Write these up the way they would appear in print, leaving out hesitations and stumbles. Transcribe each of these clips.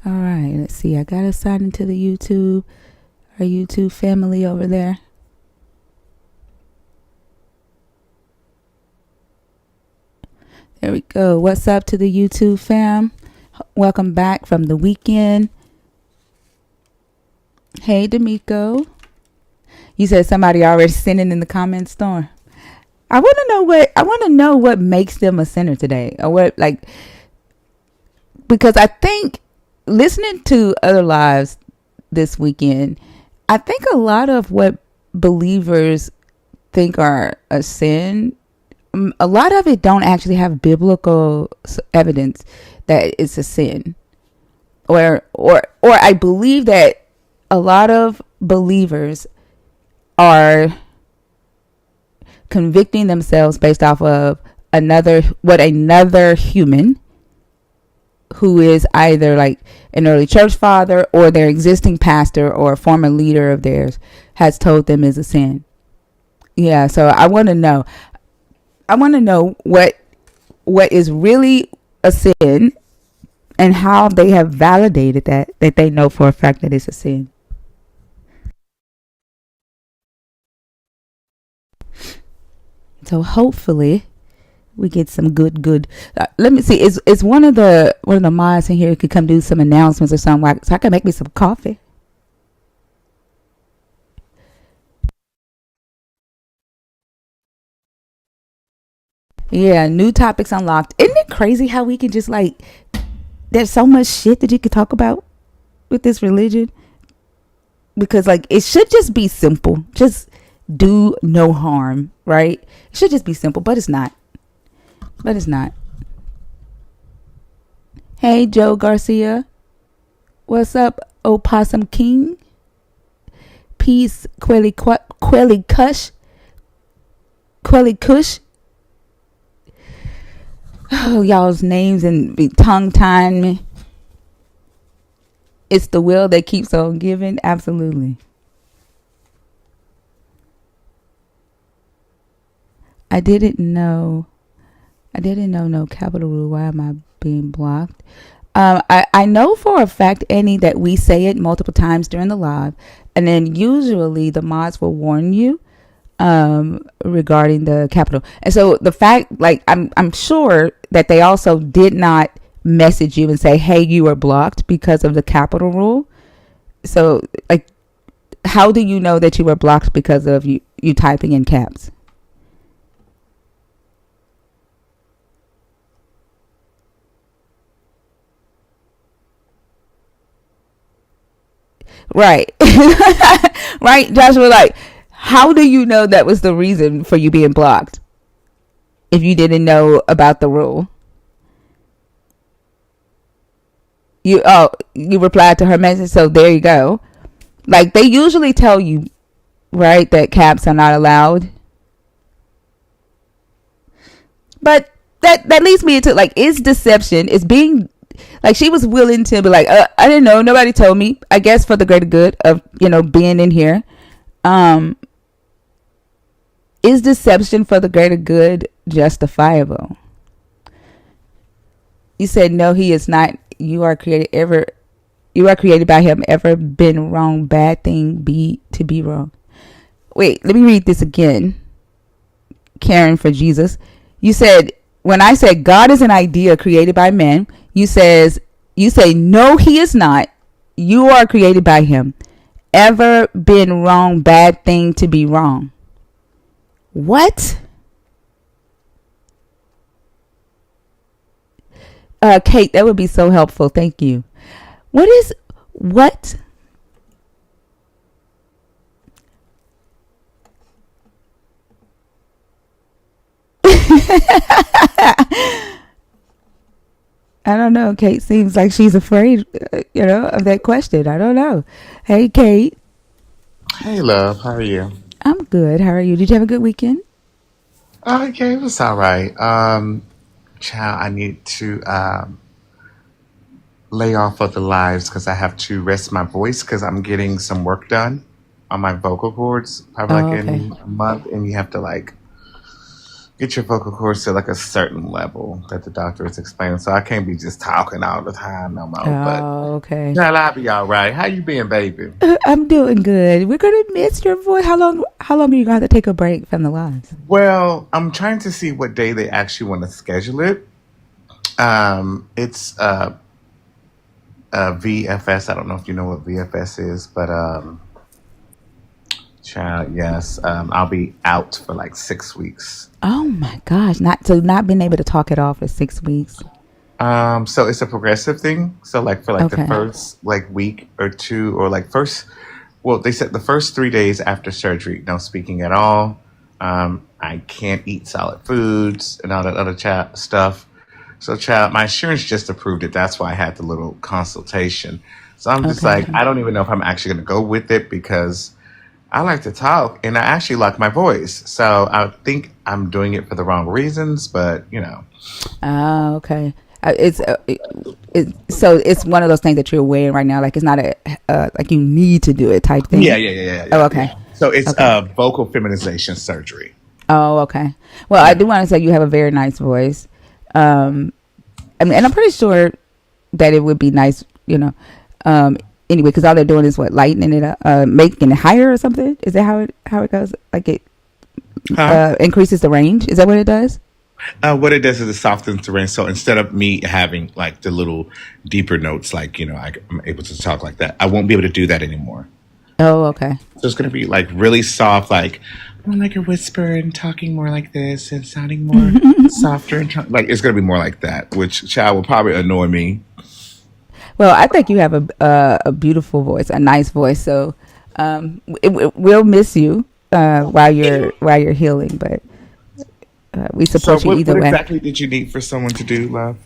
All right, let's see. I got to sign into the YouTube, our YouTube family over there. There we go. What's up to the YouTube fam? Welcome back from the weekend. Hey, D'Amico. You said somebody already sinning in the comments, Storm. I want to know what makes them a sinner today, or what, like, because I think listening to other lives this weekend, I think a lot of what believers think are a sin, a lot of it don't actually have biblical evidence that it's a sin, or I believe that a lot of believers are convicting themselves based off of another human who is either like an early church father or their existing pastor or a former leader of theirs has told them is a sin. Yeah, so I want to know what is really a sin and how they have validated that they know for a fact that it's a sin. So hopefully we get some good. Let me see. Is one of the mods in here who could come do some announcements or something, so I can make me some coffee. Yeah, new topics unlocked. Isn't it crazy how we can just like? There's so much shit that you could talk about with this religion, because like it should just be simple. Just do no harm, right? It should just be simple, but it's not. Hey, Joe Garcia. What's up, Opossum King? Peace, Quelly Kush. Oh, y'all's names and be tongue tying me. It's the will that keeps on giving. Absolutely. I didn't know no capital rule. Why am I being blocked? I know for a fact, Annie, that we say it multiple times during the live, and then usually the mods will warn you regarding the capital. And so the fact, like, I'm sure that they also did not message you and say, hey, you are blocked because of the capital rule. So, like, how do you know that you were blocked because of you typing in caps? Right. Right, Joshua, like, how do you know that was the reason for you being blocked if you didn't know about the rule? You replied to her message, so there you go. Like, they usually tell you, right, that caps are not allowed. But that leads me into, like, is deception, is being, like, she was willing to be like, I didn't know, nobody told me, I guess for the greater good of, being in here. Is deception for the greater good justifiable? You said no, he is not. You are created by him. Ever been wrong? Bad thing be to be wrong. Wait, let me read this again. Karen for Jesus. You said, when I said God is an idea created by men, you say no, he is not. You are created by him. Ever been wrong? Bad thing to be wrong. What? Kate, that would be so helpful. Thank you. What? I don't know. Kate seems like she's afraid, of that question. I don't know. Hey, Kate. Hey, love, how are you? I'm good. How are you? Did you have a good weekend? Yeah, it was all right. Child, I need to lay off of the lives because I have to rest my voice because I'm getting some work done on my vocal cords, probably like Oh, okay. in a month, and you have to like get your vocal cords to like a certain level that the doctor is explaining. So I can't be just talking all the time no more. But Oh, okay. child, I'll be all right. How you been, baby? I'm doing good. We're gonna miss your voice. How long are you gonna have to take a break from the lives? Well, I'm trying to see what day they actually want to schedule it. It's VFS. I don't know if you know what VFS is, but child, yes. I'll be out for like 6 weeks. Oh my gosh! Not being able to talk at all for 6 weeks. So it's a progressive thing. So like for like the Okay. first like week or two, or like first, well, they said the first 3 days after surgery, no speaking at all. I can't eat solid foods and all that other stuff. So, child, my insurance just approved it. That's why I had the little consultation. So I'm just Okay. like, I don't even know if I'm actually going to go with it because I like to talk and I actually like my voice. So I think I'm doing it for the wrong reasons, but you know. Oh, okay. So it's one of those things that you're weighing right now. Like it's not a like you need to do it type Yeah, thing. yeah, yeah, yeah, Oh, yeah, okay. yeah. So it's Okay. vocal feminization surgery. Oh, okay. Well, I Yeah. do want to say you have a very nice voice. Um, I mean, and I'm pretty sure that it would be nice, Um, anyway, because all they're doing is what lightening it up, making it higher or something. Is that how it goes? Like it Huh? increases the range. Is that what it does? What it does is it softens the range. So instead of me having like the little deeper notes, like, I'm able to talk like that, I won't be able to do that anymore. Oh, okay. So it's going to be like really soft, like more like a whisper and talking more like this and sounding more softer and like it's going to be more like that, which child will probably annoy me. Well, I think you have a beautiful voice, a nice voice. So we'll miss you while you're healing, but we So support you what either way. exactly did you need for someone to do, love?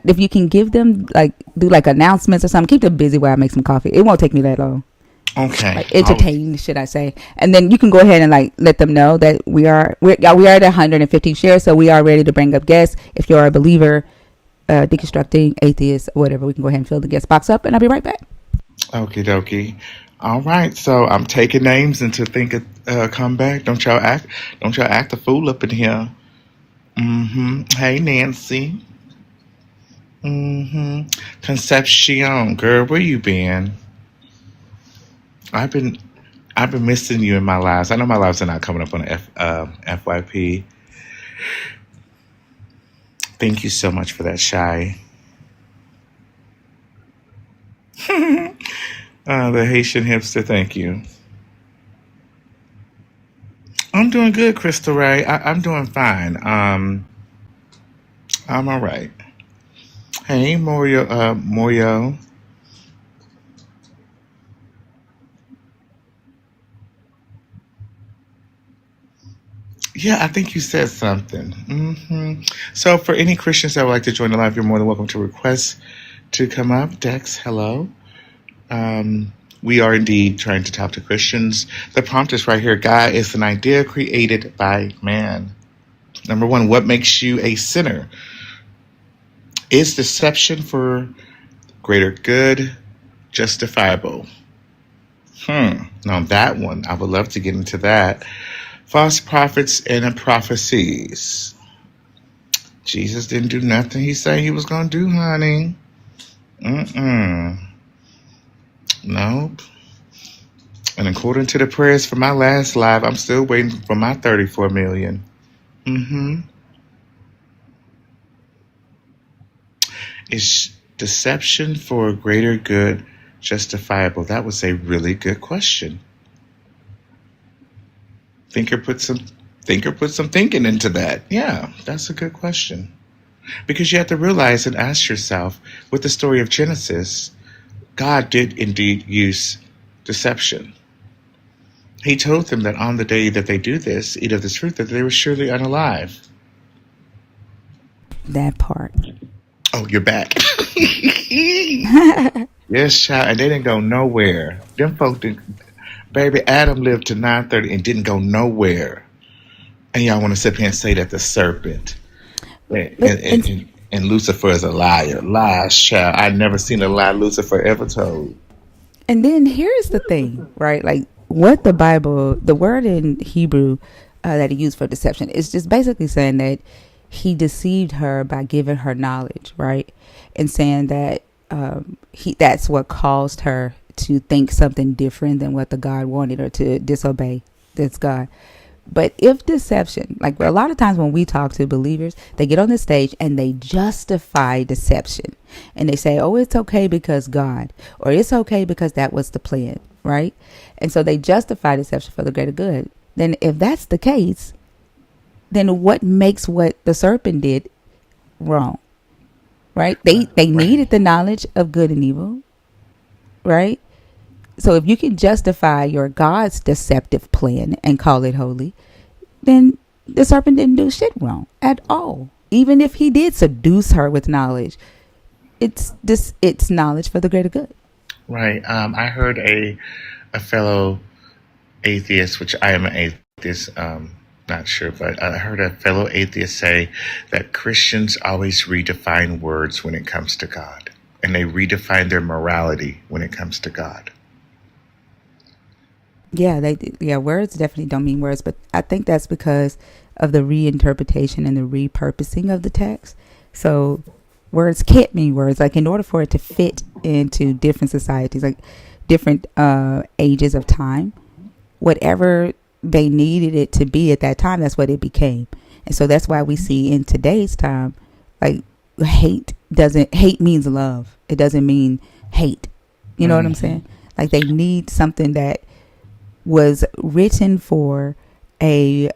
If you can give them like do like announcements or something, keep them busy while I make some coffee. It won't take me that long. Okay. Like entertain, should I say? And then you can go ahead and like let them know that we are at 150 shares, so we are ready to bring up guests. If you're a believer, deconstructing, atheist, whatever, we can go ahead and fill the guest box up, and I'll be right back. Okie dokie. All right. So I'm taking names and to think of come back. Don't y'all act a fool up in here. Hey, Nancy. Concepcion, girl, where you been? I've been I've been missing you in my lives. I know my lives are not coming up on FYP. Thank you so much for that, Shy. The Haitian hipster, thank you. I'm doing good, Crystal Ray. I'm doing fine. I'm all right. Hey, Morio. Yeah, I think you said something. So, for any Christians that would like to join the live, you're more than welcome to request to come up. Dex, hello. We are indeed trying to talk to Christians. The prompt is right here. God is an idea created by man. Number one, what makes you a sinner? Is deception for greater good justifiable? Now that one, I would love to get into that. False prophets and prophecies. Jesus didn't do nothing he said he was going to do, honey. Mm-mm. Nope. And according to the prayers for my last live, I'm still waiting for my 34 million. Mm-hmm. Is deception for greater good justifiable? That was a really good question. Thinker put some thinking into that. Yeah, that's a good question. Because you have to realize and ask yourself, with the story of Genesis, God did indeed use deception. He told them that on the day that they do this, eat of this fruit, that they were surely unalive. That part. Oh, you're back. Yes, child, and they didn't go nowhere. Them folk didn't. Baby, Adam lived to 930 and didn't go nowhere. And y'all want to sit here and say that the serpent and, But and, and, and Lucifer is a liar. Lies, child. I never seen a lie Lucifer ever told. and then here's the thing, right? Like what the Bible, the word in Hebrew, that he used for deception. It's just basically saying that he deceived her by giving her knowledge, right? And saying that that's what caused her to think something different than what the God wanted, or to disobey this God. But if deception, like a lot of times when we talk to believers, they get on the stage and they justify deception. And they say, oh, it's okay because God, or it's okay because that was the plan, right? And so they justify deception for the greater good. Then if that's the case, then what makes what the serpent did wrong, right? They needed the knowledge of good and evil, right? So if you can justify your God's deceptive plan and call it holy, then the serpent didn't do shit wrong at all. Even if he did seduce her with knowledge, it's knowledge for the greater good. Right. I heard a fellow atheist, which I am an atheist, not sure, but I heard a fellow atheist say that Christians always redefine words when it comes to God, and they redefine their morality when it comes to God. Yeah, words definitely don't mean words, but I think that's because of the reinterpretation and the repurposing of the text. So words can't mean words. Like, in order for it to fit into different societies, like different ages of time, whatever they needed it to be at that time, that's what it became. And so that's why we see in today's time, like, hate means love. It doesn't mean hate. You know what I'm saying? Like, they need something that was written for a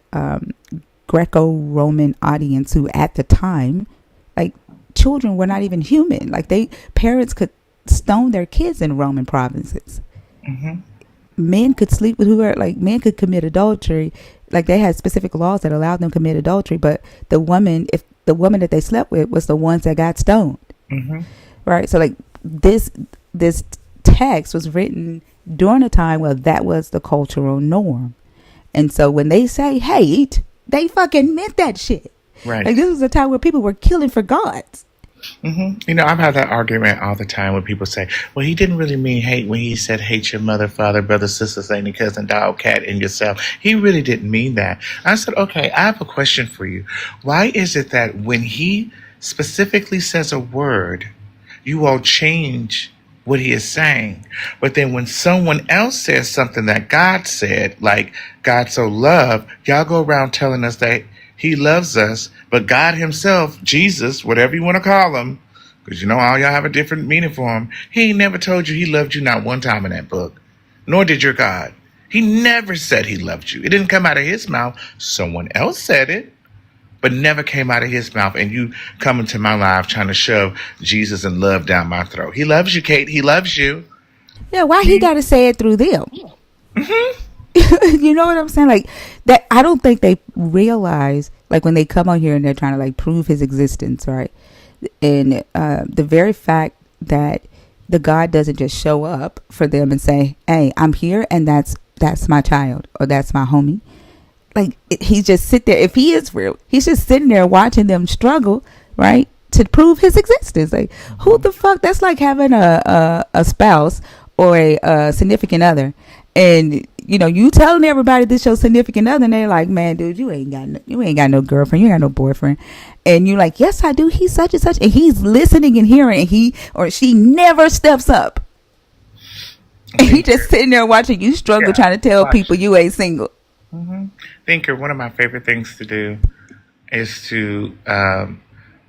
Greco-Roman audience who, at the time, like, children were not even human. Like, parents could stone their kids in Roman provinces. Men could sleep with whoever, like, men could commit adultery. Like, they had specific laws that allowed them to commit adultery, but if the woman that they slept with was the ones that got stoned. Right? So, like, this text was written during a time where that was the cultural norm. And so when they say hate, they fucking meant that shit. Right. Like, this was a time where people were killing for gods. You know, I've had that argument all the time when people say, well, he didn't really mean hate when he said hate your mother, father, brother, sister, saint, cousin, dog, cat, and yourself. He really didn't mean that. I said, okay, I have a question for you. Why is it that when he specifically says a word, you all change what he is saying? But then when someone else says something that God said, like God so loved, y'all go around telling us that he loves us, but God himself, Jesus, whatever you want to call him, because you know all y'all have a different meaning for him, he ain't never told you he loved you not one time in that book. Nor did your God. He never said he loved you. It didn't come out of his mouth. Someone else said it, but never came out of his mouth. And you come into my life trying to shove Jesus and love down my throat. He loves you, Kate. He loves you. Yeah, why he got to say it through them? You know what I'm saying? Like, that, I don't think they realize, like, when they come on here and they're trying to, like, prove his existence, right? And the very fact that the God doesn't just show up for them and say, hey, I'm here, and that's my child, or that's my homie. Like, he just sit there. If he is real, he's just sitting there watching them struggle, right, to prove his existence. Like, who the fuck? That's like having a spouse or a significant other, and you know, you telling everybody this your significant other, and they're like, man, dude, you ain't got no girlfriend, you ain't got no boyfriend. And you're like, yes, I do. He's such and such, and he's listening and hearing, and he or she never steps up. And he just sitting there watching you struggle, trying to tell people you ain't single. Thinker, one of my favorite things to do is to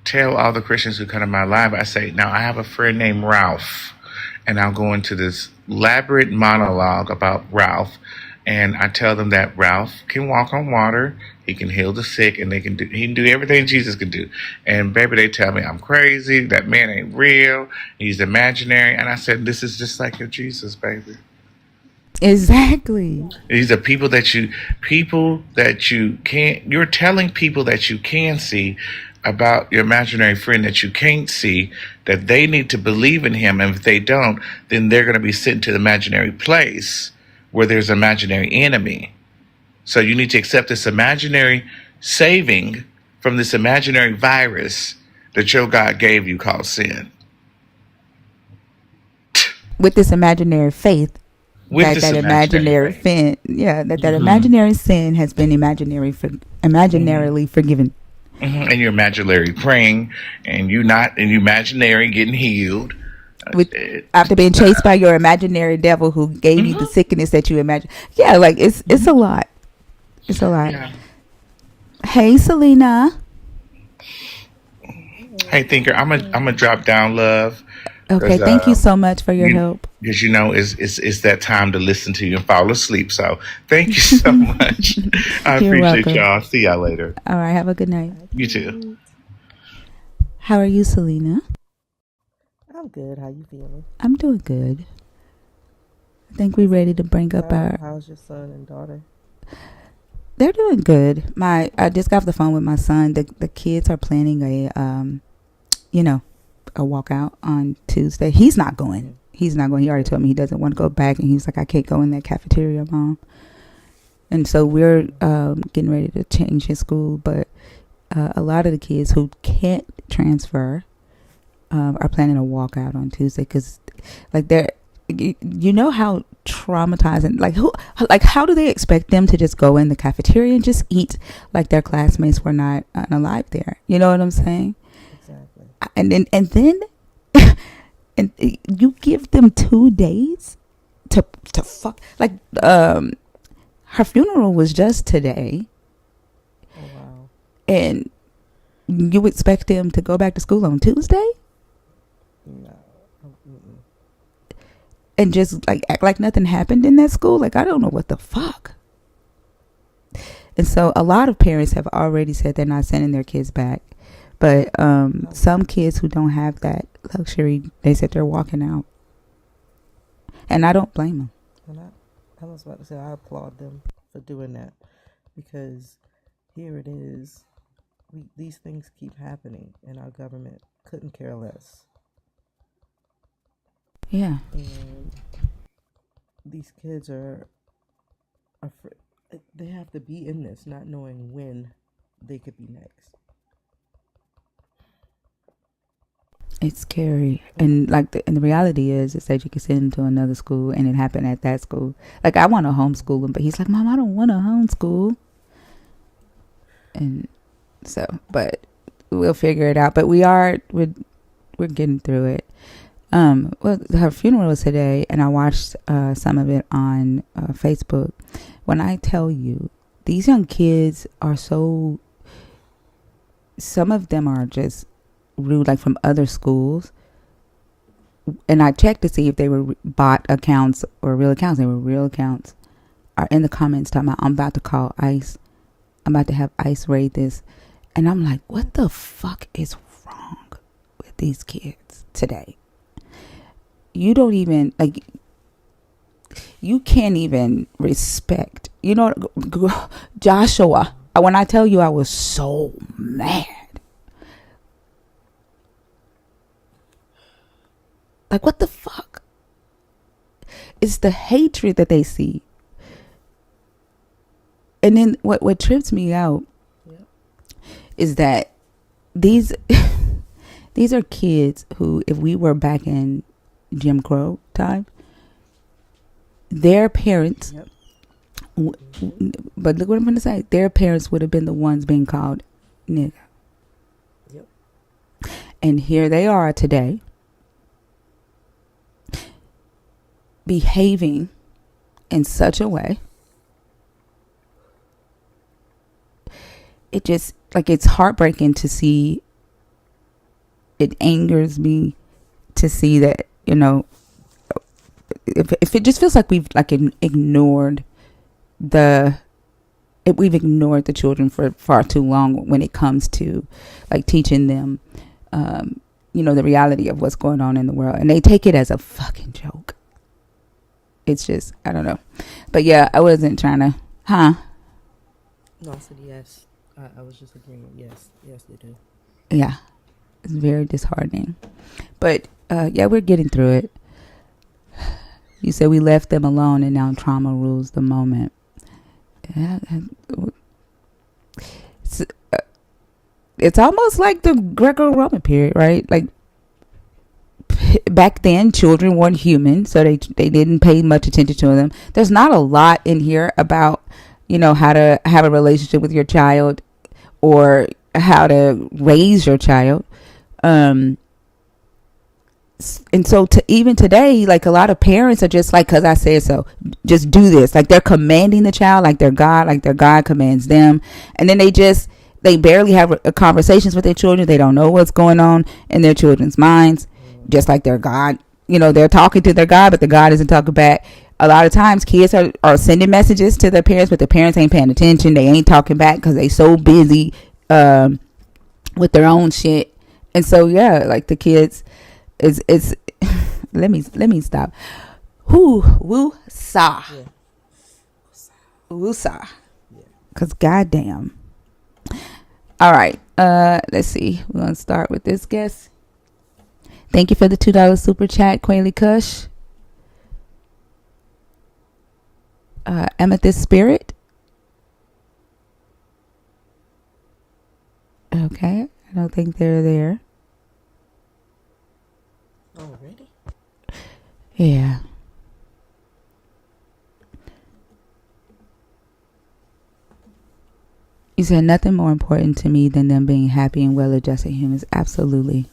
tell all the Christians who come to my live, I say, now I have a friend named Ralph, and I'll go into this elaborate monologue about Ralph, and I tell them that Ralph can walk on water, he can heal the sick, and he can do everything Jesus can do. And baby, they tell me I'm crazy, that man ain't real, he's imaginary. And I said, this is just like your Jesus, baby. Exactly. These are people that you can't, you're telling people that you can see about your imaginary friend that you can't see, that they need to believe in him. And if they don't, then they're going to be sent to the imaginary place where there's an imaginary enemy. So you need to accept this imaginary saving from this imaginary virus that your God gave you called sin. With this imaginary faith with this that imaginary imaginary thing. sin, yeah, that Hmm. imaginary sin has been Hmm. imaginarily forgiven. And you're imaginary praying, and you imaginary getting healed. With It, After being chased by your imaginary devil who gave you the hmm. sickness that you imagine. Yeah, like it's a lot. It's a lot. Yeah. Hey, Selena. Hey, thinker, I'm gonna drop down, love, Okay, because thank you so much for your you help. because it's that time to listen to you and fall asleep. So thank you so much. I You're appreciate welcome. y'all. See y'all later. All right, have a good night. Hi, You too. Kate. How are you, Selena? I'm good. How you feeling? I'm doing good. I think we're ready to bring up our. How's your son and daughter? They're doing good. I just got off the phone with my son. The kids are planning you know, a walkout on Tuesday. He's not going. Mm. He's not going. He already told me he doesn't want to go back, and he's like, I can't go in that cafeteria, Mom. And so we're getting ready to change his school, but a lot of the kids who can't transfer are planning a walkout on Tuesday because, like, you know how traumatizing, like how do they expect them to just go in the cafeteria and just eat like their classmates were not alive there? You know what I'm saying? Exactly. And then and you give them 2 days to fuck, like her funeral was just today, Oh wow. and you expect them to go back to school on Tuesday No. Mm-mm. and just like act like nothing happened in that school. Like, I don't know what the fuck. And so a lot of parents have already said they're not sending their kids back, but some kids who don't have that luxury, they said they're walking out, and I don't blame them. And I was about to say I applaud them for doing that because here it is. These things keep happening, and our government couldn't care less. Yeah. And these kids are afraid. They have to be in this, not knowing when they could be next. It's scary. And the reality is that you can send him to another school and it happened at that school. Like, I want to homeschool him, but he's like, Mom, I don't want to homeschool. And so, but we'll figure it out. But we're getting through it. Well, her funeral was today, and I watched some of it on Facebook. When I tell you, these young kids are so. Some of them are just rude, like from other schools. And I checked to see if they were bot accounts or real accounts. They were real accounts. Are in the comments talking about, I'm about to call ICE. I'm about to have ICE raid this. And I'm like, what the fuck is wrong with these kids today? You don't even, like, you can't even respect. You know, Joshua, when I tell you I was so mad. Like, what the fuck? It's the hatred that they see. And then what trips me out is that these these are kids who, if we were back in Jim Crow time, their parents, but look what I'm going to say, their parents would have been the ones being called nigga. Yep. And here they are today, behaving in such a way. It just, like, it's heartbreaking to see. It angers me to see that, you know, if it just feels like we've like ignored we've ignored the children for far too long when it comes to like teaching them, you know, the reality of what's going on in the world, and they take it as a fucking joke. It's just, I don't know, but yeah, I wasn't trying to, No, I said yes. I was just agreeing. Yes, they do. Yeah, it's very disheartening, but yeah, we're getting through it. You said we left them alone, and now trauma rules the moment. Yeah, it's almost like the Greco-Roman period, right? Like back then children weren't human, so they didn't pay much attention to them. There's not a lot in here about, how to have a relationship with your child or how to raise your child. And so even today, like, a lot of parents are just like, because I said so, just do this. Like, they're commanding the child like their God commands them. And then they barely have conversations with their children. They don't know what's going on in their children's minds, just like their God. They're talking to their God, but the God isn't talking back. A lot of times kids are sending messages to their parents, but the parents ain't paying attention. They ain't talking back because they so busy with their own shit. And so, yeah, like, the kids it's let me stop. Woo sa. Yeah. Woo sa. Because goddamn. All right. Let's see. We're going to start with this guest. Thank you for the $2 super chat, Quayle Kush. Amethyst Spirit. Okay. I don't think they're there. Already? Yeah. You said nothing more important to me than them being happy and well-adjusted humans. Absolutely.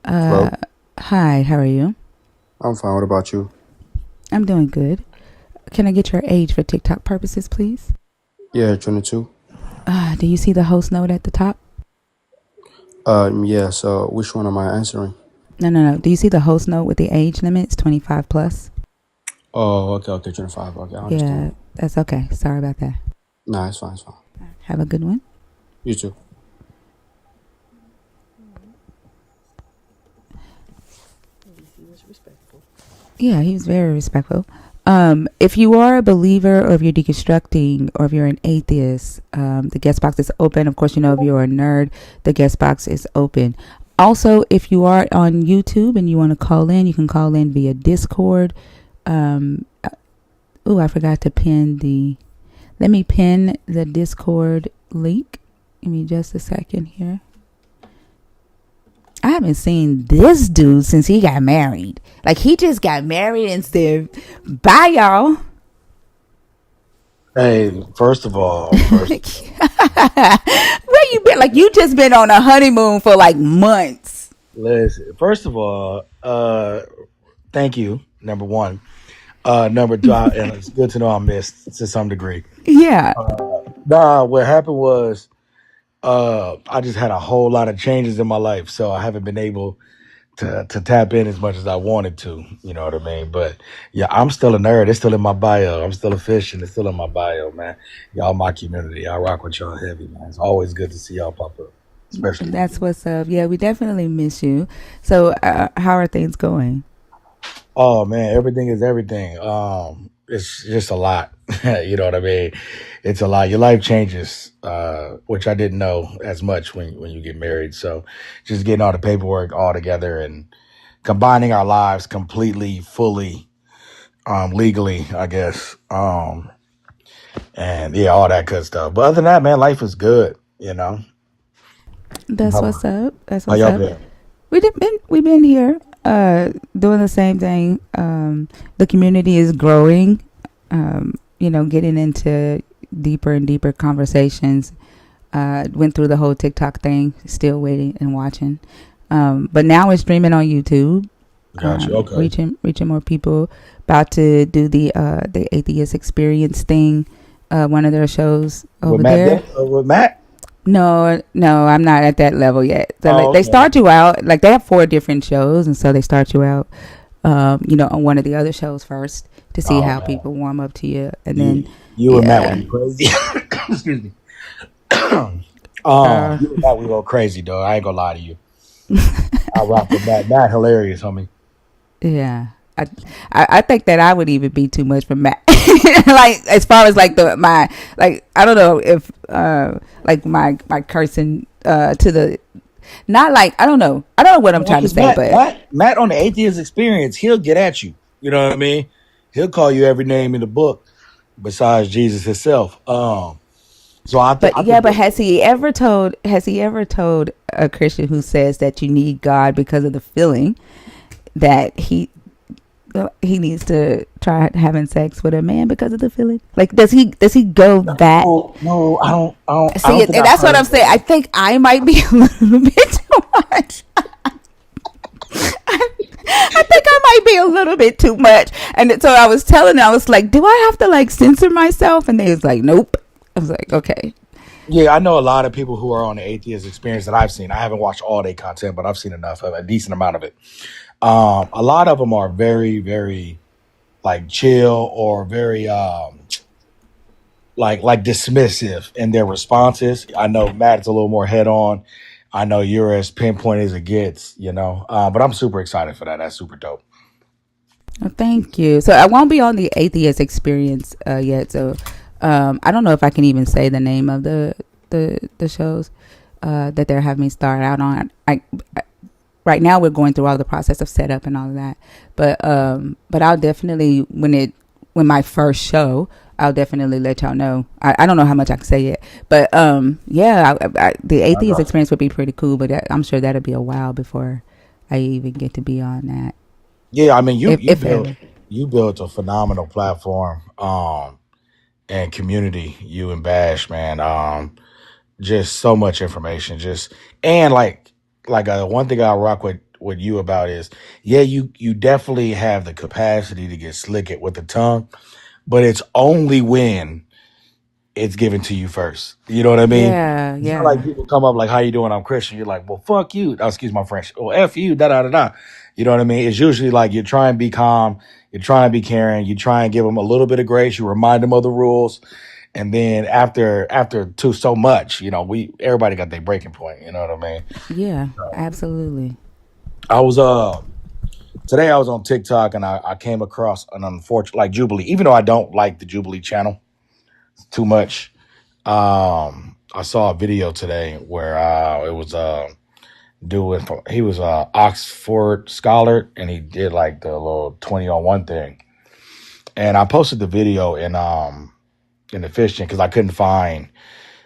Hello. Hi, how are you? I'm fine. What about you? I'm doing good. Can I get your age for TikTok purposes, please? Yeah, 22. Do you see the host note at the top? Yeah, so which one am I answering? No. Do you see the host note with the age limits, 25 plus? Oh, okay, 25. Okay, I Yeah, understand. that's okay. Sorry about that. Nah, it's fine. Have a good one. You too. He was respectful. Yeah, he was very respectful. If you are a believer, or if you're deconstructing, or if you're an atheist, the guest box is open. Of course, if you're a nerd, the guest box is open. Also, if you are on YouTube and you want to call in, you can call in via Discord. I forgot to pin let me pin the Discord link. Give me just a second here. I haven't seen this dude since he got married. Like, he just got married and said, bye, y'all. Hey, first of all, Where you been? Like, you just been on a honeymoon for like months. listen. First of all, thank you. Number one. Number two, and it's good to know I missed to some degree. Yeah. Nah, what happened was, I just had a whole lot of changes in my life, so I haven't been able to tap in as much as I wanted to. You know what I mean? But yeah, I'm still a nerd. It's still in my bio. I'm still a fish, and it's still in my bio, man. Y'all, my community. I rock with y'all heavy, man. It's always good to see y'all pop up, especially. That's what's up. Yeah, we definitely miss you. So, how are things going? Oh man, everything is everything. It's just a lot. You know what I mean? It's a lot. Your life changes, which I didn't know as much when you get married. So just getting all the paperwork all together and combining our lives completely, fully, legally, I guess. And yeah, all that good stuff. But other than that, man, life is good, you know. That's How, what's up. That's how what's y'all up. been? We've been here, doing the same thing. The community is growing. Getting into deeper and deeper conversations. Went through the whole TikTok thing. Still waiting and watching. But now we're streaming on YouTube. Gotcha. Okay. Reaching more people. About to do the Atheist Experience thing. One of their shows over With Matt, there. with Matt? No, I'm not at that level yet. So, Oh, they okay. start you out, like, they have 4 different shows, and so they start you out, on one of the other shows first to see Oh how man, people warm up to you, and you then you and Matt yeah, went crazy. Excuse me. uh, You and Matt we go crazy, though. I ain't gonna lie to you. I rock with Matt. Matt hilarious, homie. yeah. I think that I would even be too much for Matt. Like, as far as like I don't know if like my cursing to the, not like, I don't know what I'm trying to Because say, but Matt on the Atheist Experience, he'll get at you. You know what I mean? He'll call you every name in the book besides Jesus himself. So I think But I yeah, think but that, has he ever told a Christian who says that you need God because of the feeling that he needs to try having sex with a man because of the feeling? Like, does he go that? no, I See, don't and think I've that's what heard I'm him say saying. I that. think I might be a little bit too much. I think I might be a little bit too much. And so I was telling them, I was like, do I have to like censor myself? And they was like, nope. I was like, okay. Yeah, I know a lot of people who are on the atheist experience that I've seen. I haven't watched all their content, but I've seen enough of a decent amount of it. A lot of them are very, very like chill or very like dismissive in their responses. I know Matt's a little more head on. I know you're as pinpoint as it gets, but I'm super excited for that. That's super dope. Well, thank you. So I won't be on the atheist experience yet. So I don't know if I can even say the name of the shows that they're having me start out on. Right now we're going through all the process of setup and all of that. But I'll definitely when my first show, I'll definitely let y'all know. I don't know how much I can say yet, but yeah, the I atheist got you. experience would be pretty cool. But I'm sure that'll be a while before I even get to be on that, Yeah, I mean if ever. you built a phenomenal platform and community, you and Bash, man. Just so much information. Just and one thing I rock with you about is yeah, you definitely have the capacity to get slick it with the tongue, but it's only when it's given to you first. You know what I mean? Yeah, It's not like yeah, people come up like, "How you doing? I'm Christian." You're like, "Well, fuck you." Oh, excuse my French. Well, f you. Da da da da. You know what I mean? It's usually like you try and be calm, you try and be caring, you try and give them a little bit of grace, you remind them of the rules, and then after too so much, we everybody got their breaking point. You know what I mean? yeah, absolutely. I was today I was on TikTok and I came across an unfortunate like Jubilee, even though I don't like the Jubilee channel too much. I saw a video today where it was doing he was a Oxford scholar and he did like the little 20 on one thing. And I posted the video in the fishing because I couldn't find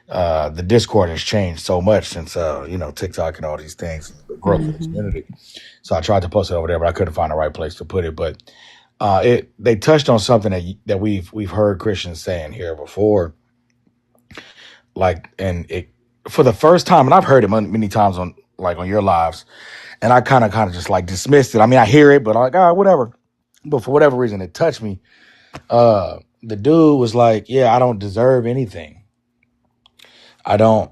the Discord has changed so much since TikTok and all these things, the growth of this Hmm. community. So I tried to post it over there, but I couldn't find the right place to put it. But it they touched on something that we've heard Christians saying here before, like and it for the first time, and I've heard it many times on your lives, and I kind of just like dismissed it. I mean, I hear it, but I'm like, whatever. But for whatever reason, it touched me. The dude was like, "Yeah, I don't deserve anything. I don't.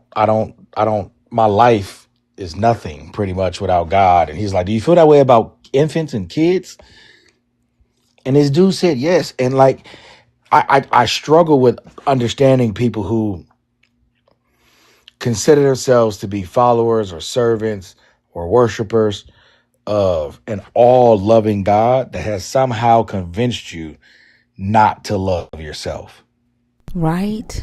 My life is nothing pretty much without God." And he's like, "Do you feel that way about infants and kids?" And this dude said yes. And like, I struggle with understanding people who consider themselves to be followers or servants or worshipers of an all loving God that has somehow convinced you not to love yourself. Right.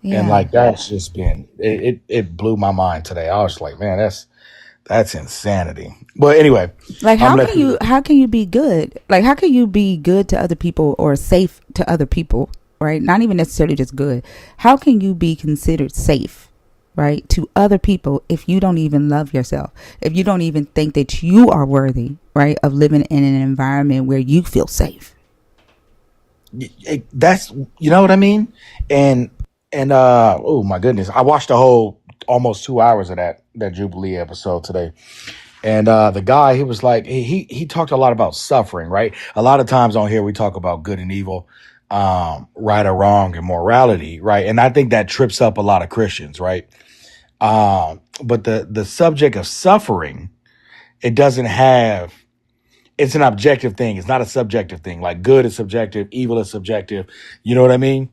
And Yeah. like that's just been it blew my mind today. I was like, man, that's insanity. But anyway, Like, I'm let you how can you be good? Like, how can you be good to other people or safe to other people? Right? Not even necessarily just good. How can you be considered safe, right, to other people if you don't even love yourself? If you don't even think that you are worthy, right, of living in an environment where you feel safe. that's you know what I mean? And oh my goodness, I watched the whole almost 2 hours of that Jubilee episode today. And the guy, he was like, he talked a lot about suffering, right? A lot of times on here we talk about good and evil, right or wrong, and morality, right? And I think that trips up a lot of Christians, right? But the subject of suffering, it doesn't have. It's an objective thing. It's not a subjective thing. Like good is subjective, evil is subjective. You know what I mean?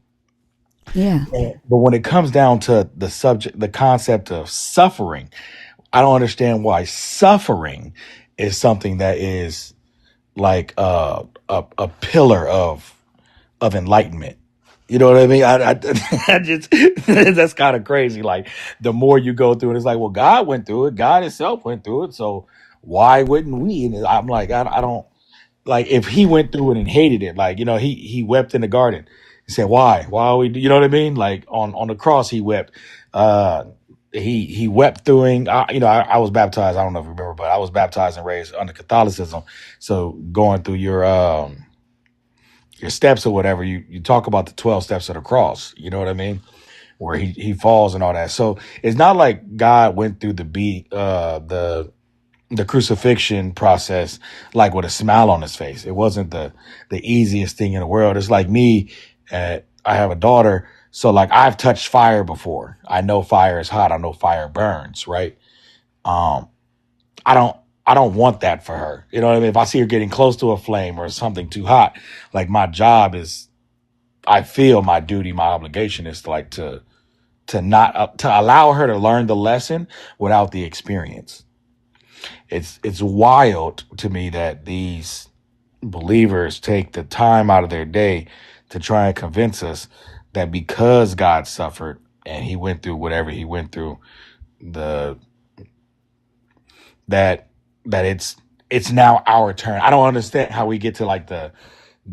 Yeah. But when it comes down to the concept of suffering, I don't understand why suffering is something that is like a pillar of enlightenment. You know what I mean? I just that's kind of crazy. Like the more you go through it, it's like, well, God went through it. God Himself went through it. So why wouldn't we? And I'm like, I don't like if He went through it and hated it. Like he wept in the garden. He said, why are we, you know what I mean? Like on the cross, he wept. Uh, he wept through, I was baptized. I don't know if you remember, but I was baptized and raised under Catholicism. So going through your steps or whatever, you talk about the 12 steps of the cross. You know what I mean? Where he falls and all that. So it's not like God went through the crucifixion process like with a smile on his face. It wasn't the easiest thing in the world. It's like me. I have a daughter, so like I've touched fire before. I know fire is hot. I know fire burns, right? Um, I don't. I don't want that for her. You know what I mean? If I see her getting close to a flame or something too hot, like my job is, I feel my duty, my obligation is to not to allow her to learn the lesson without the experience. It's wild to me that these believers take the time out of their day to try and convince us that because God suffered and he went through whatever he went through, the that it's now our turn. I don't understand how we get to like the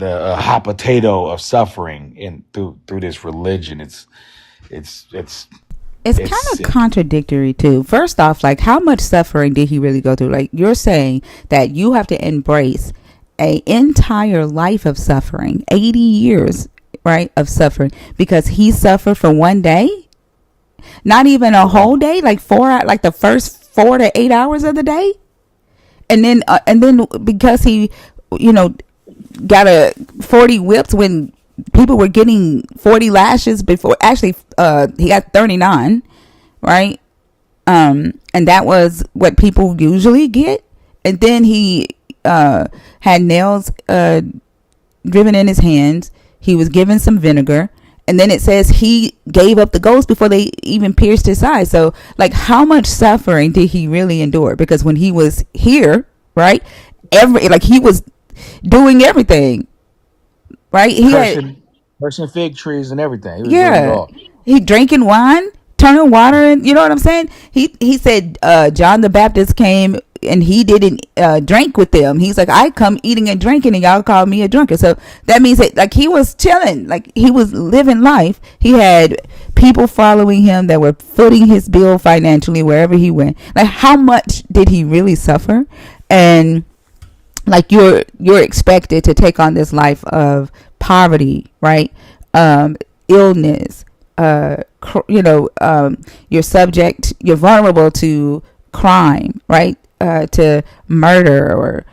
hot potato of suffering in through this religion. It's it's It's it's kind of sick. contradictory too. First off, like how much suffering did he really go through? Like you're saying that you have to embrace a entire life of suffering, 80 years, right, of suffering because he suffered for one day, not even a Okay. whole day, like like the first 4 to 8 hours of the day, and then because he, you know, got a 40 whips when people were getting 40 lashes before. Actually, he got 39, right? And that was what people usually get. And then he had nails driven in his hands. He was given some vinegar. And then it says he gave up the ghost before they even pierced his side. So, like, how much suffering did he really endure? Because when he was here, right, he was doing everything, right? He had, Cursing fig trees and everything. He was doing it yeah, all. he drinking wine, turning water, and you know what I'm saying. He said John the Baptist came and he didn't drink with them. He's like, I come eating and drinking, and y'all call me a drunkard. So that means that like he was chilling, like he was living life. He had people following him that were footing his bill financially wherever he went. Like how much did he really suffer? And like you're expected to take on this life of poverty, right? Illness, you're vulnerable to crime, right? To murder or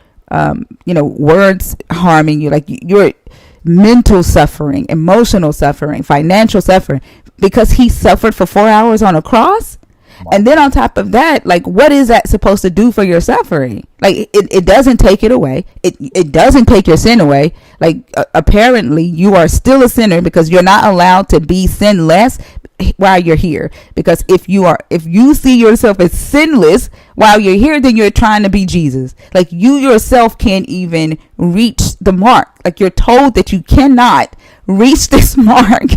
words harming you, like you're mental suffering, emotional suffering, financial suffering, because he suffered for 4 hours on a cross. Wow. And then on top of that, like what is that supposed to do for your suffering? Like it doesn't take it away. It doesn't take your sin away. Like apparently you are still a sinner because you're not allowed to be sinless while you're here. Because if you see yourself as sinless while you're here, then you're trying to be Jesus. Like you yourself can't even reach the mark. Like you're told that you cannot reach this mark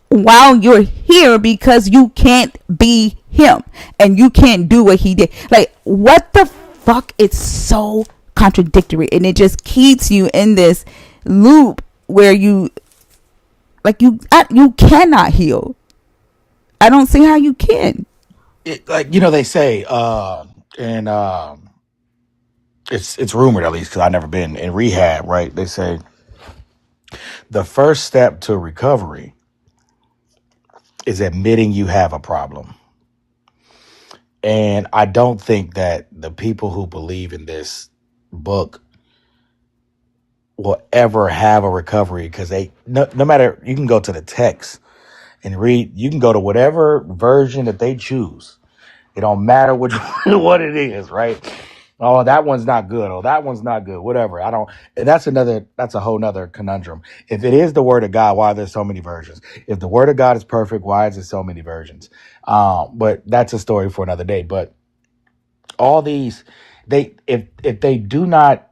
while you're here because you can't be him and you can't do what he did. Like what the fuck? It's so contradictory, and it just keeps you in this loop where you cannot heal. I don't see how you can. Like they say, and it's rumored at least because I've never been in rehab. Right? They say the first step to recovery is admitting you have a problem. And I don't think that the people who believe in this book will ever have a recovery because no matter, you can go to the text and read, you can go to whatever version that they choose. It don't matter which what it is, right? Oh, that one's not good. Oh, that one's not good. Whatever. I don't. That's a whole nother conundrum. If it is the word of God, why are there so many versions? If the word of God is perfect, why is there so many versions? But that's a story for another day. But all these, if they do not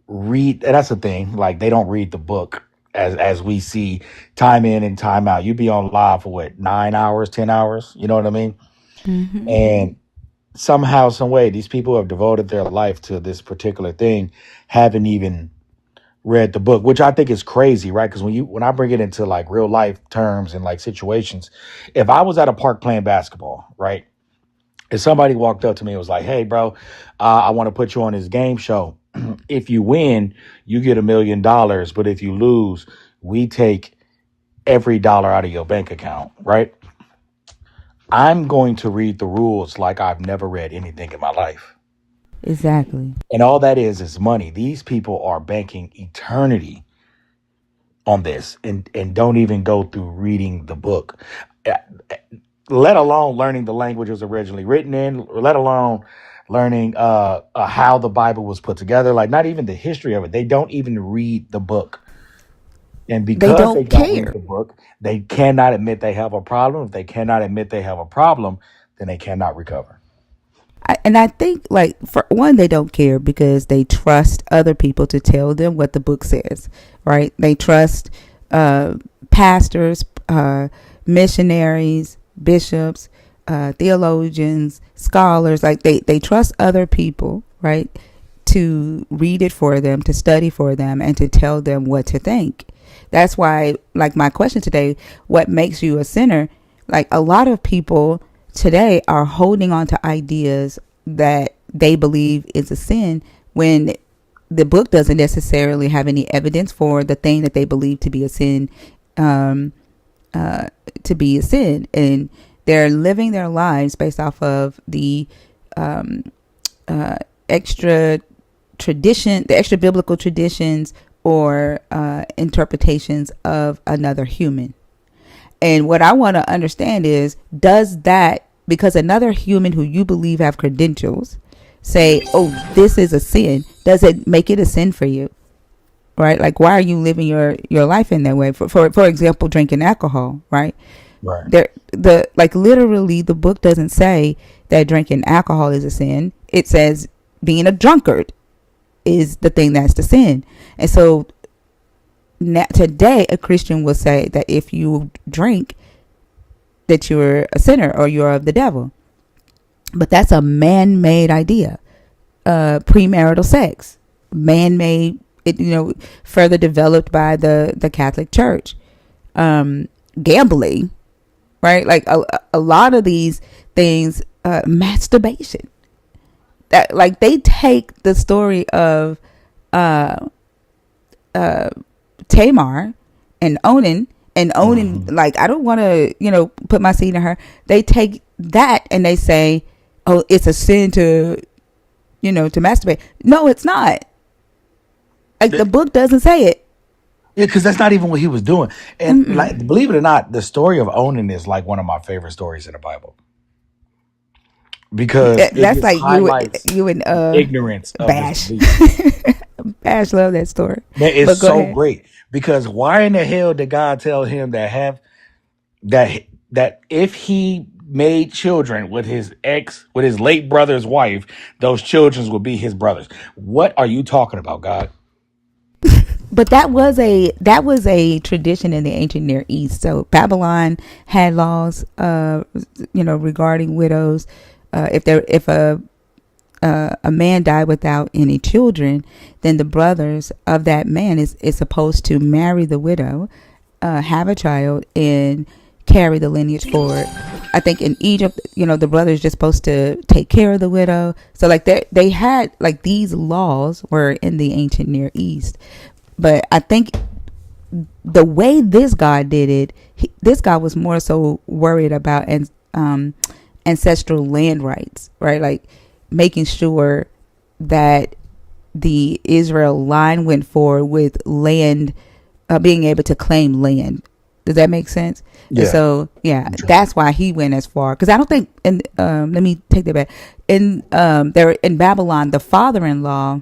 read, and that's the thing, like they don't read the book as we see time in and time out. You'd be on live for what, 9 hours, 10 hours, you know what I mean? Mm-hmm. And somehow, some way, these people who have devoted their life to this particular thing haven't even read the book, which I think is crazy, right? Because when I bring it into like real life terms and like situations, if I was at a park playing basketball, right, if somebody walked up to me and was like, "Hey, bro, I want to put you on this game show. If you win, you get $1 million, but if you lose, we take every dollar out of your bank account," right? I'm going to read the rules like I've never read anything in my life. Exactly. And all that is money. These people are banking eternity on this and don't even go through reading the book, Uh, let alone learning the language it was originally written in, let alone learning how the Bible was put together, like not even the history of it. They don't even read the book. And They because they don't don't read care. the book, they cannot admit they have a problem. If they cannot admit they have a problem, then they cannot recover. And I think, like, for one, they don't care because they trust other people to tell them what the book says, right? They trust uh, pastors, missionaries, bishops, theologians, scholars. Like, they trust other people, right, to read it for them, to study for them, and to tell them what to think. That's why, like, my question today, what makes you a sinner? Like, a lot of people today are holding on to ideas that they believe is a sin when the book doesn't necessarily have any evidence for the thing that they believe to be a sin, um, to be a sin, and they're living their lives based off of the um, extra the extra biblical traditions or interpretations of another human. And what I want to understand is, does that, because another human who you believe have credentials say, oh, this is a sin, does it make it a sin for you? Right? Like, why are you living your life in that way? For example, drinking alcohol, right? Right. Like, literally, the book doesn't say that drinking alcohol is a sin. It says being a drunkard is the thing that's the sin. And so today, a Christian will say that if you drink, that you're a sinner or you're of the devil. But that's a man-made idea. Premarital sex, man-made. Further developed by the Catholic Church. Gambling, right? Like a lot of these things. Masturbation. That, like, they take the story of Tamar and Onan, Mhm. like, I don't want to, put my seed in her. They take that and they say, oh, it's a sin to masturbate. No, it's not. Like, the book doesn't say it. Yeah, because that's not even what he was doing. And Mm-mm. like, believe it or not, the story of Onan is like one of my favorite stories in the Bible because it That's just like highlights you and the ignorance of Bash. disbelief. Bash love that story. Man, it's But go so ahead. great because why in the hell did God tell him that if he made children with his late brother's wife, those children would be his brothers? What are you talking about, God? But that was a tradition in the ancient Near East. So Babylon had laws, regarding widows. If a man died without any children, then the brothers of that man is supposed to marry the widow, have a child, and carry the lineage forward. I think in Egypt, the brothers just supposed to take care of the widow. So, like, they had, like, these laws were in the ancient Near East. But I think the way this God did it, this God was more so worried about ancestral land rights, right? Like, making sure that the Israel line went forward with land, being able to claim land. Does that make sense? And Yeah. so, yeah, that's why he went as far. Because I don't think, and let me take that back. There in Babylon, the father-in-law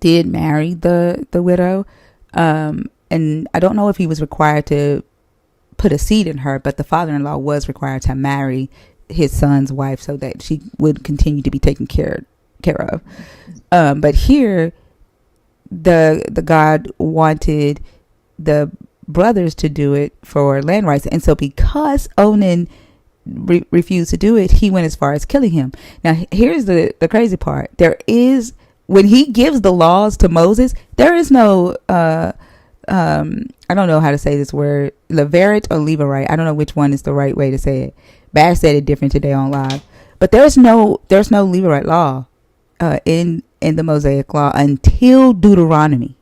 did marry the widow, and I don't know if he was required to put a seed in her, but the father-in-law was required to marry his son's wife so that she would continue to be taken care of. But here, the God wanted the brothers to do it for land rights, and so because Onan refused to do it, he went as far as killing him. Now, here's the crazy part: there is when he gives the laws to Moses, there is no I don't know how to say this word, levirate or levirate. I don't know which one is the right way to say it. Bash said it different today on live, but there's no levirate law in the Mosaic law until Deuteronomy,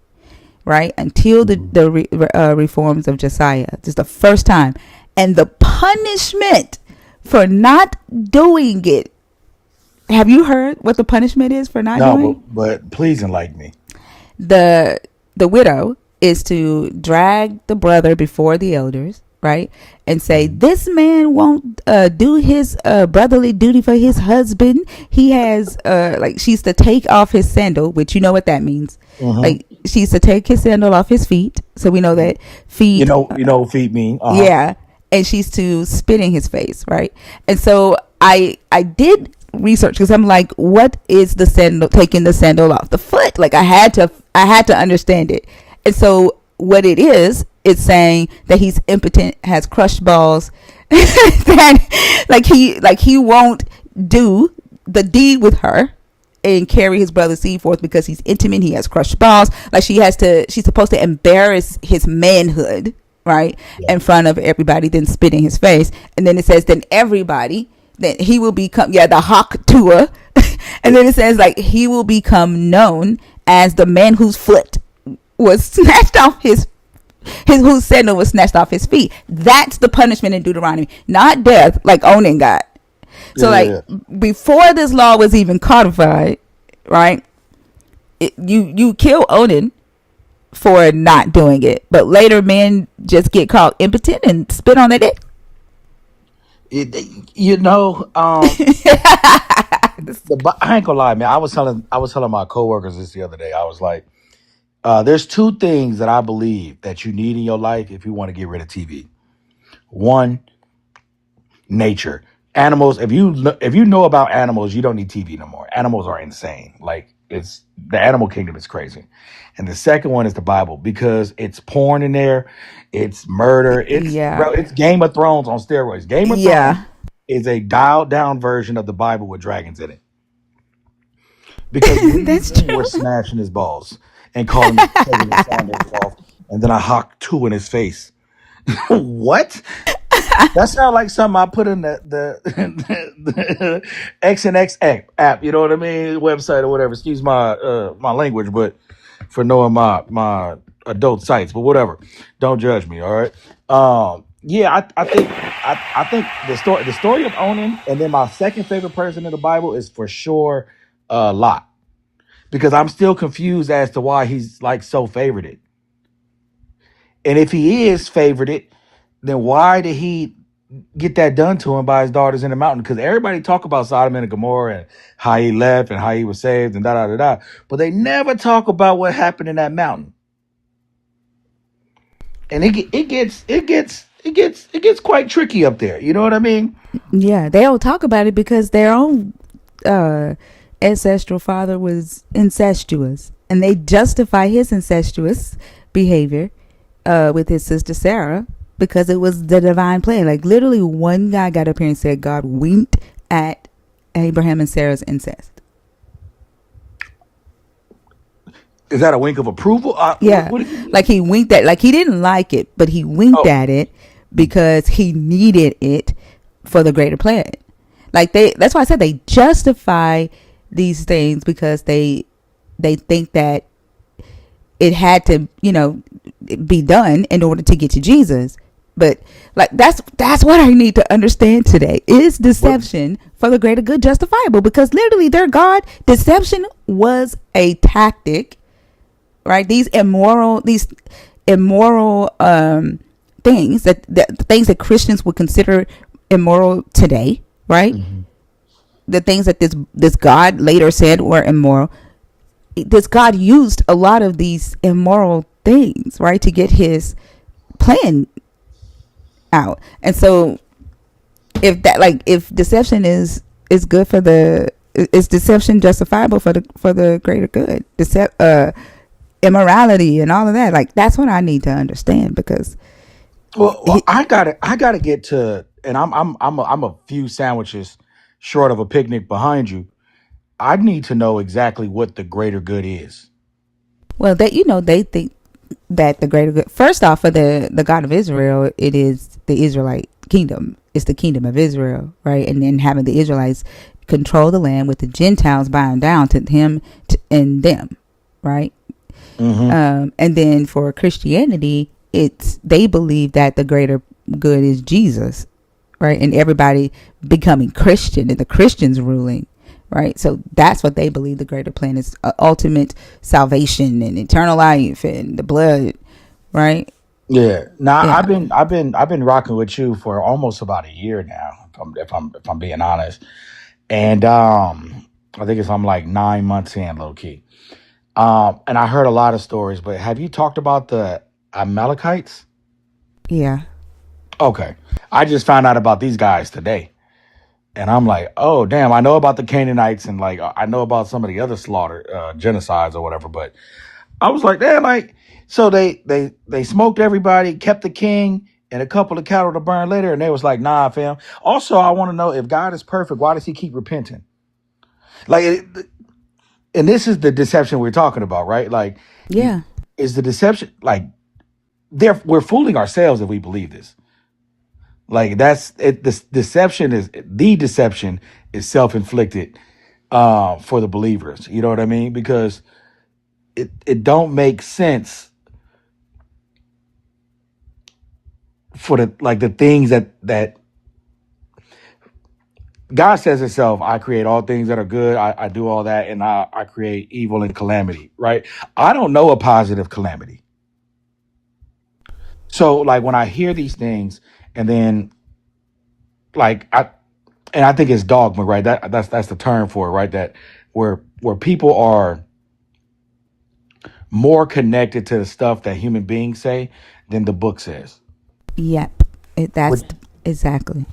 right? Until the reforms of Josiah. This is the first time, and the punishment for not doing it. Have you heard what the punishment is for not No, doing? but please enlighten me. The widow is to drag the brother before the elders, right, and say this man won't do his brotherly duty for his husband. He has like, she's to take off his sandal, which you know what that means. Like, she's to take his sandal off his feet, so we know that feet. You know what feet mean. Yeah, and she's to spit in his face, right? And so I did research, because I'm like, what is the sandal, taking the sandal off the foot? Like, I had to understand it. And so what it is, it's saying that he's impotent, has crushed balls, that like he won't do the deed with her and carry his brother's seed forth because he's intimate. He has crushed balls. Like, she's supposed to embarrass his manhood, right, in front of everybody, then spit in his face. And then it says, then everybody, then he will become, the hawk tua. And then it says, like, he will become known as the man whose foot was snatched off his whose sandal was snatched off his feet. That's the punishment in Deuteronomy, not death like Onan got. So before this law was even codified, right, you kill Onan for not doing it, but later men just get called impotent and spit on their dick. You know, I ain't gonna lie, man. I was telling my coworkers this the other day. I was like, there's two things that I believe that you need in your life if you want to get rid of TV. One, nature. Animals. If you know about animals, you don't need TV no more. Animals are insane. Like, it's the animal kingdom is crazy. And the second one is the Bible, because it's porn in there, it's murder, it's Game of Thrones on steroids. Game of Thrones is a dialed down version of the Bible with dragons in it. Because we were smashing his balls and calling him his sandals off, and then I hocked two in his face. What? That sounds like something I put in the X and X app. You know what I mean? Website or whatever. Excuse my language, but for knowing my adult sites, but whatever. Don't judge me. All right. I think the story of Onan, and then my second favorite person in the Bible is for sure Lot, because I'm still confused as to why he's like so favorited. And if he is favorited, then why did he get that done to him by his daughters in the mountain? Because everybody talk about Sodom and Gomorrah and how he left and how he was saved and da, but they never talk about what happened in that mountain. And it gets quite tricky up there. You know what I mean? Yeah, they don't talk about it because their own ancestral father was incestuous, and they justify his incestuous behavior with his sister Sarah because it was the divine plan. Like, literally, one guy got up here and said God winked at Abraham and Sarah's incest. Is that a wink of approval? Yeah, like he winked at, like he didn't like it, but he winked at it because he needed it for the greater plan. Like, that's why I said they justify these things because they think that it had to, be done in order to get to Jesus. But like, that's what I need to understand today. Is deception for the greater good justifiable? Because literally their God, deception was a tactic, right? These immoral things that things that Christians would consider immoral today, right? Mm-hmm. The things that this God later said were immoral. This God used a lot of these immoral things, right, to get his plan out. And so if deception is good for is deception justifiable for the greater good? Immorality and all of that, like, that's what I need to understand, because I gotta get to, and I'm a few sandwiches short of a picnic behind you. I need to know exactly what the greater good is. Well, they think that the greater good. First off, for the God of Israel, it is the Israelite kingdom. It's the kingdom of Israel, right? And then having the Israelites control the land with the Gentiles bowing down to him and them, right? Mm-hmm. And then for Christianity, they believe that the greater good is Jesus, right? And everybody becoming Christian and the Christians ruling, right? So that's what they believe the greater plan is: ultimate salvation and eternal life and the blood, right? Yeah. Now Yeah, I've been rocking with you for almost about a year now, if I'm being honest. And I think I'm like 9 months in, low key. And I heard a lot of stories, but have you talked about the Amalekites? yeah, Okay. I just found out about these guys today. And I'm like, oh damn, I know about the Canaanites and like I know about some of the other slaughter genocides or whatever, but I was like, damn, like so they smoked everybody, kept the king and a couple of cattle to burn later, and they was like, nah, fam. Also, I want to know if God is perfect, why does he keep repenting? Like and this is the deception we're talking about, right? Like you yeah, is the deception like we're fooling ourselves if we believe this. Like that's it. This deception is self-inflicted for the believers. You know what I mean? Because it don't make sense for the things that God says himself, I create all things that are good. I do all that, and I create evil and calamity, right? I don't know a positive calamity. So like when I hear these things and then like I think it's dogma, right? That's the term for it, right? That where people are more connected to the stuff that human beings say than the book says. yep. Which, Exactly.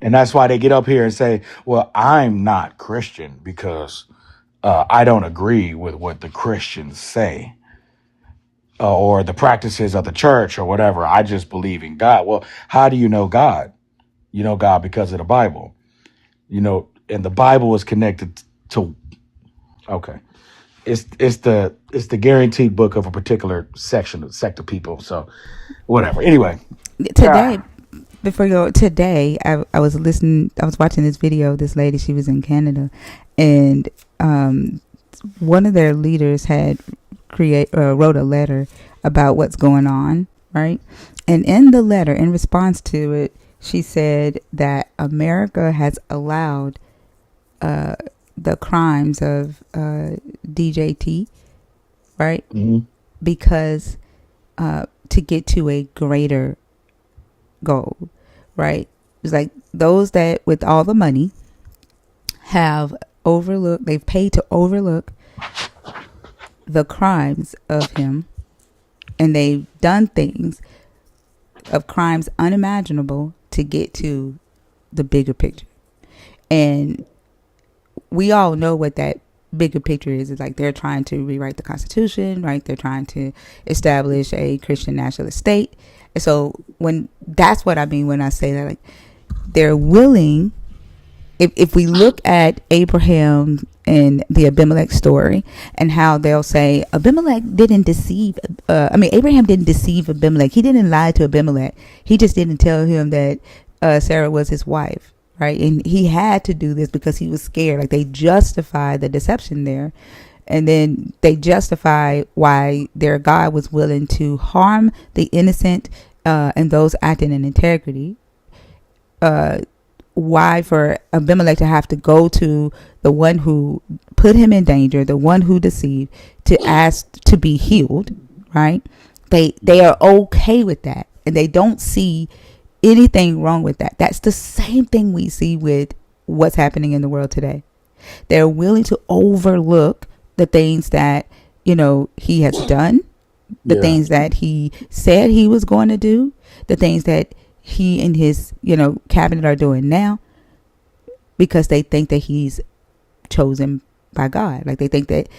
and that's why they get up here and say, well, I'm not Christian because I don't agree with what the Christians say or the practices of the church or whatever. I just believe in God. Well, how do you know God? You know God because of the Bible. And the Bible is connected to, okay. It's the guaranteed book of a particular sect of people. So whatever. Anyway, Today, ah, before you go, today I was listening. I was watching this video. This lady, she was in Canada, and one of their leaders had wrote a letter about what's going on, right? And in the letter, in response to it, she said that America has allowed uh, the crimes of DJT, right? mhm. Because to get to a greater goal, right? It's like those that with all the money have overlooked, they've paid to overlook the crimes of him, and they've done things of crimes unimaginable to get to the bigger picture. And we all know what that bigger picture is. It's like they're trying to rewrite the Constitution, right? They're trying to establish a Christian nationalist state. And so when that's what I mean when I say that, like they're willing. If we look at Abraham and the Abimelech story and how they'll say Abimelech didn't deceive, Abraham didn't deceive Abimelech. He didn't lie to Abimelech. He just didn't tell him that Sarah was his wife, right? And he had to do this because he was scared. Like they justify the deception there. And then they justify why their God was willing to harm the innocent and those acting in integrity. Why for Abimelech to have to go to the one who put him in danger, the one who deceived, to ask to be healed, right? They are okay with that, and they don't see anything wrong with that. That's the same thing we see with what's happening in the world today. They're willing to overlook the things that he has done, the Yeah. things that he said he was going to do, the things that he and his cabinet are doing now, because they think that he's chosen by God. Like they think that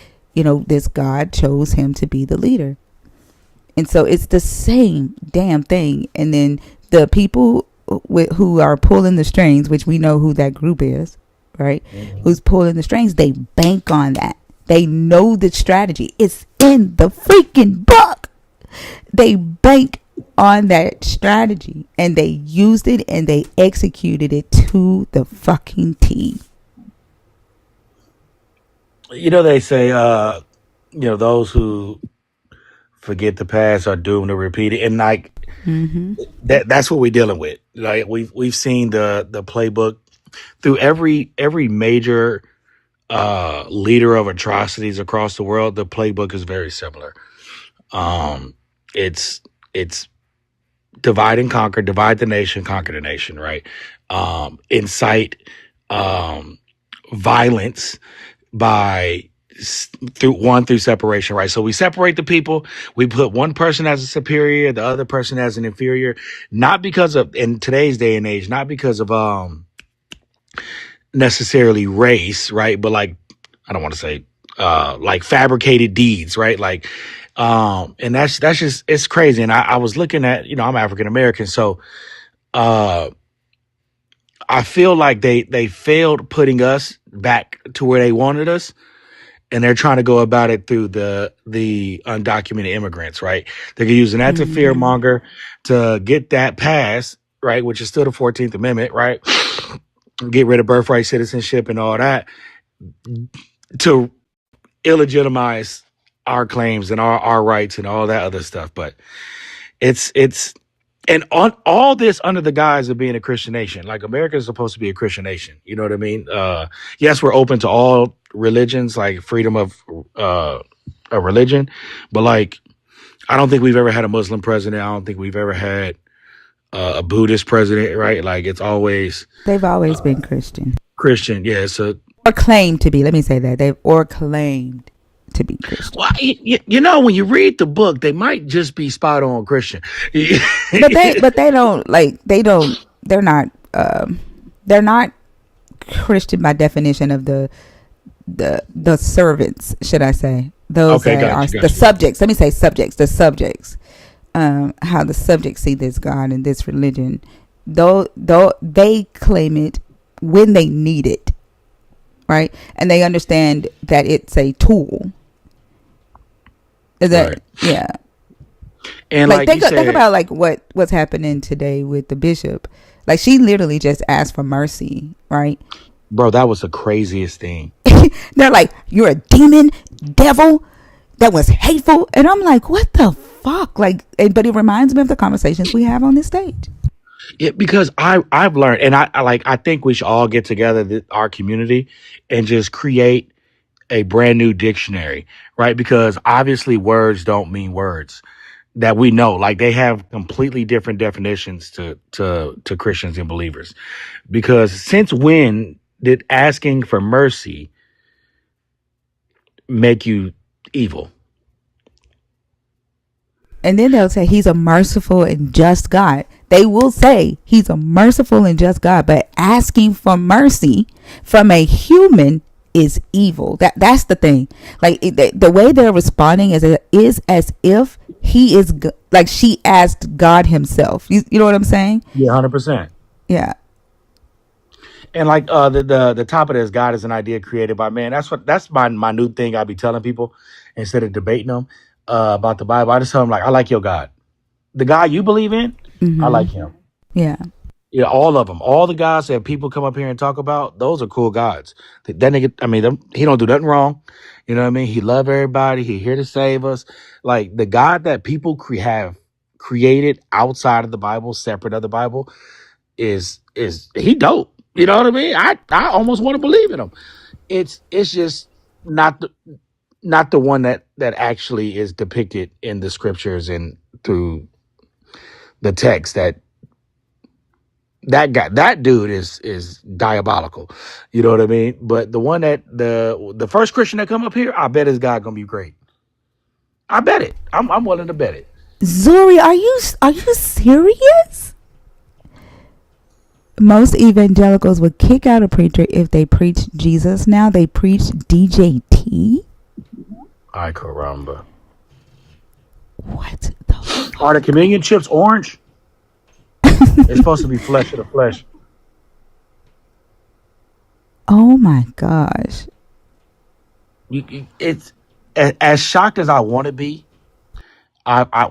this God chose him to be the leader. And so it's the same damn thing. And then the people who are pulling the strings, which we know who that group is, right? Mhm. Who's pulling the strings? They bank on that. They know the strategy. It's in the freaking book. They bank on that strategy and they used it and they executed it to the fucking T. They say, those who forget the past are doomed to repeat it, and like Mm-hmm. that's what we're dealing with. Like we've seen the playbook through every major leader of atrocities across the world. The playbook is very similar. Um, it's it's divide and conquer, divide the nation, conquer the nation, right? Incite um, violence by through separation, right? So we separate the people. We put one person as a superior, the other person as an inferior, not because of in today's day and age, not because of necessarily race, right? But like I don't want to say like fabricated deeds, right? Like and that's just it's crazy. And I was looking at, I'm African American, so uh I feel like they failed putting us back to where they wanted us, and they're trying to go about it through the undocumented immigrants, right? They're using that to Mm-hmm. fearmonger to get that passed, right, which is still the 14th Amendment, right? Get rid of birthright citizenship and all that to illegitimize our claims and our rights and all that other stuff. But it's and on all this under the guise of being a Christian nation. Like America is supposed to be a Christian nation. You know what I mean? Yes, we're open to all religions, like freedom of a religion, but like I don't think we've ever had a Muslim president. I don't think we've ever had a Buddhist president, right? Like it's always They've always been Christian. Christian. Yeah, so Or claimed to be. Let me say that. They've or claimed to be Christian. well, when you read the book, they might just be spot on Christian. But they don't like they're not Christian by definition of the servants, should I say. Those Okay, that are got the you. subjects. Let me say subjects, the subjects. How the subjects see this God and this religion. Though they claim it when they need it, right? And they understand that it's a tool. Is Right. that yeah? And Like like you think said, about like what's happening today with the bishop. Like she literally just asked for mercy, right? bro, that was the craziest thing. They're like, you're a demon, devil that was hateful, and I'm like, what the fuck? Like, but it reminds me of the conversations we have on this stage. Because I've learned, and I think we should all get together, our community, and just create a brand new dictionary, right? Because obviously words don't mean words that we know. Like they have completely different definitions to Christians and believers. Because since when did asking for mercy make you evil? And then they'll say he's a merciful and just God. They will say he's a merciful and just God, but asking for mercy from a human is evil. That's the thing. Like the way they're responding is as if he is like she asked God himself. You know what I'm saying? Yeah, 100%. Yeah. And like the top of this, God is an idea created by man. That's my new thing. I be telling people instead of debating them about the Bible. I just tell them like, I like your God, the God you believe in. I Mm-hmm. like him. Yeah. Yeah, all of them, all the gods that people come up here and talk about. Those are cool gods. That nigga, I mean, he don't do nothing wrong. You know what I mean? He love everybody. He here to save us. Like the God that people have created outside of the Bible, separate of the Bible, is he dope. You know what I mean? I almost want to believe in him. It's just not the one that actually is depicted in the scriptures and through the text. That dude is diabolical. You know what I mean? But the one that the first Christian that come up here, I bet his God gonna be great. I bet it. I'm willing to bet it. Zuri, are you serious? Most evangelicals would kick out a preacher if they preach Jesus. Now they preach DJT. Ay caramba. What the? Are the communion chips orange? It's supposed to be flesh of the flesh. Oh my gosh. It's as shocked as I want to be.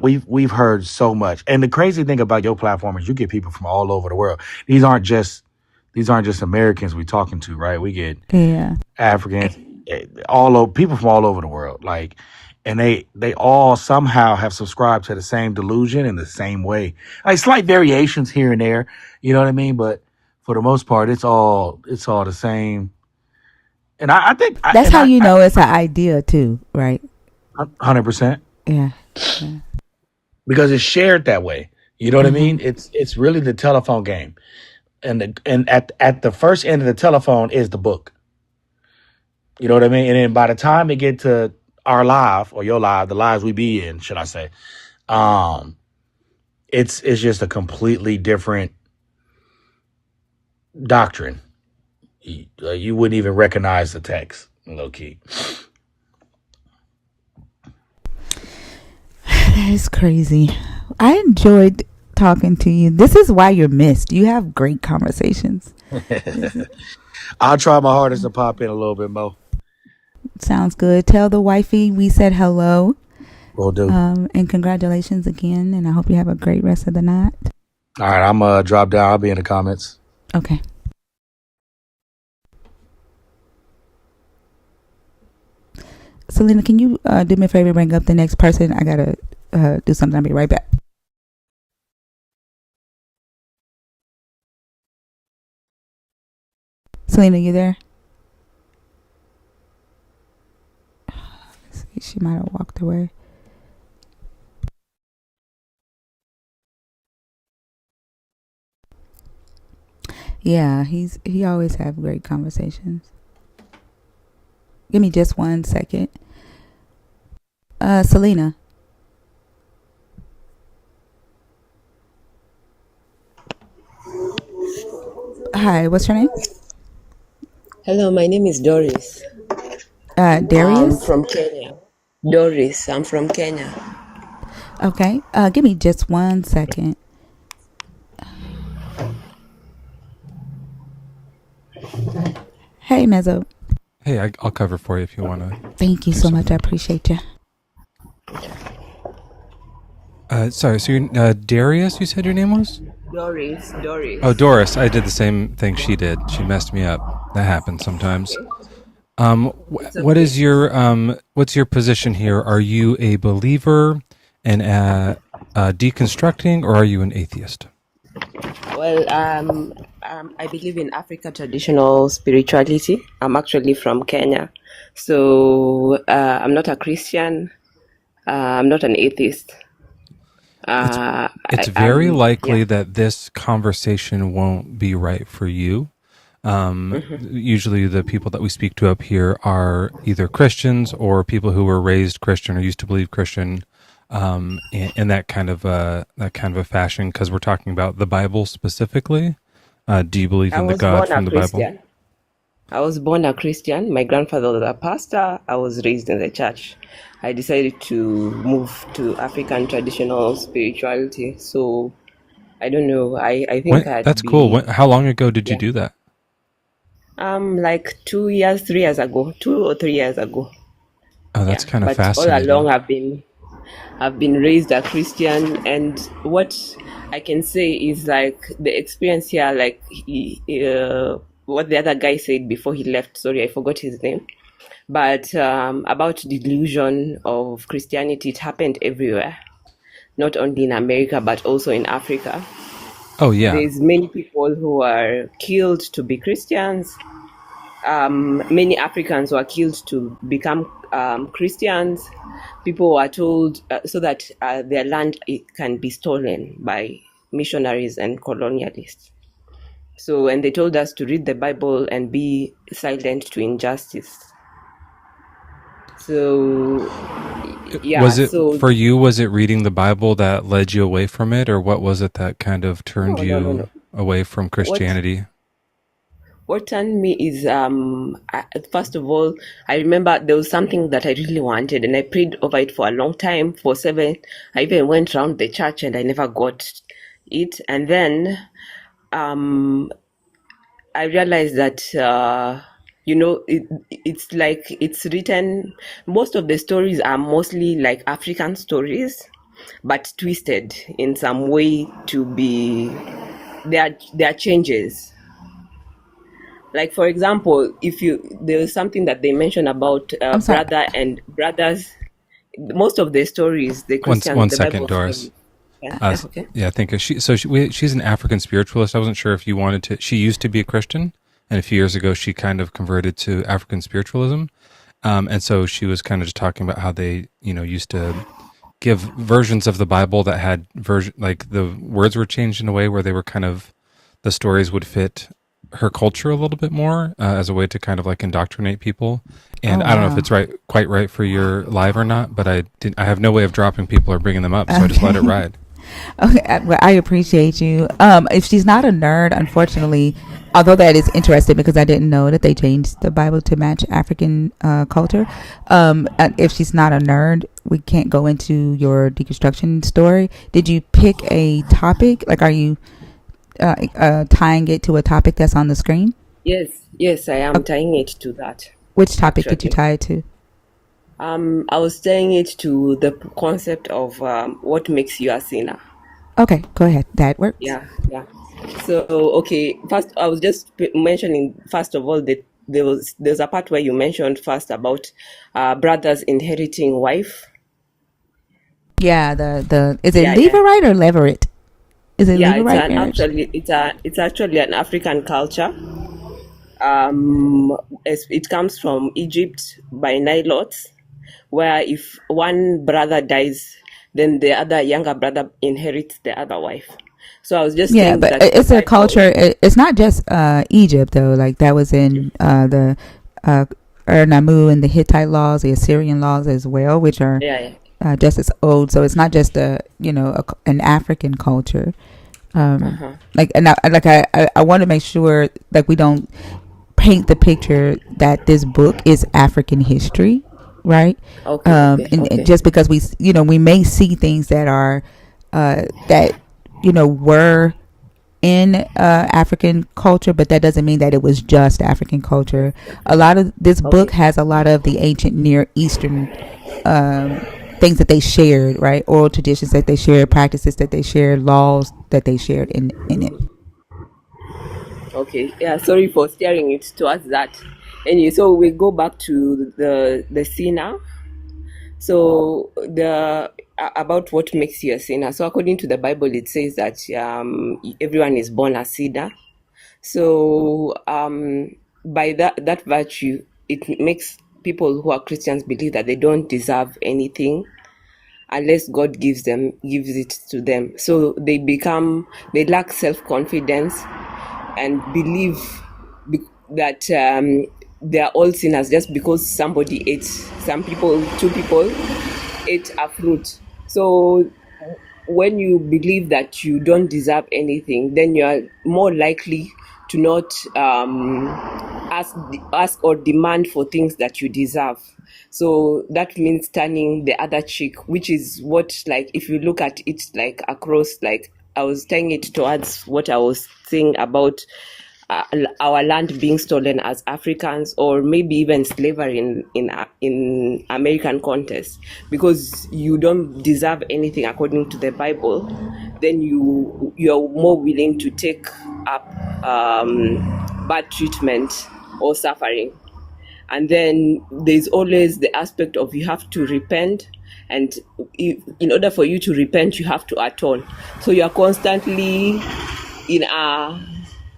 We've heard so much, and the crazy thing about your platform is you get people from all over the world. These aren't just Americans we talking to, right? We get Yeah. Africans, all over people from all over the world, like, and they all somehow have subscribed to the same delusion in the same way, like slight variations here and there. You know what I mean? But for the most part, it's all the same. And I think That's how you know it's an idea too, right? 100%. Yeah. Yeah. Because it's shared that way. You know what I Mm-hmm. mean? It's really the telephone game, and at the first end of the telephone is the book. You know what I mean? And then by the time it get to our live or your live, the lives we be in, should I say, um, it's just a completely different doctrine. You wouldn't even recognize the text, low key. That is crazy. I enjoyed talking to you. This is why you're missed. You have great conversations. I'll try my hardest to pop in a little bit more. Sounds good. Tell the wifey we said hello. Will do. And congratulations again. And I hope you have a great rest of the night. All right, I'm drop down. I'll be in the comments. Okay. Selena, can you do me a favor, bring up the next person? I gotta do something. I'll be right back. Selena, you there? She might have walked away. Yeah, he always have great conversations. Give me just 1 second. Selena. Hi, what's your name? Hello, my name is Doris. Darius? From Kenya. Doris, I'm from Kenya. Okay. Give me just 1 second. Hey, Mezzo. Hey, I'll cover for you if you want to. Thank you so much. I appreciate you. Sorry, so you're Darius, you said your name was? Doris. Oh, Doris. I did the same thing she did. She messed me up. That happens sometimes. What is your what's your position here? Are you a believer and deconstructing, or are you an atheist? Well, I believe in Africa traditional spirituality. I'm actually from Kenya. So I'm not a Christian. I'm not an atheist. It's very likely that this conversation won't be right for you. Usually the people that we speak to up here are either Christians or people who were raised Christian or used to believe Christian, in that kind of a fashion, because we're talking about the Bible specifically. Do you believe in the God from the Bible? I was born a Christian. My grandfather was a pastor. I was raised in the church. I decided to move to African traditional spirituality. So I don't know. I think That's cool. How long ago did you do that? Like 2 years, 3 years ago, 2 or 3 years ago. Oh, that's kind of But fascinating. all along I've been raised a Christian, and what I can say is like the experience here, like what the other guy said before he left. Sorry, I forgot his name. But about delusion of Christianity, it happened everywhere, not only in America but also in Africa. Oh yeah, There's many people who are killed to be Christians. Many Africans were killed to become Christians. People were told so that their land can be stolen by missionaries and colonialists. So, and they told us to read the Bible and be silent to injustice. So, yeah. Was it for you? Was it reading the Bible that led you away from it, or what was it that kind of turned you away from Christianity? What turned me is, first of all, I remember there was something that I really wanted, and I prayed over it for a long time, for 7. I even went around the church, and I never got it. And then, I realized that it's like it's written. Most of the stories are mostly like African stories, but twisted in some way to be. There are changes. Like for example, if you there's something that they mention about I'm sorry. brother and brothers. Most of the stories, One the second, Bible Doris. stories. Yeah, Uh, yeah, okay. yeah, I think she's an African spiritualist. I wasn't sure if you wanted to. She used to be a Christian, and a few years ago she kind of converted to African spiritualism. And so she was kind of just talking about how they, used to give versions of the Bible that had like the words were changed in a way where they were kind of the stories would fit her culture a little bit more as a way to kind of like indoctrinate people. And Oh I don't know if wow. it's quite right for your live or not, but I have no way of dropping people or bringing them up, so I just let it Okay. ride. Okay, well, I appreciate you. If she's not a nerd, unfortunately, although that is interesting because I didn't know that they changed the Bible to match African culture. If she's not a nerd, we can't go into your deconstruction story. Did you pick a topic? Like, are you tying it to a topic that's on the screen? Yes, I Uh, am tying it to that which topic did you actually. tie it to? I was tying it to the concept of what makes you a sinner. Okay, go ahead. That works. Yeah, yeah. So okay, first I was just mentioning first of all that there's a part where you mentioned first about brothers inheriting wife. Yeah, the is it Yeah, yeah, Leverite or Leverett? Is it yeah. It's Leverite an marriage? actually it's actually an African culture. It comes from Egypt by Nilotes, where if one brother dies, then the other younger brother inherits the other wife. So I was just Yeah, saying but that the it's a Bible, culture. It's not just Egypt though. Like that was in the uh, Namu and the Hittite laws, the Assyrian laws as well, which are yeah, yeah. just as old. So it's not just an African culture. Uh-huh. I want to make sure like we don't paint the picture that this book is African history, right? Okay, okay, And okay, just because we may see things that are that were in African culture, but that doesn't mean that it was just African culture. A lot of this book okay, has a lot of the ancient Near Eastern things that they shared, right? Oral traditions that they shared, practices that they shared, laws that they shared in it. okay. Yeah, sorry for steering it towards that. Anyway, so we go back to the sinner. So the about what makes you a sinner. So according to the Bible, it says that everyone is born a sinner. So by that virtue, it makes people who are Christians believe that they don't deserve anything unless God gives it to them. So they lack self confidence and believe that they are all sinners just because two people ate a fruit. So when you believe that you don't deserve anything, then you are more likely to not ask or demand for things that you deserve. So that means turning the other cheek, which is what, like, if you look at it like across, like I was tying it towards what I was saying about uh, our land being stolen as Africans, or maybe even slavery in American context, because you don't deserve anything according to the Bible, then you're more willing to take up bad treatment or suffering. And then there's always the aspect of you have to repent, and in order for you to repent you have to atone. So you're constantly in a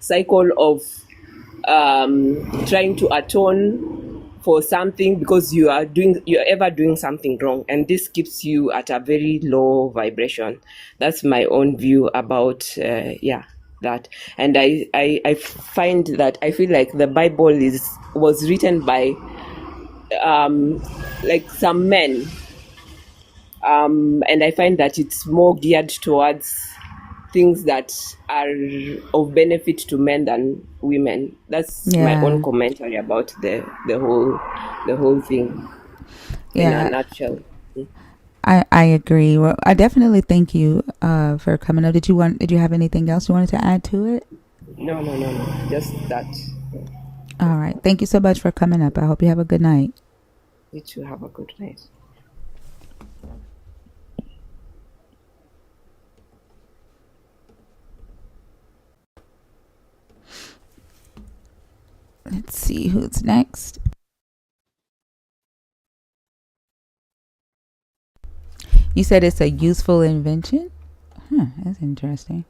cycle of trying to atone for something, because you're ever doing something wrong, and this keeps you at a very low vibration. That's my own view about that. And I find that I feel like the Bible was written by like some men, and I find that it's more geared towards things that are of benefit to men than women. That's my own Yeah, commentary about the whole thing in a yeah. nutshell. I agree. Well, I definitely thank you for coming up. Did you have anything else you wanted to add to it? No. Just that. All right. Thank you so much for coming up. I hope you have a good night. You two have a good night. Let's see who's next. You said it's a useful invention? That's interesting.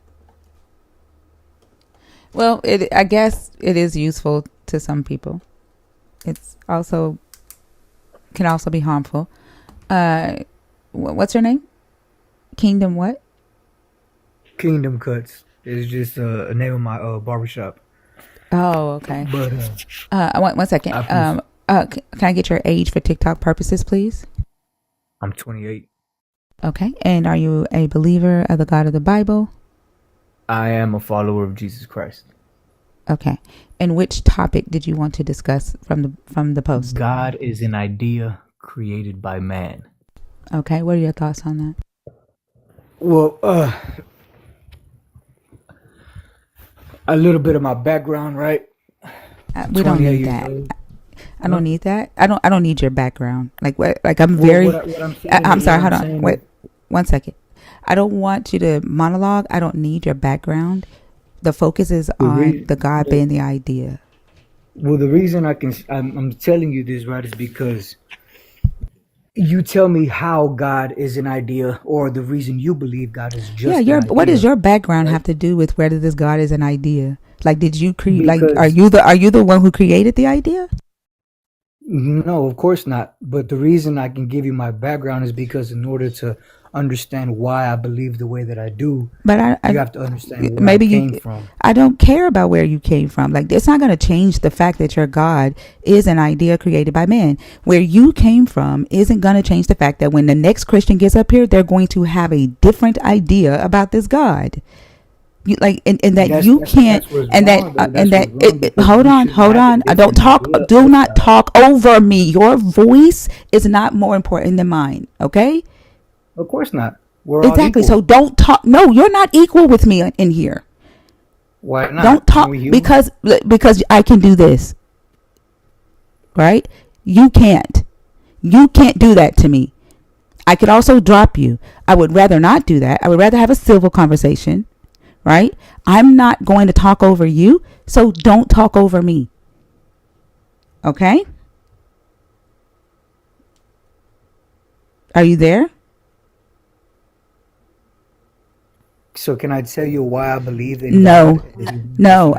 Well, I guess it is useful to some people. It's also can also be harmful. What's your name? Kingdom what? Kingdom Cuts is just a name of my barbershop. Oh, okay. But I want 1 second. Can I get your age for TikTok purposes, please? I'm 28. Okay. And are you a believer of the God of the Bible? I am a follower of Jesus Christ. Okay. And which topic did you want to discuss from the post? God is an idea created by man. Okay. What are your thoughts on that? Well, a little bit of my background, right? We don't need that. I don't need that. I don't need your background. Like what? Like I'm very. I'm sorry. Hold on. Wait. 1 second. I don't want you to monologue. I don't need your background. The focus is on the God being the idea. Well, the reason I'm telling you this, right, is because you tell me how God is an idea, or the reason you believe God is just an idea. What does your background have to do with whether this God is an idea? Like, did you create? Like, are you the one who created the idea? No, of course not. But the reason I can give you my background is because in order to understand why I believe the way that I do, but you have to understand where I came from. I don't care about where you came from. Like, it's not going to change the fact that your God is an idea created by man. Where you came from isn't going to change the fact that when the next Christian gets up here, they're going to have a different idea about this God. You like, and that you can't, and that hold on. Do not talk over me. Your voice is not more important than mine. Okay. Of course not. We're exactly. So don't talk. No, you're not equal with me in here. Why not? Don't talk because I can do this. Right? You can't. You can't do that to me. I could also drop you. I would rather not do that. I would rather have a civil conversation. Right? I'm not going to talk over you, so don't talk over me. Okay? Are you there? So can I tell you why I believe in God? No.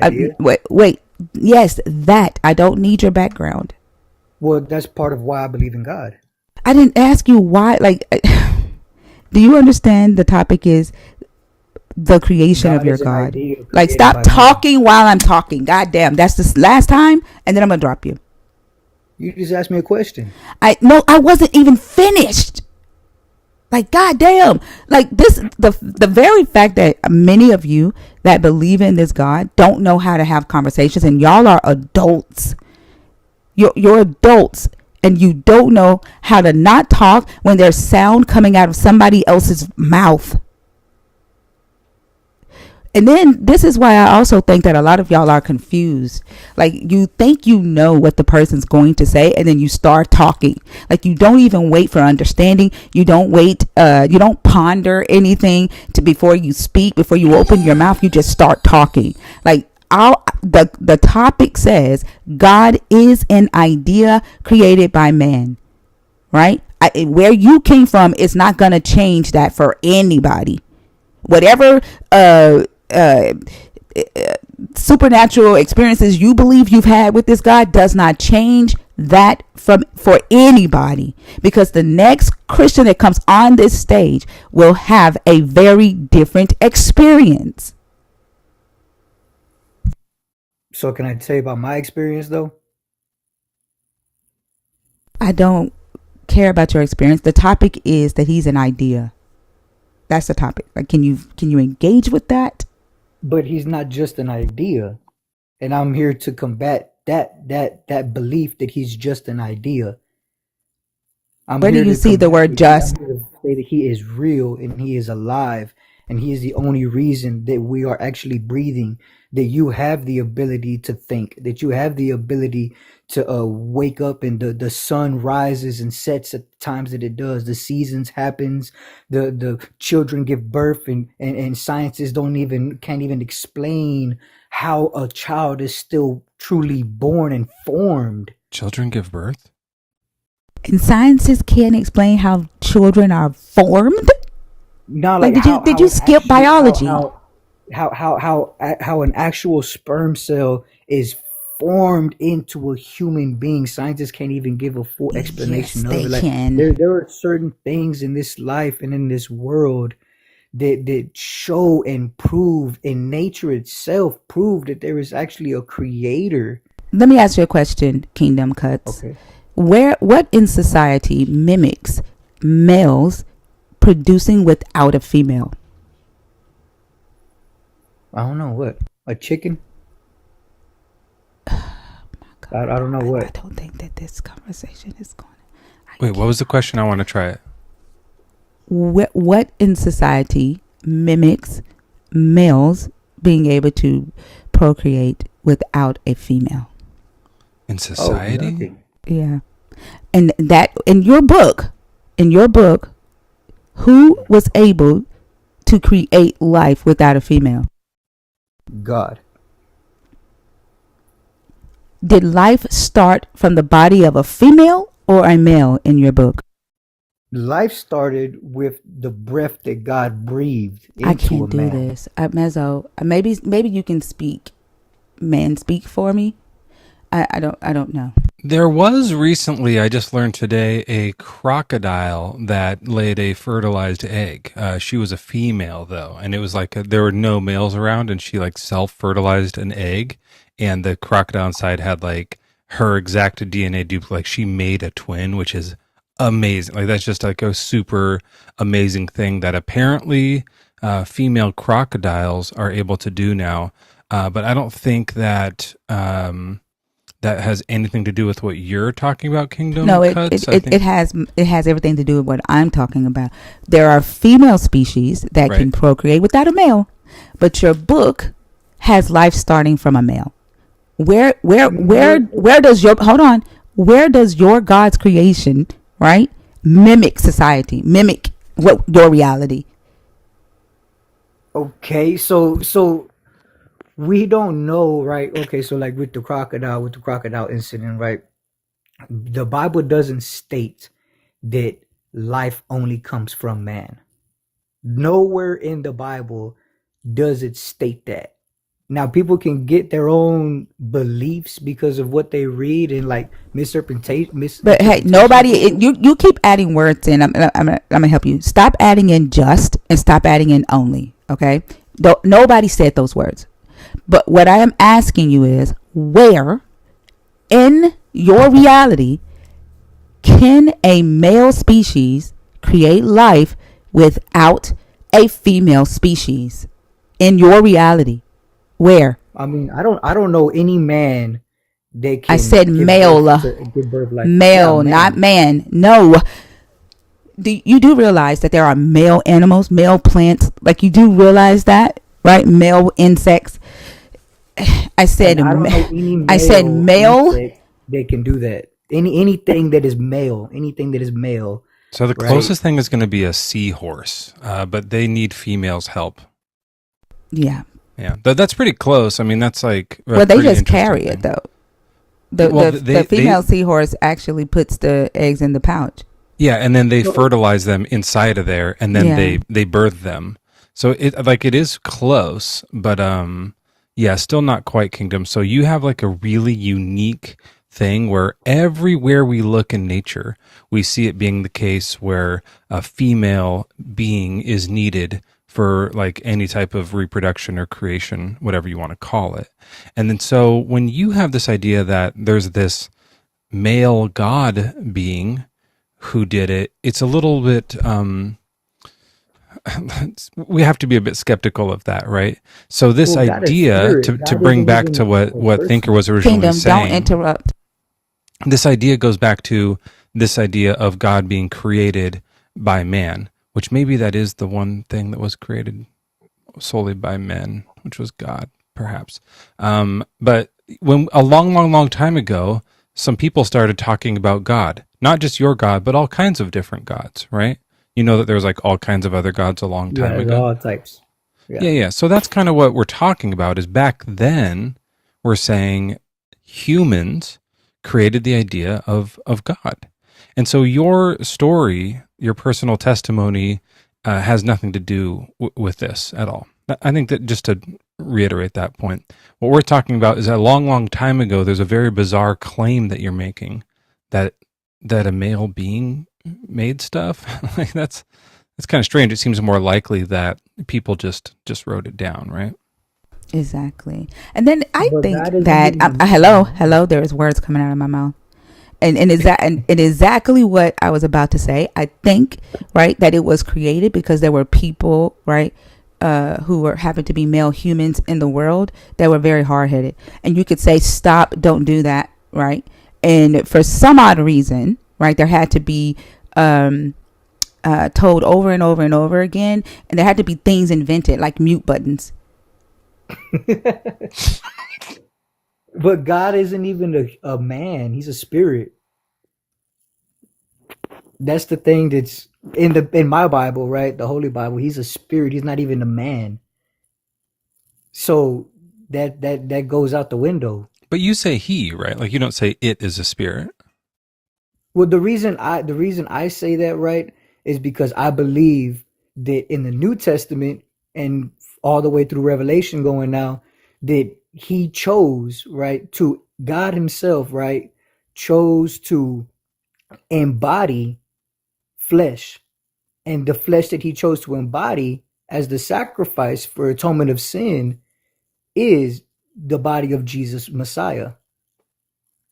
Wait. Yes, that. I don't need your background. Well, that's part of why I believe in God. I didn't ask you why. Like, do you understand the topic is the creation of your God? Like, stop talking while I'm talking. God damn. That's the last time, and then I'm going to drop you. You just asked me a question. I wasn't even finished. Like, goddamn, like this, the very fact that many of you that believe in this God don't know how to have conversations, and y'all are adults. You're adults, and you don't know how to not talk when there's sound coming out of somebody else's mouth. And then this is why I also think that a lot of y'all are confused. Like, you think you know what the person's going to say, and then you start talking. Like, you don't even wait for understanding. You don't wait. You don't ponder anything before you speak. Before you open your mouth, you just start talking. Like, the topic says God is an idea created by man. Right? Where you came from is not going to change that for anybody. Whatever supernatural experiences you believe you've had with this God does not change that for anybody, because the next Christian that comes on this stage will have a very different experience. So can I tell you about my experience though? I don't care about your experience. The topic is that he's an idea. That's the topic. Like, can you engage with that? But he's not just an idea, and I'm here to combat that belief that he's just an idea. Where do you see the word just? I'm here to say that he is real and he is alive, and he is the only reason that we are actually breathing, that you have the ability to think, that you have the ability to wake up, and the sun rises and sets at the times that it does, the seasons happens, the children give birth, and scientists can't even explain how a child is still truly born and formed. Children give birth? And scientists can't explain how children are formed? Not Like, did you skip biology? How an actual sperm cell is formed into a human being. Scientists can't even give a full explanation Yes, of they it. Like, can. there are certain things in this life and in this world that show and prove, in nature itself, prove that there is actually a creator. Let me ask you a question, Kingdom Cuts. Okay. What in society mimics males producing without a female? I don't know what. A chicken? I don't know what. I don't think that this conversation is going. Wait, what was the question? I want to try it. What in society mimics males being able to procreate without a female? In society? Nothing. Yeah. And that in your book, who was able to create life without a female? God. Did life start from the body of a female or a male in your book? Life started with the breath that God breathed into I can't a do man. this. Mezzo, maybe you can speak. Man, speak for me. I don't know. There was recently, I just learned today, a crocodile that laid a fertilized egg. She was a female though, and it was like there were no males around, and she like self-fertilized an egg, and the crocodile inside had like her exact DNA duplicate. Like she made a twin, which is amazing. Like that's just like a super amazing thing that apparently female crocodiles are able to do now. But I don't think that that has anything to do with what you're talking about, Kingdom No, Cuts. it has everything to do with what I'm talking about. There are female species that can procreate without a male, but your book has life starting from a male. Where does your where does your God's creation, right, mimic society, mimic what your reality? Okay, so we don't know, right? Okay, so like with the crocodile incident, right? The Bible doesn't state that life only comes from man. Nowhere in the Bible does it state that. Now, people can get their own beliefs because of what they read and like misinterpretation. But hey, nobody. You keep adding words in. I'm gonna help you. Stop adding in just and stop adding in only. Okay. Nobody said those words. But what I am asking you is, where in your reality can a male species create life without a female species? In your reality, where? I mean, I don't know any man that can. I said male, give birth like male, not man. No. You do realize that there are male animals, male plants. Like you do realize that, right? Male insects. I said male. They can do that. Anything that is male. So the closest thing is going to be a seahorse, but they need females' help. Yeah. Yeah, that's pretty close. I mean, that's like well, they just carry it though. The female seahorse actually puts the eggs in the pouch. Yeah, and then they fertilize them inside of there, and then they birth them. So it is close, but yeah, still not quite kingdom. So you have like a really unique thing where everywhere we look in nature, we see it being the case where a female being is needed for like any type of reproduction or creation, whatever you want to call it. And then so when you have this idea that there's this male God being who did it, it's a little bit we have to be a bit skeptical of that, right? So this idea to bring back to what Thinker was originally saying. Don't interrupt. This idea goes back to this idea of God being created by man, which maybe that is the one thing that was created solely by men, which was God, perhaps. But when a long time ago, some people started talking about God, not just your God, but all kinds of different gods, right? You know that there was like all kinds of other gods a long Yeah, time there's ago. all types. Yeah, Yeah. yeah. So that's kind of what we're talking about is back then we're saying humans created the idea of God. And so your story, your personal testimony has nothing to do with this at all. I think that just to reiterate that point, what we're talking about is a long time ago, there's a very bizarre claim that you're making that a male being made stuff. Like it's kind of strange. It seems more likely that people just wrote it down, right? Exactly. And then I But think God isn't that even a man. hello, there's words coming out of my mouth. And exactly what I was about to say. I think, right, that it was created because there were people, right, who were happened to be male humans in the world that were very hard headed. And you could say, stop, don't do that, right? And for some odd reason, right, there had to be told over and over and over again, and there had to be things invented like mute buttons. But God isn't even a man. He's a spirit. That's the thing that's in my Bible, right? The Holy Bible. He's a spirit. He's not even a man. So that goes out the window. But you say he, right? Like you don't say it is a spirit. Well, the reason I say that, right, is because I believe that in the New Testament and all the way through Revelation going now, that he chose, right, to God himself, right, chose to embody flesh. And the flesh that he chose to embody as the sacrifice for atonement of sin is the body of Jesus Messiah.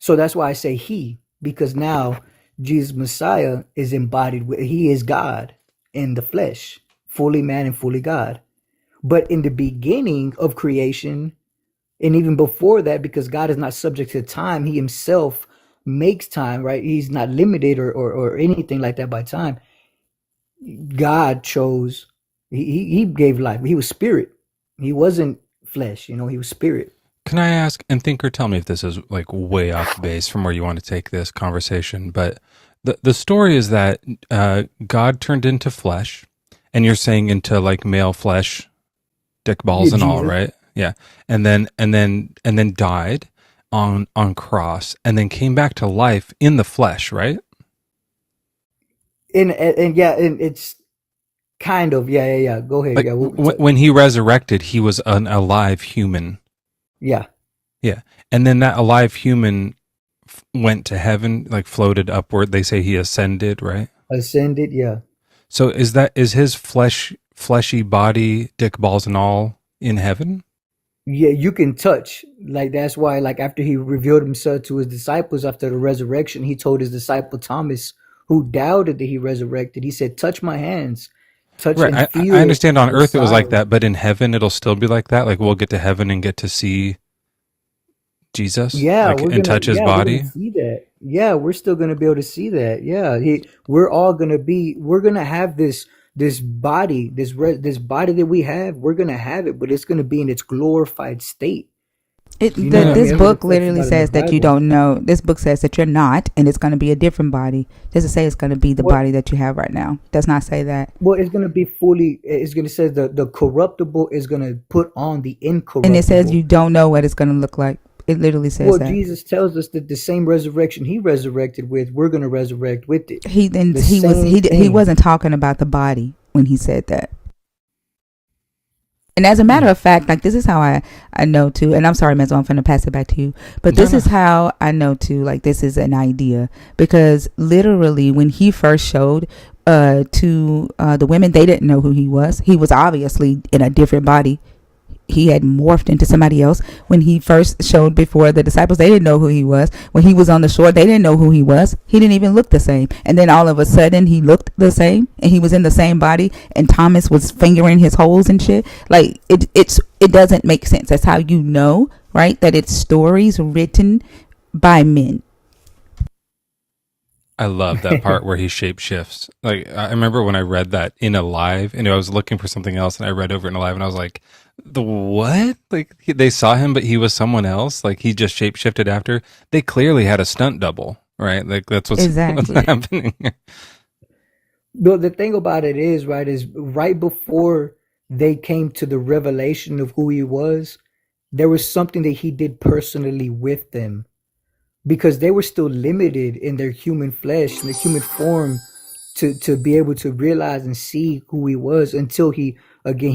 So that's why I say he, because now Jesus Messiah is embodied with, he is God in the flesh, fully man and fully God. But in the beginning of creation, and even before that, because God is not subject to time, he himself makes time, right? He's not limited or anything like that by time. God chose, he gave life. He was spirit. He wasn't flesh, he was spirit. Can I ask, and Thinker, tell me if this is like way off base from where you want to take this conversation, but the story is that God turned into flesh, and you're saying into like male flesh, dick Yeah, balls and all, Jesus. right? Yeah, and then died on cross, and then came back to life in the flesh, right? And yeah, and it's kind of, yeah. Go ahead. Like Yeah, when he resurrected, he was an alive human. yeah. Yeah, and then that alive human went to heaven, like floated upward. They say he ascended, right? Ascended, yeah. So is his fleshy body, dick balls and all, in heaven? Yeah, you can touch. Like that's why, like after he revealed himself to his disciples after the resurrection, he told his disciple Thomas, who doubted that he resurrected, he said, touch my hands, touch Right. and I feel understand on the earth it was like side. that, but in heaven it'll still be like that. Like we'll get to heaven and get to see Jesus, Yeah, like and touch his we're gonna body. see that. Yeah, we're still gonna be able to see that. Yeah, we're gonna have this body, this body that we have. We're gonna have it, but it's gonna be in its glorified state. You know what I Yeah. This mean? That's what book it talks literally about in the says that you Bible. don't know. This book says that you're not, and it's going to be a different body. Doesn't say it's going to be the What? body that you have right now. Does not say that. Well, it's gonna be fully. It's gonna say the corruptible is gonna put on the And it says you incorruptible. don't know what it's going to look like. It literally says Well, that. Jesus tells us that the same resurrection he resurrected with, we're gonna resurrect with it. He then The he same he thing. wasn't talking about the body when he said that. And as a matter Hmm. of fact, like this is how I know too. And I'm sorry, Mezzo, I'm finna pass it back to you. But No, this no. is how I know too. Like this is an idea because literally when he first showed to the women, they didn't know who he was. He was obviously in a different body. He had morphed into somebody else. When he first showed before the disciples, they didn't know who he was. When he was on the shore, they didn't know who he was. He didn't even look the same. And then all of a sudden he looked the same and he was in the same body and Thomas was fingering his holes and shit. Like it doesn't make sense. That's how you know, right? That it's stories written by men. I love that part where he shape shifts. Like I remember when I read that in Alive, and I was looking for something else, and I read over in Alive, and I was like, "The what?" Like they saw him, but he was someone else. Like he just shape shifted after. They clearly had a stunt double, right? Like that's what's Exactly. happening. The thing about it is, right, is right before they came to the revelation of who he was, there was something that he did personally with them because they were still limited in their human flesh, in their human form, to be able to realize and see who he was until he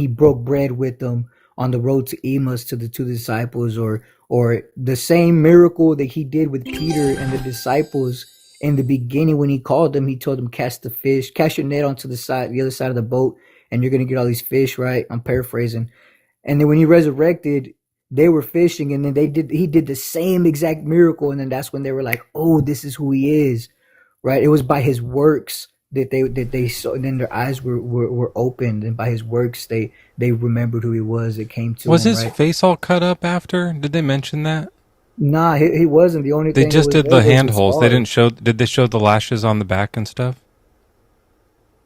broke bread with them on the road to Emmaus to the two disciples, or the same miracle that he did with Peter and the disciples in the beginning when he called them. He told them, cast your net onto the other side of the boat, and you're gonna get all these fish, right? I'm paraphrasing. And then when he resurrected, they were fishing, and then he did the same exact miracle, and then that's when they were like, oh, this is who he is, right? It was by his works that they saw, and then their eyes were opened, and by his works they remembered who he was. It came to Was him, his right? face all cut up after? Did they mention that? Nah, he wasn't. The only They thing that just was did there the was hand the holes. They didn't scars. show. Did they show the lashes on the back and stuff?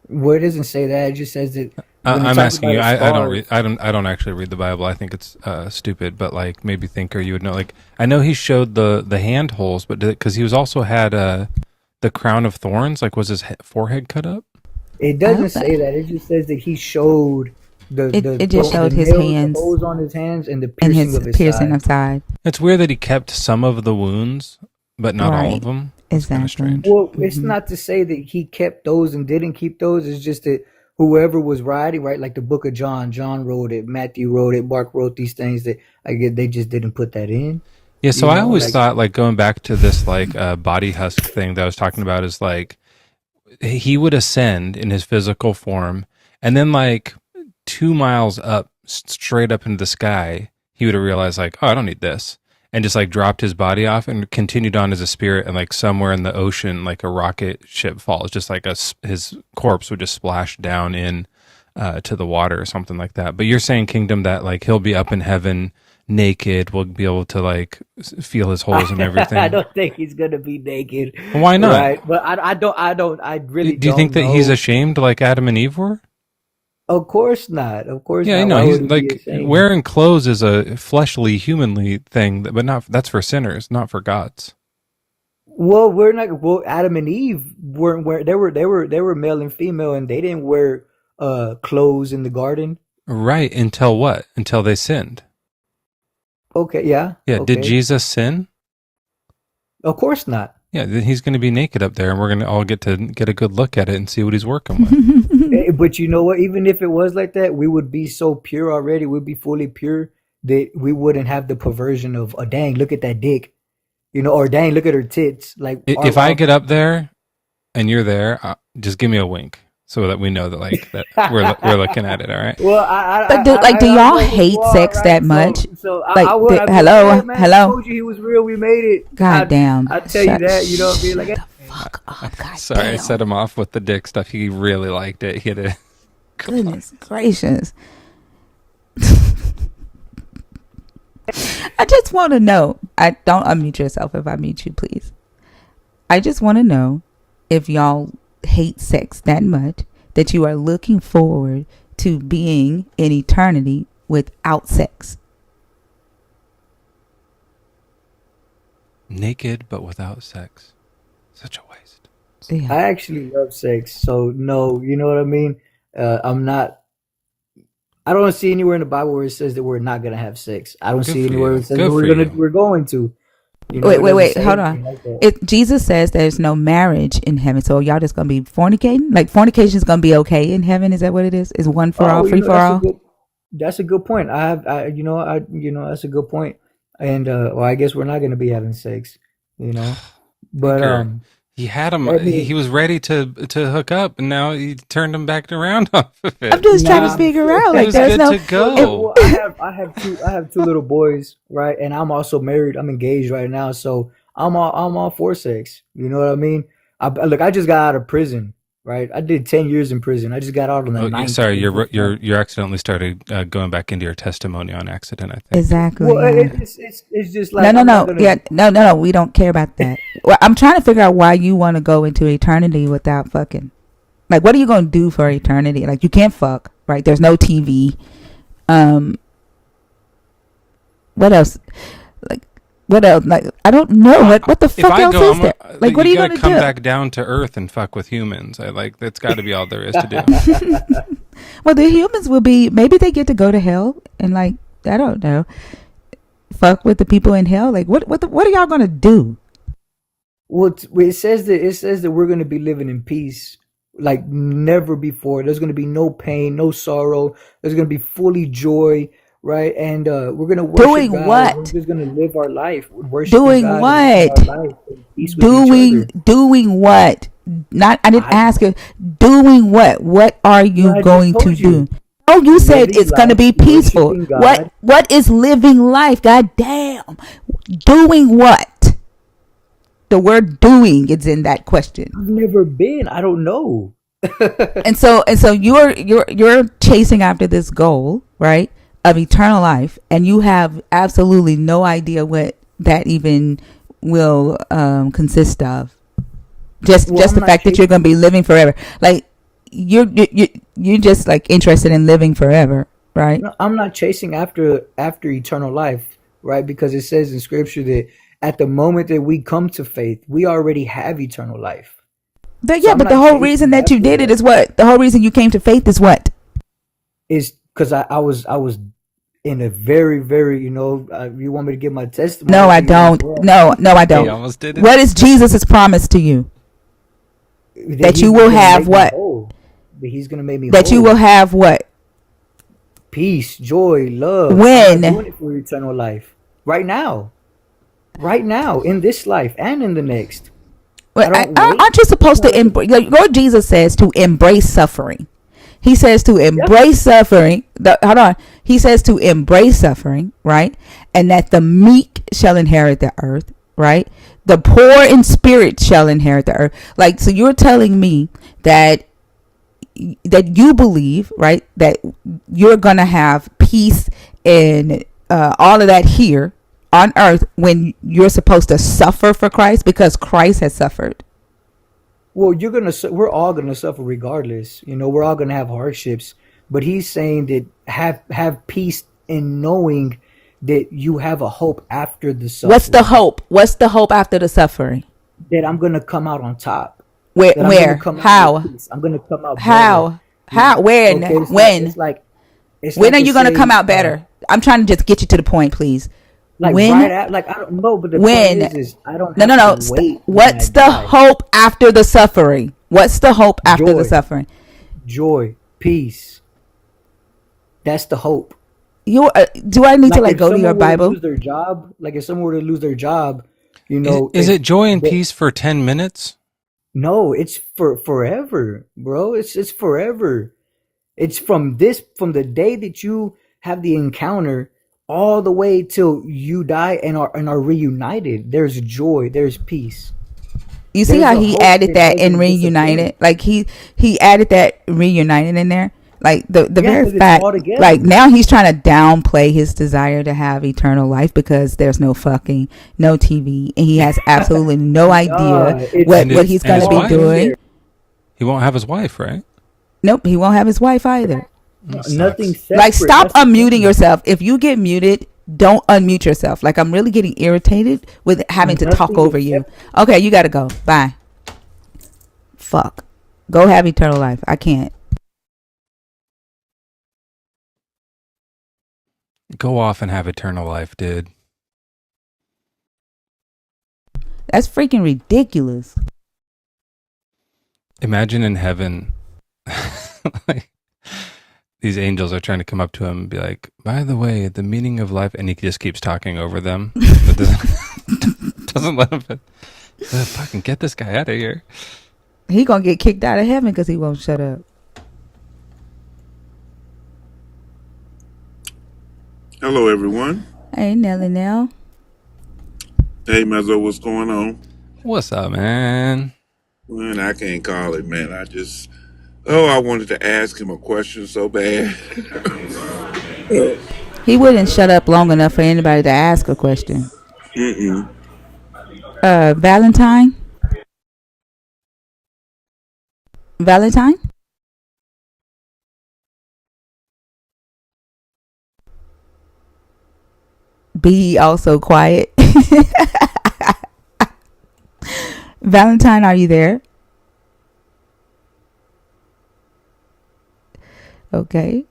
Well, it doesn't say that. It just says that when it I'm talks asking about you. the I don't read. scars. I don't actually read the Bible. I think it's stupid. But like maybe Thinker, you would know. Like I know he showed the hand holes, but because he was also had the crown of thorns. Like was his forehead cut up? It I doesn't hope say that that. It just says that he showed it just the showed his nails, the hands holes on his hands, and the and piercing his of his piercing side. of side. It's weird that he kept some of the wounds, but not all of Right. them. That's kind of Exactly. strange. Well, it's Hmm. not to say that he kept those and didn't keep those. It's just that whoever was writing, right, like the book of John wrote it, Matthew wrote it, Mark wrote these things that I get they just didn't put that in. Yeah. So You I know, always like thought like going back to this like body husk thing that I was talking about is like he would ascend in his physical form, and then like 2 miles up, straight up into the sky, he would have realized like, oh, I don't need this, and just like dropped his body off and continued on as a spirit, and like somewhere in the ocean, like a rocket ship falls, just like his corpse would just splash down in to the water or something like that. But you're saying, Kingdom, that like he'll be up in heaven naked, we'll be able to like feel his holes and I everything. don't think he's gonna be naked, Why not? right? But I really Do you think don't that he's know. ashamed like Adam and Eve were? Of course not. Of course Yeah, I not. know. Why He's would he be like ashamed? wearing clothes is a fleshly, humanly thing, but not that's for sinners, not for gods. Well, we're not. Well, Adam and Eve weren't wear. They were male and female, and they didn't wear clothes in the garden. Right, until what? Until they sinned. Okay, yeah, Yeah, did okay. Jesus sin? Of course not. Yeah, then he's going to be naked up there, and we're going to all get to get a good look at it and see what he's working with. But you know what? Even if it was like that, we would be so pure already. We'd be fully pure that we wouldn't have the perversion of, oh, dang, look at that dick, or dang, look at her tits. Like If I get up there and you're there, just give me a wink so that we know that like that we're looking at it. All right. well, But do I y'all know who you hate are, sex that right? much? So I Like, would. I'd be like, hey, hello, man, I hello. told you he was real. We made it. God damn. I tell you that. You know what I mean? Shut Like, the fuck up. God Sorry, I damn. set him off with the dick stuff. He really liked it. He had a Goodness gracious. I just want to know. I don't unmute yourself if I mute you, please. I just want to know if y'all hate sex that much that you are looking forward to being in eternity without sex. naked but without sex. Such a waste. Yeah. I actually love sex, so no, you know what I mean. I'm not. I don't see anywhere in the Bible where it says that we're not gonna have sex. I don't Good see for anywhere you. where it says that Good for you. we're going to. Wait, It wait, doesn't wait. say Hold anything on. like that. Jesus says there's no marriage in heaven, so y'all just gonna be fornicating? Like fornication is gonna be okay in heaven? Is that what it is? Is one for all, Oh, free for that's a all? good. That's a good point. That's a good point. And well, I guess we're not gonna be having sex, you know. But Thinker. He had him. I He mean, was ready to hook up, and now he turned him back around off of I'm it. just trying to nah. figure out. He Like was there's good no. to go. Well, I have two little boys, right? And I'm also married. I'm engaged right now, so I'm all for sex. You know what I mean? Look, I just got out of prison, right? I did 10 years in prison. I just got out on the Oh, yeah, ninth. sorry, you accidentally started going back into your testimony on accident, I think. Exactly. Well, Yeah. it's just No, like no, I'm not no. gonna. Yeah, no, no, no. We don't care about that. Well, I'm trying to figure out why you want to go into eternity without fucking. Like, what are you gonna do for eternity? Like, you can't fuck, right? There's no TV. What else? Like, what else? Like, I don't know. What the If fuck I else go, is there? Like, what are you you gotta gonna come do? back down to earth and fuck with humans. I like that's got to be all there is to do. Well, the humans will be. Maybe they get to go to hell and like I don't know, fuck with the people in hell. Like, what are y'all gonna do? Well, it says that we're gonna be living in peace like never before. There's gonna be no pain, no sorrow. There's gonna be fully joy, right? And we're gonna worship Doing God. And we're what? just gonna live our life worshiping Doing God and living what? our life in peace with each other. Doing what? Not. I didn't I ask you. Doing what? What are you I just going to told do? you, Oh, you said living it's gonna life, be peaceful. worshiping What? God. What is living life? God damn. Doing what? The word "doing" is in that question. I've never been. I don't know. And so you're chasing after this goal, right, of eternal life, and you have absolutely no idea what that even will consist of. Just Well, I'm the not fact that you're going to be living forever, like you're just like interested in living forever, right? No, I'm not chasing after eternal life, right? Because it says in scripture that at the moment that we come to faith, we already have eternal life. But So yeah, I'm but the not whole reason chasing that you after did it that. is what? The whole reason you came to faith is what? Is because I was in a very, very, you want me to give my testimony, No, I I can give it as don't. well. No, I He don't. So almost did it. What is Jesus' promise to you? that That you he's will gonna have make me what? whole. That he's gonna make me That you will whole. have what? Peace, joy, love. I'm not When? doing it for eternal life. Right now. Right now, in this life and in the next. Well, I don't wait. aren't you It's supposed not to like a embrace? Like Lord Jesus says to embrace suffering. He says to yeah. embrace suffering. Hold on. He says to embrace suffering, right? And that the meek shall inherit the earth, right? The poor in spirit shall inherit the earth. Like, so you're telling me that you believe, right, that you're gonna have peace and all of that here on earth when you're supposed to suffer for Christ because Christ has suffered. Well, we're all gonna suffer regardless. We're all gonna have hardships. But he's saying that have peace in knowing that you have a hope after the What's the suffering. hope? What's the hope after the suffering? That I'm gonna come out on top. Where? That I'm gonna Where? come out with How? peace. I'm gonna come out better. How? How? When? Okay, it's like When? it's like it's When like are to you gonna come say, out better? I'm trying to just get you to the point, please. like right When? at like I don't know, but the point When? is I don't No, no, have to no. wait when I What's the die. hope after the suffering? What's the hope after the Joy, suffering? joy, peace. That's the hope. You do I need to Like like if go to your someone were to Bible? lose their job, like if someone were to lose their job, Is if it joy and the peace for 10 minutes? no, it's for forever, bro. It's forever. It's from the day that you have the encounter all the way till you die and are reunited. There's joy, there's peace. You see There's how a he hope added that that in doesn't disappear. reunited? Like he added that reunited in there. Like the Yeah, very because it's fact, all like together. now he's trying to downplay his desire to have eternal life because there's no fucking, no TV, and he has absolutely no idea Nah, it's what And what his he's and gonna his be all wife. in doing. there. He won't have his wife, right? Nope, he won't have his wife either. That Nothing sucks. Like, separate. stop That's the unmuting thing. yourself. If you get muted, don't unmute yourself. Like, I'm really getting irritated with having to talk Nothing over is you. separate. Okay, you gotta go. Bye. Fuck. Go have eternal life. I can't. Go off and have eternal life, dude. That's freaking ridiculous. Imagine in heaven, like, these angels are trying to come up to him and be like, by the way, the meaning of life, and he just keeps talking over them. But doesn't let him fucking get this guy out of here. He gonna get kicked out of heaven because he won't shut up. Hello, everyone. Hey, Nelly now. Hey, Mezzo, what's going on? What's up, man? Man, I can't call it, man. I wanted to ask him a question so bad. He wouldn't shut up long enough for anybody to ask a question. Mm-mm. Valentine? Valentine? Be also quiet. Valentine, are you there? Okay.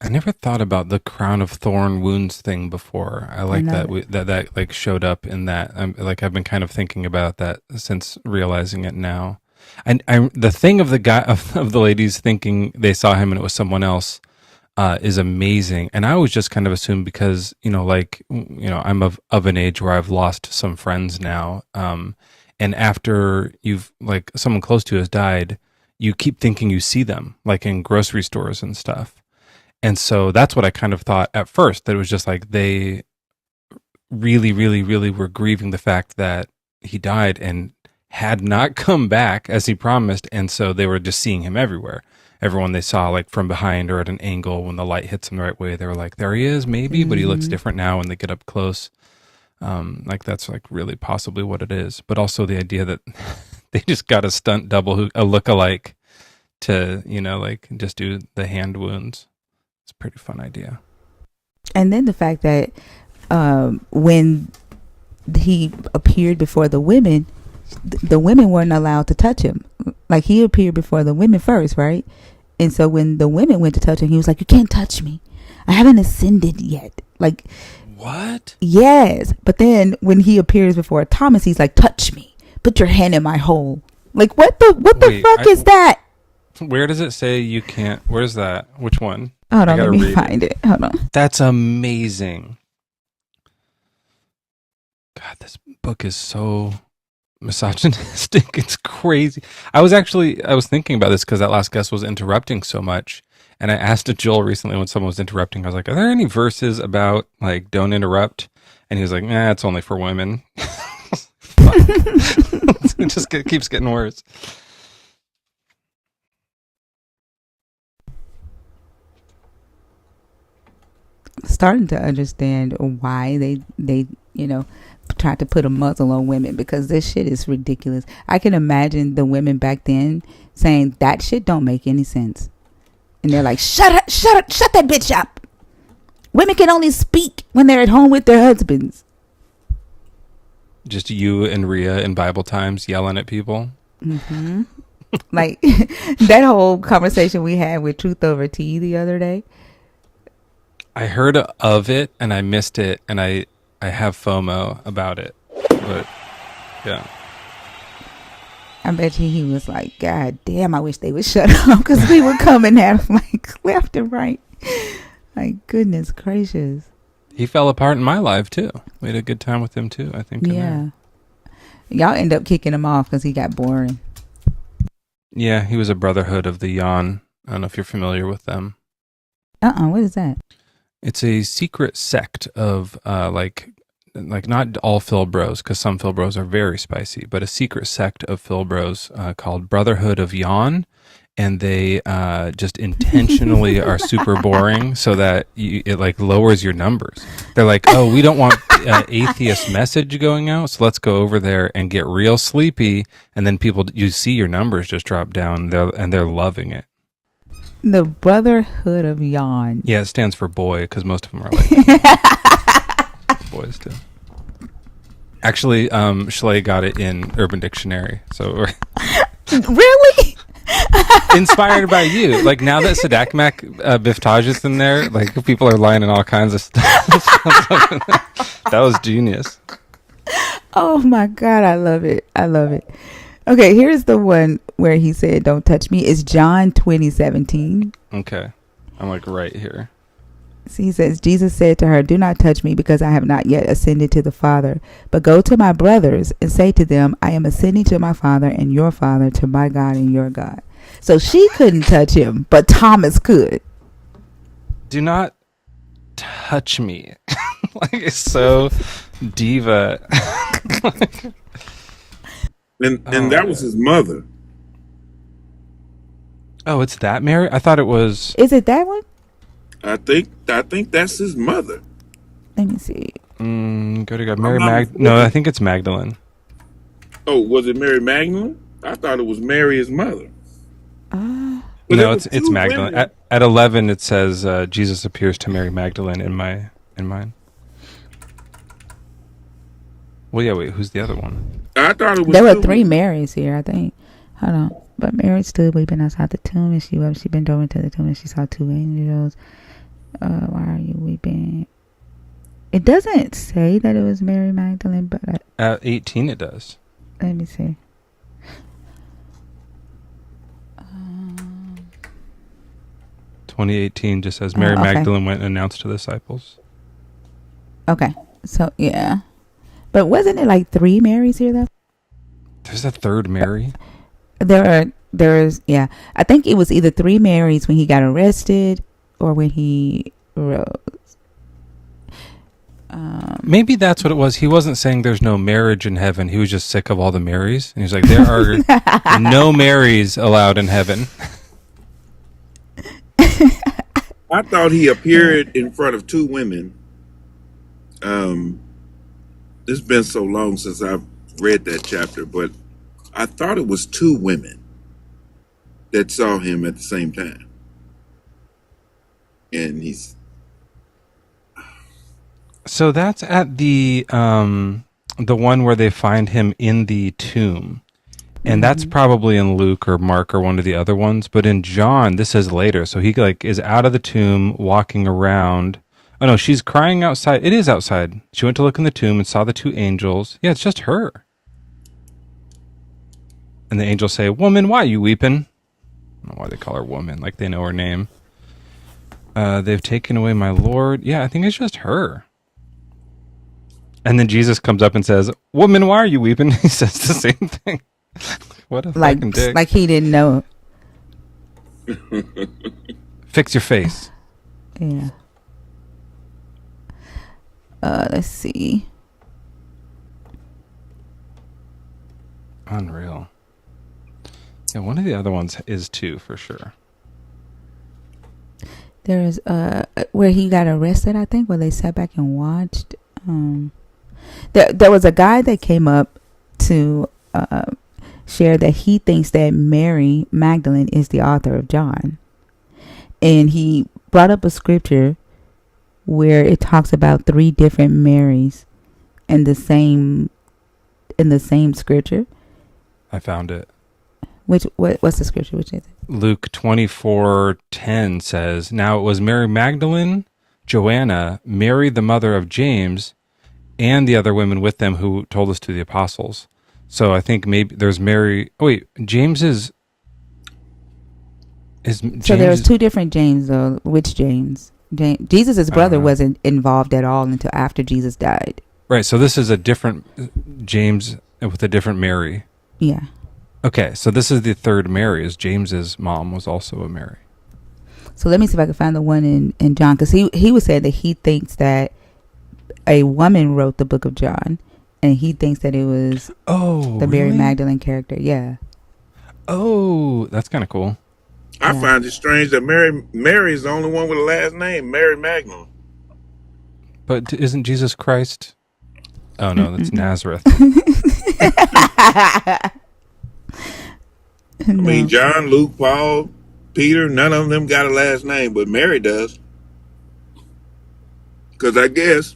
I never thought about the crown of thorn wounds thing before. I like know that that like showed up in that. Like I've been kind of thinking about that since realizing it now. And the thing of the guy of the ladies thinking they saw him and it was someone else is amazing. And I always just kind of assumed because I'm of an age where I've lost some friends now. And after you've like someone close to you has died, you keep thinking you see them like in grocery stores and stuff. And so that's what I kind of thought at first, that it was just like they really, really, really were grieving the fact that he died and had not come back as he promised. And so they were just seeing him everywhere. Everyone they saw like from behind or at an angle when the light hits him the right way, they were like, there he is, maybe, but he looks different now when they get up close. Like that's like really possibly what it is. But also the idea that they just got a stunt double, a look-alike to, like just do the hand wounds. It's a pretty fun idea. And then the fact that when he appeared before the women weren't allowed to touch him. Like he appeared before the women first, right? And so when the women went to touch him, he was like, you can't touch me. I haven't ascended yet. Like, what? Yes. But then when he appears before Thomas, he's like, touch me. Put your hand in my hole. Like, what the fuck is that? Where does it say you can't? Where's that? Which one? Hold on, let me find it. Hold on. That's amazing. God, this book is so misogynistic. It's crazy. I was thinking about this because that last guest was interrupting so much. And I asked Joel recently when someone was interrupting, I was like, are there any verses about like, don't interrupt? And he was like, nah, it's only for women. It just keeps getting worse. Starting to understand why they tried to put a muzzle on women, because this shit is ridiculous. I can imagine the women back then saying that shit don't make any sense, and they're like, shut that bitch up. Women can only speak when they're at home with their husbands. Just you and Rhea in Bible times yelling at people. Mm-hmm. Like that whole conversation we had with Truth Over Tea the other day. I heard of it and I missed it, and I have FOMO about it. But yeah, I bet you he was like, God damn, I wish they would shut up, because we were coming at him like left and right. Like, goodness gracious. He fell apart in my life too. We had a good time with him too, I think. Yeah. Y'all end up kicking him off because he got boring. Yeah, he was a Brotherhood of the Yawn. I don't know if you're familiar with them. What is that? It's a secret sect of like not all Phil Bros, because some Phil Bros are very spicy, but a secret sect of Phil Bros called Brotherhood of Yawn, and they just intentionally are super boring so that it like lowers your numbers. They're like, oh, we don't want atheist message going out, so let's go over there and get real sleepy, and then you see your numbers just drop down, and they're loving it. The Brotherhood of Yawn. Yeah, it stands for boy, because most of them are like boys too. Actually, Schley got it in Urban Dictionary. So Really? Inspired by you. Like now that Sadakmak Biftaj is in there, like people are lining all kinds of stuff. That was genius. Oh my God, I love it. Okay, here's the one where he said, don't touch me. It's John 20:17. Okay. I'm like right here. So he says, Jesus said to her, do not touch me, because I have not yet ascended to the Father, but go to my brothers and say to them, I am ascending to my Father and your Father, to my God and your God. So she couldn't touch him, but Thomas could. Do not touch me. Like, it's so diva. And that was his mother. Oh, it's that Mary? I thought it was. Is it that one? I think that's his mother. Let me see. Go to God. I'm not mistaken. No, I think it's Magdalene. Oh, was it Mary Magdalene? I thought it was Mary, his mother. But No, it was it's two Magdalene. women. At 11, it says Jesus appears to Mary Magdalene in mine. Well, yeah. Wait, who's the other one? I thought it was There were two 3 women. Marys here, I think. Hold on. But Mary stood weeping outside the tomb, and she wept. She bent over to the tomb, and she saw 2 angels. Why are you weeping? It doesn't say that it was Mary Magdalene, but At 18, it does. let me see. 2018 just says Mary okay. Magdalene went and announced to the disciples. Okay, so yeah, but wasn't it like 3 Marys here though? There's a third Mary. There's yeah. I think it was either 3 Marys when he got arrested or when he rose. Maybe that's what it was. He wasn't saying there's no marriage in heaven. He was just sick of all the Marys. And he's like, there are no Marys allowed in heaven. I thought he appeared in front of 2 women. It's been so long since I've read that chapter, but I thought it was 2 women that saw him at the same time. And he's So that's at the one where they find him in the tomb. And that's probably in Luke or Mark or one of the other ones. But in John, this is later. So he like is out of the tomb, walking around. Oh no, she's crying outside. It is outside. She went to look in the tomb and saw the 2 angels. Yeah, it's just her. And the angels say, "Woman, why are you weeping?" I don't know why they call her woman, like they know her name. They've taken away my Lord. Yeah, I think it's just her. And then Jesus comes up and says, "Woman, why are you weeping?" He says the same thing. What a fucking dick. Like he didn't know. Fix your face. Yeah. Let's see. Unreal. Yeah, one of the other ones is too, for sure. There's where he got arrested, I think, where they sat back and watched. There was a guy that came up to share that he thinks that Mary Magdalene is the author of John, and he brought up a scripture where it talks about 3 different Marys in the same scripture. I found it. What's the scripture? Which is it? Luke 24:10 says, "Now it was Mary Magdalene, Joanna, Mary the mother of James, and the other women with them who told us to the apostles." So I think maybe there's Mary. Oh wait, James is James. So there was 2 different James though. Which James? Jesus' brother wasn't involved at all until after Jesus died. Right. So this is a different James with a different Mary. Yeah. Okay, so this is the third Mary. Is James's mom was also a Mary. So let me see if I can find the one in John, because he was saying that he thinks that a woman wrote the book of John, and he thinks that it was the Mary Magdalene character. Yeah. Oh, that's kind of cool. I find it strange that Mary is the only one with a last name, Mary Magdalene. But isn't Jesus Christ? Oh no, that's Nazareth. I mean, John, Luke, Paul, Peter, none of them got a last name, but Mary does. Because I guess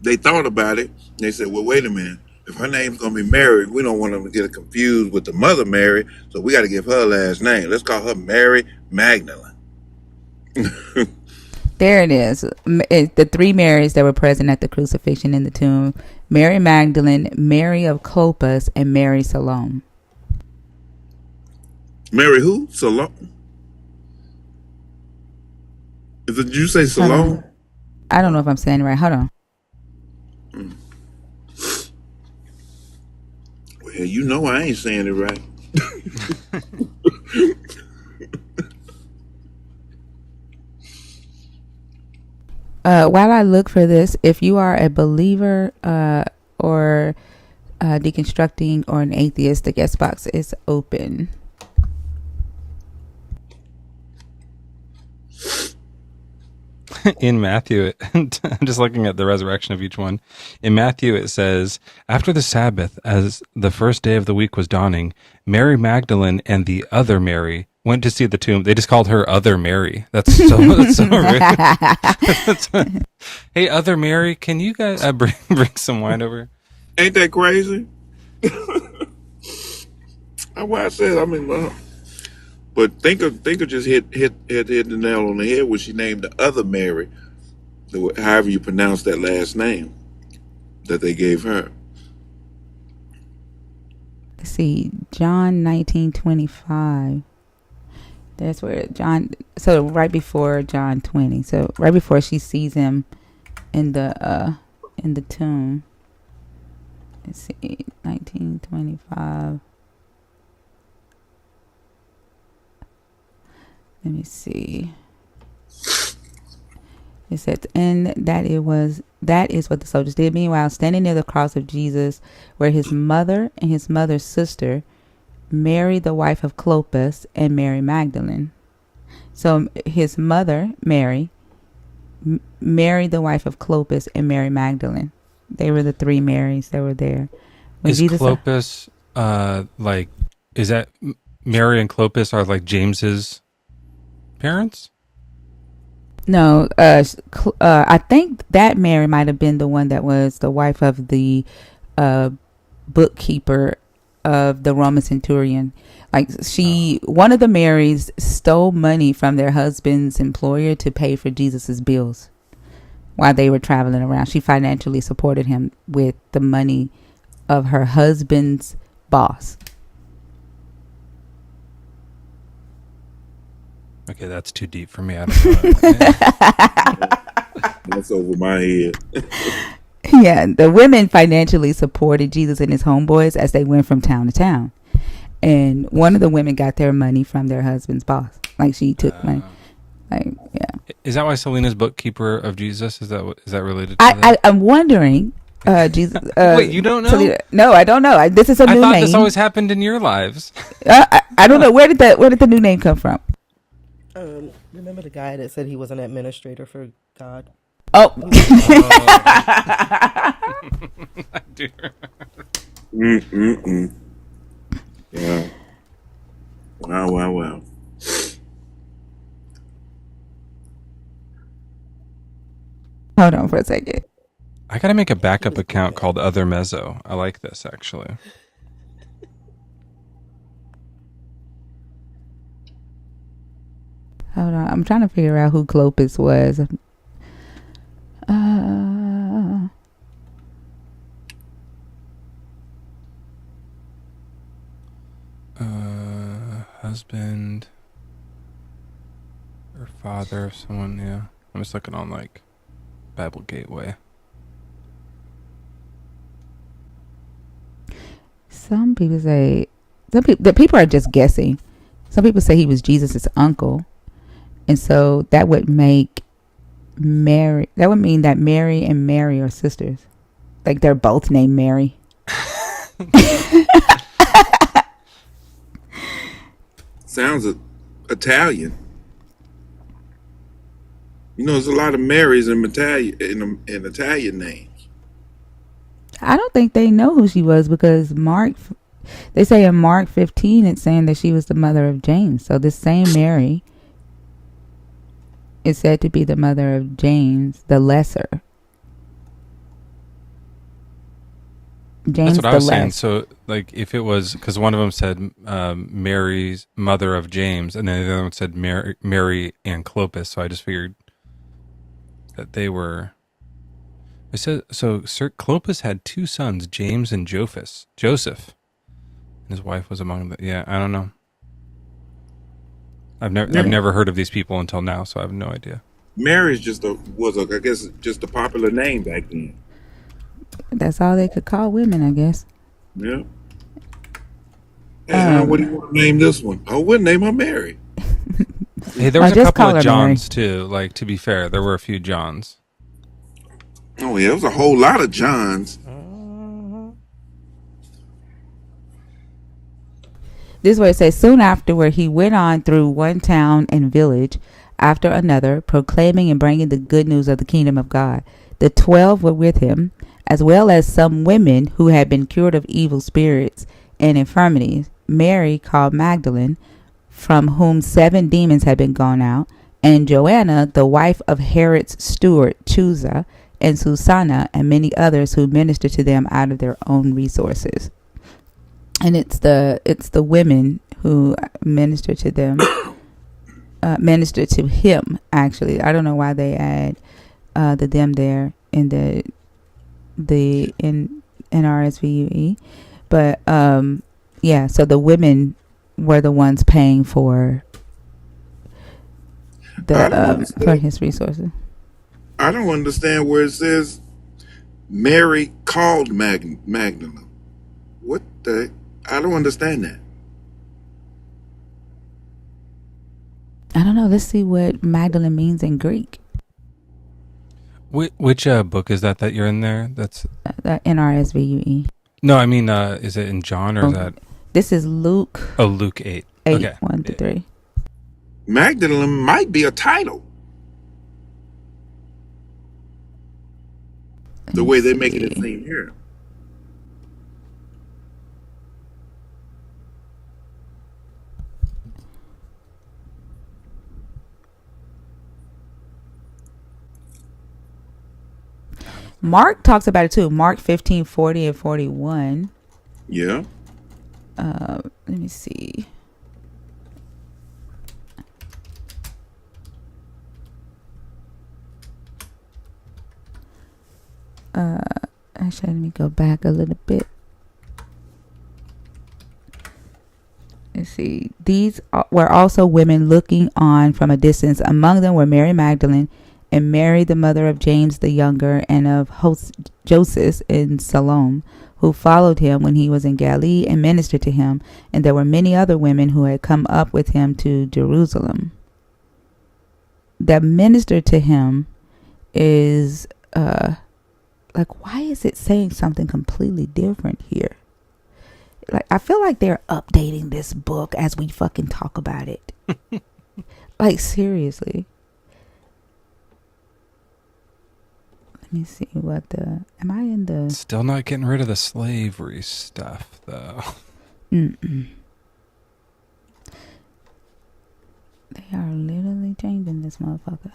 they thought about it. And they said, well, wait a minute. If her name's going to be Mary, we don't want them to get it confused with the mother Mary, so we got to give her a last name. Let's call her Mary Magdalene. There it is. The 3 Marys that were present at the crucifixion in the tomb: Mary Magdalene, Mary of Clopas, and Mary Salome. Mary who? Salome? Did you say Salome? I don't know if I'm saying it right. Hold on. Well, you know I ain't saying it right. While I look for this, if you are a believer or deconstructing or an atheist, the guest box is open. In Matthew, I'm just looking at the resurrection of each one. In Matthew, it says, after the Sabbath, as the first day of the week was dawning, Mary Magdalene and the other Mary went to see the tomb. They just called her Other Mary. That's so rude. Hey, Other Mary, can you guys bring some wine over? Ain't that crazy? That's why I said, I mean, but think of just hit the nail on the head when she named the other Mary, however you pronounce that last name that they gave her. Let's see, John 19:25. That's where John. So right before John 20. So right before she sees him in the tomb. Let's see, 19:25. Let me see. It says, and that is what the soldiers did. Meanwhile, standing near the cross of Jesus were his mother and his mother's sister, Mary, the wife of Clopas, and Mary Magdalene. So his mother, Mary, Mary, the wife of Clopas, and Mary Magdalene. They were the three Marys that were there. When is Jesus Clopas, is that Mary and Clopas are like James's parents? No, I think that Mary might have been the one that was the wife of the bookkeeper of the Roman centurion. Like one of the Marys stole money from their husband's employer to pay for Jesus's bills while they were traveling around. She financially supported him with the money of her husband's boss. Okay, that's too deep for me. I don't know. That's over my head. Yeah, the women financially supported Jesus and his homeboys as they went from town to town. And one of the women got their money from their husband's boss. Like she took money. Like, yeah. Is that why Selena's bookkeeper of Jesus? Is that related to that? I'm wondering. Jesus. Wait, you don't know? Selena, no, I don't know. This is a new name. I thought this always happened in your lives. I don't know. Where did the new name come from? Remember the guy that said he was an administrator for God? Oh. I do remember. Yeah. Wow. Hold on for a second. I gotta make a backup account called Other Mezzo. I like this, actually. Hold on. I'm trying to figure out who Clopas was. Husband or father of someone, yeah. I'm just looking on like Bible Gateway. Some people say the people are just guessing. Some people say he was Jesus's uncle. And so that would make Mary, that would mean that Mary and Mary are sisters. Like they're both named Mary. Sounds Italian. You know, there's a lot of Marys in Italian names. I don't think they know who she was because they say in Mark 15, it's saying that she was the mother of James. So this same Mary is said to be the mother of James the Lesser. James That's what I was the saying. So, like, if it was, because one of them said Mary's mother of James, and then the other one said Mary and Clopas. So I just figured that they were. It said so. Sir Clopas had two sons, James and Joseph. And his wife was among the. Yeah, I don't know. I've never heard of these people until now, so I have no idea. Mary's was a popular name back then. That's all they could call women, I guess. Yeah. Hey, what do you want to name this one? I wouldn't name her Mary. Hey, there was a couple of Johns too. Like, to be fair, there were a few Johns. Oh yeah, there was a whole lot of Johns. Mhm. This is where it says, soon afterward, he went on through one town and village after another, proclaiming and bringing the good news of the kingdom of God. The 12 were with him, as well as some women who had been cured of evil spirits and infirmities. Mary, called Magdalene, from whom 7 demons had been gone out, and Joanna, the wife of Herod's steward, Chusa, and Susanna, and many others who ministered to them out of their own resources. And it's the women who minister to them, minister to him. Actually, I don't know why they add the them there in the in RSVUE, but yeah. So the women were the ones paying for for his resources. I don't understand where it says Mary called Magdalene. What the? I don't understand that. I don't know. Let's see what Magdalene means in Greek. Which book is that you're in there? That's NRSVUE. no, I mean, is it in John or is that? This is Luke. Oh, Luke 8. 8, Okay. 1 to 3. Magdalene might be a title. The way they're making it seem here. Mark talks about it too. Mark 15, 40 and 41. Yeah. Let me see. Actually, let me go back a little bit. Let's see. These were also women looking on from a distance. Among them were Mary Magdalene and Mary, the mother of James the younger, and of Joseph and Salome, who followed him when he was in Galilee and ministered to him. And there were many other women who had come up with him to Jerusalem. That ministered to him is like, why is it saying something completely different here? Like, I feel like they're updating this book as we fucking talk about it. Like, seriously. Let me see what am I in the... Still not getting rid of the slavery stuff, though. Mm-mm. They are literally changing this motherfucker.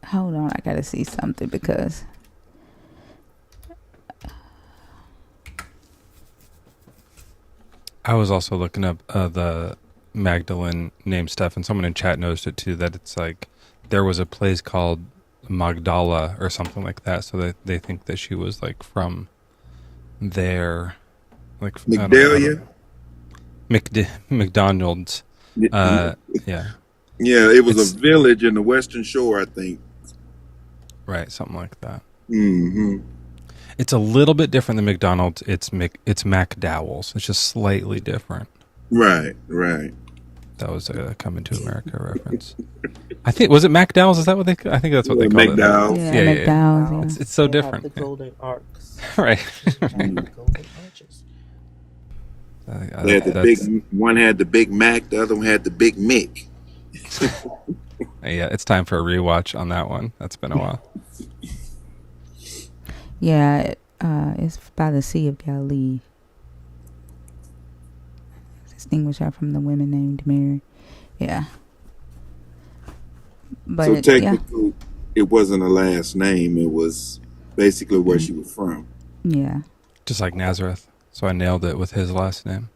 Hold on, I gotta see something because... I was also looking up the Magdalene name stuff, and someone in chat noticed it too, that it's like there was a place called Magdala or something like that, so they think that she was like from there. Like Migdalia? McDonald's. Yeah. Yeah, it was a village in the Western Shore, I think. Right, something like that. Mm-hmm. It's a little bit different than McDonald's. It's McDowell's. It's just slightly different. Right, right. That was a Coming to America reference. I think, was it McDowell's? Is that what they? I think that's what they call McDowell's. it. Yeah, McDowell's. Yeah. It's so They different. have the golden arcs. Right. Golden arches. They had the big one had the Big Mac, the other one had the Big Mick. Yeah, it's time for a rewatch on that one. That's been a while. Yeah, it's by the Sea of Galilee. Distinguish her from the women named Mary. Yeah. But so technically, it wasn't a last name. It was basically where she was from. Yeah. Just like Nazareth. So I nailed it with his last name.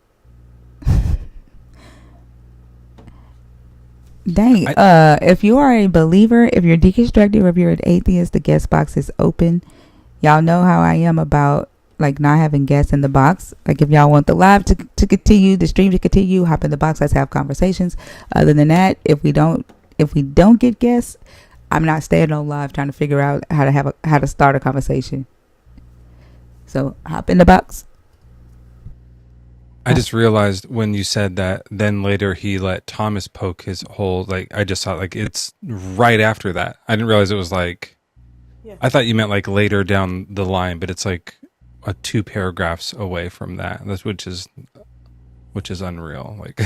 Dang. If you are a believer, if you're deconstructing, or if you're an atheist, the guest box is open. Y'all know how I am about like not having guests in the box. Like if y'all want the live to continue, the stream to continue, hop in the box. Let's have conversations. Other than that, if we don't get guests, I'm not staying on live trying to figure out how to start a conversation. So hop in the box. I just realized when you said that, then later he let Thomas poke his hole. Like, I just thought, like, it's right after that. I didn't realize it was like, Yeah. I thought you meant like later down the line, but it's like two paragraphs away from that. That's which is unreal. Like,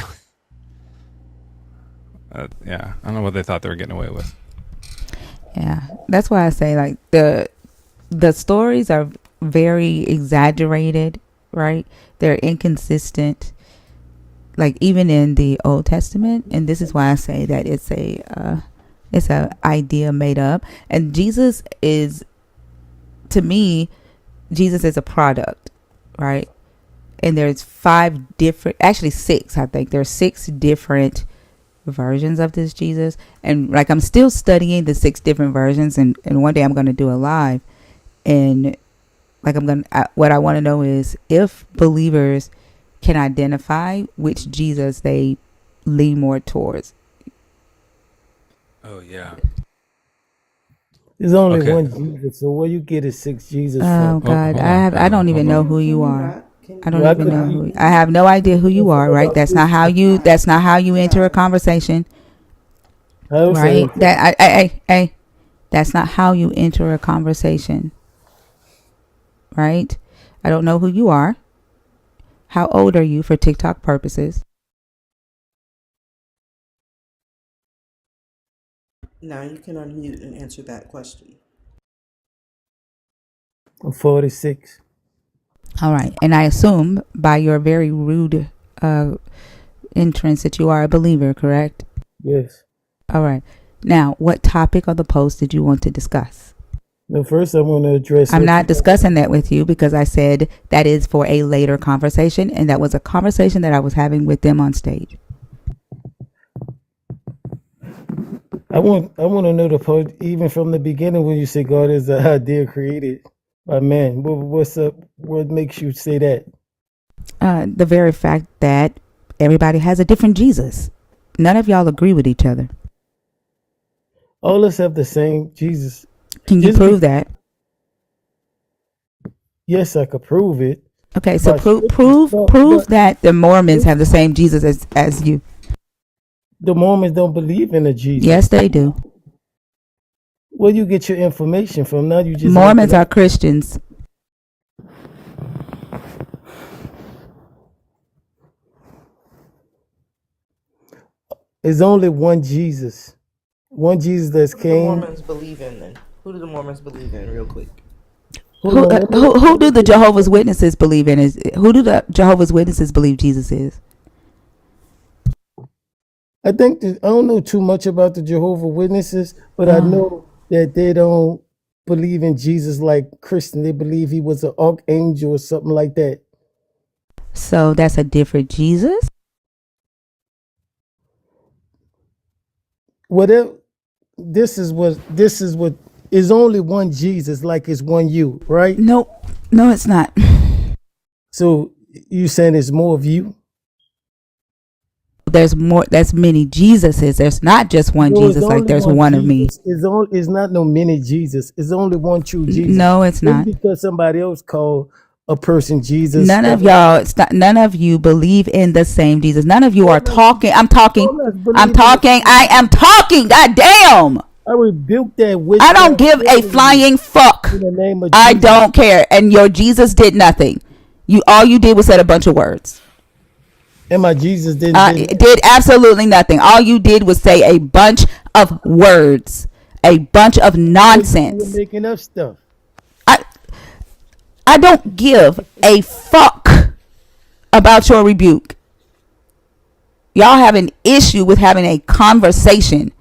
yeah, I don't know what they thought they were getting away with. Yeah, that's why I say like the stories are very exaggerated, right? They're inconsistent, like even in the Old Testament, and this is why I say that it's a idea made up. And Jesus is, to me, Jesus is a product, right? And there's actually six, I think there's six different versions of this Jesus. And like I'm still studying the six different versions, and one day I'm going to do a live. And like what I want to know is if believers can identify which Jesus they lean more towards. Oh yeah. There's only Okay. one Jesus, so where you get his six Jesus Oh from? God, Hold on. I don't even Hold know on. who you Can are. not? Can I don't Well, I even could know be who. I have no idea who you are. Right? about That's not how you. That's not how you enter a conversation. I was Right? saying, That's not how you enter a conversation. Right? I don't know who you are. How old are you for TikTok purposes? Now you can unmute and answer that question. I'm 46. All right. And I assume by your very rude entrance that you are a believer, correct? Yes. All right. Now, what topic of the post did you want to discuss? No, first I want to address I'm what not you discussing that with you because I said that is for a later conversation, and that was a conversation that I was having with them on stage. I want to know the part even from the beginning when you say God is the idea created by man. What's up? What makes you say that? The very fact that everybody has a different Jesus. None of y'all agree with each other. All us have the same Jesus. Can you Just prove that? yes, I could prove it. Okay, so By scripture. prove But that the Mormons have the same Jesus as you. the Mormons don't believe in a Jesus. Yes, they do. Where you get your information from? Now you just make Mormons it are up. Christians. There's only one Jesus. One Jesus that's Who do the came. Mormons believe in then? Who do the Mormons believe in, real quick? Hold on, Who do the Jehovah's Witnesses believe in? Who do the Jehovah's Witnesses believe Jesus is? I think that, I don't know too much about the Jehovah Witnesses, but I know that they don't believe in Jesus like Christian. They believe he was an archangel or something like that. So that's a different Jesus? Whatever. This is what is only one Jesus, like it's one you, right? No, it's not. So you saying it's more of you? There's more. There's many Jesuses. There's not just one No, it's Jesus. Like only there's one one of me. Jesus. It's not no many Jesus. It's only one true Jesus. No, it's not. Just because somebody else called a person Jesus. None of y'all. It's not. None of you believe in the same Jesus. None of you are talking. I'm talking. I'm talking. I am talking. God damn. I rebuke that witch. I don't give a flying fuck. In the name of I Jesus. don't care. And your Jesus did nothing. All you did was said a bunch of words. And my Jesus didn't. Did absolutely nothing. All you did was say a bunch of words, a bunch of nonsense. You're making up stuff. I don't give a fuck about your rebuke. Y'all have an issue with having a conversation.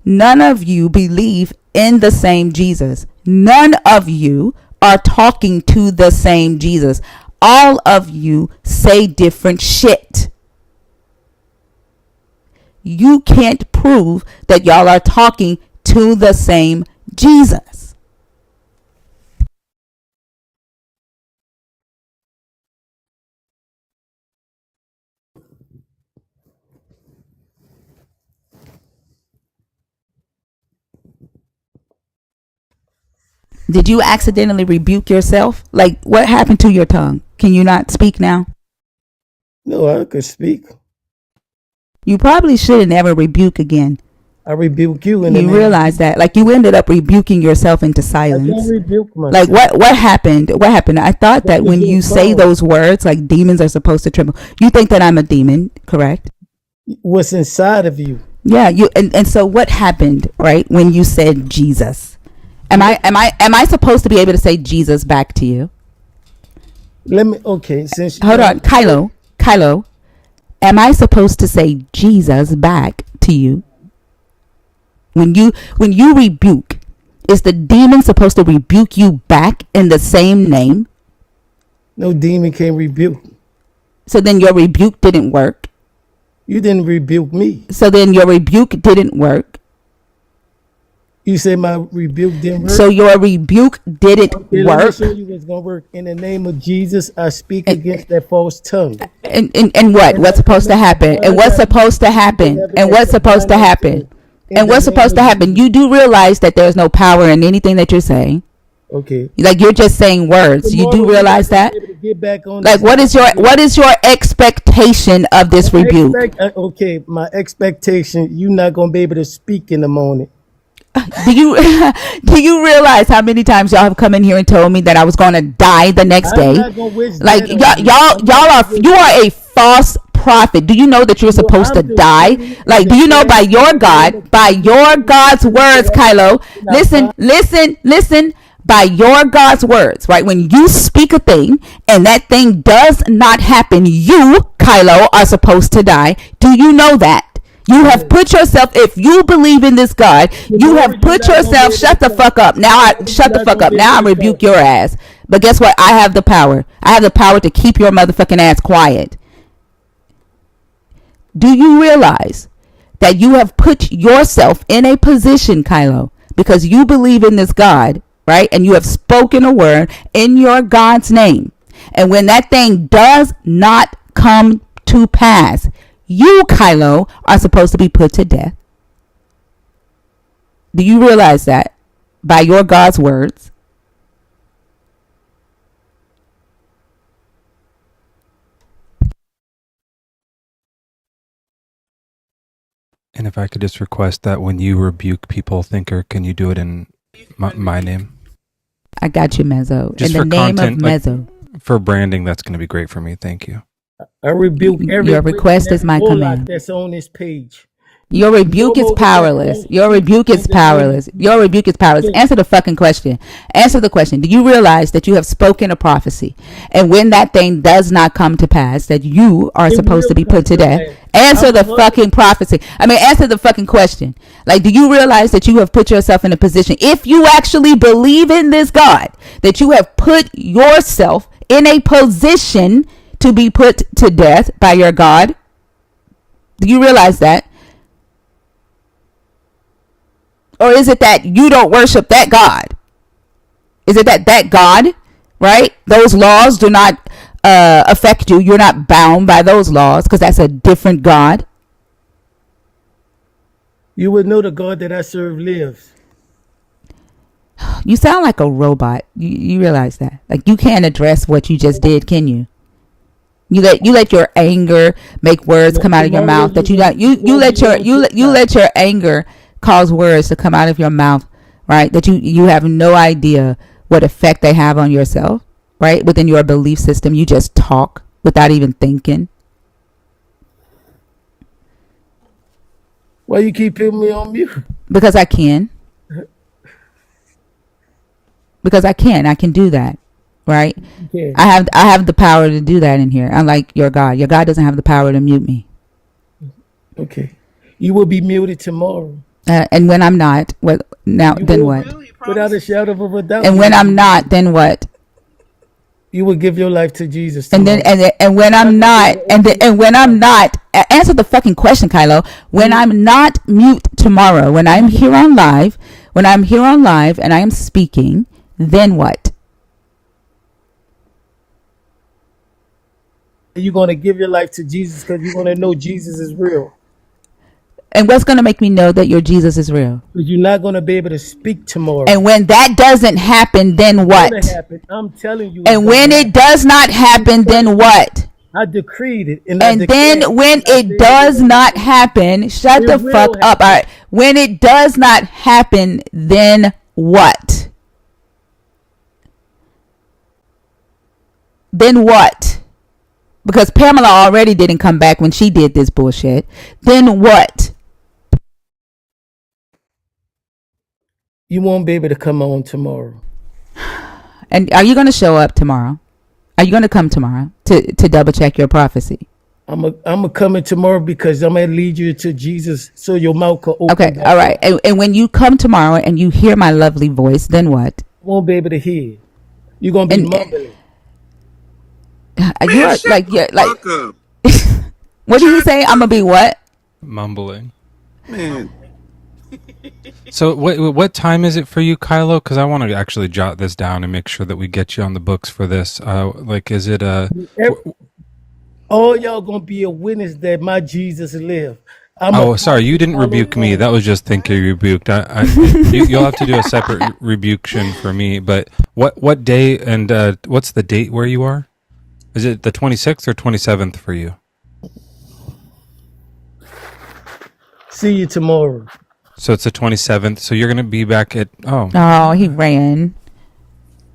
None of you believe in the same Jesus. None of you are talking to the same Jesus. All of you say different shit. You can't prove that y'all are talking to the same Jesus. Did you accidentally rebuke yourself? Like, what happened to your tongue? Can you not speak now? No, I could speak. You probably shouldn't ever rebuke again. I rebuke you in the You name of realize Jesus. that, like, you ended up rebuking yourself into I can't silence. rebuke Like, myself. what happened? What happened? I thought that Because when you're you say bound. those words, like demons are supposed to tremble. You think that I'm a demon, correct? What's inside of you? Yeah. You and so what happened, right? When you said Jesus, am I supposed to be able to say Jesus back to you? Let me. Okay, since you Hold want on, Kylo. Am I supposed to say Jesus back to you? When you rebuke, is the demon supposed to rebuke you back in the same name? no demon can rebuke. So then your rebuke didn't work. You didn't rebuke me. So then your rebuke didn't work. You said my rebuke didn't So work. your rebuke didn't Okay, let me work. show you what's gonna work. In the name of Jesus, I speak And, against that false tongue, and what? and I What's supposed to command the happen? And blind what's eye to supposed to see even happen? heaven And that what's can supposed blind to our happen? tongue. In And the what's name supposed to of happen? Jesus. You do realize that there's no power in anything that you're saying. Okay. Like, you're just saying words. You do Tomorrow you're realize not gonna be that? able to get back on Like, this what line is your again. expectation of My this rebuke? my expectation, you're not gonna be able to speak in the morning. Do you do you realize how many times y'all have come in here and told me that I was going to die the next I'm day? not gonna wish Like, that on you. I'm not gonna wish you are that. a false prophet. Do you know that you're No, supposed to I'm die? decreeing and Like, do you know by declaring in your the name God, of by Jesus your Christ of God's words, Nazareth, Kylo? and I Listen, bind listen, listen. By your God's words, right? When you speak a thing and that thing does not happen, you, Kylo, are supposed to die. Do you know that? You have yes. put yourself, if you believe in this God, you Tomorrow have you're put not gonna be yourself, able to shut the talk. fuck up. Tomorrow you're Shut the not fuck gonna up. be able Now I to talk. rebuke your ass. But guess what? I have the power. I have the power to keep your motherfucking ass quiet. Do you realize that you have put yourself in a position, Kylo, because you believe in this God, right? And you have spoken a word in your God's name. And when that thing does not come to pass, you, Kylo, are supposed to be put to death. Do you realize that by your God's words? And if I could just request that when you rebuke people, Thinker, can you do it in my name? I got you, Mezzo. Just In the for name of content, like Mezzo, for branding, that's going to be great for me. Thank you. I rebuke every your witch and request is every my warlock command. that's on this page. Your No rebuke is more will that powerless. false Your speak rebuke is in the name of powerless. Your Jesus. rebuke is powerless. Yes. Answer the fucking question. Answer the question. Do you realize that you have spoken a prophecy? And when that thing does not come to pass, that you are It supposed to will be come put to to death? pass. Answer I'm the 100. fucking prophecy. Answer the fucking question. Like, do you realize that you have put yourself in a position, if you actually believe in this God, that you have put yourself in a position to be put to death by your God? Do you realize that? Or is it that you don't worship that God? Is it that God, right? Those laws do not affect you. You're not bound by those laws because that's a different God. You would know the God that I serve lives. You sound like a robot. You realize that? Like, you can't address what you just did, can you? You let your anger make words No, come out of your tomorrow mouth that you not you you won't let be your on you TikTok. let your anger cause words to come out of your mouth, right? That you have no idea what effect they have on yourself, right? Within your belief system, you just talk without even thinking. Why you keep putting me on mute? Because I can. I can do that, right? Okay. I have the power to do that in here. Unlike your God. Your God doesn't have the power to mute me. Okay. You will be muted tomorrow. And when I'm not, You then will, what? without a shadow of a doubt, And you when will be I'm not, muted. then what? You will give your life to Jesus And then tomorrow. and when You're I'm not gonna be not, able to and open then, your and when I'm TikTok. not, answer the fucking question, Kylo. When You I'm not mute tomorrow, when I'm here on live, and I am speaking, then what? you're gonna give your life to Jesus because you're gonna know Jesus is real. And what's going to make me know that your Jesus is real? Because you're not going to be able to speak tomorrow. And when that doesn't happen, then It's what? going to happen. I'm telling you. And when it does not happen, then what? I decreed it. And then when it does not happen, shut the fuck up. All right. When it does not happen, then what? Then what? Because Pamela already didn't come back when she did this bullshit. Then what? You won't be able to come on tomorrow. And are you going to show up tomorrow? Are you going to come tomorrow to double check your prophecy? I'm a coming tomorrow because I'm going to lead you to Jesus so your mouth can open. Okay, all right. And when you come tomorrow and you hear my lovely voice, then what? Won't be able to hear. You're going to be mumbling. You are like, yeah, like. What did you say? I'm gonna be what? Mumbling. Man. So what time is it for you, Kylo? Because I want to actually jot this down and make sure that we get you on the books for this. Like, is it all y'all gonna be a witness that my Jesus live. Sorry, you didn't rebuke me. That was just thinking rebuked. You'll have to do a separate rebuction for me. But what day and what's the date where you are? Is it the 26th or 27th for you? See you tomorrow. So it's the 27th. So you're going to be back at... Oh, he ran.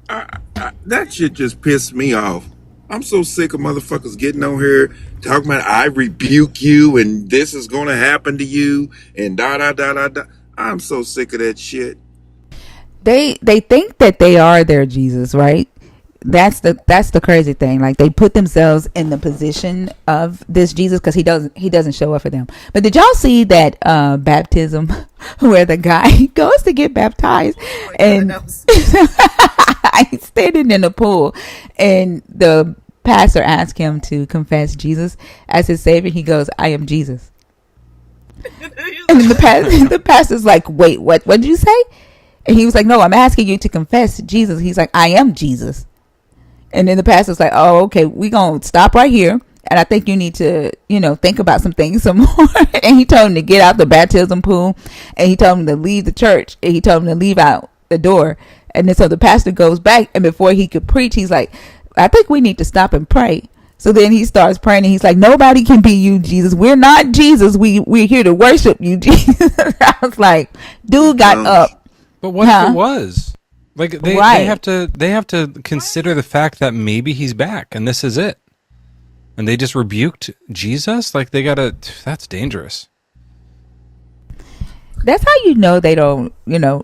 That shit just pissed me off. I'm so sick of motherfuckers getting on here talking about I rebuke you and this is going to happen to you and da-da-da-da-da. I'm so sick of that shit. They think that they are their Jesus, right? That's the crazy thing. Like, they put themselves in the position of this Jesus because he doesn't show up for them. But did y'all see that baptism where the guy goes to get baptized and he's standing in the pool and the pastor asks him to confess Jesus as his savior? He goes, "I am Jesus." And the pastor's like, "Wait, what did you say?" And he was like, "No, I'm asking you to confess Jesus." He's like, "I am Jesus." And then the pastor's like, "Oh, okay, we gonna stop right here. And I think you need to, think about some things some more." And he told him to get out the baptism pool. And he told him to leave the church. And he told him to leave out the door. And then so the pastor goes back. And before he could preach, he's like, "I think we need to stop and pray." So then he starts praying. And he's like, "Nobody can be you, Jesus. We're not Jesus. We're here to worship you, Jesus." I was like, dude got up. But what if it was? Like they have to consider the fact that maybe he's back and this is it. And they just rebuked Jesus? Like that's dangerous. That's how you know they don't,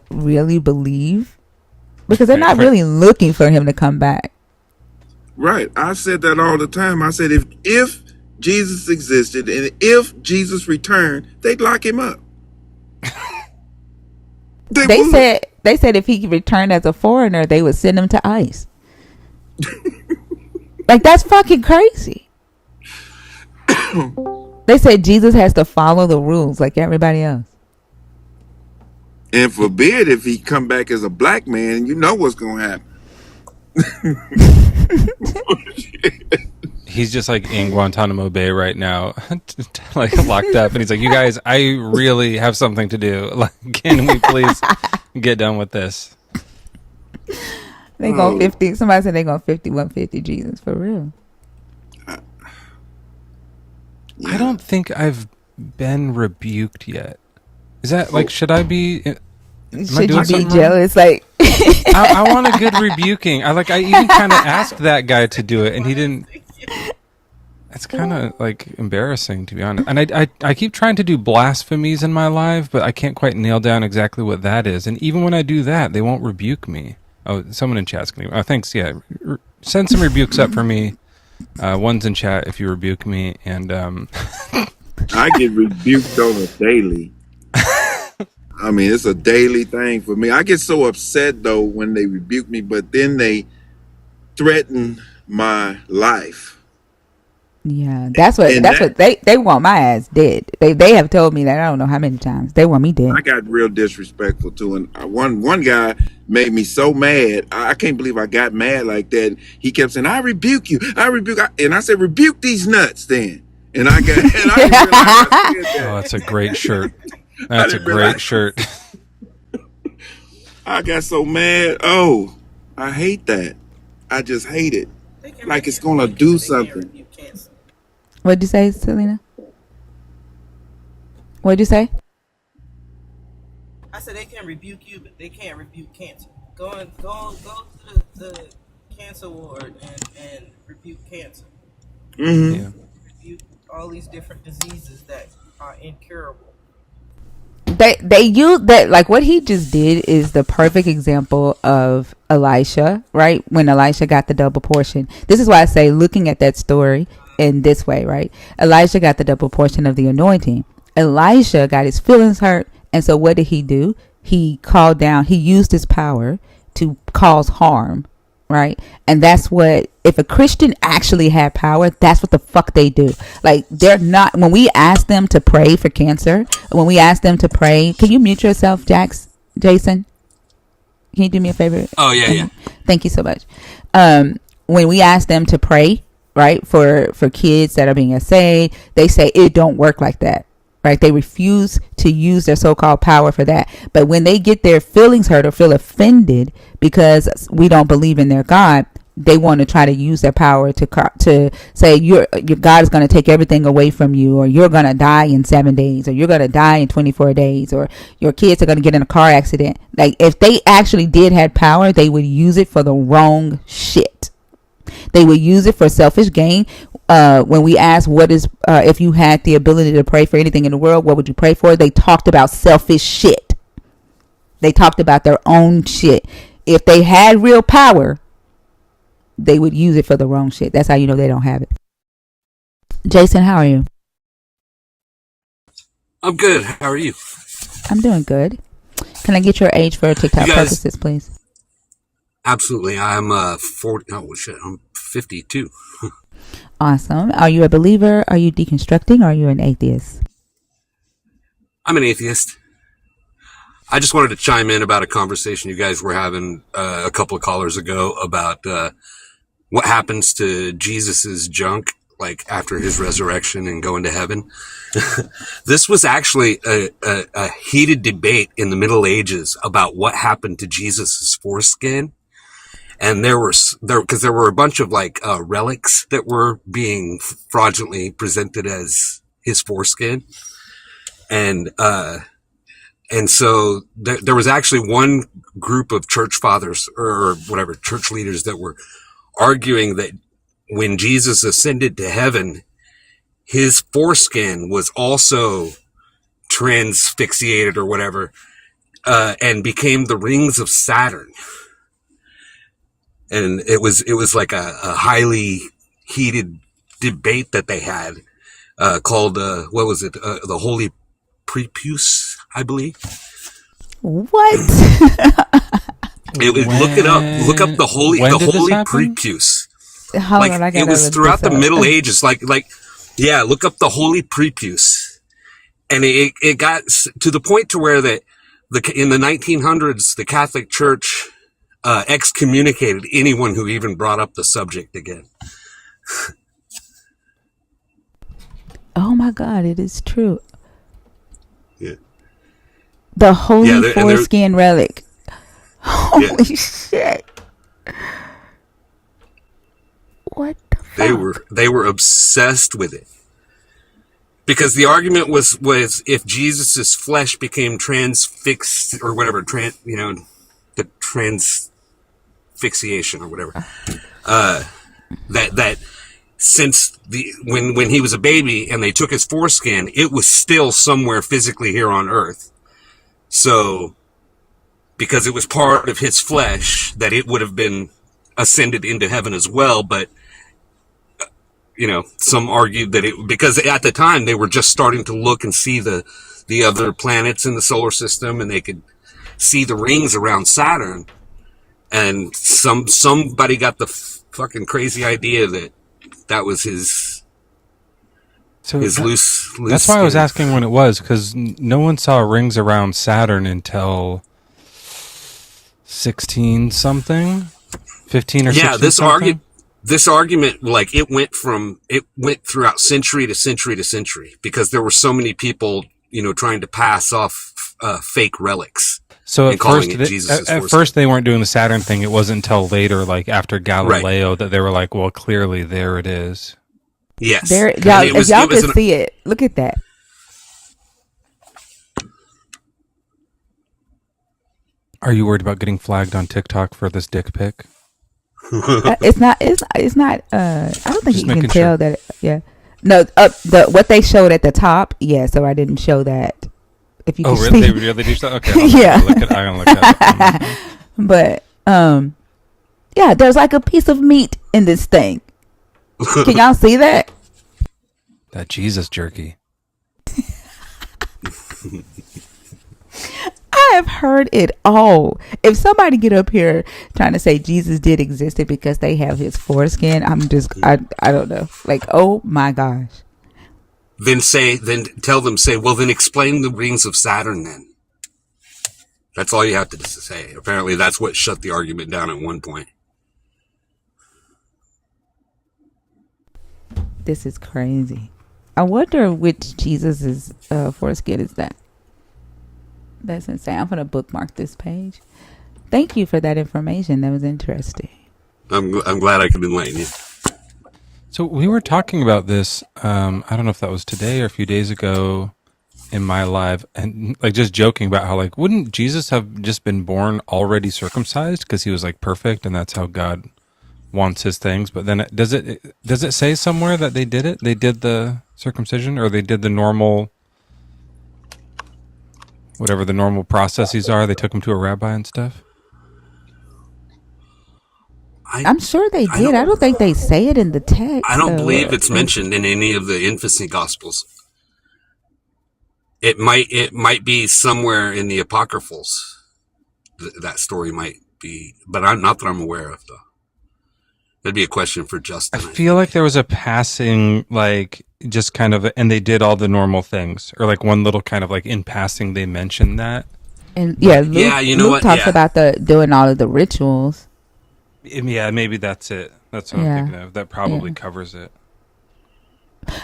really believe. Because they're not really looking for him to come back. Right. I said that all the time. I said if Jesus existed and if Jesus returned, they'd lock him up. They said if he returned as a foreigner, they would send him to ICE. Like, that's fucking crazy. They said Jesus has to follow the rules like everybody else. And forbid if he come back as a black man, you know what's going to happen. He's just like in Guantanamo Bay right now, like locked up. And he's like, "You guys, I really have something to do. Like, can we please get done with this?" They go 50. Somebody said they go 150 Jesus for real. I don't think I've been rebuked yet. Is that like, should I be? Should you be jealous? Like, I want a good rebuking. I even kind of asked that guy to do it, and he didn't. It's kind of like embarrassing, to be honest. And I keep trying to do blasphemies in my life, but I can't quite nail down exactly what that is. And even when I do that, they won't rebuke me. Oh, someone in chat's going to... Oh, thanks, yeah. Send some rebukes up for me. One's in chat if you rebuke me. And I get rebuked on a daily. I mean, it's a daily thing for me. I get so upset, though, when they rebuke me, but then they threaten my life. Yeah, that's what they want my ass dead. They have told me that I don't know how many times. They want me dead. I got real disrespectful too, and one guy made me so mad. I can't believe I got mad like that. He kept saying, "I rebuke you, I rebuke," and I said, "Rebuke these nuts then." And I got, and I didn't realize I said Oh, that. that's a great shirt. I That's a didn't great realize. shirt. I got so mad. Oh, I hate that. I just hate it. They can Like it's rebuke gonna cancer, do but they can't something. rebuke cancer. What'd you say, Selena? What'd you say? I said they can rebuke you, but they can't rebuke cancer. Go to the cancer ward and rebuke cancer. Mm-hmm. Yeah. Rebuke all these different diseases that are incurable. They use that, like what he just did is the perfect example of Elisha, right? When Elisha got the double portion. This is why I say looking at that story in this way, right? Elisha got the double portion of the anointing. Elisha got his feelings hurt, and so what did he do? He called down, he used his power to cause harm, right? And that's what, if a Christian actually had power, that's what the fuck they do. Like, they're not, when we ask them to pray for cancer, when we ask them to pray, can you mute yourself, Jason? Can you do me a favor? Oh, yeah. Thank you so much. When we ask them to pray, right, for kids that are being essayed, they say it don't work like that. Right? They refuse to use their so-called power for that. But when they get their feelings hurt or feel offended because we don't believe in their God, they want to try to use their power to say your God is going to take everything away from you, or you're going to die in 7 days, or you're going to die in 24 days, or your kids are going to get in a car accident. Like, if they actually did have power, they would use it for the wrong shit. They would use it for selfish gain. When we asked what is, if you had the ability to pray for anything in the world, what would you pray for? They talked about selfish shit. They talked about their own shit. If they had real power, they would use it for the wrong shit. That's how you know they don't have it. Jason, how are you? I'm good. How are you? I'm doing good. Can I get your age for TikTok You guys, purposes, please? absolutely. I'm 40. Oh shit, I'm 52. Awesome. Are you a believer? Are you deconstructing? Or are you an atheist? I'm an atheist. I just wanted to chime in about a conversation you guys were having a couple of callers ago about what happens to Jesus's junk, like after his resurrection and going to heaven. This was actually a heated debate in the Middle Ages about what happened to Jesus's foreskin. And there were a bunch of like relics that were being fraudulently presented as his foreskin. And so there was actually one group of church fathers or whatever, church leaders that were arguing that when Jesus ascended to heaven, his foreskin was also transfixiated or whatever, and became the rings of Saturn. And it was like a highly heated debate that they had, called, what was it? The Holy Prepuce, I believe. What? Look it up. Look up the Holy Prepuce. Hold like on, I it was throughout the Middle Ages. Yeah, look up the Holy Prepuce, and it got to the point to where that in the 1900s, the Catholic Church excommunicated anyone who even brought up the subject again. Oh my God, it is true. Yeah. The holy foreskin relic. Holy shit. What the fuck? They were obsessed with it. Because the argument was if Jesus's flesh became transfixed or whatever, the transfixiation or whatever, that since when he was a baby and they took his foreskin, it was still somewhere physically here on earth. So, because it was part of his flesh, that it would have been ascended into heaven as well, but some argued that because at the time they were just starting to look and see the other planets in the solar system, and they could see the rings around Saturn, and somebody got the fucking crazy idea that was his loose. That's why I was asking when it was, because no one saw rings around Saturn until 16 something, 15 or 16 this something. this argument, like it went throughout century to century to century because there were so many people, trying to pass off fake relics. So and calling it Jesus' at first they weren't doing the Saturn thing. It wasn't until later, like after Galileo, that they were like, well, clearly there it is. Yes. There, y'all, if y'all can see it, look at that. Are you worried about getting flagged on TikTok for this dick pic? It's not. I don't think Just you can making tell sure. that. Yeah. No. What they showed at the top. Yeah. So I didn't show that. If you Oh, can really? see. They really do stuff? Okay. Yeah. I'm gonna look at it. But yeah, there's like a piece of meat in this thing. Can y'all see that? That Jesus jerky. I have heard it all. If somebody get up here trying to say Jesus did existed because they have his foreskin, I don't know. Like, oh my gosh. Then tell them, well, then explain the rings of Saturn then. That's all you have to say. Apparently that's what shut the argument down at one point. This is crazy. I wonder which Jesus' foreskin is that. That's insane. I'm going to bookmark this page. Thank you for that information. That was interesting. I'm glad I could enlighten you. So we were talking about this, I don't know if that was today or a few days ago in my live, and like just joking about how like, wouldn't Jesus have just been born already circumcised because he was like perfect and that's how God wants his things? But then does it say somewhere that they did it? They did the circumcision, or they did the normal, whatever the normal processes are. They took him to a rabbi and stuff. I'm sure they did. I don't think they say it in the text. I don't believe it's mentioned in any of the infancy gospels. It might be somewhere in the apocryphals. That story might be, but I'm not that I'm aware of though. That'd be a question for Justin. I feel like there was a passing, like just kind of, and they did all the normal things, or like one little kind of like in passing they mentioned that. And yeah, Luke talks about doing all of the rituals. Yeah, maybe that's it. That's what I'm thinking of. That probably covers it.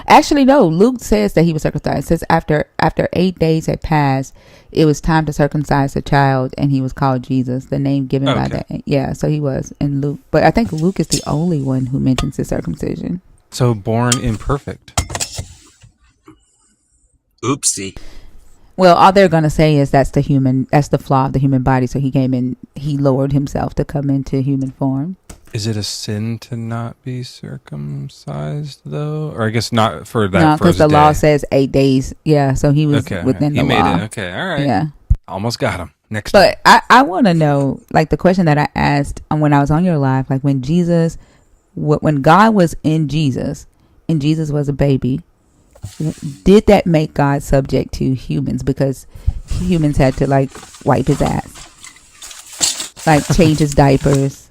Actually, no. Luke says that he was circumcised. It says after 8 days had passed, it was time to circumcise the child, and he was called Jesus, the name given by that. Yeah, so he was in Luke. But I think Luke is the only one who mentions his circumcision. So born imperfect. Oopsie. Well, all they're going to say is that's the flaw of the human body. So he lowered himself to come into human form. Is it a sin to not be circumcised, though? Or I guess not for that. No, because the law says 8 days. Yeah, so he was within the law. He made it. Okay, all right. Yeah. Almost got him. Next time. But I want to know, like the question that I asked when I was on your live, like when God was in Jesus, and Jesus was a baby, did that make God subject to humans? Because humans had to like wipe his ass, like change his diapers.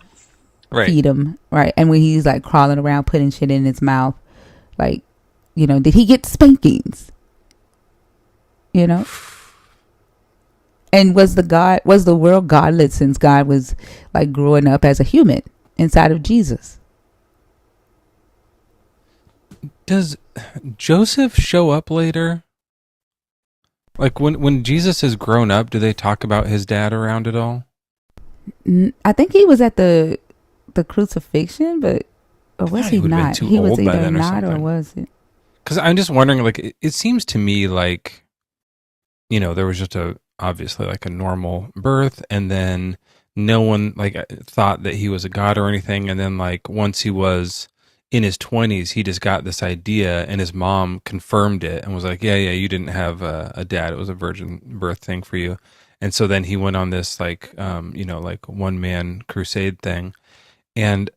Right. Feed him, right? And when he's like crawling around putting shit in his mouth, like, did he get spankings? And was the world godless since God was like growing up as a human inside of Jesus? Does Joseph show up later? Like when Jesus is grown up, do they talk about his dad around at all? I think he was at the crucifixion, or was he not? He was either not or was it? Because I'm just wondering, like, it seems to me like, there was just obviously like a normal birth, and then no one like thought that he was a god or anything, and then like once he was in his 20s, he just got this idea, and his mom confirmed it and was like, yeah, you didn't have a dad; it was a virgin birth thing for you. And so then he went on this like, like one man crusade thing. And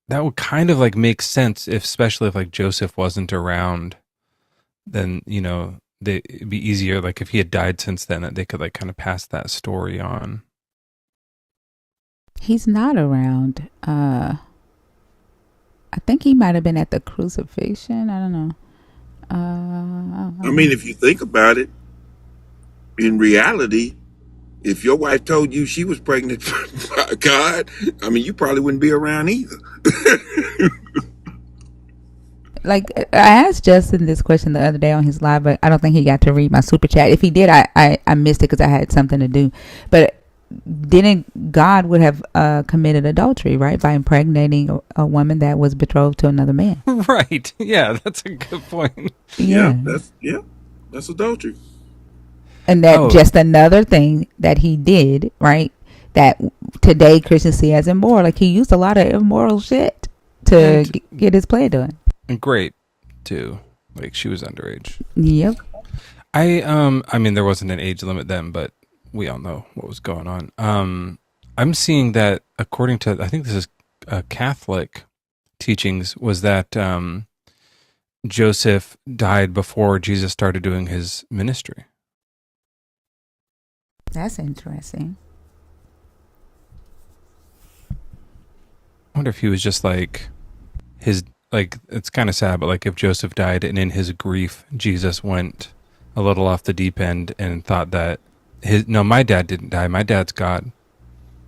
that would kind of like make sense, especially if like Joseph wasn't around, then, it'd be easier. Like if he had died since then, that they could like kind of pass that story on. He's not around. I think he might have been at the crucifixion. I don't know. I mean, if you think about it, in reality, if your wife told you she was pregnant by God, I mean, you probably wouldn't be around either. Like I asked Justin this question the other day on his live, but I don't think he got to read my super chat. If he did, I missed it because I had something to do. But didn't God would have committed adultery, right, by impregnating a woman that was betrothed to another man? Right. Yeah, that's a good point. Yeah, That's adultery. and that just another thing that he did, right? That today Christians see as immoral. Like he used a lot of immoral shit to get his play done. And great too. Like she was underage. Yep. I mean there wasn't an age limit then, but we all know what was going on. I'm seeing that according to, I think this is Catholic teachings, was that Joseph died before Jesus started doing his ministry. That's interesting. I wonder if he was just like his, like, it's kind of sad, but like if Joseph died and in his grief, Jesus went a little off the deep end and thought that my dad didn't die. My dad's God,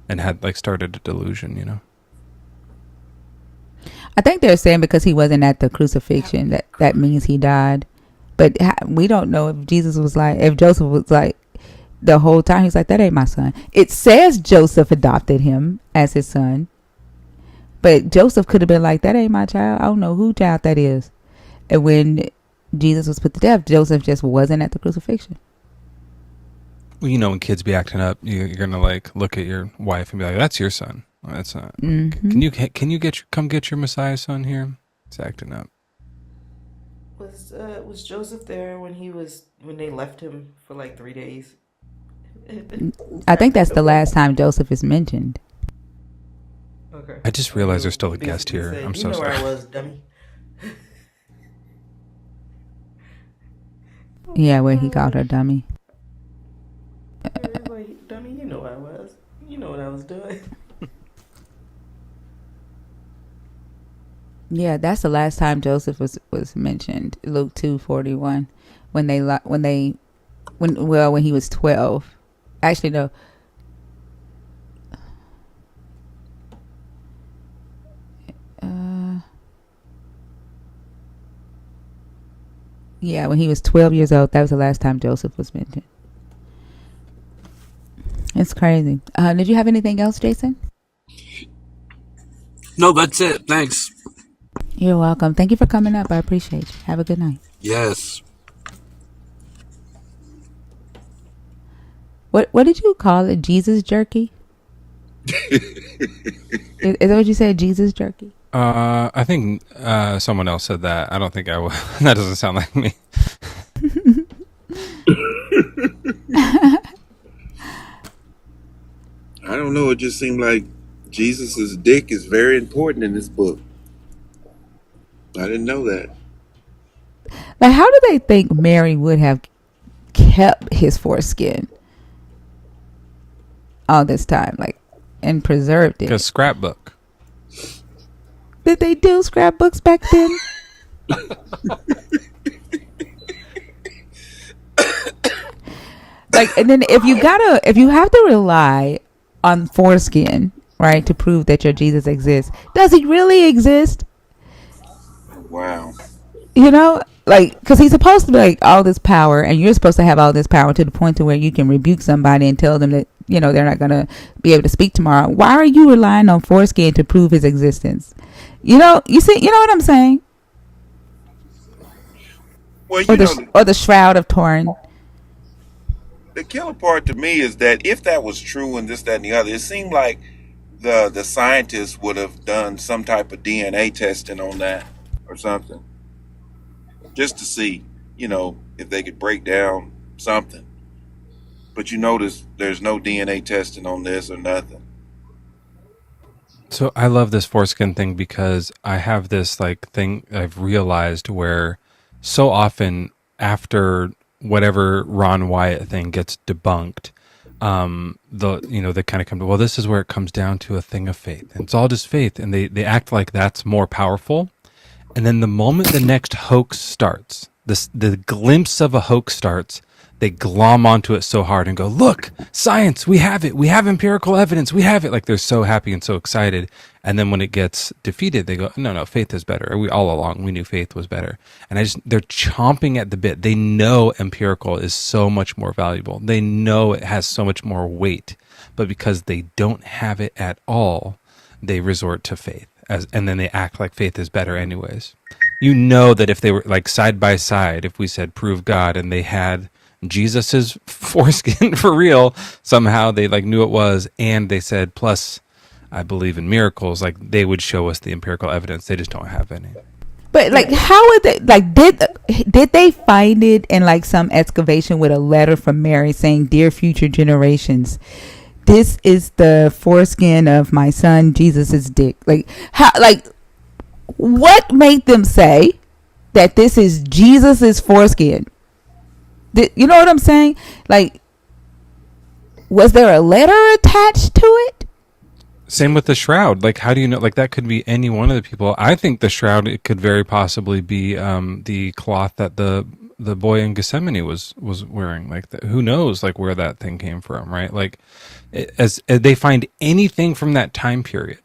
and had like started a delusion, you know? I think they're saying because he wasn't at the crucifixion, that means he died. But we don't know if Joseph was like the whole time. He's like, that ain't my son. It says Joseph adopted him as his son. But Joseph could have been like, that ain't my child. I don't know who child that is. And when Jesus was put to death, Joseph just wasn't at the crucifixion. Well, you know, when kids be acting up, you're gonna like look at your wife and be like, "That's your son. Well, that's not. Mm-hmm. Can you come get your Messiah son here? It's acting up." Was Joseph there when they left him for like 3 days? I think that's the last time Joseph is mentioned. Okay. I just realized there's still a guest here. I'm so sorry. Where I was, dummy. Yeah, where he called her dummy. Like, dummy, you know where I was. You know what I was doing. Yeah, that's the last time Joseph was mentioned. Luke 2:41, when he was 12. Actually, no. Yeah, when he was 12 years old, that was the last time Joseph was mentioned. It's crazy. Did you have anything else, Jason? No, that's it. Thanks. You're welcome. Thank you for coming up. I appreciate you. Have a good night. Yes. What did you call it? Jesus jerky? Is that what you said? Jesus jerky? I think someone else said that. I don't think I will. That doesn't sound like me. I don't know. It just seemed like Jesus's dick is very important in this book. I didn't know that. Like, how do they think Mary would have kept his foreskin all this time, like, and preserved it? Because scrapbook. Did they do scrapbooks back then? Like, and then if you have to rely on foreskin, right, to prove that your Jesus exists, does he really exist? Wow. You know, like, because he's supposed to be like all this power, and you're supposed to have all this power to the point to where you can rebuke somebody and tell them that, you know, they're not going to be able to speak tomorrow. Why are you relying on foreskin to prove his existence? You know, you know what I'm saying? Well, or the shroud of Turin. The killer part to me is that if that was true and this, that, and the other, it seemed like the scientists would have done some type of DNA testing on that or something, just to see, you know, if they could break down something. But you notice there's no DNA testing on this or nothing. So I love this foreskin thing because I have this like thing I've realized where so often after whatever Ron Wyatt thing gets debunked, they kind of come to, well, this is where it comes down to a thing of faith. And it's all just faith. And they act like that's more powerful. And then the moment the next hoax starts, the glimpse of a hoax starts, they glom onto it so hard and go, look, science, we have it. We have empirical evidence. We have it. Like they're so happy and so excited. And then when it gets defeated, they go, no, faith is better. We all along, we knew faith was better. And they're chomping at the bit. They know empirical is so much more valuable. They know it has so much more weight, but because they don't have it at all, they resort to faith and then they act like faith is better anyways. You know that if they were like side by side, if we said prove God and they had Jesus's foreskin for real, somehow they like knew it was, and they said, plus I believe in miracles, like they would show us the empirical evidence. They just don't have any. But like, how would they like? Did they find it in like some excavation with a letter from Mary saying, "Dear future generations, this is the foreskin of my son Jesus's dick"? Like how? Like what made them say that this is Jesus's foreskin? You know what I'm saying? Like, was there a letter attached to it? Same with the shroud. Like, how do you know? Like, that could be any one of the people. I think the shroud, it could very possibly be the cloth that the boy in Gethsemane was wearing. Like, who knows? Like, where that thing came from, right? Like, as they find anything from that time period,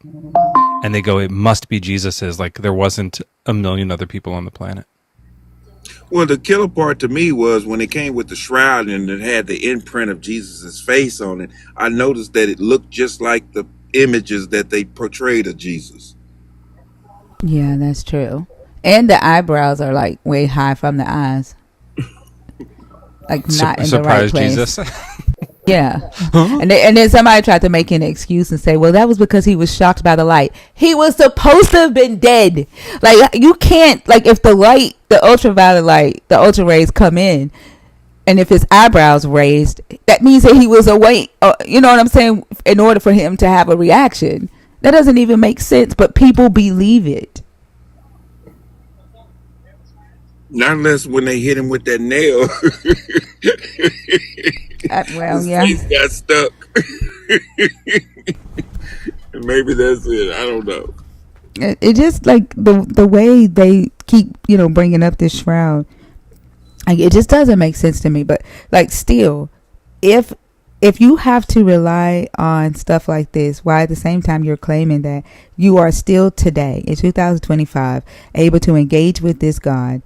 and they go, it must be Jesus's. Like, there wasn't a million other people on the planet. Well, the killer part to me was when it came with the shroud and it had the imprint of Jesus's face on it. I noticed that it looked just like the images that they portrayed of Jesus. Yeah, that's true. And the eyebrows are like way high from the eyes, like not in the right place. Jesus. Yeah. Huh? And then somebody tried to make an excuse and say, well, that was because he was shocked by the light. He was supposed to have been dead. Like, you can't, like, if the light, the ultraviolet light, the ultra rays come in, and if his eyebrows raised, that means that he was awake. You know what I'm saying? In order for him to have a reaction. That doesn't even make sense, but people believe it. Not unless when they hit him with that nail. Well, his yeah. face got stuck. Maybe that's it. I don't know. It just like the way they keep, bringing up this shroud. Like, it just doesn't make sense to me. But like, still, if you have to rely on stuff like this, while at the same time you're claiming that you are still today in 2025 able to engage with this God,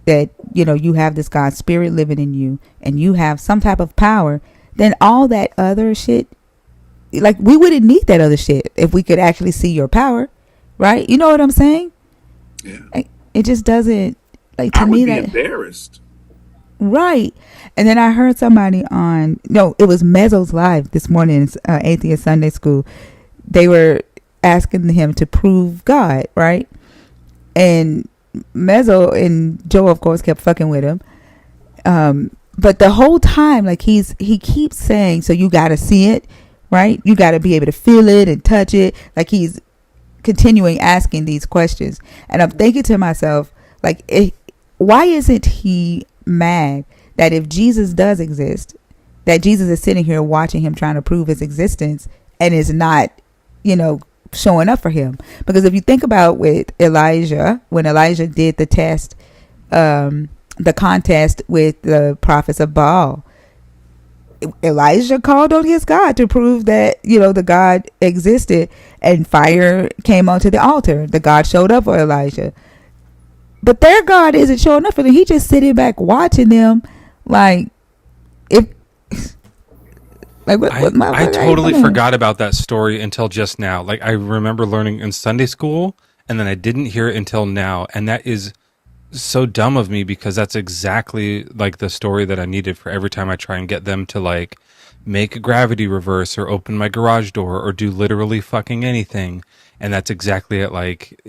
that you have this God's spirit living in you and you have some type of power, then all that other shit, like, we wouldn't need that other shit if we could actually see your power, right? You know what I'm saying? Yeah. Like, it just doesn't, like, to me, that embarrassed. Right. And then I heard somebody it was Mezzo's Live this morning, Atheist Sunday School. They were asking him to prove God, right? And Mezzo and Joe, of course, kept fucking with him. But the whole time, like, he keeps saying, so you got to see it, right? You got to be able to feel it and touch it. Like, he's continuing asking these questions. And I'm thinking to myself, like, why isn't he mad that if Jesus does exist, that Jesus is sitting here watching him trying to prove his existence and is not, showing up for him? Because if you think about with Elijah, when Elijah did the test, the contest with the prophets of Baal, Elijah called on his God to prove that, the God existed, and fire came onto the altar. The God showed up for Elijah. But their God isn't showing up for them. He just sitting back watching them, like, I totally forgot about that story until just now. Like, I remember learning in Sunday school, and then I didn't hear it until now. And that is so dumb of me, because that's exactly like the story that I needed for every time I try and get them to, like, make a gravity reverse or open my garage door or do literally fucking anything. And that's exactly it. Like,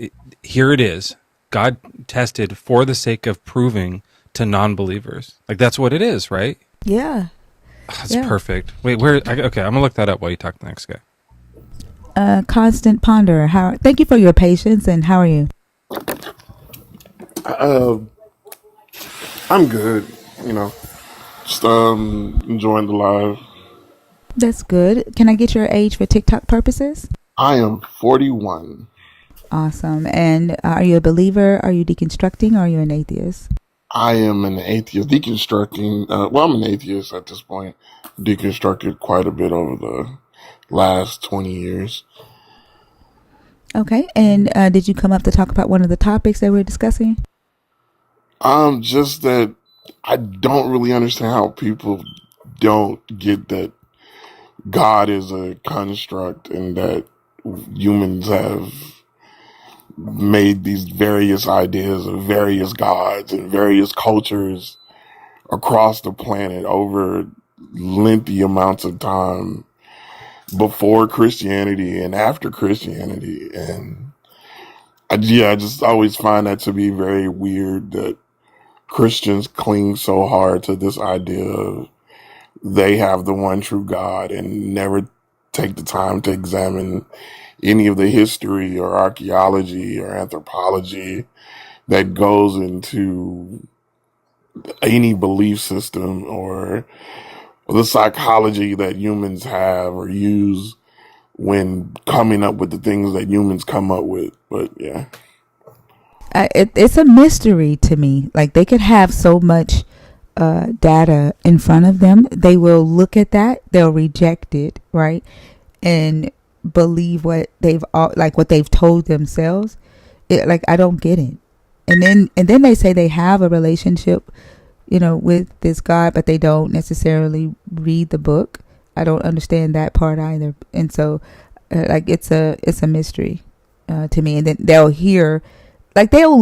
here it is. God tested for the sake of proving to non-believers. Like, that's what it is, right? Yeah. That's perfect. Wait, where? Okay, I'm gonna look that up while you talk to the next guy. Constant Ponder. Thank you for your patience, and how are you? I'm good. Just enjoying the live. That's good. Can I get your age for TikTok purposes? I am 41. Awesome. And are you a believer? Are you deconstructing? Or are you an atheist? I am an atheist, deconstructing. Well, I'm an atheist at this point. Deconstructed quite a bit over the last 20 years. Okay, and did you come up to talk about one of the topics that we're discussing? Just that I don't really understand how people don't get that God is a construct and that humans have made these various ideas of various gods and various cultures across the planet over lengthy amounts of time before Christianity and after Christianity. And I just always find that to be very weird that Christians cling so hard to this idea of they have the one true God and never take the time to examine any of the history or archaeology or anthropology that goes into any belief system or the psychology that humans have or use when coming up with the things that humans come up with. But yeah. It's a mystery to me. Like, they could have so much data in front of them. They will look at that, they'll reject it, right? And believe what they've told themselves. I don't get it. And then they say they have a relationship, with this God, but they don't necessarily read the book. I don't understand that part either. And so it's a mystery to me. And then they'll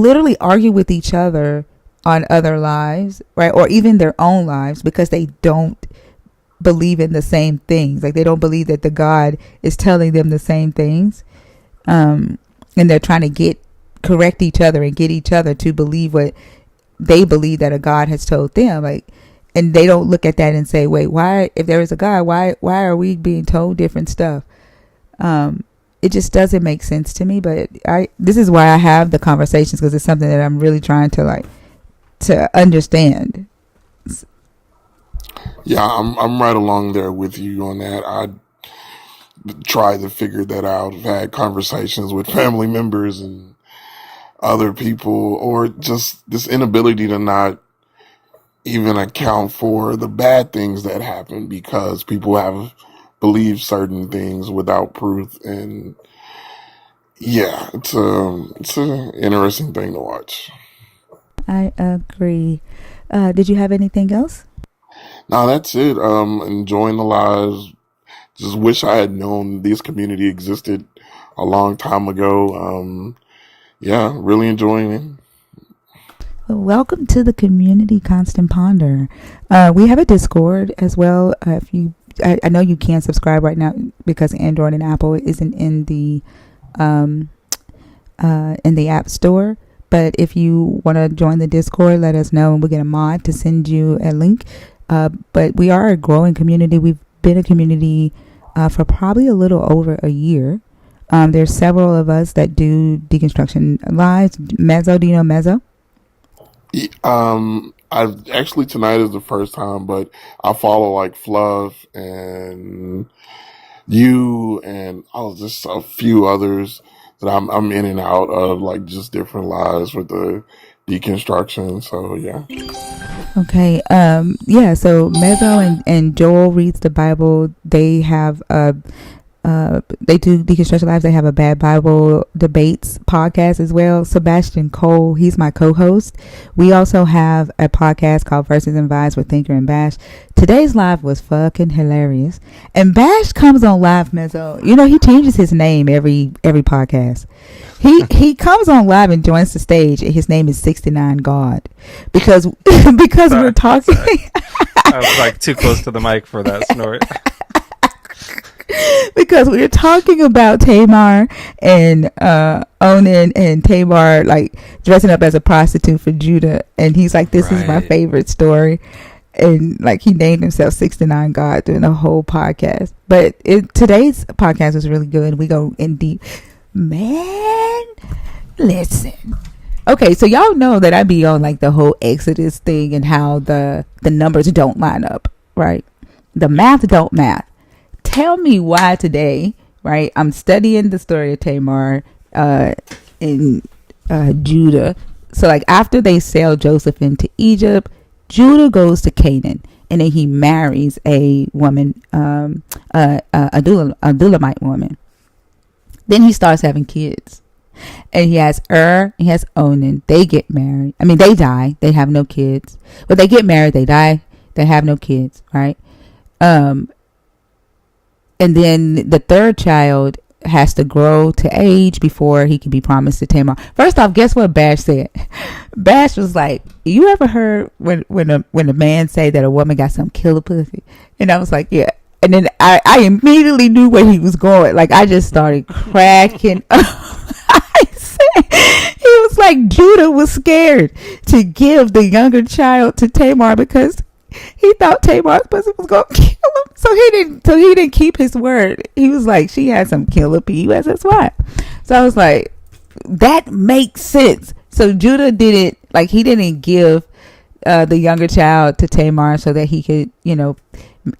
literally argue with each other on other lives, right? Or even their own lives, because they don't believe in the same things. Like, they don't believe that the God is telling them the same things. And they're trying to correct each other and get each other to believe what they believe that a God has told them. Like, and they don't look at that and say, wait, why, if there is a God, why are we being told different stuff? It just doesn't make sense to me. But this is why I have the conversations, because it's something that I'm really trying to understand. Yeah, I'm right along there with you on that. I try to figure that out. I've had conversations with family members and other people, or just this inability to not even account for the bad things that happen because people have believed certain things without proof. And yeah, it's an interesting thing to watch. I agree. Did you have anything else? No, that's it. Enjoying the lives. Just wish I had known this community existed a long time ago. Yeah, really enjoying it. Welcome to the community Constant Ponder. We have a Discord as well. I know you can't subscribe right now because Android and Apple isn't in the App Store. But if you want to join the Discord, let us know and we'll get a mod to send you a link. But we are a growing community. We've been a community for probably a little over a year. There's several of us that do deconstruction lives. Mezzo, do you know Mezzo? I've actually, tonight is the first time, but I follow like Fluff and you and just a few others that I'm in and out of, like just different lives with the deconstruction. So yeah. Okay. Yeah. So Mezzo and Joel reads the Bible. They have they do Deconstruction Lives. They have a Bad Bible Debates podcast as well. Sebastian Cole, he's my co-host. We also have a podcast called Verses and Vibes with Thinker and Bash. Today's live was fucking hilarious. And Bash comes on live, Mezzo. He changes his name every podcast. He comes on live and joins the stage. And his name is 69 God because we're talking. I was like too close to the mic for that snort. Because we were talking about Tamar and Onan and Tamar like dressing up as a prostitute for Judah, and he's like, "This is my favorite story," and like he named himself 69 God during the whole podcast. But today's podcast was really good. We go in deep, man. Listen, okay, so y'all know that I be on like the whole Exodus thing and how the numbers don't line up, right? The math don't math. Tell me why today, right? I'm studying the story of Tamar in Judah So like after they sell Joseph into Egypt, Judah goes to Canaan, and then he marries a woman, Adullamite woman. Then he starts having kids, and he has he has Onan. They get married. I mean, they die. They have no kids. But they get married. They die. They have no kids. Right. And then the third child has to grow to age before he can be promised to Tamar. First off, guess what Bash said? Bash was like, "You ever heard when a man say that a woman got some killer pussy?" And I was like, "Yeah." And then I immediately knew where he was going. Like I just started cracking up. I said, he was like, Judah was scared to give the younger child to Tamar because he thought Tamar's pussy was gonna kill him. So he didn't keep his word. He was like, she had some killer PUS. That's why. So I was like, that makes sense. So Judah didn't, like, he didn't give the younger child to Tamar so that he could,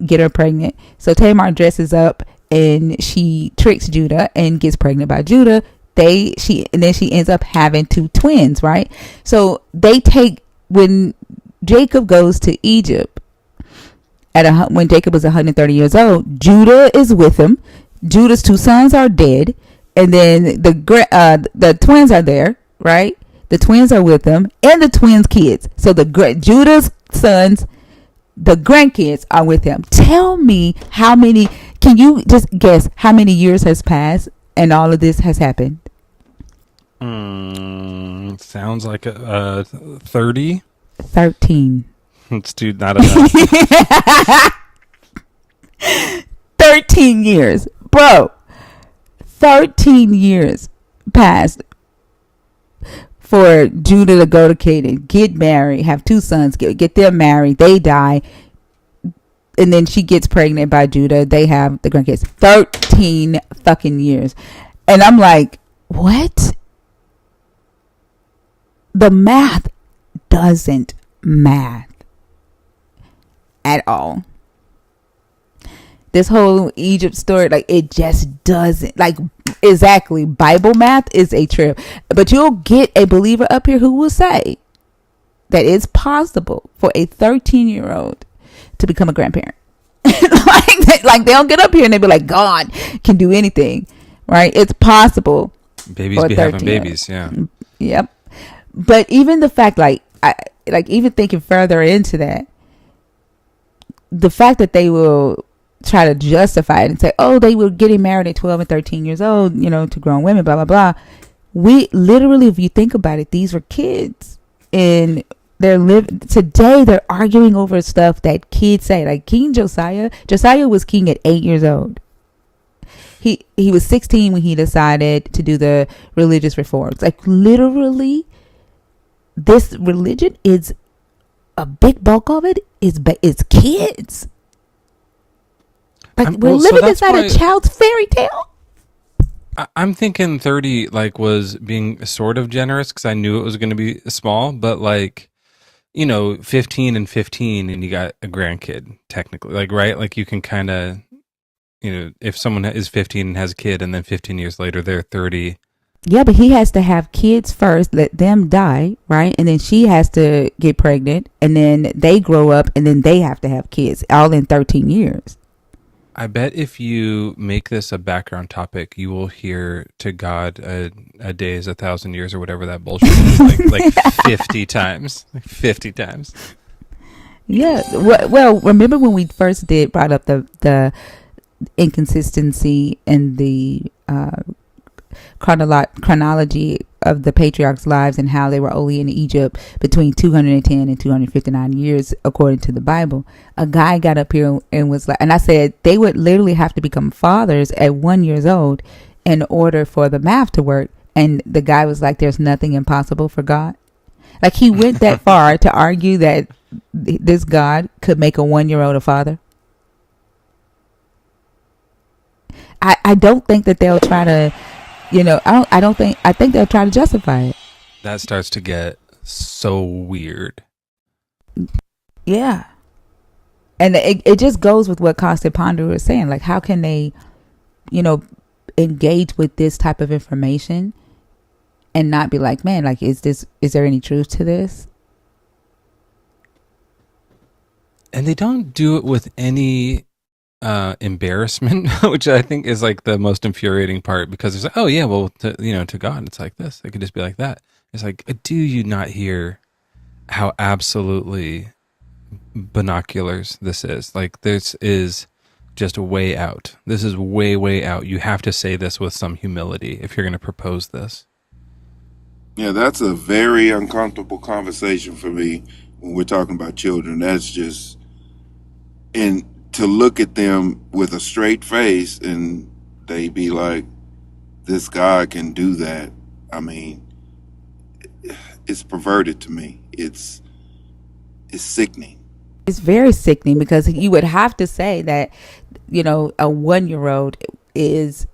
get her pregnant. So Tamar dresses up and she tricks Judah and gets pregnant by Judah. And then she ends up having 2 twins, right? So when Jacob goes to Egypt when Jacob was 130 years old, Judah is with him. Judah's 2 sons are dead, and then the twins are there, right? The twins are with him, and the twins' kids. So Judah's sons, the grandkids are with him. Tell me how many. Can you just guess how many years has passed and all of this has happened? Sounds like 30. 13. Let's do not enough. 13 years, bro. 13 years passed for Judah to go to Canaan, get married, have 2 sons, get them married, they die, and then she gets pregnant by Judah. They have the grandkids. 13 fucking years. And I'm like, what? The math doesn't math at all. This whole Egypt story, like, it just doesn't, like, exactly. Bible math is a trip. But you'll get a believer up here who will say that it's possible for a 13-year-old to become a grandparent. like they'll get up here and they'll be like, God can do anything, right? It's possible. Babies be having babies, yeah. Yep. But even the fact, even thinking further into that, the fact that they will try to justify it and say, oh, they were getting married at 12 and 13 years old, to grown women, blah, blah, blah. We literally, if you think about it, these were kids, and today they're arguing over stuff that kids say. Like King Josiah was king at 8 years old. He was 16 when he decided to do the religious reforms. Like, literally, this religion is a big bulk of it is kids. Like, we're living inside a child's fairy tale. I'm thinking 30 was being sort of generous because I knew it was going to be small, but 15 and 15 and you got a grandkid technically, right? You can kind of, if someone is 15 and has a kid and then 15 years later they're 30. Yeah, but he has to have kids first, let them die, right? And then she has to get pregnant, and then they grow up, and then they have to have kids, all in 13 years. I bet if you make this a background topic, you will hear to God a day is 1,000 years or whatever that bullshit is, like 50 times. 50 times. Yeah. Well, remember when we first brought up the inconsistency in the chronology of the patriarchs' lives and how they were only in Egypt between 210 and 259 years according to the Bible. A guy got up here and was like, and I said they would literally have to become fathers at 1 year old in order for the math to work. And the guy was like, there's nothing impossible for God. Like, he went that far to argue that this God could make a 1 year old a father. I don't think that they'll try to, I think they'll try to justify it. That starts to get so weird. Yeah. And it just goes with what Constant Ponder was saying. Like, how can they, engage with this type of information and not be like, man, like, is there any truth to this? And they don't do it with any embarrassment, which I think is like the most infuriating part, because it's like, oh yeah, well, to God, it's like this. It could just be like that. It's like, do you not hear how absolutely binoculars this is? Like, this is just way out. This is way, way out. You have to say this with some humility if you're going to propose this. Yeah, that's a very uncomfortable conversation for me when we're talking about children. That's just, and to look at them with a straight face and they be like, this God can do that. I mean, it's perverted to me. It's sickening. It's very sickening, because you would have to say that, a 1-year-old is,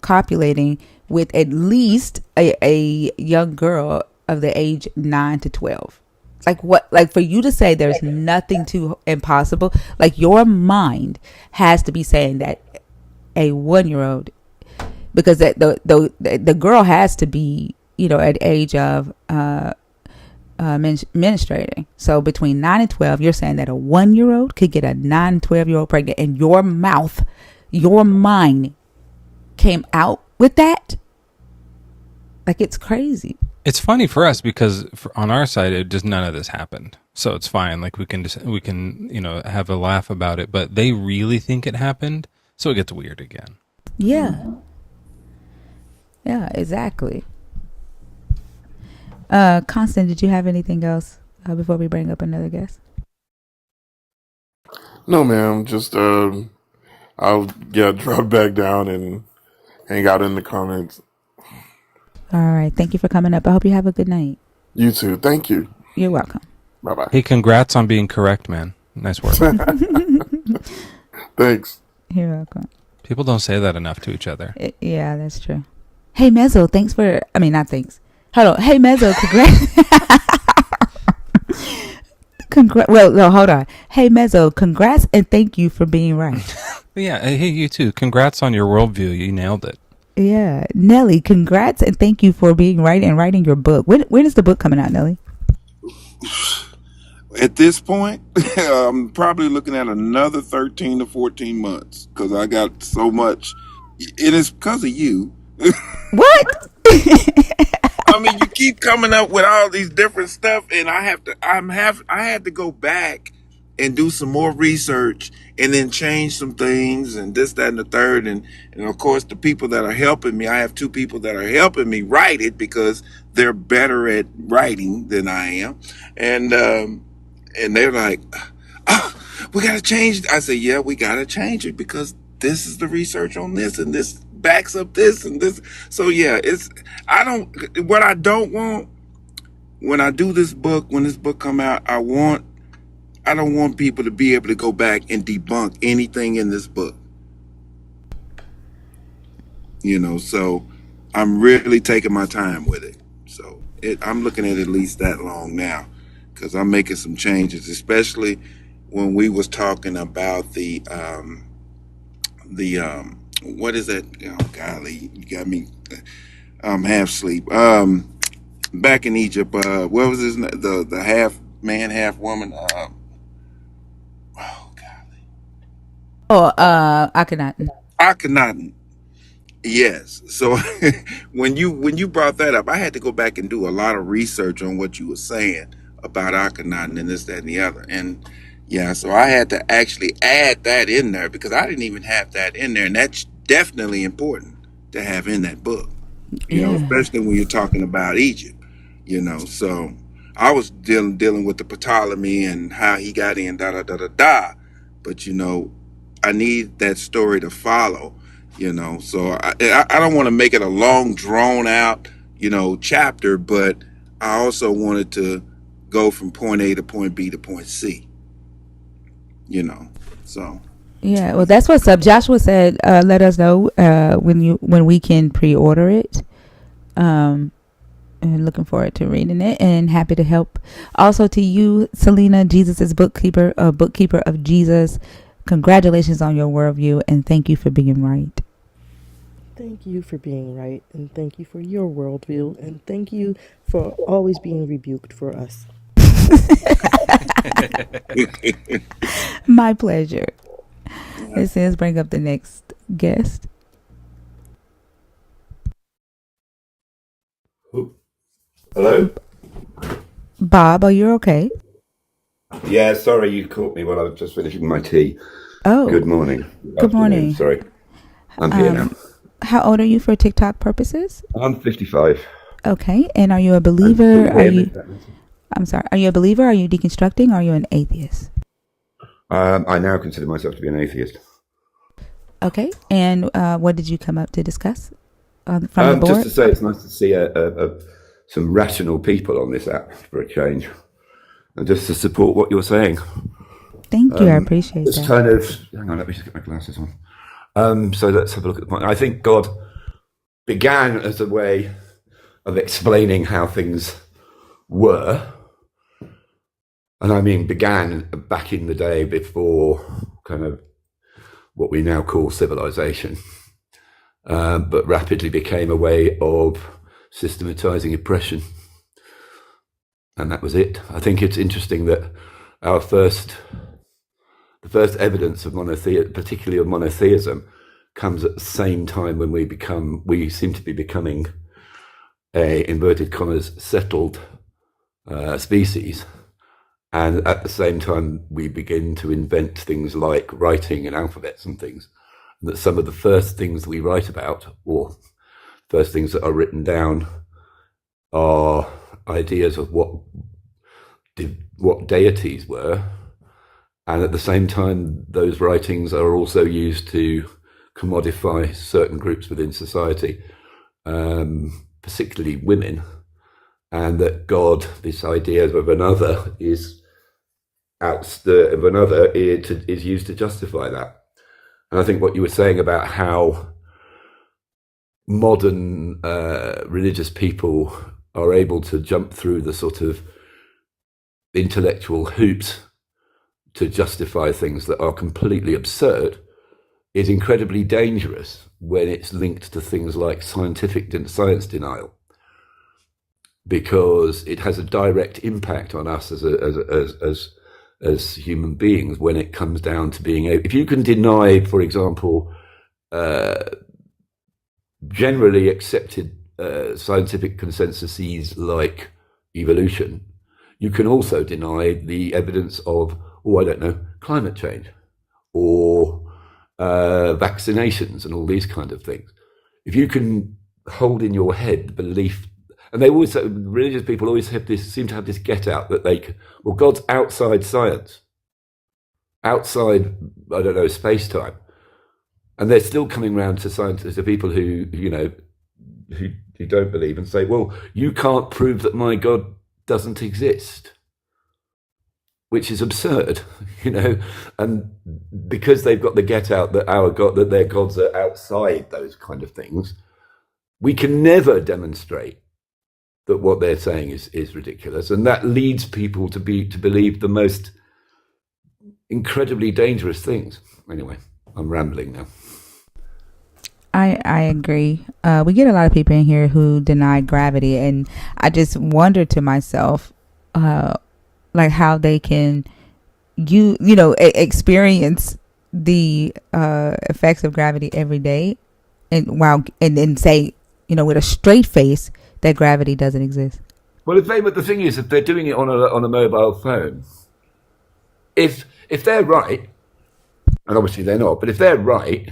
copulating with at least a young girl of the age 9 to 12. Like, what, like, for you to say there's nothing too impossible, like, your mind has to be saying that a 1-year-old, because the girl has to be, at the age of menstruating. So between 9 and 12, you're saying that a 1-year-old could get a 9 and 12-year-old pregnant, and your mind came out with that? Like, it's crazy. It's funny for us because on our side, it just, none of this happened. So it's fine. Like, we can have a laugh about it, but they really think it happened. So it gets weird again. Yeah. Yeah, exactly. Constant, did you have anything else before we bring up another guest? No, ma'am. Just I'll drop back down and hang out in the comments. All right. Thank you for coming up. I hope you have a good night. You too. Thank you. You're welcome. Bye bye. Hey, congrats on being correct, man. Nice work. Thanks. You're welcome. People don't say that enough to each other. Yeah, that's true. Hey, Mezzo, thanks for, not thanks. Hold on. Hey, Mezzo, congrats. Well, no, hold on. Hey, Mezzo, congrats and thank you for being right. Yeah. Hey, you too. Congrats on your worldview. You nailed it. Yeah. Nelly, congrats and thank you for being right and writing your book. When is the book coming out, Nelly? At this point, I'm probably looking at another 13 to 14 months because I got so much. It is because of you. What? I mean, you keep coming up with all these different stuff, and I had to go back and do some more research and then change some things and this, that, and the third. And of course, the people that are helping me, I have 2 people that are helping me write it because they're better at writing than I am. And they're like, oh, we got to change it. I say, yeah, we got to change it because this is the research on this and this backs up this and this. So yeah, what I don't want when I do this book, when this book come out, I don't want people to be able to go back and debunk anything in this book. So I'm really taking my time with it. So I'm looking at least that long now because I'm making some changes, especially when we was talking about the what is that? Oh, golly, you got me half sleep. Back in Egypt, what was his name? The half man, half woman. Oh, golly. Oh, Akhenaten. Akhenaten. Yes. So when you brought that up, I had to go back and do a lot of research on what you were saying about Akhenaten and this, that, and the other. And yeah, so I had to actually add that in there because I didn't even have that in there. And that's definitely important to have in that book, especially when you're talking about Egypt, So I was dealing with the Ptolemy and how he got in, da, da, da, da, da. But, I need that story to follow, So I don't want to make it a long, drawn out, chapter, but I also wanted to go from point A to point B to point C. So Yeah, well, that's what's up. Joshua said, let us know when we can pre-order it. And looking forward to reading it and happy to help. Also to you, Selena, Jesus's bookkeeper of Jesus. Congratulations on your worldview and thank you for being right. Thank you for being right, and thank you for your worldview, and thank you for always being rebuked for us. My pleasure. Let's bring up the next guest. Hello? Bob, are you okay? Yeah, sorry you caught me while I was just finishing my tea. Oh, Good morning. Good good afternoon, morning. sorry. I'm here now. How old are you for TikTok purposes? I'm 55. Okay, and are you a And believer? still Are here. you? I'm sorry. Are you a believer? Are you deconstructing? Or are you an atheist? I now consider myself to be an atheist. Okay, and what did you come up to discuss from the Just board? to say, it's nice to see some rational people on this app for a change, and just to support what you're saying. Thank you. I appreciate It's that. kind of, hang on, let me just get my glasses on. So let's have a look at the point. I think God began as a way of explaining how things were, and I mean began back in the day before kind of what we now call civilization, but rapidly became a way of systematizing oppression. And that was it. I think it's interesting that the first evidence of monotheism, particularly of monotheism, comes at the same time when we seem to be becoming a, inverted commas, settled species. And at the same time, we begin to invent things like writing and alphabets and things. And that some of the first things we write about, or first things that are written down, are ideas of what deities were. And at the same time, those writings are also used to commodify certain groups within society, particularly women. And that God, this idea of another, is used to justify that. And I think what you were saying about how modern religious people are able to jump through the sort of intellectual hoops to justify things that are completely absurd is incredibly dangerous when it's linked to things like science denial, because it has a direct impact on us as human beings when it comes down to being able, if you can deny, for example, generally accepted scientific consensuses like evolution, you can also deny the evidence of, climate change or vaccinations and all these kind of things. If you can hold in your head the belief, and religious people always seem to have this get out that God's outside science, outside, space time. And they're still coming around to scientists, to people who don't believe and say, well, you can't prove that my God doesn't exist, which is absurd, and because they've got the get out that that their gods are outside those kind of things, we can never demonstrate that what they're saying is ridiculous, and that leads people to believe the most incredibly dangerous things. Anyway, I'm rambling now. I agree. We get a lot of people in here who deny gravity, and I just wonder to myself, like how they can experience the effects of gravity every day, and then say with a straight face that gravity doesn't exist. Well, the thing is, if they're doing it on a mobile phone, if they're right, and obviously they're not, but if they're right,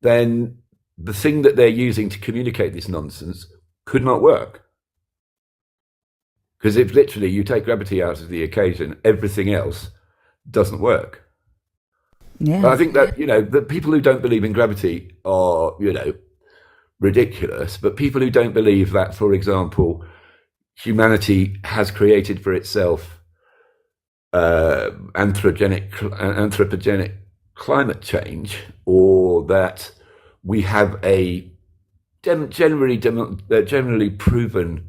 then the thing that they're using to communicate this nonsense could not work. Because if literally you take gravity out of the equation, everything else doesn't work. Yeah. But I think that, the people who don't believe in gravity are, ridiculous. But people who don't believe that, for example, humanity has created for itself anthropogenic climate change, or that we have a generally proven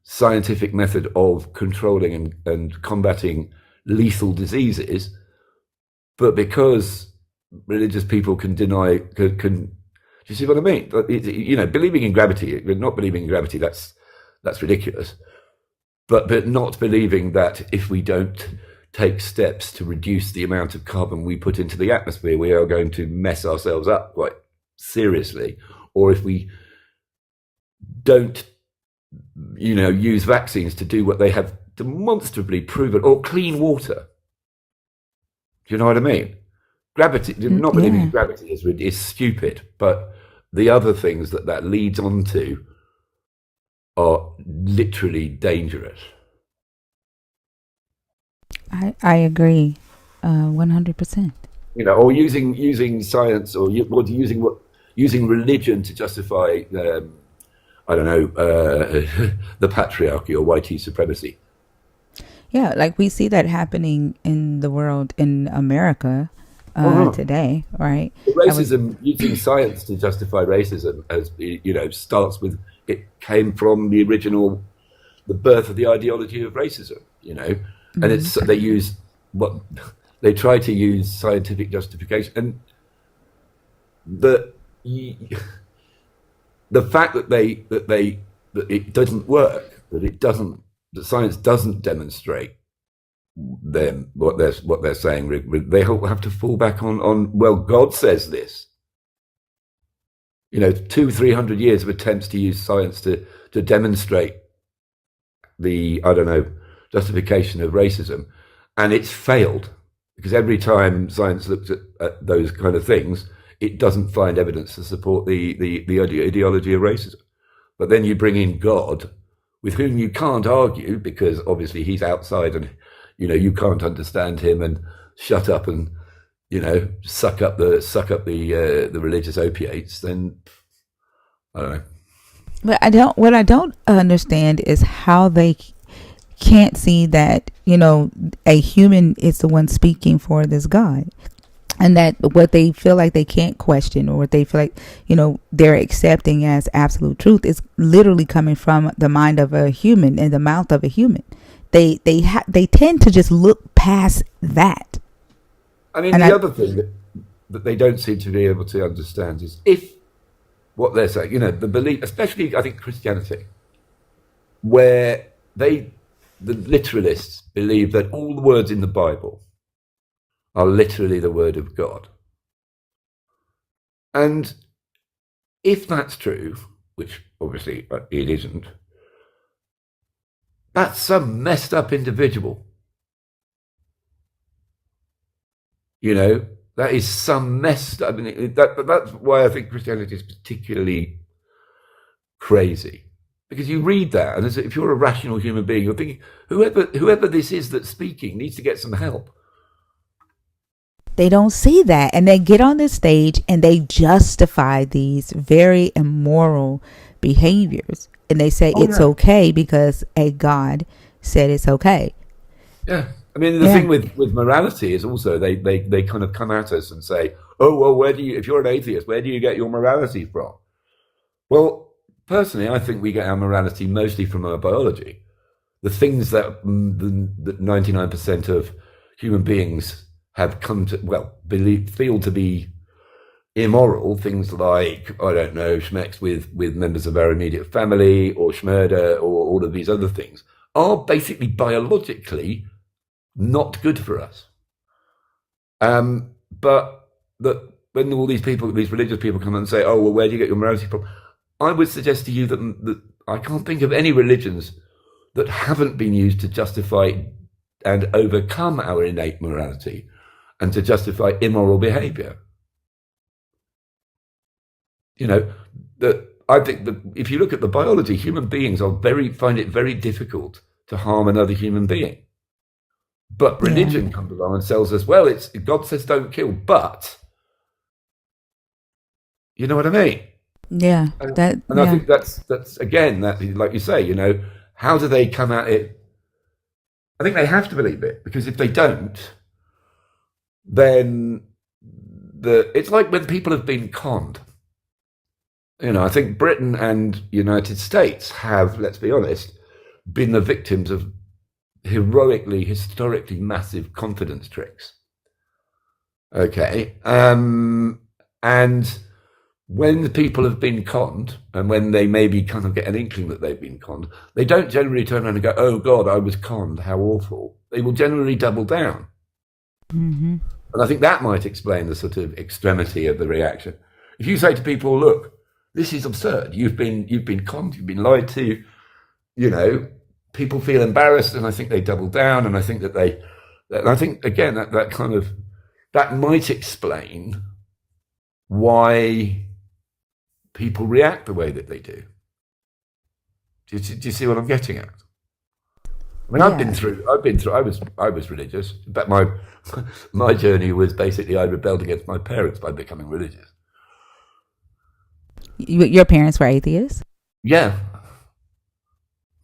scientific method of controlling and combating lethal diseases, but because religious people can Do you see what I mean? Believing in gravity, not believing in gravity, that's ridiculous. But not believing that if we don't take steps to reduce the amount of carbon we put into the atmosphere, we are going to mess ourselves up quite seriously. Or if we don't, use vaccines to do what they have demonstrably proven, or clean water. Do you know what I mean? Gravity, not believing in gravity is stupid, but the other things that leads on to are literally dangerous. I agree, 100%. Or using science, or using religion to justify, I don't know, the patriarchy or white supremacy. Yeah, like we see that happening in the world, in America today, right? Racism, using science to justify racism, as starts with, it came from the birth of the ideology of racism. And it's they try to use scientific justification, and the fact that it doesn't work, that science doesn't demonstrate them what they're saying. They have to fall back on well, God says this. 200-300 years of attempts to use science to demonstrate the, I don't know, justification of racism, and it's failed, because every time science looks at those kind of things, it doesn't find evidence to support the ideology of racism. But then you bring in God, with whom you can't argue, because obviously he's outside, and you can't understand him, and shut up and suck up the religious opiates. Then I don't know. But what I don't understand is how they can't see that, a human is the one speaking for this God, and that what they feel like they can't question, or what they feel like, they're accepting as absolute truth, is literally coming from the mind of a human and the mouth of a human. They tend to just look past that. I mean, the other thing that they don't seem to be able to understand is, if what they're saying, the belief, especially I think Christianity, where the literalists believe that all the words in the Bible are literally the word of God. And if that's true, which obviously it isn't, that's some messed up individual. That is some messed up. I mean, that's why I think Christianity is particularly crazy. Because you read that, and if you're a rational human being, you're thinking, whoever this is that's speaking needs to get some help. They don't see that, and they get on this stage and they justify these very immoral behaviors, and they say it's okay because a God said it's okay. Yeah. I mean, the thing with morality is also they kind of come at us and say, oh, well, if you're an atheist, where do you get your morality from? Well, personally, I think we get our morality mostly from our biology. The things that 99% of human beings have come to, feel to be immoral, things like, I don't know, schmecks with members of our immediate family, or schmurder, or all of these other things, are basically biologically not good for us. But when all these religious people come and say, oh, well, where do you get your morality from? I would suggest to you that I can't think of any religions that haven't been used to justify and overcome our innate morality, and to justify immoral behavior. I think that if you look at the biology, human beings find it very difficult to harm another human being. But religion comes along and sells us, well, it's God says don't kill, but you know what I mean? Yeah. I think that's again, that, like you say, how do they come at it? I think they have to believe it, because if they don't, then it's like when people have been conned. I think Britain and United States have, let's be honest, been the victims of historically massive confidence tricks. Okay. And when the people have been conned, and when they maybe kind of get an inkling that they've been conned, they don't generally turn around and go, "Oh God, I was conned. How awful." They will generally double down. Mm-hmm. And I think that might explain the sort of extremity of the reaction. If you say to people, "Look, this is absurd. You've been conned. You've been lied to," you know, people feel embarrassed, and I think they double down. And I think I think again that kind of that might explain why people react the way that they do. Do you see what I'm getting at? I mean, I've been Yeah. through. I was religious, but my journey was basically I rebelled against my parents by becoming religious. Your parents were atheists? Yeah,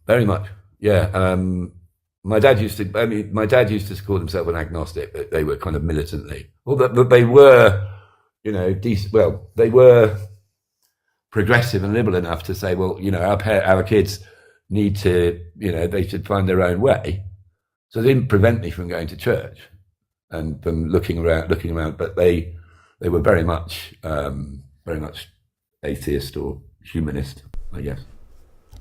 very much. Yeah. My dad used to. I mean, my dad used to call himself an agnostic, but they were kind of militantly. Well, but they were, you know, decent. Well, they were progressive and liberal enough to say, well, you know, our kids need to, you know, they should find their own way. So they didn't prevent me from going to church and from looking around, but they were very much atheist or humanist, I guess.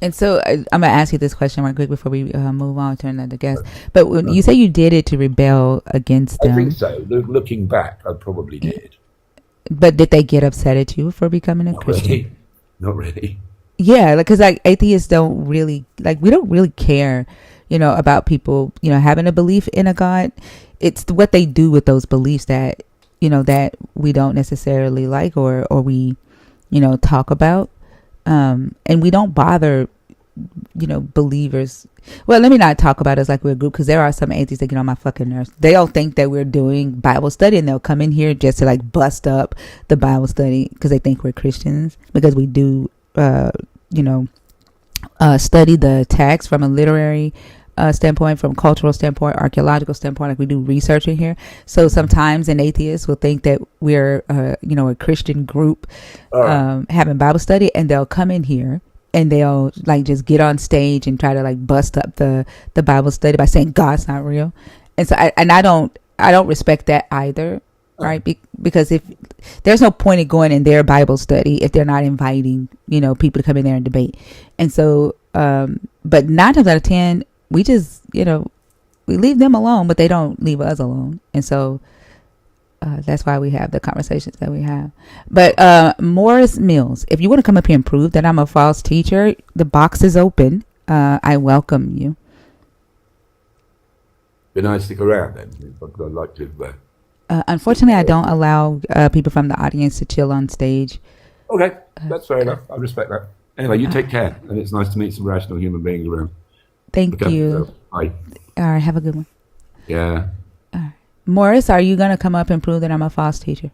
And so I'm gonna ask you this question right quick before we move on to another guest. But when you say you did it to rebel against them, I think so. Looking back, I probably did. but did they get upset at you for becoming a Not Christian? really. Not really. Yeah, because like atheists don't really we don't really care, about people, having a belief in a God. It's what they do with those beliefs that that we don't necessarily like or we talk about, and we don't bother believers. Well, let me not talk about us like we're a group, because there are some atheists that get on my fucking nerves. They don't think that we're doing Bible study, and they'll come in here just to bust up the Bible study because they think we're Christians, because we do study the text from a literary standpoint, from cultural standpoint, archaeological standpoint. We do research in here. So sometimes an atheist will think that we're a Christian group having Bible study, and they'll come in here and they'll just get on stage and try to bust up the Bible study by saying God's not real. And so I don't respect that either, right? Because if there's no point in going in their Bible study if they're not inviting people to come in there and debate. And so but 9 times out of 10 we just we leave them alone, but they don't leave us alone. And so that's why we have the conversations that we have. But Morris Mills, if you want to come up here and prove that I'm a false teacher, the box is open. I welcome you. Be nice to stick around then. I'd like to. Unfortunately, I don't allow people from the audience to chill on stage. Okay, that's fair enough. I respect that. Anyway, you take care, and it's nice to meet some rational human beings around. Thank you. Bye. All right, have a good one. Yeah. Morris, are you going to come up and prove that I'm a false teacher?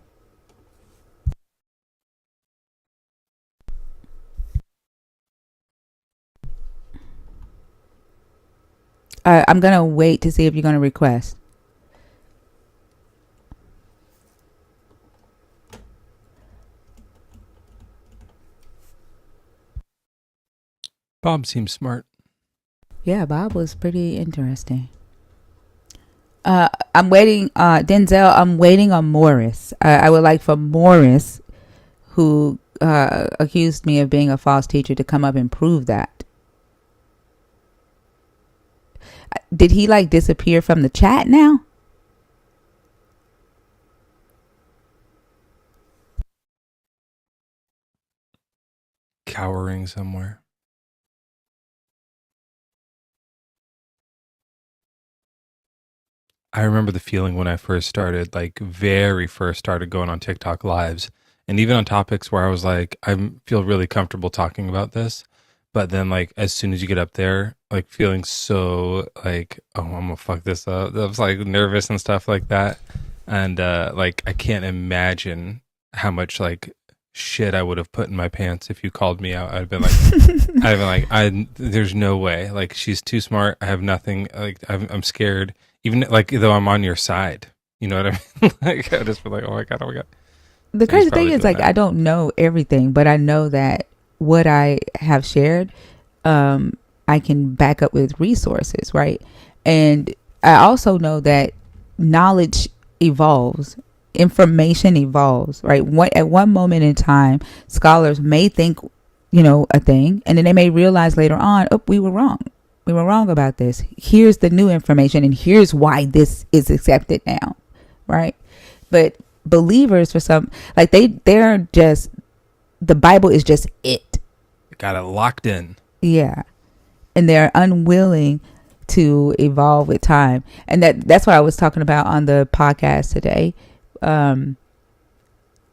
I'm going to wait to see if you're going to request. Bob seems smart. Yeah, Bob was pretty interesting. I'm waiting, Denzel, I'm waiting on Morris. I would like for Morris, who accused me of being a false teacher, to come up and prove that. Did he disappear from the chat now? Cowering somewhere. I remember the feeling when I first started, very first started going on TikTok lives, and even on topics where I was like, I feel really comfortable talking about this. But then as soon as you get up there, feeling so oh, I'm gonna fuck this up. I was nervous and stuff like that. And I can't imagine how much shit I would have put in my pants if you called me out. I'd been there's no way. She's too smart. I have nothing. I'm scared. Even though I'm on your side, you know what I mean? I just feel oh my god. The crazy thing is I don't know everything, but I know that what I have shared, I can back up with resources, right? And I also know that knowledge evolves. information evolves, right? At one moment in time, scholars may think, a thing, and then they may realize later on, oh, we were wrong. We were wrong about this. Here's the new information, and here's why this is accepted now, right? But believers, for some, like they're just, the Bible is just it. Got it locked in. Yeah. And they're unwilling to evolve with time. And that's what I was talking about on the podcast today.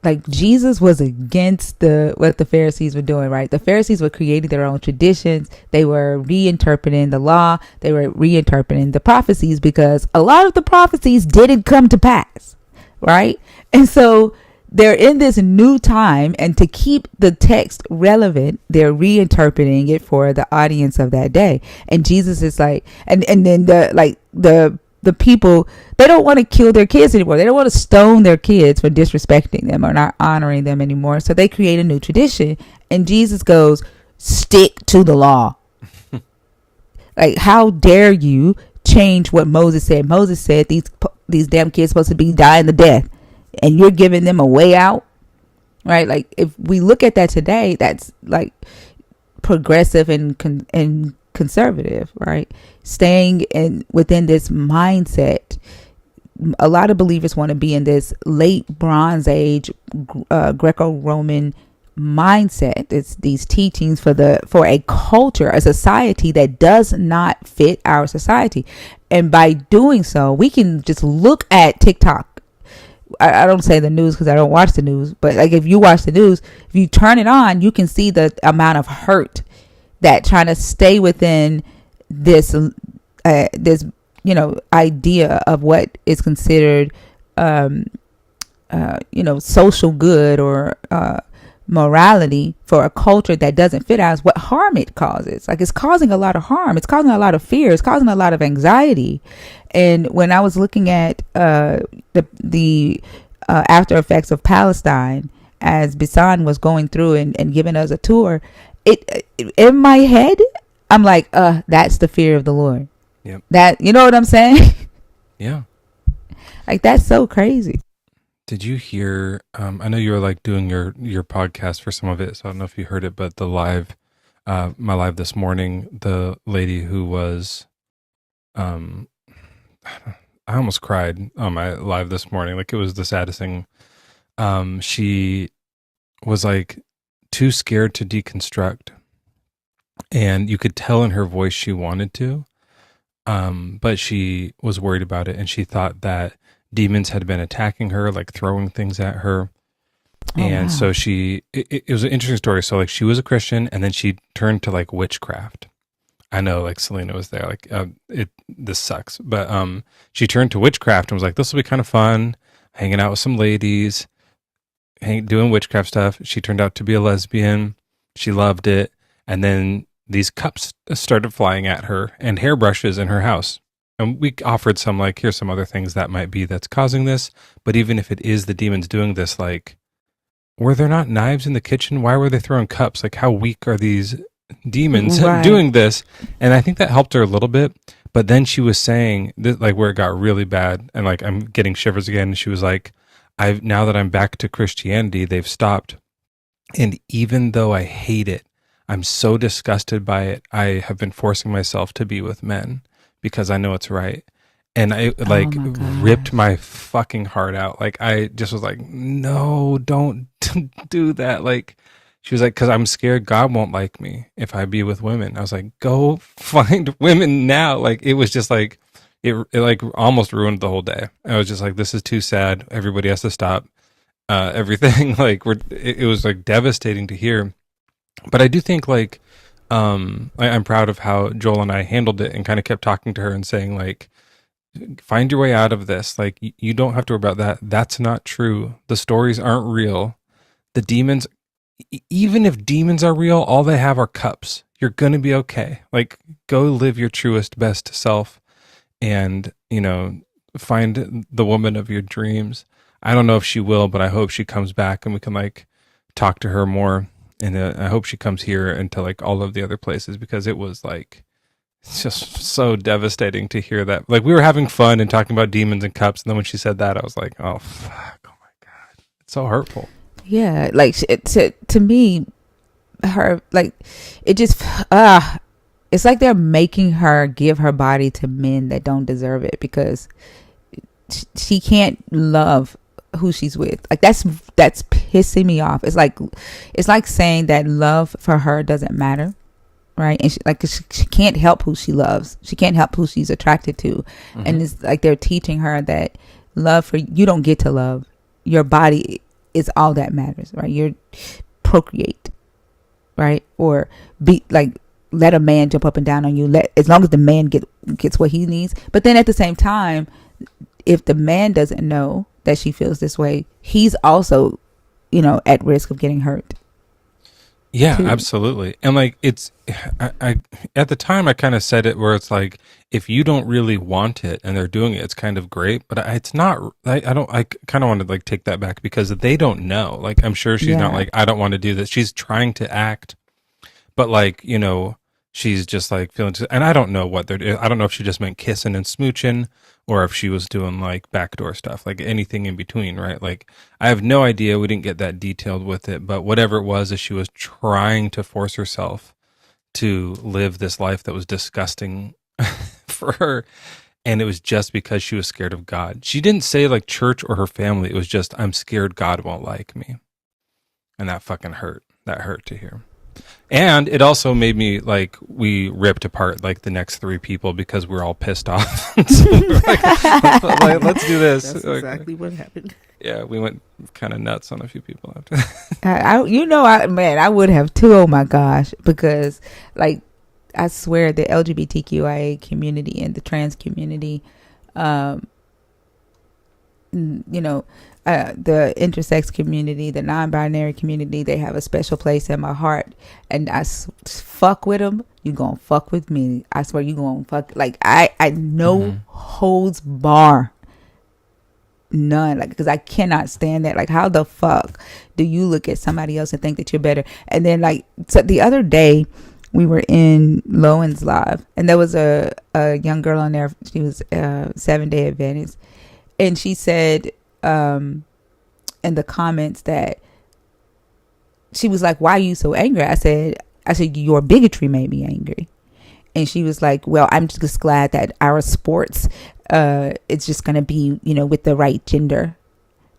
Like Jesus was against what the Pharisees were doing, right? The Pharisees were creating their own traditions. They were reinterpreting the law. They were reinterpreting the prophecies, because a lot of the prophecies didn't come to pass, right? And so they're in this new time, and to keep the text relevant, they're reinterpreting it for the audience of that day. And Jesus is like, and then the people, they don't want to kill their kids anymore. They don't want to stone their kids for disrespecting them or not honoring them anymore. So they create a new tradition. And Jesus goes, stick to the law. Like, how dare you change what Moses said? Moses said these damn kids supposed to be dying to death, and you're giving them a way out, right? Like, if we look at that today, that's like progressive and conservative, right? Staying within this mindset. A lot of believers want to be in this late Bronze Age Greco-Roman mindset. It's these teachings for a culture, a society that does not fit our society. And by doing so, we can just look at TikTok. I don't say the news because I don't watch the news, but like, if you watch the news, if you turn it on, you can see the amount of hurt that trying to stay within this idea of what is considered social good or morality for a culture that doesn't fit ours, what harm it causes. Like, it's causing a lot of harm. It's causing a lot of fear. It's causing a lot of anxiety. And when I was looking at the after effects of Palestine, as Bisan was going through and giving us a tour, it in my head, I'm like, that's the fear of the Lord. Yep. That, you know what I'm saying? Yeah. Like, that's so crazy. Did you hear, I know you were like doing your podcast for some of it, so I don't know if you heard it, but the live, my live this morning, the lady who was, I almost cried on my live this morning. Like, it was the saddest thing. She was like too scared to deconstruct, and you could tell in her voice she wanted to, but she was worried about it, and she thought that demons had been attacking her, like throwing things at her. And so it was an interesting story. So like, she was a Christian, and then she turned to like witchcraft. I know, like, Selena was there, like, this sucks, but she turned to witchcraft and was like, this will be kind of fun, hanging out with some ladies, doing witchcraft stuff. She turned out to be a lesbian. She loved it. And then these cups started flying at her, and hairbrushes in her house. And we offered some, like, here's some other things that might be that's causing this. But even if it is the demons doing this, like, were there not knives in the kitchen? Why were they throwing cups? Like, how weak are these demons doing this? And I think that helped her a little bit. But then she was saying, this, like, where it got really bad, and like, I'm getting shivers again. And she was like, now that I'm back to Christianity, they've stopped. And even though I hate it, I'm so disgusted by it, I have been forcing myself to be with men because I know it's right. And I ripped my fucking heart out. Like, I just was like, no, don't do that. Like, she was like, because I'm scared God won't like me if I be with women. I was like, go find women now. Like, it was just like, it like almost ruined the whole day. I was just like, this is too sad. Everybody has to stop everything. Like, it was like devastating to hear. But I do think, like, I'm proud of how Joel and I handled it, and kind of kept talking to her and saying, like, find your way out of this. Like, you don't have to worry about that. That's not true. The stories aren't real. The demons, even if demons are real, all they have are cups. You're going to be okay. Like, go live your truest, best self, and, find the woman of your dreams. I don't know if she will, but I hope she comes back and we can, like, talk to her more. And I hope she comes here and to, like, all of the other places, because it was like, it's just so devastating to hear that. Like, we were having fun and talking about demons and cups, and then when she said that, I was like, oh fuck, oh So hurtful. Yeah, like to me, her like it just it's like they're making her give her body to men that don't deserve it because she can't love who she's with. Like that's pissing me off. It's like saying that love for her doesn't matter, right? And she can't help who she loves. She can't help who she's attracted to. And it's like they're teaching her that love for you don't get to love. Your body is all that matters, right? You're procreate, right? Or be like let a man jump up and down on you. As long as the man gets what he needs. But then at the same time, if the man doesn't know that she feels this way, he's also, at risk of getting hurt. Yeah, too. absolutely. And like I at the time I kind of said it where it's like if you don't really want it and they're doing it, it's kind of great, but it's not. I kind of want to like take that back because they don't know. Like I'm sure she's not Yeah. like I don't want to do this. She's trying to act, but like she's just like feeling. And I don't know what they're doing. I don't know if she just meant kissing and smooching, or if she was doing like backdoor stuff, like anything in between, right? Like I have no idea. We didn't get that detailed with it, but whatever it was, is she was trying to force herself to live this life that was disgusting for her. And it was just because she was scared of God. She didn't say like church or her family. It was just, I'm scared God won't like me. And that fucking hurt. That hurt to hear. And it also made me like we ripped apart like the next three people because we're all pissed off. So we were like, let's do this. That's exactly what happened. Yeah, we went kind of nuts on a few people after. I would have too. Oh my gosh, because like I swear the LGBTQIA community and the trans community, the intersex community, the non-binary community, they have a special place in my heart. And I fuck with them. You gonna fuck with me. I swear you gonna fuck. Like I no holds bar. None. Like, because I cannot stand that. Like, how the fuck do you look at somebody else and think that you're better? And then like, so the other day we were in Lowen's live and there was a young girl on there. She was 7-day Adventist. And she said in the comments that she was like, why are you so angry? I said, your bigotry made me angry. And she was like, well, I'm just glad that our sports, it's just going to be, with the right gender.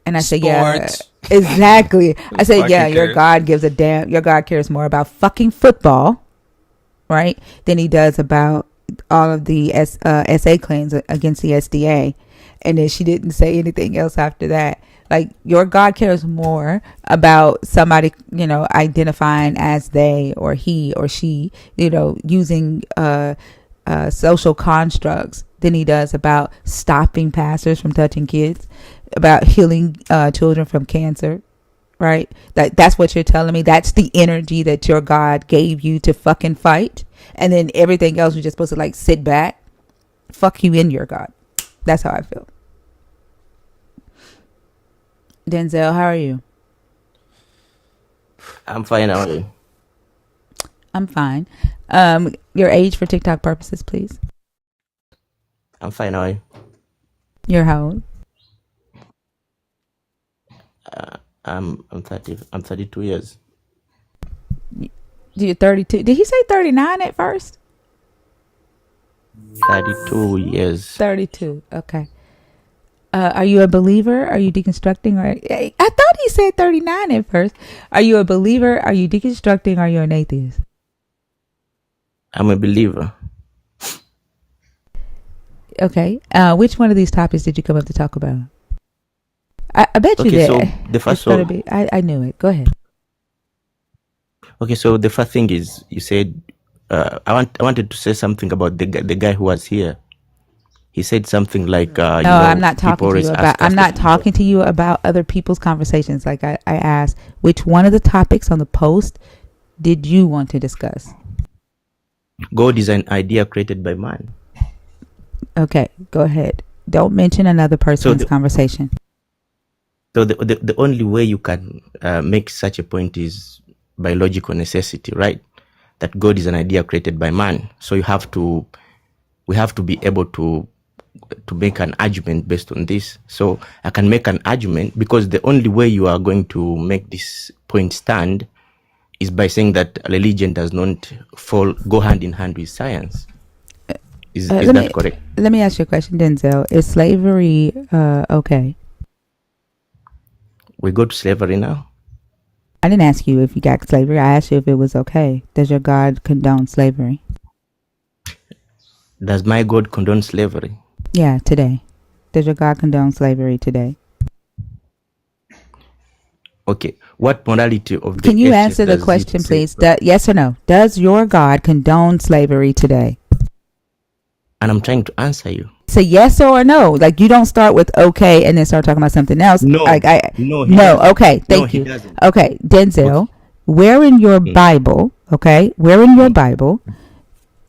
And I said, yeah, exactly. I said, yeah, your God gives a damn. Your God cares more about fucking football, right, than he does about all of the SA claims against the SDA. And then she didn't say anything else after that. Like, your God cares more about somebody, identifying as they or he or she, using social constructs than he does about stopping pastors from touching kids, about healing children from cancer, right? That's what you're telling me. That's the energy that your God gave you to fucking fight. And then everything else, you're just supposed to like sit back. Fuck you in your God. That's how I feel. Denzel, how are you? I'm fine. How are you? I'm fine. Your age for TikTok purposes, please. I'm fine. How are you? You're how old? I'm 30. I'm 32 years. You're 32. Did he say 39 at first? 32 years. 32. Okay. Are you a believer? Are you deconstructing? Or I thought he said 39 at first. Are you a believer? Are you deconstructing? Are you an atheist? I'm a believer. Okay. Which one of these topics did you come up to talk about? I bet you did. So the first one. I knew it. Go ahead. Okay, so the first thing is you said I wanted to say something about the guy who was here. He said something like, no, I'm not talking to you about. I'm not talking to you about other people's conversations. Like I asked, which one of the topics on the post did you want to discuss? God is an idea created by man. Okay, go ahead. Don't mention another person's conversation. So the only way you can make such a point is by logical necessity, right? That God is an idea created by man. So we have to be able to to make an argument based on this. So I can make an argument, because the only way you are going to make this point stand is by saying that religion does not go hand in hand with science. Is that correct? Let me ask you a question, Denzel. Is slavery okay? We go to slavery now? I didn't ask you if you got slavery. I asked you if it was okay. Does your God condone slavery? Does my God condone slavery? Yeah, today. Does your God condone slavery today? Okay. What morality of the Can you answer the question, please? Yes or no? Does your God condone slavery today? And I'm trying to answer you. Say yes or no. Like, you don't start with okay and then start talking about something else. No. No. Okay. Thank you. Okay, Denzel, where in your Bible,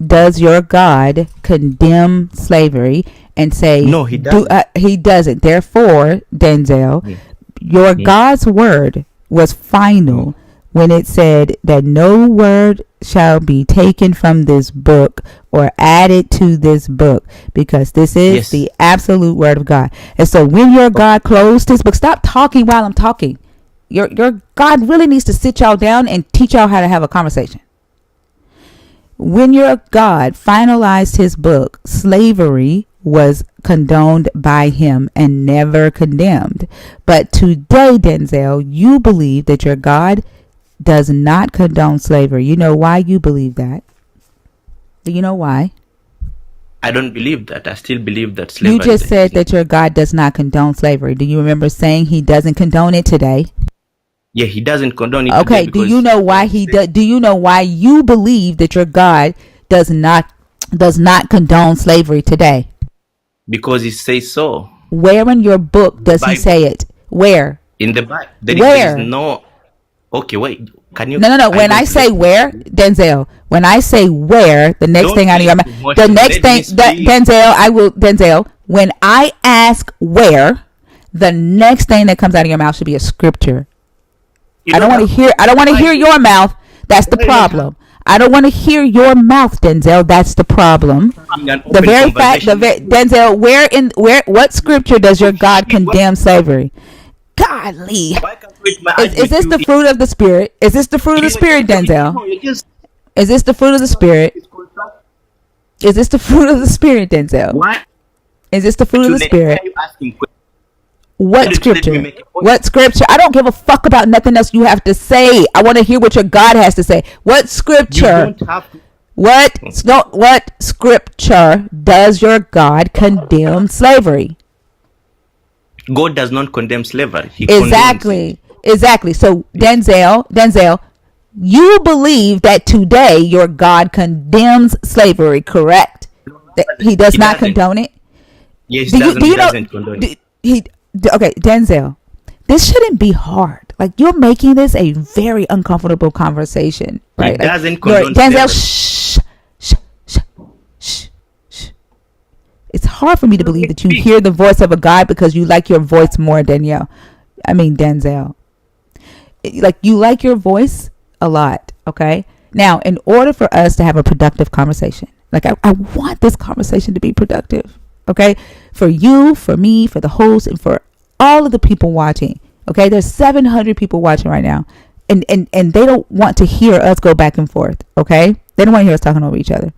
does your God condemn slavery and say no, he doesn't? He doesn't. Therefore, Denzel, your God's word was final when it said that no word shall be taken from this book or added to this book, because this is the absolute word of God. And so when your God closed his book, stop talking while I'm talking. Your God really needs to sit y'all down and teach y'all how to have a conversation. When your God finalized his book, slavery was condoned by him and never condemned. But today, Denzel, you believe that your God does not condone slavery. You know why you believe that? Do you know why? I don't believe that. I still believe that slavery. You just said that your God does not condone slavery. Do you remember saying he doesn't condone it today? Yeah, he doesn't condone it. Okay, do you know why he does? Do you know why you believe that your God does not condone slavery today? Because he says so. Where in your book does he say it? Where? In the Bible. There is no. Okay, wait. Can you? No. When I say where, Denzel, when I say where, the next thing out of your mouth, the next thing, Denzel, when I ask where, the next thing that comes out of your mouth should be a scripture. I don't want to hear your mouth. That's the problem. I don't want to hear your mouth, Denzel. That's the problem. The very fact, Denzel, what scripture does your God condemn slavery? Godly. Is this the fruit of the Spirit? Is this the fruit of the Spirit, Denzel? Is this the fruit of the Spirit? Is this the fruit of the Spirit, Denzel? Is this the fruit of the Spirit? What scripture? What scripture? I don't give a fuck about nothing else you have to say. I want to hear what your God has to say. What scripture? What scripture does your God condemn slavery? God does not condemn slavery. Exactly. So Denzel, you believe that today your God condemns slavery, correct? That he does not condone it? Yes, he doesn't condone it. Okay, Denzel, this shouldn't be hard. Like, you're making this a very uncomfortable conversation, right? He doesn't condone Denzel, slavery. shh. It's hard for me to believe that you hear the voice of a God because you like your voice more, Denzel. Like, you like your voice a lot, okay? Now, in order for us to have a productive conversation, like, I want this conversation to be productive, okay? For you, for me, for the host, and for all of the people watching, okay? There's 700 people watching right now, and they don't want to hear us go back and forth, okay? They don't want to hear us talking over each other.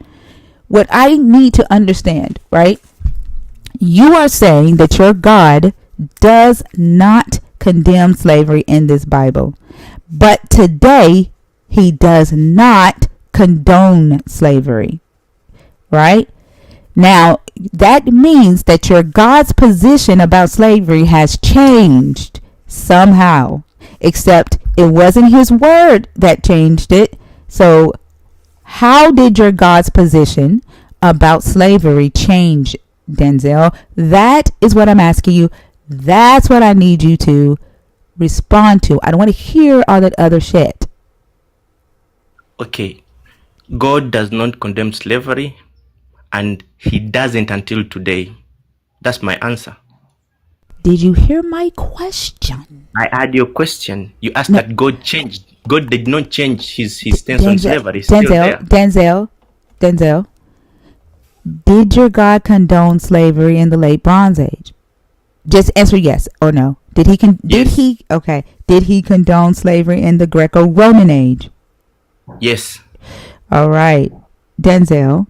What I need to understand, right? You are saying that your God does not condemn slavery in this Bible, but today he does not condone slavery, right? Now, that means that your God's position about slavery has changed somehow, except it wasn't his word that changed it. So how did your God's position about slavery change, Denzel? That is what I'm asking you. That's what I need you to respond to. I don't want to hear all that other shit. Okay. God does not condemn slavery, and he doesn't until today. That's my answer. Did you hear my question? I had your question. You asked that God changed. God did not change his stance on slavery. It's still there. Denzel, Did your God condone slavery in the late Bronze Age? Just answer yes or no. Did he Did he condone slavery in the Greco-Roman age? Yes. All right. Denzel,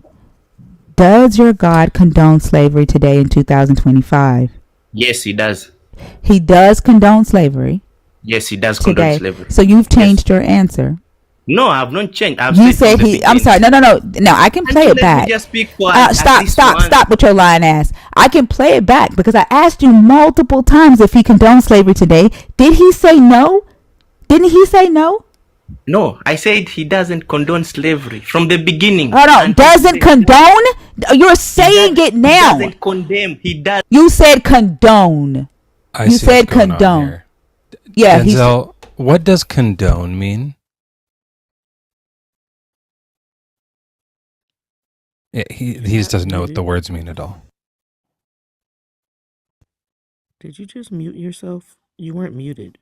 does your God condone slavery today in 2025? Yes, he does. He does condone slavery Yes, he does condone today. slavery. So you've Yes. changed your answer. No, I have not changed. You said he. I'm sorry. No. I can play it Let back. me just speak for at least one. Stop with your lying ass. I can play it back because I asked you multiple times if he condones slavery today. Did he say no? Didn't he say no? No, I said he doesn't condone slavery from the beginning. Hold on. Doesn't condone? You're saying it now. He doesn't condemn. He does. You said condone. You said condone. Yeah. Denzel, what does condone mean? Yeah, he just doesn't know what the words mean at all. Did you just mute yourself? You weren't muted.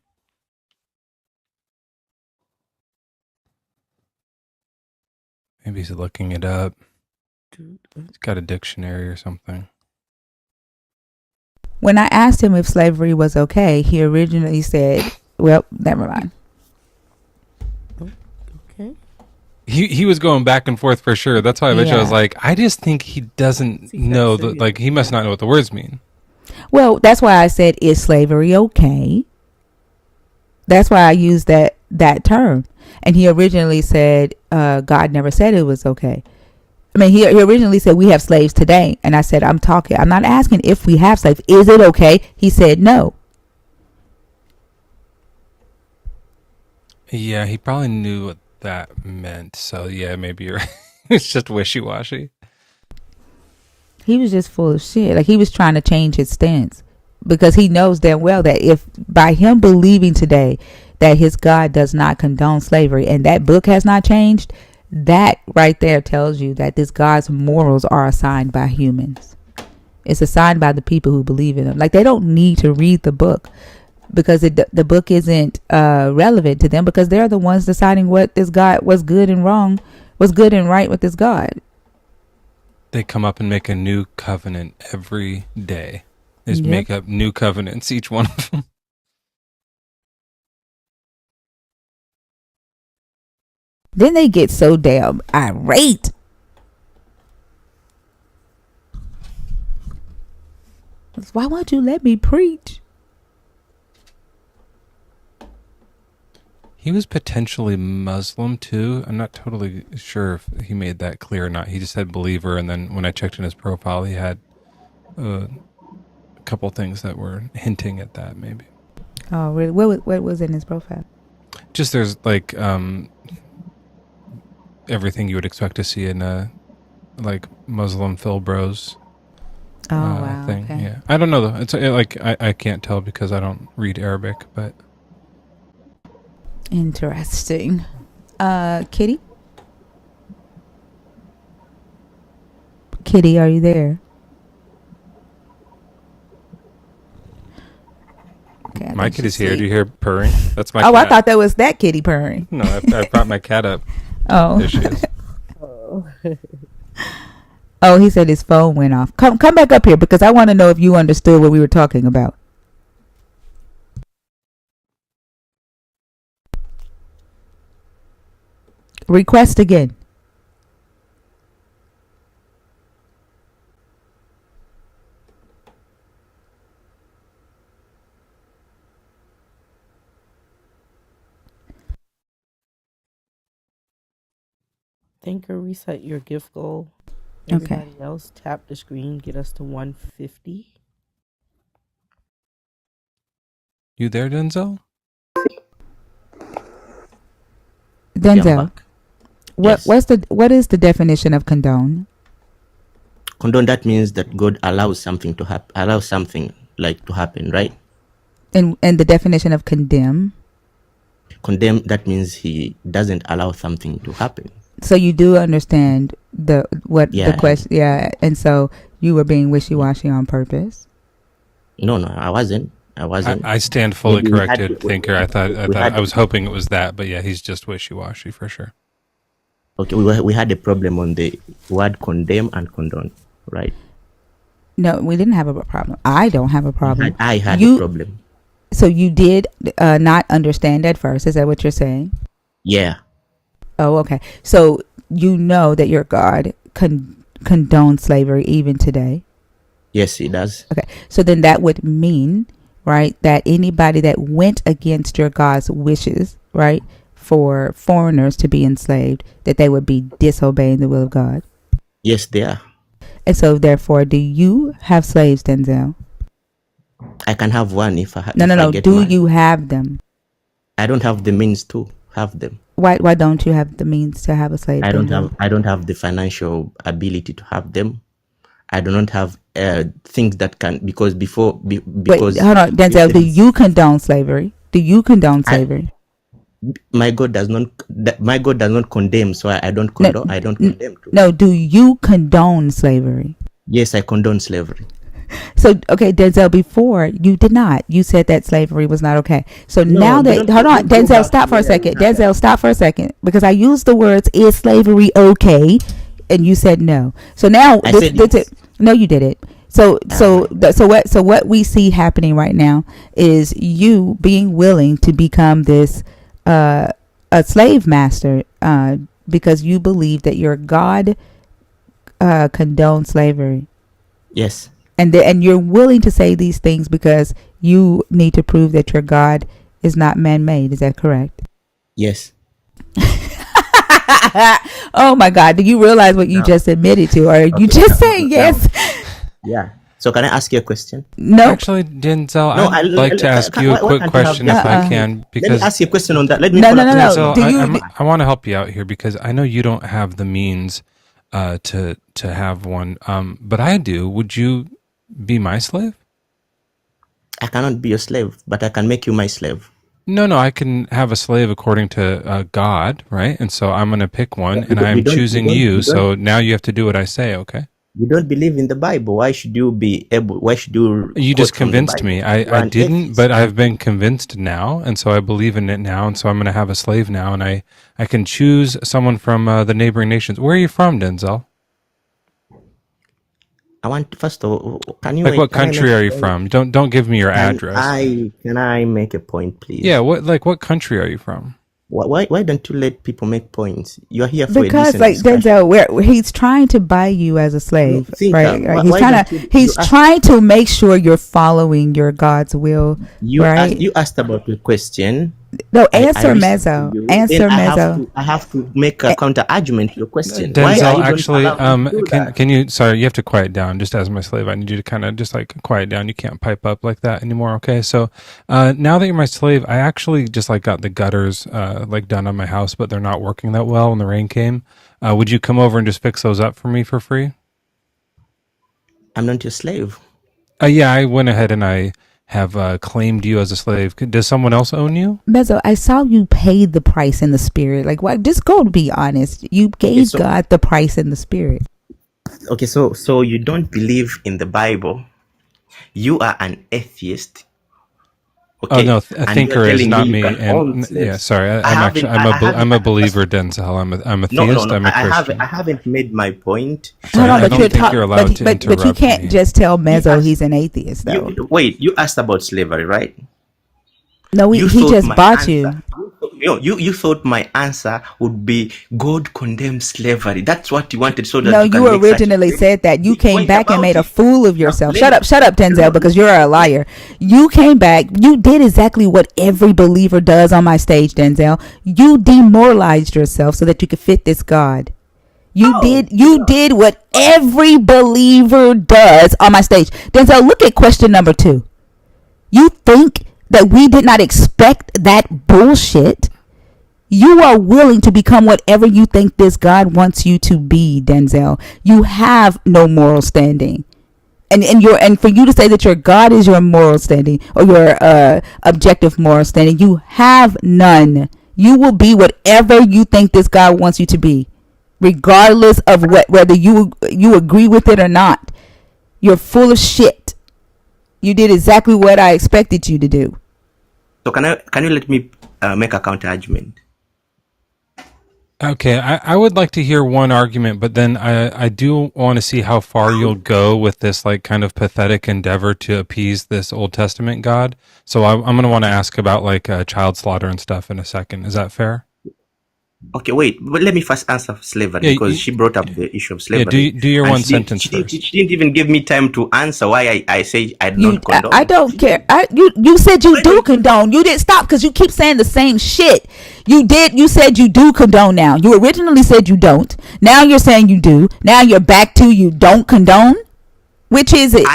Maybe he's looking it up. Dude, He's got a dictionary or something. When I asked him if slavery was okay, he originally said, well, never mind. okay. He was going back and forth for sure. That's why eventually I was Yeah. like, I just think he doesn't know that, like, he must not know what the words mean. Well, that's why I said, is slavery okay? That's why I used that term. And he originally said, God never said it was okay. I mean, he originally said we have slaves today. And I said, I'm not asking if we have slaves. Is it okay? He said no. Yeah, he probably knew what that meant. So, yeah, maybe you're right. It's just wishy-washy. He was just full of shit. Like, he was trying to change his stance because he knows damn well that if by him believing today that his God does not condone slavery and that book has not changed, that right there tells you that this God's morals are assigned by humans. It's assigned by the people who believe in him. Like, they don't need to read the book because the book isn't relevant to them because they're the ones deciding what this God was good and wrong, what's good and right with this God. They come up and make a new covenant every day. They just make up new covenants, each one of them. Then they get so damn irate. Why won't you let me preach? He was potentially Muslim too. I'm not totally sure if he made that clear or not. He just said believer, and then when I checked in his profile, he had a couple things that were hinting at that maybe. Oh, really? What was in his profile? Just there's like everything you would expect to see in a like Muslim Phil Bros wow, thing. okay. Yeah, I don't know though. It's like I can't tell because I don't read Arabic, but Interesting. Kitty? Kitty, are you there? Okay, my kitty's here. Do you hear purring? That's my cat. cat. I thought that was that kitty purring. No, I brought my cat up. Oh. There she is. Oh, he said his phone went off. Come back up here because I want to know if you understood what we were talking about. Request again. Thinker, reset your gift goal. Okay. Everybody else, tap the screen, get us to 150. You there, Denzel? Denzel, Yes. what is the definition of condone? Condone, that means that God allows something to happen, allows something like to happen, right? And the definition of condemn? Condemn, that means he doesn't allow something to happen. So you do understand the question, yeah. And so you were being wishy-washy on purpose. No, I wasn't. I stand fully corrected, Thinker. I was hoping it was that, but yeah, he's just wishy-washy for sure. Okay, we had a problem on the word condemn and condone. right? No, we didn't have a problem. I don't have a problem. I had a You problem. so you did not understand at first. Is that what you're saying? Yeah. Oh, okay. So you know that your God condones slavery even today. Yes, it does. Okay. So then that would mean, right, that anybody that went against your God's wishes, right, for foreigners to be enslaved, that they would be disobeying the will of God. Yes, they are. And so therefore, do you have slaves, Denzel? I can have one if I No. get Do mine. you have them? I don't have the means to have them. Why don't you have the means to have a slave, Denzel? I don't have the financial ability to have them. I do not have things that can because Wait, hold on, if Denzel. there Do is- you condone slavery? Do you condone slavery? my God does not condemn, so I don't No, condone. I don't condemn too. no. Do you condone slavery? Yes, I condone slavery. So, okay, Denzel, before you did not. You said that slavery was not okay. So No, now don't- that, hold on, don't go Denzel, back stop to for a where second. we had Denzel, stop for a second. Because I used the words, is slavery okay? And you said no. So now, I said yes. no, you didn't. So what we see happening right now is you being willing to become this, a slave master, because you believe that your God, condones slavery. Yes. And you're willing to say these things because you need to prove that your God is not man-made. Is that correct? Yes. Oh my God! Do you realize what you No. just admitted to, or are you just saying yes? Yeah. So can I ask you a question? No. Actually, Denzel, No, I'd like to ask you a quick question if I can, Let me because ask you a question on that. Let me No, follow no, up. no, Denzel, Do you- I want to help you out here because I know you don't have the means to have one, but I do. Would you be my slave? I cannot be your slave, but I can make you my slave. No, I can have a slave according to God, right? And so I'm going to pick one, and I'm choosing you. So now you have to do what I say, okay? You don't believe in the Bible. Why should you be able? Why should you? You quote just from the convinced Bible? me. You I are an didn't, atheist. but I've been convinced now, and so I believe in it now, and so I'm going to have a slave now, and I can choose someone from the neighboring nations. Where are you from, Denzel? I want first of all, can you Like, what can I country make a are you point? from? Don't give me your address. Can I make a point, please? Yeah, what country are you from? Why don't you let people make points? You're here for a Because decent like discussion. Denzel, where he's trying to buy you as a slave, right? why- He's why trying don't to you- he's you ask- trying to make sure you're following your God's will, right? You asked about the question. No, I answer listened Mezzo. to you. Answer Then Mezzo. I have to make a counter argument to your question. Why are Denzel, you actually, don't allow me to do that? can you? Sorry, you have to quiet down. Just as my slave, I need you to kind of just like quiet down. You can't pipe up like that anymore. Okay, so now that you're my slave, I actually just like got the gutters like done on my house, but they're not working that well when the rain came. Would you come over and just fix those up for me for free? I'm not your slave. Yeah, I went ahead and I have claimed you as a slave. Does someone else own you? Mezzo, I saw you paid the price in the spirit. Like, what? Just go to be honest. You gave so- God the price in the spirit. Okay, so you don't believe in the Bible. You are an atheist. Okay. Oh no, a And thinker you're is telling not me you me. can own And slaves. yeah, sorry, I haven't- I haven't- I'm a believer, Denzel. I'm a theist. I'm a Christian. I haven't made my point. Hold on, I but don't you're think you're allowed to but you interrupt can't me. just tell Mezzo asked- he's an atheist, though. You asked about slavery, right? No, You he thought just my bought answer- you. You thought my answer would be God condemns slavery. That's what you wanted, so that No, you can you make such a originally big said that. You big came point back and about made a it. fool of yourself. Now, Shut up, Denzel, because you're a liar. You came back. You did exactly what every believer does on my stage, Denzel. You demoralized yourself so that you could fit this God. You did what every believer does on my stage. Denzel, look at question number 2. You think that we did not expect that bullshit? You are willing to become whatever you think this God wants you to be, Denzel. You have no moral standing. And for you to say that your God is your moral standing or your objective moral standing, you have none. You will be whatever you think this God wants you to be, regardless of whether you agree with it or not. You're full of shit. You did exactly what I expected you to do. So can you let me make a counter argument? Okay, I would like to hear one argument, but then I do want to see how far you'll go with this like kind of pathetic endeavor to appease this Old Testament God. So I'm going to want to ask about like child slaughter and stuff in a second. Is that fair? Okay, wait, but let me first answer slavery Yeah, because she brought up the issue of yeah. slavery. Do your And one sentence first. she didn't even give me time to answer why I say I You, don't condone. I don't care. You said you do condone. You didn't stop because you keep saying the same shit. You did. You said you do condone now. You originally said you don't. Now you're saying you do. Now you're back to you don't condone. Which is it?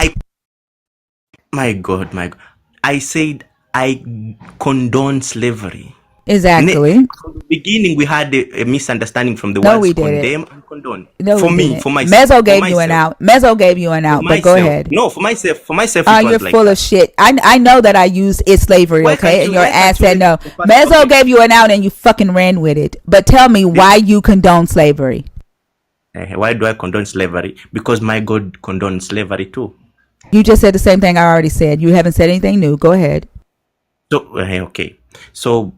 My God. I said I condone slavery. Exactly. From the beginning, we had a misunderstanding from the No, words we didn't. condemn and condone. No, for we me, didn't. for myself. Mezzo gave you an out. Mezzo gave you an out. But go ahead. No, for myself. For myself, Oh, it was you're like full that. of shit. I know that I used it's slavery, Why okay? can't And you- your why can't ass you said no. let the first- Mezzo okay. gave you an out and you fucking ran with it. But tell me why you condone slavery. Why do I condone slavery? Because my God condones slavery too. You just said the same thing I already said. You haven't said anything new. Go ahead. So okay. So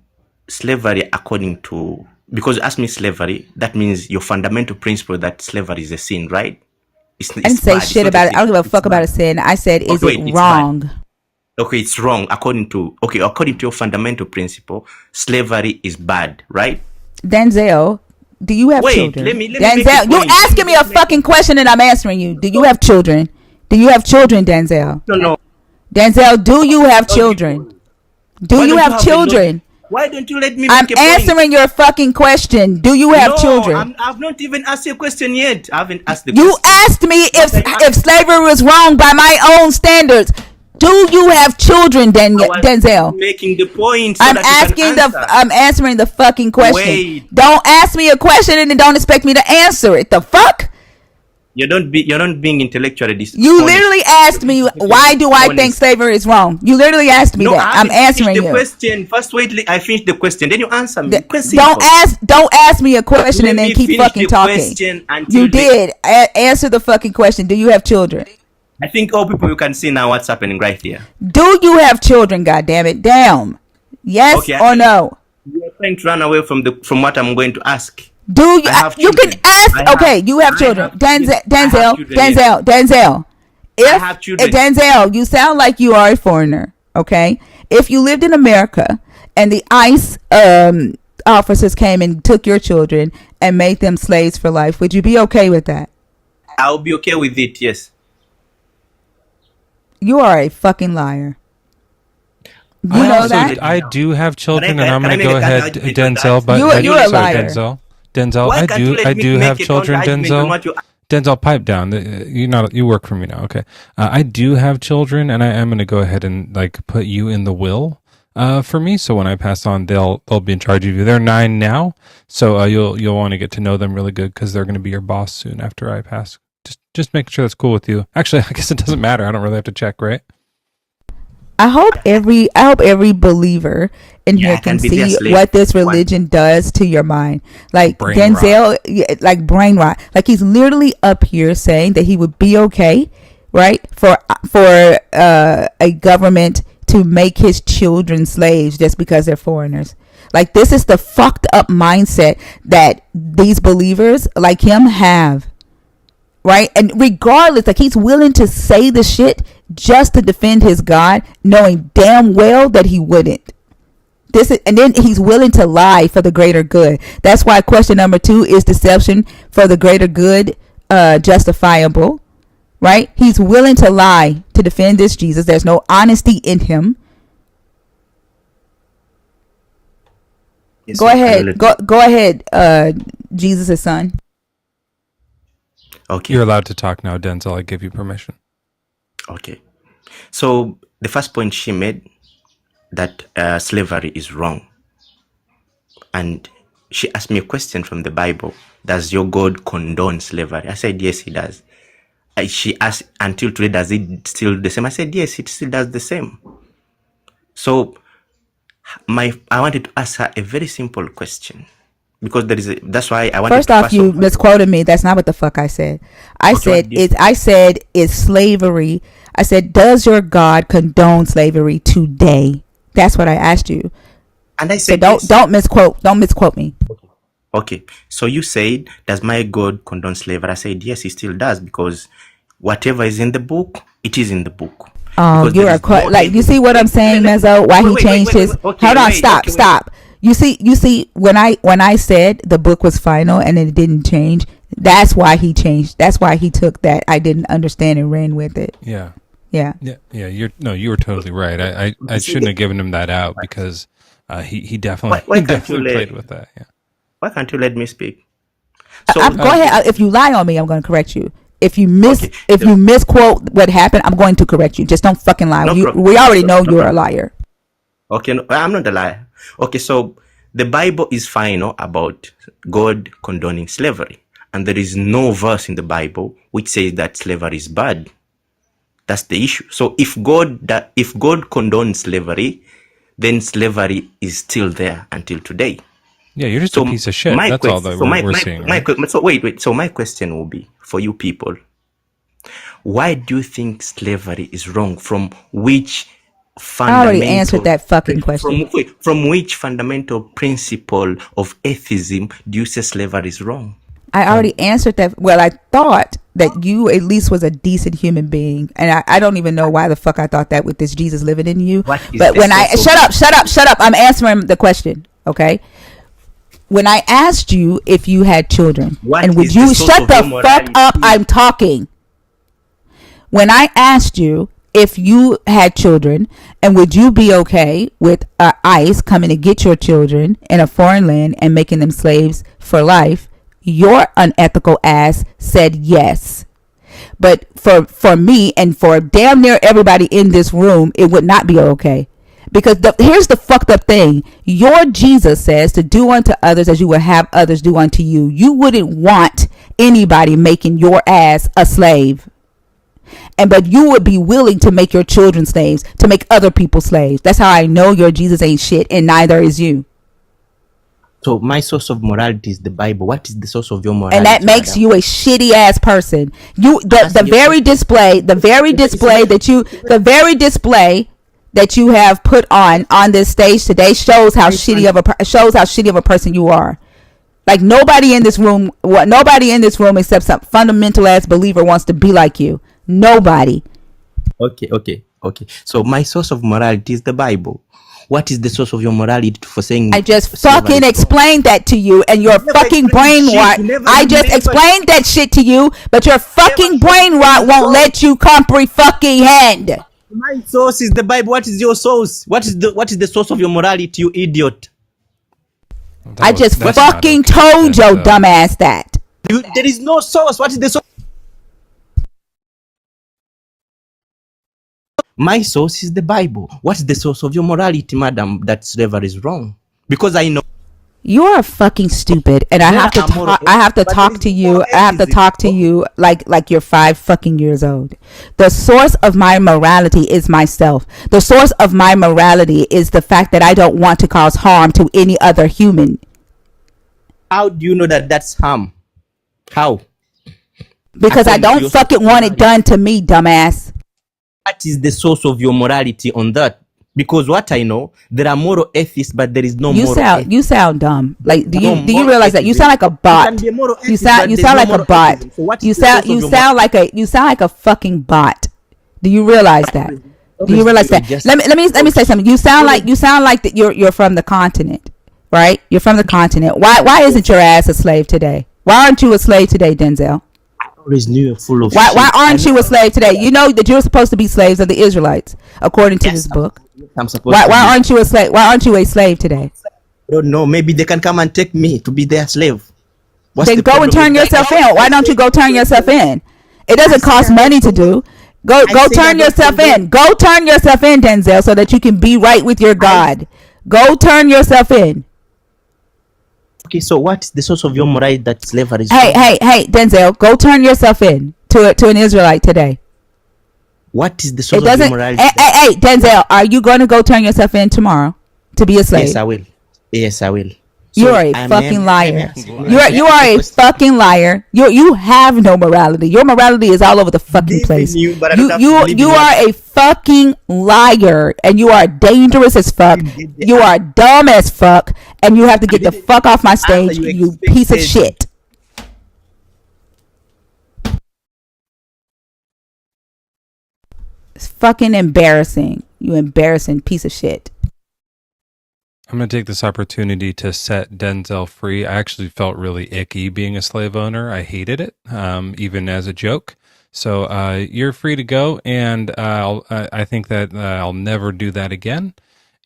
slavery, according to, because you asked me slavery, that means your fundamental principle that slavery is a sin, right? I didn't say shit about it. I don't give a fuck about a sin. I said, is it wrong? Okay, it's wrong according to your fundamental principle. Slavery is bad, right? Denzel, do you have children? let me make Denzel, a you point. asking me a fucking question and I'm answering you. Do you have children? Do you have children, Denzel? No. Denzel, do you have children? Do you have children? Why don't you let me I'm make a point? answering your fucking question. Do you have children? I've not even asked you a question yet. I haven't asked the You question. asked me if slavery was wrong by my own standards. Do you have children, Denzel? Making the point. So I'm that you can answer. I'm answering the fucking question. Wait. Don't ask me a question and then don't expect me to answer it. The fuck? You're not being intellectually dishonest. You literally asked me why do I think slavery is wrong. You literally asked me that. I'm answering you. Question. First, wait. I finished the question. Then you answer me. Don't ask me a question and then keep fucking talking. You did answer the fucking question. Do you have children? I think all people you can see now what's happening right here. Do you have children? God damn it! Damn. Yes or no? You are trying to run away from what I'm going to ask. Do you? You can ask. Okay, you have children. Denzel. Denzel, you sound like you are a foreigner. Okay, if you lived in America and the ICE officers came and took your children and made them slaves for life, would you be okay with that? I'll be okay with it. Yes. You are a fucking liar. You know that? I do have children, and I'm going to go ahead, Denzel. But you're a liar. Denzel, I do have children, Denzel. Denzel, pipe down. You work for me now, okay? I do have children, and I am going to go ahead and like put you in the will for me. So when I pass on, they'll be in charge of you. They're 9 now, so you'll want to get to know them really good because they're going to be your boss soon after I pass. Just make sure that's cool with you. Actually, I guess it doesn't matter. I don't really have to check, right? I hope every believer in here can see what this religion does to your mind. Like brain Denzel, like brain rot. Like he's literally up here saying that he would be okay, right, for a government to make his children slaves just because they're foreigners. Like this is the fucked up mindset that these believers like him have. Right? And regardless, like he's willing to say the shit just to defend his God, knowing damn well that he wouldn't. And then he's willing to lie for the greater good. That's why question number 2 is deception for the greater good justifiable. Right? He's willing to lie to defend this Jesus. There's no honesty in him. Yes, go ahead. Go ahead, Jesus' son. Okay. You're allowed to talk now, Denzel. I give you permission. Okay. So the first point she made that slavery is wrong. And she asked me a question from the Bible. Does your God condone slavery? I said, yes, he does. She asked, until today, does it still the same? I said, yes, it still does the same. So I wanted to ask her a very simple question. Because that's why I wanted First off, you misquoted me. That's not what the fuck I said. I said it's slavery. I said, does your God condone slavery today? That's what I asked you. And I said, so don't misquote me. Okay, so you said, does my God condone slavery? I said, yes, he still does, because whatever is in the book, it is in the book. Oh, Because you there are is no quite like, you see what I'm saying, Mezzo? Why he changed his? Okay, Hold on, wait, stop, okay, wait. stop. You see when I said the book was final and it didn't change. That's why he changed. That's why he took that I didn't understand and ran with it. Yeah. Yeah. Yeah. You were totally right. I shouldn't have given him that out because he definitely Why can't you definitely played with that. Yeah. why can't you let me speak? So Go ahead. If you lie on me, I'm going to correct you. If you Okay, misquote what happened, I'm going to correct you. Just don't fucking lie. no problem. We already know No you're a problem. liar. Okay, no, I'm not a liar. Okay, so the Bible is final about God condoning slavery, and there is no verse in the Bible which says that slavery is bad. That's the issue. So if God condones slavery, then slavery is still there until today. Yeah, you're just So a piece of shit. my That's all question, that so we're seeing, right? so wait. So my question will be for you people: why do you think slavery is wrong? From which I already answered that fucking question. from which fundamental principle of atheism do you say slavery is wrong? I already answered that. Well, I thought that you at least was a decent human being, and I don't even know why the fuck I thought that with this Jesus living in you. What is But the when I source of- shut up, I'm answering the question. Okay. When I asked you if you had children, What and would is you the source shut of the your fuck up? morality? I'm talking. When I asked you if you had children, and would you be okay with ICE coming to get your children in a foreign land and making them slaves for life, your unethical ass said yes. But for me and for damn near everybody in this room, it would not be okay. Because here's the fucked up thing. Your Jesus says to do unto others as you would have others do unto you. You wouldn't want anybody making your ass a slave. But you would be willing to make your children slaves, to make other people slaves. That's how I know your Jesus ain't shit, and neither is you. So my source of morality is the Bible. What is the source of your morality? And that makes madam? you a shitty ass person. The very display that you have put on this stage today shows how shitty of a person you are. Like nobody in this room except some fundamental ass believer wants to be like you. Nobody. Okay. So my source of morality is the Bible. What is the source of your morality for saying? I just fucking explained that to you, and your fucking brain rot. I just explained that shit to you, but your fucking brain rot won't let you comprehend. My source is the Bible. What is your source? What is the source of your morality, you idiot? I just fucking told your dumbass that. There is no source. What is the source? My source is the Bible. What is the source of your morality, madam, that slavery is wrong? Because I know you are fucking stupid, and I have to talk to you. I have to talk to you like you're 5 fucking years old. The source of my morality is myself. The source of my morality is the fact that I don't want to cause harm to any other human. How do you know that that's harm? How? Because I don't fucking want it done to me, dumbass. What is the source of your morality on that? Because what I know, there are moral atheists, but there is no moral atheist. You sound dumb. Like, do you realize that you sound like a bot? You sound like a bot. You sound like a fucking bot. Do you realize that? Do you realize that? Let me say something. You sound like that you're from the continent, right? You're from the continent. Why isn't your ass a slave today? Why aren't you a slave today, Denzel? Always knew you're full of why aren't you a slave today? You know that you're supposed to be slaves of the Israelites, according to this book. I'm supposed why aren't you a slave? Why aren't you a slave today? I don't know. Maybe they can come and take me to be their slave. Then go and turn yourself in. Why don't you go turn yourself in? It doesn't cost money to do. Go turn yourself in. Go turn yourself in, Denzel, so that you can be right with your God. Go turn yourself in. Okay, so what's the source of your morality that slavery is? Hey, Denzel, go turn yourself in to an Israelite today. What is the source of your morality? Hey, Denzel, are you going to go turn yourself in tomorrow to be a slave? Yes, I will. So you're a fucking liar. You are a fucking liar. You have no morality. Your morality is all over the fucking place. You are a fucking liar, and you are dangerous as fuck. You are dumb as fuck, And you have to You get the didn't fuck off my answer. stage, You you piece of expected. shit. It's fucking embarrassing. You embarrassing piece of shit. I'm going to take this opportunity to set Denzel free. I actually felt really icky being a slave owner. I hated it, even as a joke. So you're free to go, and I think that I'll never do that again.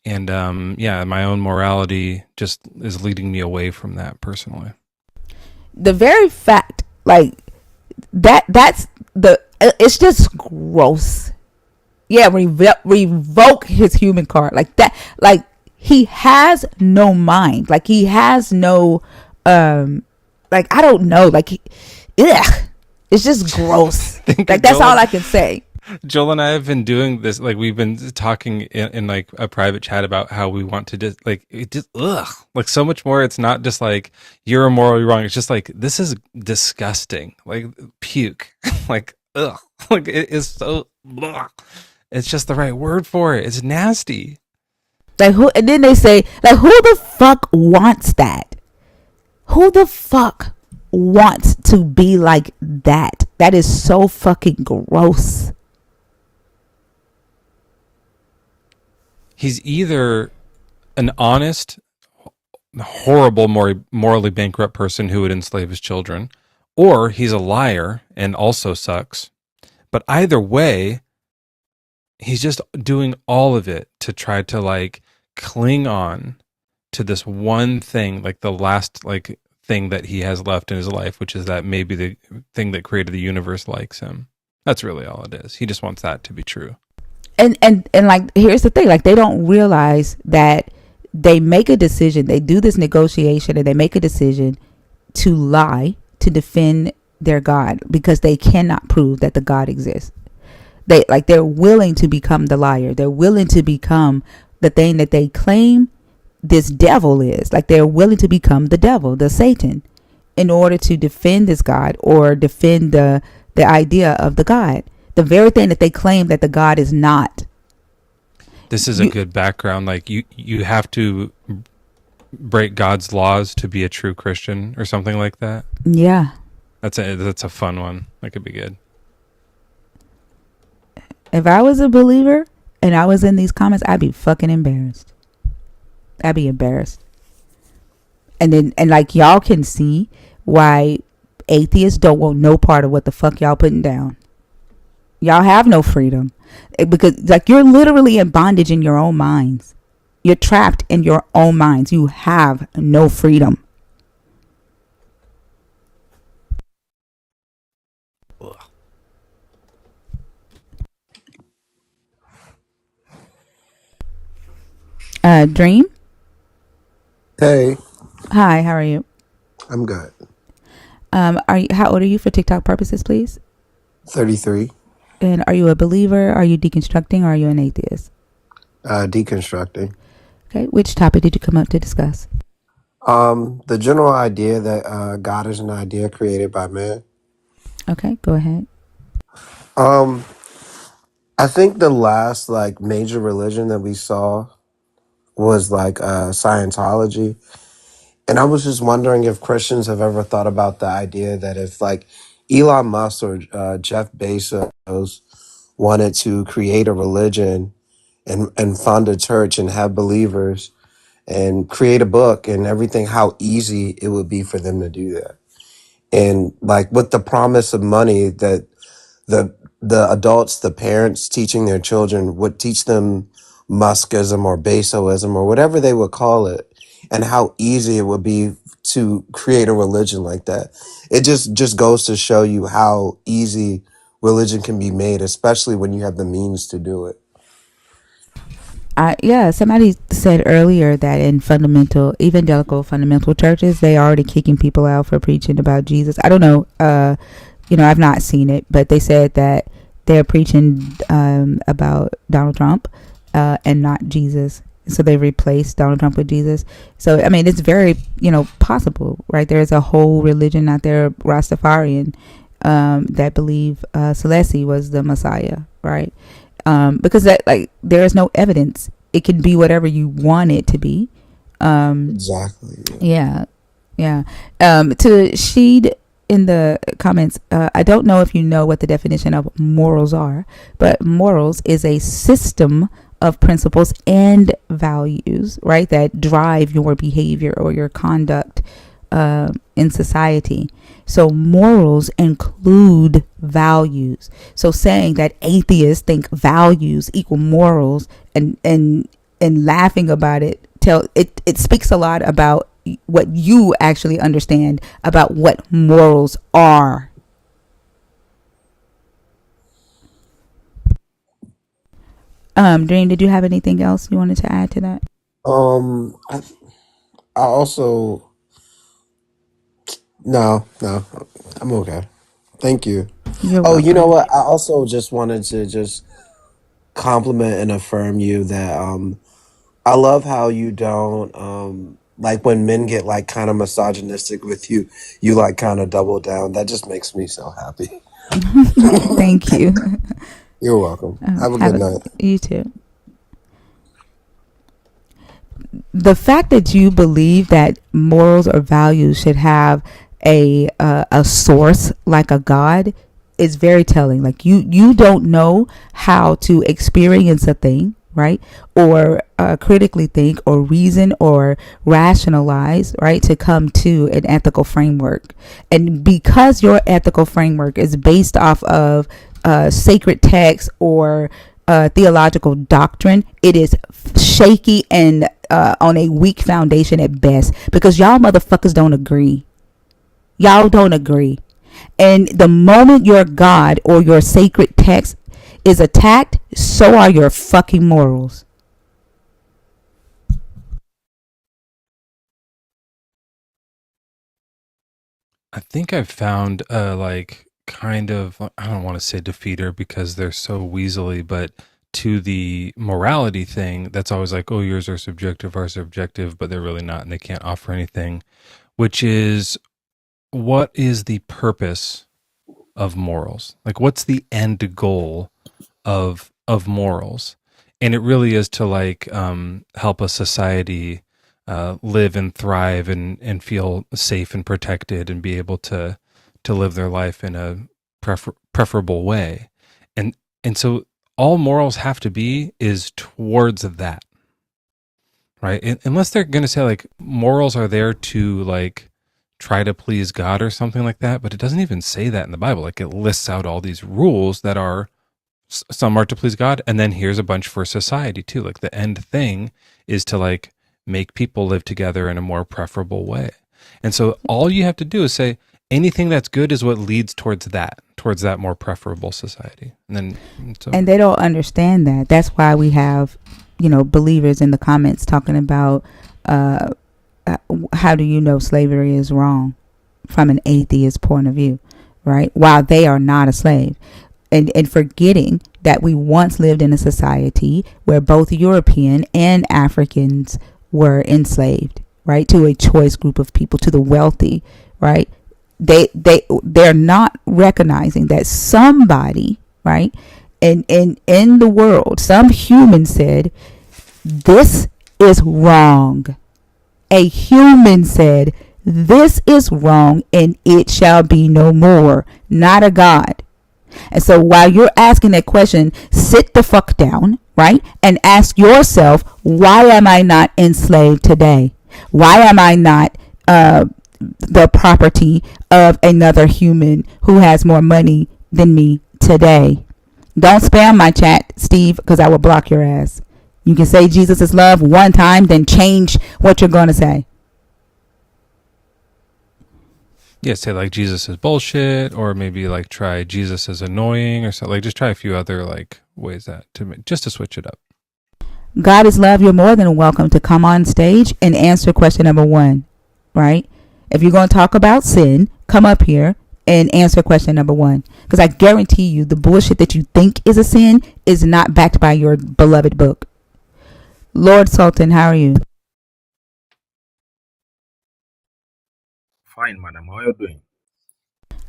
And yeah, my own morality just is leading me away from that personally. The very fact, like, that's the, it's just gross. Yeah, revoke his human card. Like that, like, he has no mind. Like, he has no, like, I don't know. Like, it's just gross. Like, that's all I can say. Joel and I have been doing this, like, we've been talking in like a private chat about how we want to just like, it just, like, so much more. It's not just like you're morally wrong. It's just like, this is disgusting. Like, puke. Like, like, it is so, it's just the right word for it. It's nasty. Like, who? And then they say, like, who the fuck wants that? Who the fuck wants to be like that? That is so fucking gross. He's either an honest, horrible, morally bankrupt person who would enslave his children, or he's a liar and also sucks. But either way, he's just doing all of it to try to, like, cling on to this one thing, like the last, like, thing that he has left in his life, which is that maybe the thing that created the universe likes him. That's really all it is. He just wants that to be true. And like, here's the thing, like, they don't realize that they make a decision, they do this negotiation, and they make a decision to lie to defend their God because they cannot prove that the God exists. They're willing to become the liar. They're willing to become the thing that they claim this devil is. Like, they're willing to become the devil, the Satan, in order to defend this God or defend the idea of the God. The very thing that they claim that the God is not. This is a good background. Like, you have to break God's laws to be a true Christian or something like that. Yeah. That's a fun one. That could be good. If I was a believer and I was in these comments, I'd be fucking embarrassed. I'd be embarrassed. And like, y'all can see why atheists don't want no part of what the fuck y'all putting down. Y'all have no freedom because, like, you're literally in bondage in your own minds. You're trapped in your own minds. You have no freedom. Dream. Hey, Hi, how are you? I'm good. How old are you for TikTok purposes, please? 33. And are you a believer? Are you deconstructing? Or are you an atheist? Deconstructing. Okay, which topic did you come up to discuss? The general idea that God is an idea created by man. Okay, go ahead. Um, I think the last like major religion that we saw was like Scientology. And I was just wondering if Christians have ever thought about the idea that if like Elon Musk or Jeff Bezos wanted to create a religion and fund a church and have believers and create a book and everything, how easy it would be for them to do that. And like with the promise of money that the adults, the parents teaching their children would teach them Muskism or Besoism or whatever they would call it, and how easy it would be to create a religion like that. It just goes to show you how easy religion can be made, especially when you have the means to do it. Yeah, somebody said earlier that in evangelical fundamental churches, they already kicking people out for preaching about Jesus. I don't know. I've not seen it, but they said that they're preaching about Donald Trump and not Jesus. So they replaced Donald Trump with Jesus. So, I mean, it's very, possible, right? There's a whole religion out there, Rastafarian, that believe Selassie was the Messiah, right? Because that, like, there is no evidence. It can be whatever you want it to be. Exactly. Yeah. Yeah, yeah. To Sheed in the comments, I don't know if you know what the definition of morals are, but morals is a system of principles and values, right, that drive your behavior or your conduct in society. So morals include values. So saying that atheists think values equal morals and laughing about it it speaks a lot about what you actually understand about what morals are. Dream, did you have anything else you wanted to add to that? I also no, I'm okay. Thank you. You're Oh, you know welcome. what? I also just wanted to just compliment and affirm you that I love how you don't like when men get like kind of misogynistic with you, you like kind of double down. That just makes me so happy. Thank you. You're welcome. Have a Have good a night. You too. The fact that you believe that morals or values should have a source like a god is very telling. Like you don't know how to experience a thing, right, or critically think or reason or rationalize, right, to come to an ethical framework. And because your ethical framework is based off of sacred text or theological doctrine, it is shaky and on a weak foundation at best, because y'all motherfuckers don't agree. Y'all don't agree. And the moment your God or your sacred text is attacked, so are your fucking morals. I think I've found like kind of, I don't want to say defeater because they're so weaselly, but to the morality thing, that's always like, oh, yours are subjective, ours are objective, but they're really not, and they can't offer anything. Which is, what is the purpose of morals? Like, what's the end goal of morals? And it really is to like help a society live and thrive and feel safe and protected and be able to live their life in a preferable way. And so all morals have to be is towards that, right? Unless they're going to say like morals are there to like try to please God or something like that, but it doesn't even say that in the Bible. Like it lists out all these rules that are, some are to please God, and then here's a bunch for society too. Like the end thing is to like make people live together in a more preferable way. And so all you have to do is say anything that's good is what leads towards that more preferable society. And then it's over. And they don't understand that. That's why we have, believers in the comments talking about uh, how do you know slavery is wrong from an atheist point of view, right? While they are not a slave. And forgetting that we once lived in a society where both European and Africans were enslaved, right, to a choice group of people, to the wealthy, right? They're not recognizing that somebody, right, in the world, some human said, this is wrong. A human said, this is wrong and it shall be no more. Not a God. And so while you're asking that question, sit the fuck down, right? And ask yourself, why am I not enslaved today? Why am I not the property of another human who has more money than me today? Don't spam my chat, Steve, because I will block your ass. You can say Jesus is love one time, then change what you're going to say. Yeah, say like Jesus is bullshit, or maybe like try Jesus is annoying, or something. Like just try a few other like ways just to switch it up. God is love. You're more than welcome to come on stage and answer question number 1, right? If you're going to talk about sin, come up here and answer question number 1. Because I guarantee you the bullshit that you think is a sin is not backed by your beloved book. Lord Sultan, how are you? Fine, madam. How are you doing?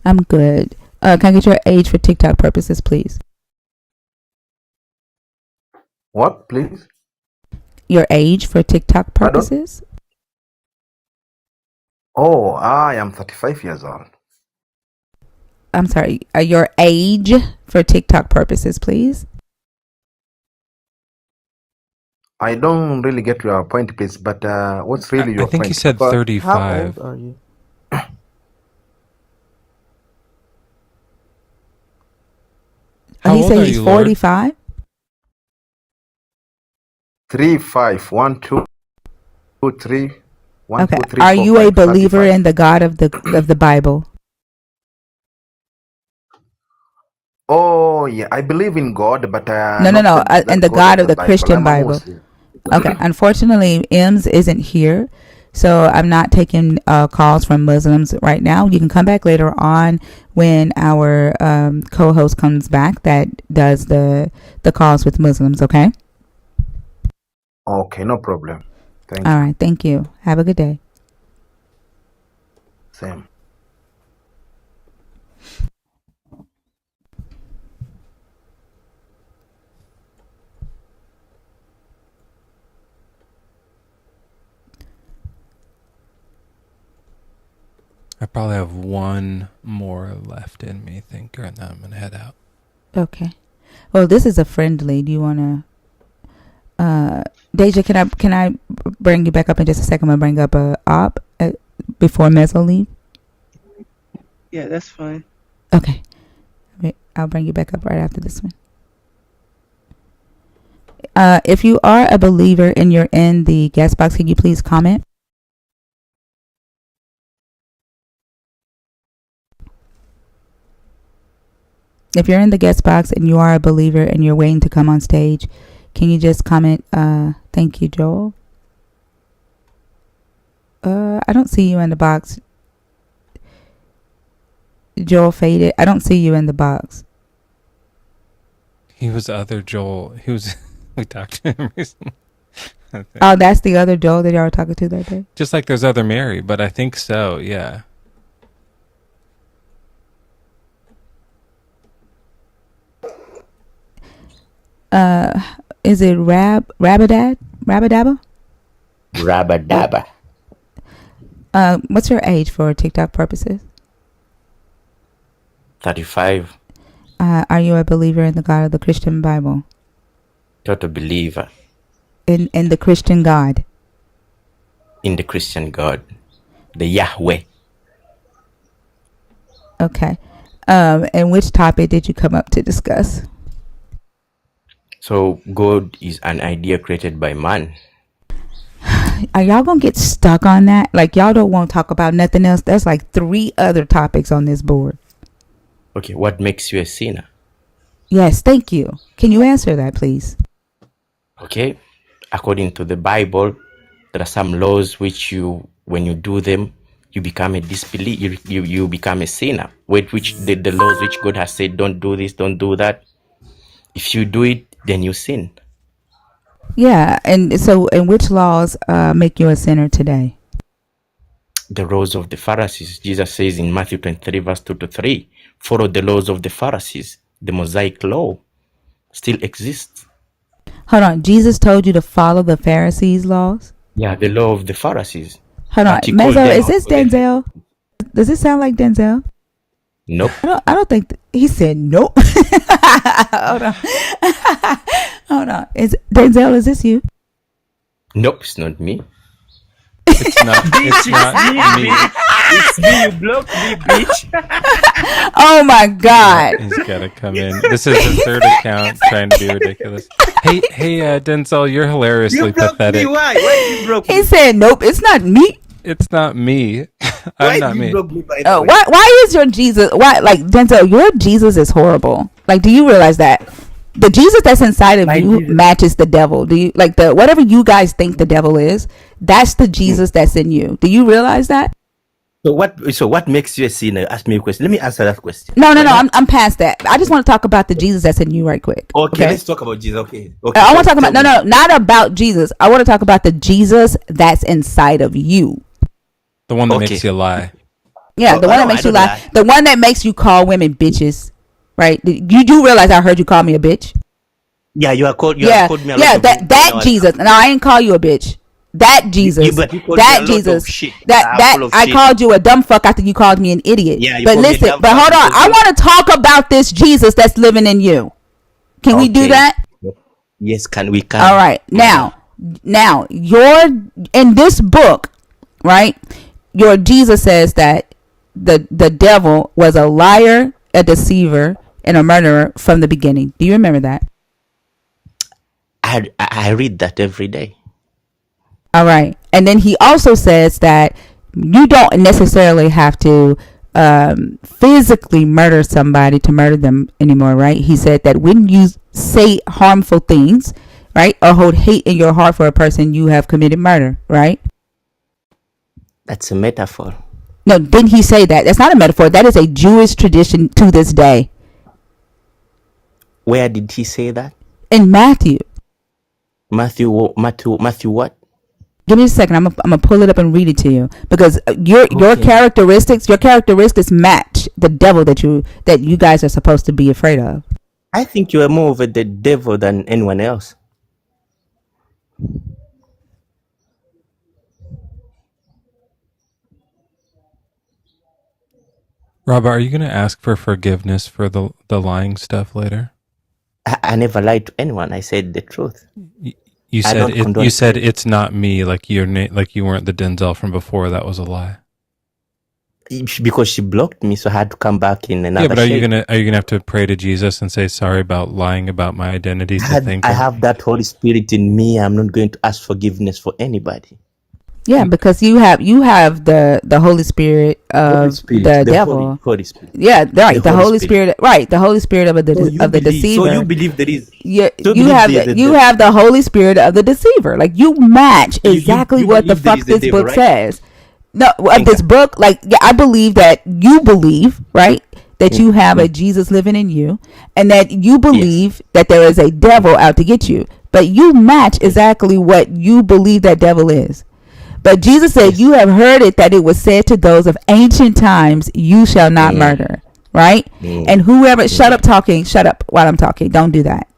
I'm good. Can I get your age for TikTok purposes, please? What, please? Your age for TikTok Pardon? purposes? Oh, I am 35 years old. I'm sorry, your age for TikTok purposes, please. I don't really get your point, please, but what's really I your think he point? said But how 35. old are you? How He old said are he's you, Lord? 45. 3, 5, 1, 2, 3, 1, Okay. 2, 3, Are 4, you a 5, believer 35. in the God of the Bible? Oh, yeah, I believe in God, but No, no, not no. And that the God God of of the the Bible. Christian I'm a Bible. Muslim. Okay. Unfortunately, Ems isn't here, so I'm not taking calls from Muslims right now. You can come back later on when our co-host comes back that does the calls with Muslims. Okay. Okay, no problem. Thank All you. right. Thank you. Have a good day. Same. I probably have one more left in me, thinker, and then I'm gonna head out. Okay. Well, this is a friendly. Do you want to? Deja, can I bring you back up in just a second? I'm gonna bring up a op before Mezzo leave. Yeah, that's fine. Okay. I'll bring you back up right after this one. If you are a believer and you're in the guest box, can you please comment? If you're in the guest box and you are a believer and you're waiting to come on stage, can you just comment, thank you, Joel? I don't see you in the box. Joel faded. I don't see you in the box. He was the other Joel. He was. We talked to him recently. Oh, that's the other Joel that y'all were talking to that day? Just like there's other Mary, but I think so, yeah. Is it Rabadab? Rabadaba. What's your age for TikTok purposes? 35. Are you a believer in the God of the Christian Bible? Total believer In the Christian God? in the Christian God, the Yahweh. Okay. And which topic did you come up to discuss? So God is an idea created by man. Are y'all gonna get stuck on that? Like y'all don't want to talk about nothing else? There's like 3 other topics on this board. Okay, what makes you a sinner? Yes, thank you. Can you answer that, please? Okay, according to the Bible, there are some laws which when you do them, you become a disbeliever. You become a sinner. Which the laws which God has said, don't do this, don't do that. If you do it, then you sin. Yeah, and which laws make you a sinner today? The laws of the Pharisees. Jesus says in Matthew 23, verse 2 to 3, follow the laws of the Pharisees. The Mosaic law still exists. Hold on. Jesus told you to follow the Pharisees' laws? Yeah, the law of the Pharisees. Hold on. But he called Mezzo, them. is this Denzel? Does this sound like Denzel? Nope. I don't think he said nope. Hold on. Hold on. Denzel, is this you? Nope, it's not me. It's not. It's not me. It's me. You blocked me, bitch. Oh my God. Yeah, he's got to come in. This is his third account trying to be ridiculous. Hey, Denzel, you're hilariously You blocked pathetic. me. Why? Why did you block me? He said nope. It's not me. It's not me. I'm not me. Block me by the way? Why is your Jesus? Why, like Denzel? Your Jesus is horrible. Like, do you realize that the Jesus that's inside of My you Jesus. matches the devil? Do you like the whatever you guys think the devil is? That's the Jesus that's in you. Do you realize that? So what makes you a sinner? Ask me a question. Let me answer that question. No. I'm past that. I just want to talk about the Jesus that's in you right quick. Okay, let's talk about Jesus. Okay. I want to talk about not about Jesus. I want to talk about the Jesus that's inside of you. The one that makes you lie. Yeah, the one that makes you lie. The one that makes you call women bitches. Right? You do realize I heard you call me a bitch? Yeah, you have called me a yeah, lot of that Jesus. No, I ain't call you a bitch. That You Jesus, but you called me a that lot of Jesus, shit. that Full of I shit. called you a dumb fuck after you called me an idiot. Yeah, you But called me a listen, dumb but fuck hold on, because I you. want to talk about this Jesus that's living in you. Can we do Okay. that? Yes, we All can. right. Now, your in this book, right? Your Jesus says that the devil was a liar, a deceiver, and a murderer from the beginning. Do you remember that? I read that every day. All right. And then he also says that you don't necessarily have to physically murder somebody to murder them anymore, right? He said that when you say harmful things, right, or hold hate in your heart for a person, you have committed murder, right? That's a metaphor. No, didn't he say that? That's not a metaphor. That is a Jewish tradition to this day. Where did he say that? In Matthew. Matthew what? Give me a second. I'm gonna pull it up and read it to you because your Okay. characteristics match the devil that you guys are supposed to be afraid of. I think you are more of the devil than anyone else. Robert, are you going to ask for forgiveness for the lying stuff later? I never lied to anyone. I said the truth. You I said don't condone. You said it's not me, like like you weren't the Denzel from before. That was a lie. Because she blocked me, so I had to come back in another. Yeah, but are you gonna have to pray to Jesus and say sorry about lying about my identity I have that Holy Spirit in me. I'm not going to ask forgiveness for anybody. Yeah, because you have the Holy Spirit of the devil. Holy Spirit. Yeah, right. The Holy Spirit, right? The Holy Spirit of the deceiver. So you believe there is. Yeah, you have the Holy Spirit of the deceiver. Like you match exactly what the fuck this devil, book right? says. No, this book, like, yeah, I believe that you believe, right, that you have a Jesus living in you, and that you believe that there is a devil out to get you. But you match exactly what you believe that devil is. But Jesus said, you have heard it that it was said to those of ancient times, you shall not murder, right? And whoever, shut up while I'm talking. Don't do that.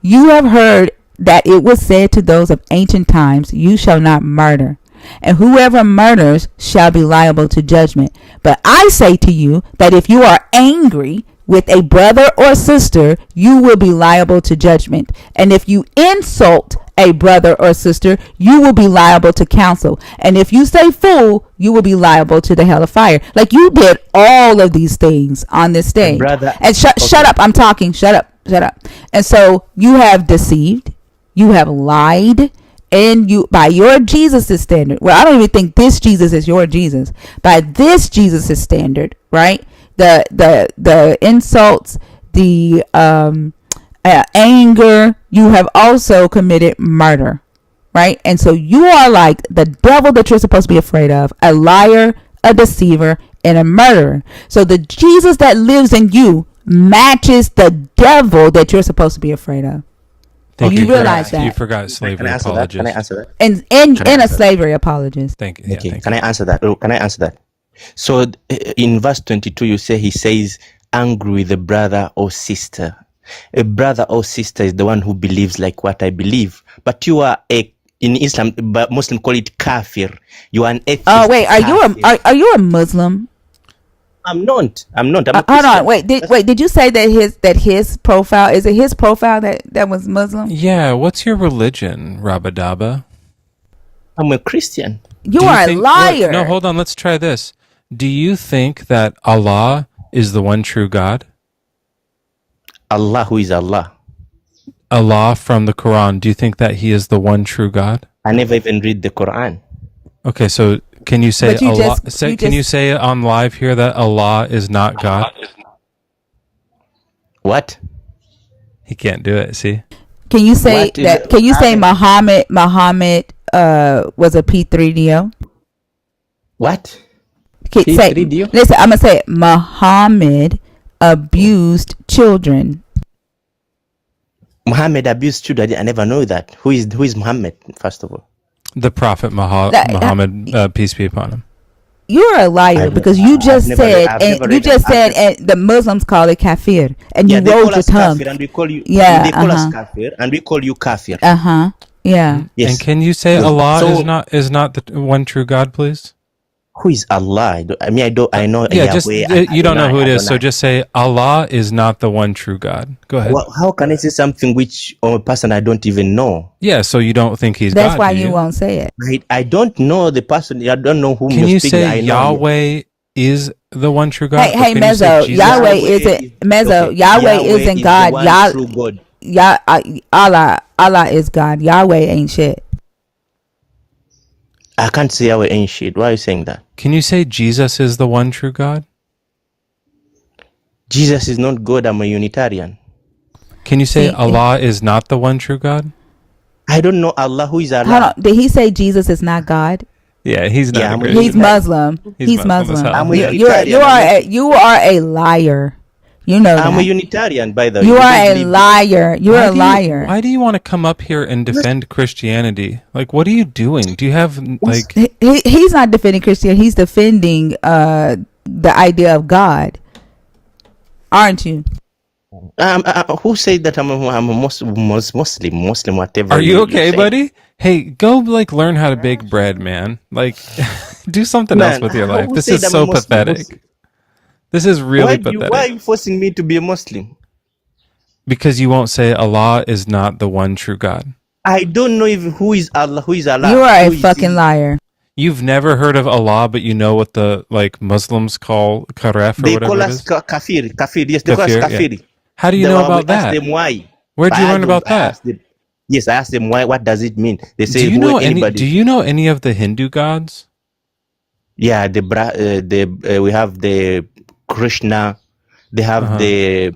You have heard that it was said to those of ancient times, you shall not murder. And whoever murders shall be liable to judgment. But I say to you that if you are angry with a brother or sister, you will be liable to judgment. And if you insult a brother or sister, you will be liable to counsel. And if you say fool, you will be liable to the hell of fire. Like you did all of these things on this stage. Brother, and shut up. I'm talking. Shut up. And so you have deceived, you have lied, and you, by your Jesus' standard, well, I don't even think this Jesus is your Jesus. By this Jesus' standard, right? The insults, the anger, you have also committed murder, right? And so you are like the devil that you're supposed to be afraid of, a liar, a deceiver, and a murderer. So the Jesus that lives in you matches the devil that you're supposed to be afraid of. And you realize that. You forgot slavery apologist. Can I answer that? And a slavery apologist. Thank you. Okay. Can I answer that? So in verse 22, he says, angry with a brother or sister. A brother or sister is the one who believes like what I believe. But you are in Islam, but Muslim call it kafir. You are an atheist. Oh wait, are you a Muslim? I'm not. I'm a hold on. Wait. Did you say that his profile, is it his profile that was Muslim? Yeah. What's your religion, Rabadaba? I'm a Christian. You are a liar. No, hold on. Let's try this. Do you think that Allah is the one true God? Allah, who is Allah? Allah from the Quran. Do you think that He is the one true God? I never even read the Quran. Okay, so can you say Allah? Can you say on live here that Allah is not God? What? He can't do it. See? Can you say that? Can you say Muhammad was a P3DO? What? P3DO? Listen, I'm gonna say it. Muhammad abused children. Muhammad abused children. I never know that. Who is Muhammad? First of all, the Prophet Muhammad, peace be upon him. You're a liar because you just said the Muslims call it kafir, and you rolled your tongue. And we call you, yeah, they call us kafir, and we call you kafir. Yeah, Yeah. Yes. And can you say Yes. Allah So is not the one true God, please? who is Allah? I know Yeah, just Yahweh and you don't know who it is, so Adonai. just say Allah is not the one true God. Go ahead. Well, how can I say something which a person I don't even know? Yeah, so you don't think he's That's God, why do you you? won't say it. I don't know the person. I don't know whom Can you're you speaking. say I know Yahweh is the one true God, or Hey, can you say Mezzo, Jesus Yahweh is? isn't Mezzo. Okay. Yahweh Yahweh isn't is the God. one true God. Allah is God. Yahweh ain't shit. I can't say Yahweh ain't shit. Why are you saying that? Can you say Jesus is the one true God? Jesus is not God. I'm a Unitarian. Can you say See, Allah is not the one true God? I don't know Allah. Who is hold on. Allah? Did he say Jesus is not God? Yeah, he's not Yeah, a I'm a He's Christian. Unitarian. Muslim. He's Muslim as hell. I'm a Yeah. You Unitarian. I'm are not. you are a liar. You know I'm a that. Unitarian, by the way. You You are don't a believe. liar. You're a liar. Why do you want to come up here and defend Christianity? Like, what are you doing? Do you have like? He's not defending Christianity. He's defending the idea of God, aren't you? Who said that I'm a Muslim, whatever. Are you you okay, say. buddy? Hey, go like learn how to bake bread, man. Like, do something else Man, with your life. who This said is I'm a so Muslim? pathetic. This is Why really are pathetic you forcing me to be a Muslim? because you won't say Allah is not the one true God. I don't know even who is Allah. Who is You Allah? are a Who is fucking he? liar. You've never heard of Allah, but you know what the like Muslims call karef or They whatever call it us is. kafir. Kafir. Yes, they call us Kafir, yeah. kafir. How do you know We about ask that? them why. Where'd you learn about I that? asked them. Yes, I asked them why. What does it mean? They Do say you know anybody. Do you know any of the Hindu gods? Yeah, we have the Krishna. They have Uh-huh. the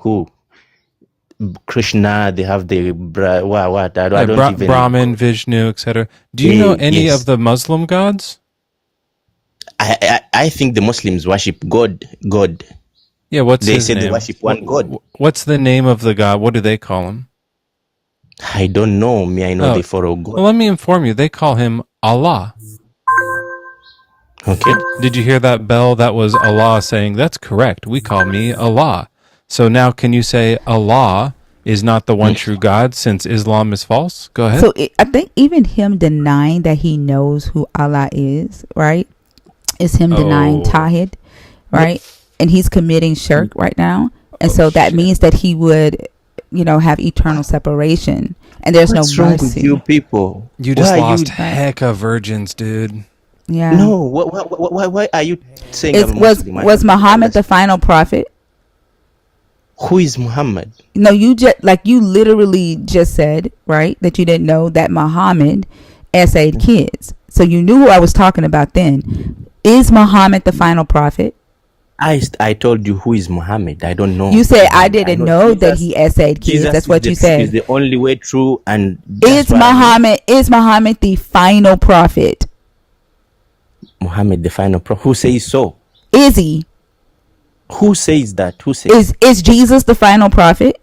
who Krishna. They have the what? I Yeah, don't even. Brahman, Vishnu, etc. Do you know any of Yes, the Muslim gods? I think the Muslims worship God. God. Yeah, what's They his say they name? worship one God. What's the name of the god? What do they call him? I don't know. Me, I know Oh, they follow God. well, let me inform you. They call him Allah. Okay. Did you hear that bell? That was Allah saying, that's correct. We call me Allah. So now can you say Allah is not the one true God since Islam is false? Go ahead. So I think even him denying that he knows who Allah is, right, is him denying Tawhid, right? And he's committing shirk right now. And so that means that he would, have eternal separation. And there's What's no wrong mercy. with you people? You just Why are lost you? heck of virgins, dude. Yeah. No. Why are you saying I'm a Was Muslim? I was don't Muhammad the understand. final prophet? Who is Muhammad? No, you literally just said, right, that you didn't know that Muhammad essayed kids. So you knew who I was talking about then. Is Muhammad the final prophet? I told you who is Muhammad. I don't know. You said I I didn't know know that he essayed kids. Jesus That's what you is said. the only way true, and Is Muhammad the final prophet? Muhammad the final prophet? Who says so? Is he? Who says that? Who says? Is Jesus the final prophet?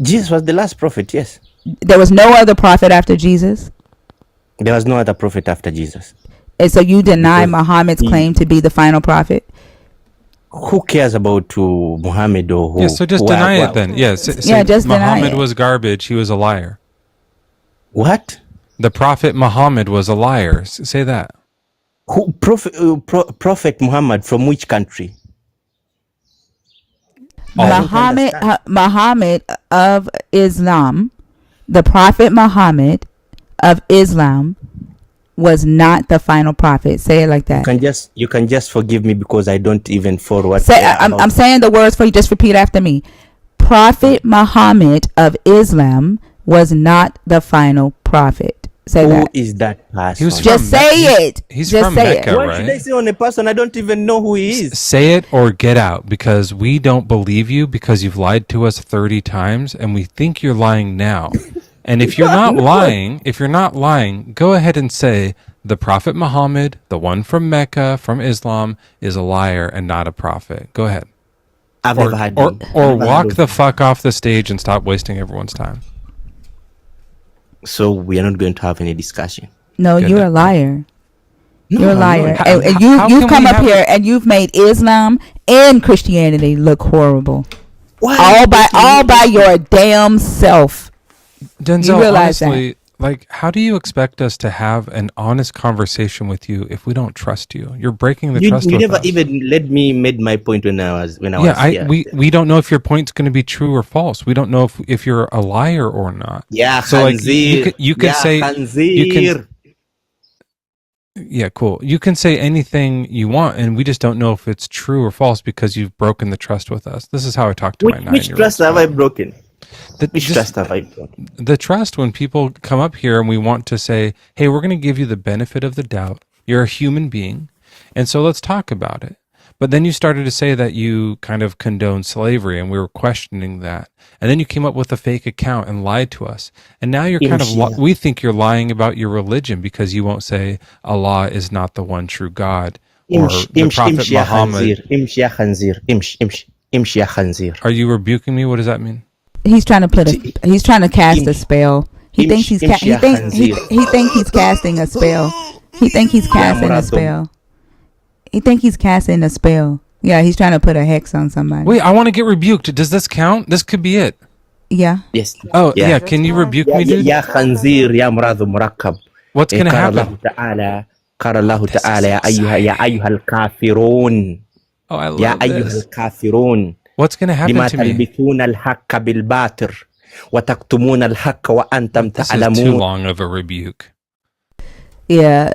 Jesus was the last prophet. Yes. There was no other prophet after Jesus. There was no other prophet after Jesus. And so you deny Because Muhammad's claim to be the final prophet? Who cares about Muhammad or who? Yeah, so just deny it then. Yeah, say just deny Muhammad it. was garbage. He was a liar. What? The prophet Muhammad was a liar. Say that. Who Prophet Muhammad from which country? Muhammad of Islam, the prophet Muhammad of Islam was not the final prophet. Say it like that. You can just forgive me because I don't even follow what. I'm saying the words for you. Just repeat after me. Prophet Muhammad of Islam was not the final prophet. Say that. Who is that person? Just say it. He's Just from say Mecca, it. Why right? should I say on a person I don't even know who he is? Say it or get out, because we don't believe you because you've lied to us 30 times and we think you're lying now. And if you're not lying, go ahead and say the Prophet Muhammad, the one from Mecca, from Islam, is a liar and not a prophet. Go ahead. I've never had or walk the fuck off the stage and stop wasting everyone's time. So we are not going to have any discussion. No, you're a liar. You're a liar. How And can you've come we up have here and you've made Islam and Christianity look horrible. Why? All by your damn self. Denzel, realize that. honestly, like, how do you expect us to have an honest conversation with you if we don't trust you? You're breaking the trust You with never us. even let me made my point when I Yeah, was here. we don't know if your point's going to be true or false. We don't know if you're a liar or not. Yeah, So like Khanzir. you could Yeah, say you can Khanzir. yeah, cool. You can say anything you want, and we just don't know if it's true or false because you've broken the trust with us. This is how I talk to my Which 9-year-old trust have I son. broken? Which trust have I broken? The trust when people come up here and we want to say, hey, we're going to give you the benefit of the doubt. You're a human being. And so let's talk about it. But then you started to say that you kind of condone slavery and we were questioning that. And then you came up with a fake account and lied to us. And now you're kind of, we think you're lying about your religion because you won't say Allah is not the one true God or the Prophet Muhammad. Are you rebuking me? What does that mean? He's trying to he's trying to cast a spell. He thinks he think he's casting a spell. He think he's casting a spell. He think he's casting a spell. Yeah, he's trying to put a hex on somebody. Wait, I want to get rebuked. Does this count? This could be it. Yeah. Yes. Oh, yeah. Can you rebuke me, dude? Ya Khanzir, ya Muradu Murakkab. What's going to happen? قال الله تعالى يا أيها الكافرون. Oh, I love يا this. أيها الكافرون. What's going to happen لما to me? تلبسون الحق بالباطل وتكتمون الحق وأنتم تعلمون. This is too long of a rebuke. Yeah.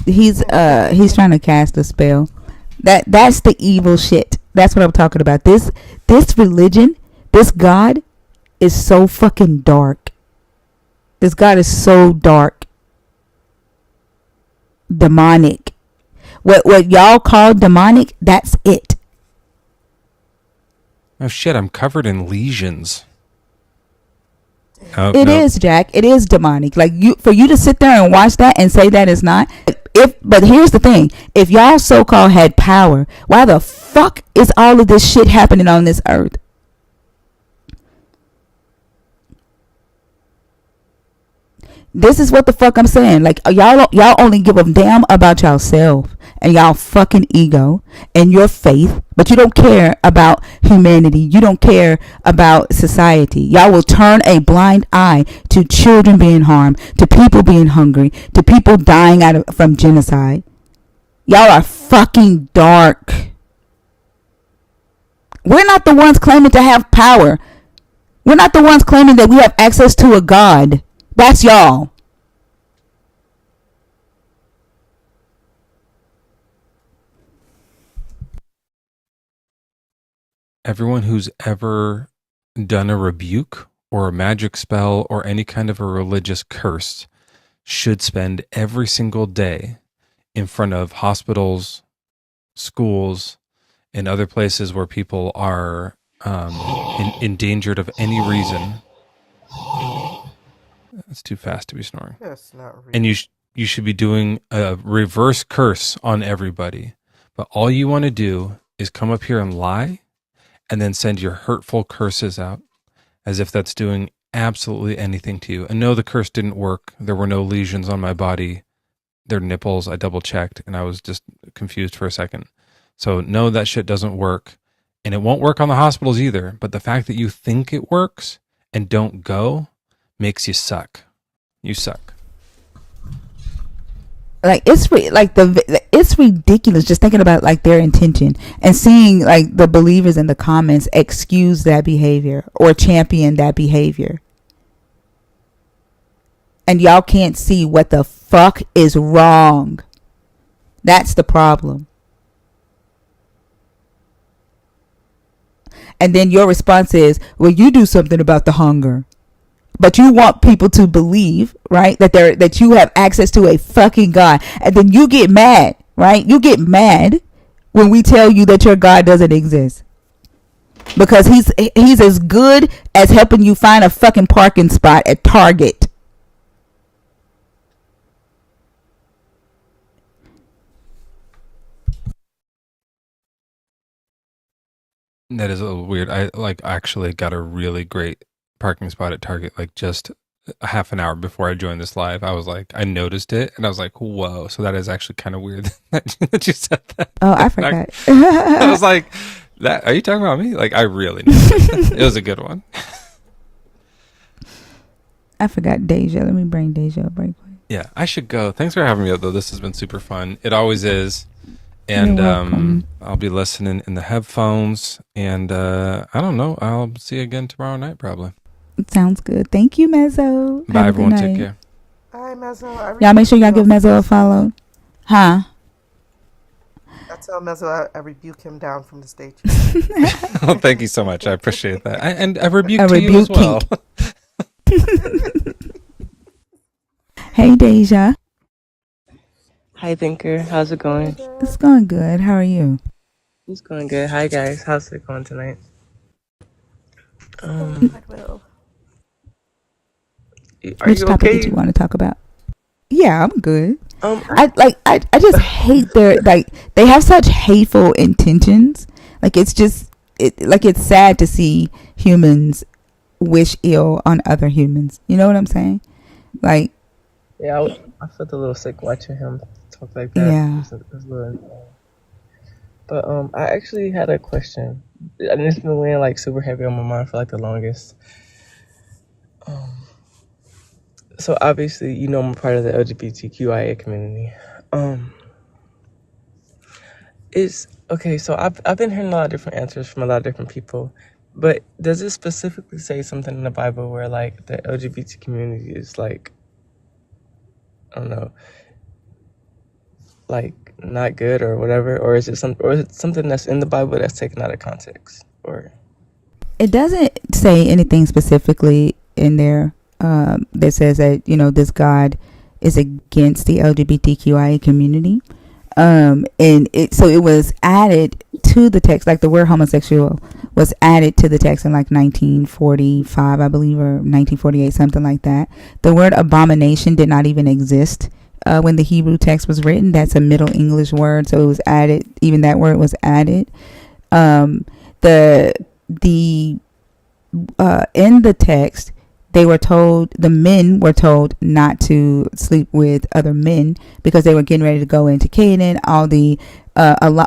He's trying to cast a spell. That's the evil shit. That's what I'm talking about. This religion, this God is so fucking dark. This God is so dark. Demonic. What y'all call demonic, that's it. Oh shit, I'm covered in lesions. It is, Jack. It is demonic. Like for you to sit there and watch that and say that is not. But here's the thing. If y'all so-called had power, why the fuck is all of this shit happening on this earth? This is what the fuck I'm saying. Like y'all only give a damn about yourself and y'all fucking ego and your faith, but you don't care about humanity. You don't care about society. Y'all will turn a blind eye to children being harmed, to people being hungry, to people dying from genocide. Y'all are fucking dark. We're not the ones claiming to have power. We're not the ones claiming that we have access to a God. That's y'all. Everyone who's ever done a rebuke or a magic spell or any kind of a religious curse should spend every single day in front of hospitals, schools, and other places where people are endangered of any reason. That's too fast to be snoring. That's not real. And you should be doing a reverse curse on everybody. But all you want to do is come up here and lie and then send your hurtful curses out as if that's doing absolutely anything to you. And no, the curse didn't work. There were no lesions on my body. They're nipples. I double checked and I was just confused for a second. So no, that shit doesn't work. And it won't work on the hospitals either. But the fact that you think it works and don't go makes you suck. You suck. Like it's ridiculous just thinking about like their intention and seeing like the believers in the comments excuse that behavior or champion that behavior. And y'all can't see what the fuck is wrong. That's the problem. And then your response is, well, you do something about the hunger. But you want people to believe, right, that you have access to a fucking God. And then you get mad, right? You get mad when we tell you that your God doesn't exist. Because he's as good as helping you find a fucking parking spot at Target. That is a little weird. I actually got a really great parking spot at Target like just a half an hour before I joined this live. I was like, I noticed it and I was like, whoa. So that is actually kind of weird that you said that. Oh, I forgot. I was like, that are you talking about me? Like I really noticed it. It was a good one. I forgot Deja. Let me bring Deja up right quick. Yeah, I should go. Thanks for having me, though. This has been super fun. It always is. You're And welcome. I'll be listening in the headphones. And I don't know. I'll see you again tomorrow night, probably. Sounds good. Thank you, Mezzo. Bye, Have a good everyone. Take night. care. Hi, Mezzo. I Y'all make rebuke sure y'all you give off of Mezzo a the follow. stage. Huh? I tell Mezzo I rebuke him down from the stage. Oh, thank you so much. I appreciate that. And a rebuke A to you as rebuke well. Hey, Deja. Hi, Thinker. How's it Hey, going? It's girl. going good. How are you? It's going good. Hi, guys. How's it going tonight? It's going quite well. Are Which you topic did you okay? want to talk about? Yeah, I'm good. I, I just hate their like they have such hateful intentions. Like it's just it's sad to see humans wish ill on other humans. You know what I'm saying? Like yeah, I felt a little sick watching him talk like that. yeah. It was a little insane. But I actually had a question, and it's been weighing like super heavy on my mind for like the longest. So obviously, you know, I'm a part of the LGBTQIA community. Is okay. So I've been hearing a lot of different answers from a lot of different people, but does it specifically say something in the Bible where like the LGBT community is like, I don't know, like not good or whatever, or is it something that's in the Bible that's taken out of context, or? It doesn't say anything specifically in there that says that, you know, this God is against the LGBTQIA community. And it was added to the text, like the word homosexual was added to the text in like 1945, I believe, or 1948, something like that. The word abomination did not even exist when the Hebrew text was written. That's a Middle English word, so it was added. Even that word was added. The in the text, the men were told not to sleep with other men because they were getting ready to go into Canaan.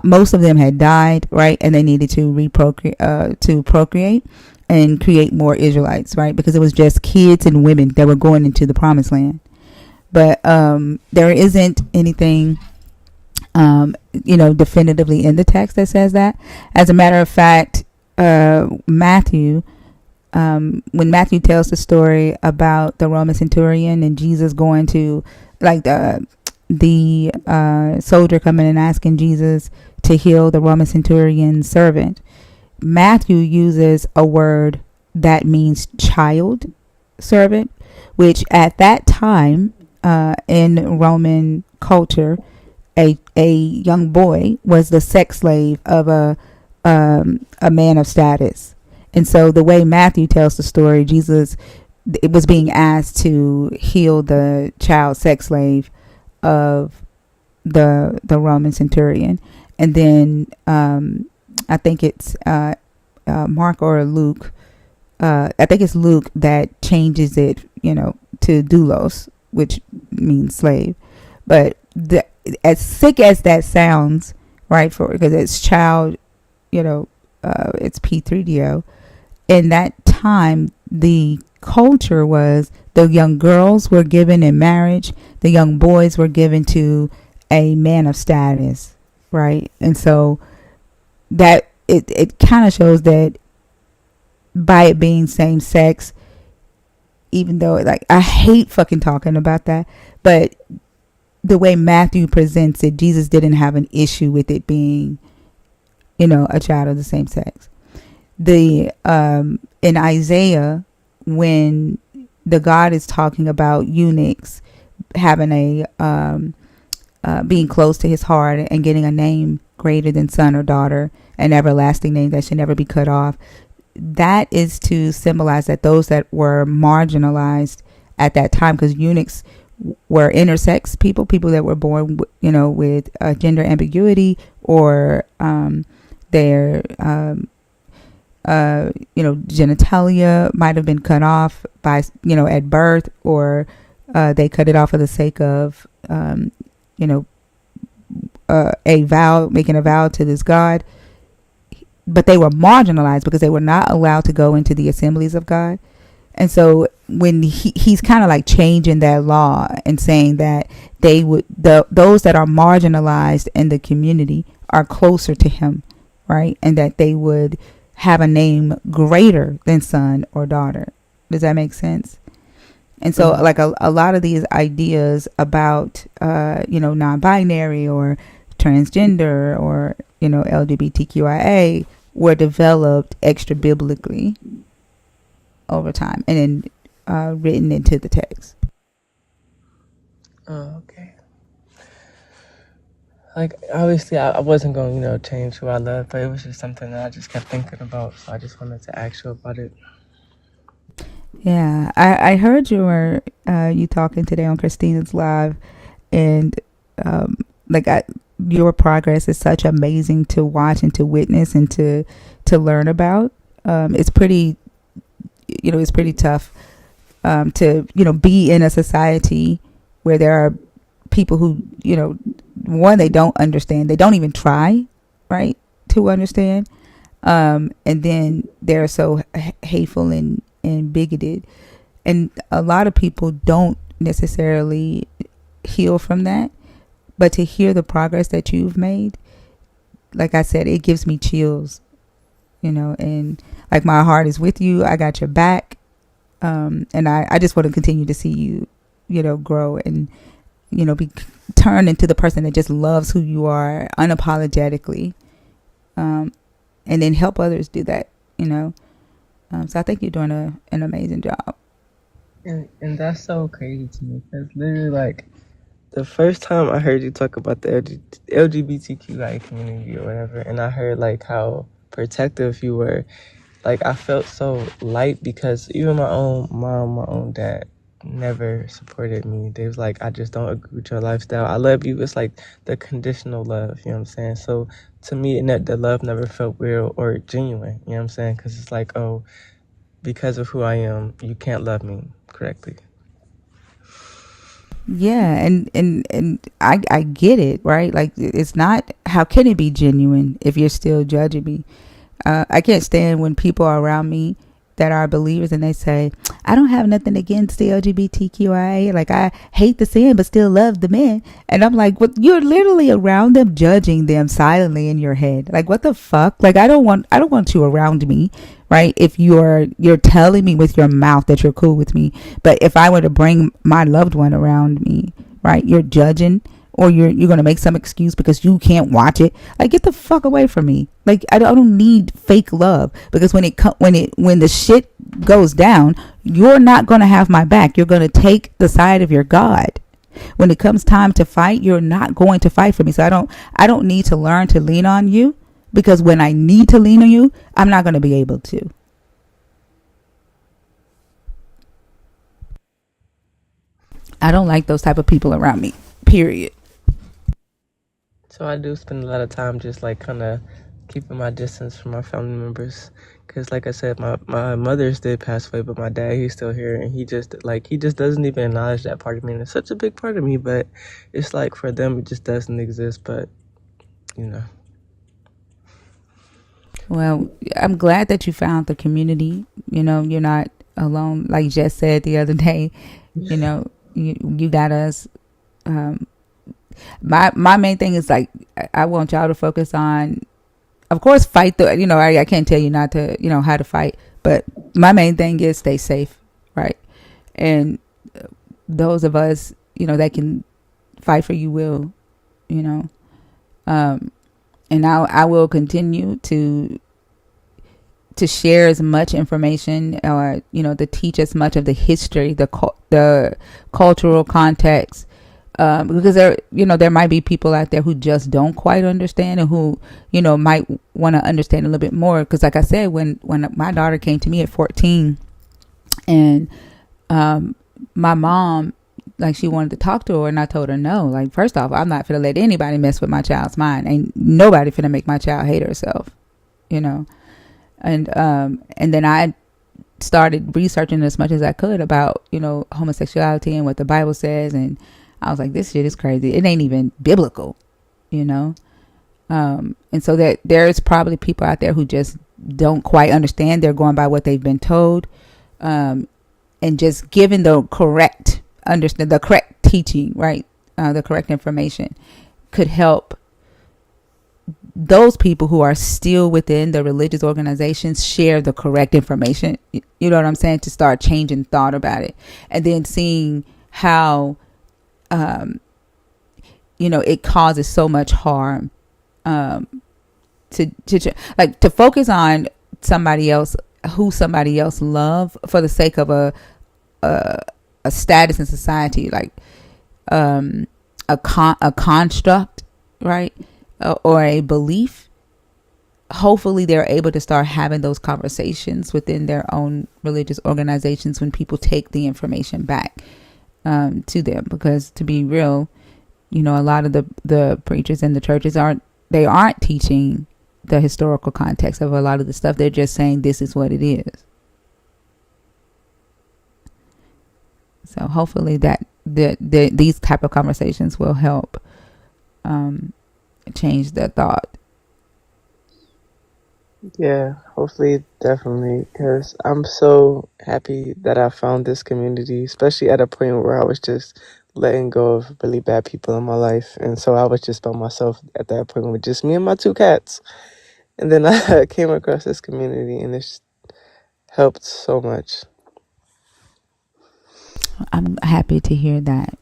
Most of them had died, right? And they needed to procreate and create more Israelites, right? Because it was just kids and women that were going into the promised land. But there isn't anything, definitively in the text that says that. As a matter of fact, Matthew, when Matthew tells the story about the Roman centurion and Jesus going to, like, the soldier coming and asking Jesus to heal the Roman centurion's servant, Matthew uses a word that means child servant, which at that time in Roman culture, a young boy was the sex slave of a man of status. And so the way Matthew tells the story, Jesus was being asked to heal the child sex slave of the Roman centurion. And then I think it's Mark or Luke. I think it's Luke that changes it, to doulos, which means slave. But as sick as that sounds, right, because it's child, it's P3DO. In that time, the culture was the young girls were given in marriage, the young boys were given to a man of status, right? And so that it kind of shows that by it being same sex, even though I hate fucking talking about that, but the way Matthew presents it, Jesus didn't have an issue with it being, a child of the same sex. In Isaiah, when the God is talking about eunuchs having being close to his heart and getting a name greater than son or daughter, an everlasting name that should never be cut off, that is to symbolize that those that were marginalized at that time, because eunuchs were intersex people that were born, with gender ambiguity, or their genitalia might have been cut off by, at birth, or they cut it off for the sake of, making a vow to this God. But they were marginalized because they were not allowed to go into the assemblies of God. And so when he's kind of like changing that law and saying that those that are marginalized in the community are closer to him, right? And that they would have a name greater than son or daughter. Does that make sense? And so like a lot of these ideas about, non-binary or transgender or, LGBTQIA were developed extra biblically over time and then written into the text. Oh, okay. Like, obviously, I wasn't going to, change who I love, but it was just something that I just kept thinking about. So I just wanted to ask you about it. Yeah, I heard you talking today on Christina's live, and your progress is such amazing to watch and to witness and to learn about. It's pretty tough to be in a society where there are people who one, they don't understand, they don't even try, right, to understand, and then they're so hateful and bigoted, and a lot of people don't necessarily heal from that. But to hear the progress that you've made, like I said, it gives me chills, and like my heart is with you. I got your back. And I just want to continue to see you, grow and, be turned into the person that just loves who you are unapologetically. And then help others do that, So I think you're doing an amazing job. And that's so crazy to me because literally, like, the first time I heard you talk about the LGBTQI community or whatever, and I heard like how protective you were, like I felt so light because even my own mom, my own dad never supported me. They was like, I just don't agree with your lifestyle. I love you. It's like the conditional love, you know what I'm saying? So to me, the love never felt real or genuine, you know what I'm saying? Because it's like, oh, because of who I am, you can't love me correctly. Yeah, and I get it, right? Like, it's not, how can it be genuine if you're still judging me? I can't stand when people are around me that are believers and they say, I don't have nothing against the LGBTQIA. Like, I hate the sin, but still love the men. And I'm like, what? You're literally around them, judging them silently in your head. Like, what the fuck? Like, I don't want you around me, right? If you're telling me with your mouth that you're cool with me, but if I were to bring my loved one around me, right, you're judging, or you're going to make some excuse because you can't watch it. Like, get the fuck away from me. Like, I don't need fake love, because when the shit goes down, you're not going to have my back. You're going to take the side of your God. When it comes time to fight, you're not going to fight for me. So I don't need to learn to lean on you, because when I need to lean on you, I'm not going to be able to. I don't like those type of people around me, period. So I do spend a lot of time just like kind of keeping my distance from my family members, because like I said, my mother's did pass away, but my dad, he's still here, and he just doesn't even acknowledge that part of me, and it's such a big part of me, but it's like for them it just doesn't exist. But Well, I'm glad that you found the community. You're not alone. Like Jess said the other day, you got us. My main thing is, like, I want y'all to focus on, of course, fight I can't tell you not to, how to fight, but my main thing is stay safe, right? And those of us, that can fight for you will, and I will continue to share as much information, or to teach as much of the history, the cultural context, because there might be people out there who just don't quite understand, and who might want to understand a little bit more. Because like I said, when my daughter came to me at 14, and my mom, like, she wanted to talk to her, and I told her no. Like, first off, I'm not gonna let anybody mess with my child's mind. Ain't nobody finna make my child hate herself, and then I started researching as much as I could about homosexuality and what the Bible says, and I was like, this shit is crazy. It ain't even biblical, and so that there's probably people out there who just don't quite understand. They're going by what they've been told, and just giving the correct understand the correct teaching, right? The correct information could help those people who are still within the religious organizations share the correct information. You know what I'm saying? To start changing thought about it, and then seeing how, it causes so much harm. To focus on somebody else, who somebody else love for the sake of a status in society, like a construct, right? Or a belief. Hopefully they're able to start having those conversations within their own religious organizations when people take the information back to them. Because to be real, a lot of the preachers in the churches aren't teaching the historical context of a lot of the stuff. They're just saying this is what it is. So hopefully that these type of conversations will help change the thought. Yeah, hopefully, definitely, because I'm so happy that I found this community, especially at a point where I was just letting go of really bad people in my life. And so I was just by myself at that point with just me and my 2 cats. And then I came across this community and it's helped so much. I'm happy to hear that.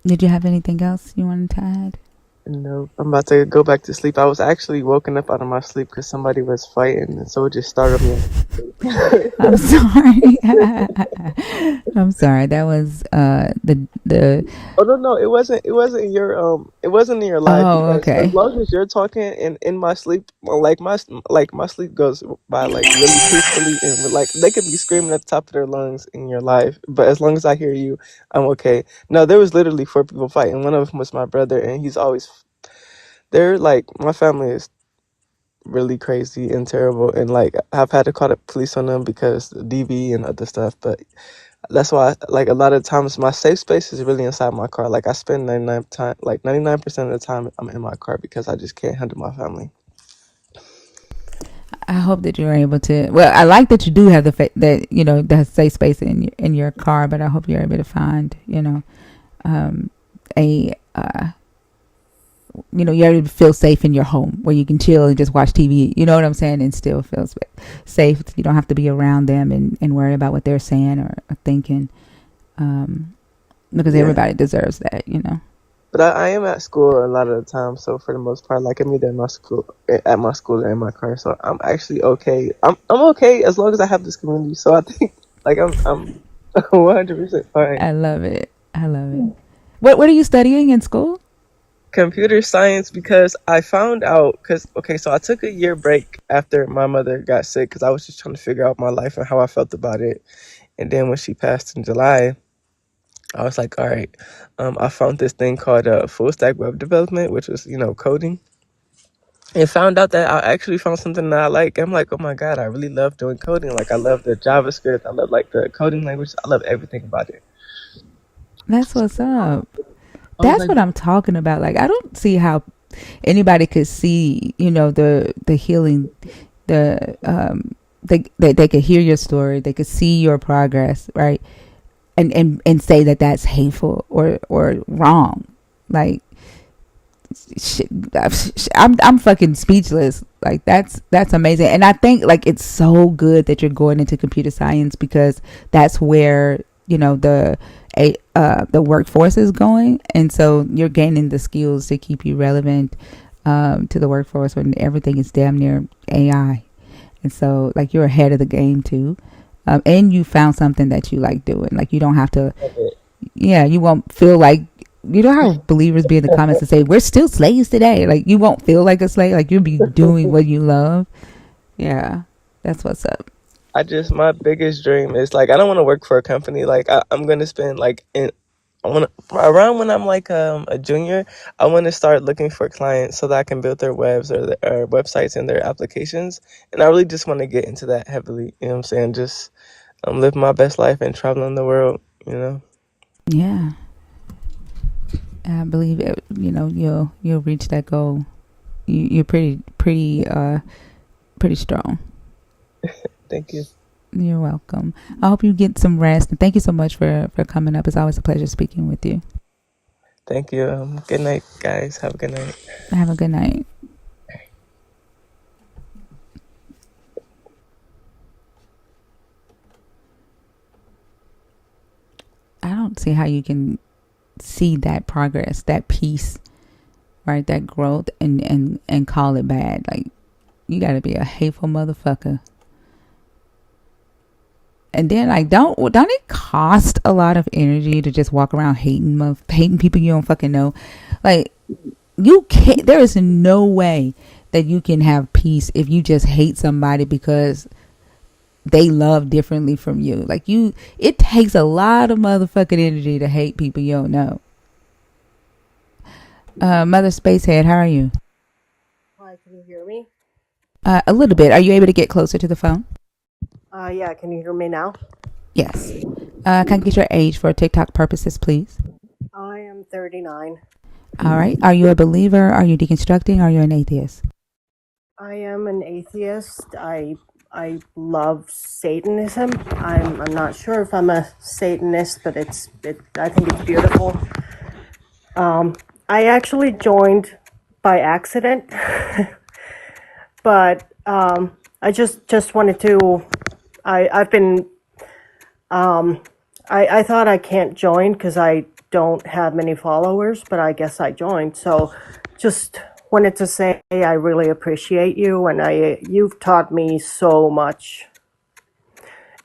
Did you have anything else you wanted to add? No, I'm about to go back to sleep. I was actually woken up out of my sleep because somebody was fighting, and so it just startled me. I'm sorry. I'm sorry. That was the. Oh no, it wasn't. It wasn't in your It wasn't in your life Oh, because as okay. long as you're talking and in my sleep, my sleep goes by like really peacefully and like they could be screaming at the top of their lungs in your life, but as long as I hear you, I'm okay. No, there was literally 4 people fighting. One of them was my brother, and he's always. They're like my family is really crazy and terrible, and like I've had to call the police on them because the DV and other stuff, but that's why like a lot of times my safe space is really inside my car. Like I spend 99% of the time I'm in my car because I just can't handle my family. I hope that you're able to. Well, I like that you do have the safe space in your car, but I hope you're able to find a you're able to feel safe in your home where you can chill and just watch TV. You know what I'm saying? And still feel safe. You don't have to be around them and worry about what they're saying or thinking. Because everybody deserves that, But I am at school a lot of the time, so for the most part, like I'm either at my school or in my car. So I'm actually okay. I'm okay as long as I have this community. So I think like I'm 100% fine. I love it. What are you studying in school? Computer science, because I found out so I took a year break after my mother got sick because I was just trying to figure out my life and how I felt about it. And then when she passed in July, I was like, all right, I found this thing called full stack web development, which was coding, and found out that I actually found something that I like. I'm like, oh my god, I really love doing coding. Like I love the JavaScript, I love like the coding language, I love everything about it. That's what's up. That's what I'm talking about. Like I don't see how anybody could see, the healing, they could hear your story, they could see your progress, right? And say that that's hateful or wrong. Like shit, I'm fucking speechless. Like that's amazing. And I think like it's so good that you're going into computer science because that's where the workforce is going, and so you're gaining the skills to keep you relevant to the workforce when everything is damn near AI. And so like you're ahead of the game too, and you found something that you like doing. Like you don't have to, you won't feel like, how believers be in the comments and say we're still slaves today. Like you won't feel like a slave. Like you'll be doing what you love. Yeah, that's what's up. My biggest dream is like I don't want to work for a company. Like I'm gonna spend around when I'm like a junior, I want to start looking for clients so that I can build their webs or their websites and their applications. And I really just want to get into that heavily. You know what I'm saying? Just live my best life and traveling the world. Yeah, I believe it. You'll reach that goal. You're pretty strong. Thank you. You're welcome. I hope you get some rest. And thank you so much for coming up. It's always a pleasure speaking with you. Thank you. Good night, guys. Have a good night. Have a good night. I don't see how you can see that progress, that peace, right? That growth and call it bad. Like, you got to be a hateful motherfucker. And then, like, don't it cost a lot of energy to just walk around hating people you don't fucking know? Like, you can't. There is no way that you can have peace if you just hate somebody because they love differently from you. Like, it takes a lot of motherfucking energy to hate people you don't know. Mother Spacehead, how are you? Hi, can you hear me? A little bit. Are you able to get closer to the phone? Yeah, can you hear me now? Yes. Can I get your age for TikTok purposes, please? I am 39. All right. Are you a believer? Are you deconstructing? Are you an atheist? I am an atheist. I love Satanism. I'm not sure if I'm a Satanist, but I think it's beautiful. I actually joined by accident, but I just wanted to. I've been. I thought I can't join because I don't have many followers, but I guess I joined. So, just wanted to say I really appreciate you, and you've taught me so much,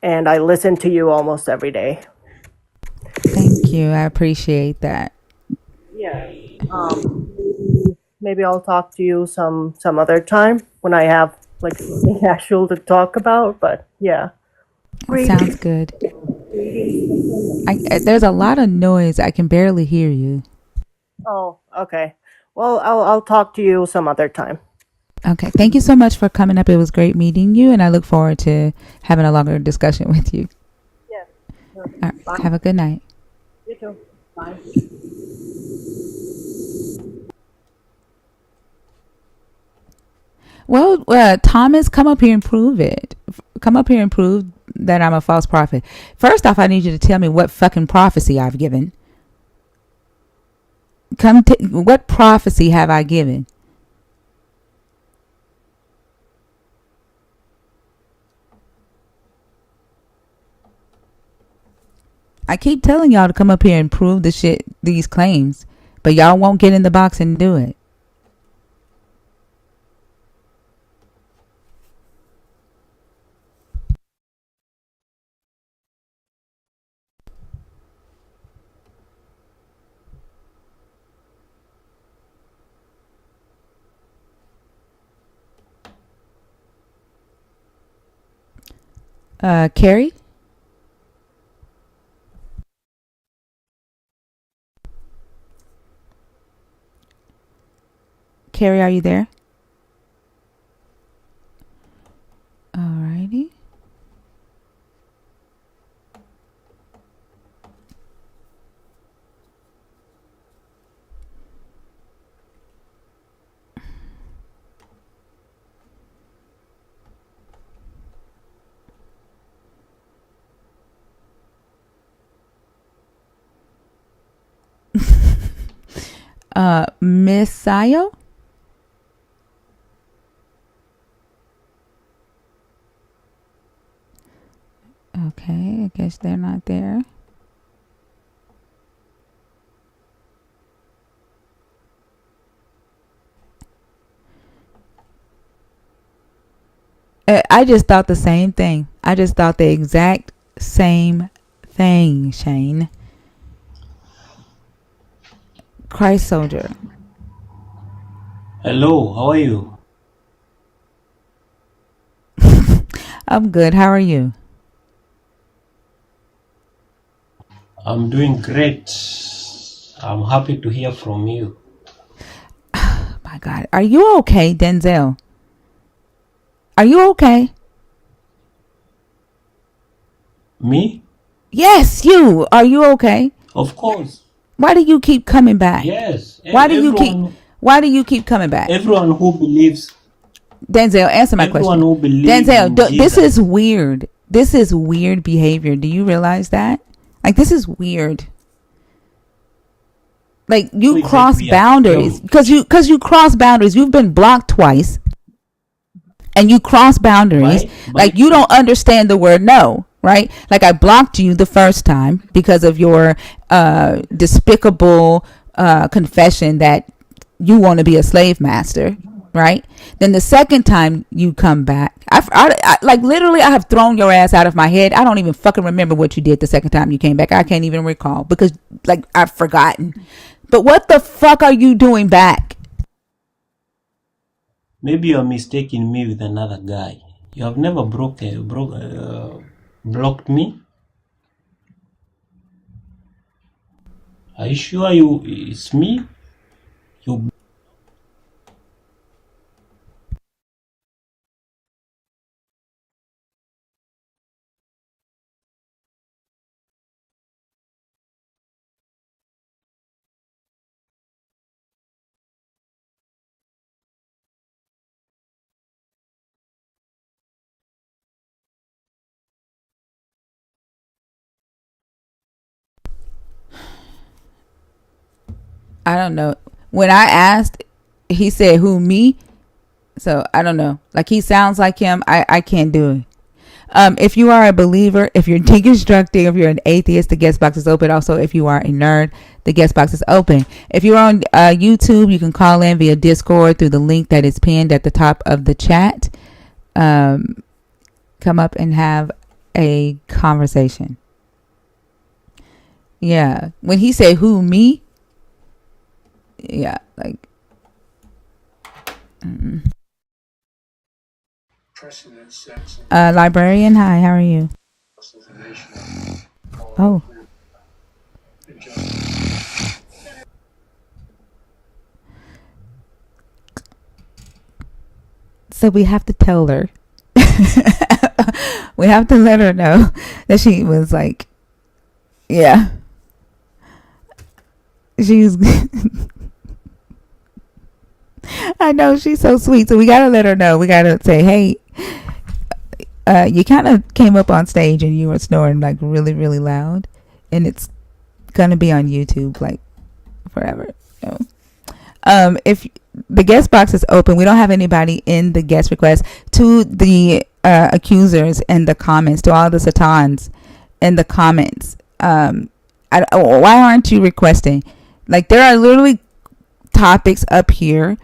and I listen to you almost every day. Thank you. I appreciate that. Yeah. Maybe I'll talk to you some other time when I have like something actual to talk about. But yeah. Sounds good. There's a lot of noise. I can barely hear you. Oh, okay. Well, I'll talk to you some other time. Okay. Thank you so much for coming up. It was great meeting you, and I look forward to having a longer discussion with you. Yes. Sure. All right. Have a good night. You too. Bye. Well, Thomas, come up here and prove it. Come up here and prove that I'm a false prophet. First off, I need you to tell me what fucking prophecy I've given. What prophecy have I given? I keep telling y'all to come up here and prove these claims, but y'all won't get in the box and do it. Carrie? Carrie, are you there? Alrighty. Miss Sayo? Okay, I guess they're not there. I just thought the same thing. I just thought the exact same thing, Shane. Christ soldier. Hello, how are you? I'm good. How are you? I'm doing great. I'm happy to hear from you. My God. Are you okay, Denzel? Are you okay? Me? Yes, you. Are you okay? Of course. Why do you keep coming back? Yes. Why do you keep coming back? Everyone who believes. Denzel, answer my question. Everyone who believes Denzel, in Jesus. this is weird. This is weird behavior. Do you realize that? Like, this is weird. Like, you cross boundaries because you cross boundaries. You've been blocked twice, and you cross boundaries. Like, you don't understand the word no, right? Like, I blocked you the first time because of your despicable confession that you want to be a slave master, right? Then the second time you come back, I like, literally, I have thrown your ass out of my head. I don't even fucking remember what you did the second time you came back. I can't even recall because, like, I've forgotten. But what the fuck are you doing back? Maybe you're mistaking me with another guy. You have never blocked me. Are you sure it's me? You I don't know. When I asked, he said, "Who, me?" So I don't know. Like, he sounds like him. I can't do it. If you are a believer, if you're deconstructing, if you're an atheist, the guest box is open. Also, if you are a nerd, the guest box is open. If you're on YouTube, you can call in via Discord through the link that is pinned at the top of the chat. Come up and have a conversation. Yeah. When he said, "Who, me?" Yeah, like. Librarian, hi, how are you? Oh. So we have to tell her. We have to let her know that she was like, yeah. She's. I know, she's so sweet. So we gotta let her know. We gotta say, hey, you kind of came up on stage and you were snoring like really, really loud, and it's gonna be on YouTube like forever. So, if the guest box is open, we don't have anybody in the guest request. To the accusers in the comments, to all the satans in the comments, why aren't you requesting? Like, there are literally topics up here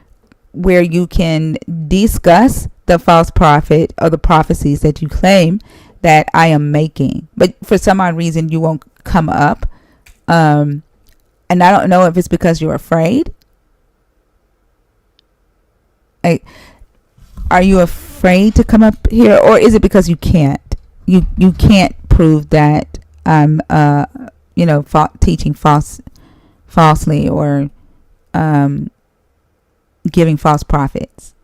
where you can discuss the false prophet or the prophecies that you claim that I am making, but for some odd reason you won't come up. And I don't know if it's because you're afraid. Like, are you afraid to come up here, or is it because you can't? You can't prove that I'm teaching falsely, or giving false prophecies.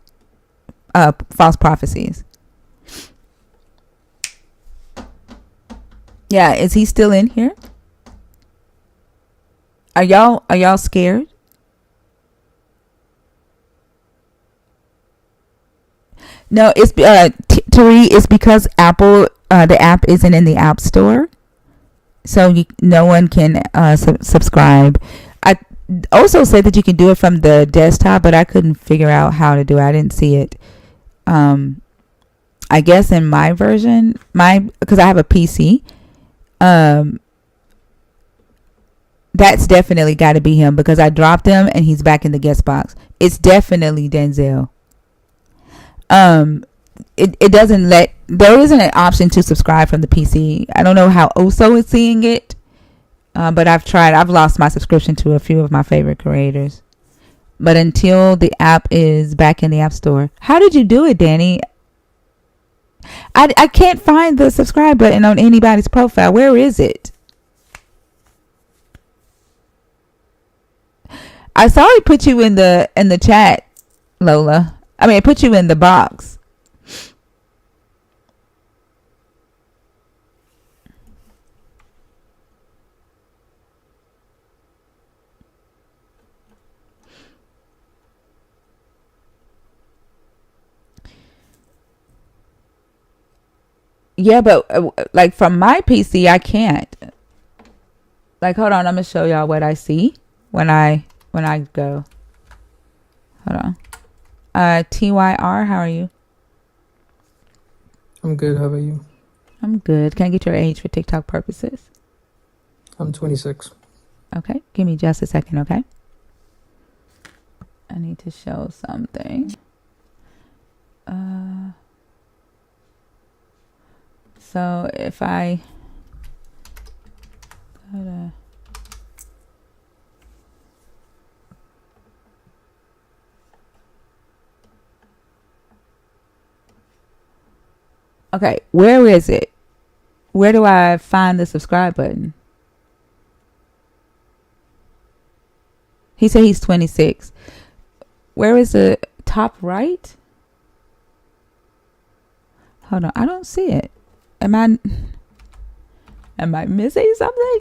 Yeah, is he still in here? Are y'all scared? No, it's Tari. It's because Apple, the app isn't in the App Store, so no one can subscribe. I also said that you can do it from the desktop, but I couldn't figure out how to do it. I didn't see it. I guess in my version, because I have a PC, that's definitely got to be him, because I dropped him and he's back in the guest box. It's definitely Denzel. It doesn't there isn't an option to subscribe from the PC. I don't know how Oso is seeing it, but I've lost my subscription to a few of my favorite creators. But until the app is back in the App Store. How did you do it, Danny? I can't find the subscribe button on anybody's profile. Where is it? I saw he put you in the chat, Lola. I mean, I put you in the box. Yeah, but like from my PC, I can't. Like, hold on, I'm gonna show y'all what I see when I go. Hold on. TYR, how are you? I'm good. How about you? I'm good. Can I get your age for TikTok purposes? I'm 26. Okay, give me just a second, okay? I need to show something. So if I go to... Okay, where is it? Where do I find the subscribe button? He said he's 26. Where is the top right? Hold on, I don't see it. Am I missing something?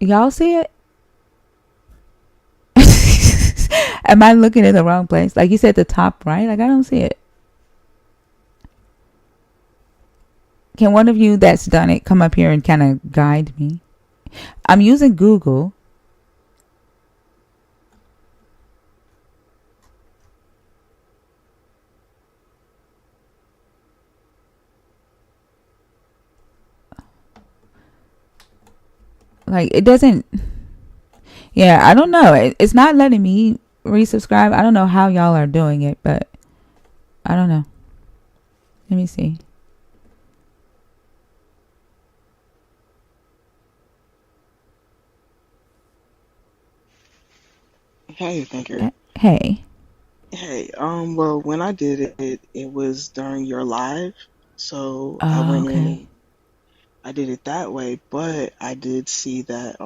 Y'all see it? Am I looking in the wrong place? Like you said, the top right? Like I don't see it. Can one of you that's done it come up here and kind of guide me? I'm using Google. Like it doesn't... Yeah, I don't know. It's not letting me resubscribe. I don't know how y'all are doing it, but I don't know. Let me see. Hey, Thinker. Hey. Hey, well, when I did it, it was during your live, so I Oh, went in okay. and I did it that way, but I did see that,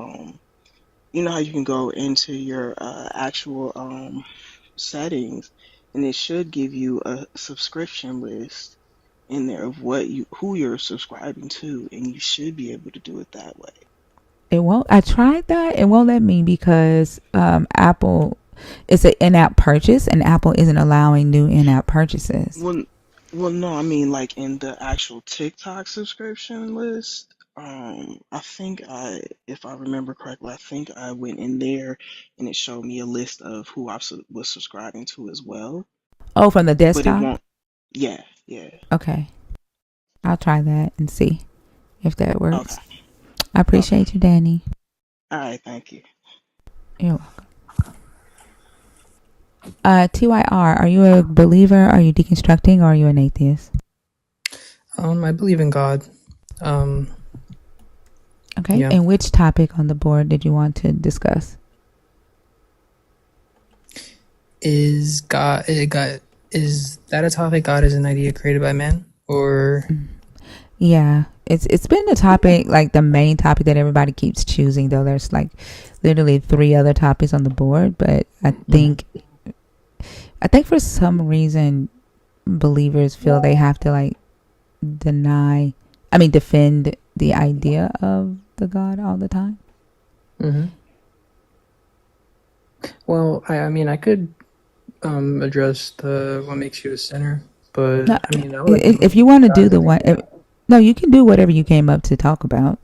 you know how you can go into your actual settings, and it should give you a subscription list in there of who you're subscribing to, and you should be able to do it that way. It won't. I tried that. It won't let me because Apple, it's an in-app purchase, and Apple isn't allowing new in-app purchases. Well, no, I mean like in the actual TikTok subscription list. I think if I remember correctly, I think I went in there and it showed me a list of who was subscribing to as well. Oh, from the But it desktop? won't. Yeah, yeah. Okay. I'll try that and see if that Okay, works. I okay. appreciate you, Danny. All right, thank you. You're welcome. TYR, are you a believer? Are you deconstructing? Or are you an atheist? I believe in God. Okay. Yeah. And which topic on the board did you want to discuss? Is that a topic? God is an idea created by man, or? Yeah, it's been the topic, like the main topic that everybody keeps choosing. Though there's like literally 3 other topics on the board, but I think for some reason believers feel they have to like defend the idea of the God all the time. Mm-hmm. Well, I mean, I could address what makes you a sinner, but No, I mean, if you want to do the one, no, you can do whatever you came up to talk about.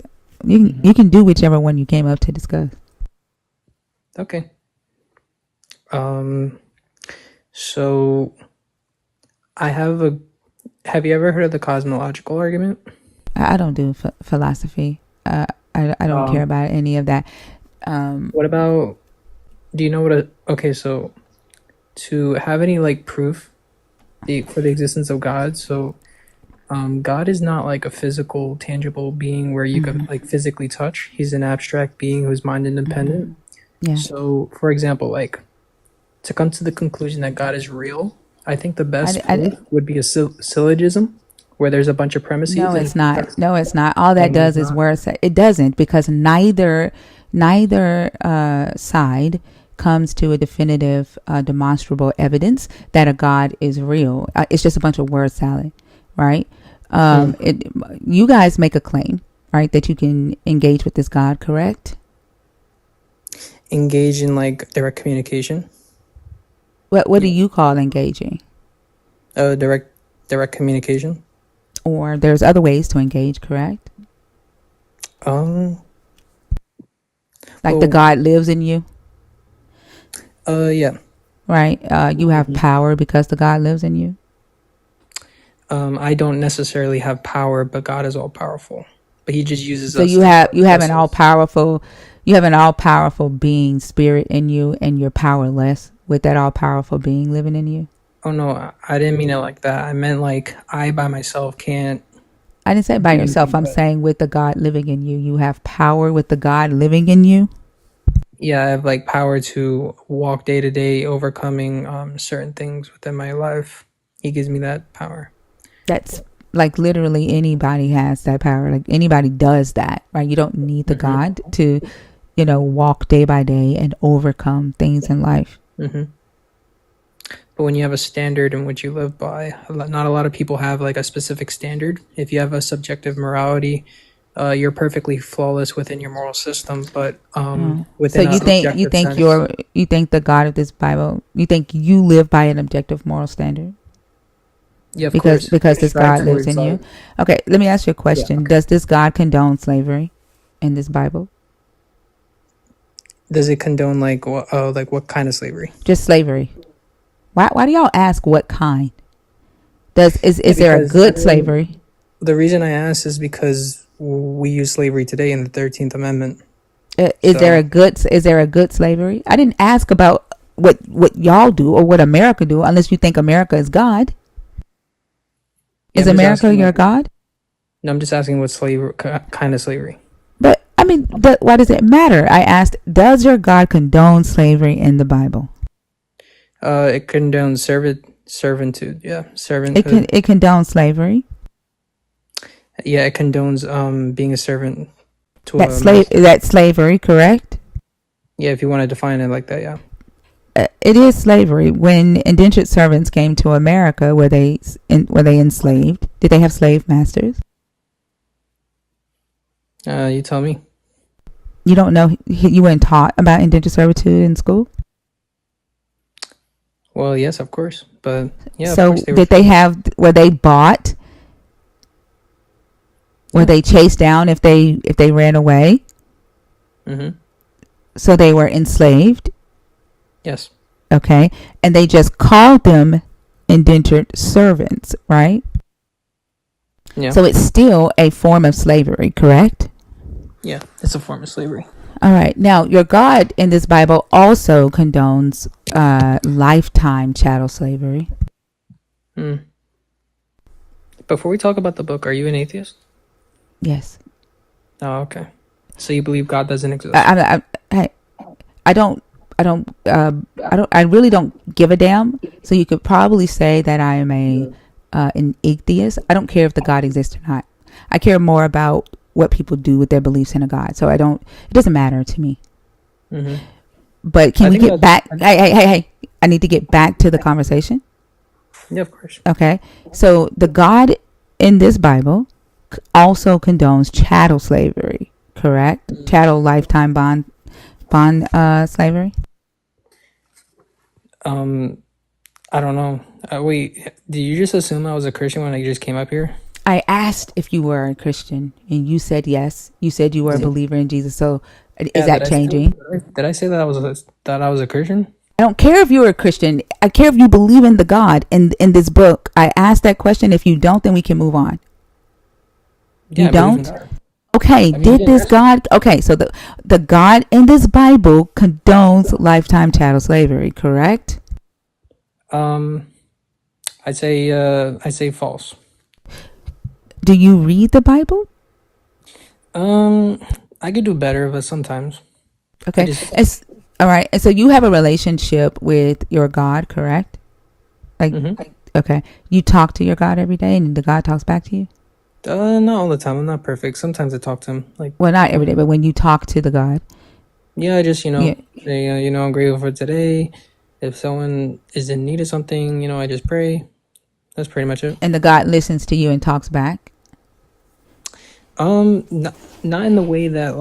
You can do whichever one you came up to discuss. Okay. So have you ever heard of the cosmological argument? I don't do philosophy. I don't care about any of that. What about, do you know okay, so to have any like proof for the existence of God, so God is not like a physical, tangible being where you can like physically touch. He's an abstract being who's mind independent. Yeah. So, for example, like to come to the conclusion that God is real, I think the best proof would be a syllogism where there's a bunch of premises. No, it's not. No, it's not. All that does is worse. It doesn't, because neither side comes to a definitive, demonstrable evidence that a God is real. It's just a bunch of word salad, right? You guys make a claim, right, that you can engage with this God, correct? engage in like direct communication. What do you call engaging? Direct communication. Or there's other ways to engage, correct? Like the God lives in you. Yeah. Right. You have power because the God lives in you. I don't necessarily have power, but God is all powerful. But He just uses So us. you have an all powerful being spirit in you, and you're powerless with that all powerful being living in you. Oh no, I didn't mean it like that. I meant like I by myself can't. I didn't say by yourself. I'm saying with the God living in you. You have power with the God living in you. Yeah, I have like power to walk day to day, overcoming certain things within my life. He gives me that power. That's like literally anybody has that power. Like anybody does that, right? You don't need the God to, walk day by day and overcome things in life. But when you have a standard in which you live by, not a lot of people have like a specific standard. If you have a subjective morality, you're perfectly flawless within your moral system. But within so you think the God of this Bible, you think you live by an objective moral standard? Yeah, of because course. This God lives in you. Okay, let me ask you a question. Yeah. Does this God condone slavery in this Bible? Does it condone like what kind of slavery? Just slavery. Why do y'all ask what kind? Is there a good slavery? The reason I ask is because we use slavery today in the 13th Amendment. Is there a good slavery? I didn't ask about what y'all do or what America do, unless you think America is God. Is America your God? No, I'm just asking what kind of slavery. But why does it matter? I asked, does your God condone slavery in the Bible? It condones servitude. Yeah, servanthood. It condones slavery. Yeah, it condones being a servant to that's slavery, correct? Yeah, if you want to define it like that, yeah. It is slavery. When indentured servants came to America, were they enslaved? Did they have slave masters? You tell me. You don't know? You weren't taught about indentured servitude in school? Well, yes, of course, but yeah. So were they bought? Were they chased down if they ran away? So they were enslaved? Yes. Okay. And they just called them indentured servants, right? Yeah. So it's still a form of slavery, correct? Yeah, it's a form of slavery. All right. Now, your God in this Bible also condones lifetime chattel slavery. Before we talk about the book, are you an atheist? Yes. Oh, okay. So you believe God doesn't exist? I really don't give a damn. So you could probably say that I am an atheist. I don't care if the God exists or not. I care more about what people do with their beliefs in a God. So it doesn't matter to me. But can we get back? Hey, I need to get back to the conversation. Yeah, of course. Okay. So the God in this Bible also condones chattel slavery, correct? Chattel lifetime bond slavery. I don't know. Wait, did you just assume I was a Christian when I just came up here? I asked if you were a Christian, and you said yes. You said you were a believer in Jesus. So, is that changing? Did I say that I was a Christian? I don't care if you're a Christian. I care if you believe in the God in this book. I asked that question. If you don't, then we can move on. Yeah, you don't? Okay. Did this God? Okay. So the God in this Bible condones lifetime chattel slavery, correct? I'd say false. Do you read the Bible? I could do better, but sometimes. Okay. It's all right. And so you have a relationship with your God, correct? Okay. You talk to your God every day, and the God talks back to you? Not all the time. I'm not perfect. Sometimes I talk to him. Well, not every day, but when you talk to the God. Yeah, I just say, I'm grateful for today. If someone is in need of something, I just pray. That's pretty much it. And the God listens to you and talks back? Not in the way that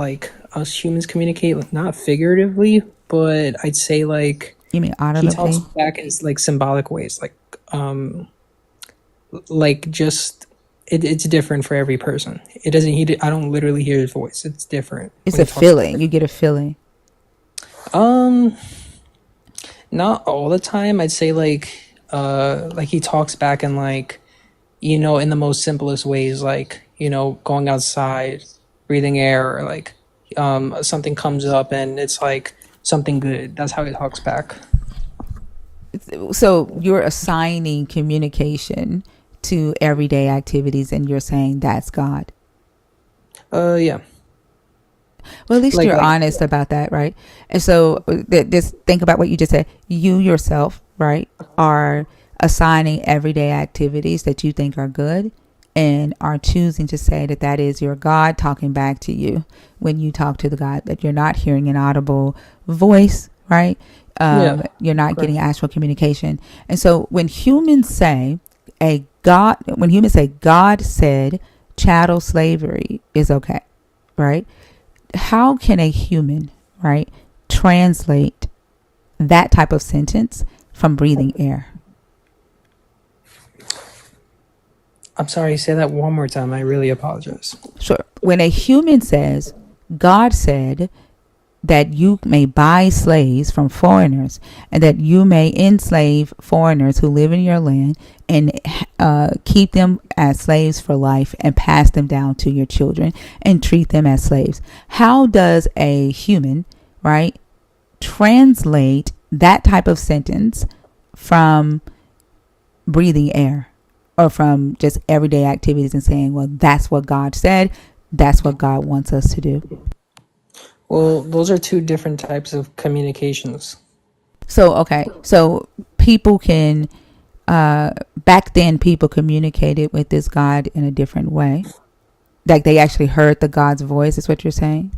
us humans communicate, not figuratively, but I'd say like You mean he talks audibly? back in like symbolic ways, like just it's different for every person. It doesn't. I don't literally hear his voice. It's different It's when a he talks back. feeling. You get a feeling. Um, not all the time. I'd say like he talks back in like, in the most simplest ways, like, going outside, breathing air, or like something comes up and it's like something good. That's how he talks back. So you're assigning communication to everyday activities, and you're saying that's God. Yeah. Well, at least Like you're honest about that, right? And so just think about what you just said. You yourself, right, are assigning everyday activities that you think are good, and are choosing to say that that is your God talking back to you when you talk to the God, that you're not hearing an audible voice, right? Yeah, You're not correct. getting actual communication. And so when humans say God said chattel slavery is okay, right? How can a human, right, translate that type of sentence from breathing air? I'm sorry, say that one more time. I really apologize. Sure. When a human says, God said that you may buy slaves from foreigners and that you may enslave foreigners who live in your land and keep them as slaves for life and pass them down to your children and treat them as slaves. How does a human, right, translate that type of sentence from breathing air or from just everyday activities and saying, well, that's what God said, that's what God wants us to do? Well, those are two different types of communications. So, okay. So people can, back then people communicated with this God in a different way. Like they actually heard the God's voice, is what you're saying?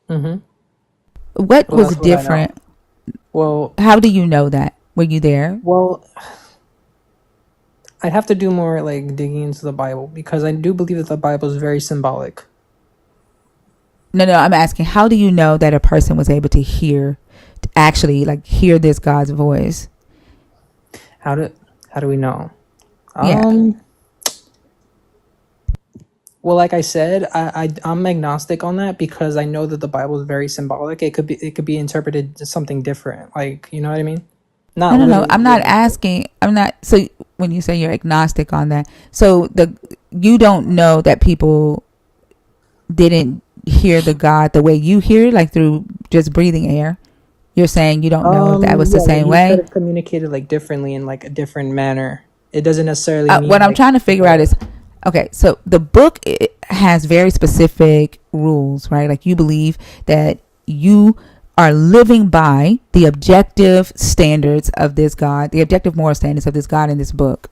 Mm-hmm. What Well, was that's what I know. different? Well, How do you know that? Were you there? well, I'd have to do more like digging into the Bible because I do believe that the Bible is very symbolic. No, I'm asking, how do you know that a person was able to actually like hear this God's voice? How do we know? Yeah. Well, like I said, I'm agnostic on that because I know that the Bible is very symbolic. It could be interpreted as something different. Like, you know what I mean? Not No. literally. I'm not asking. I'm not. So when you say you're agnostic on that, so you don't know that people didn't hear the God the way you hear, like through just breathing air. You're saying you don't know if that was the Yeah, same he way. could have communicated like differently in like a different manner. It doesn't necessarily What mean I'm like. trying to figure out is, okay, so the book has very specific rules, right? Like you believe that you are living by the objective standards of this God, the objective moral standards of this God in this book,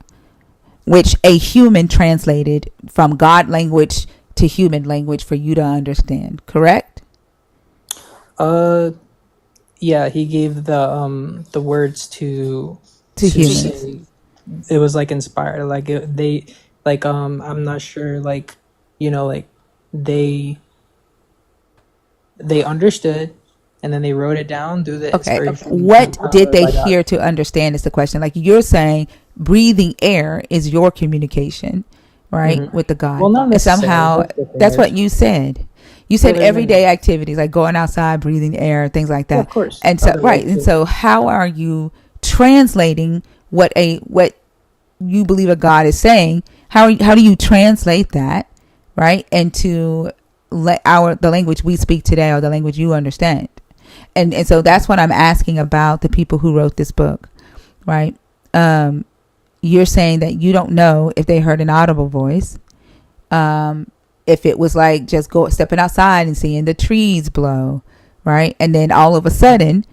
which a human translated from God language to human language for you to understand, correct? Yeah, he gave the words to humans. say. It was like inspired. Like they like I'm not sure like like they understood and then they wrote it down through the Okay. inspiration What did powered they by God. hear to understand is the question. Like you're saying breathing air is your communication, right? Mhm. With the God. Well, not And necessarily. somehow There's different that's what airs. you said. You Yeah, said there's many. everyday activities like going outside, breathing air, things like Yeah, that. of course. And so Other right. ways And too. so how are you translating what you believe a God is saying? How do you translate that, right? Into the language we speak today or the language you understand? And so that's what I'm asking about the people who wrote this book, right? You're saying that you don't know if they heard an audible voice, if it was like just stepping outside and seeing the trees blow, right? And then all of a sudden,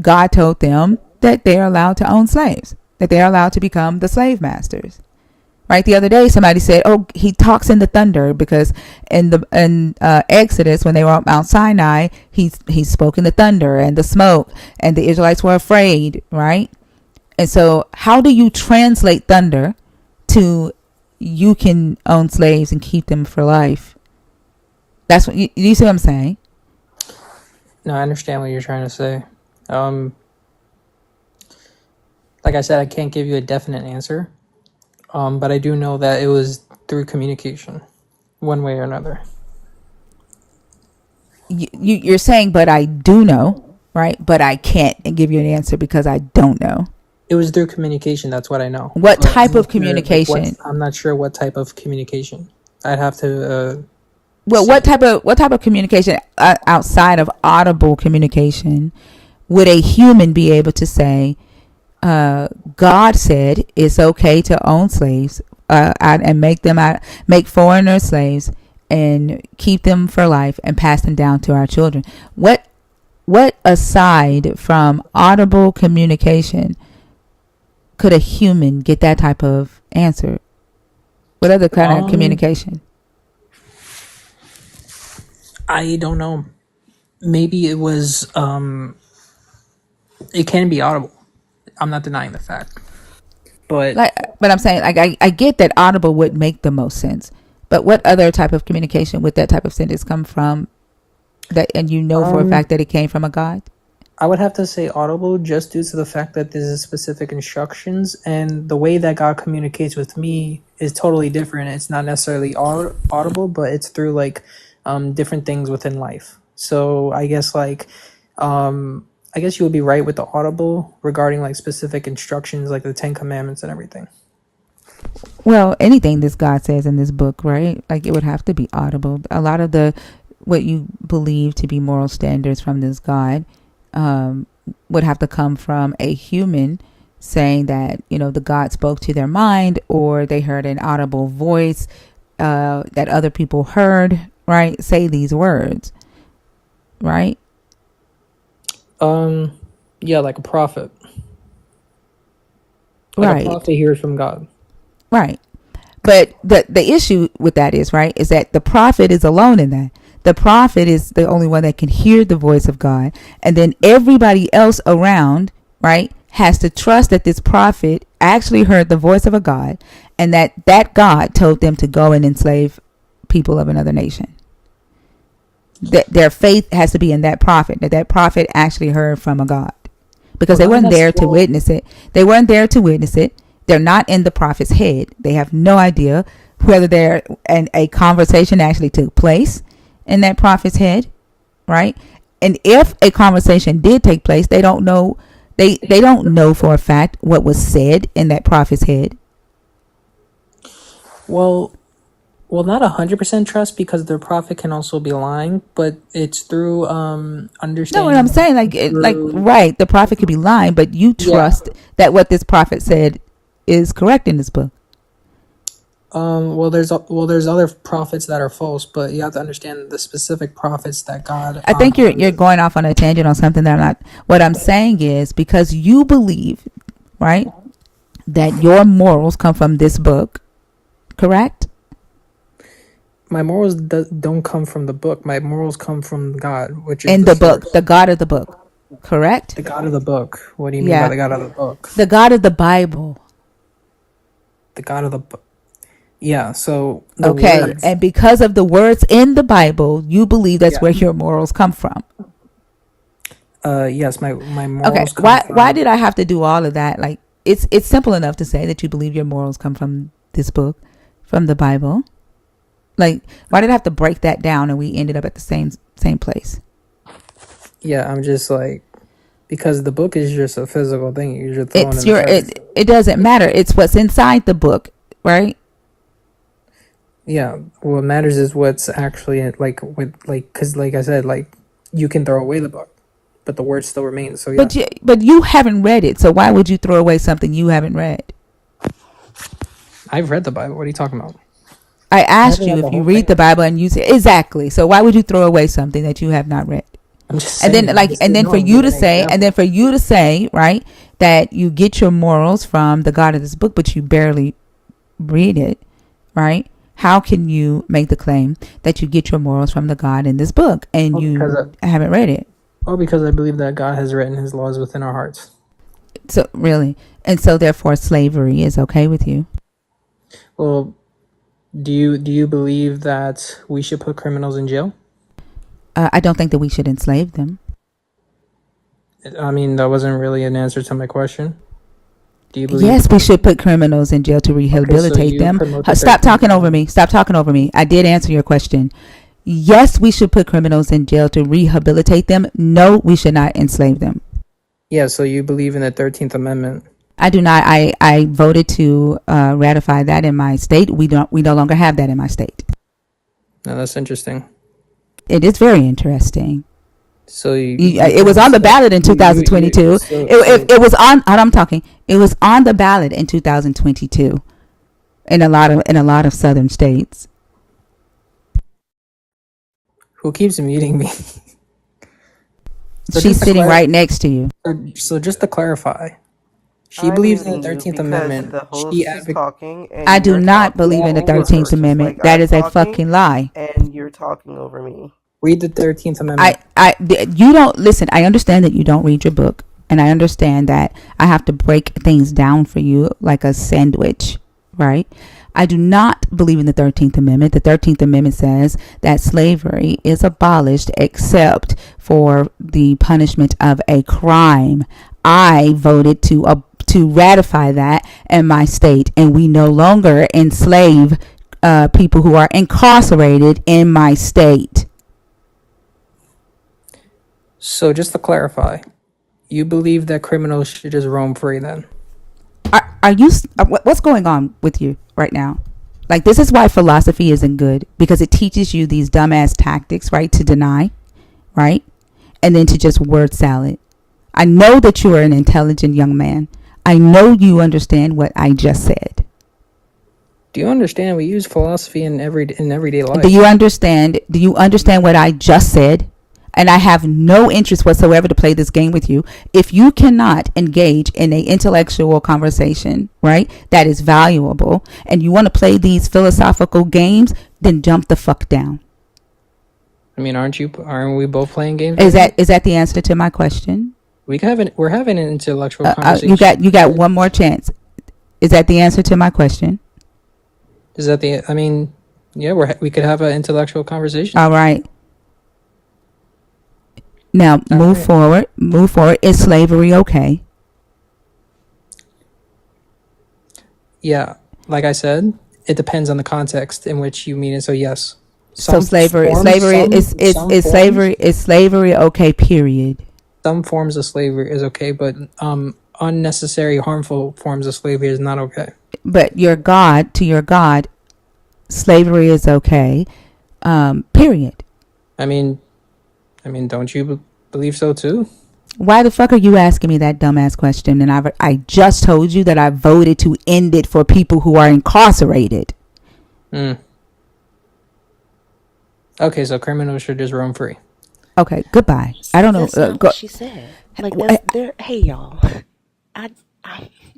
God told them that they're allowed to own slaves, that they're allowed to become the slave masters. Right, the other day somebody said, "Oh, he talks in the thunder because in Exodus when they were on Mount Sinai, he spoke in the thunder and the smoke, and the Israelites were afraid." Right, and so how do you translate thunder to you can own slaves and keep them for life? That's what you see what I'm saying? No, I understand what you're trying to say. Like I said, I can't give you a definite answer. But I do know that it was through communication, one way or another. You're saying, but I do know, right? But I can't give you an answer because I don't know. It was through communication. That's what I know. What But type of communication? I'm not sure what type of communication. I'd have to. Well, See. what type of communication outside of audible communication would a human be able to say? God said it's okay to own slaves and make foreigners slaves and keep them for life and pass them down to our children. What aside from audible communication could a human get that type of answer? What other kind of communication? I don't know. Maybe it was. It can be audible. I'm not denying the fact. But I'm saying, like, I get that audible would make the most sense, but what other type of communication would that type of sentence come from? That, and for a fact that it came from a God. I would have to say audible just due to the fact that there's specific instructions, and the way that God communicates with me is totally different. It's not necessarily audible, but it's through like different things within life. So I guess I guess you would be right with the audible regarding like specific instructions, like the 10 Commandments and everything. Well, anything this God says in this book, right? Like, it would have to be audible. A lot of what you believe to be moral standards from this God would have to come from a human saying that, the God spoke to their mind, or they heard an audible voice that other people heard, right? Say these words, right? Yeah, like a prophet. Right. A prophet hears from God. Right. But the issue with that is that the prophet is alone in that. The prophet is the only one that can hear the voice of God. And then everybody else around, right, has to trust that this prophet actually heard the voice of a God, and that God told them to go and enslave people of another nation. Their faith has to be in that prophet, that prophet actually heard from a God. Because they weren't there to witness it. They weren't there to witness it. They're not in the prophet's head. They have no idea whether a conversation actually took place in that prophet's head, right? And if a conversation did take place, they don't know. They don't know for a fact what was said in that prophet's head. Well, not 100% trust, because the prophet can also be lying, but it's through understanding. No, what I'm saying, right, the prophet could be lying, but you trust that what this prophet said is correct in this book. Well, there's other prophets that are false, but you have to understand the specific prophets that God. I think you're going off on a tangent on something that I'm not. What I'm saying is, because you believe, right, that your morals come from this book, correct? My morals don't come from the book. My morals come from God, which is in the book, the God of the book, correct? The God of the book. What do you mean by the God of the book? The God of the Bible. The God of the book. Yeah, so words. And because of the words in the Bible, you believe that's where your morals come from. Yes, my morals. Okay, why did I have to do all of that? Like, it's simple enough to say that you believe your morals come from this book, from the Bible. Like, why did I have to break that down and we ended up at the same place? Yeah, I'm just like, because the book is just a physical thing. You're just it doesn't matter. It's what's inside the book, right? Yeah, what matters is what's actually because like I said, like, you can throw away the book, but the words still remain. So yeah. But you haven't read it, so why would you throw away something you haven't read? I've read the Bible. What are you talking about? I asked you if you read the Bible, and you said exactly. So why would you throw away something that you have not read? I'm just saying, and then for you to say, right, that you get your morals from the God of this book, but you barely read it, right? How can you make the claim that you get your morals from the God in this book and you haven't read it? Oh, because I believe that God has written his laws within our hearts. So really, and so therefore slavery is okay with you? Well, do you believe that we should put criminals in jail? I don't think that we should enslave them. I mean, that wasn't really an answer to my question. Do you believe? Yes, we should put criminals in jail to Okay, so rehabilitate you them. promote the Stop 13th talking over Amendment. me. Stop talking over me. I did answer your question. Yes, we should put criminals in jail to rehabilitate them. No, we should not enslave them. Yeah, so you believe in the 13th Amendment. I do not. I voted to ratify that in my state. We no longer have that in my state. No, that's interesting. It is very interesting. So it was on the ballot in 2022. It was on. I'm talking. It was on the ballot in 2022 in a lot of southern states. Who keeps muting me? So she's sitting right next to you. So just to clarify, she I'm believes in the muting you 13th because Amendment. the She host is talking and I do you're not talking believe in the over 13th her, just Amendment. like That I'm is a talking fucking lie. and you're talking over me. Read the 13th Amendment. You don't listen. I understand that you don't read your book, and I understand that I have to break things down for you like a sandwich, right? I do not believe in the 13th Amendment. The 13th Amendment says that slavery is abolished except for the punishment of a crime. I voted to ratify that in my state, and we no longer enslave people who are incarcerated in my state. So just to clarify, you believe that criminals should just roam free then? Are you? What's going on with you right now? Like, this is why philosophy isn't good, because it teaches you these dumbass tactics, right? To deny, right? And then to just word salad. I know that you are an intelligent young man. I know you understand what I just said. Do you understand we use philosophy in everyday life? Do you understand what I just said? And I have no interest whatsoever to play this game with you. If you cannot engage in an intellectual conversation, right, that is valuable, and you want to play these philosophical games, then jump the fuck down. I mean, aren't we both playing games? Is that the answer to my question? We're having an intellectual conversation. You got one more chance. Is that the answer to my question? Yeah, we could have an intellectual conversation. All right. Now, move forward. Is slavery okay? Yeah, like I said, it depends on the context in which you mean it. So yes. So slavery is slavery okay, period? Some forms of slavery is okay, but unnecessary, harmful forms of slavery is not okay. But to your God, slavery is okay, period. I mean, don't you believe so too? Why the fuck are you asking me that dumbass question? And I just told you that I voted to end it for people who are incarcerated. Okay, so criminals should just roam free. Okay, goodbye. I don't know. That's not what she said. Like, hey y'all, I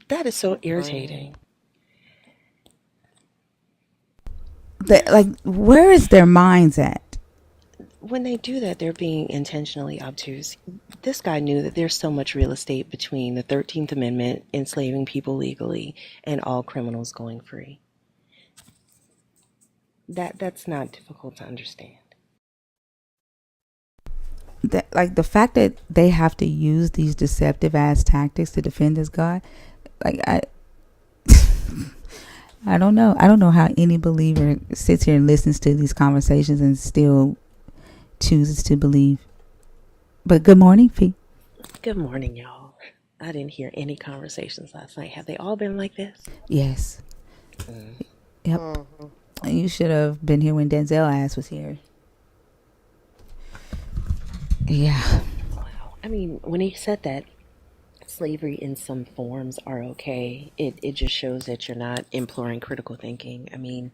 that is so irritating. Where is their minds at? When they do that, they're being intentionally obtuse. This guy knew that there's so much real estate between the 13th Amendment, enslaving people legally, and all criminals going free. That's not difficult to understand. The fact that they have to use these deceptive ass tactics to defend this God, I don't know. I don't know how any believer sits here and listens to these conversations and still chooses to believe. But good morning, Fee. Good morning, y'all. I didn't hear any conversations last night. Have they all been like this? Yes. Yep. You should have been here when Denzel ass was here. Yeah. Wow. I mean, when he said that slavery in some forms are okay, it just shows that you're not employing critical thinking. I mean,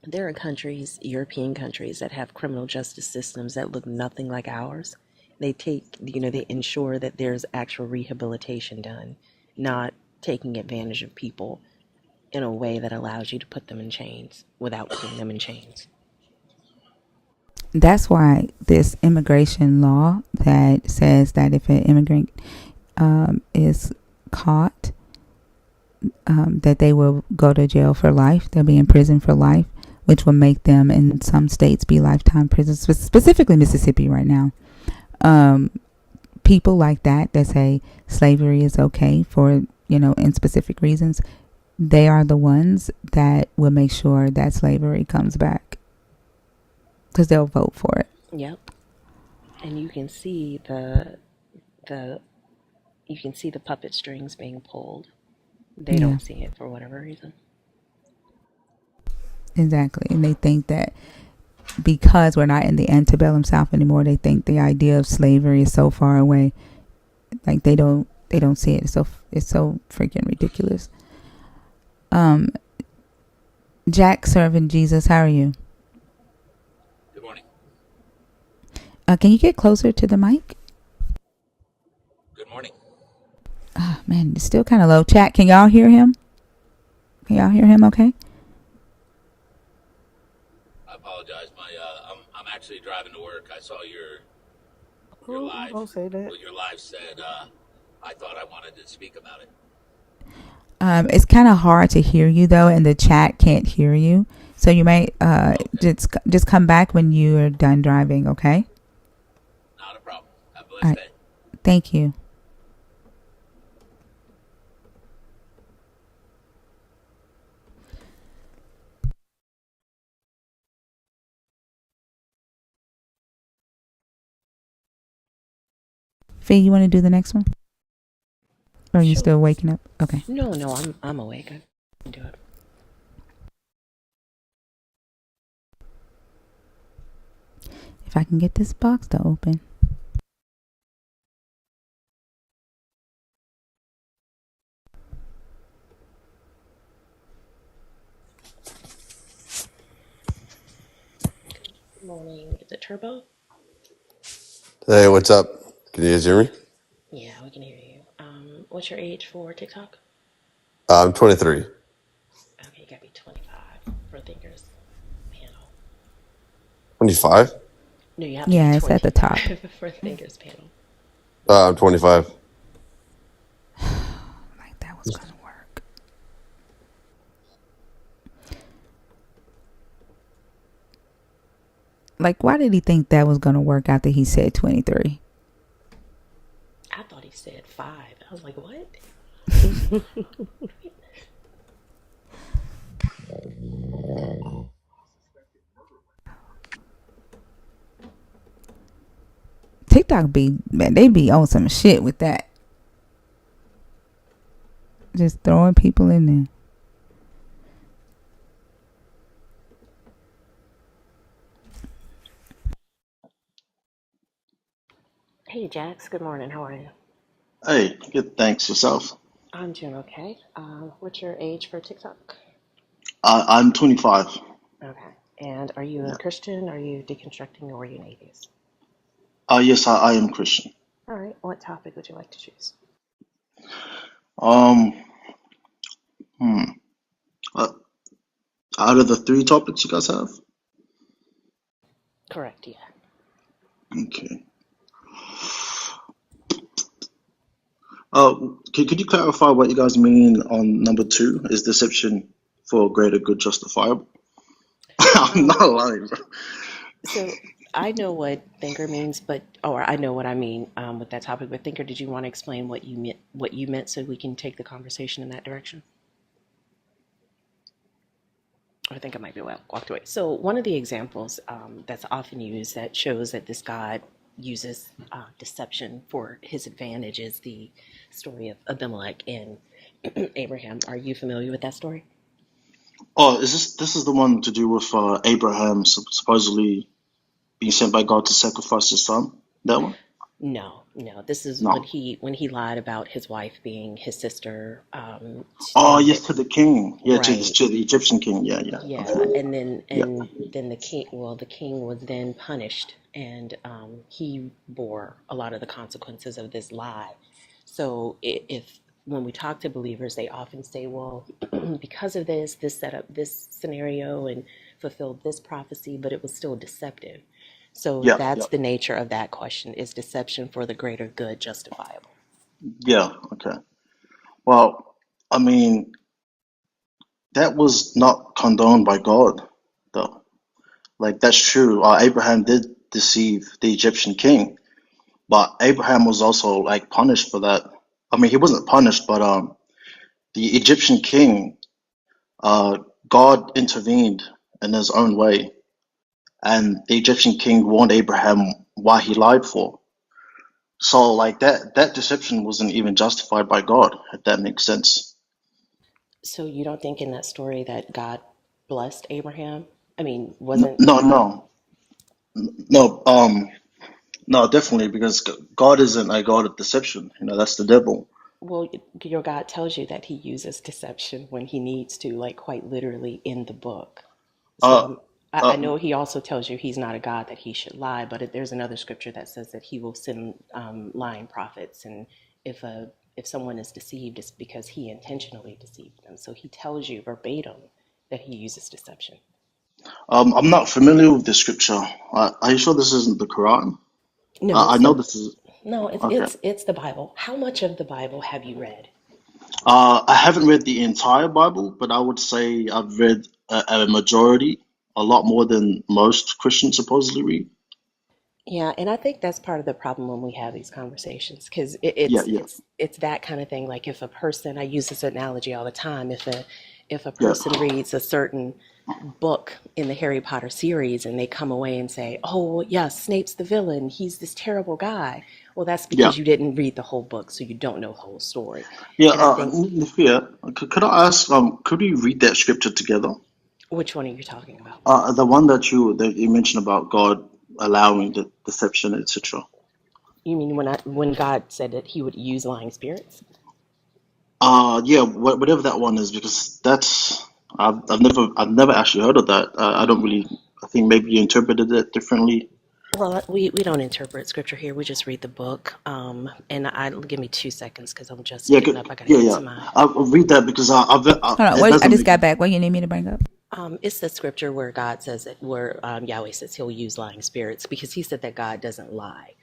there are countries, European countries, that have criminal justice systems that look nothing like ours. They they ensure that there's actual rehabilitation done, not taking advantage of people in a way that allows you to put them in chains without putting them in chains. That's why this immigration law that says that if an immigrant is caught, that they will go to jail for life. They'll be in prison for life, which will make them in some states be lifetime prisons, specifically Mississippi right now. people like that say slavery is okay for, in specific reasons, they are the ones that will make sure that slavery comes back because they'll vote for it. Yep. And you can see the puppet strings being pulled. They Yeah, don't see it for whatever reason. exactly. And they think that because we're not in the antebellum South anymore, they think the idea of slavery is so far away. Like they don't see it. It's so freaking ridiculous. Jack serving Jesus, how are you? Good morning. Can you get closer to the mic? Good morning. Oh, man, it's still kind of low. Chat, can y'all hear him? Can y'all hear him okay? I apologize. I'm actually driving to work. I saw your live. Don't say that. What your live said. I thought I wanted to speak about it. It's kind of hard to hear you though, and the chat can't hear you. So you might just come back when you are done driving, okay? Not a problem. Have a blessed All right. day. Thank you. Fee, you want to do the next one? Or are you Sure. still waking up? Okay. No, I'm awake. I can do it. If I can get this box to open. Good morning. Is it Turbo? Hey, what's up? Can you guys hear me? Yeah, we can hear you. What's your age for TikTok? I'm 23. Okay, you gotta be 25 for Thinkers Panel. 25? No, you have to Yeah, be it's at the top. 25 for Thinkers Panel. I'm 25. Like that was gonna work. Like, why did he think that was gonna work after he said 23? I thought he said 5. I was like, what? TikTok they be on some shit with that. Just throwing people in there. Hey, Jax. Good morning. How are you? Hey, good. Thanks. Yourself? I'm doing okay. What's your age for TikTok? I'm 25. Okay. And are you a Yeah. Christian? Are you deconstructing, or are you an atheist? Yes, I am Christian. All right. What topic would you like to choose? Um, hmm. Uh, Out of the three topics you guys have, Correct. Yeah. okay. Could you clarify what you guys mean on number two? Is deception for greater good justifiable? I'm not lying, bro. So I know what thinker means, or I know what I mean with that topic. But thinker, did you want to explain what you meant? What you meant, so we can take the conversation in that direction? I think I might be walked away. So one of the examples that's often used that shows that this God uses deception for his advantage is the story of Abimelech and Abraham. Are you familiar with that story? Oh, this is the one to do with Abraham supposedly being sent by God to sacrifice his son? That one? No, no. This is No. when he lied about his wife being his sister, Oh, and yes, to the king. Yeah, right. to the Egyptian king. Yeah, yeah. Yeah, Okay. Yeah. and then the king was then punished, and he bore a lot of the consequences of this lie. So if when we talk to believers, they often say, "Well, because of this set up this scenario and fulfilled this prophecy, but it was still deceptive." So Yeah. that's the nature of that question: is deception for the greater good justifiable? Yeah. Okay. Well, I mean, that was not condoned by God, though. Like, that's true. Abraham did deceive the Egyptian king, but Abraham was also like punished for that. I mean, he wasn't punished, but the Egyptian king, uh, God intervened in his own way, and the Egyptian king warned Abraham why he lied for. So like that deception wasn't even justified by God, if that makes sense. So you don't think in that story that God blessed Abraham? I mean, No, wasn't no, no, no, no, definitely because God isn't a God of deception. You know, that's the devil. well, your God tells you that he uses deception when he needs to, like quite literally in the book. So Uh, I uh, know he also tells you he's not a God that he should lie, but there's another scripture that says that he will send lying prophets, and if someone is deceived, it's because he intentionally deceived them. So he tells you verbatim that he uses deception. I'm not familiar with this scripture. Are you sure this isn't the Quran? No, I it's know the this is no, it's okay. it's it's the Bible. How much of the Bible have you read? I haven't read the entire Bible, but I would say I've read a majority, a lot more than most Christians supposedly read. Yeah, and I think that's part of the problem when we have these conversations because Yeah, it's yeah, it's that kind of thing. Like if a person, I use this analogy all the time. If a yeah, person reads a certain book in the Harry Potter series and they come away and say, "Oh, well, yeah, Snape's the villain. He's this terrible guy." Well, that's yeah, because you didn't read the whole book, so you don't know the whole story. yeah. And I think, Nifia, could I ask? Could we read that scripture together? which one are you talking about? The one that you mentioned about God allowing the deception, etc. You mean when God said that He would use lying spirits? Yeah, whatever that one is, because that's I've never actually heard of that. I don't really. I think maybe you interpreted it differently. Well, we don't interpret scripture here. We just read the book. And give me 2 seconds because I'm just Yeah, getting up. I got to yeah, get yeah. to my. I'll read that because Hold on. it What, I doesn't just make. got back. What you need me to bring up? It's the scripture where God says that, where Yahweh says He'll use lying spirits because He said that God doesn't lie.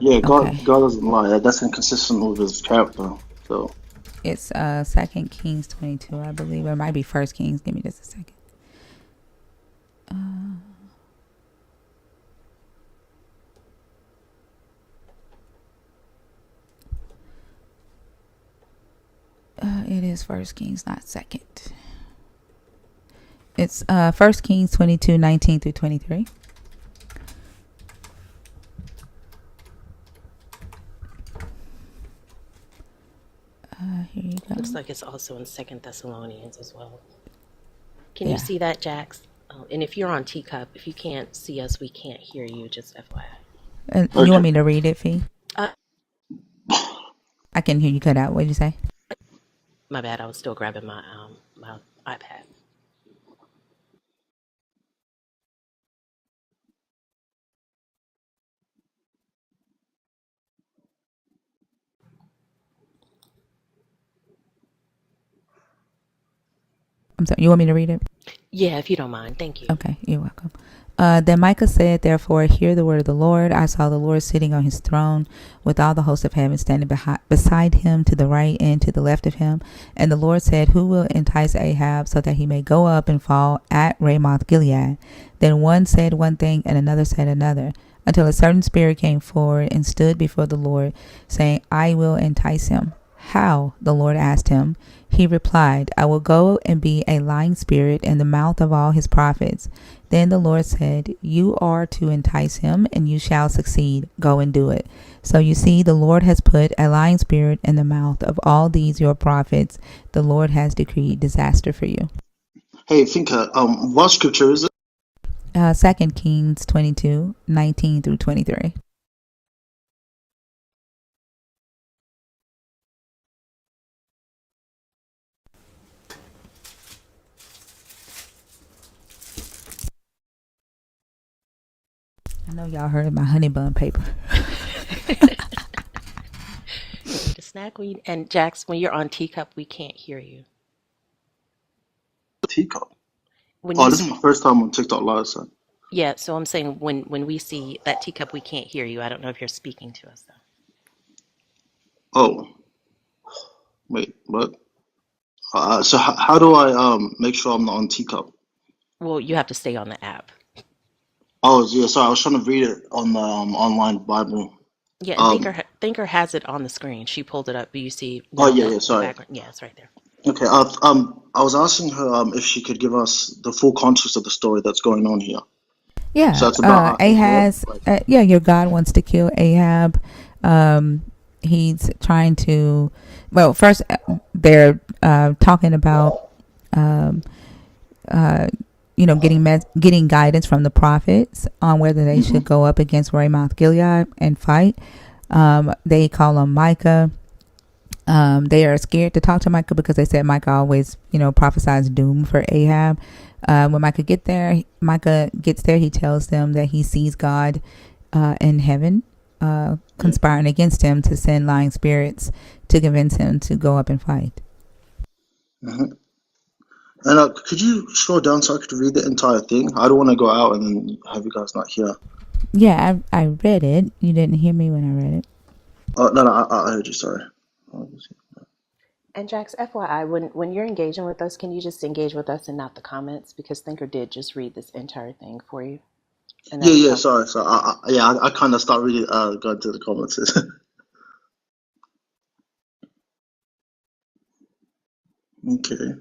Yeah, Okay. God doesn't lie. That's inconsistent with his character. So, It's 2 Kings 22, I believe. Or it might be First Kings. Give me just a second. It is First Kings, not second. It's 1 Kings 22:19 through 23. Here you go. Looks like it's also in Second Thessalonians as well. Can you Yeah. see that, Jax? And if you're on Teacup, if you can't see us, we can't hear you. Just FYI. And you okay. want me to read it, Fee? Uh, I can hear you cut out. What did you say? my bad. I was still grabbing my iPad. I'm sorry. You want me to read it? Yeah, if you don't mind. Thank you. Okay, you're welcome. Then Micah said, "Therefore, hear the word of the Lord. I saw the Lord sitting on his throne with all the hosts of heaven standing beside him to the right and to the left of him. And the Lord said, Who will entice Ahab so that he may go up and fall at Ramoth Gilead? Then one said one thing and another said another, until a certain spirit came forward and stood before the Lord, saying, I will entice him. How? The Lord asked him. He replied, I will go and be a lying spirit in the mouth of all his prophets. Then the Lord said, You are to entice him, and you shall succeed. Go and do it. So you see, the Lord has put a lying spirit in the mouth of all these your prophets. The Lord has decreed disaster for you." Hey, Thinker, what scripture is it? 2 Kings 22:19 through 23. I know y'all heard of my honey bun paper. You need a snack and Jax, when you're on Teacup, we can't hear you. Teacup. When Oh, you this is my first time on TikTok Live, so. Yeah, so I'm saying when we see that Teacup, we can't hear you. I don't know if you're speaking to us though. Oh, wait, what? So how do I make sure I'm not on Teacup? Well, you have to stay on the app. Oh, yeah, sorry, I was trying to read it on the online Bible. Yeah, and Um. Thinker has it on the screen. She pulled it up, but you see Oh now yeah, the yeah. the Sorry. background. Yeah, it's right there. Okay. I was asking her if she could give us the full context of the story that's going on here. So Yeah, it's about Ahab. Ahaz. Like. Yeah, your God wants to kill Ahab. Um, he's trying to. Well, first they're talking about um, uh, getting guidance from the prophets on whether they Hmm. should go up against Ramoth Gilead and fight. They call him Micah. They are scared to talk to Micah because they said Micah always, prophesies doom for Ahab. When Micah gets there, he tells them that he sees God in heaven Yeah. conspiring against him to send lying spirits to convince him to go up and fight. Hmm. And could you scroll down so I could read the entire thing? I don't want to go out and then have you guys not hear. Yeah, I read it. You didn't hear me when I read it. Oh no, no, I heard you. Sorry. And Jax, FYI, when you're engaging with us, can you just engage with us and not the comments? Because Thinker did just read this entire thing for you, and that Yeah, was yeah. helpful. Sorry, sorry. I kind of start reading. Going to the comments. Okay.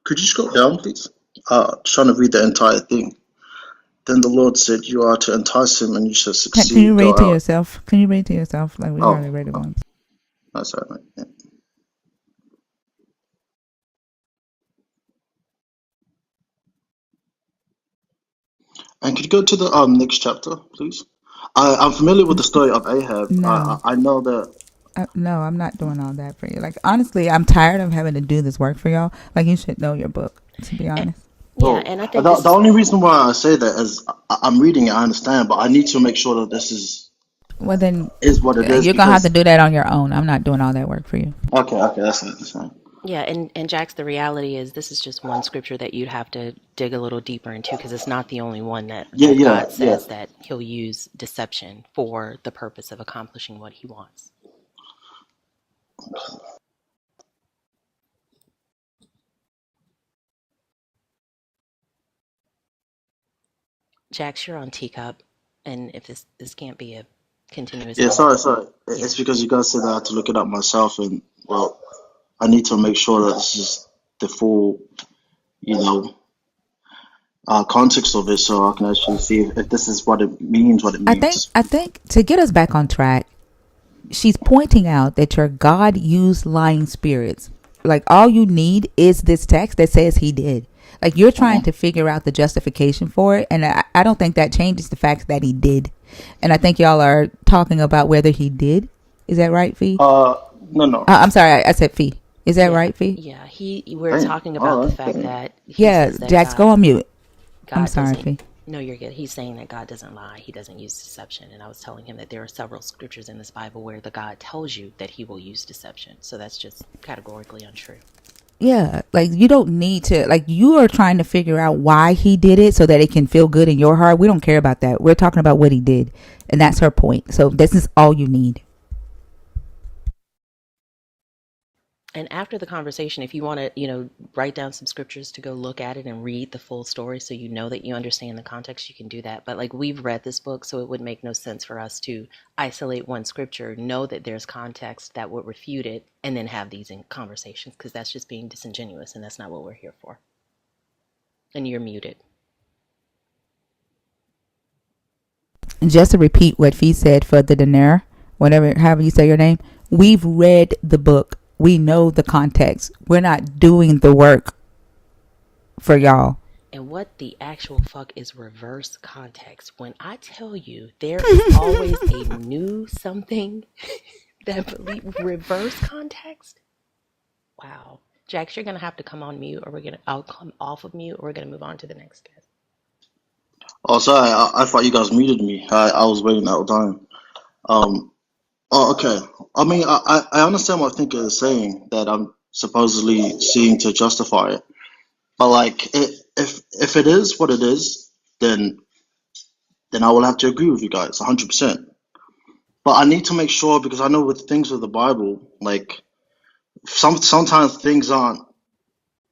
Could you scroll down, please? Trying to read the entire thing. Then the Lord said, "You are to entice him, and you shall Can you succeed. Go read to out." yourself? Can you read to yourself? Like, we've already Oh, read it once. that's all right. Yeah. And could you go to the next chapter, please? I'm familiar with the story of Ahab. No. I know that. No, I'm not doing all that for you. Like, honestly, I'm tired of having to do this work for y'all. Like, you should know your book, to be And, honest. yeah, Oh, and I think the this is only reason why I say that is I'm reading it. I understand, but I need to make sure that this Well, then is what it is you're gonna have to because. do that on your own. I'm not doing all that work for you. Okay, okay, that's fine. yeah, and Jax, the reality is this is just one scripture that you'd have to dig a little deeper into because it's not the only one Yeah, that yeah, God yeah. says that He'll use deception for the purpose of accomplishing what He wants. Jax, you're on teacup, and if this can't be a continuous Yeah, conversation, sorry. yeah. It's because you guys said I had to look it up myself, and well, I need to make sure that this is the full, you know, context of it, so I can actually see if this is what it means, what it I think means. I think to get us back on track, she's pointing out that your God used lying spirits. Like, all you need is this text that says he did. Like, you're trying to figure out the justification for it, and I don't think that changes the fact that he did. And I think y'all are talking about whether he did. Is that right, Fee? No, no. I'm sorry, I said Fee. Is that Yeah, right, Fee? yeah. We're Damn. talking All about the right. fact Damn. that he Yeah, says that Jax, go on mute. I'm God sorry, doesn't. Fee. No, you're good. He's saying that God doesn't lie. He doesn't use deception. And I was telling him that there are several scriptures in this Bible where the God tells you that he will use deception. So that's just categorically untrue. Yeah, like, you don't need to, like, you are trying to figure out why he did it so that it can feel good in your heart. We don't care about that. We're talking about what he did, and that's her point. So this is all you need. And after the conversation, if you want to, write down some scriptures to go look at it and read the full story so you know that you understand the context, you can do that. But like, we've read this book, so it would make no sense for us to isolate one scripture, know that there's context that would refute it, and then have these conversations because that's just being disingenuous and that's not what we're here for. And you're muted. And just to repeat what Fee said for the Daenerys, however you say your name, we've read the book. We know the context. We're not doing the work for y'all. And what the actual fuck is reverse context? When I tell you there is always a new something that reverse context. Wow. Jax, you're gonna have to come on mute, or I'll come off of mute, or we're gonna move on to the next guest. Oh, sorry. I thought you guys muted me. I was waiting that whole time. Um. Oh, okay. I mean, I understand what Thinker is saying that I'm supposedly seeing to justify it, but like, if it is what it is, then then I will have to agree with you guys 100%. But I need to make sure, because I know with things with the Bible, like sometimes things aren't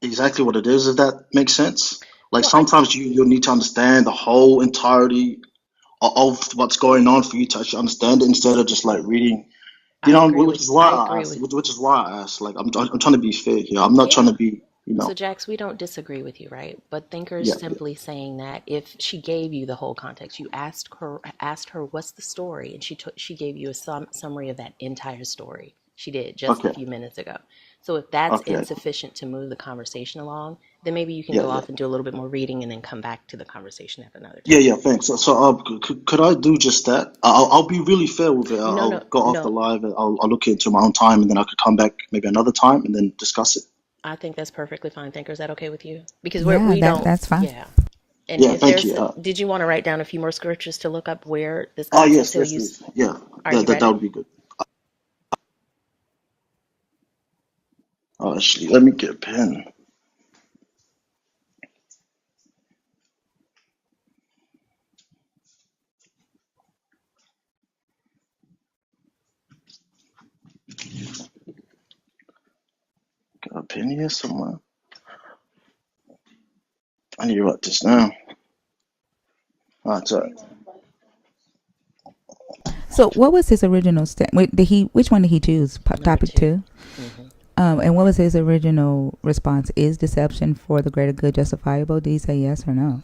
exactly what it is, if that makes sense. Like No, I sometimes you'll need to understand the whole entirety of what's going on for you to actually understand it instead of just like reading. You I know, agree which with is why I I agree asked. with Which is why I asked. Like I'm trying to be fair here. I'm not trying yeah. to be. So, Jax, we don't disagree with you, right? But Thinker's Yeah, simply saying that if she gave you the whole context, you asked her what's the story, and she gave you a summary of that entire story. She did just a okay, few minutes ago. So if that's okay, insufficient to move the conversation along, then maybe you can yeah, go yeah, off and do a little bit more reading and then come back to the conversation at another yeah, time. yeah. Thanks. Could I do just that? I'll be really fair with it. No, I'll no, go off the no. live and I'll look into my own time, and then I could come back maybe another time and then discuss it. I think that's perfectly fine. Thinker, is that okay with you? Because Yeah, we don't, that's fine. yeah. And Yeah, if thank there's, you. did you want to write down a few more scriptures to look up where this Oh concept yes, he'll yes, use? please. Yeah, Are you that ready? would be good. Oh, actually, let me get a pen. Got a pen here somewhere. I need to write this down. Oh, it's all right. So, what was his original Did he? Which one did he choose? Number Topic two. 2. Hmm. And what was his original response? Is deception for the greater good justifiable? Did he say yes or no?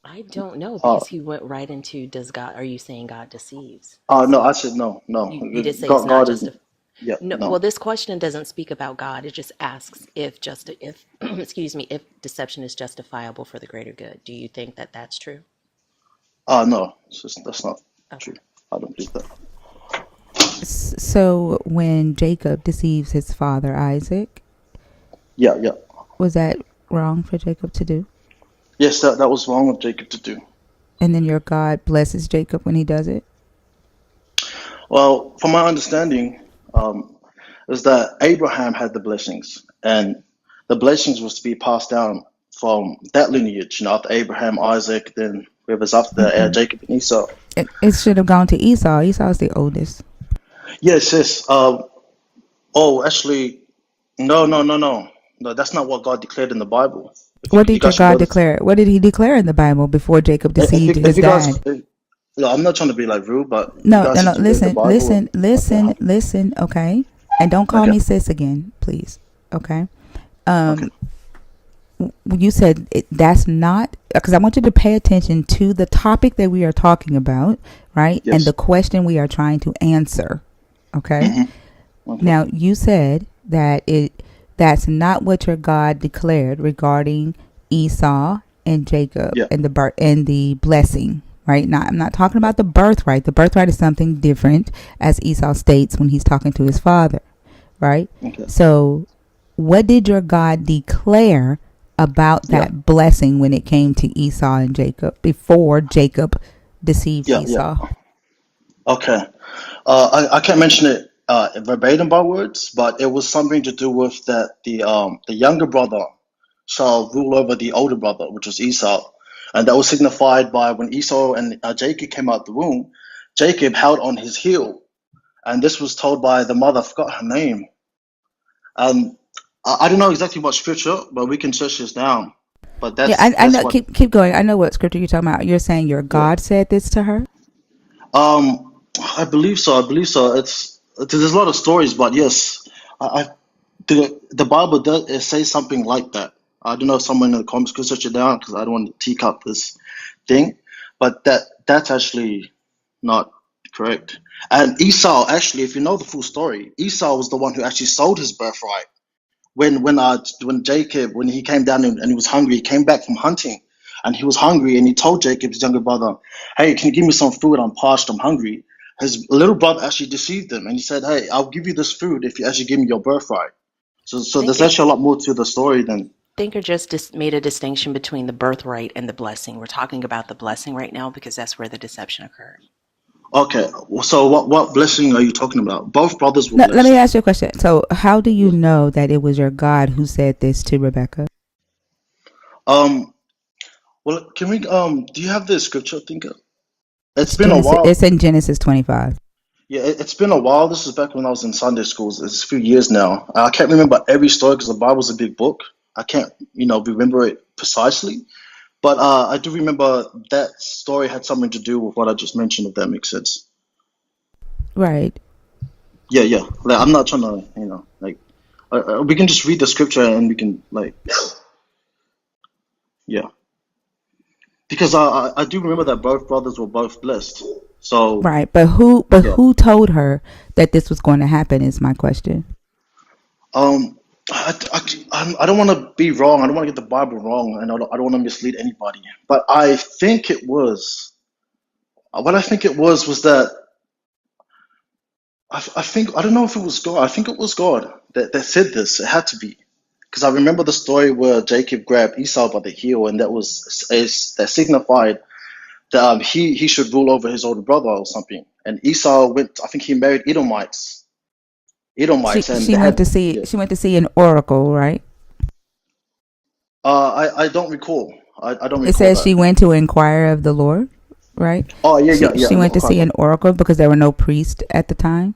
I don't know Uh, because he went right into does God, are you saying God deceives? no, I So said no, no. you did say it's not God is, just a, yeah, no, well, no. this question doesn't speak about God. It just asks if excuse me, if deception is justifiable for the greater good. Do you think that that's true? No, that's not Okay. true. I don't believe that. So, when Jacob deceives his father Isaac, Yeah, yeah. was that wrong for Jacob to do? Yes, that was wrong of Jacob to do. And then your God blesses Jacob when he does it? Well, from my understanding, is that Abraham had the blessings, and the blessings was to be passed down from that lineage. You know, after Abraham, Isaac, then whoever's after Mm-mm. Jacob and Esau. It should have gone to Esau. Esau's the oldest. Yes, yes. Oh, actually, no, no, no, no, no. That's not what God declared in the Bible. What You did your guys should God go to. declare? What did he declare in the Bible before Jacob deceived If his you guys, dad? no, I'm not trying to be like rude, but you No, no, guys no. need to read the Listen, Bible. listen, And, okay, listen, listen. Okay, and don't call okay, me sis again, please. Okay. okay. Um, you said that's not because I want you to pay attention to the topic that we are talking about, right? And the Yes. question we are trying to answer. Okay. Hmm. Okay. Now you said that that's not what your God declared regarding Esau and Jacob Yeah. and the blessing, right? Now I'm not talking about the birthright. The birthright is something different, as Esau states when he's talking to his father, right? Okay. So, what did your God declare about Yeah. that blessing when it came to Esau and Jacob before Jacob deceived Yeah. Yeah. Esau? Okay. I can't mention it verbatim by words, but it was something to do with that the younger brother shall rule over the older brother, which was Esau, and that was signified by when Esau and Jacob came out the womb. Jacob held on his heel, and this was told by the mother. I forgot her name. Um, I don't know exactly what scripture, but we can search this down. But Yeah, I that's know. what. Keep going. I know what scripture you're talking about. You're saying your Yeah. God said this to her. I believe so. I believe so. There's a lot of stories, but yes, I the Bible does it say something like that. I don't know if someone in the comments could search it down because I don't want to teak up this thing, but that's actually not correct. And Esau, actually, if you know the full story, Esau was the one who actually sold his birthright when Jacob, when he came down and he was hungry. He came back from hunting and he was hungry, and he told Jacob, his younger brother, "Hey, can you give me some food? I'm parched, I'm hungry." His little brother actually deceived him, and he said, "Hey, I'll give you this food if you actually give me your birthright." So there's Thinker, actually a lot more to the story than. Thinker just made a distinction between the birthright and the blessing. We're talking about the blessing right now because that's where the deception occurred. Okay, so what blessing are you talking about? Both brothers were No, let me blessed. ask you a question. So, how do you Yeah. know that it was your God who said this to Rebecca? Um. Well, can we? Do you have the scripture, Thinker? It's It's been a Genesis. It's while. in Genesis 25. Yeah, it's been a while. This was back when I was in Sunday schools. It's a few years now. I can't remember every story because the Bible's a big book. I can't, remember it precisely. But I do remember that story had something to do with what I just mentioned, if that makes sense. Right. Yeah, yeah. Like, I'm not trying to, we can just read the scripture and we can, yeah. Because I do remember that both brothers were both blessed. So, Right. But who? But yeah. who told her that this was going to happen? Is my question. Um, I don't want to be wrong. I don't want to get the Bible wrong, and I don't want to mislead anybody. But I think it was what I think it was that I think I don't know if it was God. I think it was God that said this. It had to be because I remember the story where Jacob grabbed Esau by the heel, and that signified that he should rule over his older brother or something. And Esau went. I think he married She Edomites, and she they went had to see yeah. she went to see an oracle, right? I don't recall. I don't It recall says that. she went to inquire of the Lord, right? Oh yeah, She yeah, yeah. she went to see Okay, an oracle because there were no priests at the time.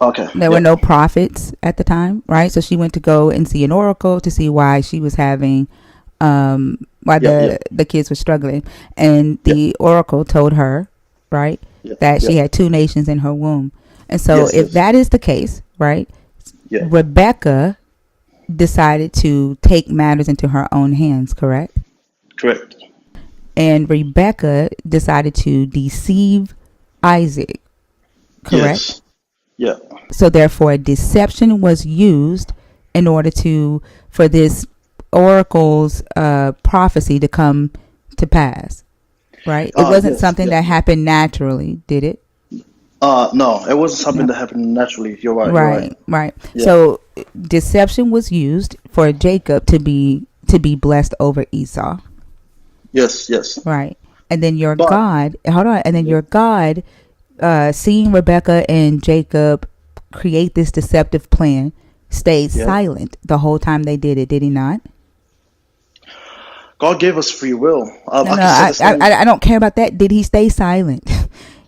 okay, There were yeah, no prophets at the time, right? So she went to go and see an oracle to see why she was having why yeah, yeah, the kids were struggling. And yeah, the oracle told her, right, yeah, that yeah. she had two nations in her womb. And so Yes, if yes, that is the case, right, yeah, Rebecca decided to take matters into her own hands, correct? correct. And Rebecca decided to deceive Isaac, correct? Yes, yeah, So therefore deception was used in order to for this oracle's prophecy to come to pass, right? It wasn't yes, something yeah. that happened naturally, did it? No, it wasn't something No. that happened naturally. You're right. You're right. Right, right. Yeah, So deception was used for Jacob to be blessed over Esau, yes, yes. right? And then your But God, hold on, and then yeah, your God, seeing Rebecca and Jacob create this deceptive plan, stayed yeah. silent the whole time they did it. Did he not? God gave us free will. No, I no, can say I, the same. I, I don't care about that. Did he stay silent?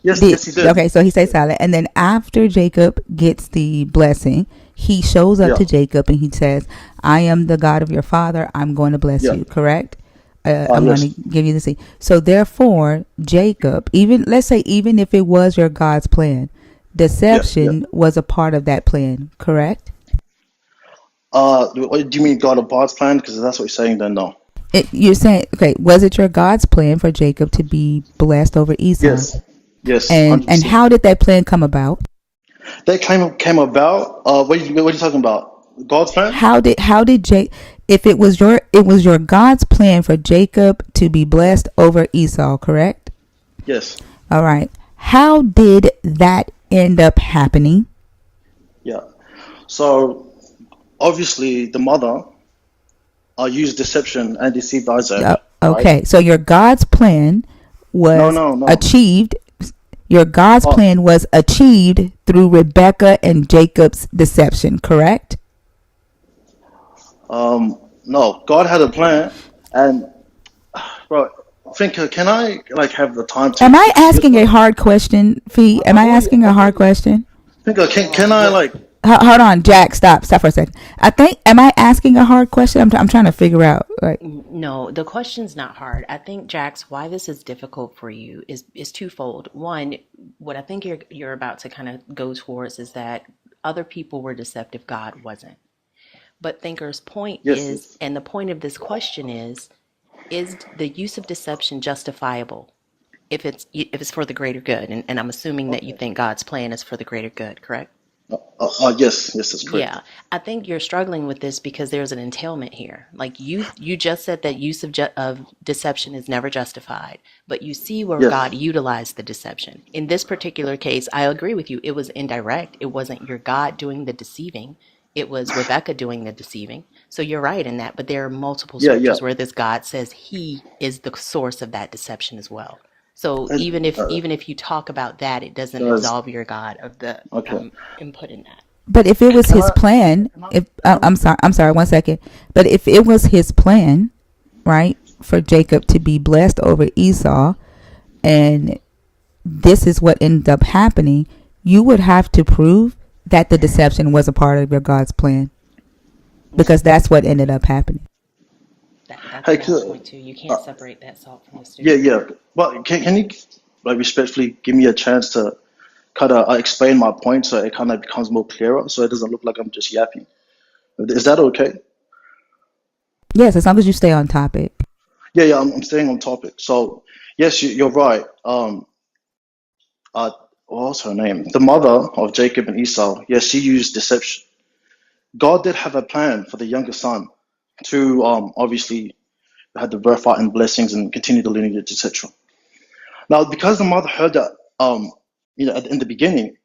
Yes, Did yes, he did. okay? So he stayed silent, and then after Jacob gets the blessing, he shows up Yeah, to Jacob and he says, "I am the God of your father. I'm going to bless yeah. you." Correct? I'm going Yes, to give you the seed. So therefore, Jacob, even let's say, even if it was your God's plan, yeah, yeah. deception was a part of that plan. Correct? Do you mean God abides plan? Because that's what you're saying. Then no. You're saying, okay, was it your God's plan for Jacob to be blessed over Esau? Yes, yes, And 100%. how did that plan come about? That came about. What are you talking about? God's plan? How did if it was your God's plan for Jacob to be blessed over Esau, correct? Yes. All right. How did that end up happening? Yeah. So obviously the mother used deception and deceived Isaac, right? Okay. So your God's plan No, was no, no. achieved. Your God's Oh, plan was achieved through Rebecca and Jacob's deception, correct? no. God had a plan, and bro, Finker, can I have the time to Am I explain this, asking a bro? hard question, Fee? Am I asking a hard question? Finker, can I Hold on, Jack. Stop for a second. Am I asking a hard question? I'm trying to figure out. Like, No, the question's not hard. I think, Jax, why this is difficult for you is twofold. One, what I think you're about to kind of go towards is that other people were deceptive, God wasn't. But Thinker's point yes, is, yes, and the point of this question is the use of deception justifiable if it's for the greater good? And I'm assuming that you okay, think God's plan is for the greater good, correct? yes, yes, that's correct. Yeah, I think you're struggling with this because there's an entailment here. Like you just said that use of deception is never justified, but you see where God Yes, utilized the deception. In this particular case, I agree with you. It was indirect. It wasn't your God doing the deceiving. It was Rebecca doing the deceiving. So you're right in that, but there are multiple yeah, yeah, scriptures where this God says he is the source of that deception as well. So and even if you talk about that, it doesn't guys, absolve your God of the okay. input in that. but if it was Can his I? plan, if I'm sorry, 1 second. But if it was his plan, right, for Jacob to be blessed over Esau, and this is what ended up happening, you would have to prove that the deception was a part of your God's plan, because that's what ended up happening. That's Hey, a valid point too. You can't separate that salt from the yeah, stew. yeah. But can you like respectfully give me a chance to kind of explain my point so it kind of becomes more clearer, so it doesn't look like I'm just yapping? Is that okay? Yes, as long as you stay on topic. Yeah, yeah. I'm staying on topic. So yes, you're right. What was her name? The mother of Jacob and Esau. Yes, she used deception. God did have a plan for the younger son to obviously had the birthright and blessings and continue the lineage, etc. Now, because the mother heard that, in the beginning,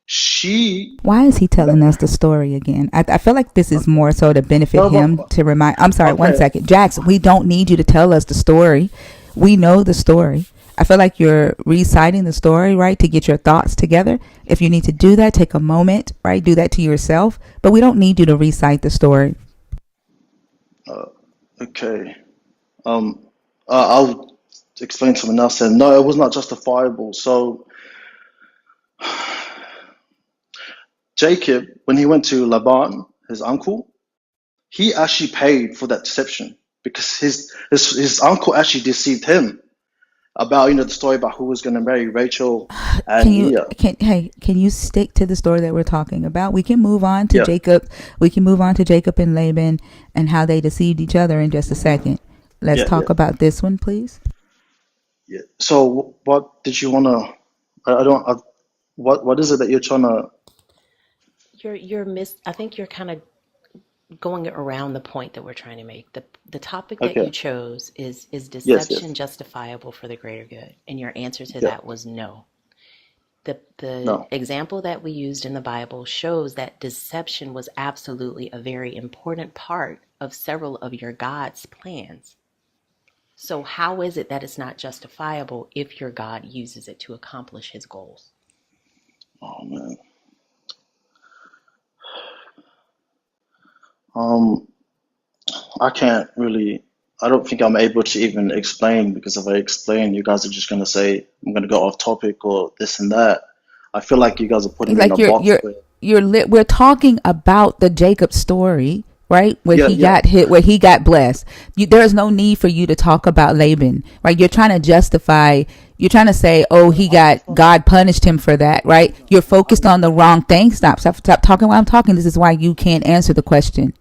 she Why is he telling us the story again? I feel like this is more so to benefit no, him, but to remind. I'm sorry, one okay, second. Jax, we don't need you to tell us the story. We know the story. I feel like you're reciting the story, right, to get your thoughts together. If you need to do that, take a moment, right? Do that to yourself. But we don't need you to recite the story. okay. Um, I'll explain something else. Then, no, it was not justifiable. So Jacob, when he went to Laban, his uncle, he actually paid for that deception because his uncle actually deceived him about the story about who was going to marry Rachel Can and you Leah. can you stick to the story that we're talking about? We can move on to Yeah, Jacob. We can move on to Jacob and Laban and how they deceived each other in just a second. Let's yeah, yeah, talk about this one, please. yeah. So what did you want to? I don't. What is it that you're trying to? I think you're kind of going around the point that we're trying to make. The topic that you Okay. chose is Yes. deception Yes. justifiable for the greater good? And your answer to Yeah. that was no. The No. example that we used in the Bible shows that deception was absolutely a very important part of several of your God's plans. So how is it that it's not justifiable if your God uses it to accomplish his goals? Oh man. Um. I can't really. I don't think I'm able to even explain because if I explain, you guys are just gonna say I'm gonna go off topic or this and that. I feel like you guys are putting me in a Like box where. we're talking about the Jacob story, right? Where Yeah. he Yeah. got hit, where he got blessed. There's no need for you to talk about Laban, right? You're trying to justify. You're trying to say, oh, he got God punished him for that, right? You're focused on the wrong thing. Stop talking while I'm talking. This is why you can't answer the question.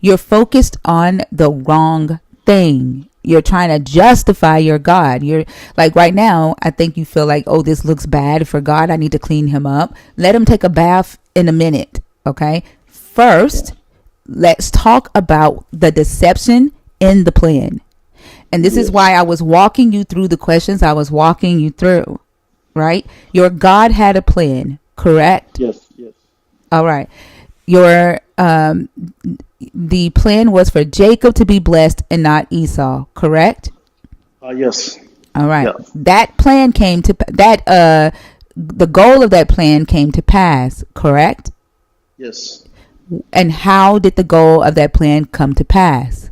You're focused on the wrong thing. You're trying to justify your God. You're like right now, I think you feel like, oh, this looks bad for God. I need to clean him up. Let him take a bath in a minute. Okay. Yeah. First, let's talk about the deception in the plan. And this is Yes. why I was walking you through the questions I was walking you through, right? Your God had a plan, correct? Yes. Yes. All right. Your the plan was for Jacob to be blessed and not Esau, correct? Yes. All right. Yeah. That plan came to the goal of that plan came to pass, correct? Yes. And how did the goal of that plan come to pass?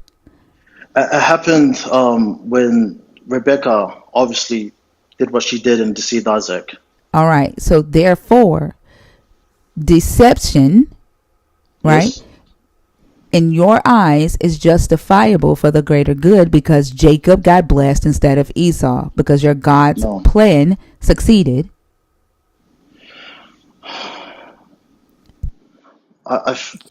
It happened when Rebecca obviously did what she did and deceived Isaac. All right. So therefore, deception, right? Yes. In your eyes is justifiable for the greater good because Jacob got blessed instead of Esau because your God's No. plan succeeded.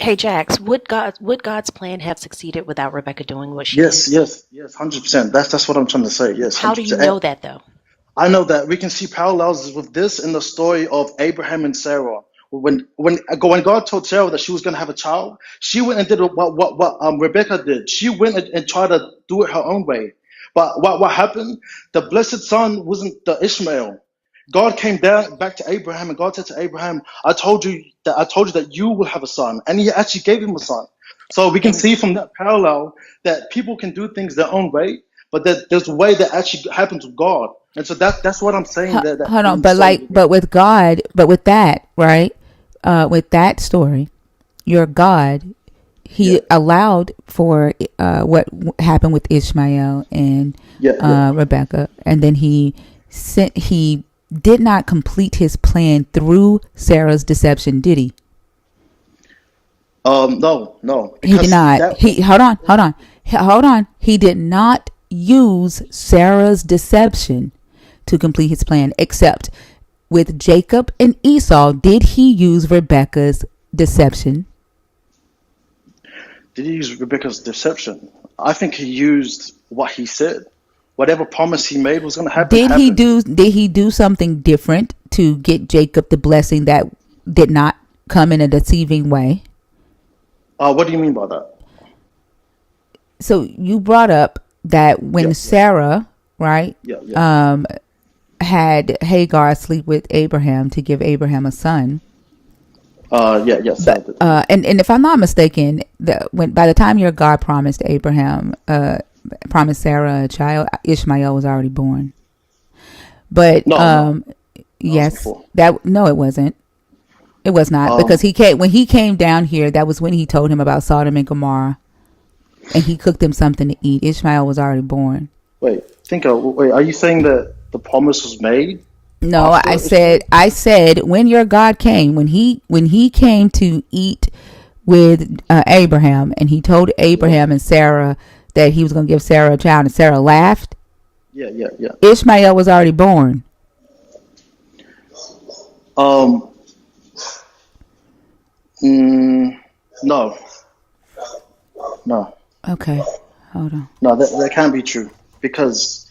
Hey Jax, would God's plan have succeeded without Rebecca doing what she did? Yes. Yes. Yes. 100%. That's what I'm trying to say. Yes. How do you 100%. know that though? I know that we can see parallels with this in the story of Abraham and Sarah. When God told Sarah that she was going to have a child, she went and did what Rebecca did. She went and tried to do it her own way. But what happened? The blessed son wasn't the Ishmael. God came down back to Abraham and God said to Abraham, I told you that you will have a son, and He actually gave him a son. So we can And see from that parallel that people can do things their own way, but that there's a way that actually happens with God. And so that's what I'm saying that Hold on, in the but story. but with God, but with that, right? With that story, your God, Yeah, He allowed for what happened with Ishmael and yeah, yeah, Rebecca, and then He did not complete his plan through Sarah's deception, did he? No, He did because not. that. Hold on. He did not use Sarah's deception to complete his plan, except with Jacob and Esau. Did he use Rebekah's deception? Did he use Rebecca's deception? I think he used what he said. Whatever promise he made was going to happen. Did he do something different to get Jacob the blessing that did not come in a deceiving way? What do you mean by that? So you brought up that when Sarah, right, had Hagar sleep with Abraham to give Abraham a son. Yes. And if I'm not mistaken, by the time your God promised Abraham, promised Sarah a child, Ishmael was already born. But yes, it wasn't. It was not, because when he came down here, that was when he told him about Sodom and Gomorrah, and he cooked him something to eat. Ishmael was already born. Wait, are you saying that the promise was made? No, I said when your God came, when he came to eat with Abraham, and he told Abraham and Sarah that he was going to give Sarah a child, and Sarah laughed. Yeah. Ishmael was already born. No. Okay, hold on. No, that can't be true, because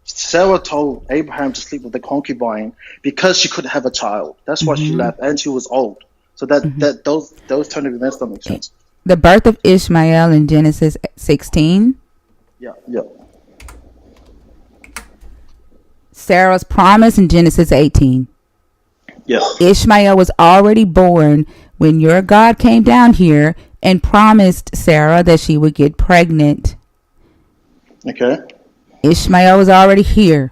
Sarah told Abraham to sleep with the concubine because she couldn't have a child. That's why she left, and she was old. So those turn of events don't make sense. The birth of Ishmael in Genesis 16. Yeah. Sarah's promise in Genesis 18. Yeah. Ishmael was already born when your God came down here and promised Sarah that she would get pregnant. Okay. Ishmael was already here.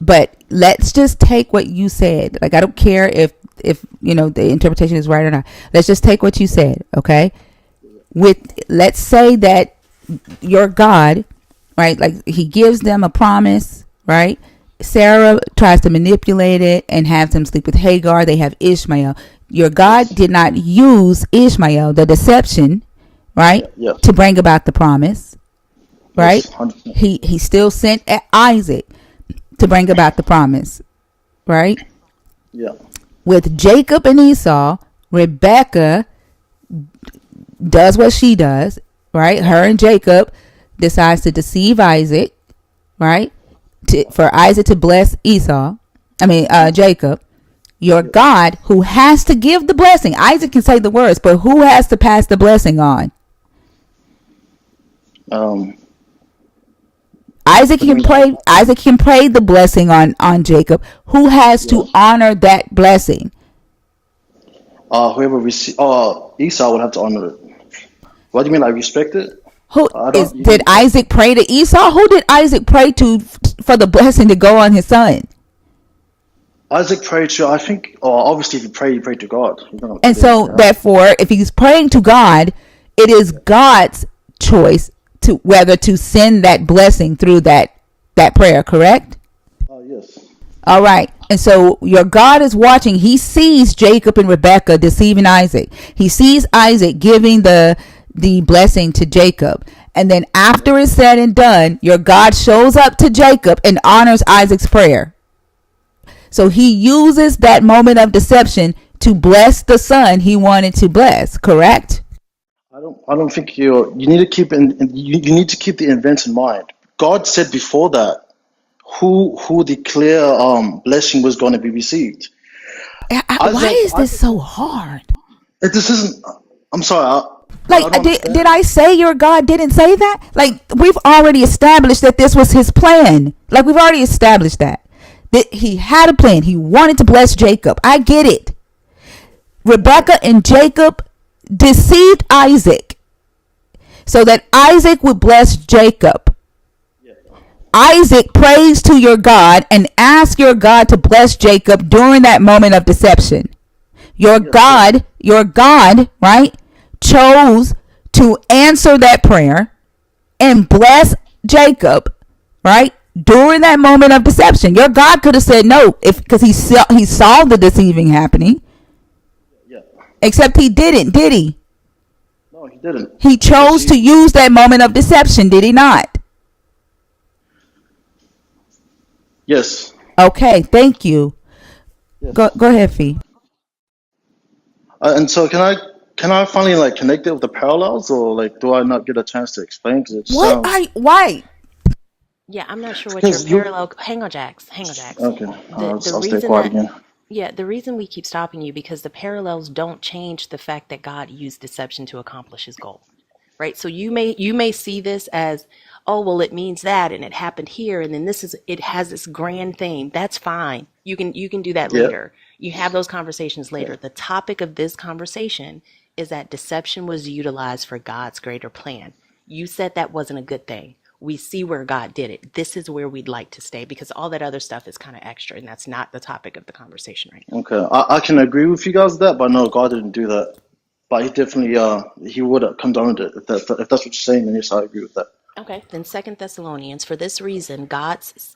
But let's just take what you said. Like, I don't care if the interpretation is right or not. Let's just take what you said, okay? Let's say that your God, right, like he gives them a promise, right? Sarah tries to manipulate it and have them sleep with Hagar. They have Ishmael. Your God did not use Ishmael, the deception, right, to bring about the promise, right? Yes, he still sent Isaac to bring about the promise, right? Yeah. With Jacob and Esau, Rebekah does what she does, right? Her and Jacob decides to deceive Isaac, right? For Isaac to bless Jacob. Your God, who has to give the blessing. Isaac can say the words, but who has to pass the blessing on? Isaac can pray. Isaac can pray the blessing on Jacob. Who has to honor that blessing? Whoever receive. Esau would have to honor it. What do you mean? Like respect it? Did Isaac pray to Esau? Who did Isaac pray to for the blessing to go on his son? Isaac prayed to, I think, obviously if you pray to God. And so, therefore, if he's praying to God, it is God's choice to whether to send that blessing through that prayer, correct? Yes. All right. And so your God is watching. He sees Jacob and Rebekah deceiving Isaac. He sees Isaac giving the blessing to Jacob. And then after it's said and done, your God shows up to Jacob and honors Isaac's prayer. So he uses that moment of deception to bless the son he wanted to bless, correct? I don't think you need to keep you need to keep the events in mind. God said before that who the clear blessing was going to be received. Why is this so hard? This isn't. I'm sorry. Did I say your God didn't say that? Like, we've already established that this was his plan. Like, we've already established that he had a plan. He wanted to bless Jacob. I get it. Rebekah and Jacob deceived Isaac so that Isaac would bless Jacob. Isaac prays to your God and asks your God to bless Jacob during that moment of deception. Your God, right, chose to answer that prayer and bless Jacob right? During that moment of deception, your God could have said no, if because he saw the deceiving happening. Yeah. Except he didn't, did he? No, he didn't. He Because chose to use that moment of deception, did he not? yes. Okay, thank you. Go Yes. ahead, Fee. And so can I finally like connect it with the parallels, or like do I not get a chance to explain? Because it What are sounds you, why? Yeah, I'm not sure what your because you parallel. Hang on, Jax. Hang on, Jax. okay. The I'll stay reason quiet that again. Yeah, the reason we keep stopping you because the parallels don't change the fact that God used deception to accomplish his goal. Right? So you may see this as, oh, well, it means that and it happened here and then it has this grand theme. That's fine. You can do that Yeah. later. You have those conversations Yeah. later. The topic of this conversation is that deception was utilized for God's greater plan. You said that wasn't a good thing. We see where God did it. This is where we'd like to stay because all that other stuff is kind of extra and that's not the topic of the conversation right now. Okay. I can agree with you guys with that, but no, God didn't do that. But he definitely he would have condoned it if that's what you're saying. Then yes, I agree with that. Okay, then Second Thessalonians, for this reason,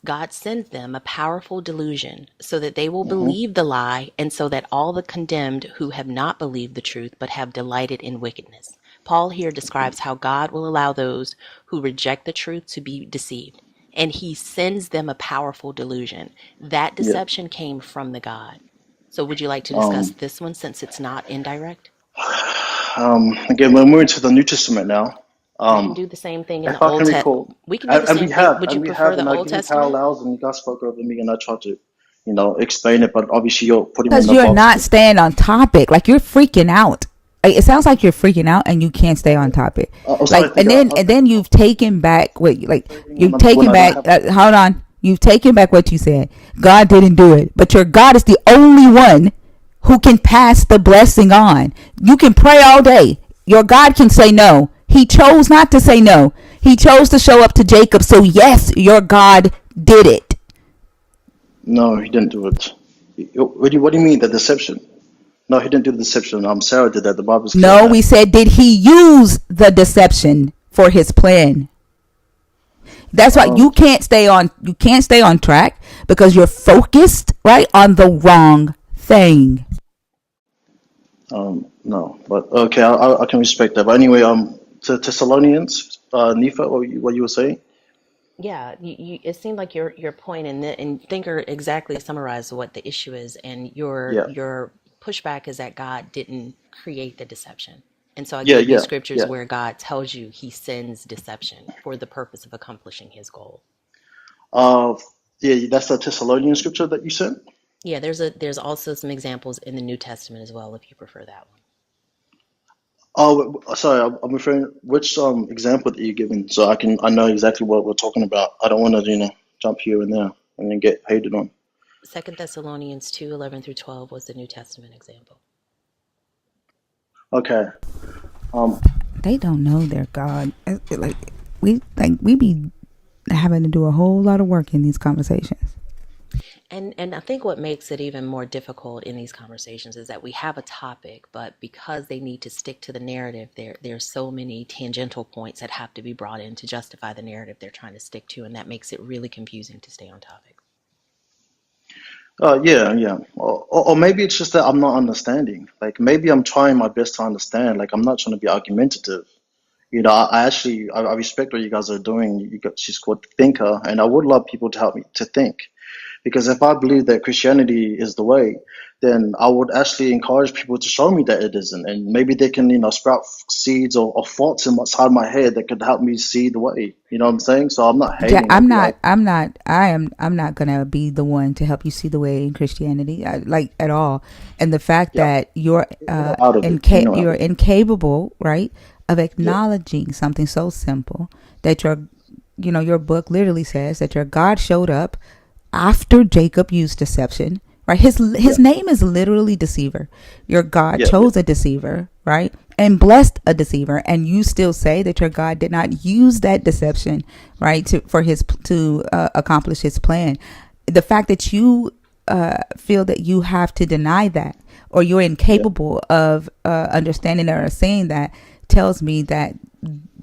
God sends them a powerful delusion, so that they will Hmm. believe the lie, and so that all the condemned who have not believed the truth but have delighted in wickedness. Paul here describes how God will allow those who reject the truth to be deceived, and he sends them a powerful delusion. That Yeah. deception came from the God. So would you like to discuss Um. this one since it's not indirect? Again, when we're into the New Testament now, We can um, do the same thing in if the I Old can Testament. recall, We can do the same thing. Would you and we prefer have, the and I Old give you Testament? parallels, and you guys spoke over me, and I tried to, explain it, but obviously you're putting me in Because a you're box. not staying on topic. Like you're freaking out. Like, it sounds like you're freaking out and you can't stay on topic. I'm sorry, Like, I think and then I and think then you've taken back what when you've taken I don't back. have. Hold on, you've taken back what you said. God didn't do it, but your God is the only one who can pass the blessing on. You can pray all day. Your God can say no. He chose not to say no. He chose to show up to Jacob. So yes, your God did it. No, he didn't do it. What do you mean the deception? No, he didn't do the deception. Sarah did that. The Bible's clear on No, that. we said, did he use the deception for his plan? That's why Um, you can't stay on track because you're focused right on the wrong thing. no, but okay, I can respect that. But anyway, to Thessalonians, Nephi, what you were saying? Yeah, it seemed like your point and Thinker exactly summarized what the issue is, and your Yeah, your pushback is that God didn't create the deception. And so I yeah, gave you yeah, scriptures yeah. where God tells you he sends deception for the purpose of accomplishing his goal. Uh, yeah, that's the Thessalonian scripture that you sent. Yeah, there's also some examples in the New Testament as well if you prefer that one. Oh, sorry, I'm referring which example that you're giving, so I know exactly what we're talking about. I don't want to jump here and there and then get hated on. Second Thessalonians 2:11 through 12 was the New Testament example. Okay. Um. They don't know their God. We be having to do a whole lot of work in these conversations. And I think what makes it even more difficult in these conversations is that we have a topic, but because they need to stick to the narrative, there's so many tangential points that have to be brought in to justify the narrative they're trying to stick to, and that makes it really confusing to stay on topic. Yeah, yeah. Or maybe it's just that I'm not understanding. Like maybe I'm trying my best to understand. Like I'm not trying to be argumentative. I actually I respect what you guys are doing. She's called thinker, and I would love people to help me to think. Because if I believe that Christianity is the way, then I would actually encourage people to show me that it isn't, and maybe they can, sprout seeds or thoughts inside my head that could help me see the way. You know what I'm saying? So I'm not Yeah, hating. I'm not gonna be the one to help you see the way in Christianity, like at all. And the fact Yeah, that you're out of it. You know, out you're of it. incapable, right, of Yeah, acknowledging something so simple that your book literally says that your God showed up after Jacob used deception, right? His yeah, name is literally deceiver. Your God yeah, yeah, chose a deceiver, right? And blessed a deceiver, and you still say that your God did not use that deception, right, to accomplish his plan. The fact that you feel that you have to deny that, or you're yeah, incapable of understanding or saying that, tells me that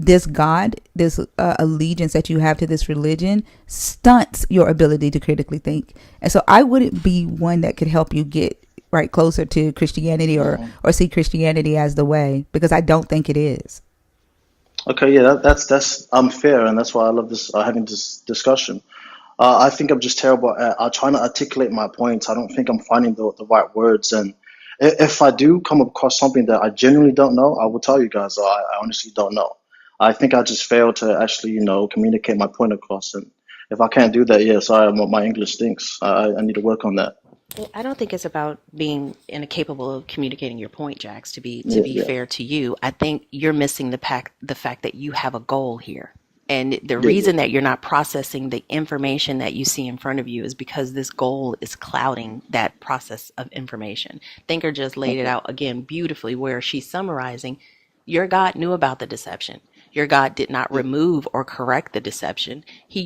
this God, this allegiance that you have to this religion stunts your ability to critically think. And so I wouldn't be one that could help you get right closer to Christianity or see Christianity as the way, because I don't think it is. Okay, yeah, that's unfair, and that's why I love this having this discussion. I think I'm just terrible at trying to articulate my points. I don't think I'm finding the right words, and if I do come across something that I genuinely don't know, I will tell you guys. I honestly don't know. I think I just failed to actually, communicate my point across, and if I can't do that, yeah, sorry, my English stinks. I need to work on that. I don't think it's about being incapable of communicating your point, Jax. To be Yeah, fair to you, I think you're missing the fact that you have a goal here, and the yeah, yeah, reason that you're not processing the information that you see in front of you is because this goal is clouding that process of information. Thinker just laid it okay, out again beautifully, where she's summarizing: your God knew about the deception. Your God did not yeah, remove or correct the deception. He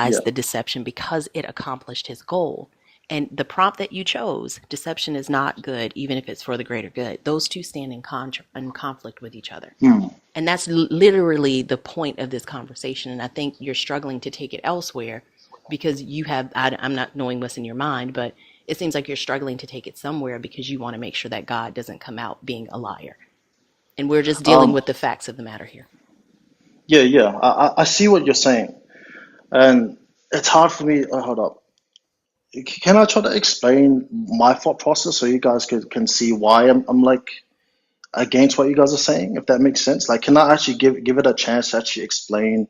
yeah, utilized the deception because it accomplished his goal. And the prompt that you chose, deception is not good, even if it's for the greater good. Those two stand in conflict with each other. hmm, And that's literally the point of this conversation. And I think you're struggling to take it elsewhere because you have, I'm not knowing what's in your mind, but it seems like you're struggling to take it somewhere because you want to make sure that God doesn't come out being a liar. And we're just dealing um, with the facts of the matter here. yeah, yeah. I see what you're saying, and it's hard for me. Hold up. Can I try to explain my thought process so you guys can see why I'm like against what you guys are saying, if that makes sense? Like, can I actually give it a chance to actually explain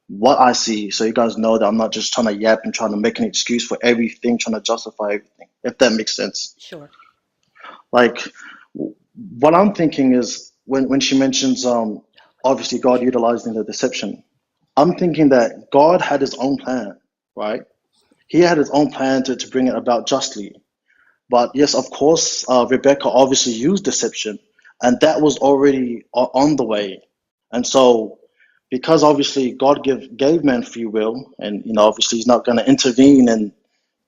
what I see so you guys know that I'm not just trying to yap and trying to make an excuse for everything, trying to justify everything, if that makes sense? Sure. Like, what I'm thinking is when she mentions obviously God utilizing the deception, I'm thinking that God had his own plan, right? He had his own plan to bring it about justly. But yes, of course, Rebecca obviously used deception, and that was already on the way. And so, because obviously God gave man free will, and obviously He's not going to intervene and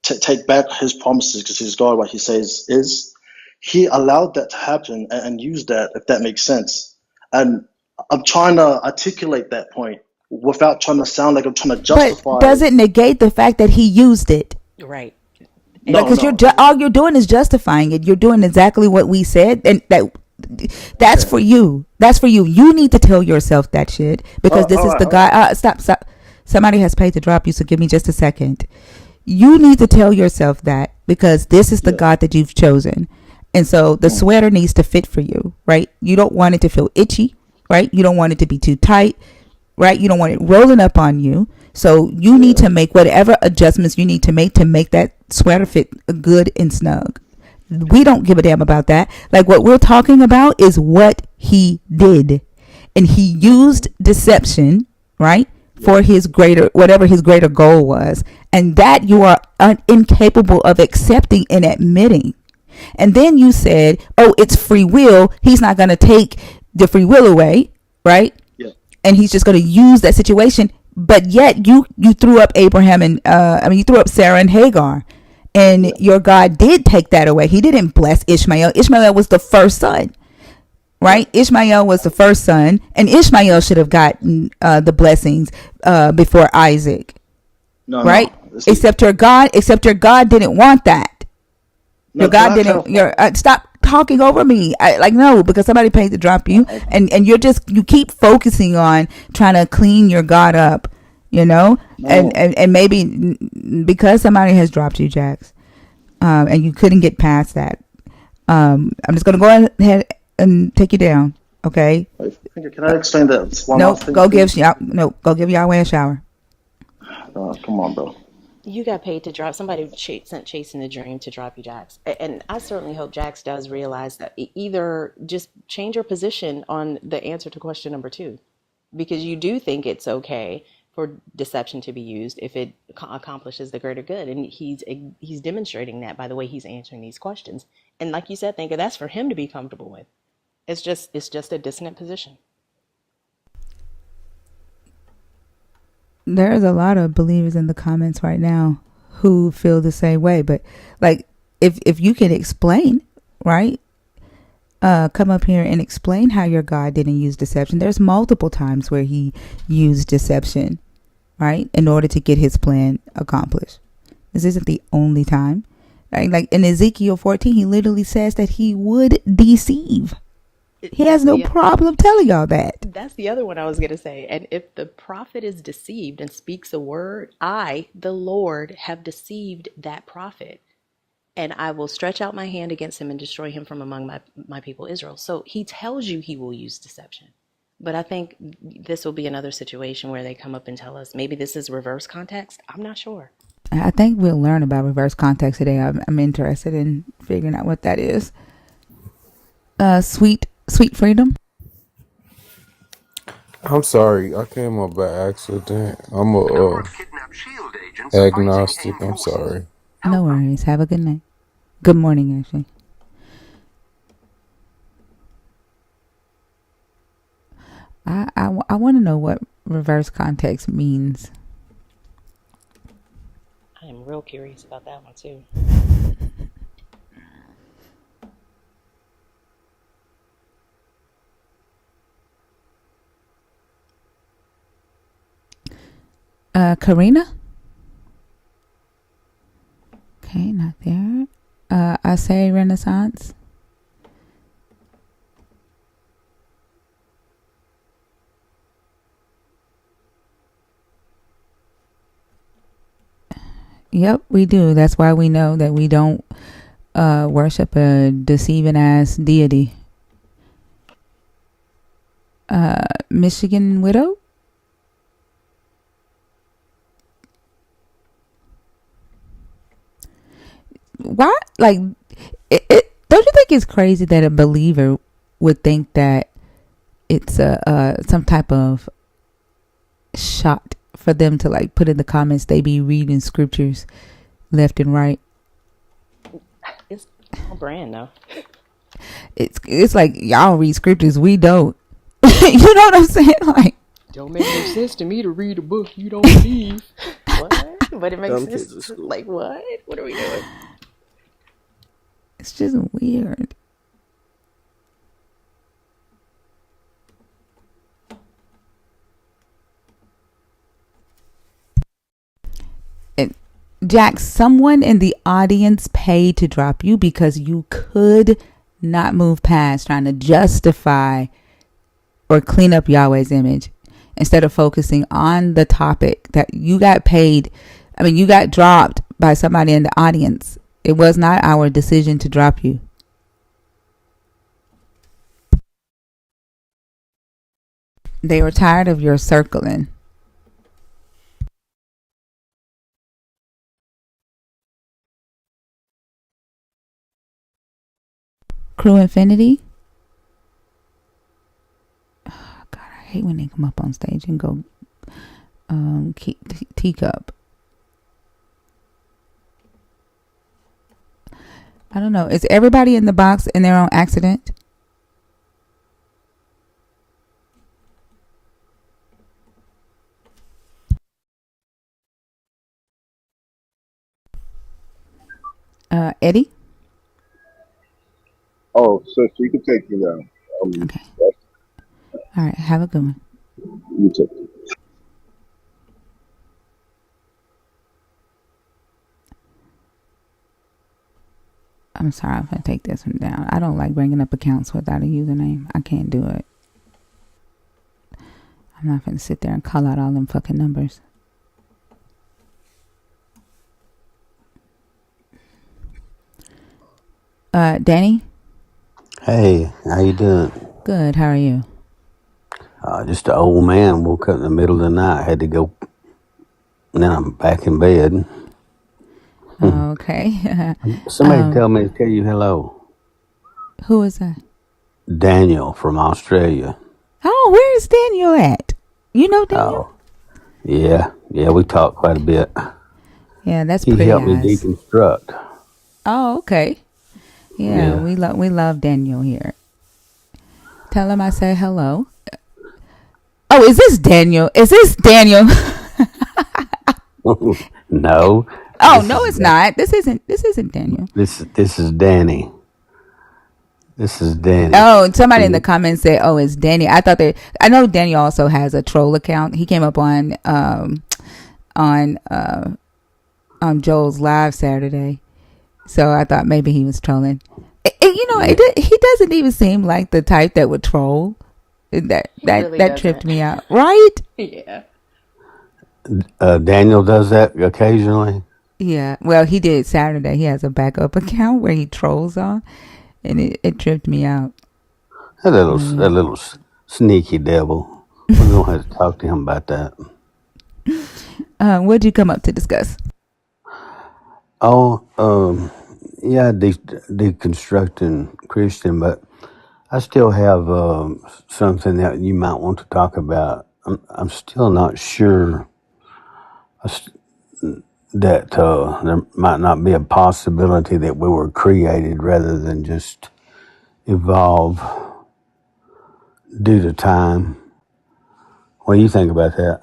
take back His promises because He's God. What He says is, He allowed that to happen and used that, if that makes sense. And I'm trying to articulate that point without trying to sound like I'm trying to But justify. does it negate the fact that he used it? Right. No, Because no. all you're doing is justifying it. You're doing exactly what we said, and that's Okay. for you. That's for you. You need to tell yourself that shit, because this All is right. the All right. guy. Stop. Somebody has paid to drop you, so give me just a second. You need to tell yourself that, because this is the Yeah. God that you've chosen, and so the Mm, sweater needs to fit for you, right? You don't want it to feel itchy, right? You don't want it to be too tight, right? You don't want it rolling up on you. So you need yeah. to make whatever adjustments you need to make that sweater fit good and snug. We don't give a damn about that. Like, what we're talking about is what he did. And he used deception, right? Yeah. For his greater, whatever his greater goal was. And that you are incapable of accepting and admitting. And then you said, oh, it's free will. He's not going to take the free will away, right? Yeah. And he's just going to use that situation. But yet you threw up Abraham and you threw up Sarah and Hagar, and Yeah. your God did take that away. He didn't bless Ishmael. Ishmael was the first son, Yeah. right? Ishmael was the first son, and Ishmael should have gotten the blessings before Isaac, No, right? no. See, Except your God didn't want that. Your no. Can God I didn't. clarify? Stop talking over me. No, because somebody paid to drop you, Okay. and you keep focusing on trying to clean your God up, No. and maybe because somebody has dropped you, Jax, and you couldn't get past that. I'm just gonna go ahead and take you down. Okay? Wait, can I explain that one Nope. last thing, please? Go give Yahweh a shower. Come on, bro. You got paid to drop. Somebody sent Chasing the Dream to drop you, Jax. And I certainly hope Jax does realize that either just change your position on the answer to question number 2, because you do think it's okay for deception to be used if it accomplishes the greater good. And he's demonstrating that by the way he's answering these questions. And like you said, Thinker, that's for him to be comfortable with. It's just a dissonant position. There's a lot of believers in the comments right now who feel the same way, but like if you can explain, right, come up here and explain how your God didn't use deception. There's multiple times where he used deception, right, in order to get his plan accomplished. This isn't the only time. Right? Like in Ezekiel 14, he literally says that he would deceive. He has no problem telling y'all that. That's the other one I was going to say. And if the prophet is deceived and speaks a word, I, the Lord, have deceived that prophet. And I will stretch out my hand against him and destroy him from among my people Israel. So he tells you he will use deception. But I think this will be another situation where they come up and tell us, maybe this is reverse context. I'm not sure. I think we'll learn about reverse context today. I'm interested in figuring out what that is. Sweet freedom. I'm sorry, I came up by accident. I'm a agnostic. I'm sorry. No worries. Have a good night. Good morning, actually. I want to know what reverse context means. I am real curious about that one too. Karina? Okay, not there. I say Renaissance. Yep, we do. That's why we know that we don't worship a deceiving ass deity. Michigan widow? Why? Like, don't you think it's crazy that a believer would think that it's some type of shot for them to like put in the comments they be reading scriptures left and right? It's all brand though. It's like y'all read scriptures, we don't. You know what I'm saying? Like, don't make no sense to me to read a book you don't believe. What? But it makes sense. Like what? What are we doing? It's just weird. Jack, someone in the audience paid to drop you because you could not move past trying to justify or clean up Yahweh's image instead of focusing on the topic that you got paid. I mean, you got dropped by somebody in the audience. It was not our decision to drop you. They were tired of your circling. Crew Infinity. Oh, God, I hate when they come up on stage and go teacup. I don't know. Is everybody in the box in their own accident? Eddie? Oh, sister, you can take me now. Okay. All right. Have a good one. You too. I'm sorry. I'm going to take this one down. I don't like bringing up accounts without a username. I can't do it. I'm not going to sit there and call out all them fucking numbers. Danny? Hey, how you doing? Good. How are you? Just an old man woke up in the middle of the night. Had to go. Now I'm back in bed. Okay. Somebody tell me to tell you hello. Who is that? Daniel from Australia. Oh, where is Daniel at? You know Daniel? Oh, yeah. We talked quite a bit. Yeah, that's he pretty. He helped me deconstruct. Oh, okay. Yeah. we love Daniel here. Tell him I say hello. Oh, is this Daniel? No. Oh, no, it's not. This isn't Daniel. This is Danny. This is Danny. Oh, somebody in the comments said, "Oh, it's Danny." I know Danny also has a troll account. He came up on Joel's live Saturday, so I thought maybe he was trolling. Yeah. He doesn't even seem like the type that would troll. That tripped me out, right? Yeah. Daniel does that occasionally. Yeah. Well, he did Saturday. He has a backup account where he trolls on, and it tripped me out. That little sneaky devil. We're gonna have to talk to him about that. What'd you come up to discuss? Oh, yeah, deconstructing Christian, but I still have something that you might want to talk about. I'm still not sure that there might not be a possibility that we were created rather than just evolve due to time. What do you think about that?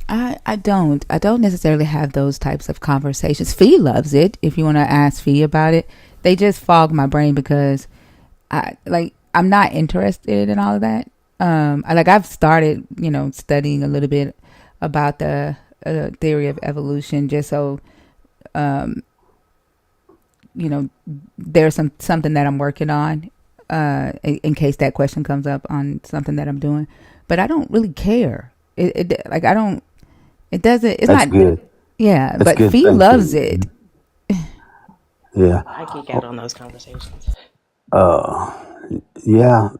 I don't necessarily have those types of conversations. Fee loves it. If you want to ask Fee about it, they just fog my brain because I'm not interested in all of that. I've started, studying a little bit about the theory of evolution, just so, there's something that I'm working on, in case that question comes up on something that I'm doing. But I don't really care. I don't. It doesn't. It's That's not. good. Yeah, That's but good Fee loves thinking. it. Yeah. I geek out on those conversations. Uh, yeah.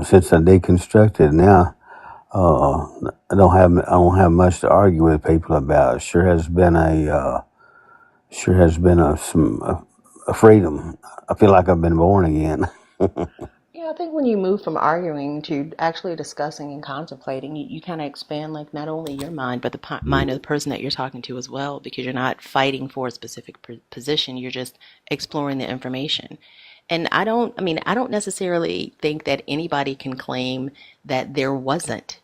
Since I deconstructed now, I don't have much to argue with people about. It sure has been a freedom. I feel like I've been born again. Yeah, I think when you move from arguing to actually discussing and contemplating, you kind of expand like not only your mind, but the mind of the person that you're talking to as well, because you're not fighting for a specific position. You're just exploring the information. And I don't necessarily think that anybody can claim that there wasn't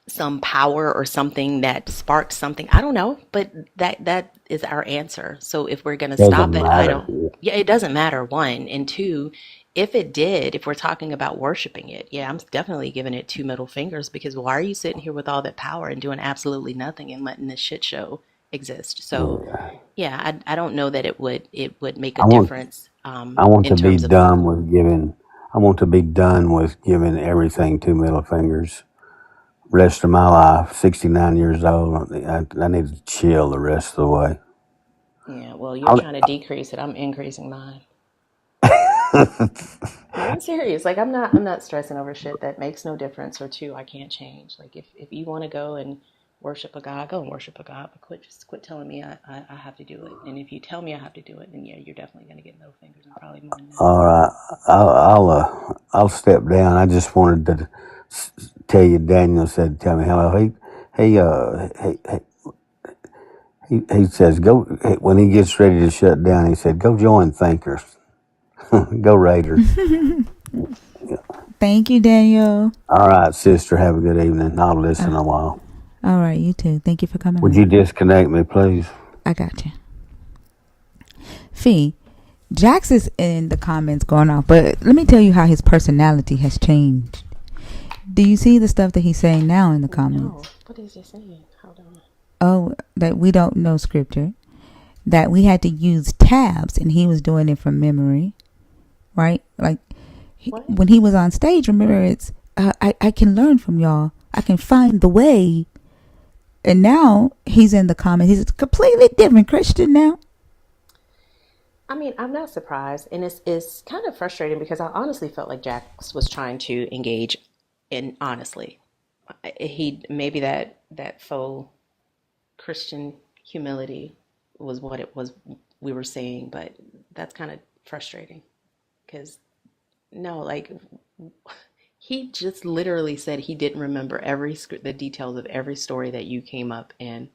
some power or something that sparked something. I don't know, but that is our answer. So if we're going to Doesn't stop it, matter. yeah, it doesn't matter. One and two, if it did, if we're talking about worshiping it, yeah, I'm definitely giving it two middle fingers because why are you sitting here with all that power and doing absolutely nothing and letting this shit show exist? So Yeah. yeah, I don't know that it would make a I want difference I want in to be terms of done with giving. I want to be done with giving everything two middle fingers. Rest of my life, 69 years old. I need to chill the rest of the way. yeah. Well, you're I, trying to decrease it. I'm increasing mine. No, I'm serious. Like I'm not stressing over shit that makes no difference or two I can't change. Like if you want to go and worship a God, go and worship a God, but quit telling me I have to do it. And if you tell me I have to do it, then yeah, you're definitely gonna get middle fingers and probably more than that. all right, I'll step down. I just wanted to tell you. Daniel said, "Tell me hello." He says, "Go." When he gets ready to shut down, he said, "Go join Thinkers. Go Raiders." Yeah. Thank you, Daniel. All right, sister. Have a good evening. I'll listen a while. All right, you too. Thank you for coming Would on. you disconnect me, please? I got you. Fee, Jax is in the comments going off, but let me tell you how his personality has changed. Do you see the stuff that he's saying now in the No, comments? what is he saying? Hold on. Oh, that we don't know scripture, that we had to use tabs, and he was doing it from memory, right? Like when he was on stage, remember, it's I can learn from y'all. I can find the way. And now he's in the comments. He's a completely different Christian now. I mean, I'm not surprised, and it's kind of frustrating because I honestly felt like Jax was trying to engage in honestly. He maybe that faux Christian humility was what it was we were saying, but that's kind of frustrating because no, like he just literally said he didn't remember the details of every story that you came up and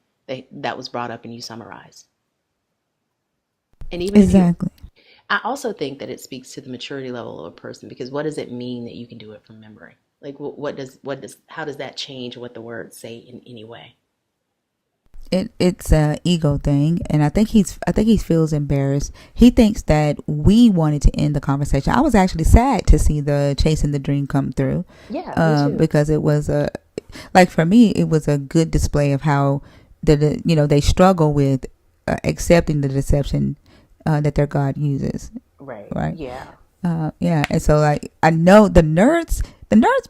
that was brought up and you summarized. And even if you, Exactly. I also think that it speaks to the maturity level of a person because what does it mean that you can do it from memory? Like how does that change what the words say in any way? It's a ego thing, and I think he feels embarrassed. He thinks that we wanted to end the conversation. I was actually sad to see the chasing the dream come through, Yeah, me too. because it was for me it was a good display of how they struggle with accepting the deception that their God uses. Right. Right. Yeah. Yeah, and so like I know the nerds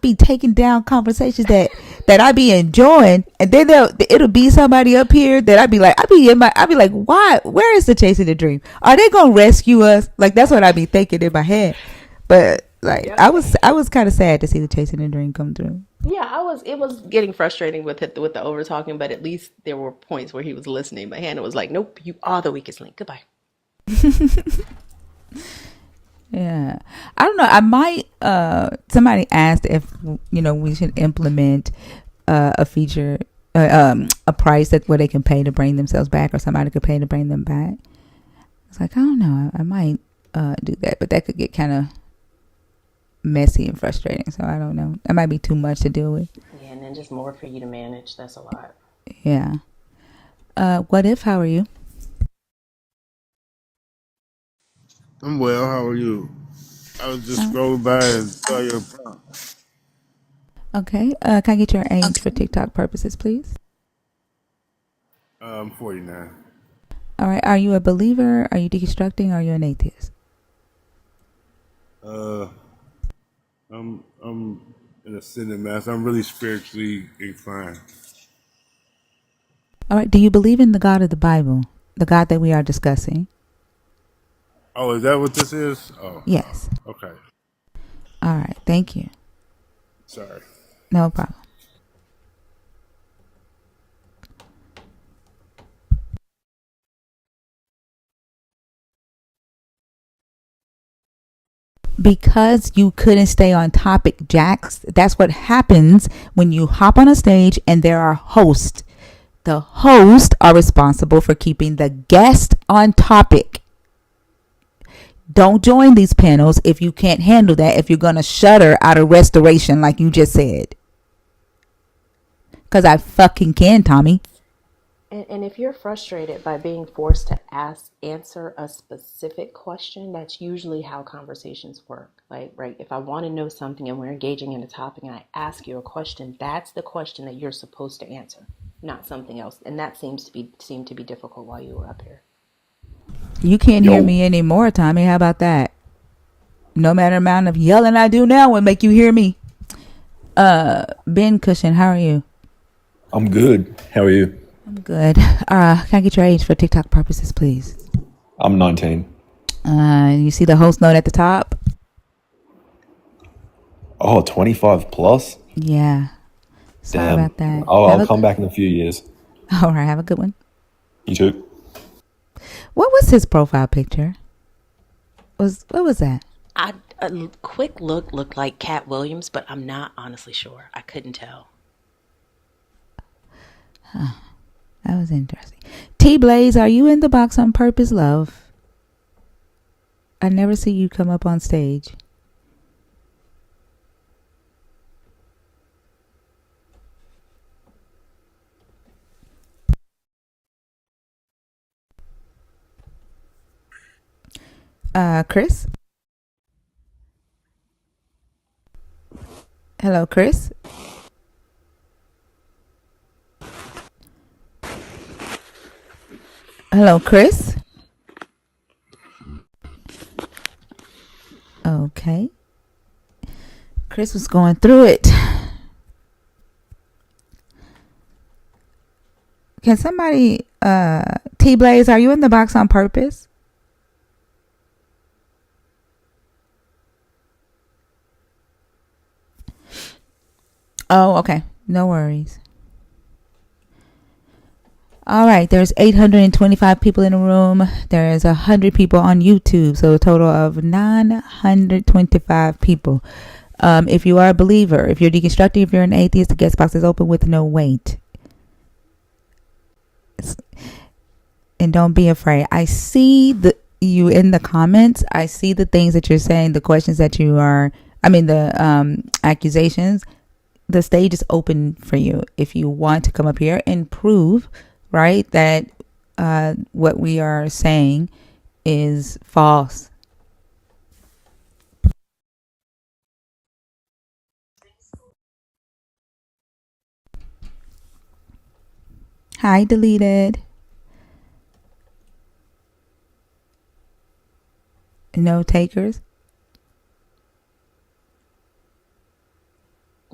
be taking down conversations that I be enjoying, and then it'll be somebody up here that I'd be like, why? Where is the chasing the dream? Are they gonna rescue us? Like that's what I be thinking in my head. But like Yep. I was kind of sad to see the chasing the dream come through. Yeah, it was getting frustrating with the over talking, but at least there were points where he was listening. But Hannah was like, "Nope, you are the weakest link. Goodbye." Yeah, I don't know. I might. Somebody asked if we should implement a feature, a price that where they can pay to bring themselves back, or somebody could pay to bring them back. It's like I don't know. I might do that, but that could get kind of messy and frustrating. So I don't know. That might be too much to deal with. Yeah, and then just more for you to manage. That's a lot. Yeah. What if? How are you? I'm well. How are you? I was just scrolling by and saw your prompt. Okay. Can I get your age for TikTok purposes, please? I'm 49. All right. Are you a believer? Are you deconstructing? Or are you an atheist? I'm in a ascended mass. I'm really spiritually inclined. All right. Do you believe in the God of the Bible, the God that we are discussing? Oh, is that what this is? Oh, Yes. okay. All right. Thank you. Sorry. No problem. Because you couldn't stay on topic, Jax. That's what happens when you hop on a stage and there are hosts. The hosts are responsible for keeping the guest on topic. Don't join these panels if you can't handle that, if you're going to shudder out of restoration like you just said. Because I fucking can, Tommy. And if you're frustrated by being forced to answer a specific question, that's usually how conversations work. Like, right, if I want to know something and we're engaging in a topic and I ask you a question, that's the question that you're supposed to answer, not something else. And that seemed to be difficult while you were up here. You can't hear me anymore, Tommy. How about that? No matter amount of yelling I do now will make you hear me. Ben Cushion, how are you? I'm good. How are you? I'm good. Can I get your age for TikTok purposes, please? I'm 19. You see the host note at the top? Oh, 25 plus? Yeah. Sorry Damn. about that. I'll come back in a few years. All right. Have a good one. You too. What was his profile picture? What was that? A quick look looked like Cat Williams, but I'm not honestly sure. I couldn't tell. Huh. That was interesting. T-Blaze, are you in the box on purpose, love? I never see you come up on stage. Chris? Hello, Chris? Hello, Chris? Okay. Chris was going through it. Can somebody, T-Blaze, are you in the box on purpose? Oh, okay. No worries. All right. There's 825 people in the room. There's 100 people on YouTube. So a total of 925 people. If you are a believer, if you're deconstructing, if you're an atheist, the guest box is open with no wait. And don't be afraid. I see you in the comments. I see the things that you're saying, the questions that the accusations. The stage is open for you if you want to come up here and prove right? That what we are saying is false. Hi, deleted. No takers.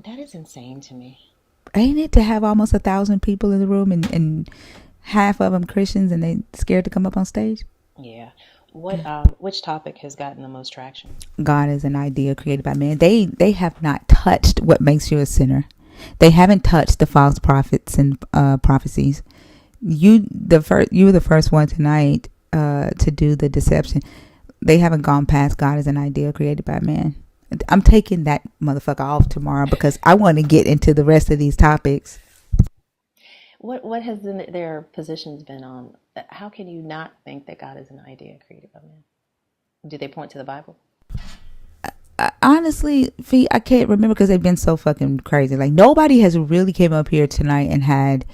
That is insane to me. Ain't it to have almost 1,000 people in the room and half of them Christians and they scared to come up on stage? Yeah. Which topic has gotten the most traction? God is an idea created by man. They have not touched what makes you a sinner. They haven't touched the false prophets and prophecies. You were the first one tonight to do the deception. They haven't gone past God as an idea created by man. I'm taking that motherfucker off tomorrow because I want to get into the rest of these topics. What has their positions been on? How can you not think that God is an idea created by man? Do they point to the Bible? Honestly, Fee, I can't remember because they've been so fucking crazy. Like, nobody has really came up here tonight and had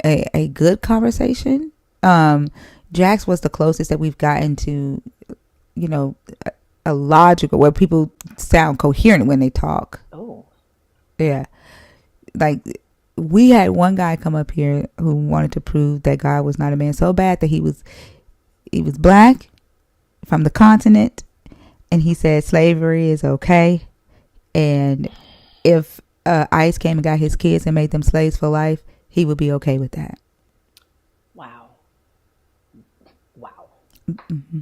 a good conversation. Jax was the closest that we've gotten to, you know, a logical, where people sound coherent when they talk. Oh. Yeah. Like, we had one guy come up here who wanted to prove that God was not a man so bad that he was black from the continent, and he said slavery is okay, and if ICE came and got his kids and made them slaves for life, he would be okay with that. Wow. Mm-hmm.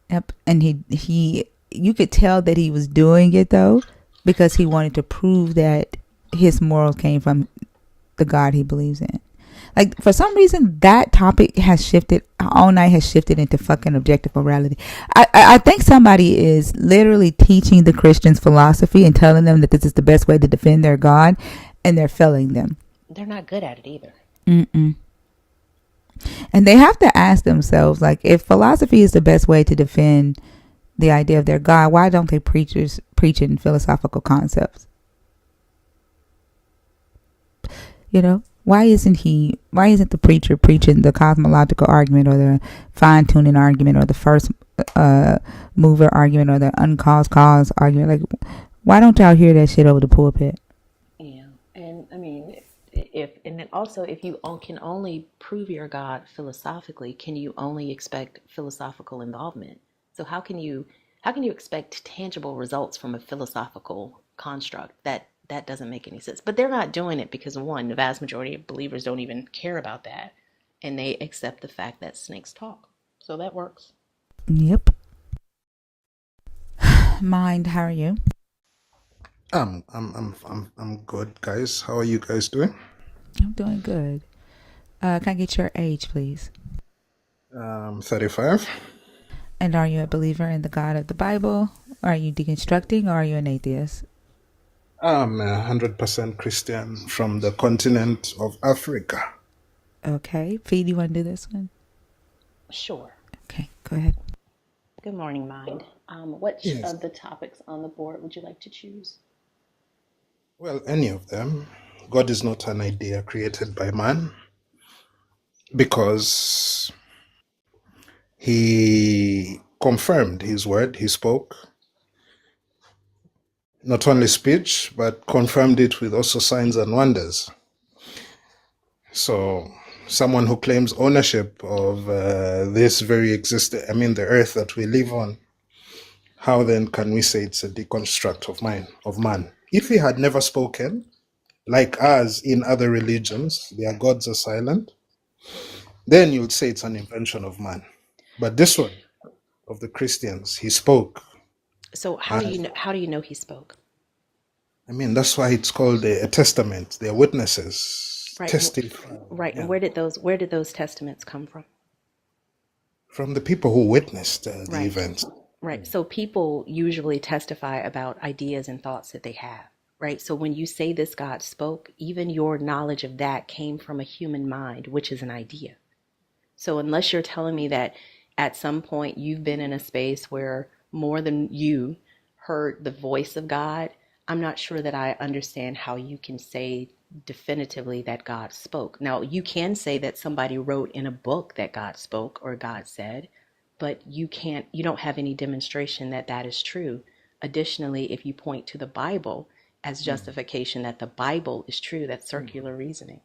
Yep. And he you could tell that he was doing it though because he wanted to prove that his morals came from the God he believes in. Like, for some reason, that topic has shifted. All night has shifted into fucking objective morality. I think somebody is literally teaching the Christians philosophy and telling them that this is the best way to defend their God, and they're failing them. They're not good at it either. Mm-mm. And they have to ask themselves, like, if philosophy is the best way to defend the idea of their God, why don't they preach in philosophical concepts? You know? Why isn't the preacher preaching the cosmological argument or the fine-tuning argument or the first mover argument or the uncaused cause argument? Like, why don't y'all hear that shit over the pulpit? Yeah. And I mean, if you can only prove your God philosophically, can you only expect philosophical involvement? So how can you expect tangible results from a philosophical construct? That doesn't make any sense. But they're not doing it because, one, the vast majority of believers don't even care about that, and they accept the fact that snakes talk. So that works. Yep. Mind, how are you? I'm good, guys. How are you guys doing? I'm doing good. Can I get your age, please? 35. And are you a believer in the God of the Bible? Are you deconstructing, or are you an atheist? I'm 100% Christian from the continent of Africa. Okay. Fee, do you want to do this one? Sure. Okay, go ahead. Good morning, Mind. Which Yes. of the topics on the board would you like to choose? Well, any of them. God is not an idea created by man because he confirmed his word. He spoke not only speech, but confirmed it with also signs and wonders. So someone who claims ownership of this very the earth that we live on, how then can we say it's a deconstruct of man? If he had never spoken, like us in other religions, their gods are silent, then you would say it's an invention of man. But this one, of the Christians, he spoke. So how do you know he spoke? That's why it's called a testament. They're witnesses. Right. Testify. Right. Yeah. And where did those testaments come from? From the people who witnessed the Right. events. Right. So people usually testify about ideas and thoughts that they have. Right. So when you say this God spoke, even your knowledge of that came from a human mind, which is an idea. So unless you're telling me that at some point you've been in a space where more than you heard the voice of God, I'm not sure that I understand how you can say definitively that God spoke. Now, you can say that somebody wrote in a book that God spoke or God said, but you don't have any demonstration that that is true. Additionally, if you point to the Bible as justification that the Bible is true, that's circular reasoning.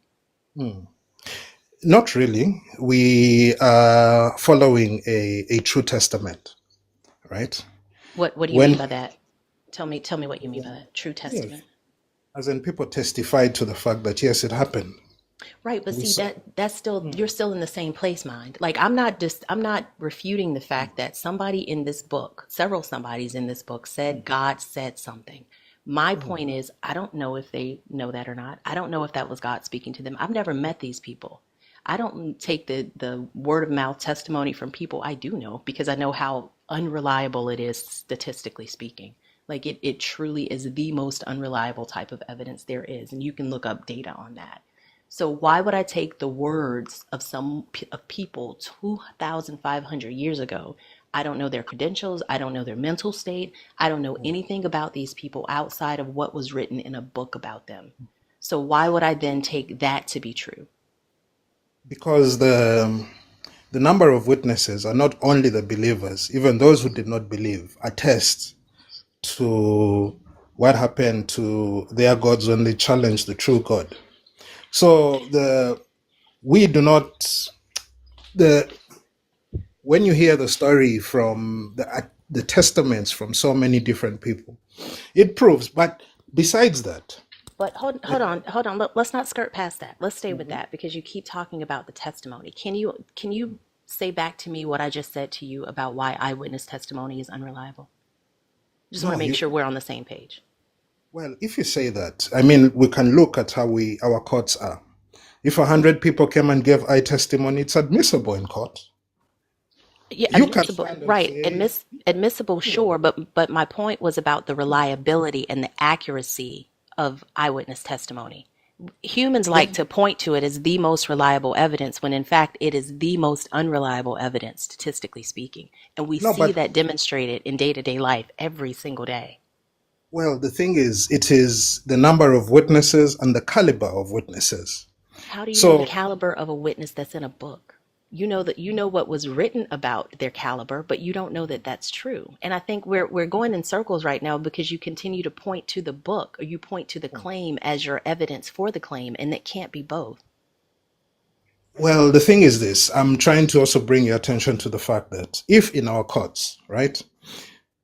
Not really. We are following a true testament, right? What do you mean When by that? Tell me what you mean by that. True yes, testament. as in people testified to the fact that yes, it happened. Right, but We see saw. that's still you're still in the same place, mind. Like I'm not refuting the fact that somebody in this book, several somebodies in this book said God said something. My point is I don't know if they know that or not. I don't know if that was God speaking to them. I've never met these people. I don't take the word of mouth testimony from people I do know because I know how unreliable it is statistically speaking. Like it truly is the most unreliable type of evidence there is, and you can look up data on that. So why would I take the words of of people 2,500 years ago? I don't know their credentials. I don't know their mental state. I don't know anything about these people outside of what was written in a book about them. So why would I then take that to be true? Because the number of witnesses are not only the believers, even those who did not believe attest to what happened to their gods when they challenged the true God. So we do not the when you hear the story from the testaments from so many different people, it proves. But besides that, But hold on. Let's not skirt past that. Let's stay with that because you keep talking about the testimony. Can you say back to me what I just said to you about why eyewitness testimony is unreliable? Just want to no, make you sure we're on the same page. well, if you say that, I mean, we can look at how our courts are. If 100 people came and gave eye testimony, it's admissible in court. Yeah, You can admissible, stand and right? say, Admissible, sure, but my point was about the reliability and the accuracy of eyewitness testimony. Humans yeah, like to point to it as the most reliable evidence when in fact it is the most unreliable evidence, statistically speaking. And we no, see but that demonstrated in day-to-day life every single day. well, the thing is, it is the number of witnesses and the caliber of witnesses. How do you know the So, caliber of a witness that's in a book? You know what was written about their caliber, but you don't know that that's true. And I think we're going in circles right now because you continue to point to the book or you point to the claim as your evidence for the claim, and it can't be both. well, the thing is this: I'm trying to also bring your attention to the fact that if in our courts, right,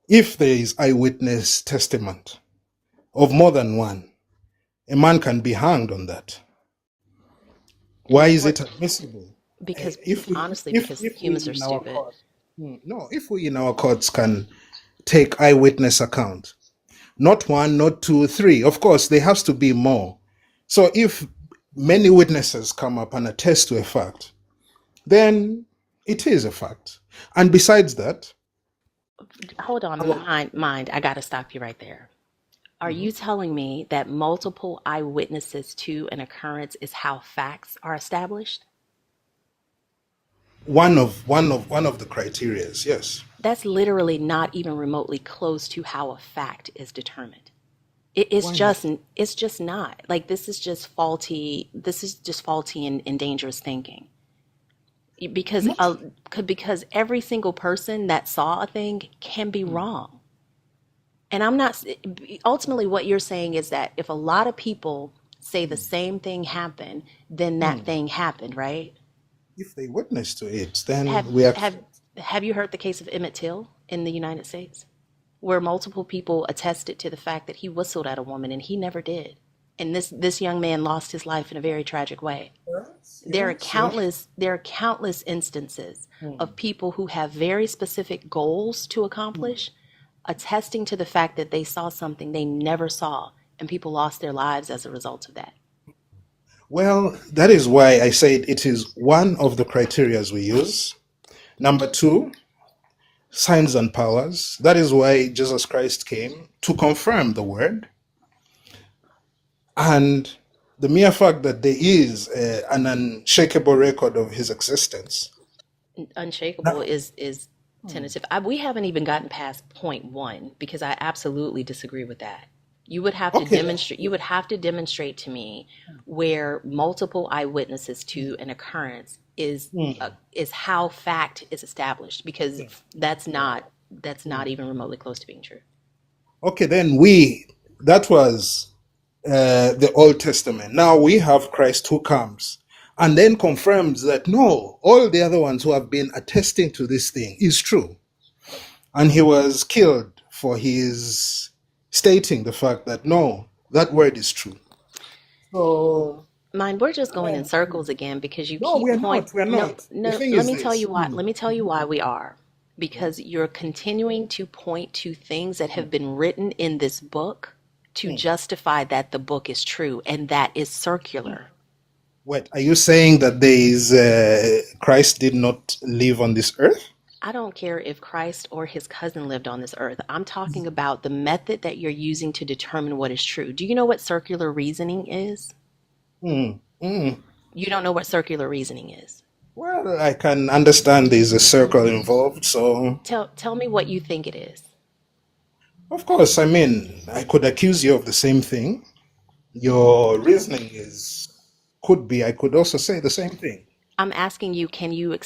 if there is eyewitness testament of more than one, a man can be hanged on that. And Why of is course, it admissible? because If we honestly, because if we humans are in our stupid. court, no, if we in our courts can take eyewitness account, not one, not two, three. Of course, there has to be more. So if many witnesses come up and attest to a fact, then it is a fact. And besides that, Hold on, our, mind. I got to stop you right there. Are you Mhm. telling me that multiple eyewitnesses to an occurrence is how facts are established? one of the criterias, yes. That's literally not even remotely close to how a fact is determined. Why not? It's just not. Like this is just faulty and dangerous thinking. Because Not because every single person that saw a thing can be wrong. And I'm not ultimately what you're saying is that if a lot of people say the same thing happened, then that thing happened, right? if they witness to it, then Have we have accept. have you heard the case of Emmett Till in the United States, where multiple people attested to the fact that he whistled at a woman and he never did, and this young man lost his life in a very tragic way. Yes, yes. There are countless instances of people who have very specific goals to accomplish, attesting to the fact that they saw something they never saw, and people lost their lives as a result of that. Well, that is why I said it is one of the criterias we use. Number two, signs and powers. That is why Jesus Christ came to confirm the word. And the mere fact that there is an unshakable record of his existence. Unshakable Now, is tentative. We haven't even gotten past point one because I absolutely disagree with that. You would have to Okay. demonstrate. You would have to demonstrate to me where multiple eyewitnesses to an occurrence is how fact is established, because that's not even remotely close to being true. Okay, then that was the Old Testament. Now we have Christ who comes and then confirms that no, all the other ones who have been attesting to this thing is true. And he was killed for his stating the fact that no, that word is true. So, Mine, we're just going in circles again because you no, keep we're not. We're no, not. The no, thing let is me tell this. you why. Let me tell you why we are. Because you're continuing to point to things that have been written in this book to justify that the book is true, and that is circular. What are you saying, that there is Christ did not live on this earth? I don't care if Christ or his cousin lived on this earth. I'm talking about the method that you're using to determine what is true. Do you know what circular reasoning is? Mm, mm. You don't know what circular reasoning is. Well, I can understand there's a circle involved, so Tell me what you think it is. of course, I mean, I could accuse you of the same thing. Your reasoning could be, I could also say the same thing. I'm asking you, can you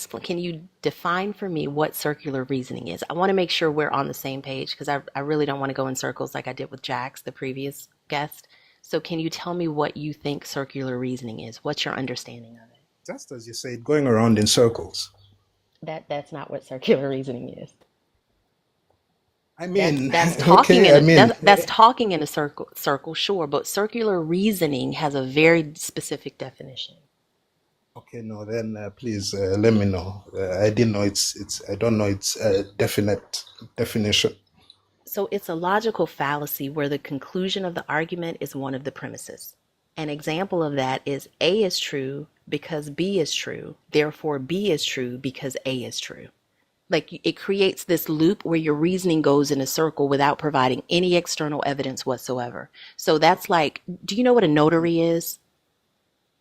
define for me what circular reasoning is? I want to make sure we're on the same page because I really don't want to go in circles like I did with Jax, the previous guest. So can you tell me what you think circular reasoning is? What's your understanding of it? Just as you said, going around in circles. That's not what circular reasoning is. I That's mean, that's talking okay, in I a mean, that's talking in a circle, sure, but circular reasoning has a very specific definition. okay, no, then please let me know. I didn't know I don't know its definite definition. So it's a logical fallacy where the conclusion of the argument is one of the premises. An example of that is A is true because B is true, therefore B is true because A is true. Like it creates this loop where your reasoning goes in a circle without providing any external evidence whatsoever. So that's like, do you know what a notary is?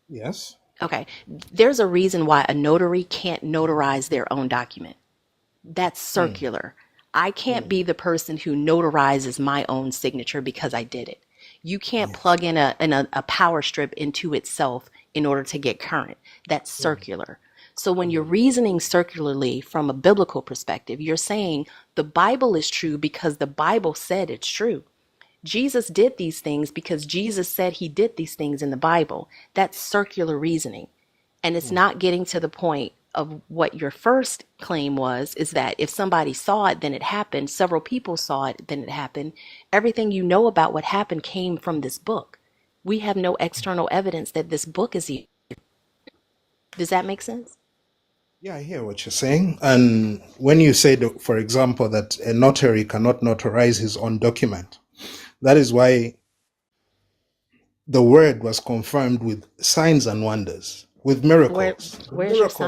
Yes. Okay. There's a reason why a notary can't notarize their own document. That's circular. I can't be the person who notarizes my own signature because I did it. You can't plug in a power strip into itself in order to get current. That's circular. So when you're reasoning circularly from a biblical perspective, you're saying the Bible is true because the Bible said it's true. Jesus did these things because Jesus said he did these things in the Bible. That's circular reasoning. And it's not getting to the point of what your first claim was, is that if somebody saw it, then it happened. Several people saw it, then it happened. Everything you know about what happened came from this book. We have no external evidence that this book is evil. Does that make sense? Yeah, I hear what you're saying. And when you say, for example, that a notary cannot notarize his own document, that is why the word was confirmed with signs and wonders, with miracles. The miracle.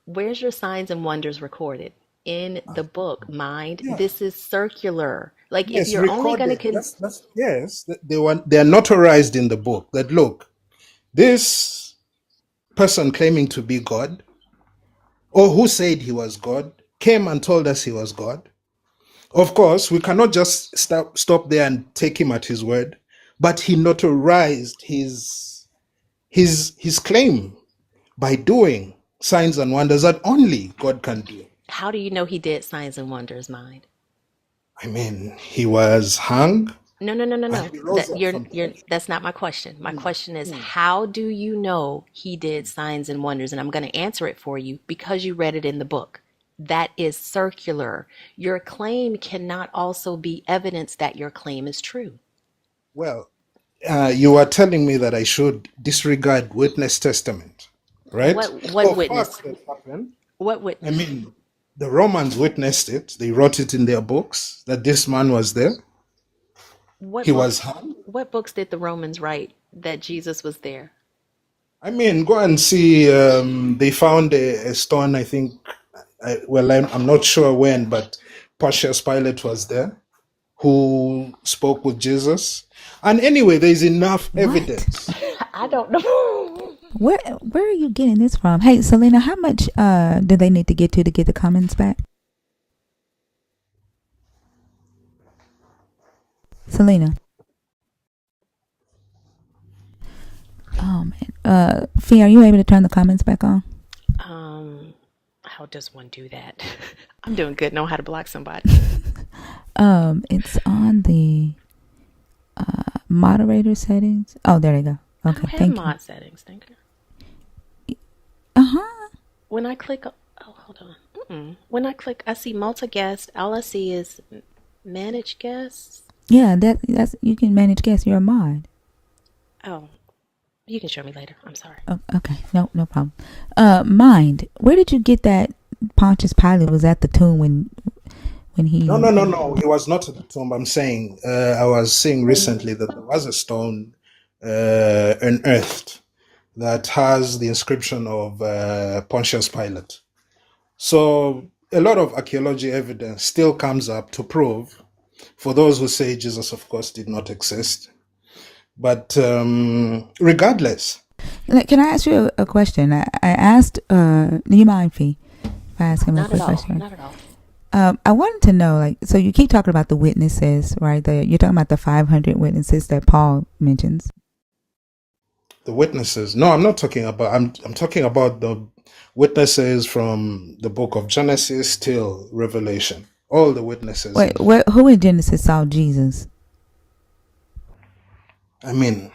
Where's your signs and wonders recorded? In the book, mind. This is circular. Like if Yes, you're only recorded. gonna That's yes. They're notarized in the book. That look, this person claiming to be God, or who said he was God, came and told us he was God. Of course, we cannot just stop there and take him at his word, but he notarized his claim by doing signs and wonders that only God can do. how do you know he did signs and wonders, mind? I mean, he was hung No. and he rose up from the dead. That's not my question. My question is, how do you know he did signs and wonders? And I'm going to answer it for you because you read it in the book. That is circular. Your claim cannot also be evidence that your claim is true. Well, you are telling me that I should disregard witness testament, right? What For witness? facts that happened. What I witness? mean, the Romans witnessed it. They wrote it in their books that this man was there. What He books? was hung. What books did the Romans write that Jesus was there? I mean, go and see. They found a stone. I think. I'm not sure when, but Pontius Pilate was there, who spoke with Jesus. And anyway, there's enough evidence. I don't know. Where are you getting this from? Hey, Selena, how much do they need to get the comments back? Selena. Fee, are you able to turn the comments back on? How does one do that? I'm doing good. Know how to block somebody. It's on the moderator settings. Oh, there they go. I Okay, don't have thank mod settings, thinker. you. When I click, hold on. When I click, I see multi-guest. All I see is manage guests. Yeah, that's you can manage guests. You're a mod. Oh, you can show me later. I'm sorry. Oh, okay, no problem. Mind, where did you get that? Pontius Pilate was at the tomb when he. No. He was not at the tomb. I'm saying I was seeing recently that there was a stone unearthed that has the inscription of Pontius Pilate. So a lot of archaeology evidence still comes up to prove, for those who say Jesus, of course, did not exist. But regardless. Can I ask you a question? I asked, do you mind, Fee, if I ask him a quick question? Not at all. I wanted to know, like, so you keep talking about the witnesses, right? You're talking about the 500 witnesses that Paul mentions. The witnesses. No, I'm not talking about. I'm talking about the witnesses from the book of Genesis till Revelation. All the witnesses. Wait, who in Genesis saw Jesus? I mean,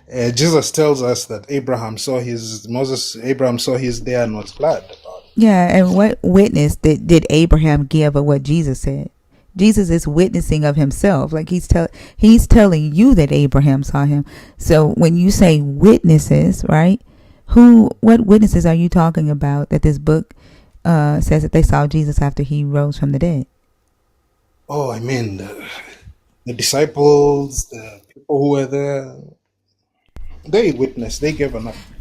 Jesus tells us that Abraham saw his there, not glad about it. Yeah, and what witness did Abraham give of what Jesus said? Jesus is witnessing of himself. Like he's telling you that Abraham saw him. So when you say witnesses, right? What witnesses are you talking about that this book says that they saw Jesus after he rose from the dead? Oh, I mean, the disciples, the people who were there, they witnessed, they gave enough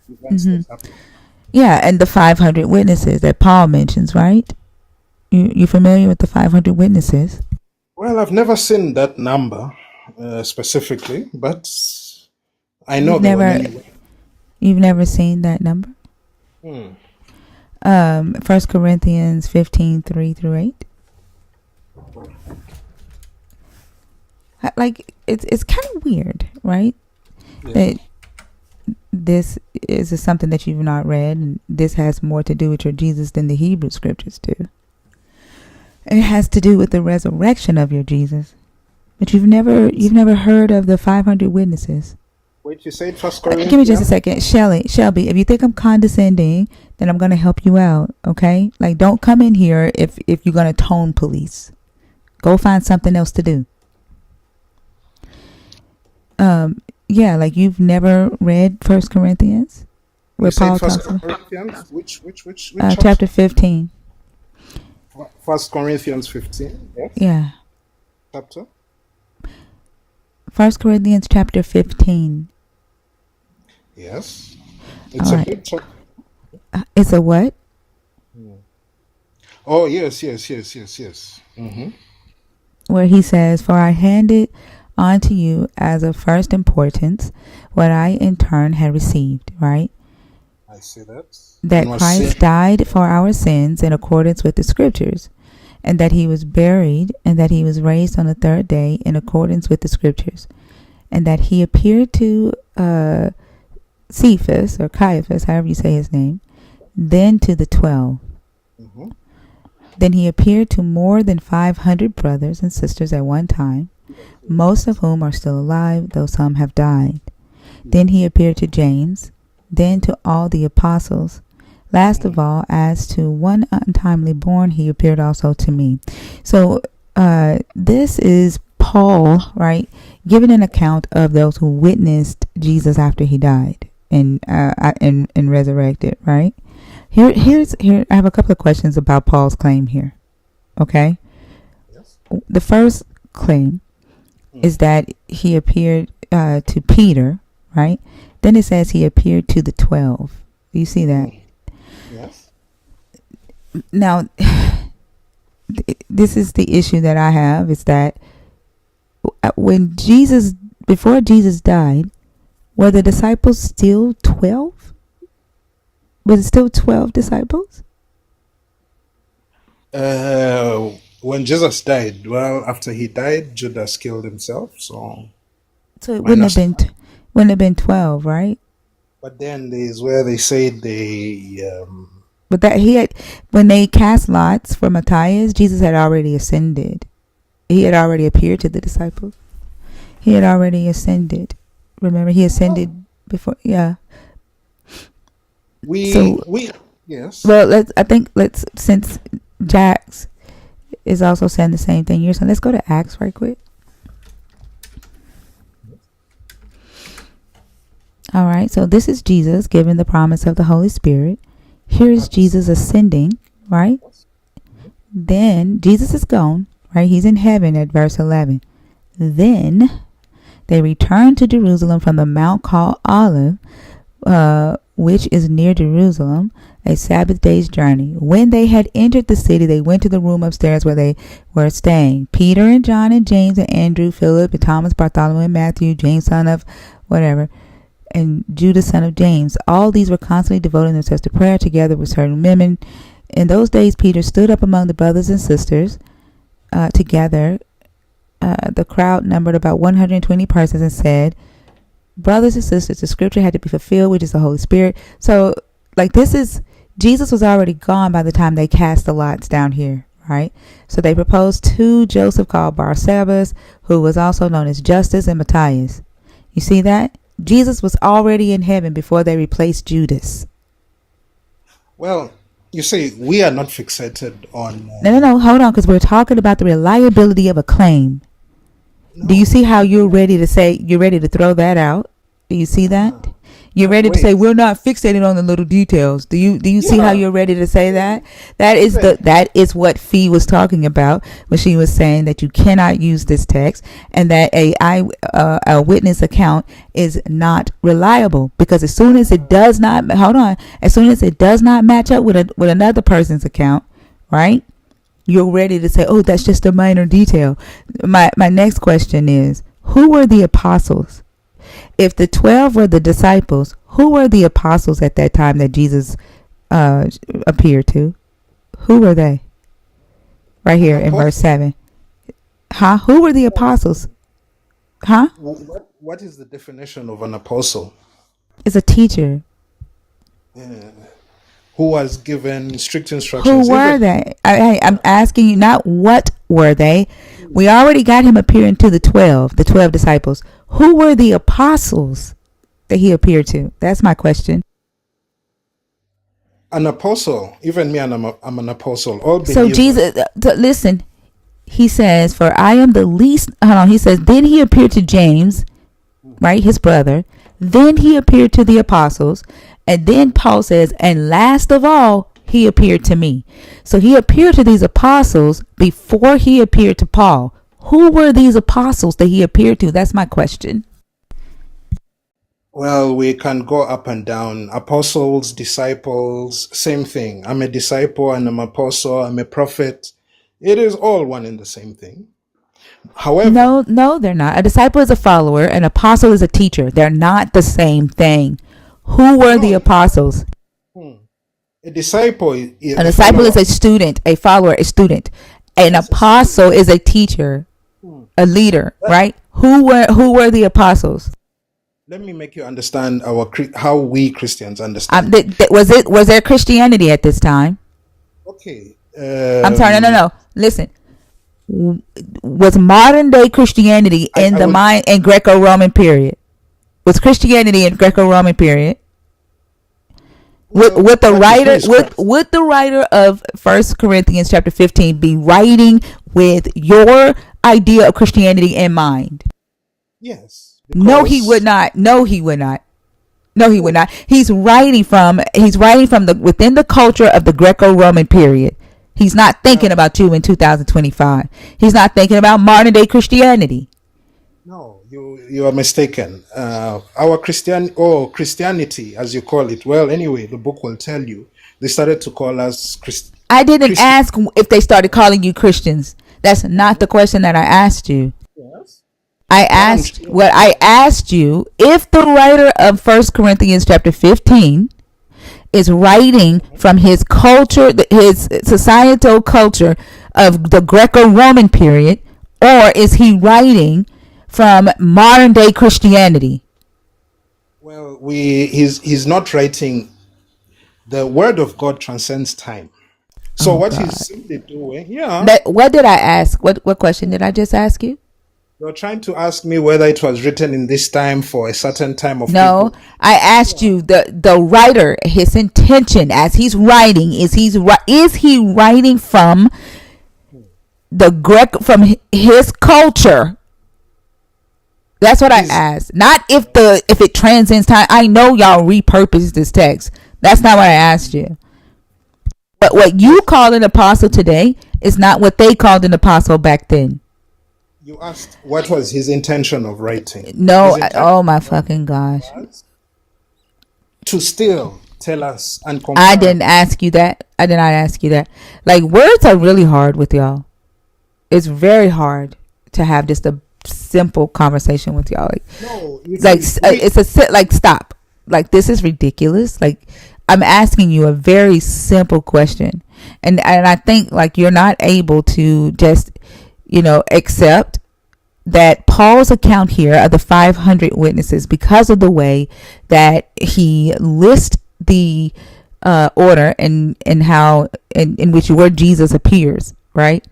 events that happened. Yeah, and the 500 witnesses that Paul mentions, right? You familiar with the 500 witnesses? Well, I've never seen that number specifically, but I know there were many. You've never seen that number? 1 Corinthians 15:3-8. Like it's kind of weird, right? Yeah. That this is something that you've not read, and this has more to do with your Jesus than the Hebrew scriptures do. It has to do with the resurrection of your Jesus, but you've never heard of the 500 witnesses. Wait, you said 1 Corinthians? Give me just a second, Shelby. If you think I'm condescending, then I'm gonna help you out. Okay, like don't come in here if you're gonna tone police. Go find something else to do. Yeah, like you've never read 1 Corinthians, where Paul talks about Corinthians? Which chapter 15. 1 Corinthians 15. Yes. Yeah. Chapter. 1 Corinthians chapter 15. Yes. It's a big chapter. It's a what? Oh yes. Mm-hmm. Where he says, "For I handed on to you as of first importance what I in turn had received," right? I see that. That Christ died for our sins in accordance with the scriptures, and that he was buried, and that he was raised on the third day in accordance with the scriptures, and that he appeared to Cephas, or Caiaphas, however you say his name, then to the 12. Mm-hmm. Then he appeared to more than 500 brothers and sisters at one time, most of whom are still alive, though some have died. Then he appeared to James, then to all the apostles. Last of all, as to one untimely born, he appeared also to me. So this is Paul, right, giving an account of those who witnessed Jesus after he died and resurrected, right? Here I have a couple of questions about Paul's claim here. Okay? Yes. The first claim is that he appeared to Peter, right? Then it says he appeared to the 12. Do you see that? Yes. Now, this is the issue that I have, is that before Jesus died, were the disciples still 12? Was it still 12 disciples? When Jesus died, well, after he died, Judas killed himself. So So it minus. wouldn't have been 12, right? But then there's where they said they. But that he had, when they cast lots for Matthias, Jesus had already ascended. He had already appeared to the disciples. He had already ascended. Remember, he ascended before. Yeah. Yes. Well, since Jax is also saying the same thing you're saying, let's go to Acts right quick. All right, so this is Jesus giving the promise of the Holy Spirit. Here is Jesus ascending, right? Then Jesus is gone, right? He's in heaven at verse 11. Then they returned to Jerusalem from the mount called Olive, which is near Jerusalem, a Sabbath day's journey. When they had entered the city, they went to the room upstairs where they were staying. Peter and John and James and Andrew, Philip and Thomas, Bartholomew and Matthew, James son of whatever, and Judas son of James. All these were constantly devoting themselves to prayer together with certain women. In those days, Peter stood up among the brothers and sisters together. The crowd numbered about 120 persons and said, brothers and sisters, the scripture had to be fulfilled, which is the Holy Spirit. So, Jesus was already gone by the time they cast the lots down here, right? So they proposed to Joseph called Barsabbas, who was also known as Justus, and Matthias. You see that? Jesus was already in heaven before they replaced Judas. Well, you see, we are not fixated on... No, hold on, because we're talking about the reliability of a claim. Do you see how you're ready to throw that out? Do you see that? You're ready to say we're not fixated on the little details. Do you see how you're ready to say that? That is what Fee was talking about when she was saying that you cannot use this text and that a witness account is not reliable, because as soon as it does not match up with another person's account, right? You're ready to say, oh, that's just a minor detail. My next question is, who were the apostles? If the 12 were the disciples, who were the apostles at that time that Jesus appeared to? Who were they? Right here in verse 7. Huh? Who were the apostles? Huh? What is the definition of an apostle? It's a teacher. Yeah. Who was given strict instructions. Who were they? I'm asking you, not what were they. We already got him appearing to the 12 disciples. Who were the apostles that he appeared to? That's my question. An apostle, even me, I'm an apostle. All so Jesus, listen, he says, for I am the least, he says, then he appeared to James, right, his brother. Then he appeared to the apostles. And then Paul says, and last of all, he appeared to me. So he appeared to these apostles before he appeared to Paul. Who were these apostles that he appeared to? That's my question. Well, we can go up and down. Apostles, disciples, same thing. I'm a disciple and I'm an apostle. I'm a prophet. It is all one and the same thing. However, no, they're not. A disciple is a follower. An apostle is a teacher. They're not the same thing. Who were the apostles? A disciple is a student. A follower, a student. An apostle is a teacher, a leader, right? Who were the apostles? Let me make you understand how we Christians understand. Was there Christianity at this time? Okay. I'm sorry. No. Listen. Was modern day Christianity in Greco-Roman period? Was Christianity in Greco-Roman period? Would the writer of 1 Corinthians chapter 15 be writing with your idea of Christianity in mind? Yes. No, he would not. He's writing from within the culture of the Greco-Roman period. He's not thinking about you in 2025. He's not thinking about modern day Christianity. No, you are mistaken. Our Christianity, as you call it. Well, anyway, the book will tell you. They started to call us Christians. I didn't ask if they started calling you Christians. That's not the question that I asked you. Yes. I asked you if the writer of 1 Corinthians chapter 15 is writing from his culture, his societal culture of the Greco-Roman period, or is he writing from modern day Christianity? Well, he's not writing. The word of God transcends time. So Oh what God. he's simply doing, yeah. What did I ask? What question did I just ask you? You're trying to ask me whether it was written in this time for a certain time of No, people. I asked you the writer, his intention as he's writing, is he writing from the from his culture? That's what I asked. Not if it transcends time. I know y'all repurposed this text. That's not what I asked you. But what you call an apostle today is not what they called an apostle back then. You asked what was his intention of writing. No, His intention oh my fucking gosh. was to still tell us and confirm. I didn't ask you that. I did not ask you that. Like, words are really hard with y'all. It's very hard to have just a simple conversation with y'all. Like, stop. Like, this is ridiculous. Like, I'm asking you a very simple question, and I think like you're not able to just accept that Paul's account here of the 500 witnesses, because of the way that he lists the order and how in which where Jesus appears, right?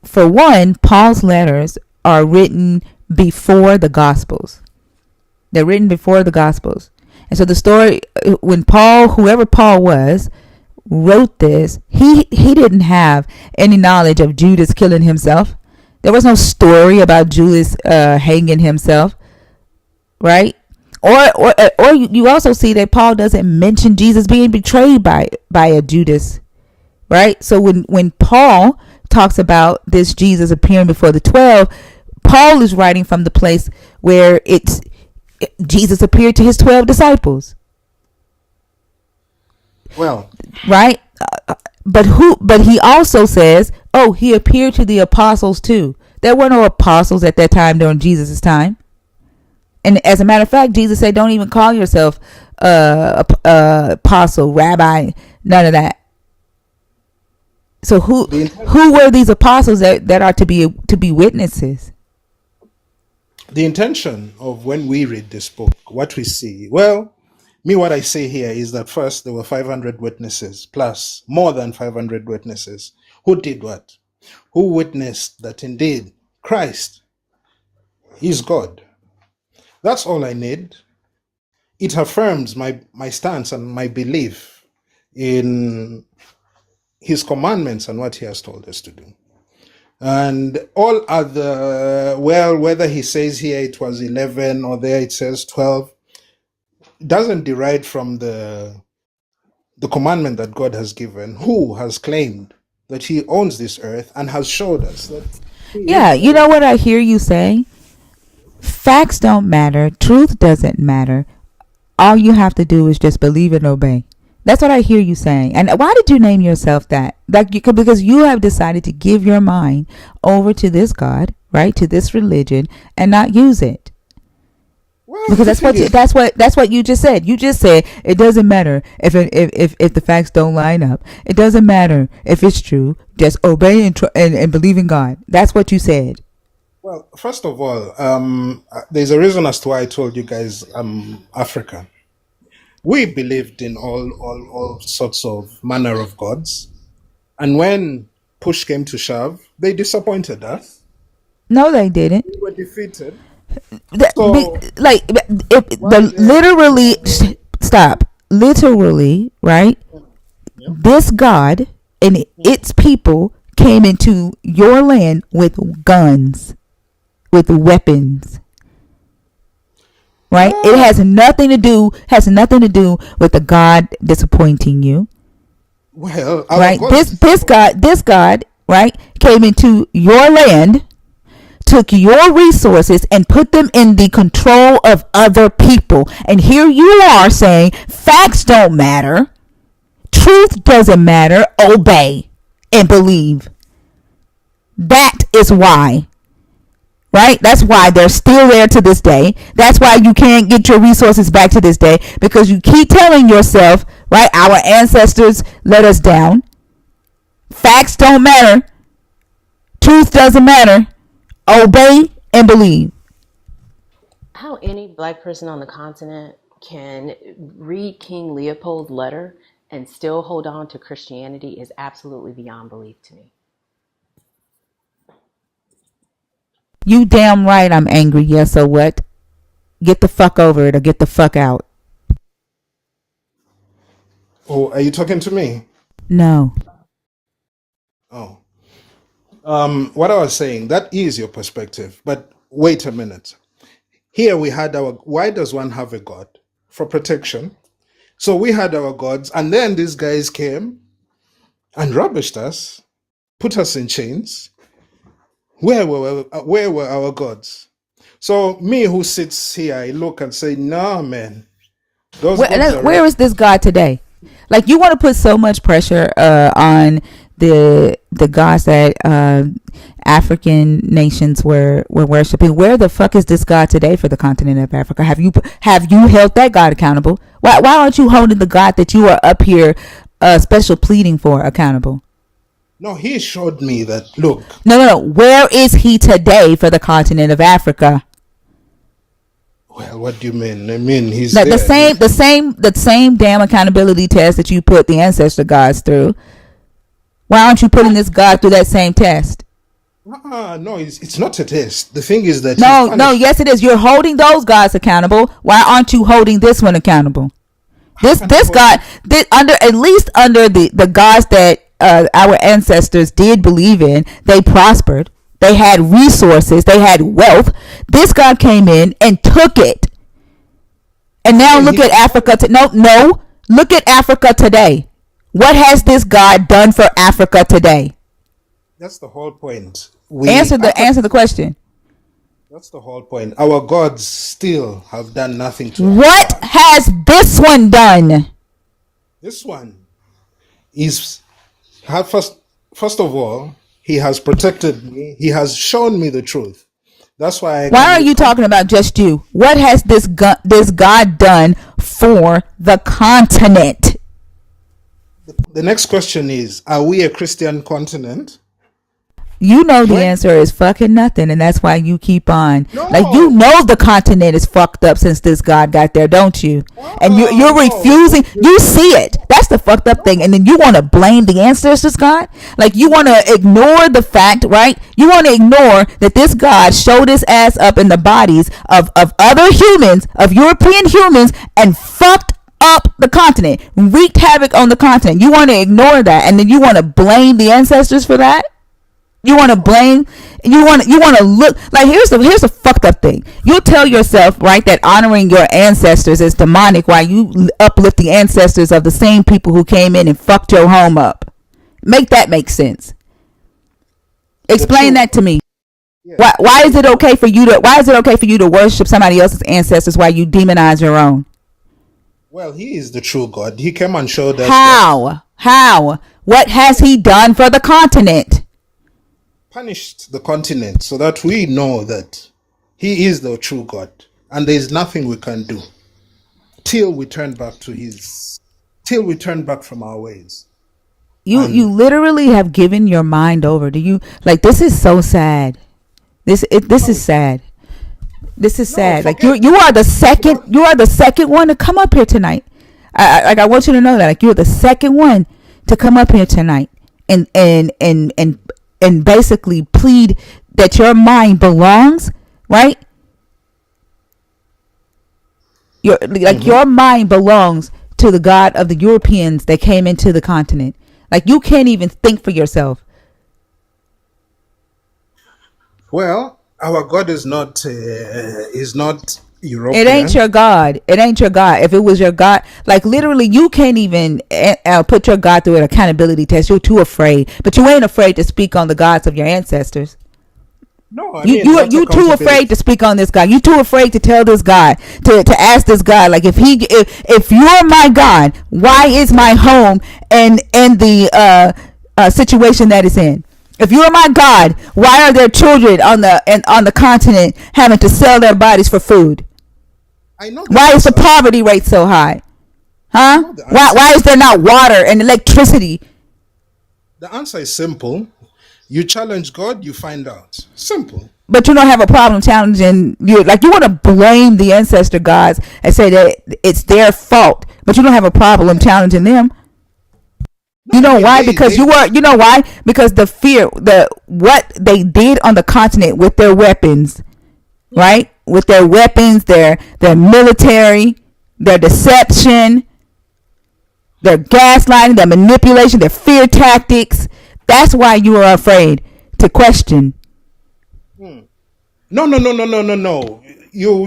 For one, Paul's letters are written before the Gospels. They're written before the Gospels. And so the story, when whoever Paul was, wrote this, he didn't have any knowledge of Judas killing himself. There was no story about Judas hanging himself, right? Or you also see that Paul doesn't mention Jesus being betrayed by a Judas, right? So when Paul talks about this Jesus appearing before the 12, Paul is writing from the place where Jesus appeared to his 12 disciples. Well, right? But he also says, oh, he appeared to the apostles too. There were no apostles at that time during Jesus' time. And as a matter of fact, Jesus said, don't even call yourself apostle, rabbi, none of that. So who were these apostles that are to be witnesses? The intention of when we read this book, what we see, well, what I say here is that first there were 500 witnesses, plus more than 500 witnesses. Who did what? Who witnessed that indeed Christ is God? That's all I need. It affirms my stance and my belief in his commandments and what he has told us to do. And all other, whether he says here it was 11 or there it says 12, doesn't derive from the commandment that God has given, who has claimed that he owns this earth and has showed us that. Yeah, you know what I hear you say? Facts don't matter. Truth doesn't matter. All you have to do is just believe and obey. That's what I hear you saying. And why did you name yourself that? Because you have decided to give your mind over to this God, right? To this religion, and not use it. Well, because that's what you just said. You just said it doesn't matter if the facts don't line up. It doesn't matter if it's true. Just obey and believe in God. That's what you said. Well, first of all, there's a reason as to why I told you guys I'm African. We believed in all sorts of manner of gods, and when push came to shove, they disappointed us. No, they didn't. We were defeated. Literally, right? Yep. This God and its people came into your land with guns, with weapons. Right? It has nothing to do with the God disappointing you. Well, right? This God, right, came into your land, took your resources and put them in the control of other people. And here you are saying facts don't matter. Truth doesn't matter. Obey and believe. That is why. Right? That's why they're still there to this day. That's why you can't get your resources back to this day, because you keep telling yourself, right, our ancestors let us down. Facts don't matter. Truth doesn't matter. Obey and believe. How any black person on the continent can read King Leopold's letter and still hold on to Christianity is absolutely beyond belief to me. You damn right I'm angry. Yes, so what? Get the fuck over it or get the fuck out. Oh, are you talking to me? No. Oh. What I was saying, that is your perspective. But wait a minute. Here we had our, why does one have a God? For protection. So we had our gods, and then these guys came and rubbished us, put us in chains. Where were our gods? So me who sits here, I look and say, nah, man, those gods are Where real. is this God today? Like, you want to put so much pressure on the gods that African nations were worshiping. Where the fuck is this God today for the continent of Africa? Have you held that God accountable? Why aren't you holding the God that you are up here special pleading for accountable? No, he showed me that, look. No. Where is he today for the continent of Africa? Well, what do you mean? I mean, he's Like there. the same damn accountability test that you put the ancestor gods through. Why aren't you putting this God through that same test? No, it's not a test. The thing is that no, yes it is. You're holding those gods accountable. Why aren't you holding this one accountable? This God, at least under the gods that our ancestors did believe in, they prospered. They had resources. They had wealth. This God came in and took it. And now look at Africa. No. Look at Africa today. What has this God done for Africa today? That's the whole point. Answer the question. That's the whole point. Our gods still have done nothing to us. What has this one done? This one is first of all, he has protected me. He has shown me the truth. That's why. Why are you talking about just you? What has this God done for the continent? The next question is: are we a Christian continent? You know the answer is fucking nothing, and that's why you keep on. Like, you know the continent is fucked up since this God got there, don't you? And you're refusing. You see it. That's the fucked up thing. And then you want to blame the ancestors God? Like, you want to ignore the fact, right? You want to ignore that this God showed his ass up in the bodies of other humans, of European humans, and fucked up the continent, wreaked havoc on the continent. You want to ignore that, and then you want to blame the ancestors for that? You want to blame, you want to look like, here's the fucked up thing. You tell yourself, right, that honoring your ancestors is demonic while you uplift the ancestors of the same people who came in and fucked your home up. Make that make sense. Explain that to me. Why is it okay for you to worship somebody else's ancestors while you demonize your own? Well, he is the true God. He came and showed us. How? What has he done for the continent? Punished the continent so that we know that he is the true God, and there is nothing we can do till we turn back from our ways. You literally have given your mind over. Do you like, this is so sad. This is sad. This is sad. Like, you are the second one to come up here tonight. I want you to know that, like, you're the second one to come up here tonight and basically plead that your mind belongs, right? Your mind belongs to the God of the Europeans that came into the continent. Like, you can't even think for yourself. Well, our God is not European. It ain't your God. If it was your God, like, literally, you can't even put your God through an accountability test. You're too afraid. But you ain't afraid to speak on the gods of your ancestors. No, I you mean, you too afraid to speak on this God. You too afraid to tell this God, to ask this God, like, if you're my God, why is my home and the situation that it's in? If you're my God, why are there children on the continent having to sell their bodies for food? I know. Why is the poverty rate so high? Huh? Why is there not water and electricity? The answer is simple. You challenge God, you find out. Simple. But you don't have a problem challenging you. Like, you want to blame the ancestor gods and say that it's their fault, but you don't have a problem challenging them. You know why? Because you know why? Because the fear, the what they did on the continent with their weapons, right? With their weapons, their military, their deception, their gaslighting, their manipulation, their fear tactics. That's why you are afraid to question. No. You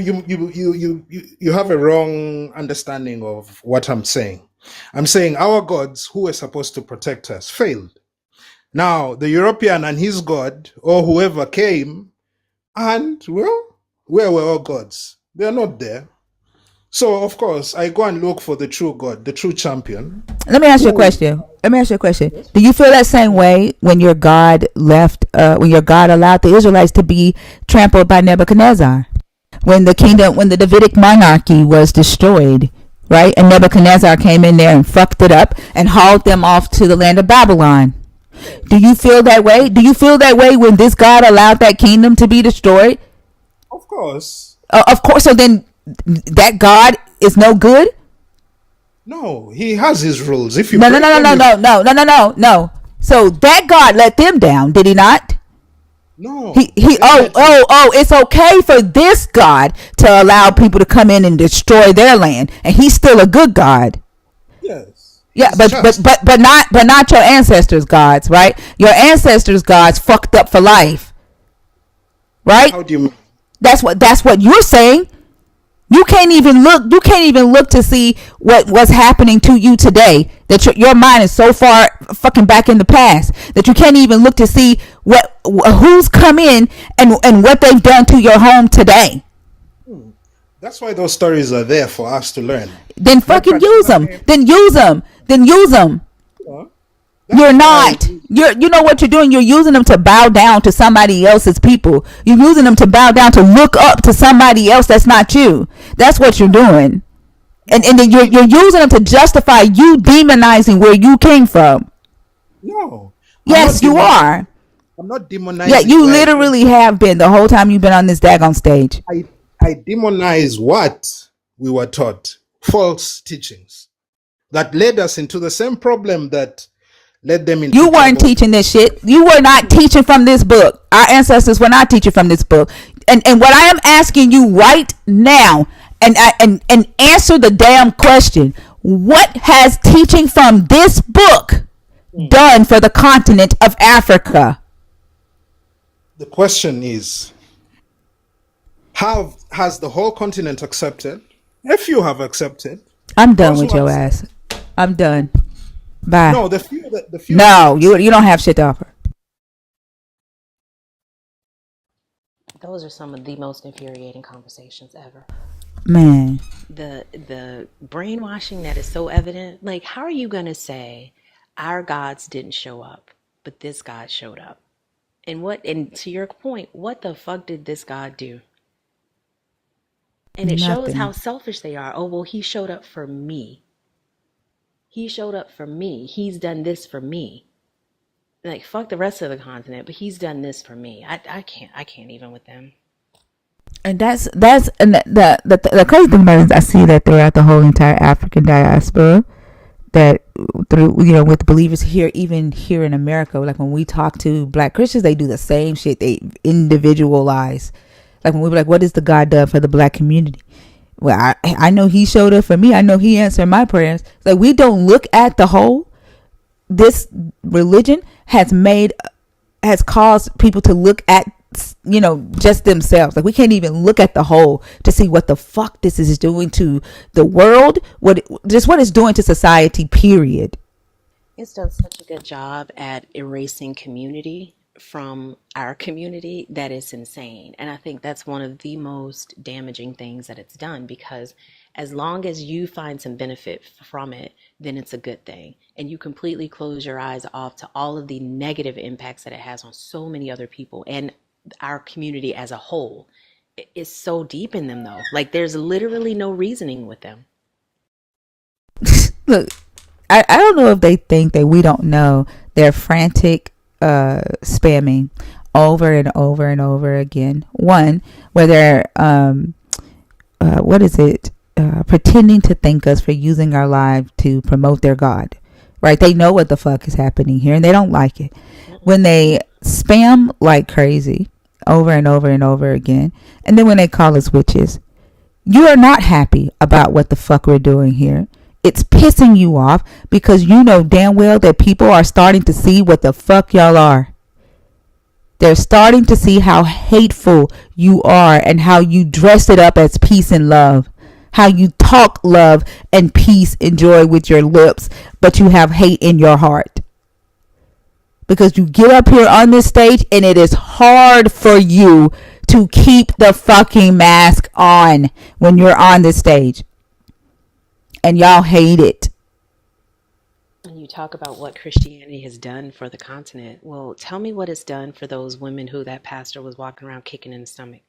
have a wrong understanding of what I'm saying. I'm saying our gods who were supposed to protect us failed. Now the European and his god or whoever came, and well, where were our gods? They are not there. So of course I go and look for the true God, the true champion. Let me ask you a question. Do you feel that same way when your God left? When your God allowed the Israelites to be trampled by Nebuchadnezzar? When the Davidic monarchy was destroyed, right? And Nebuchadnezzar came in there and fucked it up and hauled them off to the land of Babylon. Do you feel that way? Do you feel that way when this God allowed that kingdom to be destroyed? Of course. Of course. So then that God is no good? No, he has his rules. If you No. So that God let them down, did he not? No. It's okay for this God to allow people to come in and destroy their land, and he's still a good God. Yes. Yeah, but not your ancestors' gods, right? Your ancestors' gods fucked up for life, right? How do you mean? That's what you're saying. You can't even look to see what's happening to you today. That your mind is so far fucking back in the past that you can't even look to see who's come in and what they've done to your home today. That's why those stories are there for us to learn. Then fucking use them. Then use them. You're not. You know what you're doing? You're using them to bow down to somebody else's people. You're using them to bow down to look up to somebody else that's not you. That's what you're doing. And then you're using them to justify you demonizing where you came from. No. Yes, you are. I'm not demonizing. Yeah, you literally have been the whole time you've been on this daggone stage. I demonize what we were taught. False teachings that led us into the same problem that led them into You weren't teaching this shit. You were not teaching from this book. Our ancestors were not teaching from this book. And what I am asking you right now, and answer the damn question: what has teaching from this book done for the continent of Africa? The question is, has the whole continent accepted? If you have accepted, I'm done with your ass. I'm done. Bye. No, the few. No, you don't have shit to offer. Those are some of the most infuriating conversations ever. Man. The brainwashing that is so evident. Like, how are you gonna say our gods didn't show up, but this God showed up? And to your point, what the fuck did this God do? And it shows how selfish they are. Oh, well, he showed up for me. He showed up for me. He's done this for me. Like, fuck the rest of the continent, but he's done this for me. I can't even with them. And that's and the crazy thing about it is I see that throughout the whole entire African diaspora, that through with believers here, even here in America, like when we talk to Black Christians, they do the same shit. They individualize. Like when we be like, "What is the God done for the Black community?" Well, I know he showed up for me. I know he answered my prayers. Like, we don't look at the whole. This religion has caused people to look at just themselves. Like, we can't even look at the whole to see what the fuck this is doing to the world, what it's doing to society, period. It's done such a good job at erasing community from our community that it's insane. And I think that's one of the most damaging things that it's done, because as long as you find some benefit from it, then it's a good thing. And you completely close your eyes off to all of the negative impacts that it has on so many other people and our community as a whole. It's so deep in them, though. Like, there's literally no reasoning with them. Look, I don't know if they think that we don't know. They're frantic spamming over and over and over again. One, where they're pretending to thank us for using our lives to promote their God. Right? They know what the fuck is happening here and they don't like it. When they spam like crazy over and over and over again, and then when they call us witches, you are not happy about what the fuck we're doing here. It's pissing you off because you know damn well that people are starting to see what the fuck y'all are. They're starting to see how hateful you are and how you dress it up as peace and love. How you talk love and peace and joy with your lips, but you have hate in your heart. Because you get up here on this stage and it is hard for you to keep the fucking mask on when you're on this stage. And y'all hate it. And you talk about what Christianity has done for the continent. Well, tell me what it's done for those women who that pastor was walking around kicking in the stomach,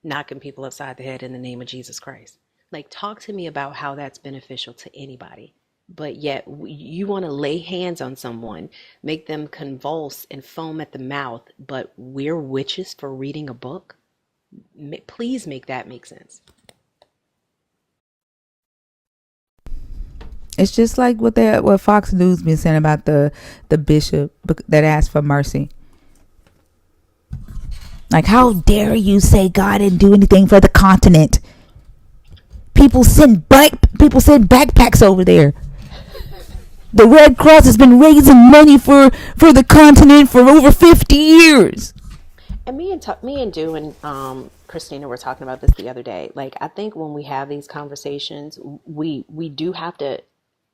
knocking people upside the head in the name of Jesus Christ. Like, talk to me about how that's beneficial to anybody. But yet, you want to lay hands on someone, make them convulse and foam at the mouth, but we're witches for reading a book? Please make that make sense. It's just like what Fox News been saying about the bishop that asked for mercy. Like, how dare you say God didn't do anything for the continent? People send backpacks over there. The Red Cross has been raising money for the continent for over 50 years. And me and Du and Christina were talking about this the other day. Like, I think when we have these conversations, we do have to,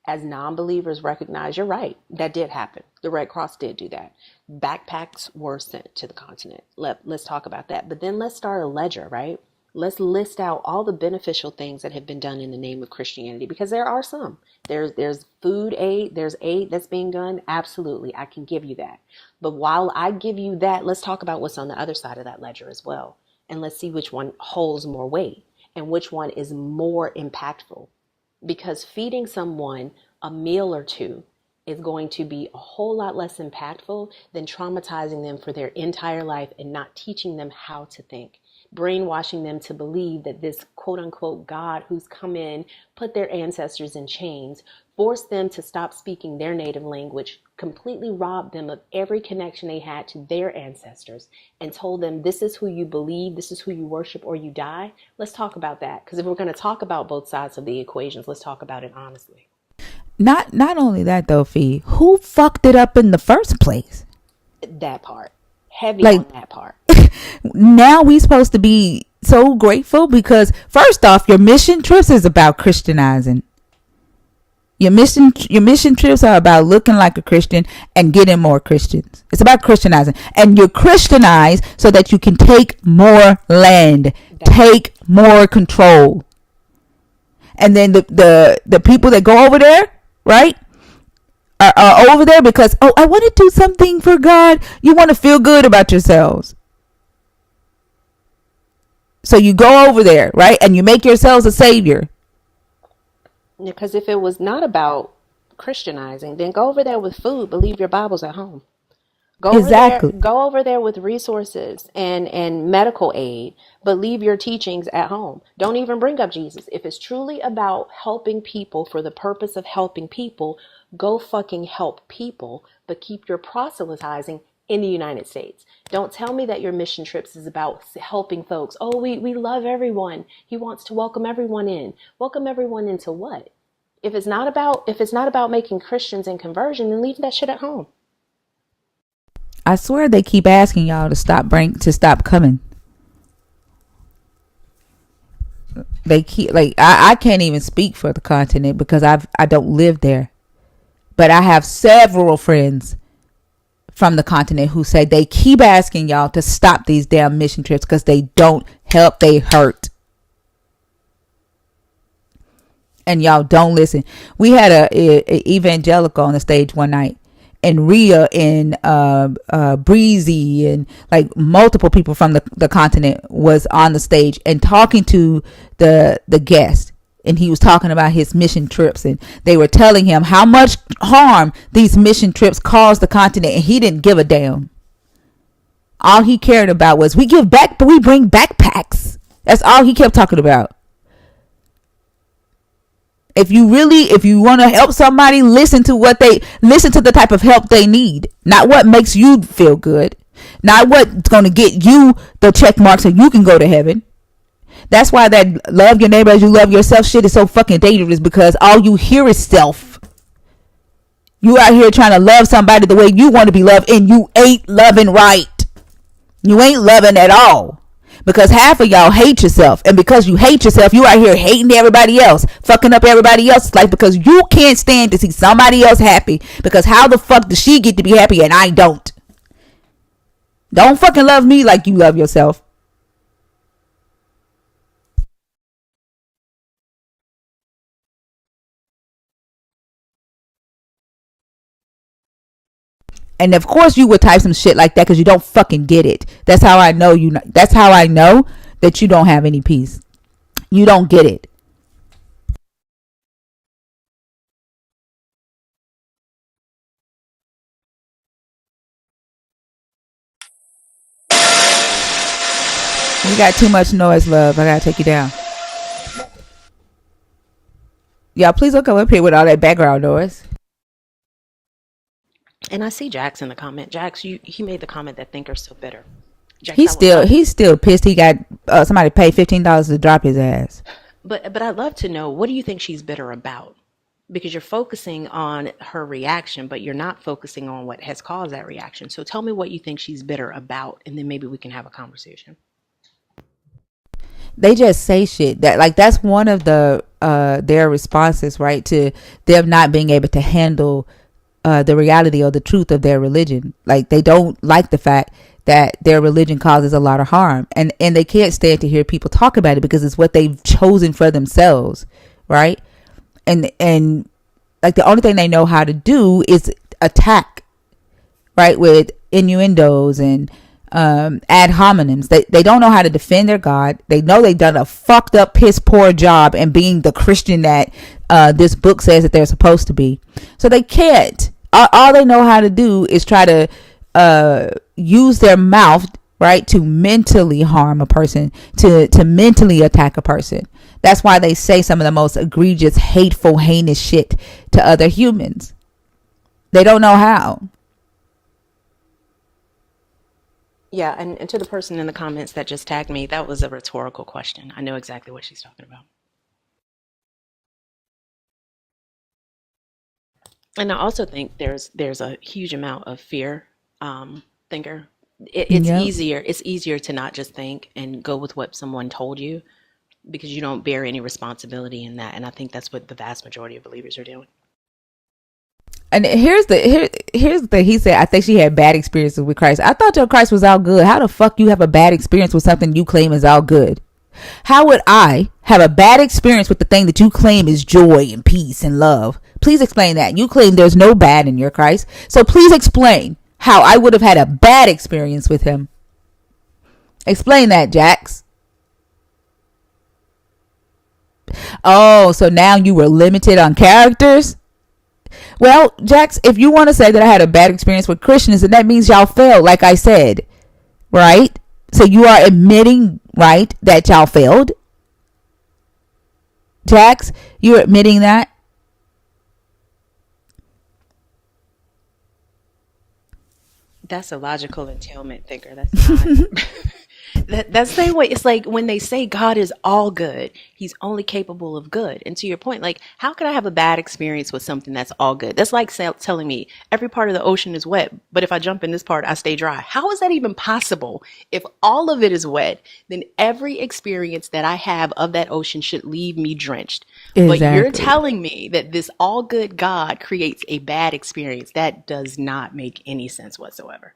as non-believers, recognize you're right. That did happen. The Red Cross did do that. Backpacks were sent to the continent. Let's talk about that. But then let's start a ledger, right? Let's list out all the beneficial things that have been done in the name of Christianity, because there are some. There's food aid, there's aid that's being done. Absolutely, I can give you that. But while I give you that, let's talk about what's on the other side of that ledger as well. And let's see which one holds more weight and which one is more impactful. Because feeding someone a meal or two is going to be a whole lot less impactful than traumatizing them for their entire life and not teaching them how to think. Brainwashing them to believe that this quote unquote God who's come in, put their ancestors in chains, forced them to stop speaking their native language, completely robbed them of every connection they had to their ancestors, and told them this is who you believe, this is who you worship, or you die. Let's talk about that. Because if we're going to talk about both sides of the equations, let's talk about it honestly. Not only that though, Fee, who fucked it up in the first place? That part. Heavy on that part. Now we supposed to be so grateful because first off, your mission trips is about Christianizing. Your mission trips are about looking like a Christian and getting more Christians. It's about Christianizing. And you're Christianized so that you can take more land, take more control. And then the people that go over there, right, are over there because, oh, I want to do something for God. You want to feel good about yourselves. So you go over there, right, and you make yourselves a savior. Because if it was not about Christianizing, then go over there with food, but leave your Bibles at home. Go over there with resources and medical aid, but leave your teachings at home. Don't even bring up Jesus. If it's truly about helping people for the purpose of helping people, go fucking help people, but keep your proselytizing in the United States. Don't tell me that your mission trips is about helping folks. Oh, we love everyone. He wants to welcome everyone in. Welcome everyone into what? If it's not about making Christians and conversion, then leave that shit at home. I swear they keep asking y'all to stop coming. They keep I can't even speak for the continent because I don't live there. But I have several friends from the continent who say they keep asking y'all to stop these damn mission trips because they don't help, they hurt. And y'all don't listen. We had a evangelical on the stage one night, and Rhea and Breezy and like multiple people from the continent was on the stage and talking to the guest. And he was talking about his mission trips, and they were telling him how much harm these mission trips caused the continent, and he didn't give a damn. All he cared about was we give back, but we bring backpacks. That's all he kept talking about. If you want to help somebody, listen to the type of help they need, not what makes you feel good, not what's going to get you the check mark so you can go to heaven. That's why that love your neighbor as you love yourself shit is so fucking dangerous, because all you hear is self. You out here trying to love somebody the way you want to be loved, and you ain't loving right. You ain't loving at all. Because half of y'all hate yourself. And because you hate yourself, you out here hating everybody else. Fucking up everybody else's life because you can't stand to see somebody else happy. Because how the fuck does she get to be happy and I don't? Don't fucking love me like you love yourself. And of course you would type some shit like that because you don't fucking get it. That's how I know you. That's how I know that you don't have any peace. You don't get it. You got too much noise, love. I gotta take you down. Y'all, please don't come up here with all that background noise. And I see Jax in the comment. Jax, he made the comment that Thinker's so bitter. Jax, He's still pissed. He got somebody paid $15 to drop his ass. But I'd love to know, what do you think she's bitter about? Because you're focusing on her reaction, but you're not focusing on what has caused that reaction. So tell me what you think she's bitter about, and then maybe we can have a conversation. They just say shit that's one of the their responses, right, to them not being able to handle the reality or the truth of their religion. Like, they don't like the fact that their religion causes a lot of harm, and they can't stand to hear people talk about it because it's what they've chosen for themselves, right? And like the only thing they know how to do is attack, right, with innuendos and ad hominems. They don't know how to defend their God. They know they've done a fucked up, piss poor job in being the Christian that this book says that they're supposed to be. So they can't. All they know how to do is try to use their mouth, right, to mentally harm a person, to mentally attack a person. That's why they say some of the most egregious, hateful, heinous shit to other humans. They don't know how. Yeah, and to the person in the comments that just tagged me, that was a rhetorical question. I know exactly what she's talking about. And I also think there's a huge amount of fear, Thinker. It's easier to not just think and go with what someone told you, because you don't bear any responsibility in that. And I think that's what the vast majority of believers are doing. And here's the thing. He said, I think she had bad experiences with Christ. I thought your Christ was all good. How the fuck you have a bad experience with something you claim is all good? How would I have a bad experience with the thing that you claim is joy and peace and love? Please explain that. You claim there's no bad in your Christ. So please explain how I would have had a bad experience with him. Explain that, Jax. Oh, so now you were limited on characters? Well, Jax, if you want to say that I had a bad experience with Christians, then that means y'all failed, like I said, right? So you are admitting, right, that y'all failed? Jax, you're admitting that? That's a logical entailment, Thinker. That's not... That's the same way. It's like when they say God is all good, he's only capable of good. And to your point, like, how could I have a bad experience with something that's all good? That's like telling me every part of the ocean is wet, but if I jump in this part, I stay dry. How is that even possible? If all of it is wet, then every experience that I have of that ocean should leave me drenched. Exactly. But you're telling me that this all good God creates a bad experience. That does not make any sense whatsoever.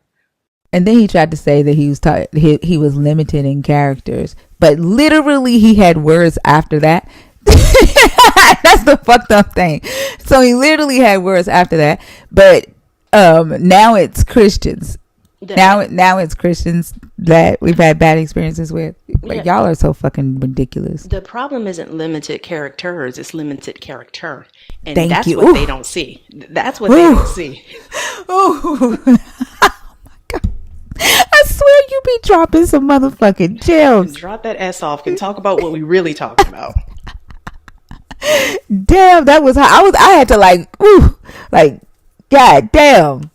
And then he tried to say that he was limited in characters, but literally he had words after that. That's the fucked up thing. So he literally had words after that, but now it's Christians. Now it's Christians that we've had bad experiences with. Like, y'all are so fucking ridiculous. The problem isn't limited characters; it's limited character, and that's what they don't see. That's what they don't see. I swear you be dropping some motherfucking gems. Drop that S off and talk about what we really talking about. Damn, that was how I had to god damn.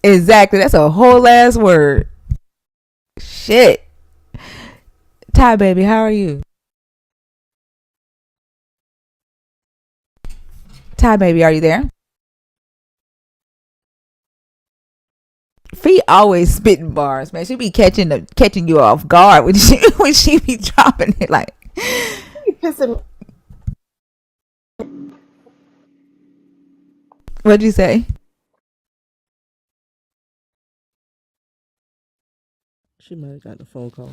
Exactly. That's a whole ass word. Shit. Ty baby, how are you? Ty baby, are you there? Fee always spitting bars, man. She be catching you off guard when she be dropping it like. What'd you say? She might have gotten a phone call.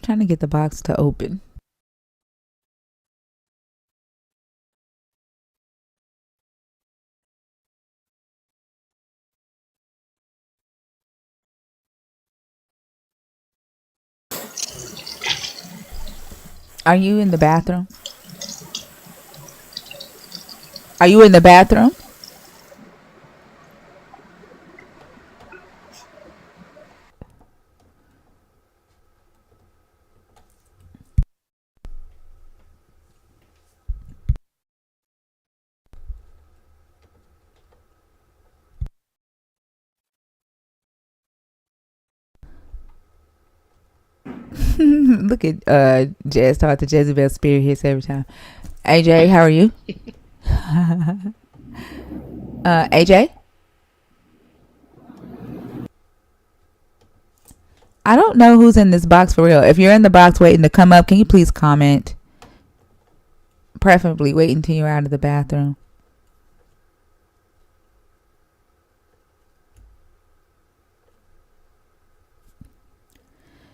Trying to get the box to open. Are you in the bathroom? Are you in the bathroom? Look at Jazz talk to Jezebel spirit hits every time. AJ, how are you? AJ? I don't know who's in this box for real. If you're in the box waiting to come up, can you please comment? Preferably wait until you're out of the bathroom.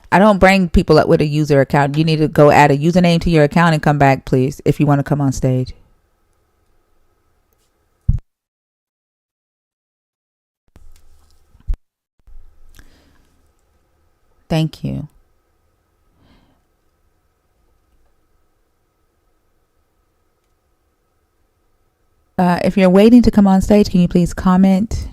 I don't bring people up with a user account. You need to go add a username to your account and come back, please, if you want to come on stage. Thank you. If you're waiting to come on stage, can you please comment?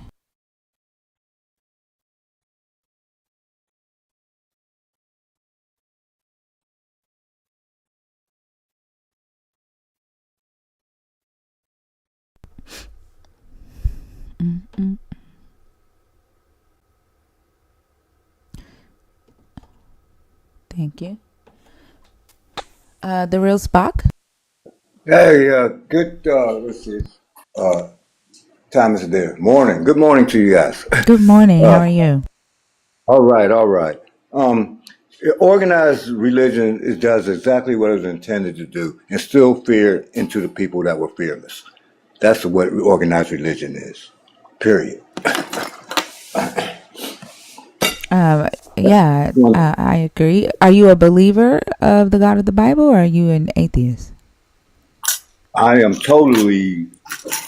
Mm-mm. Thank you. The real Spock? Hey, good, let's see, uh, time is there. Morning. Good morning to you guys. Good morning. How are you? All right, all right. Um, Organized religion does exactly what it was intended to do, instill fear into the people that were fearless. That's what organized religion is, period. Yeah, I agree. Are you a believer of the God of the Bible, or are you an atheist? I am totally,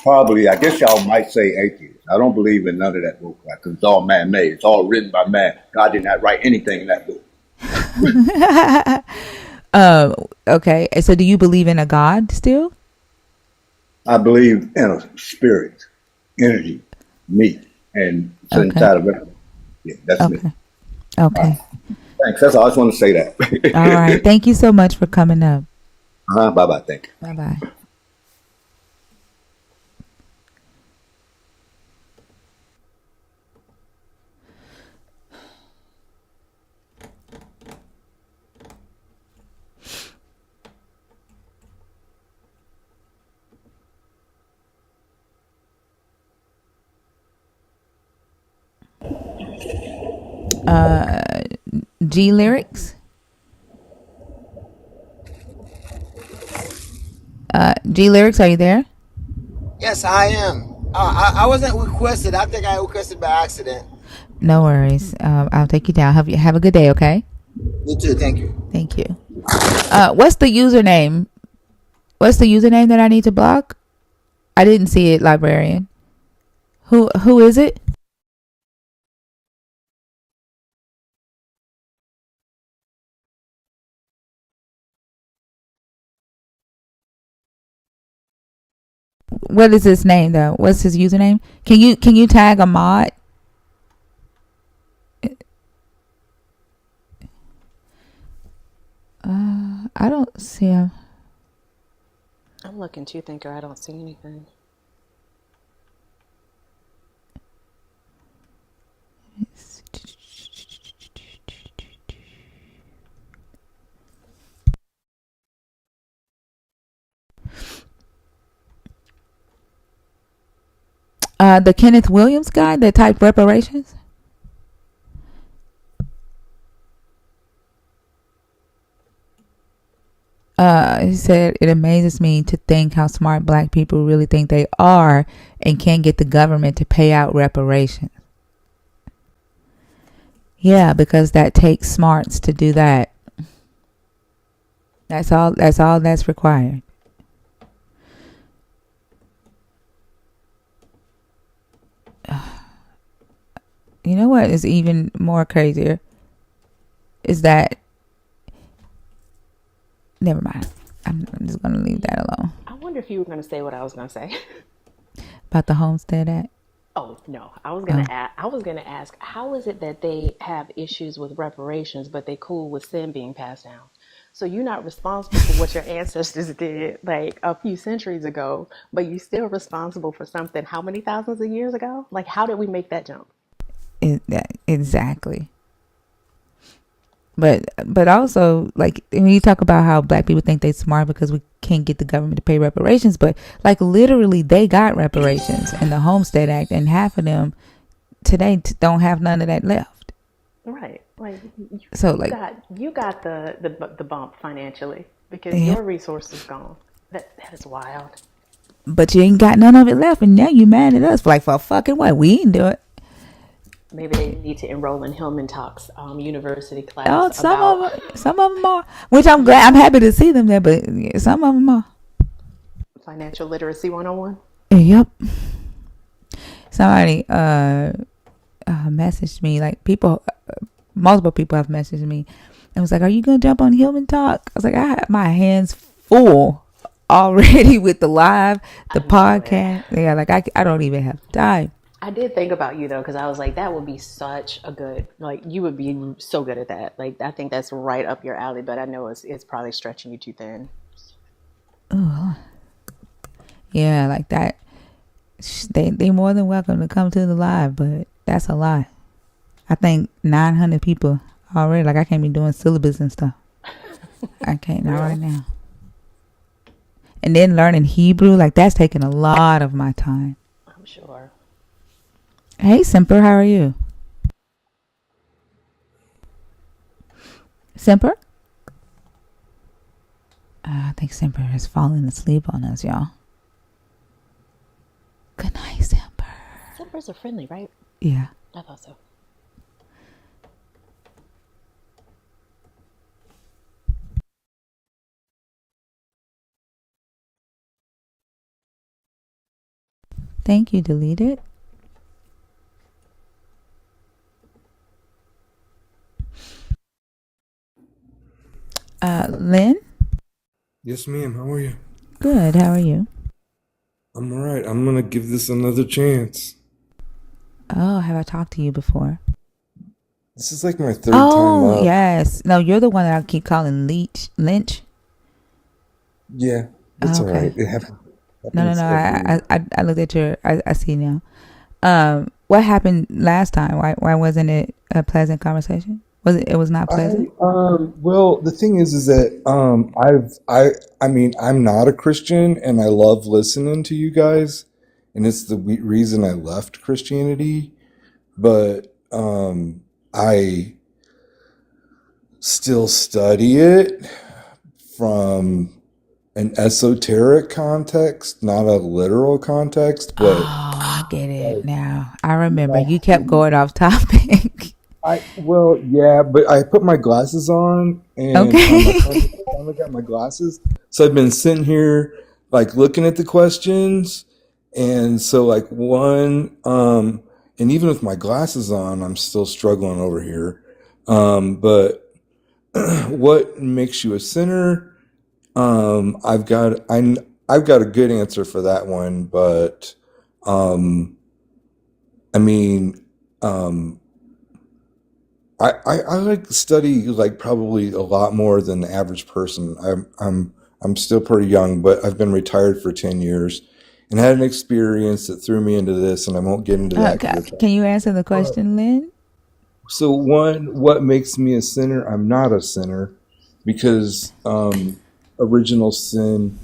probably, I guess y'all might say atheist. I don't believe in none of that book because it's all man-made. It's all written by man. God did not write anything in that book. Okay. So do you believe in a God still? I believe in a spirit, energy, me, and it's inside of it. Yeah, that's me. Okay. Thanks. That's all. I just want to say that. All right. Thank you so much for coming up. Bye-bye. Thank you. Bye-bye. G Lyrics. G Lyrics, are you there? Yes, I am. I wasn't requested. I think I requested by accident. No worries. I'll take you down. Have a good day, okay? You too. Thank you. Thank you. What's the username? What's the username that I need to block? I didn't see it, librarian. Who is it? What is his name though? What's his username? Can you tag a mod? I don't see him. I'm looking too, Thinker. I don't see anything. The Kenneth Williams guy that typed reparations. He said, it amazes me to think how smart black people really think they are and can't get the government to pay out reparations. Yeah, because that takes smarts to do that. That's all that's required. You know what is even more crazier? Is that... Never mind. I'm just going to leave that alone. I wonder if you were going to say what I was going to say. About the Homestead Act? Oh, no. I was going to ask, how is it that they have issues with reparations, but they cool with sin being passed down? So you're not responsible for what your ancestors did like a few centuries ago, but you're still responsible for something how many thousands of years ago? Like, how did we make that jump? Exactly. But also, like, when you talk about how black people think they smart because we can't get the government to pay reparations, but like literally they got reparations in the Homestead Act, and half of them today don't have none of that left. Right. Like, so like you got the bump financially because Yep. your resources gone. That is wild. But you ain't got none of it left, and now you mad at us for fucking what? We didn't do it. Maybe they need to enroll in Hillman Talks university class. Oh, some of them are, which I'm glad. I'm happy to see them there, but some of them are. Financial literacy 101. Yep. Somebody messaged me, like multiple people have messaged me and was like, "Are you gonna jump on Hillman Talk?" I was like, I have my hands full already with the live, the podcast. Yeah, like I don't even have time. I did think about you though, because I was like, that would be such a good, like, you would be so good at that. Like, I think that's right up your alley, but I know it's probably stretching you too thin. Oh, yeah, like that. They more than welcome to come to the live, but that's a lot. I think 900 people already. Like, I can't be doing syllabus and stuff. I can't, not right now. And then learning Hebrew, like, that's taking a lot of my time. I'm sure. Hey, Simper, how are you? Simper? I think Simper has fallen asleep on us, y'all. Good night, Simper. Simpers are friendly, right? Yeah. I thought so. Thank you, deleted. Lynn? Yes, ma'am. How are you? Good, how are you? I'm alright. I'm gonna give this another chance. Oh, have I talked to you before? This is like my third time up. Oh, yes. No, you're the one that I keep calling Lynch. Yeah, that's okay. alright. It happens. No. I looked at your. I see now. What happened last time? Why wasn't it a pleasant conversation? It was not pleasant? Well, the thing is that I mean, I'm not a Christian, and I love listening to you guys, and it's the reason I left Christianity. But I still study it from an esoteric context, not a literal context. But I get it now. I remember you kept going off topic. Yeah, but I put my glasses on, and okay. I finally got my glasses. So I've been sitting here, like, looking at the questions, And so like and even with my glasses on, I'm still struggling over here. But what makes you a sinner? I've got a good answer for that one, but I mean, um, I like to study like probably a lot more than the average person. I'm still pretty young, but I've been retired for 10 years and had an experience that threw me into this, and I won't get into that because Can you answer the question, Lynn? so one, what makes me a sinner? I'm not a sinner because original sin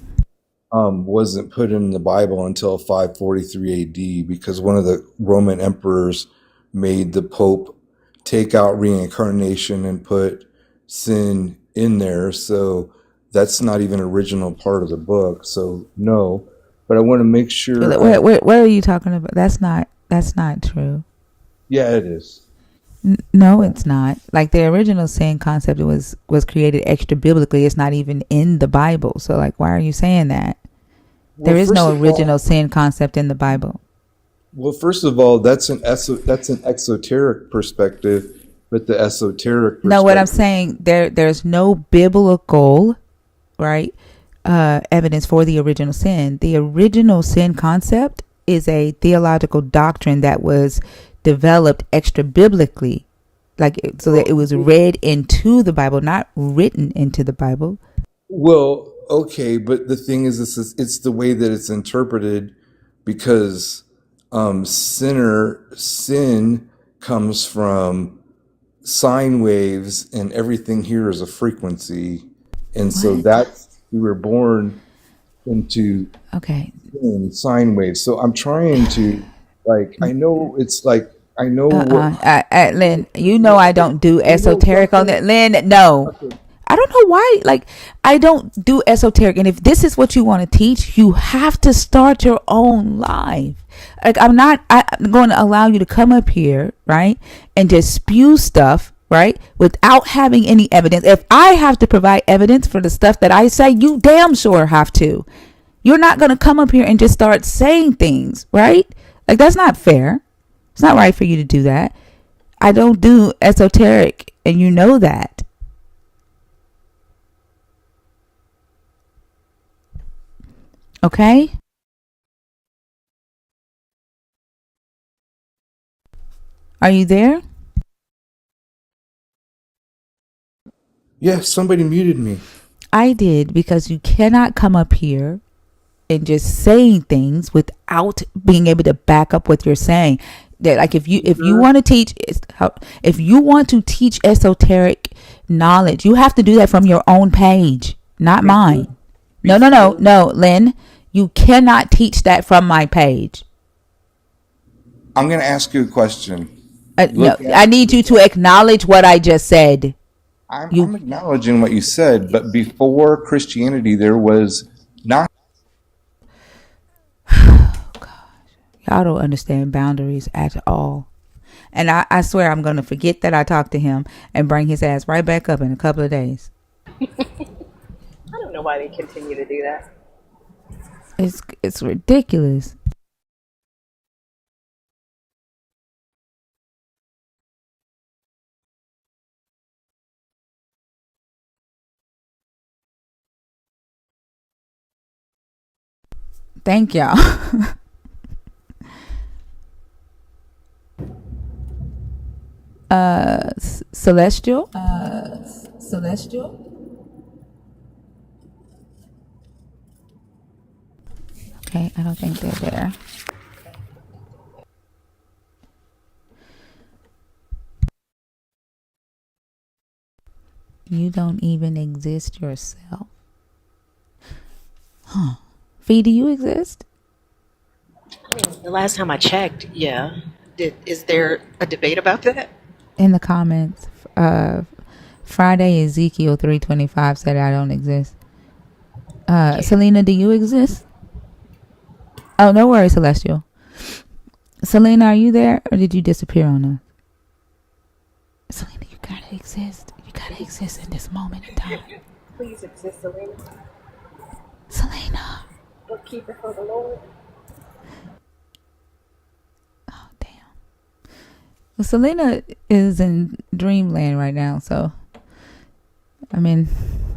wasn't put in the Bible until 543 AD because one of the Roman emperors made the Pope take out reincarnation and put sin in there. So that's not even an original part of the book. So no, but I want to make sure Where are you talking about? That's not true. yeah, it is. No, it's not. Like the original sin concept was created extra biblically. It's not even in the Bible. So like, why are you saying that? Well, There is first no of all, original sin concept in the Bible. well, first of all, that's an exoteric perspective, but the esoteric No, what I'm perspective. saying there's no biblical, right, evidence for the original sin. The original sin concept is a theological doctrine that was developed extra biblically, so that it was read into the Bible, not written into the Bible. Well, okay, but the thing is, it's the way that it's interpreted because sin comes from sine waves, and everything here is a frequency, and so What? that's we were born into Okay. sine waves. So I'm trying to I know it's like I know what Lynn, you know I don't do I know esoteric on something. that. Lynn, no. Okay, I don't know why. Like, I don't do esoteric. And if this is what you want to teach, you have to start your own life. Like, I'm going to allow you to come up here, right, and just spew stuff, right, without having any evidence. If I have to provide evidence for the stuff that I say, you damn sure have to. You're not going to come up here and just start saying things, right? Like, that's not fair. It's not right for you to do that. I don't do esoteric, and you know that. Okay? Are you there? yeah, somebody muted me. I did, because you cannot come up here and just saying things without being able to back up what you're saying. That, like, if you want to teach, if you want to teach esoteric knowledge, you have to do that from your own page, not mine. No, Lynn, you cannot teach that from my page. I'm going to ask you a question. No, I need you to acknowledge what I just said. I'm acknowledging what you said, but before Christianity, there was not. Y'all don't understand boundaries at all. And I swear I'm going to forget that I talked to him and bring his ass right back up in a couple of days. I don't know why they continue to do that. It's ridiculous. Thank y'all. Celestial. Okay, I don't think they're there. You don't even exist yourself. Huh. Fee, do you exist? I mean, the last time I checked, yeah. Is there a debate about that? In the comments, Friday Ezekiel 3:25 said I don't exist. Selena, do you exist? Oh, no worries, Celestial. Selena, are you there, or did you disappear on us? Selena, you gotta exist. You gotta exist in this moment in time. Please exist, Selena. Selena. Bookkeeper for the Lord. Well, Selena is in dreamland right now, so I mean,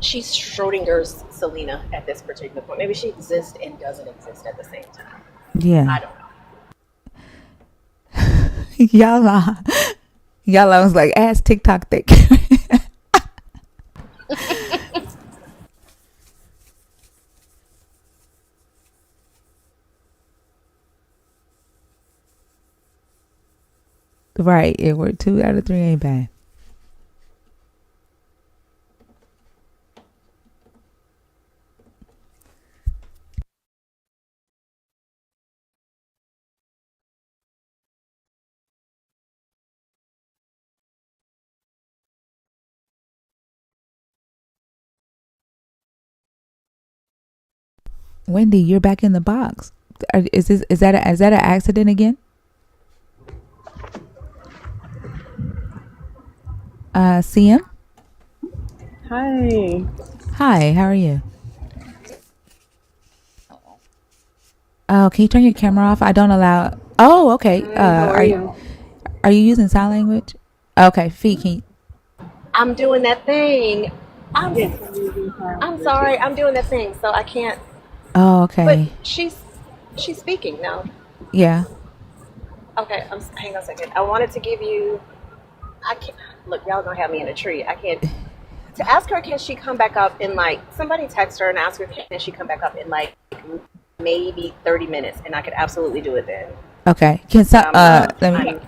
She's Schrodinger's Selena at this particular point. Maybe she exists and doesn't exist at the same time. yeah. I don't know. Yala was like, ass TikTok thick. Right, it worked. 2 out of 3 ain't bad. Wendy, you're back in the box. Is that an accident again? CM? Hi. Hi, how are you? Oh, can you turn your camera off? I don't allow. Oh, okay. Hi, how are you? Are you using sign language? Okay, Fee, can you... I'm doing that thing. Yes, I'm using sign I'm language. sorry. I'm doing that thing, so I can't. Oh, okay. But she's speaking now. Yeah. Okay, hang on a second. I wanted to give you. I can't look. Y'all gonna have me in a tree. I can't. To ask her, can she come back up in like somebody text her and ask her, can she come back up in like maybe 30 minutes, and I could absolutely do it then. Okay. Can some? Let me.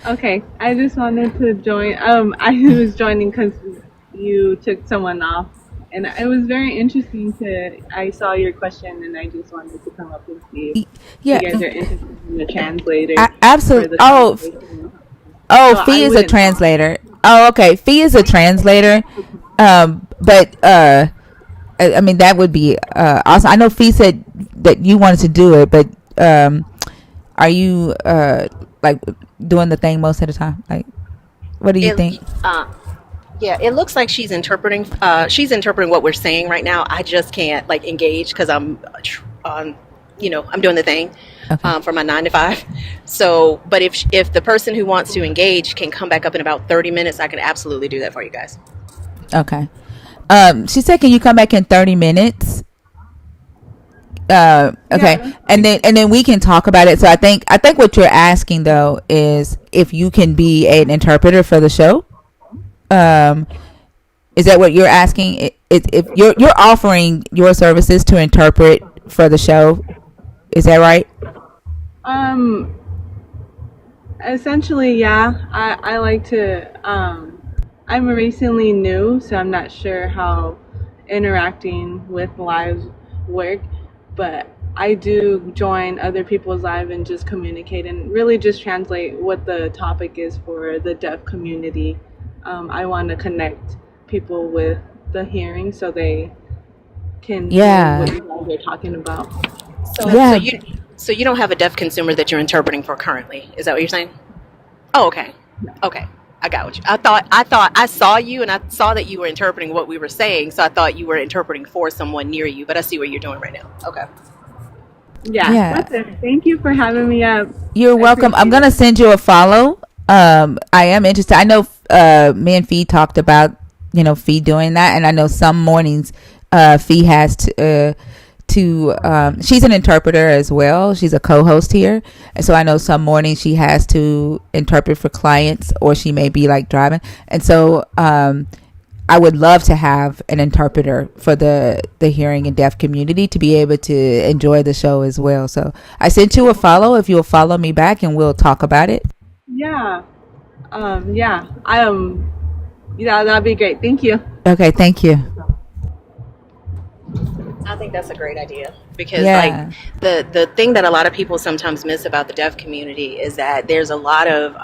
Okay, I just wanted to join. I was joining because you took someone off, and it was very interesting I saw your question, and I just wanted to come up and see if Yeah. you guys are interested in the translator. Absolutely. So Fee is a translator. Oh, okay. Fee is a translator. But I mean, that would be awesome. I know Fee said that you wanted to do it, but are you like doing the thing most of the time? Like, what do you think? Yeah, it looks like she's interpreting. She's interpreting what we're saying right now. I just can't like engage because I'm on. I'm doing the thing for my 9 to 5. So, but if the person who wants to engage can come back up in about 30 minutes, I can absolutely do that for you guys. Okay. She said, "Can you come back in 30 minutes?" Okay, yeah. and then we can talk about it. So I think what you're asking though is if you can be an interpreter for the show. Is that what you're asking? If you're offering your services to interpret for the show, is that right? Essentially, yeah. I like to. I'm recently new, so I'm not sure how interacting with lives work, but I do join other people's live and just communicate and really just translate what the topic is for the deaf community. I want to connect people with the hearing so they can hear what you guys are talking about. So you don't have a deaf consumer that you're interpreting for currently. Is that what you're saying? Oh, okay. Okay. I got what you. I thought I saw you and I saw that you were interpreting what we were saying. So I thought you were interpreting for someone near you, but I see what you're doing right now. Okay. Yeah. Thank you for having me up. You're welcome. I'm going to send you a follow. I am interested. I know me and Fee talked about, Fee doing that. And I know some mornings Fee has to she's an interpreter as well. She's a co-host here. And so I know some mornings she has to interpret for clients or she may be like driving. And so I would love to have an interpreter for the hearing and deaf community to be able to enjoy the show as well. So I sent you a follow. If you'll follow me back and we'll talk about it. Yeah. Yeah, that'd be great. Thank you. Okay. Thank you. I think that's a great idea because like the thing that a lot of people sometimes miss about the deaf community is that there's a lot of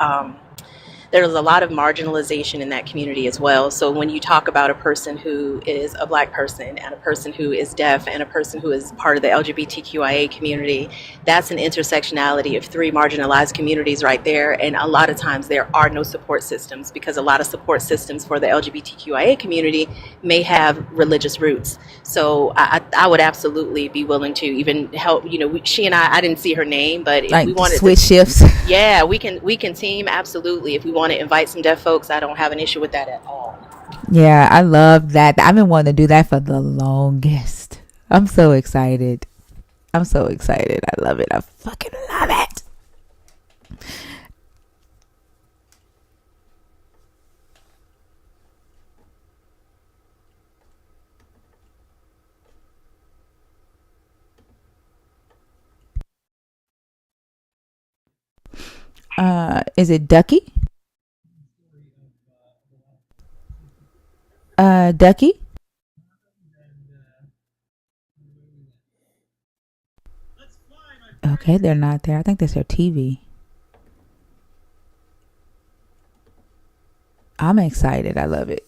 marginalization in that community as well. So when you talk about a person who is a Black person and a person who is deaf and a person who is part of the LGBTQIA community, that's an intersectionality of 3 marginalized communities right there. And a lot of times there are no support systems because a lot of support systems for the LGBTQIA community may have religious roots. So I would absolutely be willing to even help. She and I didn't see her name, but if like we wanted switch shifts. Yeah, we can team absolutely. If we want to invite some deaf folks, I don't have an issue with that at all. Yeah, I love that. I've been wanting to do that for the longest. I'm so excited. I'm so excited. I love it. I fucking love it. Is it Ducky? Ducky? Okay, they're not there. I think that's their TV. I'm excited. I love it.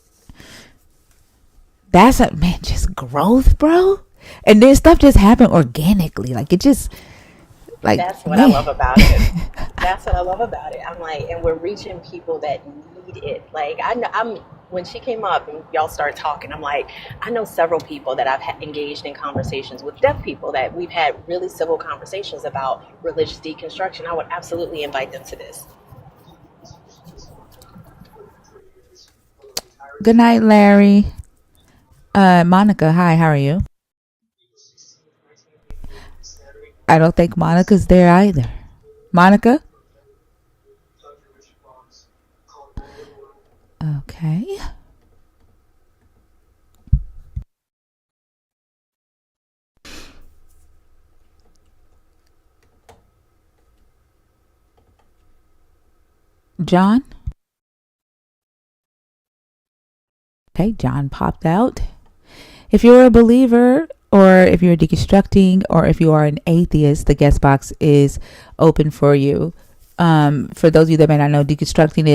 That's a man, just growth, bro. And then stuff just happened organically. Like it just like That's what I man. love about it. That's what I love about it. I'm like, and we're reaching people that need it. Like I know, I'm when she came up and y'all start talking, I'm like, I know several people that I've engaged in conversations with deaf people that we've had really civil conversations about religious deconstruction. I would absolutely invite them to this. Good night, Larry. Monica, hi, how are you? I don't think Monica's there either. Monica? Okay. John? Okay, John popped out. If you're a believer, or if you're deconstructing, or if you are an atheist, the guest box is open for you. For those of you that may not know, deconstructing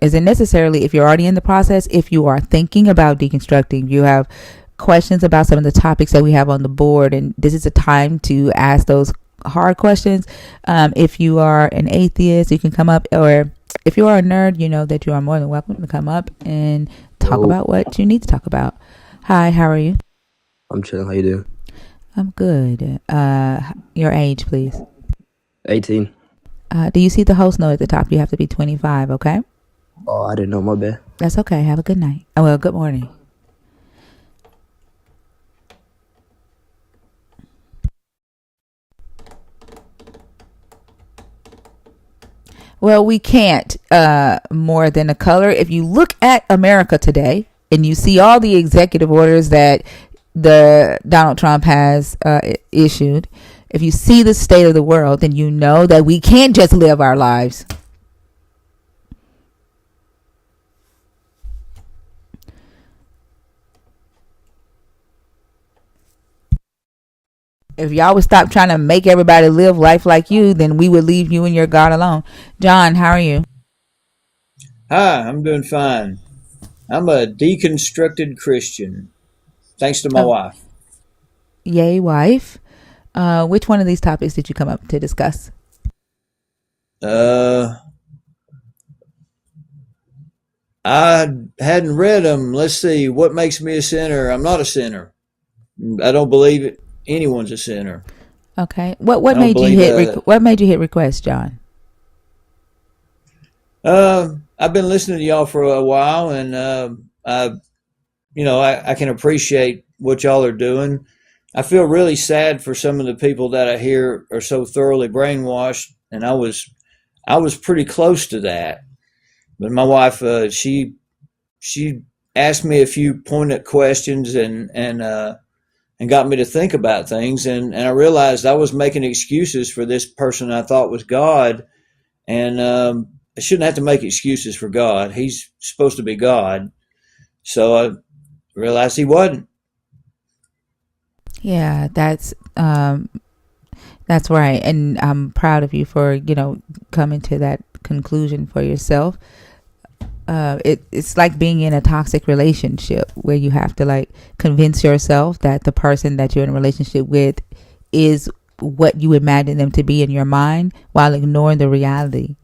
isn't necessarily if you're already in the process. If you are thinking about deconstructing, you have questions about some of the topics that we have on the board, and this is a time to ask those hard questions. If you are an atheist, you can come up, or if you are a nerd, you know that you are more than welcome to come up and talk about what you need to talk about. Hi, how are you? I'm chilling. How you doing? I'm good. Your age, please. 18. Do you see the host note at the top? You have to be 25, okay? Oh, I didn't know. My bad. That's okay. Have a good night. Oh, well, good morning. Well, we can't more than a color. If you look at America today and you see all the executive orders that the Donald Trump has issued, if you see the state of the world, then you know that we can't just live our lives. If y'all would stop trying to make everybody live life like you, then we would leave you and your God alone. John, how are you? Hi, I'm doing fine. I'm a deconstructed Christian, thanks to my Oh, wife. yay, wife. Which one of these topics did you come up to discuss? I hadn't read them. Let's see. What makes me a sinner? I'm not a sinner. I don't believe anyone's a sinner. Okay. I don't believe. What made you hit request, John? I've been listening to y'all for a while, and I can appreciate what y'all are doing. I feel really sad for some of the people that I hear are so thoroughly brainwashed, and I was pretty close to that. But my wife, she asked me a few pointed questions and got me to think about things, and I realized I was making excuses for this person I thought was God, and I shouldn't have to make excuses for God. He's supposed to be God, so I realized he wasn't. Yeah, that's right, and I'm proud of you for coming to that conclusion for yourself. It's like being in a toxic relationship where you have to like convince yourself that the person that you're in a relationship with is what you imagine them to be in your mind while ignoring the reality.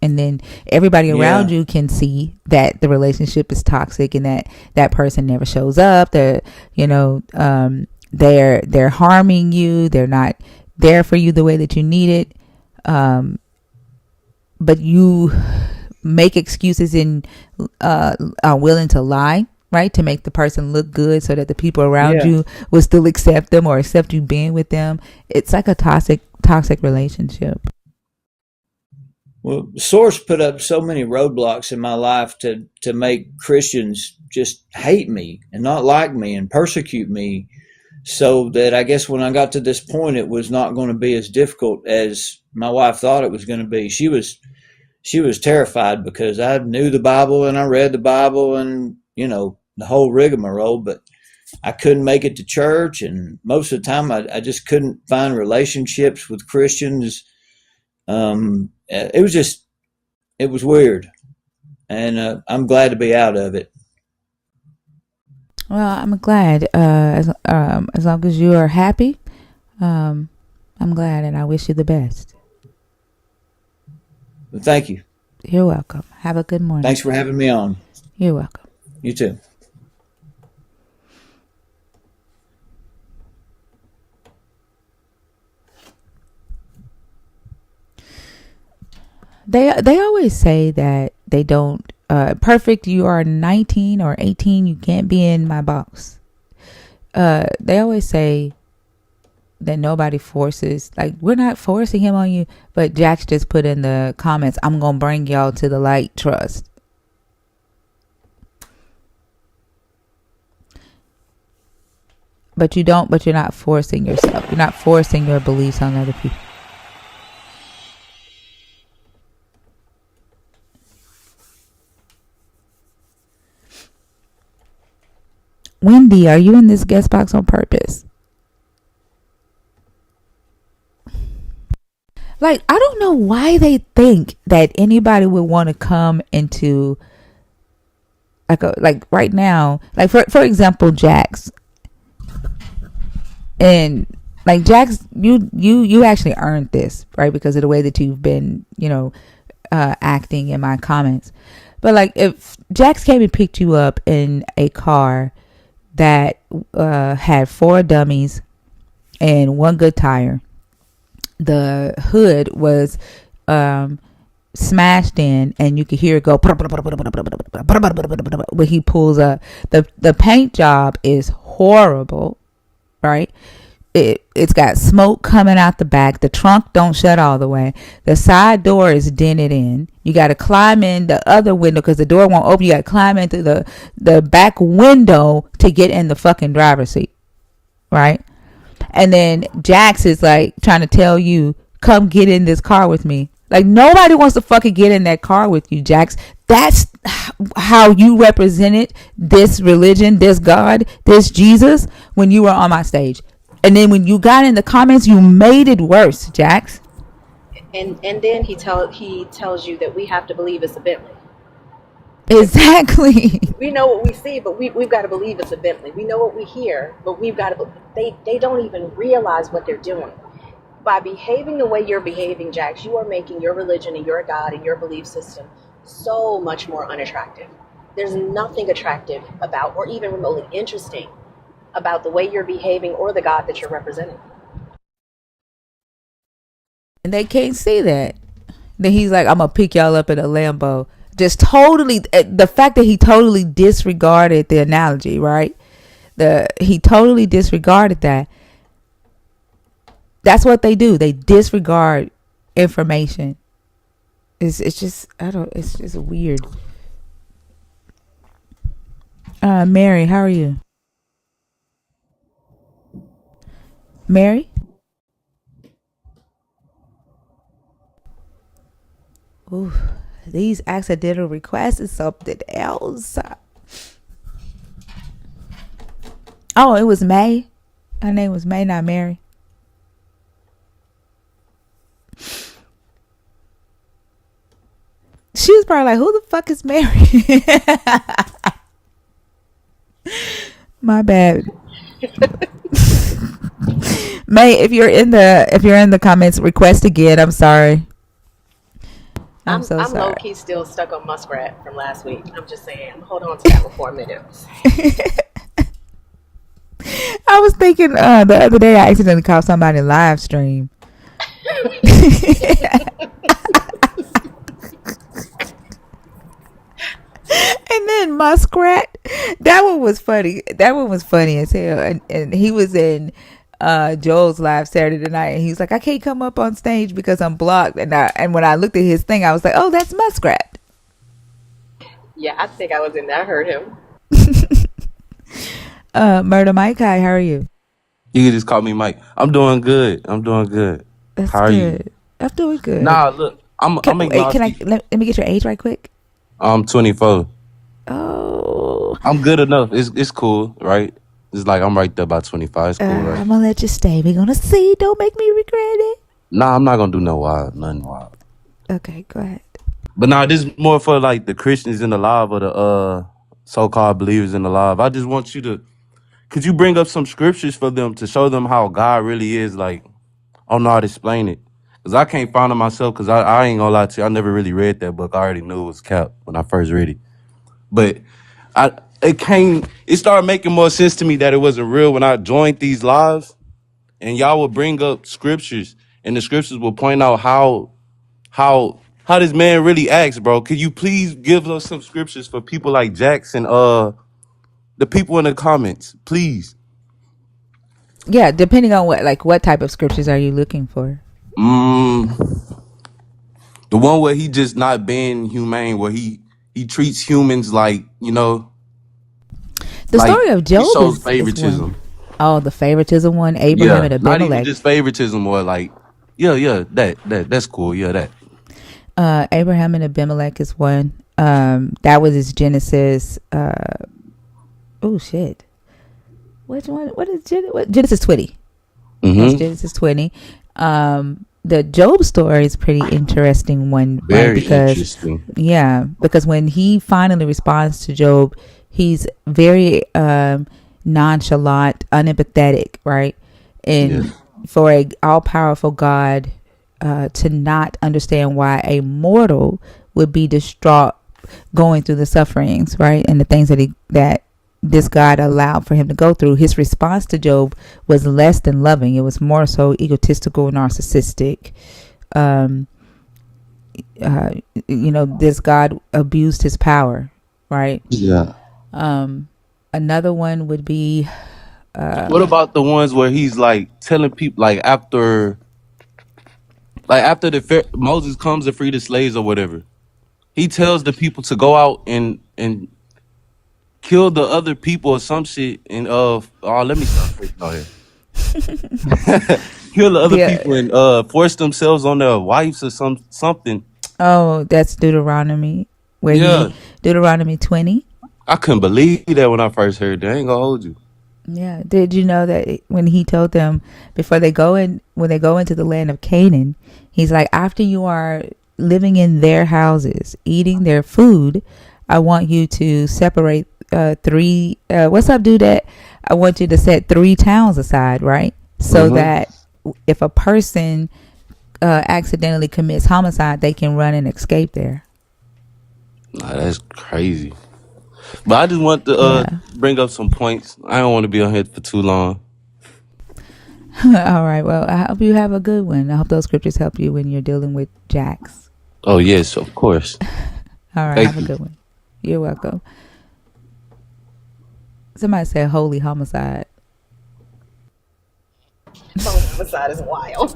And then everybody around you can see that the relationship is toxic and that person never shows up. They're harming you. They're not there for you the way that you need it. but you make excuses and are willing to lie, right, to make the person look good so that the people around you will still accept them or accept you being with them. It's like a toxic relationship. Well, Source put up so many roadblocks in my life to make Christians just hate me and not like me and persecute me, so that I guess when I got to this point, it was not going to be as difficult as my wife thought it was going to be. She was terrified because I knew the Bible and I read the Bible and, the whole rigmarole, but I couldn't make it to church. And most of the time I just couldn't find relationships with Christians. It was weird, and I'm glad to be out of it. Well, I'm glad. As long as you are happy, I'm glad, and I wish you the best. But thank you. You're welcome. Have a good morning. Thanks for having me on. You're welcome. You too. They always say that they don't perfect. You are 19 or 18. You can't be in my box. They always say that nobody forces. Like, we're not forcing him on you. But Jax just put in the comments, I'm gonna bring y'all to the light. Trust. But you don't. But you're not forcing yourself. You're not forcing your beliefs on other people. Wendy, are you in this guest box on purpose? Like, I don't know why they think that anybody would want to come into like right now, like for example, Jax. And like Jax, you actually earned this, right? Because of the way that you've been, acting in my comments. But like, if Jax came and picked you up in a car that had 4 dummies and 1 good tire, the hood was smashed in, and you could hear it go when he pulls up. The paint job is horrible, right? It's got smoke coming out the back. The trunk don't shut all the way. The side door is dented in. You got to climb in the other window because the door won't open. You got to climb into the back window to get in the fucking driver's seat, right? And then Jax is like trying to tell you, come get in this car with me. Like, nobody wants to fucking get in that car with you, Jax. That's how you represented this religion, this God, this Jesus when you were on my stage. And then when you got in the comments, you made it worse, Jax. And then he tells you that we have to believe it's a Bentley. Exactly. We know what we see, but we've got to believe it's a Bentley. We know what we hear, but we've got to. They don't even realize what they're doing. By behaving the way you're behaving, Jax, you are making your religion and your God and your belief system so much more unattractive. There's nothing attractive about, or even remotely interesting about the way you're behaving or the God that you're representing. And they can't see that. Then he's like, I'm going to pick y'all up in a Lambo. Just totally, the fact that he totally disregarded the analogy, right? He totally disregarded that. That's what they do. They disregard information. It's just weird. Mary, how are you? Mary? Ooh, these accidental requests is something else. Oh, it was May. Her name was May, not Mary. She was probably like, who the fuck is Mary? My bad. May, if you're in the comments, request again. I'm sorry. I'm so sorry. I'm low key still stuck on Muskrat from last week. I'm just saying, hold on to that for 4 minutes. I was thinking the other day I accidentally called somebody live stream. And then Muskrat, that one was funny. That one was funny as hell. And he was in Joel's live Saturday night, and he was like, "I can't come up on stage because I'm blocked." And when I looked at his thing, I was like, "Oh, that's Muskrat." Yeah, I think I was in there. I heard him. Murder Mike, hi, how are you? You can just call me Mike. I'm doing good. I'm doing good. That's How are you? good. I'm doing good. Nah, look, I'm Wait, can I agnostic. let me get your age right quick? I'm 24. Oh, I'm good enough. It's cool, right? It's like I'm right there by 25. It's cool, right? I'm gonna let you stay. We're gonna see. Don't make me regret it. Nah, I'm not gonna do nothing wild. Okay, go ahead. But nah, this is more for like the Christians in the live or the so-called believers in the live. I just want you to, could you bring up some scriptures for them to show them how God really is? Like, I don't know how to explain it. Because I can't find it myself, because I ain't gonna lie to you, I never really read that book. I already knew it was cap when I first read it. But it started making more sense to me that it wasn't real when I joined these lives, and y'all would bring up scriptures, and the scriptures will point out how this man really acts, bro. Could you please give us some scriptures for people like Jackson, the people in the comments, please? Yeah, depending on what type of scriptures are you looking for? The one where he just not being humane, where he treats humans like, The like story of he Job shows is one. favoritism. Oh, the favoritism one, Abraham Yeah, and not even Abimelech. just favoritism, or like, yeah, that's cool. Yeah, that. Abraham and Abimelech is one. That was his Genesis. Oh shit. Which one? What is Genesis 20? That's Genesis 20. The Job story is pretty interesting one, right? Very interesting. Yeah, because when he finally responds to Job, he's very nonchalant, unempathetic, right? And for a all-powerful God to not understand why a mortal would be distraught going through the sufferings, right? And the things that this God allowed for him to go through, his response to Job was less than loving. It was more so egotistical, narcissistic. This God abused his power, right? Yeah. Another one would be What about the ones where he's like telling people, like after Moses comes to free the slaves or whatever, he tells the people to go out and kill the other people or some shit, and let me stop freaking out here. Kill the other people and force themselves on their wives or something. Oh, that's Deuteronomy, Deuteronomy 20. I couldn't believe that when I first heard that. I ain't gonna hold you. Yeah. Did you know that when he told them when they go into the land of Canaan, he's like, after you are living in their houses, eating their food, I want you to separate three. What's up, dudette? I want you to set 3 towns aside, right? So that if a person accidentally commits homicide, they can run and escape there. Nah, that's crazy. But I just want to bring up some points. I don't want to be on here for too long. All right. Well, I hope you have a good one. I hope those scriptures help you when you're dealing with Jax. Oh, yes, of course. All right. Have a good one. You're welcome. Somebody said holy homicide. Homicide is wild.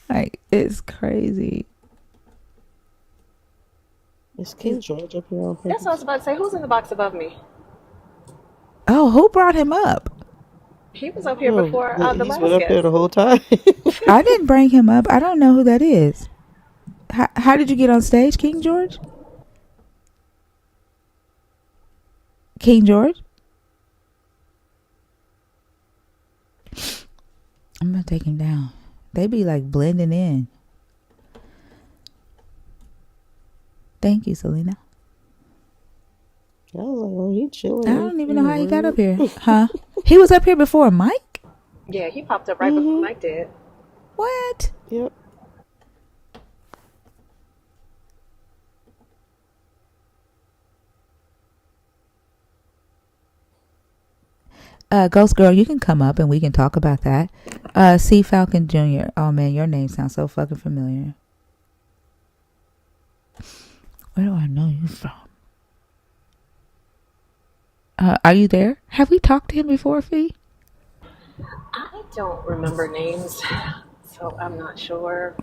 Like, it's crazy. Is King George up here on purpose? That's what I was about to say. Who's in the box above me? Oh, who brought him up? He was up here before the He's last been up guest. here the whole time. I didn't bring him up. I don't know who that is. How did you get on stage, King George? King George? I'm gonna take him down. They be like blending in. Thank you, Selena. I was like, oh, he chilling. I don't even know how he got up here. Huh? He was up here before Mike? Yeah, he popped up right before Mike did. What? Yep. Ghost Girl, you can come up and we can talk about that. C. Falcon Jr. Oh man, your name sounds so fucking familiar. Where do I know you from? Are you there? Have we talked to him before, Fee? I don't remember names, so I'm not sure.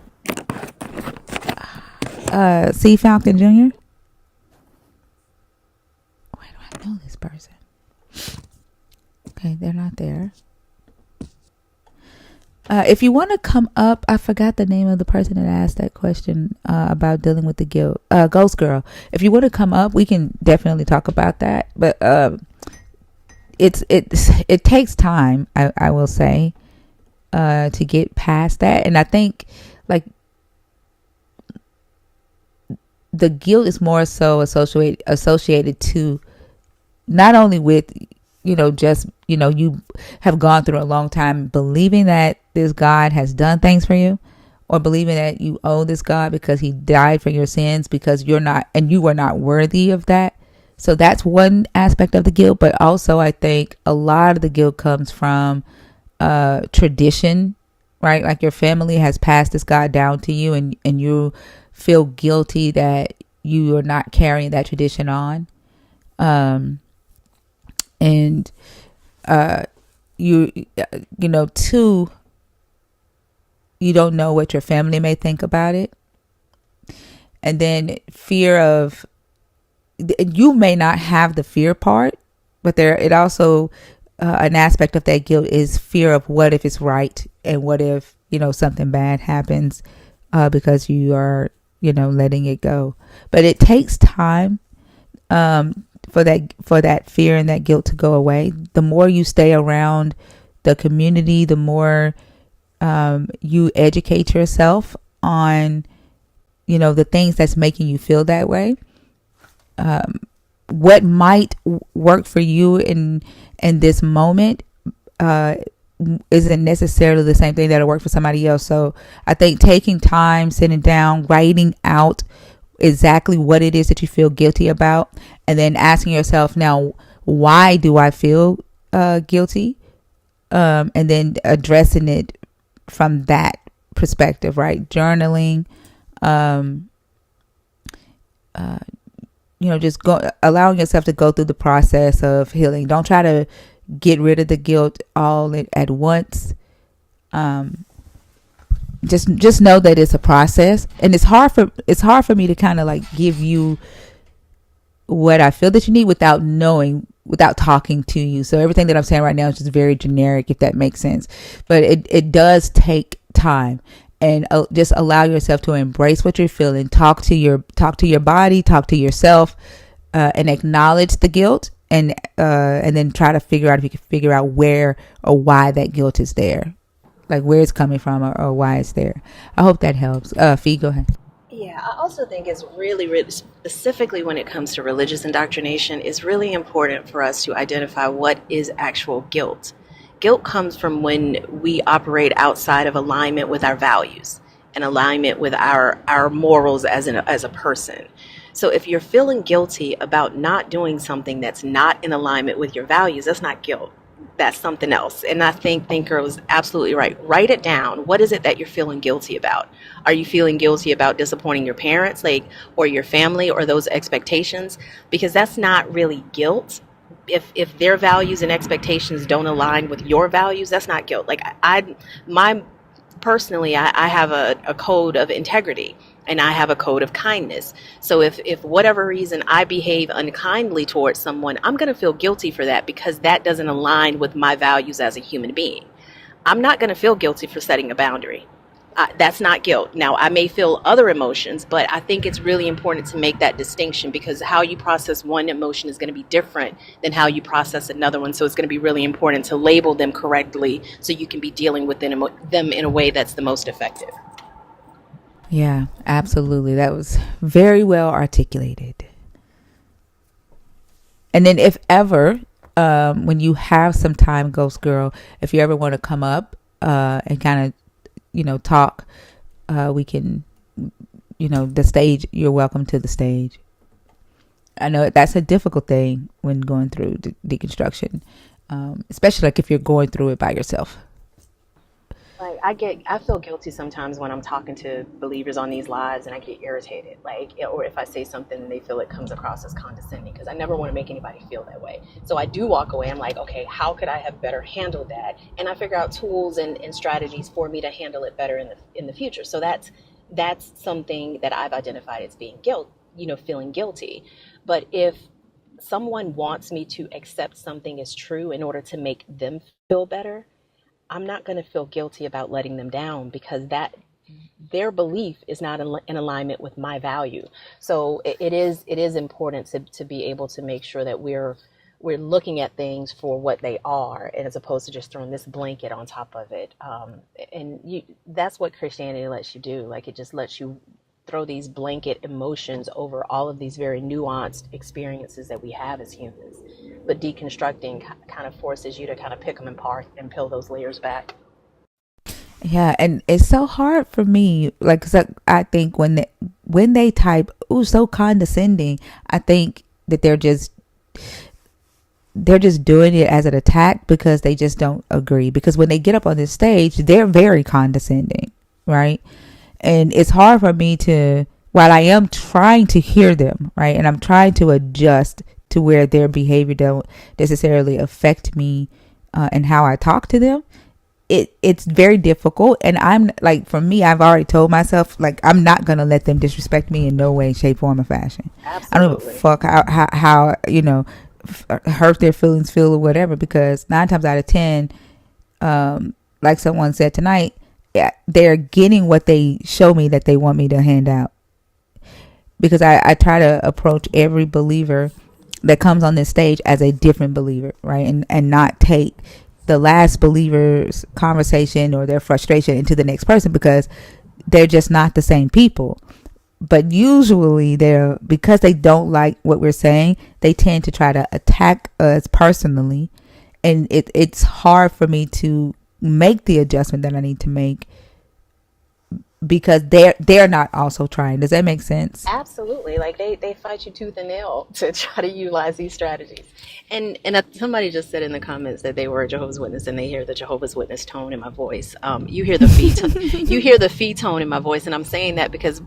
C. Falcon Jr. Where do I know this person? Okay, they're not there. If you want to come up, I forgot the name of the person that asked that question about dealing with the guilt. Ghost Girl. If you want to come up, we can definitely talk about that. But it takes time. I will say to get past that, and I think like the guilt is more so associated to not only with just you have gone through a long time believing that this God has done things for you, or believing that you owe this God because he died for your sins because you were not worthy of that. So that's one aspect of the guilt. But also I think a lot of the guilt comes from tradition, right? Like your family has passed this God down to you, and you feel guilty that you are not carrying that tradition on. And two, you don't know what your family may think about it. And then fear of, you may not have the fear part, but it also, an aspect of that guilt is fear of what if it's right, and what if, something bad happens, because you are, letting it go. But it takes time, for that fear and that guilt to go away. The more you stay around the community, the more you educate yourself on the things that's making you feel that way. What might work for you in this moment isn't necessarily the same thing that'll work for somebody else. So I think taking time, sitting down, writing out exactly what it is that you feel guilty about, and then asking yourself, now, why do I feel guilty? And then addressing it from that perspective, right? Journaling, just allowing yourself to go through the process of healing. Don't try to get rid of the guilt all at once. Just know that it's a process, and it's hard for me to kind of like give you what I feel that you need without talking to you. So everything that I'm saying right now is just very generic, if that makes sense. But it does take time, and just allow yourself to embrace what you're feeling. Talk to your body, talk to yourself, and acknowledge the guilt, and then try to figure out if you can figure out where or why that guilt is there, like where it's coming from, or why it's there. I hope that helps. Fee, go ahead. Yeah, I also think it's really, really, specifically when it comes to religious indoctrination, it's really important for us to identify what is actual guilt. Guilt comes from when we operate outside of alignment with our values and alignment with our morals as a person. So if you're feeling guilty about not doing something that's not in alignment with your values, that's not guilt. That's something else. And I think Thinker was absolutely right. Write it down. What is it that you're feeling guilty about? Are you feeling guilty about disappointing your parents, or your family, or those expectations? Because that's not really guilt. If their values and expectations don't align with your values, that's not guilt. Personally, I have a code of integrity, and I have a code of kindness. So if whatever reason I behave unkindly towards someone, I'm going to feel guilty for that because that doesn't align with my values as a human being. I'm not going to feel guilty for setting a boundary. That's not guilt. Now, I may feel other emotions, but I think it's really important to make that distinction, because how you process one emotion is going to be different than how you process another one. So it's going to be really important to label them correctly so you can be dealing with them in a way that's the most effective. Yeah, absolutely. That was very well articulated. And then if ever, when you have some time, Ghost Girl, if you ever want to come up and kind of, talk, we can, the stage, you're welcome to the stage. I know that's a difficult thing when going through deconstruction, especially like if you're going through it by yourself. Like I feel guilty sometimes when I'm talking to believers on these lives, and I get irritated. Like, or if I say something and they feel it comes across as condescending, because I never want to make anybody feel that way. So I do walk away. I'm like, okay, how could I have better handled that? And I figure out tools and strategies for me to handle it better in the future. So that's something that I've identified as being feeling guilty. But if someone wants me to accept something as true in order to make them feel better, I'm not going to feel guilty about letting them down, because that their belief is not in alignment with my value. So it is important to be able to make sure that we're looking at things for what they are, and as opposed to just throwing this blanket on top of it. That's what Christianity lets you do. Like, it just lets you throw these blanket emotions over all of these very nuanced experiences that we have as humans. But deconstructing kind of forces you to kind of pick them apart and peel those layers back. Yeah, and it's so hard for me, like, 'cause I think when they type, "Ooh, so condescending," I think that they're just doing it as an attack because they just don't agree. Because when they get up on this stage, they're very condescending, right? And it's hard for me to, while I am trying to hear them, right, and I'm trying to adjust to where their behavior don't necessarily affect me and how I talk to them. It's very difficult, and I'm like, for me, I've already told myself, like, I'm not gonna let them disrespect me in no way, shape, form, or fashion. I don't give a fuck how hurt their feelings feel or whatever, because 9 times out of 10, like someone said tonight, yeah, they're getting what they show me that they want me to hand out. Because I try to approach every believer that comes on this stage as a different believer, right? And not take the last believer's conversation or their frustration into the next person, because they're just not the same people. But usually because they don't like what we're saying, they tend to try to attack us personally. And it's hard for me to make the adjustment that I need to make, because they're not also trying. Does that make sense? Absolutely. Like, they fight you tooth and nail to try to utilize these strategies. And somebody just said in the comments that they were a Jehovah's Witness, and they hear the Jehovah's Witness tone in my voice. You hear the you hear the fee tone in my voice, and I'm saying that because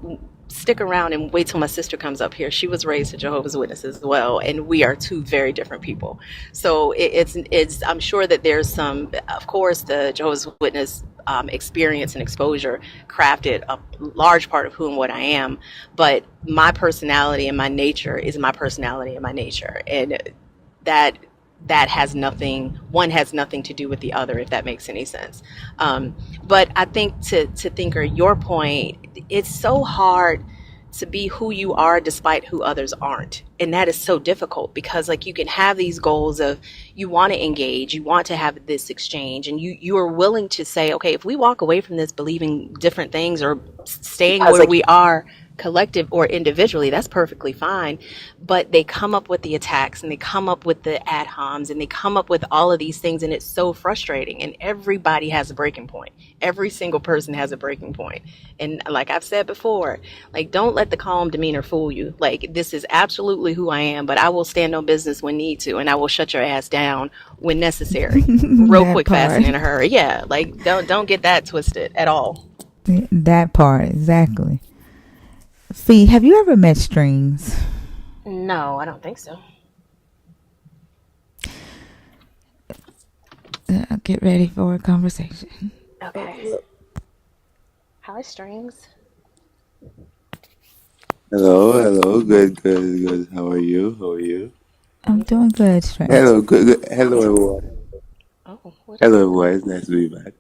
stick around and wait till my sister comes up here. She was raised a Jehovah's Witness as well, and we are two very different people. So it's I'm sure that there's some, of course, the Jehovah's Witness experience and exposure crafted a large part of who and what I am, but my personality and my nature is my personality and my nature, and that has nothing to do with the other, if that makes any sense. But I think to Thinker, your point, it's so hard to be who you are despite who others aren't, and that is so difficult, because like, you can have these goals of, you want to engage, you want to have this exchange, and you are willing to say, okay, if we walk away from this believing different things, or staying where we are collective or individually, that's perfectly fine. But they come up with the attacks, and they come up with the ad homs, and they come up with all of these things, and it's so frustrating. And everybody has a breaking point. Every single person has a breaking point. And like I've said before, like, don't let the calm demeanor fool you. Like, this is absolutely who I am, but I will stand on business when need to, and I will shut your ass down when necessary. Real quick, fast, and in a hurry. Yeah, like, don't get that twisted at all. That part, exactly. Fee, have you ever met Strings? No, I don't think so. Get ready for a conversation. Okay. Hi, Strings. Hello. Good. How are you? I'm doing good, Strings. Hello, good. Hello, everyone. Oh, Hello, everyone. It's nice to be back.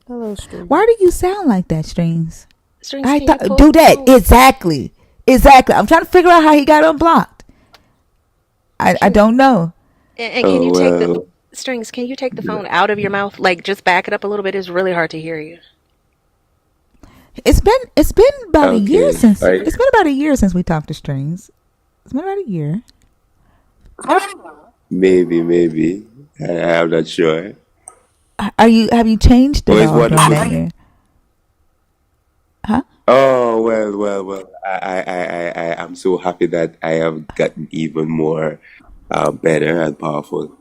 Hello, Strings. Why do you sound like that, Strings? Strings, I can thought, you pull do that. pull- Exactly. I'm trying to figure out how he got unblocked. I don't know. And can you take the Well, Strings? Can you take the phone out of your mouth? Like, just back it up a little bit. It's really hard to hear you. It's been about a year okay. since Right. it's been about a year since we talked to Strings. It's been about a year. Maybe. I'm not sure. Have you changed Oh, at it's all during wonderful. that year? Huh? Oh, well. I'm so happy that I have gotten even more better and powerful.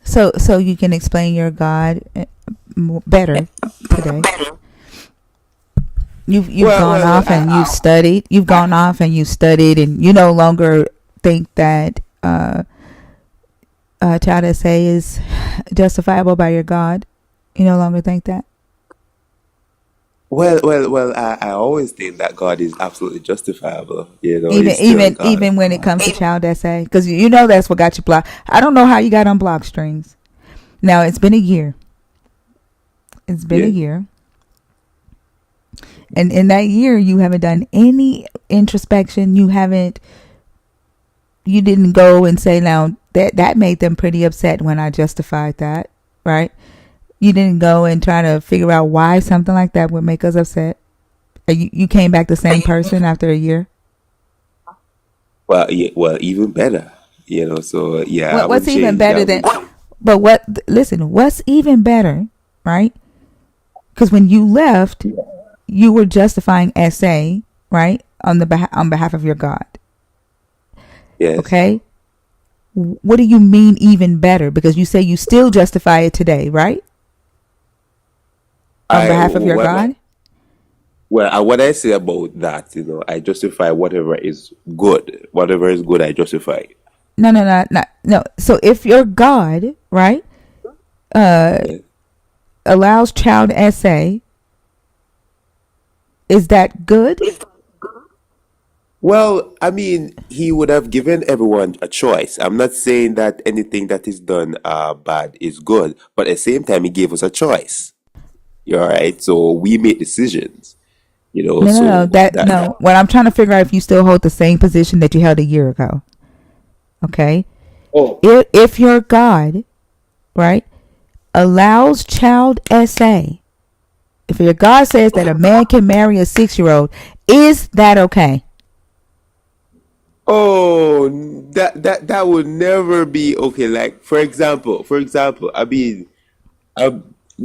So you can explain your God better today? You've Well, gone well, off and you've studied. You've gone off and you've studied, and you no longer think that child essay is justifiable by your God. You no longer think that. I always think that God is absolutely justifiable. Even He's still even God. even when it comes to child essay, because you know that's what got you blocked. I don't know how you got unblocked strings. Now it's been a year. It's been a Yeah. year. And in that year, you haven't done any introspection. You didn't go and say, now that made them pretty upset when I justified that, right? You didn't go and try to figure out why something like that would make us upset. You came back the same person after a year. Well, yeah, well, even better. So yeah, I What's would even change. better than? But listen, what's even better, right? Because when you left, you were justifying SA, right, on behalf of your God. Yes. Okay. What do you mean even better? Because you say you still justify it today, right? On behalf of your God. What I say about that, I justify whatever is good. Whatever is good, I justify. No. So if your God, right, allows child SA, is that good? Well, I mean, he would have given everyone a choice. I'm not saying that anything that is done bad is good, but at the same time, he gave us a choice. You're right. So we make decisions. No. So that. No. What I'm trying to figure out if you still hold the same position that you held a year ago. Okay. Oh. If your God, right, allows child SA, if your God says that a man can marry a 6-year-old, is that okay? Oh, that would never be okay. Like for example, I mean,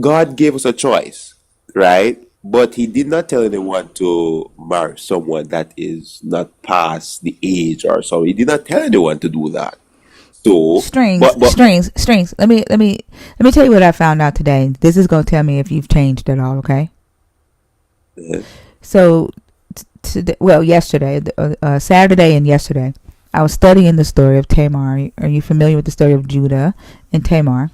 God gave us a choice, right? But He did not tell anyone to marry someone that is not past the age or so. He did not tell anyone to do that. So, Strings, but strings, strings. Let me tell you what I found out today. This is gonna tell me if you've changed at all. Okay. uh, So, yesterday, Saturday and yesterday, I was studying the story of Tamar. Are you familiar with the story of Judah and Tamar?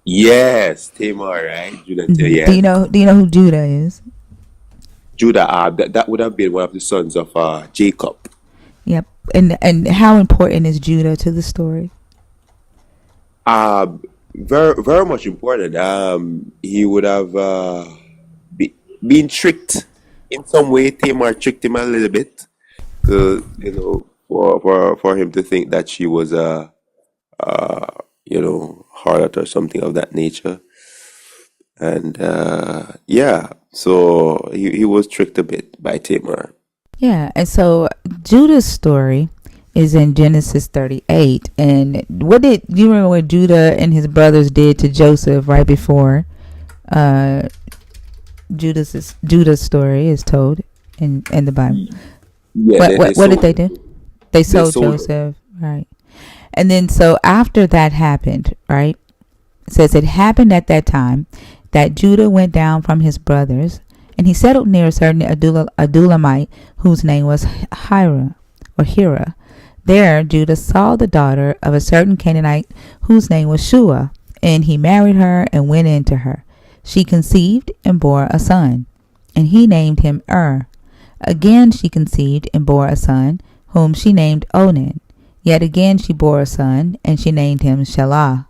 yes, Tamar, right? Judah, Do yes, you know? Do you know who Judah is? Judah. That would have been one of the sons of Jacob. Yep. And how important is Judah to the story? Very very much important. He would have been tricked in some way. Tamar tricked him a little bit to for him to think that she was a harlot or something of that nature. And yeah, so he was tricked a bit by Tamar. Yeah. And so Judah's story is in Genesis 38. And do you remember what Judah and his brothers did to Joseph right before Judah's story is told in the Bible? Yeah, What did they do? They they sold sold Joseph, right? And then so after that happened, right? It says it happened at that time that Judah went down from his brothers, and he settled near a certain Adulamite whose name was Hira. There Judah saw the daughter of a certain Canaanite whose name was Shua, and he married her and went into her. She conceived and bore a son, and he named him Again she conceived and bore a son, whom she named Onan. Yet again she bore a son, and she named him Shelah.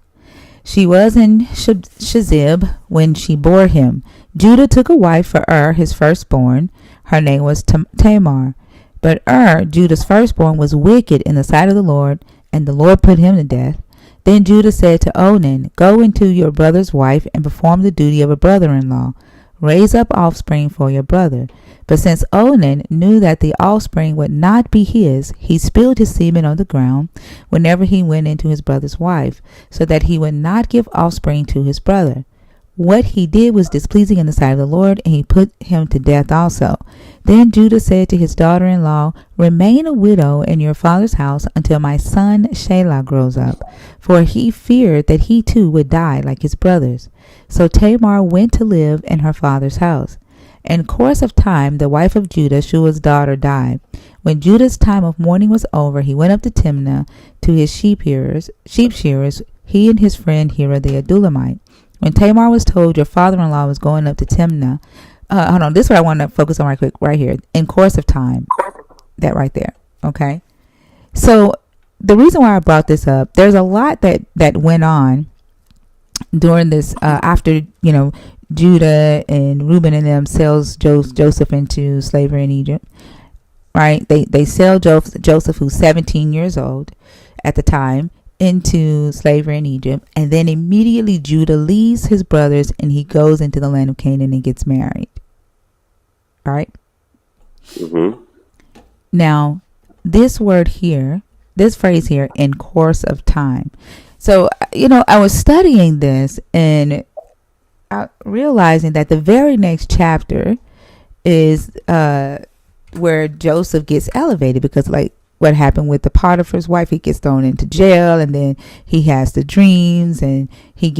She was in Shezib when she bore him. Judah took a wife for his firstborn. Her name was Tamar. But Judah's firstborn, was wicked in the sight of the Lord, and the Lord put him to death. Then Judah said to Onan, Go into your brother's wife and perform the duty of a brother-in-law. Raise up offspring for your brother. But since Onan knew that the offspring would not be his, he spilled his semen on the ground whenever he went into his brother's wife, so that he would not give offspring to his brother. What he did was displeasing in the sight of the Lord, and he put him to death also. Then Judah said to his daughter-in-law, remain a widow in your father's house until my son Shelah grows up, for he feared that he too would die like his brothers. So Tamar went to live in her father's house. In course of time, the wife of Judah, Shua's daughter, died. When Judah's time of mourning was over, he went up to Timnah to his sheep shearers, he and his friend Hira the Adullamite. When Tamar was told your father-in-law was going up to Timnah, hold on, this is what I want to focus on right quick, right here. In course of time, that right there, okay? So the reason why I brought this up, there's a lot that went on during this, after, Judah and Reuben and them sells Joseph into slavery in Egypt, right? They sell Joseph, who's 17 years old at the time, into slavery in Egypt, and then immediately Judah leaves his brothers and he goes into the land of Canaan and gets married. All right. Mm-hmm. Now, this phrase here, in course of time. So, I was studying this and realizing that the very next chapter is where Joseph gets elevated, because like what happened with the Potiphar's wife, he gets thrown into jail, and then he has the dreams and he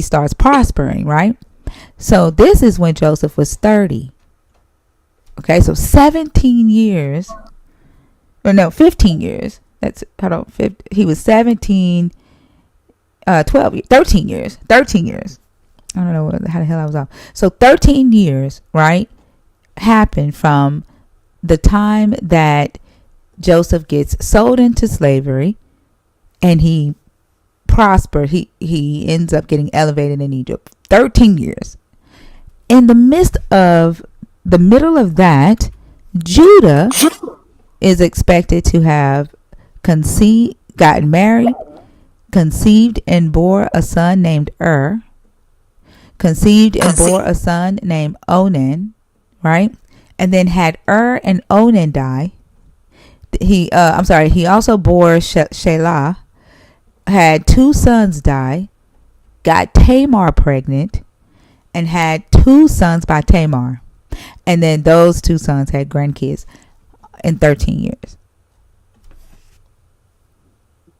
starts prospering, right? So this is when Joseph was 30. Okay, so 15 years. He was 17, 13 years. I don't know how the hell I was off. So 13 years, right, happened from the time that Joseph gets sold into slavery and he prospered. He ends up getting elevated in Egypt. 13 years. In the middle of that, Judah is expected to have gotten married, conceived and bore a son named conceived and bore a son named Onan, right? And then had and Onan die. He also bore Shelah, had 2 sons die, got Tamar pregnant, and had 2 sons by Tamar. And then those 2 sons had grandkids in 13 years.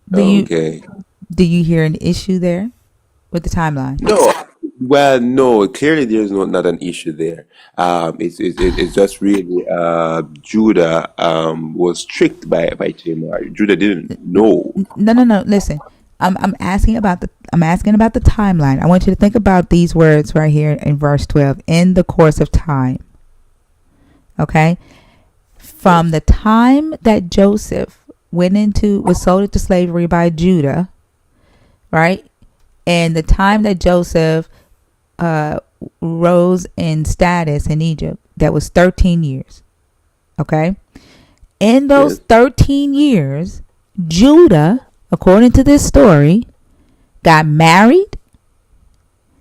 Do you hear an issue there with the timeline? No, well, no. Clearly, there's not an issue there. It's just really Judah was tricked by Tamar. Judah didn't know. No. Listen, I'm asking about the timeline. I want you to think about these words right here in verse 12. In the course of time, okay, from the time that Joseph was sold into slavery by Judah, right, and the time that Joseph rose in status in Egypt, that was 13 years. Okay. In those 13 years, Judah, according to this story, got married,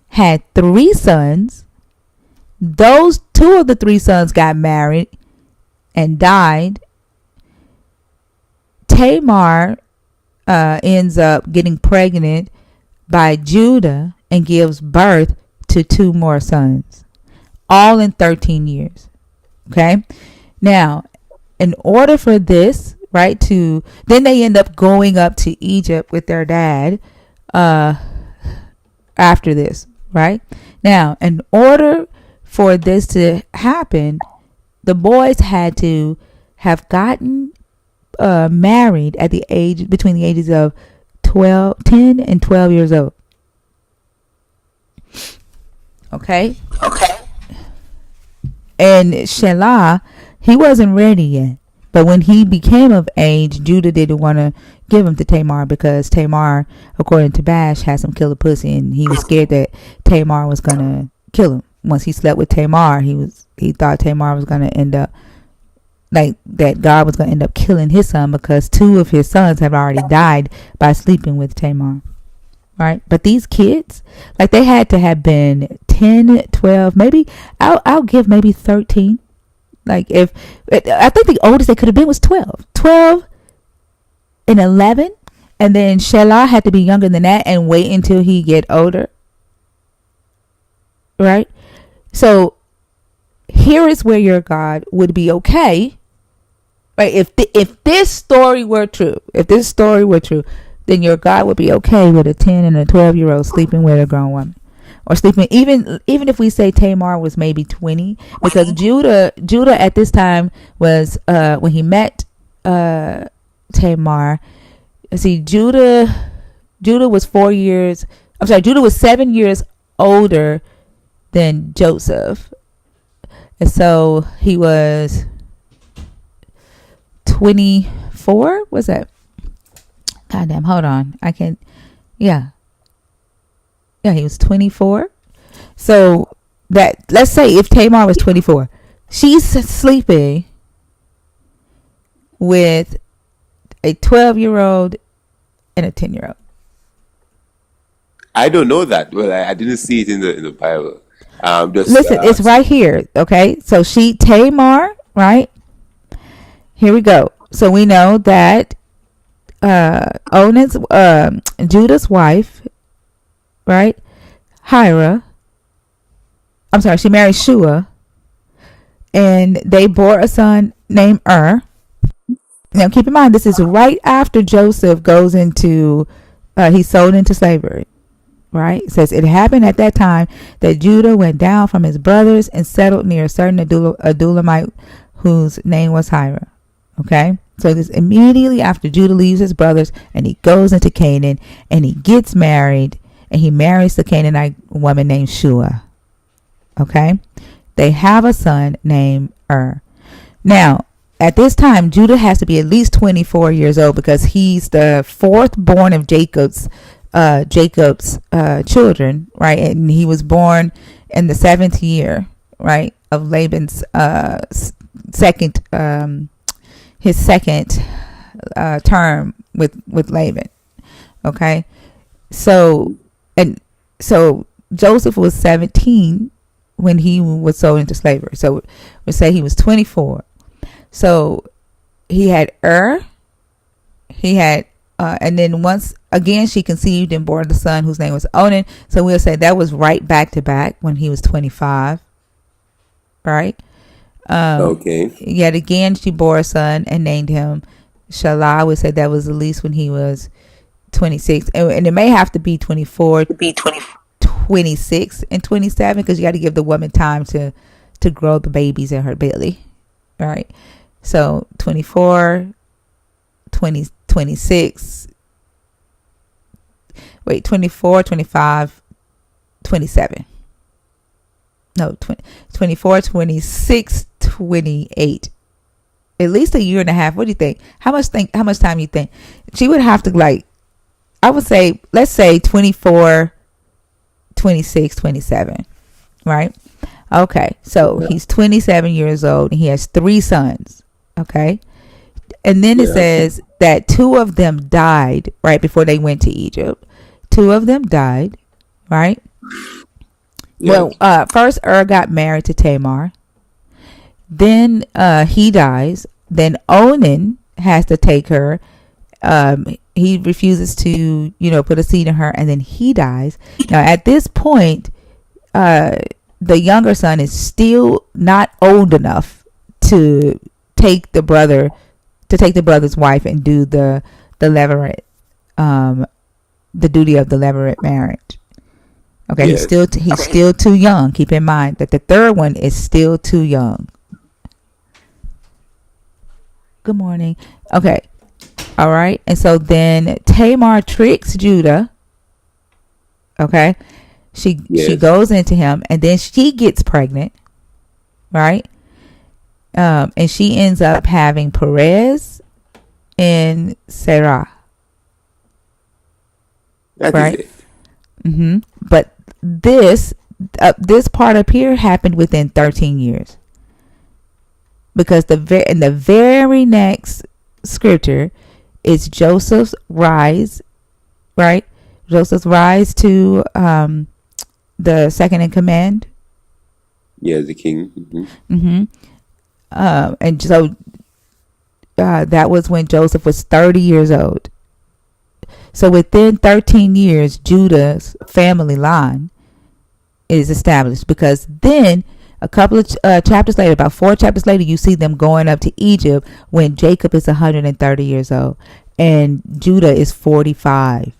had 3 sons. Those 2 of the 3 sons got married and died. Tamar ends up getting pregnant by Judah and gives birth to 2 more sons, all in 13 years. Okay. Now, in order for this, right, then they end up going up to Egypt with their dad after this, right? Now, in order for this to happen, the boys had to have gotten married at between the ages of 10 and 12 years old. Okay. And Shelah, he wasn't ready yet. But when he became of age, Judah didn't want to give him to Tamar, because Tamar, according to Bash, had some killer pussy, and he was scared that Tamar was going to kill him. Once he slept with Tamar, he thought Tamar was going to end up, like, that God was going to end up killing his son, because 2 of his sons had already died by sleeping with Tamar. Right? But these kids, like, they had to have been 10, 12, maybe, I'll give maybe 13. Like, I think the oldest they could have been was 12 and 11. And then Shelah had to be younger than that and wait until he get older. right? So here is where your God would be okay, right? If this story were true, then your God would be okay with a 10 and a 12-year-old sleeping with a grown woman, or sleeping, even if we say Tamar was maybe 20, because Judah at this time was, when he met Tamar. See, Judah was 4 years. I'm sorry, Judah was 7 years older than Joseph, and so he was 24. What's that? Goddamn, hold on. I can. Yeah, he was 24. So that, let's say if Tamar was 24, she's sleeping with a 12-year-old and a 10-year-old. I don't know that. Well, I didn't see it in the Bible. Just Listen, it's right here. Okay, so Tamar, right? Here we go. So we know that Onan's, Judah's wife, right? Hira. I'm sorry, she married Shua, and they bore a son named Now, keep in mind, this is right after Joseph goes into, he's sold into slavery, right? It says, it happened at that time that Judah went down from his brothers and settled near a certain Adullamite whose name was Hira. Okay? So this immediately after Judah leaves his brothers and he goes into Canaan and he gets married and he marries the Canaanite woman named Shua. Okay? They have a son named Now, at this time, Judah has to be at least 24 years old because he's the fourth born of Jacob's children, right? And he was born in the 7th year, right, of Laban's second term with Laban. Okay, so Joseph was 17 when he was sold into slavery. So we say he was 24. So he had he had, and then once again she conceived and bore the son whose name was Onan. So we'll say that was right back to back when he was 25, right? Okay. Yet again she bore a son and named him Shelah. We said that was at least when he was 26, and it may have to be 24, 26, and 27 because you got to give the woman time to grow the babies in her belly, right? So 24, 20, 26, wait, 24, 25, 27. No, 24, 26, 28. At least a year and a half. What do you think? How much time you think? She would have to, like, I would say, let's say 24, 26, 27, right? Okay, so he's 27 years old and he has 3 sons. Okay, and then it says that 2 of them died right before they went to Egypt. 2 of them died, right? Well, first got married to Tamar. Then he dies. Then Onan has to take her. He refuses to, put a seed in her, and then he dies. Now, at this point, the younger son is still not old enough to take the brother's wife and do the levirate, the duty of the levirate marriage. Okay, yes. He's still too young. Keep in mind that the third one is still too young. Good morning. Okay. All right. And so then Tamar tricks Judah. Okay. She goes into him and then she gets pregnant. Right? And she ends up having Perez and Sarah. That right? is it. Mm-hmm. But this part up here happened within 13 years. Because in the very next scripture is Joseph's rise, right? Joseph's rise to the second in command. Yeah, the king. Mm-hmm. Mm-hmm. And so that was when Joseph was 30 years old. So within 13 years, Judah's family line is established, because then a couple of chapters later, about 4 chapters later, you see them going up to Egypt when Jacob is 130 years old and Judah is 45.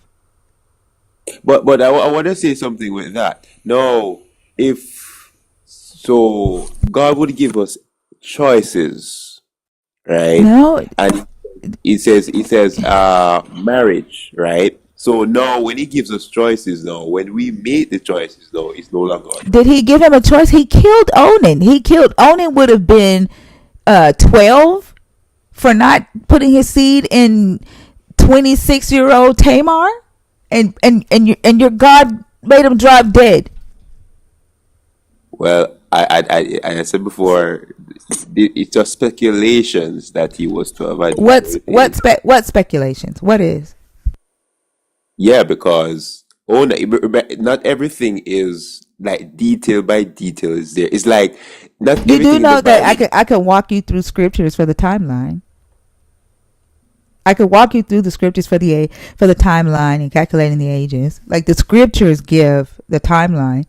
But I want to say something with that. No, if so, God would give us choices, right? No, And it says marriage, right? So now when He gives us choices, now when we make the choices, now it's no longer a did he give him a choice? He killed Onan. Onan would have been 12 for not putting his seed in 26-year-old Tamar, and your God made him drop dead. Well, I said before, it's just speculations that he was to avoid everything. What speculations? What is? Yeah, because not everything is like detail by detail is there. It's like not You do everything in the know that Bible. I could walk you through scriptures for the timeline. I could walk you through the scriptures for the timeline and calculating the ages. Like the scriptures give the timeline.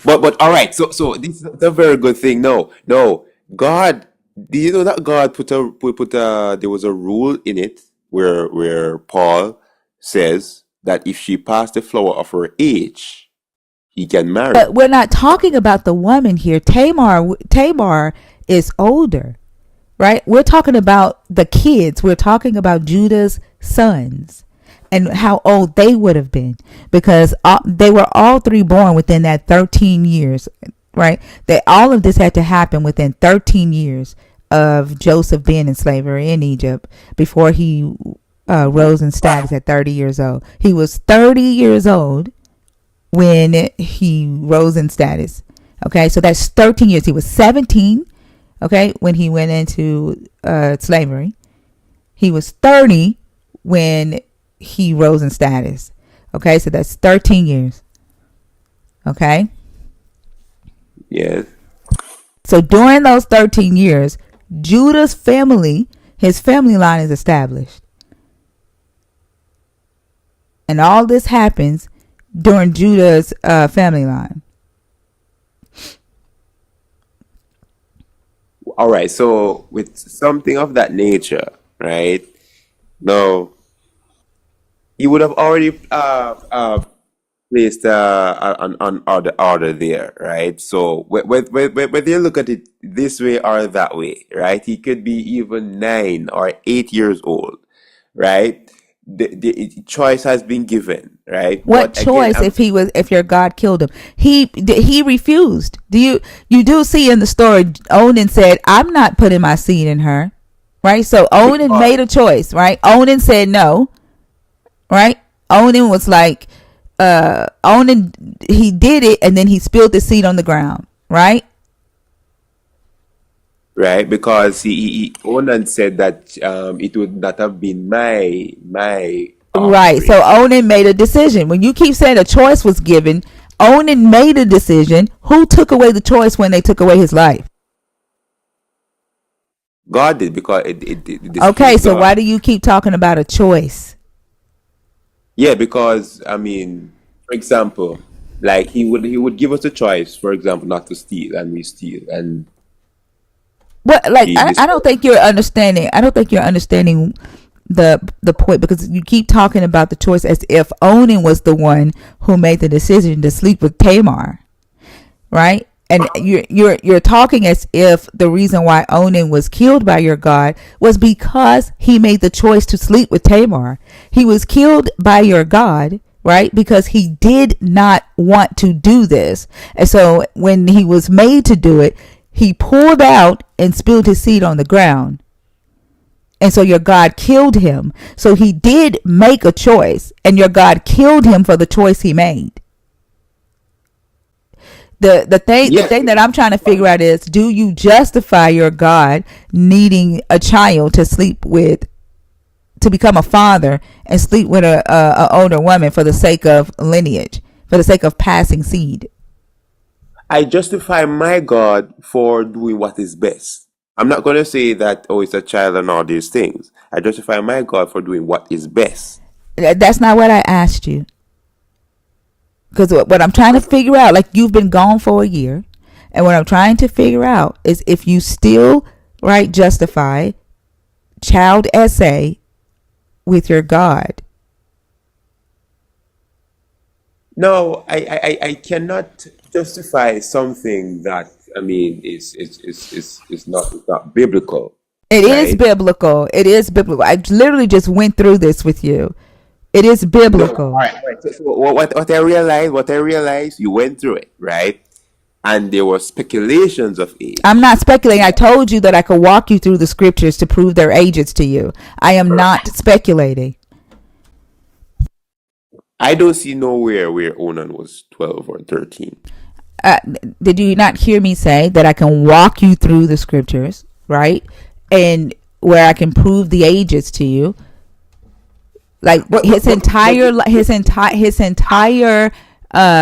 But all right, so this is a very good thing. No, God. Do you know that God put a there was a rule in it where Paul says that if she passed the flower of her age, he can marry. But we're not talking about the woman here. Tamar is older, right? We're talking about the kids. We're talking about Judah's sons and how old they would have been, because they were all three born within that 13 years, right? That all of this had to happen within 13 years of Joseph being in slavery in Egypt before he rose in status at 30 years old. He was 30 years old when he rose in status. Okay, so that's 13 years. He was 17, okay, when he went into slavery. He was 30 when he rose in status. Okay, so that's 13 years. Okay? Yes. So during those 13 years, Judah's family, his family line is established. And all this happens during Judah's family line. All right, so with something of that nature, right? No, you would have already placed an order there, right? So whether you look at it this way or that way, right? He could be even 9 or 8 years old, right? The choice has been given, right? What But again, choice if your God killed him? He refused. You do see in the story, Onan said, "I'm not putting my seed in her." Right? So Onan made a choice, right? Onan said no. Right? Onan was like Onan, he did it and then he spilled the seed on the ground, right? right, because he Onan said that it would not have been my Right. So offspring. Onan made a decision. When you keep saying a choice was given, Onan made a decision. Who took away the choice when they took away his life? God did, because it Okay, displeased so God. why do you keep talking about a choice? Yeah, because I mean, for example, like he would give us a choice, for example, not to steal, and we steal, and What, like, he I don't destroyed. think you're understanding. I don't think you're understanding the point, because you keep talking about the choice as if Onan was the one who made the decision to sleep with Tamar, right? And you're talking as if the reason why Onan was killed by your God was because he made the choice to sleep with Tamar. He was killed by your God, right? Because he did not want to do this. And so when he was made to do it, he pulled out and spilled his seed on the ground. And so your God killed him. So he did make a choice, and your God killed him for the choice he made. The Yes, thing that I'm trying to figure out is, do you justify your God needing a child to sleep with, to become a father and sleep with a older woman for the sake of lineage, for the sake of passing seed? I justify my God for doing what is best. I'm not going to say that, oh, it's a child and all these things. I justify my God for doing what is best. That's not what I asked you. Because what I'm trying to figure out, like you've been gone for a year, and what I'm trying to figure out is if you still right justify child essay with your God. No, I cannot justify something that I mean is not biblical, It is right? biblical. It is biblical. I literally just went through this with you. It is No, all biblical. right, all right. So what I realized, you went through it, right? And there were speculations of I'm age. not speculating. I told you that I could walk you through the scriptures to prove their ages to you. I am not speculating. I don't see nowhere where Onan was 12 or 13. uh, did you not hear me say that I can walk you through the scriptures, right? And where I can prove the ages to you, like his entire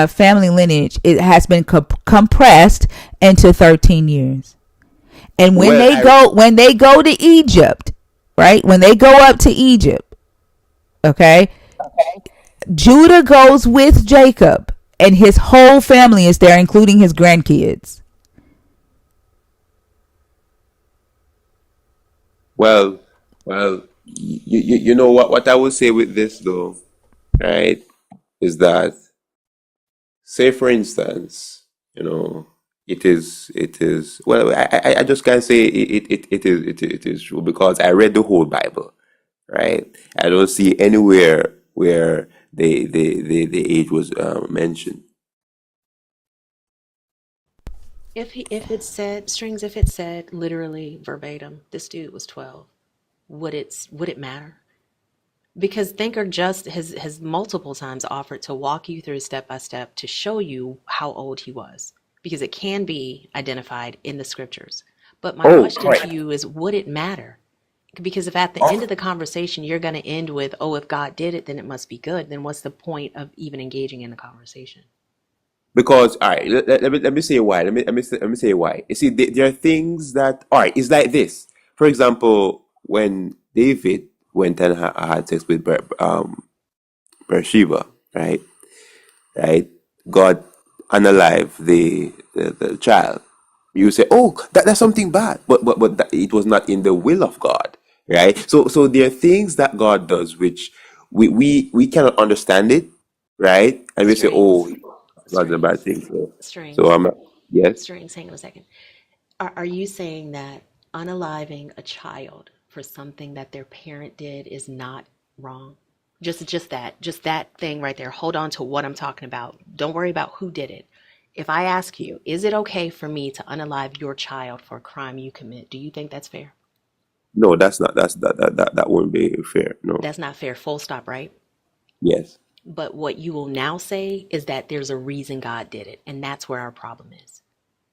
family lineage, it has been compressed into 13 years. And Well, when they go to Egypt, right? When they go up to Egypt, okay? Judah goes with Jacob, and his whole family is there, including his grandkids. well, you know what I would say with this though, right? Is that, say for instance, it is well, I just can't say it is true because I read the whole Bible, right? I don't see anywhere where the age was mentioned. If it said literally verbatim, this dude was 12, would it matter? Because Thinker just has multiple times offered to walk you through step by step to show you how old he was, because it can be identified in the scriptures. But my Oh, question to right. you is, would it matter? Because if at the end of the conversation you're going to end with, oh, if God did it, then it must be good, then what's the point of even engaging in the conversation? Because all right, let me say why. Let me say why. You see, there are things that all right. It's like this. For example, when David went and had sex with Bathsheba, right? Right? God unalive the child. You say, oh, that's something bad, but it was not in the will of God, right? So there are things that God does which we cannot understand it, right? And we say, oh, Strings, God's a bad strings, thing. So strings, yes. strings. Hang on a second. Are you saying that unaliving a child for something that their parent did is not wrong? Just that thing right there. Hold on to what I'm talking about. Don't worry about who did it. If I ask you, is it okay for me to unalive your child for a crime you commit? Do you think that's fair? No, that's not. That won't be fair. No. That's not fair, full stop, right? Yes. But what you will now say is that there's a reason God did it, and that's where our problem is.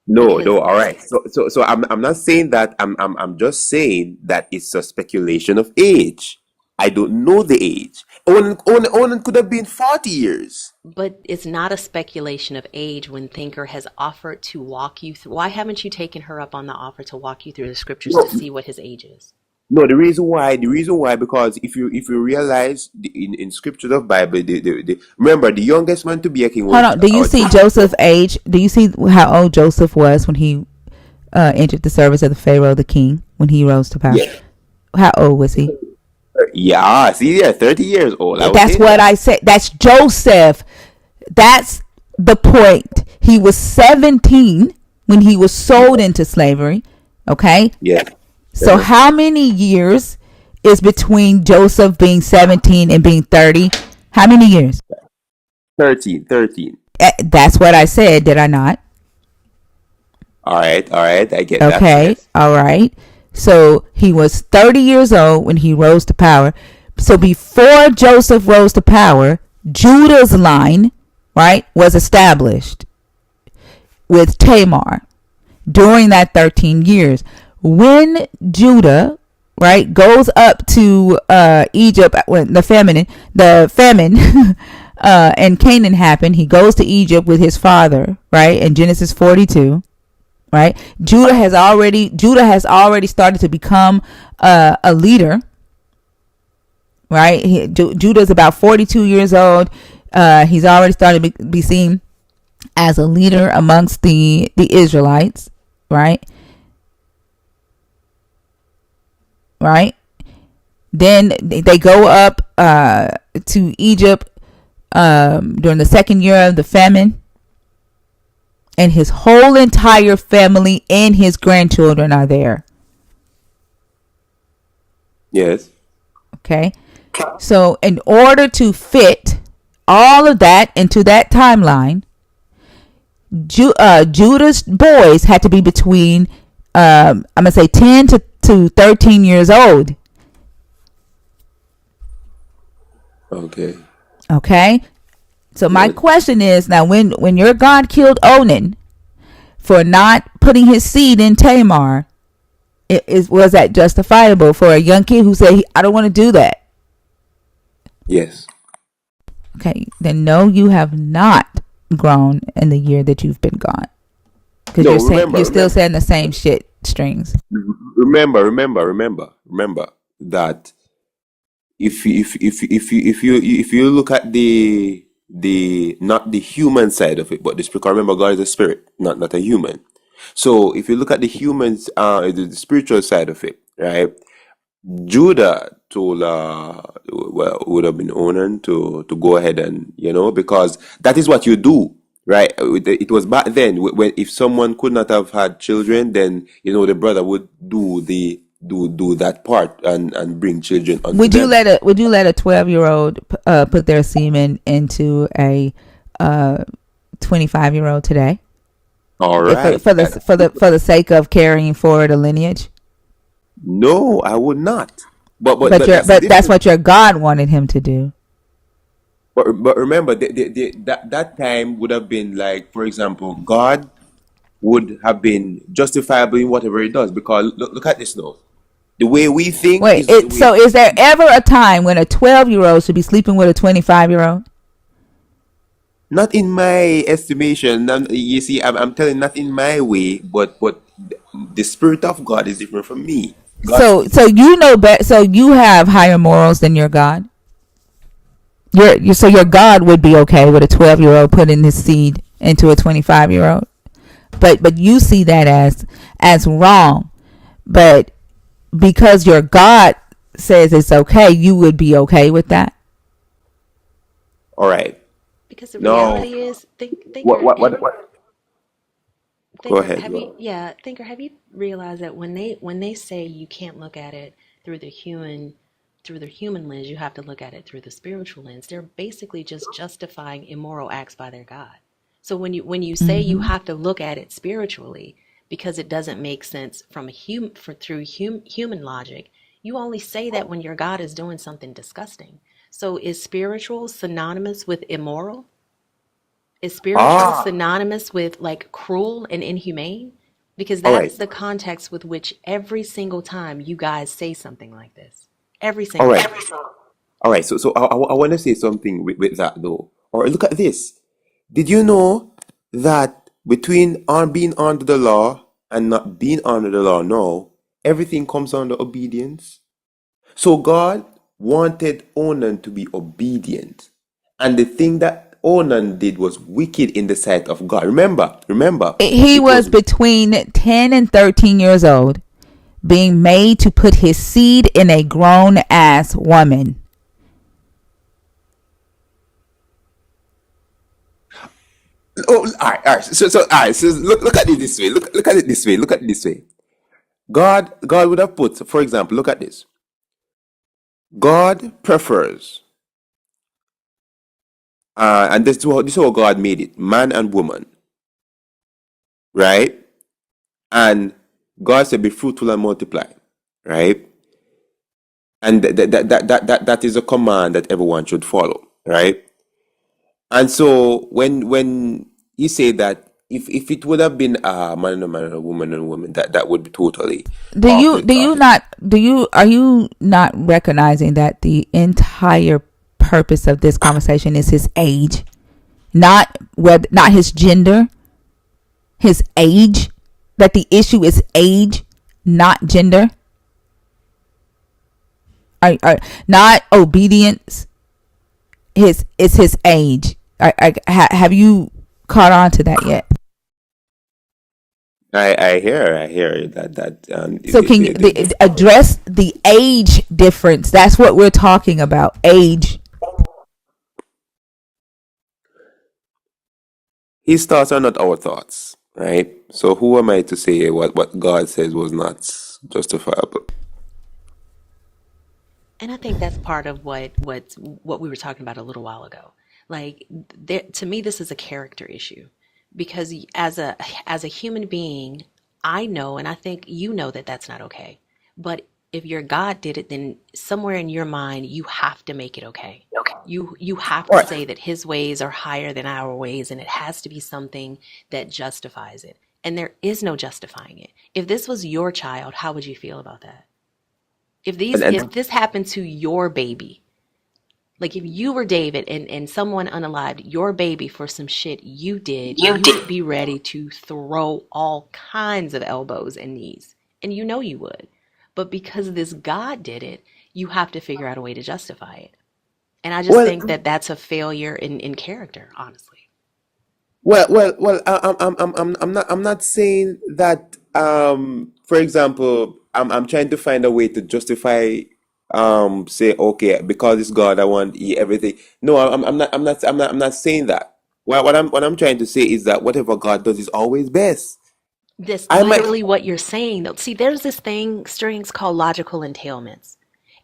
No, Because no. All right. So I'm not saying that. I'm just saying that it's a speculation of age. I don't know the age. Onan could have been 40 years. But it's not a speculation of age when Thinker has offered to walk you through. Why haven't you taken her up on the offer to walk you through the scriptures to No, see what his age is? no. The reason why, because if you realize in scriptures of Bible, remember the youngest man to be a king Hold was on. Do you our see child. Joseph's age? Do you see how old Joseph was when he entered the service of the Pharaoh, the king, when he rose to power? Yeah, How old was he? yeah. See, yeah, 30 years old. I was That's saying what that. I said. That's Joseph. That's the point. He was 17 when he was sold into slavery. Okay. Yeah. So Uh-huh. how many years is between Joseph being 17 and being 30? How many years? 13. That's what I said, did I not? All right. I get that. Okay. Yes. All right. So he was 30 years old when he rose to power. So before Joseph rose to power, Judah's line, right, was established with Tamar during that 13 years. When Judah, right, goes up to Egypt when the famine and Canaan happened, he goes to Egypt with his father, right, in Genesis 42, right? Judah has already started to become a leader, right? Judah's about 42 years old. He's already started to be seen as a leader amongst the Israelites, right? Right. Then they go up to Egypt during the second year of the famine, and his whole entire family and his grandchildren are there. Yes. Okay. So in order to fit all of that into that timeline, Judah's boys had to be between I'm gonna say 10 to 13 years old. Okay. Okay. So my Good. question is, now when your God killed Onan for not putting his seed in Tamar, was that justifiable for a young kid who said, I don't want to do that? Yes. Okay, then no, you have not grown in the year that you've been gone, because No, you're still saying the same shit strings. remember that if you look at the not the human side of it, but the spirit. Remember, God is a spirit, not a human. So if you look at the humans, the spiritual side of it, right? Judah told well, would have been Onan to go ahead and because that is what you do, right? It was back then when if someone could not have had children, then the brother would do that part and bring children unto Would you them. let a 12-year-old put their semen into a 25-year-old today? All right. For the sake of carrying forward a lineage? No, I would not. But That's what your God wanted him to do. But remember, that time would have been like, for example, God would have been justifiable in whatever he does, because look at this now. The way we think Wait, is not the way. so is there ever a time when a 12-year-old should be sleeping with a 25-year-old? Not in my estimation. You see, I'm telling not in my way, but the spirit of God is different from me. God. So you know better. So you have higher morals than your God. So your God would be okay with a 12-year-old putting his seed into a 25-year-old, but you see that as wrong. But because your God says it's okay, you would be okay with that. All right. Because the No. reality is, thinker, What? Go thinker, ahead. thinker, have you realized that when they say you can't look at it through the human lens, you have to look at it through the spiritual lens. They're basically just justifying immoral acts by their God. So when you say you have to look at it spiritually because it doesn't make sense through human logic, you only say that when your God is doing something disgusting. So is spiritual synonymous with immoral? Is spiritual synonymous with like cruel and inhumane? Because All that right. is the context with which every single time you guys say something like this. Every All single right. time. All right. So I want to say something with that though. Or look at this. Did you know that between being under the law and not being under the law, no, everything comes under obedience? So God wanted Onan to be obedient. And the thing that Onan did was wicked in the sight of God. Remember, He it was was between 10 and 13 years old, being made to put his seed in a grown ass woman. all right. So all right. So look at it this way. Look at it this way. Look at it this way. God would have put, for example, look at this. God prefers, and this is how God made it, man and woman, right? And God said, "Be fruitful and multiply," right? And that is a command that everyone should follow, right? And so when he said that, if it would have been a man and a man and a woman and a woman, that would be totally off the off the. Are you not recognizing that the entire purpose of this conversation is his age, not his gender, his age? That the issue is age, not gender. Are not obedience, his age. Have you caught on to that yet? I hear that So can you address the age difference? That's what we're talking about. Age. his thoughts are not our thoughts, right? So who am I to say what God says was not justifiable? And I think that's part of what we were talking about a little while ago. Like to me, this is a character issue because as a human being, I know, and I think you know that that's not okay. But if your God did it, then somewhere in your mind, you have to make it okay. You have to say that His ways are higher than our ways, and it has to be something that justifies it. And there is no justifying it. If this was your child, how would you feel about that? If this happened to your baby, like if you were David and someone unalived your baby for some shit you did, you would be ready to throw all kinds of elbows and knees. And you know you would. But because this God did it, you have to figure out a way to justify it. And I just Well, think that that's a failure in character, honestly. I'm not saying that. For example, I'm trying to find a way to justify. Say okay, because it's God, I want everything. No, I'm not saying that. What I'm trying to say is that whatever God does is always best. That's I might. literally what you're saying, though. See, there's this thing, strings, called logical entailments.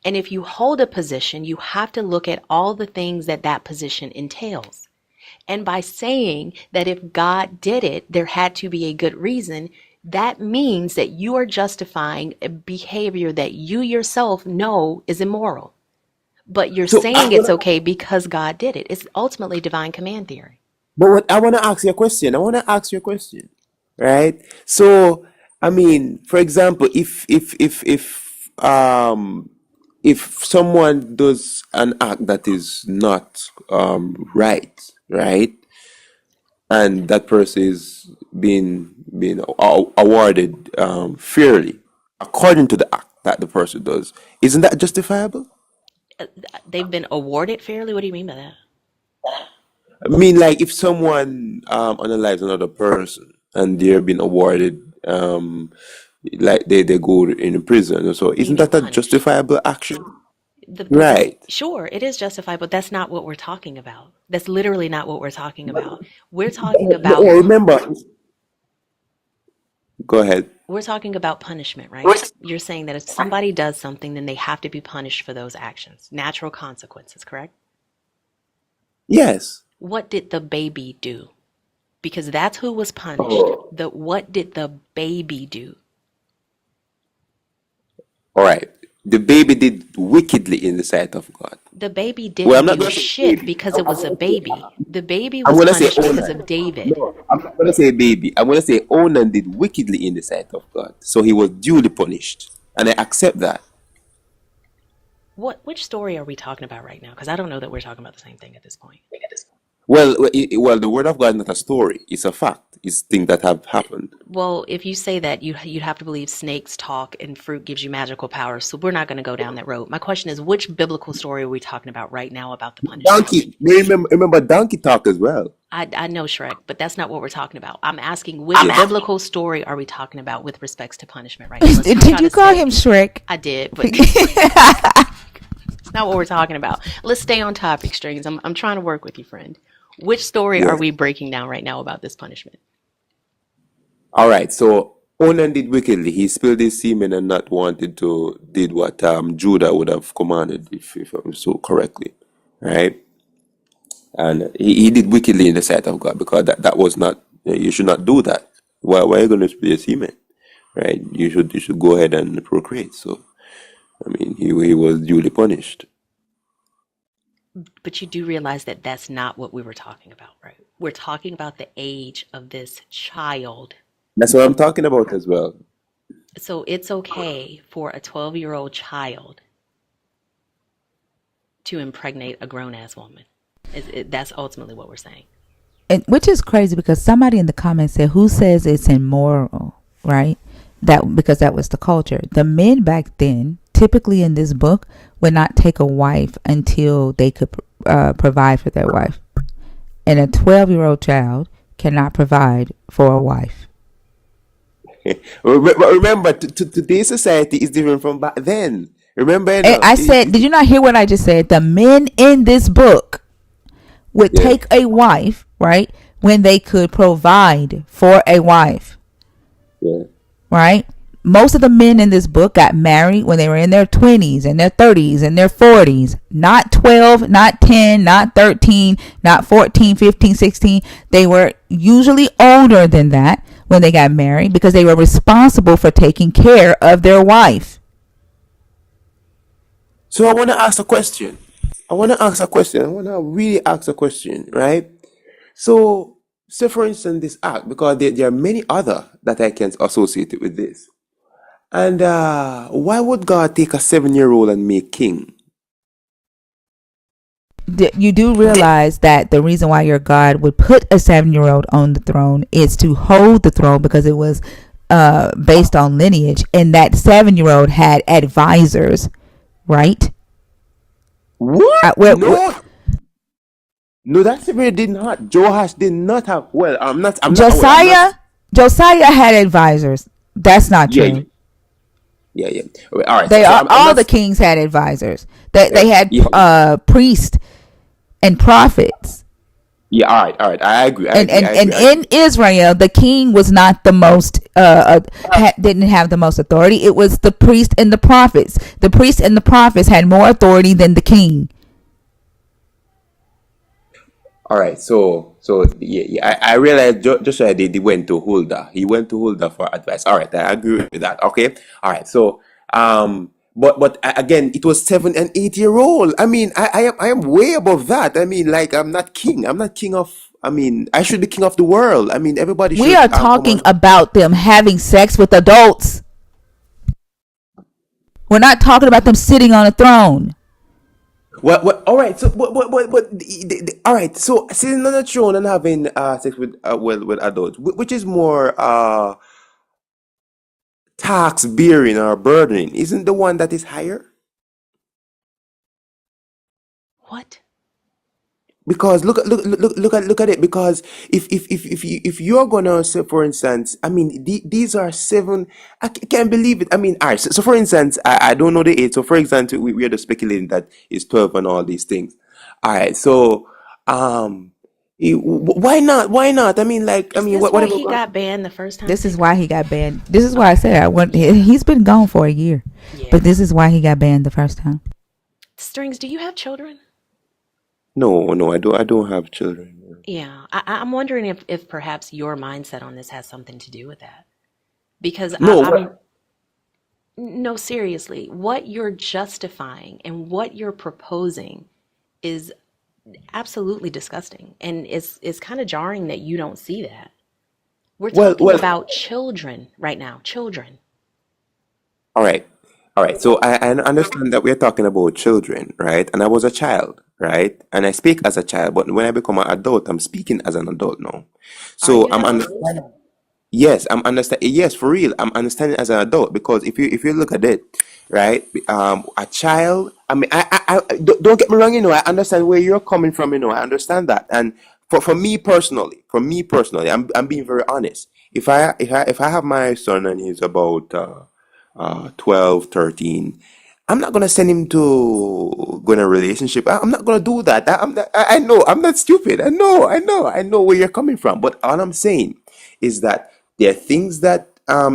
And if you hold a position, you have to look at all the things that that position entails. And by saying that if God did it, there had to be a good reason, that means that you are justifying a behavior that you yourself know is immoral. But you're So, saying it's okay because God did it. It's ultimately divine command theory. but what I want to ask you a question. I want to ask you a question, right? So, I mean, for example, if someone does an act that is not right, right, and that person is being awarded fairly according to the act that the person does, isn't that justifiable? They've been awarded fairly? What do you mean by that? I mean, like if someone unalives another person and they're being awarded, like they go in prison or so, You isn't mean that a punished? justifiable action? The Right. sure, it is justified, but that's not what we're talking about. That's literally not what we're talking about. We're talking about Remember, go ahead. we're talking about punishment, right? You're saying that if somebody does something, then they have to be punished for those actions. Natural consequences, correct? Yes. What did the baby do? Because that's who was punished. The what did the baby do? All right. The baby did wickedly in the sight of God. The baby Well, I'm didn't not do going to say shit baby. because it was a baby. The baby I'm was going to say punished because Onan. of David. No, I'm not going to say baby. I'm going to say Onan did wickedly in the sight of God. So he was duly punished. And I accept that. Which story are we talking about right now? Because I don't know that we're talking about the same thing at this point. Well, the word of God is not a story. It's a fact. It's things that have happened. Well, if you say that, you'd have to believe snakes talk and fruit gives you magical powers. So we're not going to go down that road. My question is, which biblical story are we talking about right now about the punishment? Donkey. Remember donkey talk as well. I know Shrek, but that's not what we're talking about. I'm asking which biblical story are we talking about with respects to punishment right now? Did you call him Shrek? I did, but it's not what we're talking about. Let's stay on topic, Strings. I'm trying to work with you, friend. Which story are Yes. we breaking down right now about this punishment? All right. So Onan did wickedly. He spilled his semen and not wanted to did what Judah would have commanded, if I'm so correctly, right? And he did wickedly in the sight of God because that was not, you should not do that. Why are you going to spill your semen, right? You should go ahead and procreate. So I mean, he was duly punished. But you do realize that that's not what we were talking about, right? We're talking about the age of this child. That's what I'm talking about as well. So it's okay for a 12-year-old child to impregnate a grown-ass woman. That's ultimately what we're saying. And which is crazy because somebody in the comments said, "Who says it's immoral?" Right? That because that was the culture. The men back then, typically in this book, would not take a wife until they could provide for their wife, and a 12-year-old child cannot provide for a wife. Remember, today's society is different from back then. Remember, you And know, I said, did you not hear what I just said? The men in this book would yeah, take a wife, right, when they could provide for a wife, yeah. right? Most of the men in this book got married when they were in their 20s and their 30s and their 40s. Not 12, not 10, not 13, not 14, 15, 16. They were usually older than that when they got married because they were responsible for taking care of their wife. So I want to ask a question. I want to ask a question. I want to really ask a question, right? So, say for instance, this act, because there are many other that I can associate it with this. And why would God take a 7-year-old and make king? You do realize that the reason why your God would put a 7-year-old on the throne is to hold the throne because it was based on lineage, and that 7-year-old had advisors, right? What? Where, No, no, that 7 did not. Joash did not have. Well, I'm not. Well, I'm not. Josiah had advisors. That's not Yeah, yeah, true. yeah, yeah. All right. They So are I'm all not. the kings had advisors. They had Yeah, priests and prophets. yeah. All right, all right. I agree. I And, agree. and I and agree. I in agree. Israel, the king was not the most didn't have the most authority. It was the priest and the prophets. The priests and the prophets had more authority than the king. All right. So yeah, yeah. I realized Joshua did. He went to Huldah. He went to Huldah for advice. All right. I agree with that. Okay. All right. So but again, it was 7 and 8-year-old. I mean, I am way above that. I mean, like I'm not king. I'm not king of. I mean, I should be king of the world. I mean, everybody We should are come talking on. about them having sex with adults. We're not talking about them sitting on a throne. What? All right. So, but all right. So, sitting on a throne and having sex with with adults, which is more tax bearing or burdening, isn't the one that is higher? What? Because look at it. Because if you're gonna say, for instance, I mean, these are seven. Can't believe it. I mean, all right. So for instance, I don't know the age. So for example, we are just speculating that it's 12 and all these things. All right. So why not? Why not? I mean, like, I Is mean, this why whatever. he got banned the first time This is too? why he got banned. This is why I Okay. said I want. He's been gone for a year, but Yeah. this is why he got banned the first time. Strings, do you have children? No, no, I don't have children. Yeah. I'm wondering if perhaps your mindset on this has something to do with that. Because No, I'm what? no, seriously, what you're justifying and what you're proposing is absolutely disgusting. And it's kind of jarring that you don't see that. We're talking Well. about children right now, children. All right. All right. So I understand that we're talking about children, right? And I was a child, right? And I speak as a child, but when I become an adult, I'm speaking as an adult now. Are So you I'm though? understanding. Yes, I'm understanding. Yes, for real. I'm understanding as an adult because if you look at it, right? A child. I mean, don't get me wrong. I understand where you're coming from. I understand that. And for me personally, I'm being very honest. If I have my son and he's about 12, 13, I'm not gonna send him to go in a relationship. I'm not gonna do that. I know I'm not stupid. I know where you're coming from. But all I'm saying is that there are things that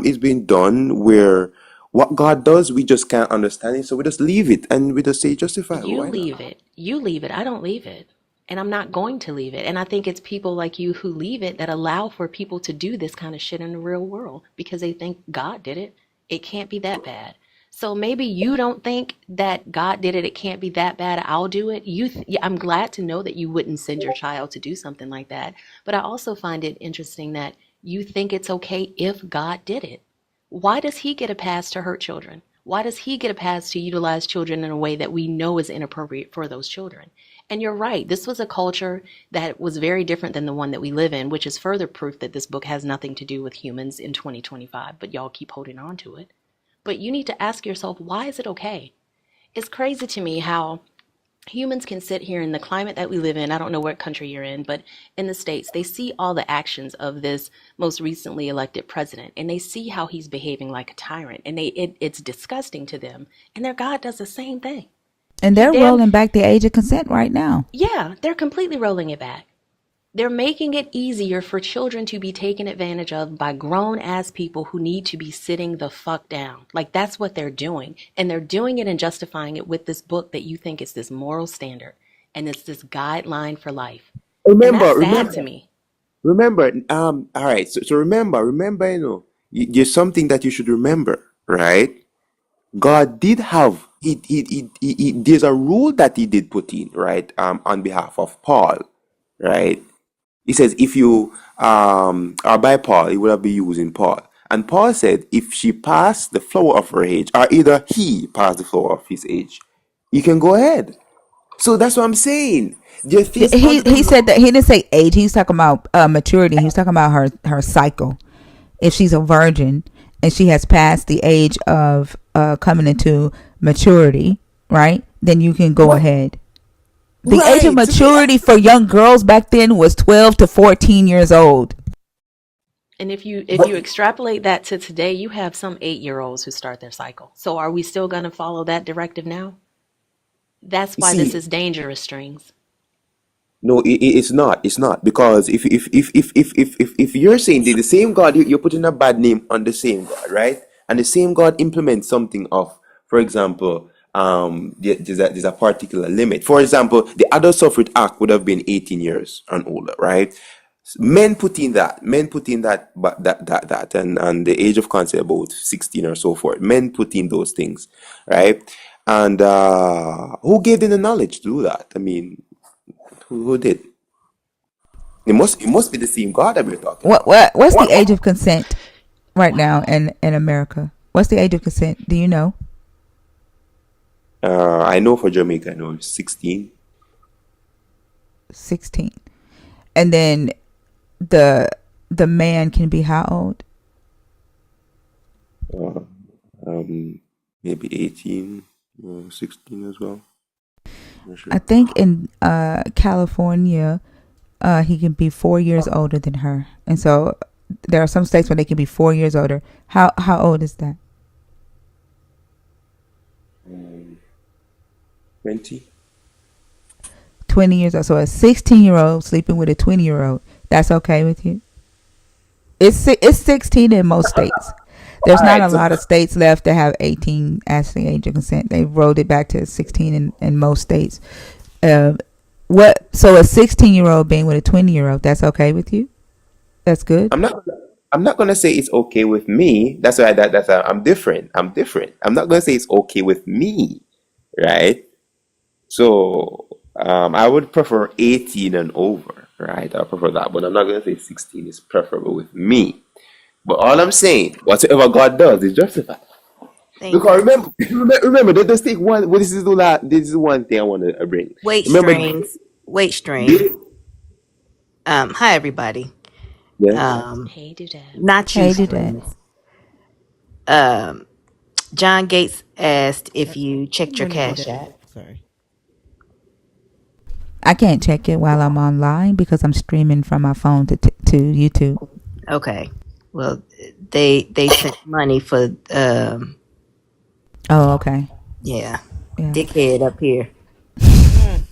is being done where what God does we just can't understand it, so we just leave it and we just say justify. You Why not? leave it. You leave it. I don't leave it. And I'm not going to leave it. And I think it's people like you who leave it that allow for people to do this kind of shit in the real world because they think God did it. It can't be that bad. So maybe you don't think that God did it. It can't be that bad. I'll do it. Yeah, I'm glad to know that you wouldn't send your child to do something like that. But I also find it interesting that you think it's okay if God did it. Why does he get a pass to hurt children? Why does he get a pass to utilize children in a way that we know is inappropriate for those children? And you're right, this was a culture that was very different than the one that we live in, which is further proof that this book has nothing to do with humans in 2025, but y'all keep holding on to it. But you need to ask yourself, why is it okay? It's crazy to me how Humans can sit here in the climate that we live in. I don't know what country you're in, but in the States, they see all the actions of this most recently elected president, and they see how he's behaving like a tyrant, and it's disgusting to them. And their God does the same thing. And He they're damn, rolling back the age of consent right now. yeah, they're completely rolling it back. They're making it easier for children to be taken advantage of by grown ass people who need to be sitting the fuck down. Like, that's what they're doing. And they're doing it and justifying it with this book that you think is this moral standard. And it's this guideline for life. And that's Remember, sad remember, to me. remember. All right. So remember. There's something that you should remember, right? God did have there's a rule that he did put in, right? On behalf of Paul, right? He says if you are by Paul, it would have been using Paul. And Paul said if she passed the flower of her age, or either he passed the flower of his age, you can go ahead. So that's what I'm saying. There's other He said that he didn't say age. He was talking about maturity. He was talking about her cycle. If she's a virgin and she has passed the age of coming into maturity, right? Then you can go ahead. The age of right. maturity for young girls back then was 12 to 14 years old. And if you extrapolate that to today, you have some 8-year-olds who start their cycle. So are we still going to follow that directive now? That's You why this see, is dangerous, Strings. no, it's not. It's not because if you're saying the same God, you're putting a bad name on the same God, right? And the same God implements something of, for example, there's a particular limit. For example, the Adult Suffrage Act would have been 18 years and older, right? Men put in that, but that, and the age of consent about 16 or so forth. Men put in those things, right? And who gave them the knowledge to do that? I mean, who did? It must be the same God that we're talking about. What's the age of consent right now in America? What's the age of consent? Do you know? I know for Jamaica, I know it's 16. 16. And then the man can be how old? Uh, Maybe 18 or 16 as well. Not I sure. think in California, he can be 4 years older than her, and so there are some states where they can be 4 years older. How old is that? 20. 20 years old. So a 16-year-old sleeping with a 20-year-old. That's okay with you? It's 16 in most states. There's All not a right. So lot of states left that have 18 as the age of consent. They rolled it back to 16 in most states. Uh, So a 16-year-old being with a 20-year-old, that's okay with you? That's good. I'm not. I'm not gonna say it's okay with me. That's why I'm different. I'm different. I'm not gonna say it's okay with me, right? So I would prefer 18 and over, right? I prefer that, but I'm not gonna say 16 is preferable with me. But all I'm saying, whatever God does is justified. Thank Because you. remember, let's take one. Well, this is one thing I want to bring. Wait Remember, strings. Wait string. David, Hi everybody. yeah. Hey, Dudette. Not you Hey, do that. strings. John Gates asked if you Good checked your morning, cash Dudette. app. Sorry. I can't check it while I'm online because I'm streaming from my phone to YouTube. Okay. Well, they sent money for Oh, okay. yeah, Yeah. dickhead up here. Mm.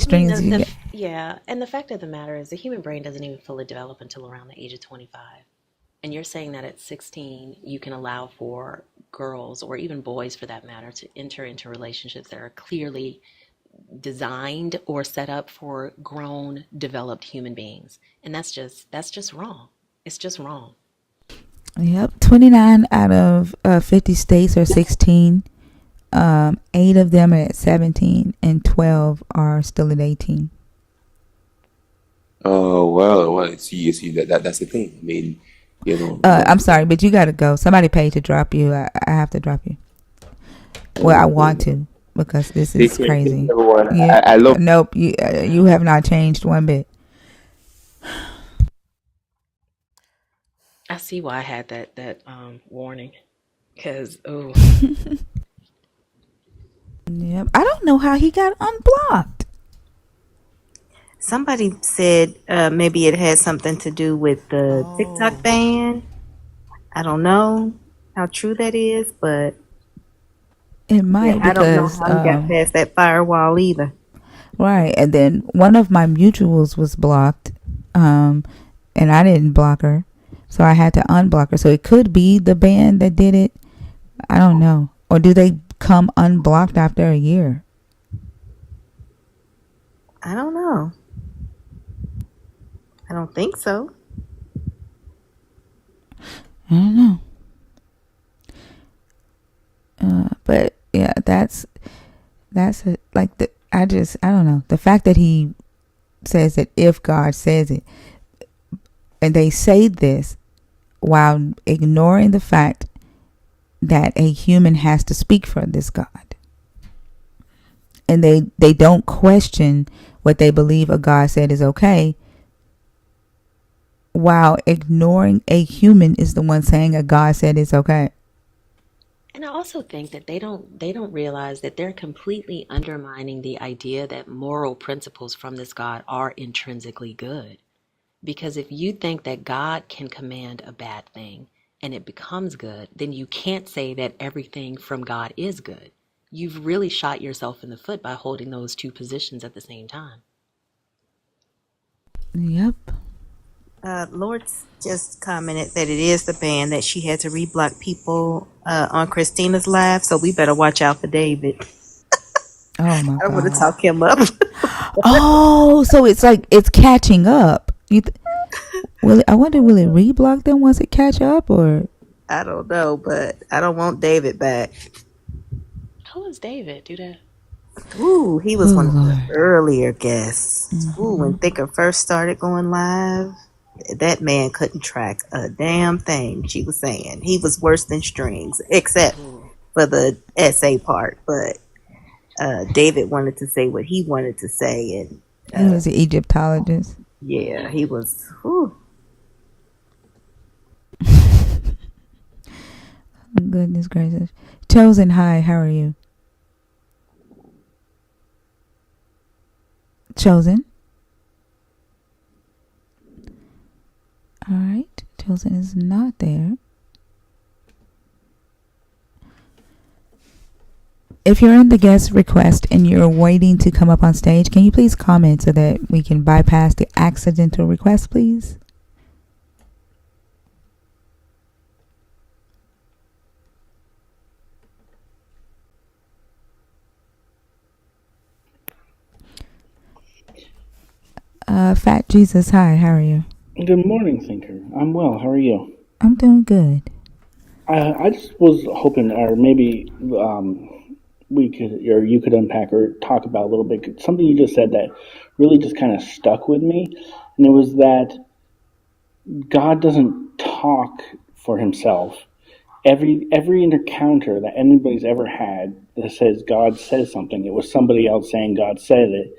I mean, Strings you get. yeah, and the fact of the matter is the human brain doesn't even fully develop until around the age of 25. And you're saying that at 16, you can allow for girls, or even boys for that matter, to enter into relationships that are clearly designed or set up for grown, developed human beings. And that's just wrong. It's just wrong. Yep. 29 out of 50 states are 16. 8 of them are at 17, and 12 are still at 18. Oh well. You see that's the thing. I mean, I'm sorry, but you got to go. Somebody paid to drop you. I have to drop you. Well, I want to because this take is care, crazy. everyone. Yeah. I love. Nope. You have not changed one bit. I see why I had that warning. Because, oh, Yep. I don't know how he got unblocked. Somebody said maybe it had something to do with the TikTok Oh, ban. I don't know how true that is, but It yeah, might I don't know because how he got past that firewall either. right, and then one of my mutuals was blocked, and I didn't block her, so I had to unblock her. So it could be the band that did it. I don't know, or do they come unblocked after a year? I don't know. I don't think so. I don't know. But yeah, that's like the I don't know, the fact that he says that if God says it, and they say this while ignoring the fact that a human has to speak for this God, and they don't question what they believe a God said is okay, while ignoring a human is the one saying a God said it's okay. And I also think that they don't realize that they're completely undermining the idea that moral principles from this God are intrinsically good. Because if you think that God can command a bad thing and it becomes good, then you can't say that everything from God is good. You've really shot yourself in the foot by holding those two positions at the same time. Yep. Lord's just commented that it is the ban that she had to reblock people on Christina's live, so we better watch out for David. Oh my I don't want to God. talk him up. Oh, so it's like it's catching up. Will it, I wonder, will it reblock them once it catch up, or? I don't know, but I don't want David back. Who is David? Do that. Ooh, he was Oh one of the Lord. earlier guests. Ooh, Mm-hmm. when Thicker first started going live, that man couldn't track a damn thing she was saying. He was worse than strings, except for the essay part. But David wanted to say what he wanted to say, and He was an Egyptologist. yeah, he was. Whew. Goodness gracious. Chosen, hi, how are you? Chosen. All right. Chosen is not there. If you're in the guest request and you're waiting to come up on stage, can you please comment so that we can bypass the accidental request, please? Fat Jesus, hi, how are you? Good morning, Thinker. I'm well. How are you? I'm doing good. I just was hoping, or maybe we could, or you could unpack or talk about a little bit something you just said that really just kind of stuck with me, and it was that God doesn't talk for Himself. Every encounter that anybody's ever had that says God says something, it was somebody else saying God said it,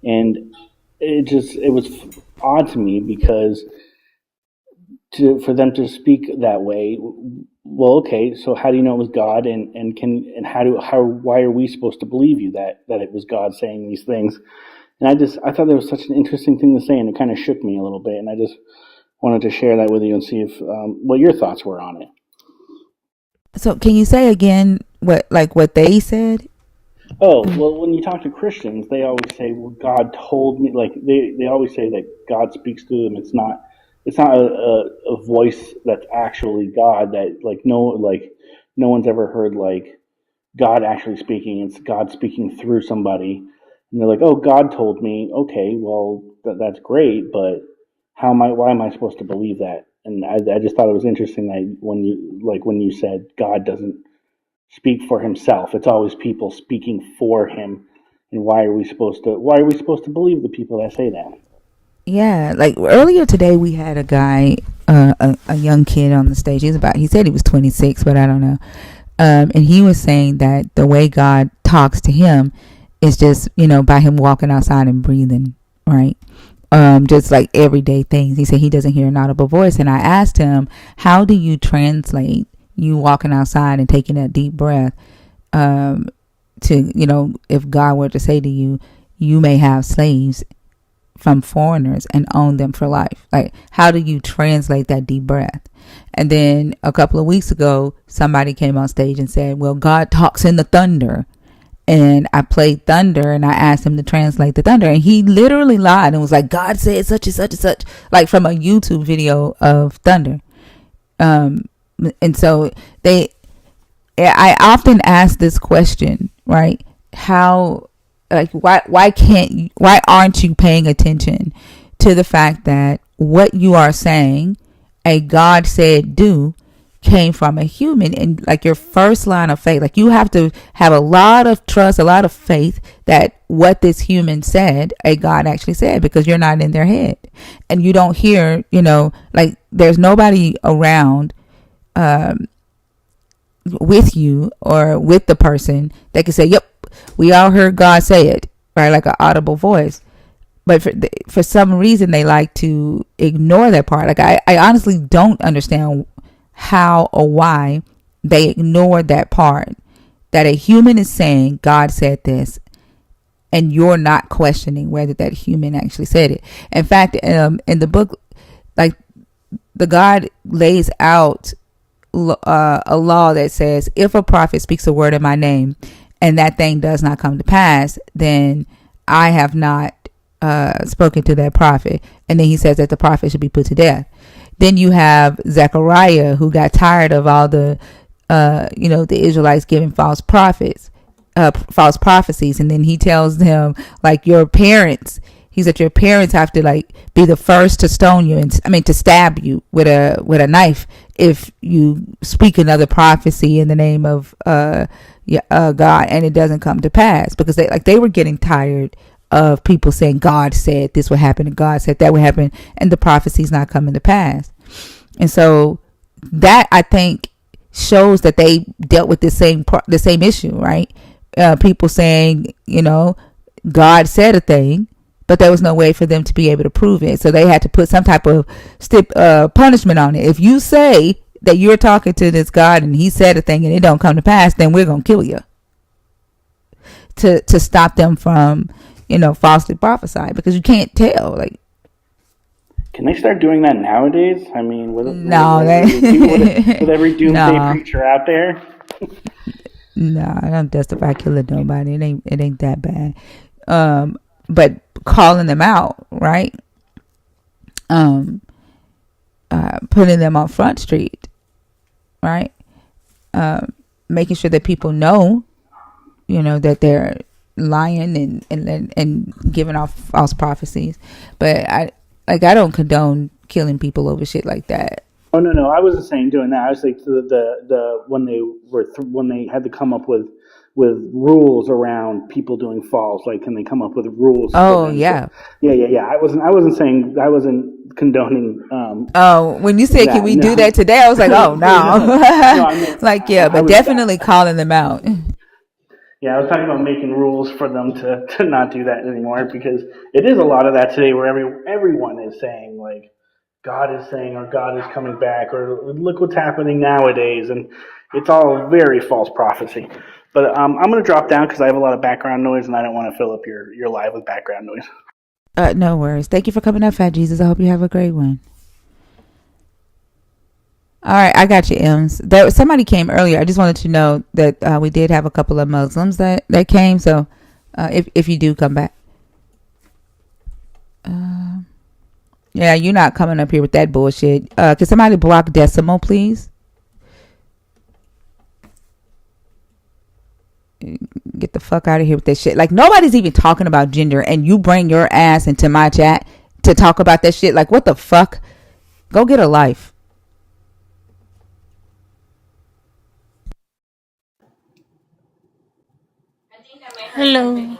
and it was odd to me because for them to speak that way. Well, okay, so how do you know it was God, and how why are we supposed to believe you that it was God saying these things? And I thought that was such an interesting thing to say, and it kind of shook me a little bit, and I just wanted to share that with you and see if what your thoughts were on it. So can you say again what they said? Oh, well, when you talk to Christians, they always say, well, God told me, like, they always say that God speaks to them. It's not a voice that's actually God that, no one's ever heard, like, God actually speaking. It's God speaking through somebody. And they're like, oh, God told me. Okay, well, that's great, but why am I supposed to believe that? And I just thought it was interesting that when you said God doesn't speak for himself. It's always people speaking for him. And why are we supposed to believe the people that say that? Yeah, like earlier today we had a guy, a young kid on the stage. He said he was 26, but I don't know. And he was saying that the way God talks to him is just, by him walking outside and breathing, right? Just like everyday things. He said he doesn't hear an audible voice. And I asked him, how do you translate you walking outside and taking that deep breath? to, if God were to say to you, you may have slaves from foreigners and own them for life. Like, how do you translate that deep breath? And then a couple of weeks ago, somebody came on stage and said, well, God talks in the thunder. And I played thunder and I asked him to translate the thunder. And he literally lied and was like, God said such and such and such, like from a YouTube video of thunder. And so I often ask this question, right? How, like, why aren't you paying attention to the fact that what you are saying, a God said do, came from a human? And like, your first line of faith, like, you have to have a lot of trust, a lot of faith that what this human said, a God actually said, because you're not in their head and you don't hear, like, there's nobody around with you or with the person that can say, yep, we all heard God say it, right? Like an audible voice. But for some reason, they like to ignore that part. Like, I honestly don't understand how or why they ignore that part, that a human is saying God said this and you're not questioning whether that human actually said it. In fact, in the book, like, the God lays out a law that says, if a prophet speaks a word in my name and that thing does not come to pass, then I have not spoken to that prophet. And then he says that the prophet should be put to death. Then you have Zechariah, who got tired of all the Israelites giving false prophecies. And then he tells them, like, your parents, he said, your parents have to, like, be the first to stone you, to stab you with a knife if you speak another prophecy in the name of God and it doesn't come to pass, because they were getting tired of people saying God said this would happen and God said that would happen, and the prophecy's not coming to pass. And so that, I think, shows that they dealt with the same issue, right? People saying, God said a thing, but there was no way for them to be able to prove it. So they had to put some type of punishment on it. If you say that you're talking to this God and he said a thing and it don't come to pass, then we're going to kill you. To stop them from, falsely prophesying, because you can't tell. Like, can they start doing that nowadays? I mean, with every doomsday preacher out there. No, I don't justify killing nobody. It ain't that bad. But calling them out, right? Putting them on Front Street, right? Making sure that people know, that they're lying and giving off false prophecies. But I don't condone killing people over shit like that. Oh no, I wasn't saying doing that. I was like the when they had to come up with rules around people doing false. Like, can they come up with rules? Oh yeah. Yeah. I wasn't saying, I wasn't condoning. When you said, can we do that today? I was like, oh no. Like, yeah, but definitely calling them out. Yeah, I was talking about making rules for them to not do that anymore, because it is a lot of that today, where everyone is saying, like, God is saying, or God is coming back, or look what's happening nowadays, and it's all very false prophecy. But I'm going to drop down because I have a lot of background noise, and I don't want to fill up your live with background noise. No worries. Thank you for coming up, Fat Jesus. I hope you have a great one. All right, I got you, Ems. Somebody came earlier. I just wanted to know that we did have a couple of Muslims that came. So if you do come back. Yeah, you're not coming up here with that bullshit. Can somebody block Decimal, please? Get the fuck out of here with that shit. Like, nobody's even talking about gender, and you bring your ass into my chat to talk about that shit. Like, what the fuck? Go get a life. Hello.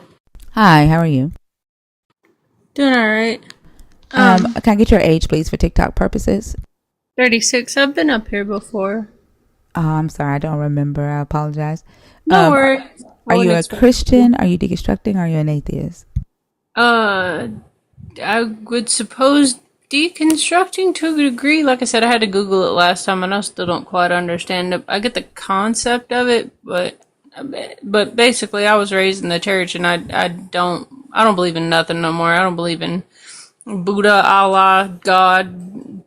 Hi, how are you? Doing all right. Can I get your age, please, for TikTok purposes? 36. I've been up here before. Oh, I'm sorry. I don't remember. I apologize. No worries. Are you a Christian? Are you deconstructing? Are you an atheist? I would suppose deconstructing to a degree. Like I said, I had to Google it last time, and I still don't quite understand it. I get the concept of it, but But basically, I was raised in the church, and I don't believe in nothing no more. I don't believe in Buddha, Allah, God,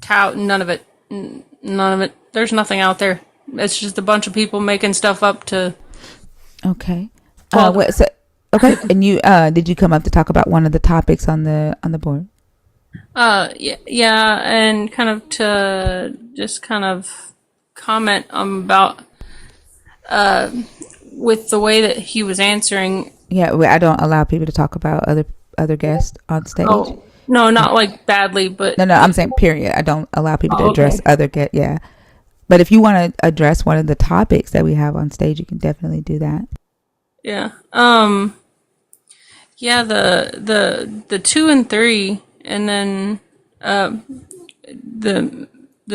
Tao, none of it. None of it. There's nothing out there. It's just a bunch of people making stuff up to. Okay. Well, Okay. And you did you come up to talk about one of the topics on the board? yeah, and kind of to just kind of comment about with the way that he was answering. Yeah, I don't allow people to talk about other guests on stage. Oh no, not like badly, but No, I'm saying period. I don't allow people to address okay. other guests. Yeah, but if you want to address one of the topics that we have on stage, you can definitely do that. Yeah. Yeah, the 2 and 3, and then the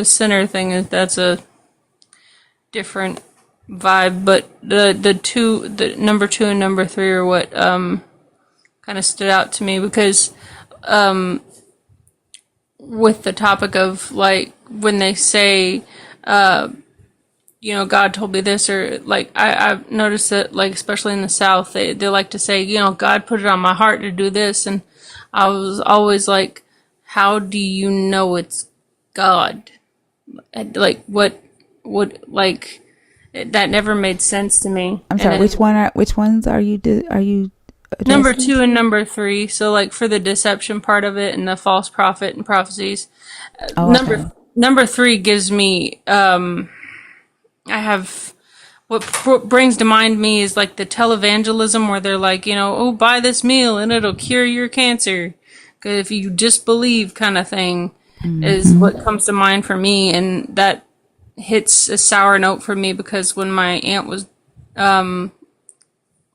center thing that's a different vibe, but the number 2 and number 3 are what kind of stood out to me because with the topic of like when they say God told me this, or like I've noticed that like especially in the South they like to say God put it on my heart to do this, and I was always like, how do you know it's God? Like what like that never made sense to me. I'm sorry. Which ones are you addressing? Number 2 and number 3. So like for the deception part of it and the false prophet and prophecies. Number 3 gives me I have what brings to mind me is like the televangelism where they're like, oh, buy this meal and it'll cure your cancer. 'Cause if you just believe kind of thing is what comes to mind for me. And that hits a sour note for me because when my aunt was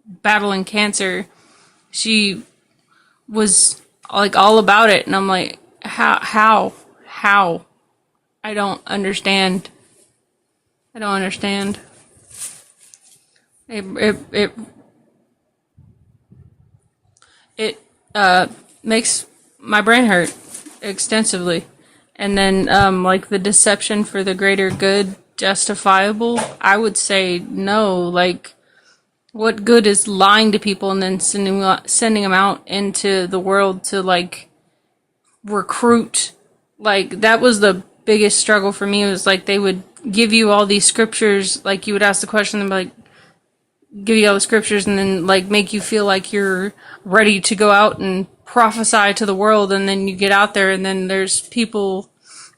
battling cancer, she was like all about it. And I'm like, how? I don't understand. It makes my brain hurt extensively. And then like the deception for the greater good justifiable, I would say no. Like what good is lying to people and then sending them out into the world to like recruit? Like that was the biggest struggle for me. It was like they would give you all these scriptures, like you would ask the question and be like give you all the scriptures and then like make you feel like you're ready to go out and prophesy to the world, and then you get out there and then there's people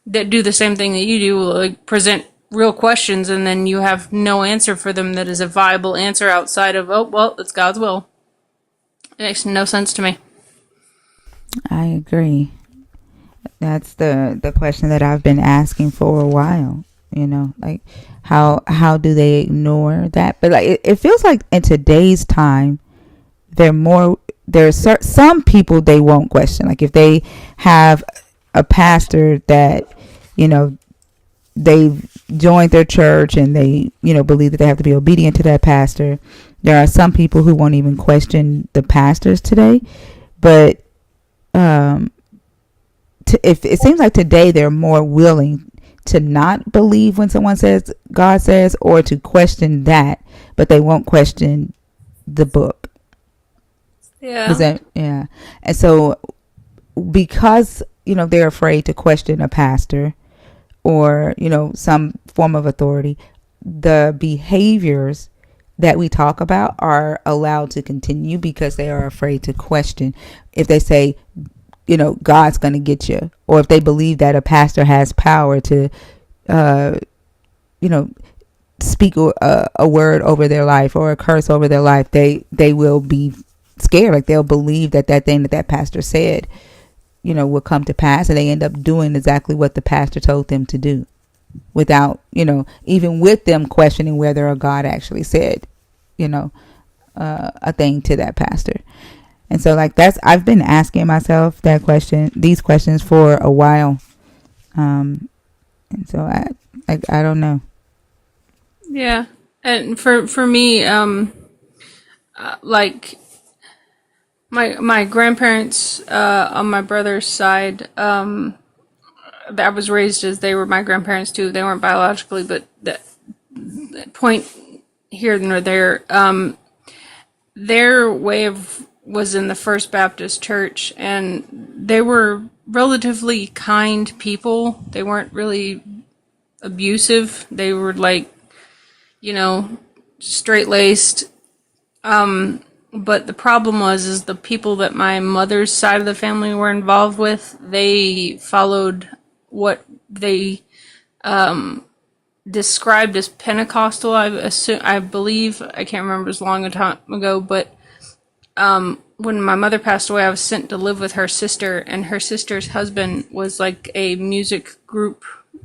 that do the same thing that you do, like present real questions, and then you have no answer for them that is a viable answer outside of, oh well, it's God's will. It makes no sense to me. I agree. That's the question that I've been asking for a while. Like how do they ignore that? But like it feels like in today's time, there's some people they won't question. Like if they have a pastor that they've joined their church and they believe that they have to be obedient to that pastor. There are some people who won't even question the pastors today, but if it seems like today they're more willing to not believe when someone says God says, or to question that, but they won't question the book. Yeah. And so because they're afraid to question a pastor or some form of authority, the behaviors that we talk about are allowed to continue because they are afraid to question. If they say God's going to get you, or if they believe that a pastor has power to speak a word over their life or a curse over their life, they will be scared. Like they'll believe that thing that pastor said will come to pass, and they end up doing exactly what the pastor told them to do without even with them questioning whether a God actually said a thing to that pastor. And so like I've been asking myself these questions for a while. And so I don't know. Yeah. And for me, like my grandparents on my brother's side, I was raised as they were my grandparents too. They weren't biologically, but that point here nor there. Their way of was in the First Baptist Church, and they were relatively kind people. They weren't really abusive. They were like, straight laced. But the problem is the people that my mother's side of the family were involved with, they followed what they described as Pentecostal. I believe, I can't remember, as long a time ago, but when my mother passed away, I was sent to live with her sister, and her sister's husband was like the music group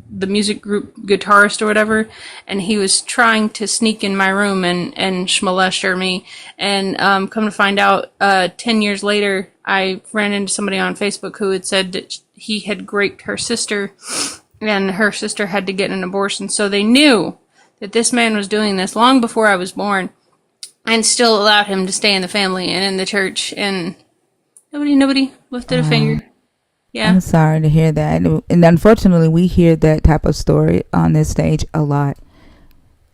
guitarist or whatever, and he was trying to sneak in my room and schmolester me. And come to find out, 10 years later, I ran into somebody on Facebook who had said that he had raped her sister, and her sister had to get an abortion. So they knew that this man was doing this long before I was born, and still allowed him to stay in the family and in the church, and nobody lifted a finger. Yeah. I'm sorry to hear that. And unfortunately, we hear that type of story on this stage a lot.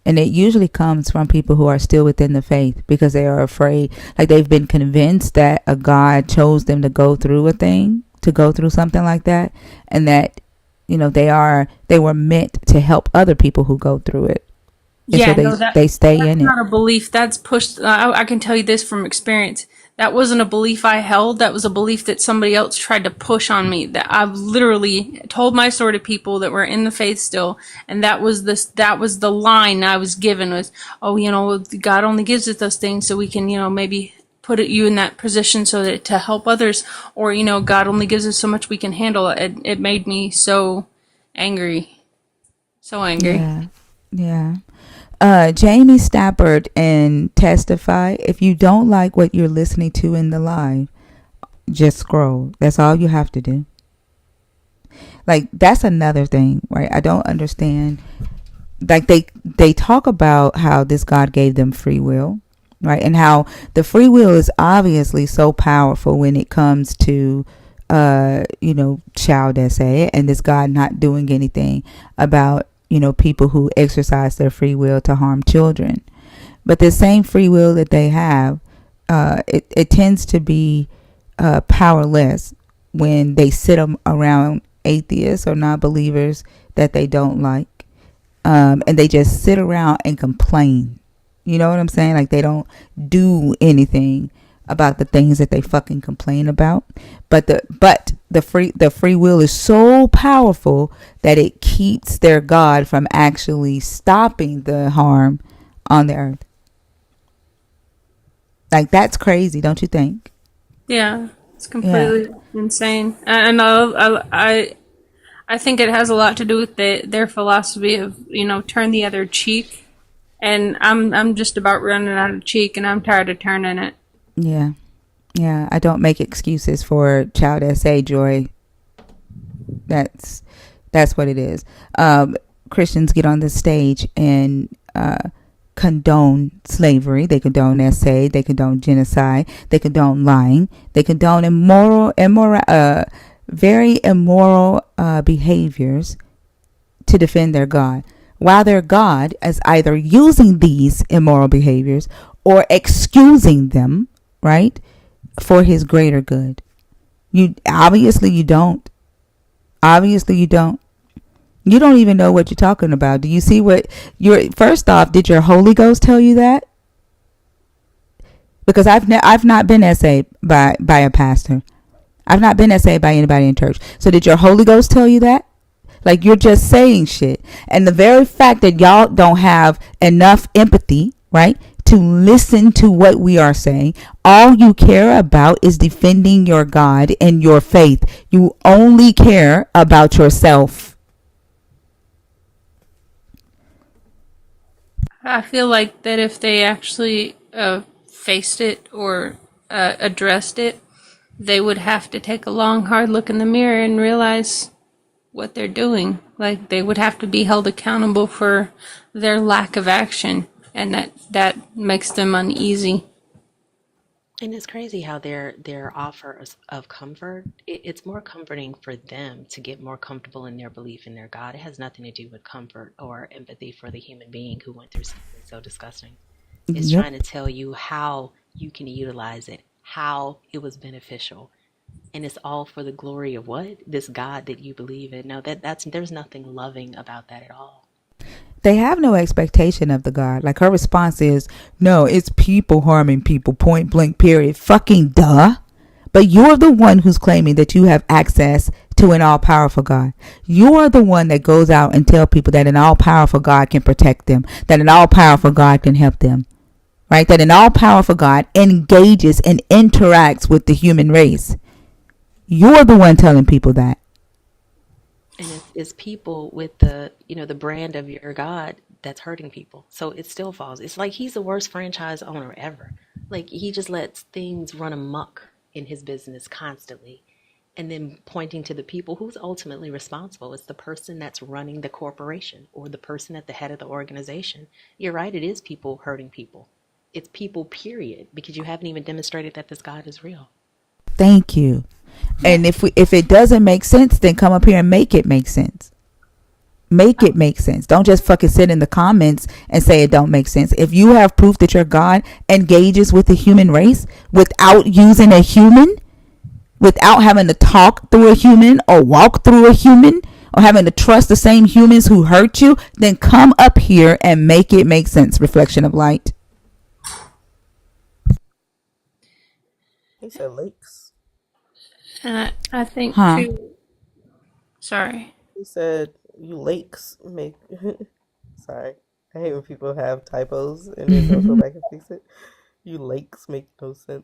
And it usually comes from people who are still within the faith because they are afraid. Like they've been convinced that a God chose them to go through something like that. And that, they were meant to help other people who go through it. And so they stay in it. That's not a belief. That's pushed. I can tell you this from experience. That wasn't a belief I held. That was a belief that somebody else tried to push on me. That I've literally told my story to people that were in the faith still, and that was the line I was given was, God only gives us those things so we can, maybe put you in that position so that to help others, or God only gives us so much we can handle. It made me so angry, so angry. Yeah. Jamie Stappard and Testify. If you don't like what you're listening to in the live, just scroll. That's all you have to do. Like, that's another thing, right? I don't understand. Like, they talk about how this God gave them free will, right? And how the free will is obviously so powerful when it comes to child essay, and this God not doing anything about people who exercise their free will to harm children. But the same free will that they have, it tends to be powerless when they sit around atheists or non-believers that they don't like, and they just sit around and complain. You know what I'm saying? Like they don't do anything about the things that they fucking complain about. But the free will is so powerful that it keeps their God from actually stopping the harm on the earth. Like, that's crazy, don't you think? Yeah, it's completely insane. And I think it has a lot to do with their philosophy of, turn the other cheek. And I'm just about running out of cheek, and I'm tired of turning it. Yeah, I don't make excuses for child SA, Joy. That's what it is. Christians get on the stage and condone slavery. They condone SA. They condone genocide. They condone lying. They condone very immoral behaviors to defend their God, while their God is either using these immoral behaviors or excusing them, right, for his greater good. You don't. Obviously you don't. You don't even know what you're talking about. Do you see what first off, did your Holy Ghost tell you that? Because I've not been essayed by a pastor. I've not been essayed by anybody in church. So did your Holy Ghost tell you that? Like, you're just saying shit. And the very fact that y'all don't have enough empathy, right, to listen to what we are saying. All you care about is defending your God and your faith. You only care about yourself. I feel like that if they actually faced it or addressed it, they would have to take a long, hard look in the mirror and realize what they're doing. Like, they would have to be held accountable for their lack of action, and that makes them uneasy. And it's crazy how their offers of comfort, it's more comforting for them to get more comfortable in their belief in their God. It has nothing to do with comfort or empathy for the human being who went through something so disgusting. It's Yep. trying to tell you how you can utilize it, how it was beneficial. And it's all for the glory of what? This God that you believe in. No, that's there's nothing loving about that at all. They have no expectation of the God. Like her response is, no, it's people harming people, point blank, period. Fucking duh. But you're the one who's claiming that you have access to an all-powerful God. You're the one that goes out and tell people that an all-powerful God can protect them, that an all-powerful God can help them, right? That an all-powerful God engages and interacts with the human race. You're the one telling people that. And it's people with the brand of your God that's hurting people. So it still falls. It's like he's the worst franchise owner ever. Like he just lets things run amok in his business constantly. And then pointing to the people who's ultimately responsible. It's the person that's running the corporation or the person at the head of the organization. You're right, it is people hurting people. It's people, period, because you haven't even demonstrated that this God is real. Thank you. And if it doesn't make sense, then come up here and make it make sense. Make it make sense. Don't just fucking sit in the comments and say it don't make sense. If you have proof that your God engages with the human race without using a human, without having to talk through a human or walk through a human or having to trust the same humans who hurt you, then come up here and make it make sense. Reflection of light. He said lakes. And I think Huh? too. Sorry. He said you lakes make. Sorry, I hate when people have typos and then don't go back and fix it. You lakes make no sense.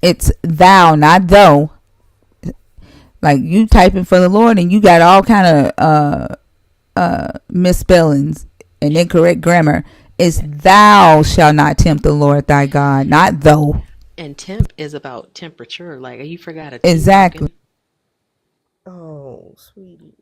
It's thou, not though. Like you typing for the Lord and you got all kind of misspellings and incorrect grammar. It's thou shall not tempt the Lord thy God, not though. And temp is about temperature. Like you forgot a T. Exactly. Oh, sweetie.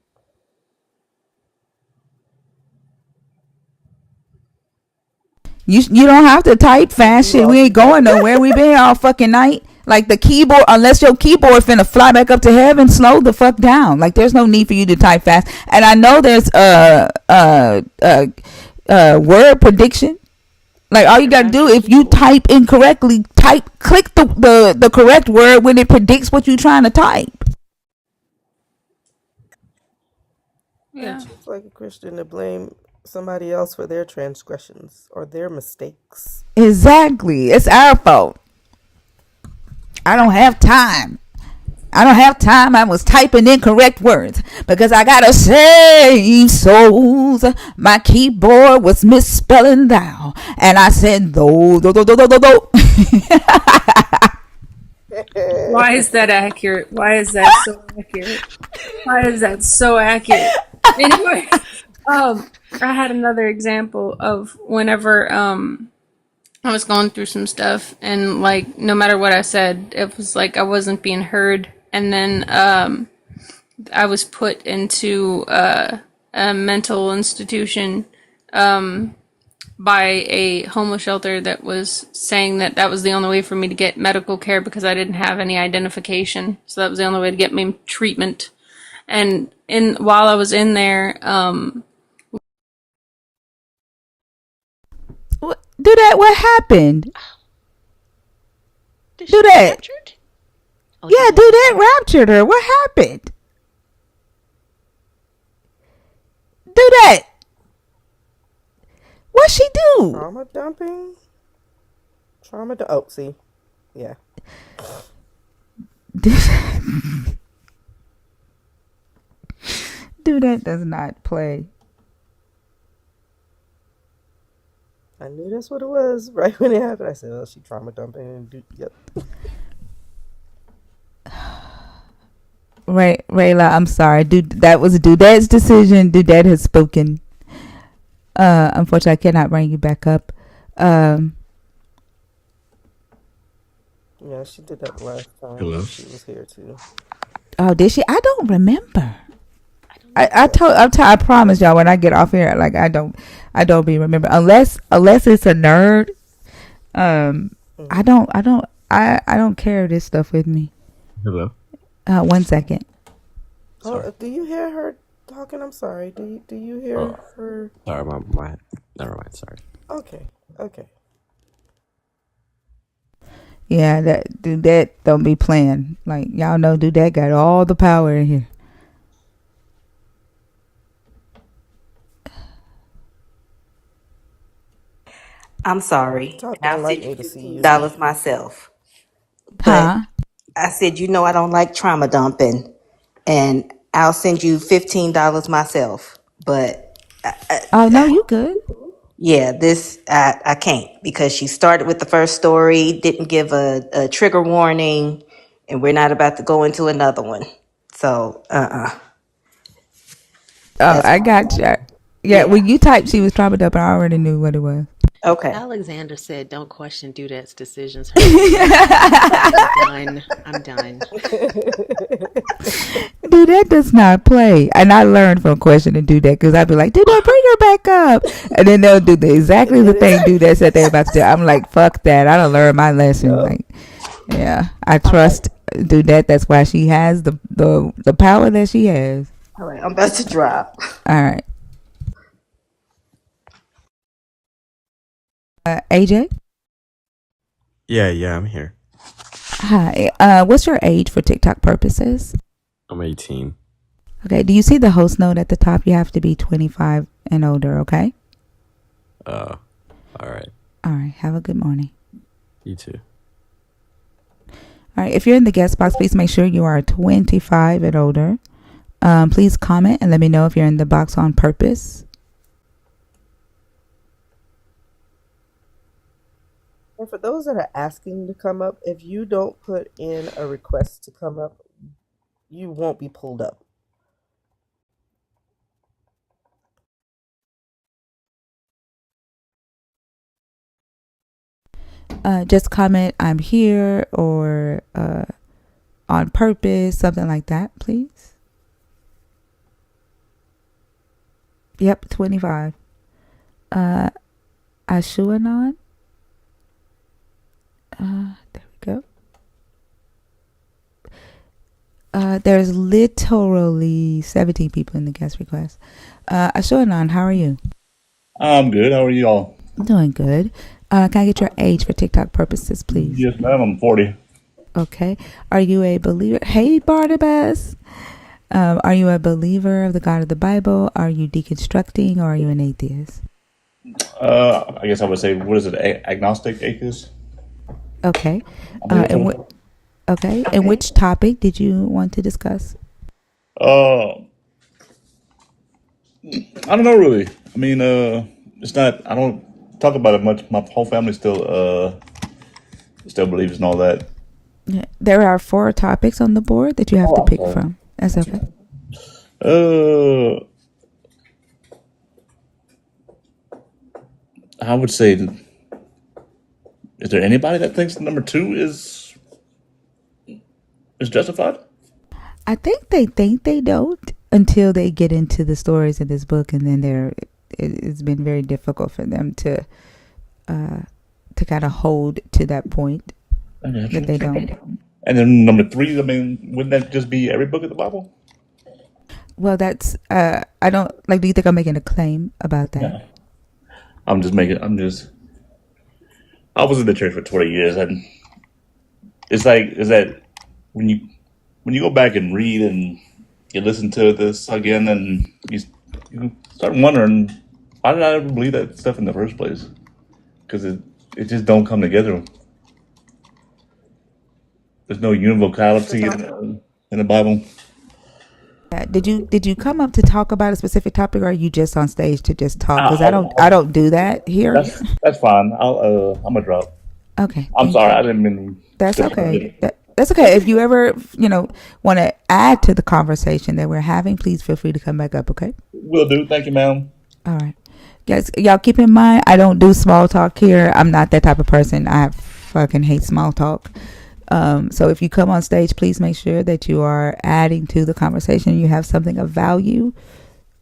You don't have to type fast shit. We ain't going nowhere. We been here all fucking night. Like the keyboard, unless your keyboard finna fly back up to heaven, slow the fuck down. Like there's no need for you to type fast. And I know there's word prediction. Like all you gotta do, if you type incorrectly, click the correct word when it predicts what you're trying to type. And just like a Christian to blame somebody else for their transgressions or their mistakes. Exactly. It's our fault. I don't have time. I was typing incorrect words because I gotta save souls. My keyboard was misspelling thou, and I said though. Why is that accurate? Why is that so accurate? Why is that so accurate? Anyway, I had another example of whenever I was going through some stuff, and like no matter what I said, it was like I wasn't being heard. And then I was put into a mental institution by a homeless shelter that was saying that that was the only way for me to get medical care because I didn't have any identification. So that was the only way to get me treatment. And while I was in there, do that. What happened? Do that. Yeah, do that. Raptured her. What happened? Do that. What she do? Trauma dumping? Oh, see. Yeah. Do that does not play. I knew that's what it was right when it happened. I said, "Oh, she trauma dumping." And yep. Rayla, I'm sorry. That was Dudette's decision. Dudette has spoken. Unfortunately, I cannot bring you back up. Yeah, she did that last time. Hello? She was here too. Oh, did she? I don't remember. I promise y'all when I get off here, like I don't be remember unless it's a nerd. I I don't carry this stuff with me. Hello. 1 second. Oh, Sorry. do you hear her talking? I'm sorry. Do you hear her? Sorry, my never mind. Sorry. Okay. Okay. Yeah, that Dudette don't be playing. Like y'all know, Dudette got all the power in here. I'm sorry. Top I'll don't like send me you to see you. $15 myself. But Huh? I said, you know, I don't like trauma dumping, and I'll send you $15 myself. But Oh no, you good. yeah, this I can't because she started with the first story, didn't give a trigger warning, and we're not about to go into another one. So, Oh, that's I got you. Yeah, yeah. when you typed she was trauma up, I already knew what it was. Okay. Alexander said, "Don't question Dudette's decisions. Hers are right." I'm done. I'm done. Dudette does not play. And I learned from questioning Dudette because I'd be like, Dudette, bring her back up. And then they'll do exactly the thing Dudette said they were about to do. I'm like, fuck that. I don't learn my lesson. Yep. Like, yeah, I trust Dudette. That's why she has the power that she has. All right, I'm about to drop. All right. AJ? Yeah, I'm here. Hi. What's your age for TikTok purposes? I'm 18. Okay. Do you see the host note at the top? You have to be 25 and older, okay? All right. All right. Have a good morning. You too. All right. If you're in the guest box, please make sure you are 25 and older. Please comment and let me know if you're in the box on purpose. And for those that are asking to come up, if you don't put in a request to come up, you won't be pulled up. Just comment I'm here or on purpose, something like that, please. Yep, 25. Ashuanon. There we go. There's literally 17 people in the guest request. Ashuanon, how are you? I'm good. How are you all? Doing good. Can I get your age for TikTok purposes, please? Yes, ma'am. I'm 40. Okay. Are you a believer? Hey, Barnabas. Are you a believer of the God of the Bible? Are you deconstructing or are you an atheist? I guess I would say, what is it? Agnostic, atheist? Okay. I'm neutral. Okay. And which topic did you want to discuss? I don't know really. I mean, it's not. I don't talk about it much. My whole family still believes in all that. Yeah. There are 4 topics on the board that you have Oh, to I'm pick sorry. from. That's okay. I would say, is there anybody that thinks number 2 is justified? I think they don't until they get into the stories in this book, and then it's been very difficult for them to kind of hold to that point that they don't. And then number 3, I mean, wouldn't that just be every book of the Bible? Well, that's I don't like. Do you think I'm making a claim about that? No. I was in the church for 20 years, and is that when you go back and read and you listen to this again, and you start wondering, why did I ever believe that stuff in the first place? Because it just don't come together. There's no univocality in the Bible. Yeah. Did you come up to talk about a specific topic, or are you just on stage to just talk? Because I, I don't do that here. that's fine. I'm a drop. Okay. I'm sorry. I didn't mean. That's okay. That's okay. If you ever want to add to the conversation that we're having, please feel free to come back up. Okay. Will do. Thank you, ma'am. All right. Guys, y'all keep in mind, I don't do small talk here. I'm not that type of person. I fucking hate small talk. So if you come on stage, please make sure that you are adding to the conversation. You have something of value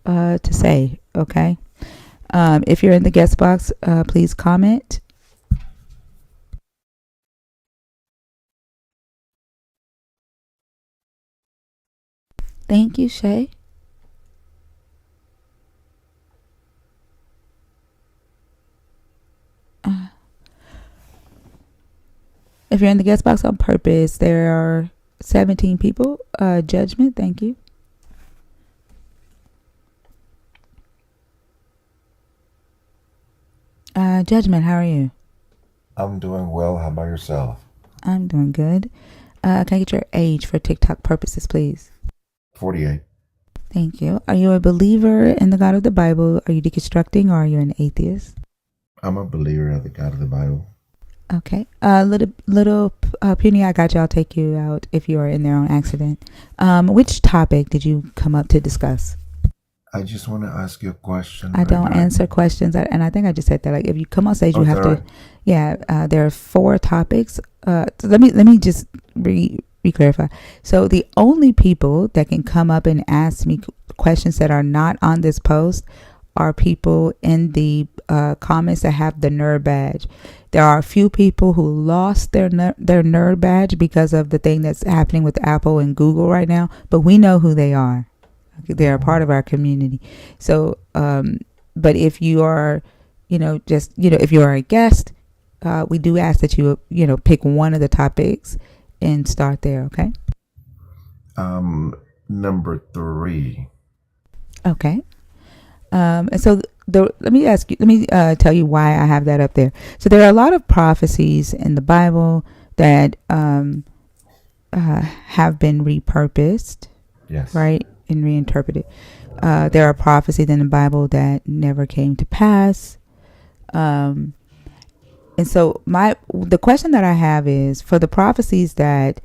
to say. Okay. If you're in the guest box, please comment. Thank you, Shay. If you're in the guest box on purpose, there are 17 people. Judgment, thank you. Judgment, how are you? I'm doing well. How about yourself? I'm doing good. Can I get your age for TikTok purposes, please? 48. Thank you. Are you a believer in the God of the Bible? Are you deconstructing, or are you an atheist? I'm a believer of the God of the Bible. Okay. Little Puny, I got you. I'll take you out if you are in there on accident. Which topic did you come up to discuss? I just want to ask you a question. I don't answer questions, and I think I just said that. Like, if you come on stage, you have to. Right? Yeah. There are 4 topics. So let me just re-clarify. So the only people that can come up and ask me questions that are not on this post are people in the comments that have the nerd badge. There are a few people who lost their nerd badge because of the thing that's happening with Apple and Google right now, but we know who they are. They're a part of our community. So, but if you are, if you are a guest, we do ask that you, pick one of the topics and start there. Okay. Number 3. Okay. And so let me tell you why I have that up there. So there are a lot of prophecies in the Bible that have been repurposed. Yes. Right. And reinterpreted. There are prophecies in the Bible that never came to pass. And so the question that I have is, for the prophecies that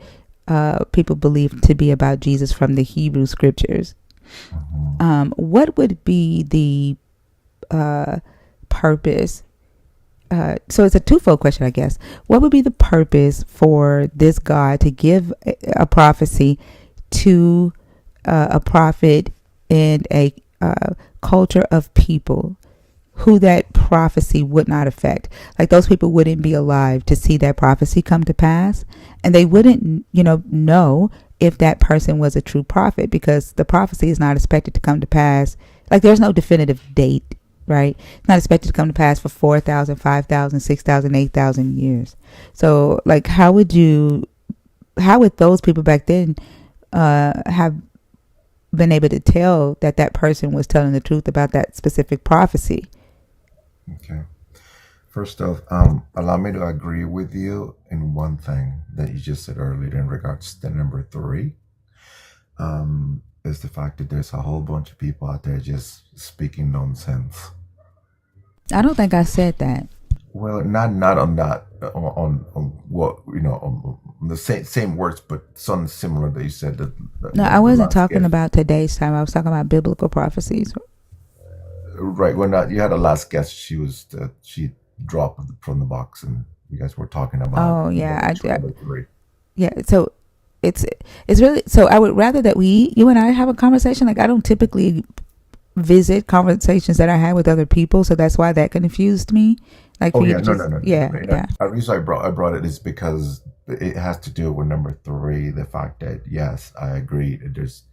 people believe to be about Jesus from the Hebrew scriptures, what would be the purpose? So it's a twofold question, I guess. What would be the purpose for this God to give a prophecy to a prophet and a culture of people who that prophecy would not affect? Like, those people wouldn't be alive to see that prophecy come to pass, and they wouldn't, know if that person was a true prophet, because the prophecy is not expected to come to pass. Like, there's no definitive date, right? It's not expected to come to pass for 4,000, 5,000, 6,000, 8,000 years. So, like, how would those people back then have been able to tell that that person was telling the truth about that specific prophecy? Okay. First off, allow me to agree with you in one thing that you just said earlier in regards to number 3. Is the fact that there's a whole bunch of people out there just speaking nonsense. I don't think I said that. Well, not on that, on what, on the same words, but something similar that you said. No, I wasn't talking about today's time. I was talking about biblical prophecies. Right. When you had a last guest, she dropped from the box, and you guys were talking about. Oh yeah, yeah. So it's really, so I would rather that you and I have a conversation. Like, I don't typically visit conversations that I had with other people, so that's why that confused me. Like, no. Yeah. The reason I brought it is because it has to do with number 3. The fact that, yes, I agree that there's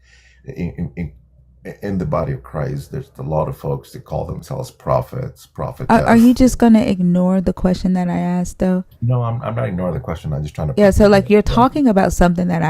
in the body of Christ, there's a lot of folks that call themselves prophets, prophetess. Are you just going to ignore the question that I asked, though? No, I'm not ignoring the question. I'm just trying to. Yeah, so like, you're talking about something that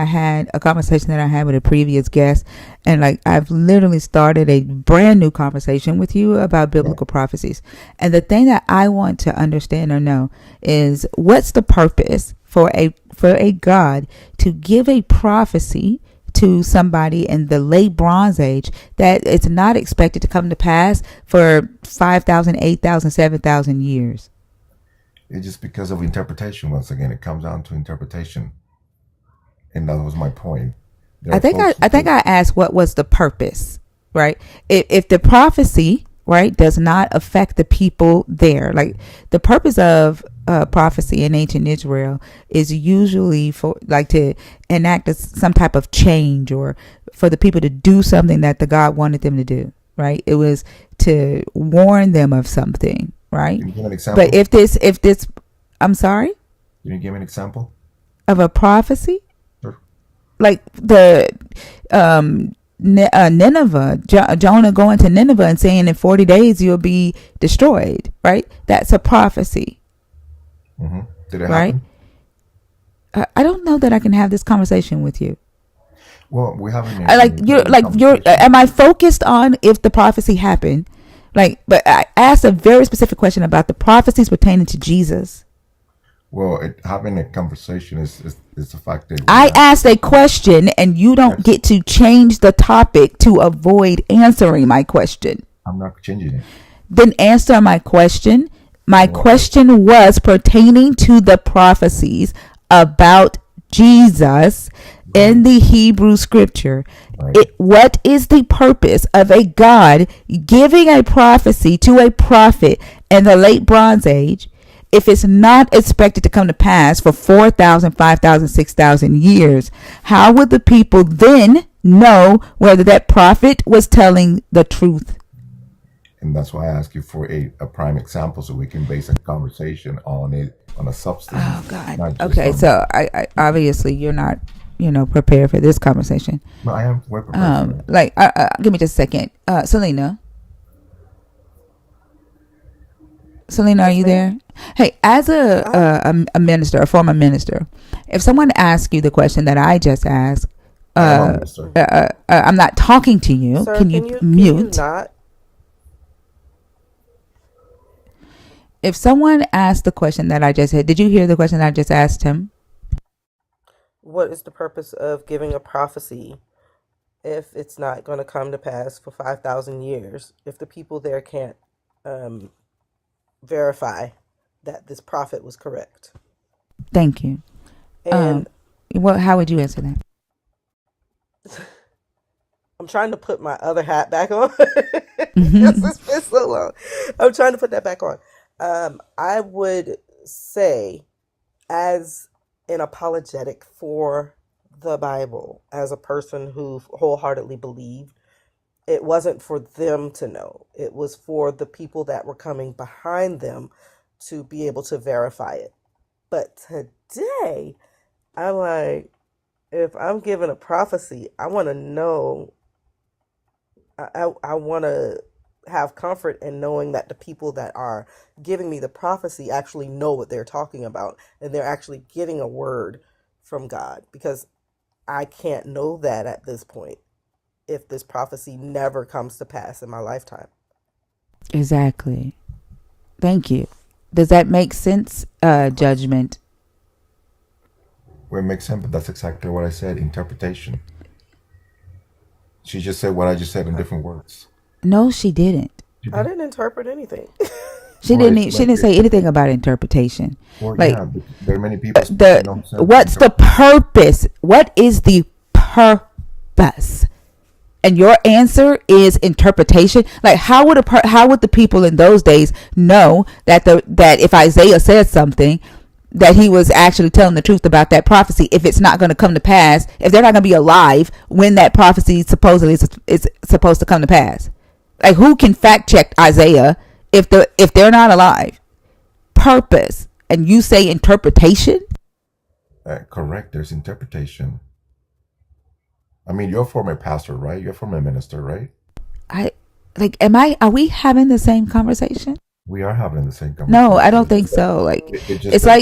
a conversation that I had with a previous guest, and like, I've literally started a brand new conversation with you about biblical prophecies. And the thing that I want to understand or know is, what's the purpose for a God to give a prophecy to somebody in the late Bronze Age that it's not expected to come to pass for 5,000, 8,000, 7,000 years? It's just because of interpretation. Once again, it comes down to interpretation, and that was my point. I think I asked what was the purpose, right? If the prophecy, right, does not affect the people there, like, the purpose of prophecy in ancient Israel is usually for, like, to enact some type of change, or for the people to do something that the God wanted them to do, right? It was to warn them of something, right? Can you give an example? But if this, I'm sorry? Can you give me an example of a prophecy? Sure. Like the Nineveh, Jonah going to Nineveh and saying in 40 days you'll be destroyed, right? That's a prophecy. Mm-hmm. Did it right? happen? I don't know that I can have this conversation with you. Well, we're having I like you're a like you're. conversation. Am I focused on if the prophecy happened? Like, but I asked a very specific question about the prophecies pertaining to Jesus. Well, having a conversation is the fact that we I are. asked a question and you don't Yes, get to change the topic to avoid answering my question. I'm not changing it. Then answer my question. My Well, question was pertaining to the prophecies about Jesus in right, the Hebrew scripture. right. What is the purpose of a God giving a prophecy to a prophet in the late Bronze Age if it's not expected to come to pass for 4,000, 5,000, 6,000 years? How would the people then know whether that prophet was telling the truth? And that's why I ask you for a prime example so we can base a conversation on it, on a Oh substance, God. not just Okay, on. so I obviously you're not, prepared for this conversation. No, I am well prepared for it. Like, give me just a second. Selena, are Yes, you ma'am. there? Hey, as I a minister, a former minister, if someone asks you the question that I just asked, I am a minister. I'm not talking to you. Sir, Can you can you mute? not? If someone asked the question that I just had, did you hear the question I just asked him? What is the purpose of giving a prophecy if it's not going to come to pass for 5,000 years? If the people there can't um, verify that this prophet was correct, Thank you. and How would you answer that? I'm trying to put my other hat back on because Mm-hmm. it's been so long. I'm trying to put that back on. I would say, as an apologetic for the Bible, as a person who wholeheartedly believed, it wasn't for them to know. It was for the people that were coming behind them to be able to verify it. But today, I'm like, if I'm given a prophecy, I want to know. I want to have comfort in knowing that the people that are giving me the prophecy actually know what they're talking about and they're actually getting a word from God, because I can't know that at this point if this prophecy never comes to pass in my lifetime. Exactly. Thank you. Does that make sense? Of course. Judgment. Well, it makes sense, but that's exactly what I said. Interpretation. She just said what I just said in different words. No, she didn't. She I did. didn't interpret anything. She Well, didn't. it's She like didn't say anything about interpretation. well, Like yeah, but there are many people the speaking nonsense. what's the purpose? What is the purpose? And your answer is interpretation. Like how would the people in those days know that if Isaiah said something that he was actually telling the truth about that prophecy if it's not going to come to pass, if they're not going to be alive when that prophecy supposedly is supposed to come to pass? Like, who can fact check Isaiah if they're not alive? Purpose. And you say interpretation? Correct. There's interpretation. I mean, you're a former pastor, right? You're a former minister, right? I like are we having the same conversation? We are having the same No, I conversation. don't It's think just that so. Like it's just it's that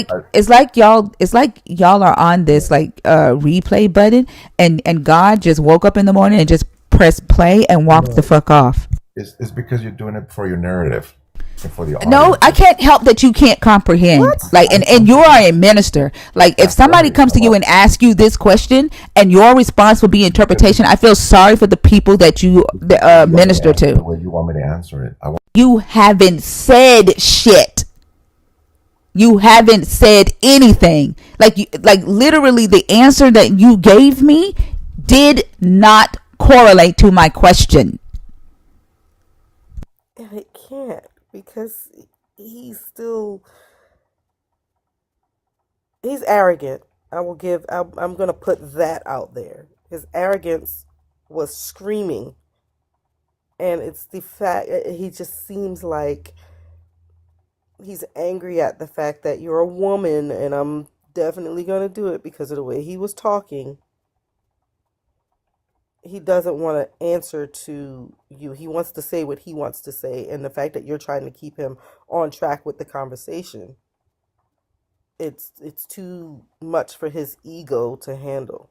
like y'all are on this like replay button and God just woke up in the morning and just pressed play and walked the no, fuck off. it's because you're doing it for your narrative and for the No, I audience. can't help that you can't comprehend. What? Like, and you are a minister. Like, if That's somebody right. comes to you Hello. and asks you this question, and your response will be interpretation, I feel sorry for the people that you It's because you want me to minister answer the to. way you want me to answer it. You haven't said shit. You haven't said anything. Like literally, the answer that you gave me did not correlate to my question. And it can't, because he's still, he's arrogant. I'm going to put that out there. His arrogance was screaming. And it's the fact, he just seems like he's angry at the fact that you're a woman, and I'm definitely going to do it because of the way he was talking. he doesn't want to answer to you. He wants to say what he wants to say, and the fact that you're trying to keep him on track with the conversation, it's too much for his ego to handle.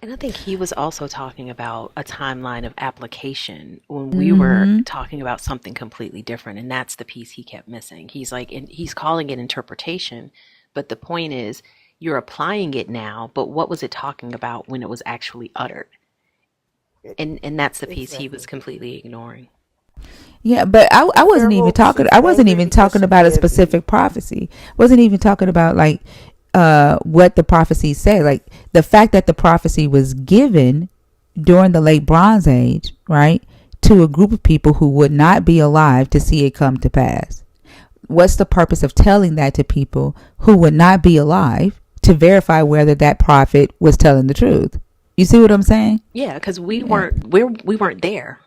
And I think he was also talking about a timeline of application when we were Mm-hmm. talking about something completely different. And that's the piece he kept missing. He's like, and he's calling it interpretation. But the point is, you're applying it now, but what was it talking about when it was actually uttered? And that's the piece he was Exactly. completely ignoring. Yeah, but I And wasn't even Fairhope, talking. she's I wasn't angry even because talking she about a can't be. specific prophecy. Wasn't even talking about like what the prophecy said. Like the fact that the prophecy was given during the late Bronze Age, right, to a group of people who would not be alive to see it come to pass. What's the purpose of telling that to people who would not be alive to verify whether that prophet was telling the truth? You see what I'm saying? Yeah, because Yeah. we weren't there.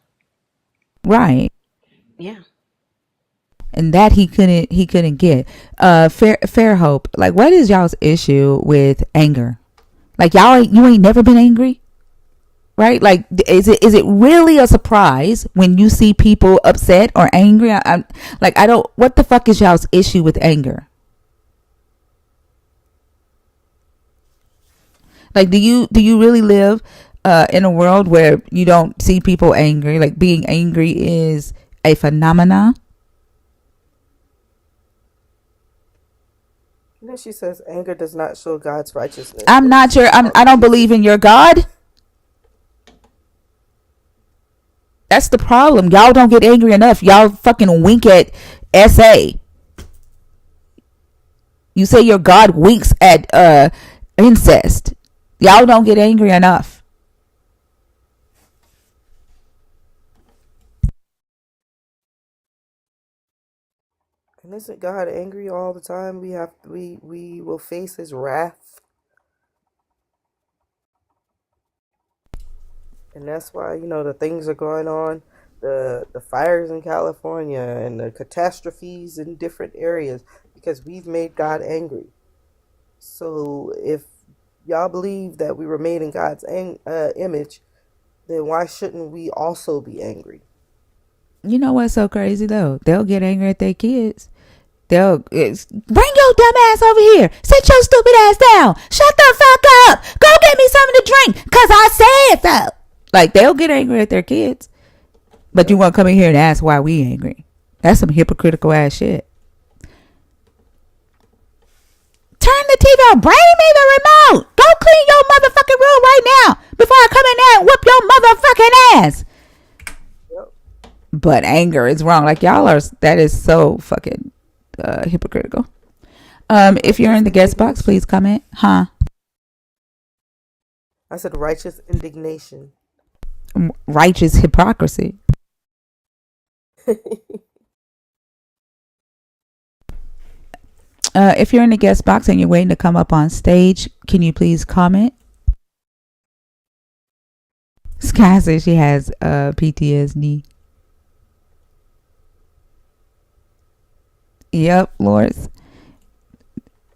Right. Yeah. And that he couldn't get. Fair hope. Like, what is y'all's issue with anger? Like, you ain't never been angry, right? Like, is it really a surprise when you see people upset or angry? I'm like, I don't. What the fuck is y'all's issue with anger? Like, do you really live in a world where you don't see people angry? Like, being angry is a phenomenon. And then she says, anger does not show God's righteousness. I'm What is not she your. I talking don't about? believe in your God. That's the problem. Y'all don't get angry enough. Y'all fucking wink at SA. You say your God winks at incest. Y'all don't get angry enough. And isn't God angry all the time? We will face his wrath. And that's why, the things are going on, the fires in California and the catastrophes in different areas, because we've made God angry. So if y'all believe that we were made in God's image, then why shouldn't we also be angry? You know what's so crazy though? They'll get angry at their kids. Bring your dumb ass over here. Sit your stupid ass down. Shut the fuck up. Go get me something to drink, cause I said so. Like, they'll get angry at their kids, but you Yep. want to come in here and ask why we angry? That's some hypocritical ass shit. Turn the TV on. Bring me the remote. Go clean your motherfucking room right now before I come in there and whoop your motherfucking ass. Yep. But anger is wrong. Like, y'all are. That is so fucking hypocritical. If you're in Righteous the guest box, please indignation. comment. Huh? I said righteous indignation. Righteous hypocrisy. If you're in the guest box and you're waiting to come up on stage, can you please comment? Sky says she has PTSD. Yep, Lawrence.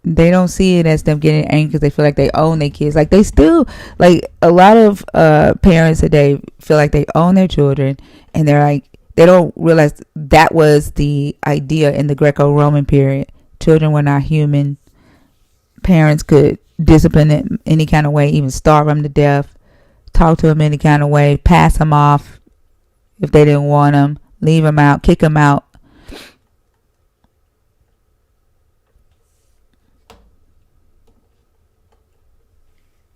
They don't see it as them getting angry because they feel like they own their kids. Like, they still, like, a lot of parents today feel like they own their children, and they're like, they don't realize that was the idea in the Greco-Roman period. Children were not human. Parents could discipline them any kind of way, even starve them to death, talk to them any kind of way, pass them off if they didn't want them, leave them out, kick them out.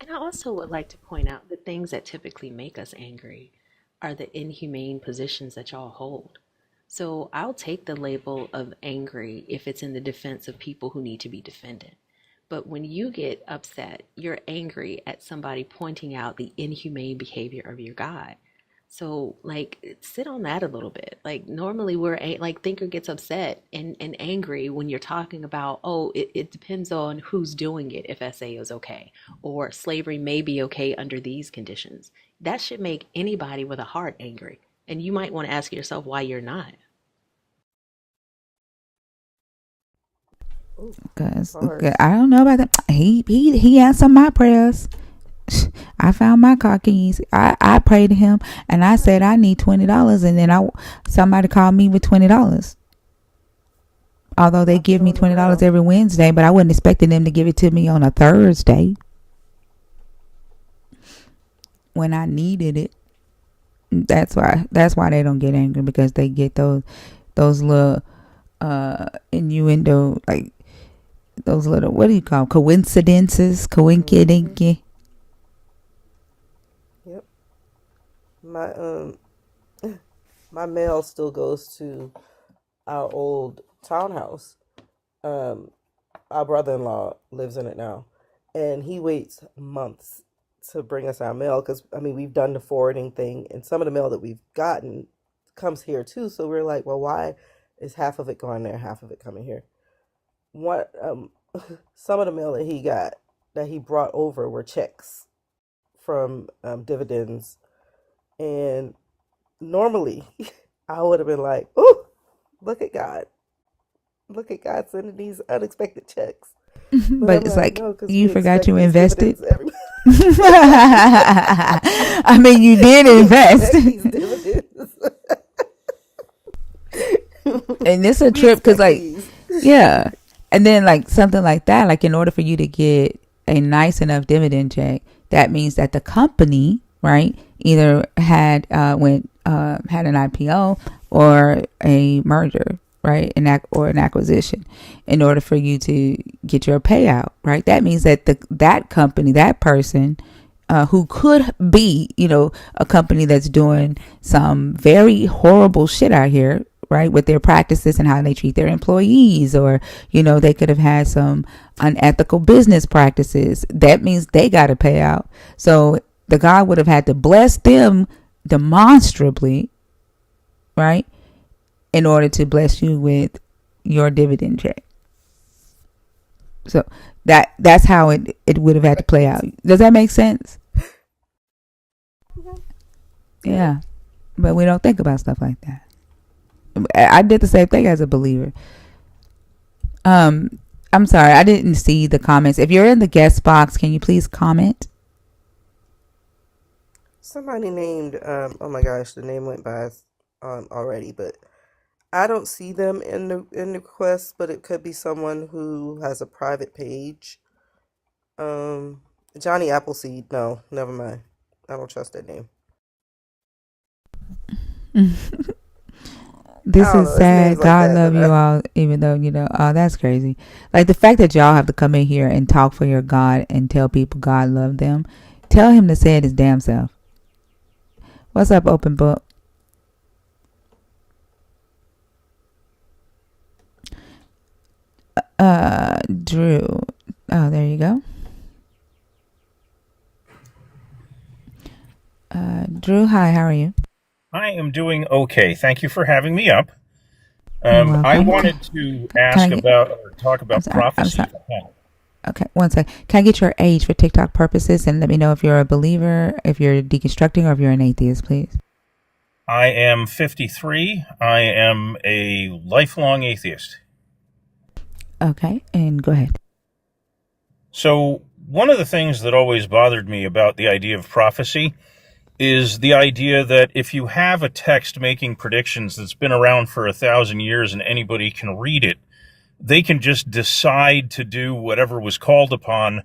And I also would like to point out the things that typically make us angry are the inhumane positions that y'all hold. So I'll take the label of angry if it's in the defense of people who need to be defended. But when you get upset, you're angry at somebody pointing out the inhumane behavior of your God. So, like, sit on that a little bit. Like, normally like, Thinker gets upset and angry when you're talking about, oh, it depends on who's doing it if SA is okay, or slavery may be okay under these conditions. That should make anybody with a heart angry. And you might want to ask yourself why you're not. Ooh, Cause harsh. I don't know about that. He answered my prayers. I found my car keys. I prayed to him and I said I need $20, and then somebody called me with $20. Although they give me $20 every Wednesday, but I wasn't expecting them to give it to me on a Thursday when I needed it. That's why they don't get angry, because they get those little innuendo, like those little, what do you call them? Coincidences, coincidinky. Yep. My my mail still goes to our old townhouse. Our brother-in-law lives in it now, and he waits months to bring us our mail, because I mean, we've done the forwarding thing, and some of the mail that we've gotten comes here too. So we're like, well, why is half of it going there, half of it coming here? What some of the mail that he brought over were checks from dividends, and normally I would have been like, "Oh, look at God! Look at God sending these unexpected checks." But it's like, no, because you we forgot expect you these invested. dividends every. I mean, you did invest. These dividends. And it's a We trip, because, expect like, these. yeah. And then, like, something like that, like, in order for you to get a nice enough dividend check, that means that the company, right, either had had an IPO or a merger, right, or an acquisition, in order for you to get your payout, right? That means that that company, that person, who could be, a company that's doing some very horrible shit out here, right, with their practices and how they treat their employees, or they could have had some unethical business practices. That means they got to pay out. So the God would have had to bless them demonstrably, right, in order to bless you with your dividend check. So that's how it would have had to play out. Does that make sense? Yeah. But we don't think about stuff like that. I did the same thing as a believer. I'm sorry, I didn't see the comments. If you're in the guest box, can you please comment? Somebody named, oh my gosh, the name went by already, but I don't see them in the request, but it could be someone who has a private page. Johnny Appleseed, no, never mind. I don't trust that name. This is sad. Like God that, love you all, even though, oh, that's crazy. Like, the fact that y'all have to come in here and talk for your God and tell people God love them. Tell him to say it his damn self. What's up, Open Book? Drew. Oh, there you go. Drew, hi, how are you? I am doing okay. Thank you for having me up. You're welcome. I wanted to ask about or talk about prophecy. Okay, one sec. Can I get your age for TikTok purposes, and let me know if you're a believer, if you're deconstructing, or if you're an atheist, please? I am 53. I am a lifelong atheist. Okay, and go ahead. So one of the things that always bothered me about the idea of prophecy is the idea that if you have a text making predictions that's been around for 1,000 years and anybody can read it, they can just decide to do whatever was called upon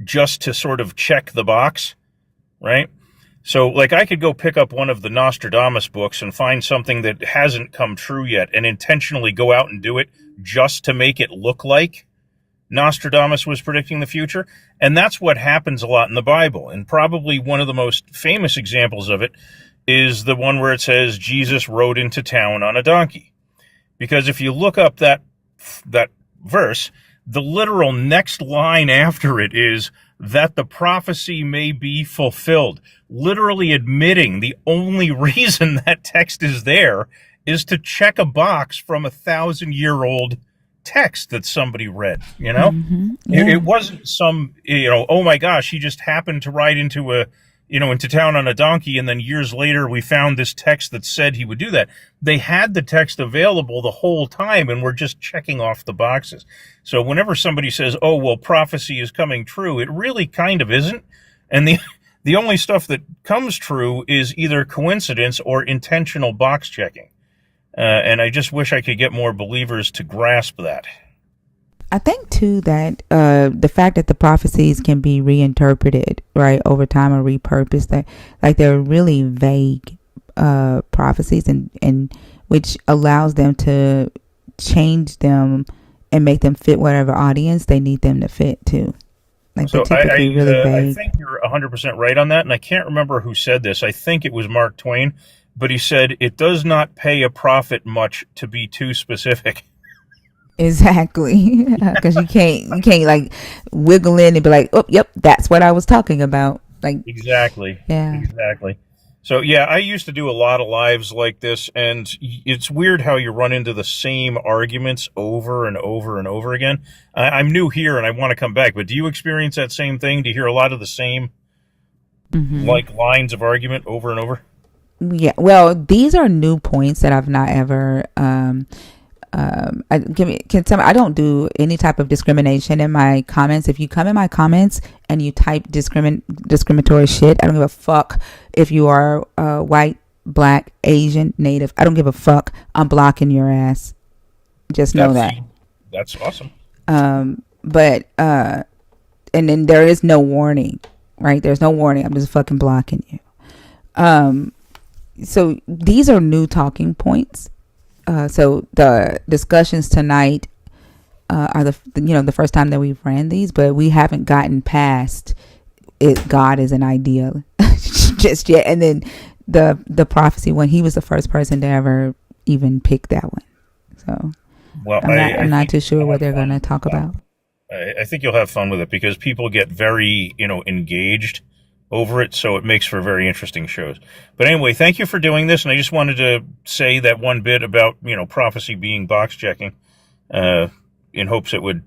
just to sort of check the box, right? So, like, I could go pick up one of the Nostradamus books and find something that hasn't come true yet and intentionally go out and do it just to make it look like Nostradamus was predicting the future. And that's what happens a lot in the Bible. And probably one of the most famous examples of it is the one where it says Jesus rode into town on a donkey. Because if you look up that verse, the literal next line after it is that the prophecy may be fulfilled, literally admitting the only reason that text is there is to check a box from 1,000-year-old text that somebody read. Mm-hmm. Yeah. It wasn't some, oh my gosh, he just happened to ride into town on a donkey, and then years later we found this text that said he would do that. They had the text available the whole time, and we're just checking off the boxes. So whenever somebody says, oh, well, prophecy is coming true, it really kind of isn't. And the The only stuff that comes true is either coincidence or intentional box checking. And I just wish I could get more believers to grasp that. I think too that the fact that the prophecies can be reinterpreted, right, over time or repurposed, that like they're really vague prophecies, and which allows them to change them and make them fit whatever audience they need them to fit to. Like So they're typically really I vague. think you're 100% right on that, and I can't remember who said this. I think it was Mark Twain, but he said it does not pay a prophet much to be too specific. Exactly, because you can't like wiggle in and be like, oh, yep, that's what I was talking about. Like, Exactly. yeah. Exactly. So yeah, I used to do a lot of lives like this, and it's weird how you run into the same arguments over and over and over again. I'm new here, and I want to come back, but do you experience that same thing? Do you hear a lot of the same like lines of argument over and over? Yeah, well, these are new points that I've not ever I don't do any type of discrimination in my comments. If you come in my comments and you type discriminatory shit, I don't give a fuck if you are white, black, Asian, native. I don't give a fuck. I'm blocking your ass. Just know that. That's awesome. But and then there is no warning, right? There's no warning. I'm just fucking blocking you. So these are new talking points. So the discussions tonight are the first time that we've ran these, but we haven't gotten past it. God is an ideal just yet, and then the prophecy one. He was the first person to ever even pick that one. So well, I'm not too sure what they're going to talk about. I think you'll have fun with it because people get very engaged over it, so it makes for very interesting shows. But anyway, thank you for doing this, and I just wanted to say that one bit about prophecy being box checking, in hopes it would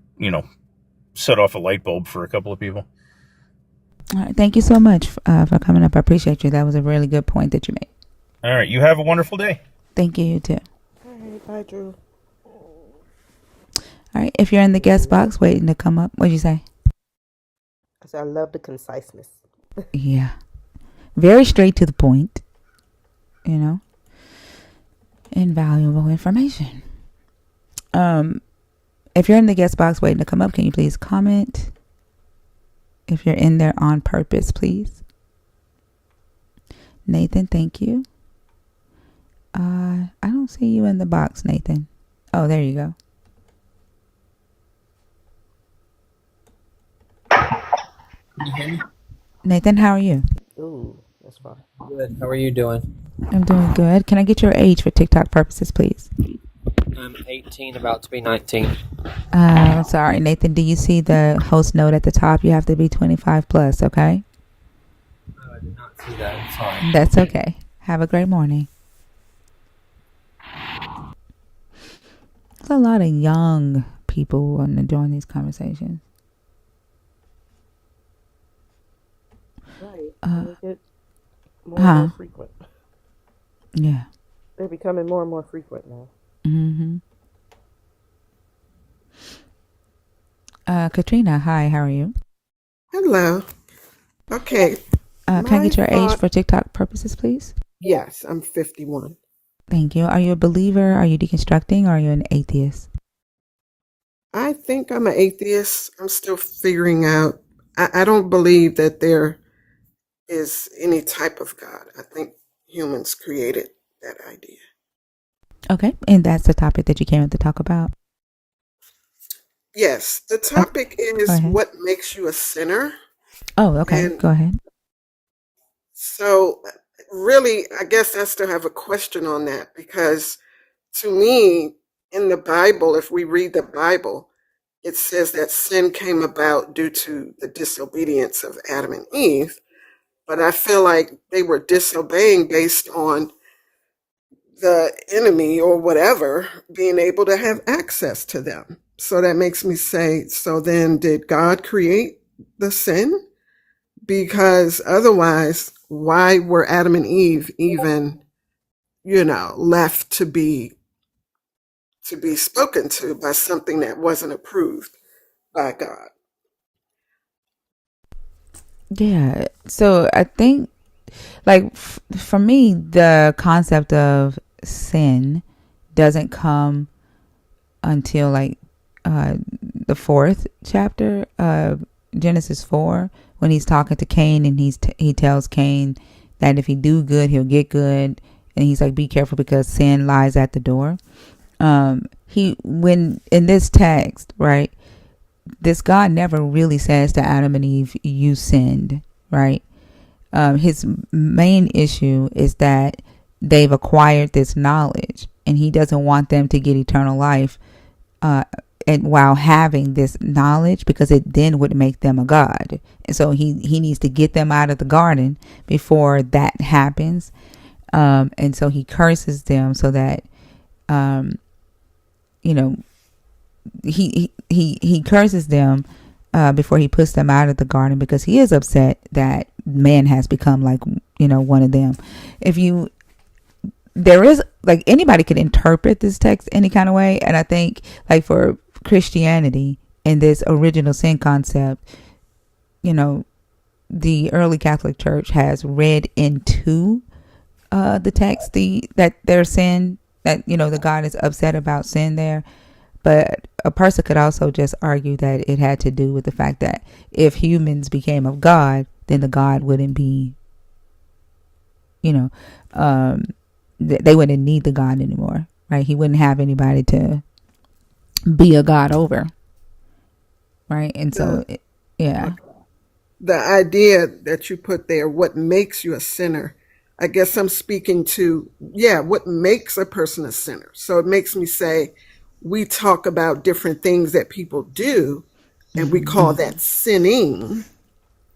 set off a light bulb for a couple of people. All right, thank you so much for coming up. I appreciate you. That was a really good point that you made. All right, you have a wonderful day. Thank you. You too. All right, bye, Drew. All right, if you're in the guest box waiting to come up, what'd you say? I said I love the conciseness. Yeah, very straight to the point. Invaluable information. If you're in the guest box waiting to come up, can you please comment? If you're in there on purpose, please. Nathan, thank you. I don't see you in the box, Nathan. Oh, there you go. Can you hear me? Nathan, how are you? Ooh, that's fine. Good. How are you doing? I'm doing good. Can I get your age for TikTok purposes, please? I'm 18, about to be 19. Sorry, Nathan. Do you see the host note at the top? You have to be 25 plus, okay? Oh, I did not see that. Sorry. That's okay. Have a great morning. There's a lot of young people wanting to join these conversations. Right. They get more and more frequent. Yeah. They're becoming more and more frequent now. Katrina, hi, how are you? Hello. Okay. Can I get your age for TikTok purposes, please? Yes, I'm 51. Thank you. Are you a believer? Are you deconstructing? Or are you an atheist? I think I'm an atheist. I'm still figuring out. I don't believe that there is any type of God. I think humans created that idea. Okay. And that's the topic that you came in to talk about? Yes. The topic is what makes you a sinner. Oh, okay. And go ahead. So really, I guess I still have a question on that because to me, in the Bible, if we read the Bible, it says that sin came about due to the disobedience of Adam and Eve. But I feel like they were disobeying based on the enemy or whatever being able to have access to them. So that makes me say, so then did God create the sin? Because otherwise, why were Adam and Eve even, left to be spoken to by something that wasn't approved by God? Yeah. So I think, like, for me, the concept of sin doesn't come until like the fourth chapter of Genesis 4, when he's talking to Cain, and he tells Cain that if he do good, he'll get good, and he's like, be careful because sin lies at the door. When in this text, right, this God never really says to Adam and Eve, you sinned, right? His main issue is that they've acquired this knowledge, and he doesn't want them to get eternal life and while having this knowledge, because it then would make them a god. And so he needs to get them out of the garden before that happens. And so he curses them so that he curses them before he puts them out of the garden, because he is upset that man has become like one of them. There is, like, anybody could interpret this text any kind of way, and I think, like, for Christianity and this original sin concept, the early Catholic Church has read into the text that there's sin, that the God is upset about sin there. But a person could also just argue that it had to do with the fact that if humans became of God, then the God wouldn't be, they wouldn't need the God anymore, right? He wouldn't have anybody to be a God over, right? And so, yeah. The idea that you put there, what makes you a sinner, I guess I'm speaking to, what makes a person a sinner. So it makes me say, we talk about different things that people do, and we call that sinning.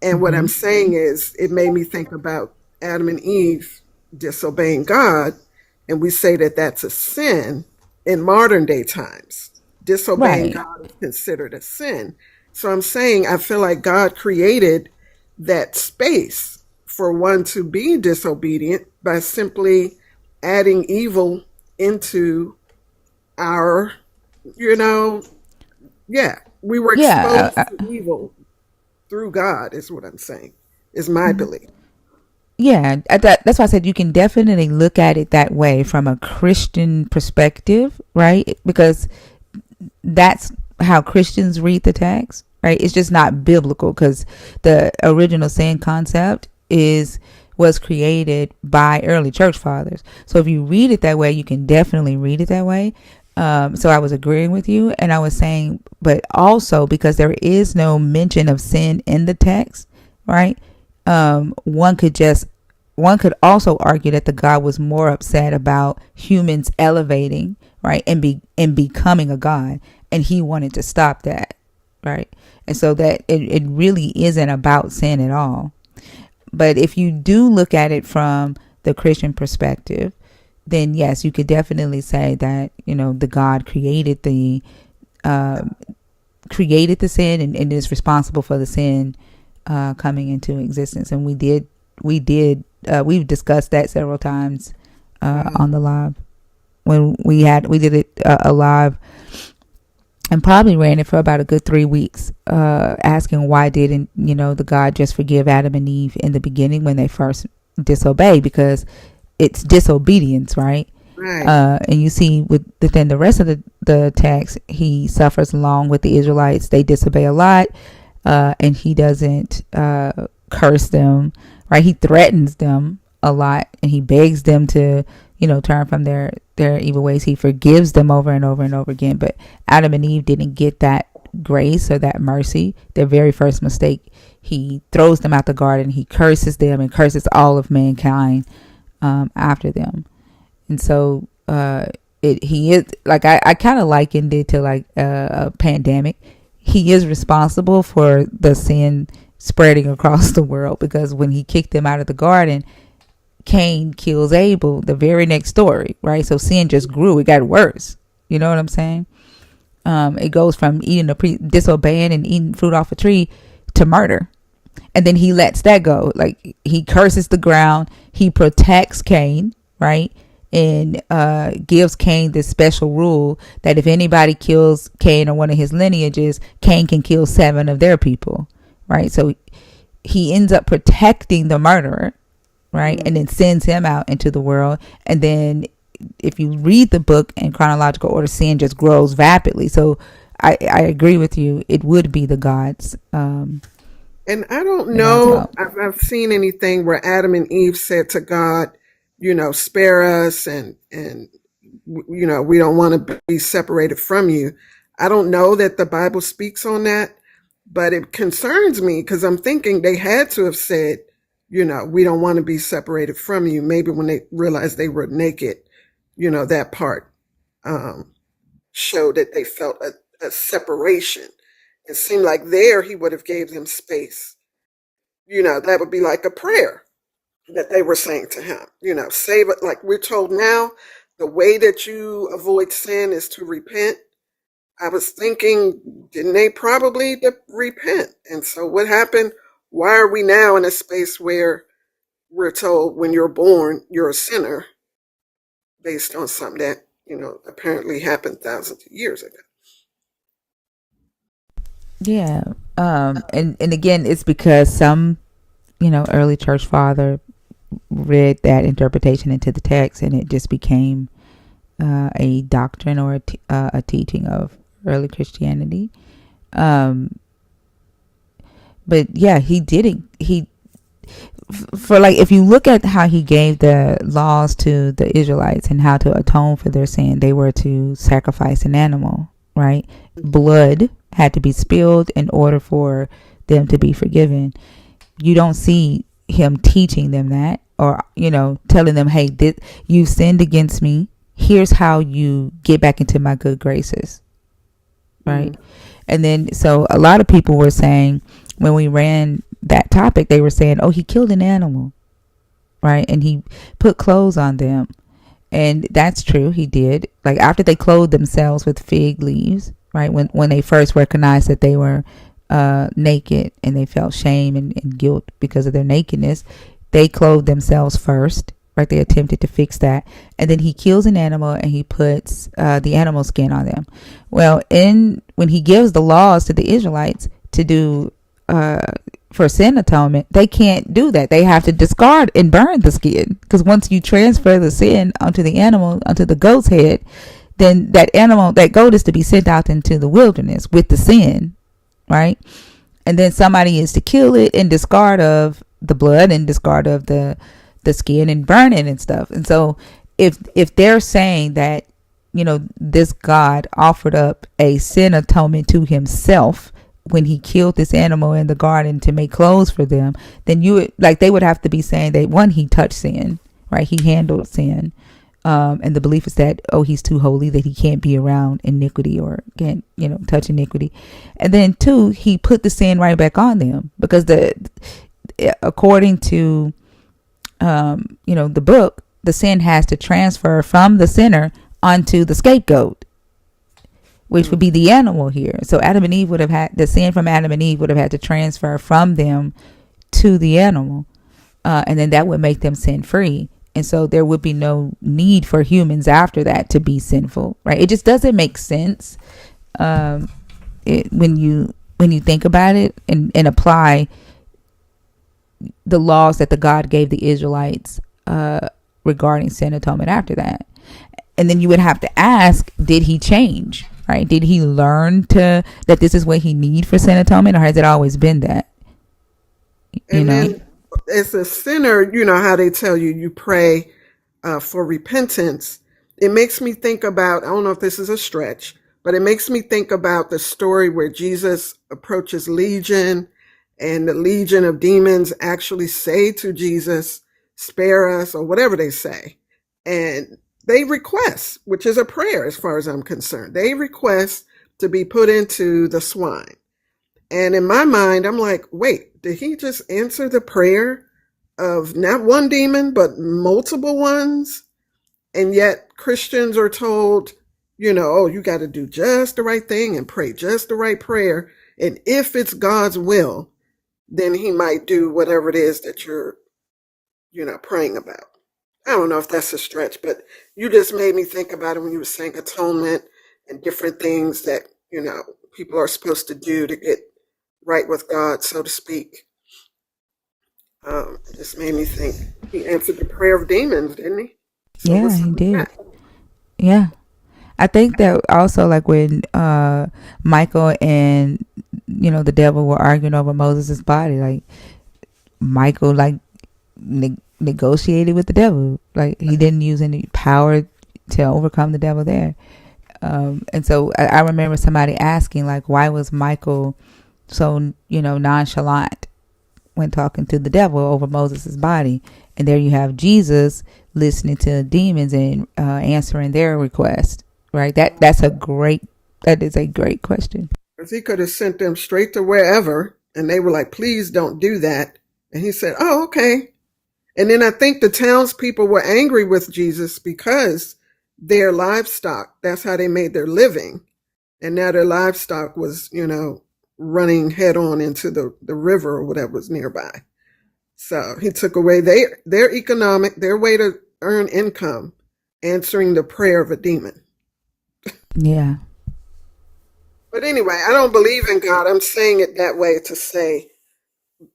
And what I'm saying is, it made me think about Adam and Eve disobeying God, and we say that that's a sin in modern day times. Disobeying Right. God is considered a sin. So I'm saying, I feel like God created that space for one to be disobedient by simply adding evil into our, we were Yeah. exposed to evil through God, is what I'm saying, is my belief. Yeah, that's why I said you can definitely look at it that way from a Christian perspective, right? Because that's how Christians read the text, right? It's just not biblical, because the original sin concept was created by early church fathers. So if you read it that way, you can definitely read it that way. So I was agreeing with you, and I was saying, but also because there is no mention of sin in the text, right? One could also argue that the God was more upset about humans elevating, right, and becoming a God, and he wanted to stop that, right? And so that it really isn't about sin at all. But if you do look at it from the Christian perspective, then yes, you could definitely say that the God created the sin, and is responsible for the sin coming into existence. And we've discussed that several times on the live, when we did it a live, and probably ran it for about a good 3 weeks, asking why didn't the God just forgive Adam and Eve in the beginning when they first disobeyed, because it's disobedience, right? Right. And you see within the rest of the text, he suffers along with the Israelites. They disobey a lot, and he doesn't curse them, right? He threatens them a lot, and he begs them to turn from their evil ways. He forgives them over and over and over again. But Adam and Eve didn't get that grace or that mercy. Their very first mistake, he throws them out the garden. He curses them and curses all of mankind after them. And so he is, like, I kind of likened it to like a pandemic. He is responsible for the sin spreading across the world, because when he kicked them out of the garden, Cain kills Abel the very next story, right? So sin just grew. It got worse. You know what I'm saying? It goes from disobeying and eating fruit off a tree to murder. And then he lets that go. Like, he curses the ground. He protects Cain, right? And gives Cain this special rule that if anybody kills Cain or one of his lineages, Cain can kill 7 of their people, right? So he ends up protecting the murderer, right? Mm. And then sends him out into the world. And then if you read the book in chronological order, sin just grows rapidly. So I agree with you. It would be the gods. And I don't The gods know, fault. I've seen anything where Adam and Eve said to God, spare us and we don't want to be separated from you. I don't know that the Bible speaks on that, but it concerns me because I'm thinking they had to have said, we don't want to be separated from you. Maybe when they realized they were naked, that part showed that they felt a separation. It seemed like there he would have gave them space. That would be like a prayer that they were saying to him, save it. Like we're told now, the way that you avoid sin is to repent. I was thinking, didn't they probably repent? And so what happened? Why are we now in a space where we're told when you're born, you're a sinner based on something that, apparently happened thousands of years ago? Yeah. And again, it's because some, early church father read that interpretation into the text, and it just became a doctrine or a teaching of early Christianity. But yeah, he didn't. For like, if you look at how he gave the laws to the Israelites and how to atone for their sin, they were to sacrifice an animal, right? Blood had to be spilled in order for them to be forgiven. You don't see him teaching them that, or telling them, hey, you sinned against me, here's how you get back into my good graces, right? And then so a lot of people were saying, when we ran that topic, they were saying, oh, he killed an animal, right? And he put clothes on them. And that's true, he did. Like after they clothed themselves with fig leaves, right? When they first recognized that they were naked and they felt shame and guilt because of their nakedness, they clothed themselves first, right? They attempted to fix that. And then he kills an animal and he puts the animal skin on them. Well, when he gives the laws to the Israelites to do for sin atonement, they can't do that. They have to discard and burn the skin, because once you transfer the sin onto the animal, onto the goat's head, then that goat is to be sent out into the wilderness with the sin, right? And then somebody is to kill it and discard of the blood and discard of the skin and burn it and stuff. And so if they're saying that this God offered up a sin atonement to himself when he killed this animal in the garden to make clothes for them, then they would have to be saying that, one, he touched sin, right? He handled sin. And the belief is that, oh, he's too holy, that he can't be around iniquity or can't, touch iniquity. And then two, he put the sin right back on them, because according to, the book, the sin has to transfer from the sinner onto the scapegoat, which would be the animal here. So Adam and Eve would have had the sin from Adam and Eve would have had to transfer from them to the animal. And then that would make them sin free. And so there would be no need for humans after that to be sinful, right? It just doesn't make sense when you think about it and apply the laws that the God gave the Israelites regarding sin atonement after that. And then you would have to ask, did he change, right? Did he learn that this is what he need for sin atonement, or has it always been that? Then as a sinner, how they tell you pray for repentance. It makes me think about, I don't know if this is a stretch, but it makes me think about the story where Jesus approaches Legion, and the legion of demons actually say to Jesus, spare us, or whatever they say. And they request, which is a prayer as far as I'm concerned, they request to be put into the swine. And in my mind, I'm like, wait, did he just answer the prayer of not one demon, but multiple ones? And yet Christians are told, oh, you got to do just the right thing and pray just the right prayer. And if it's God's will, then he might do whatever it is that you're, praying about. I don't know if that's a stretch, but you just made me think about it when you were saying atonement and different things that, people are supposed to do to get right with God, so to speak. It just made me think he answered the prayer of demons, didn't he? So Yeah, what's he up with did. that? Yeah. I think that also, like when Michael and the devil were arguing over Moses' body, like Michael like negotiated with the devil. Like he didn't use any power to overcome the devil there. And so I remember somebody asking, like, why was Michael so nonchalant when talking to the devil over Moses' body? And there you have Jesus listening to demons and answering their request. Right? That is a great question. Because he could have sent them straight to wherever, and they were like, please don't do that. And he said, oh, okay. And then I think the townspeople were angry with Jesus because their livestock, that's how they made their living. And now their livestock was, running head on into the river or whatever was nearby. So he took away their way to earn income, answering the prayer of a demon. Yeah. But anyway, I don't believe in God. I'm saying it that way to say,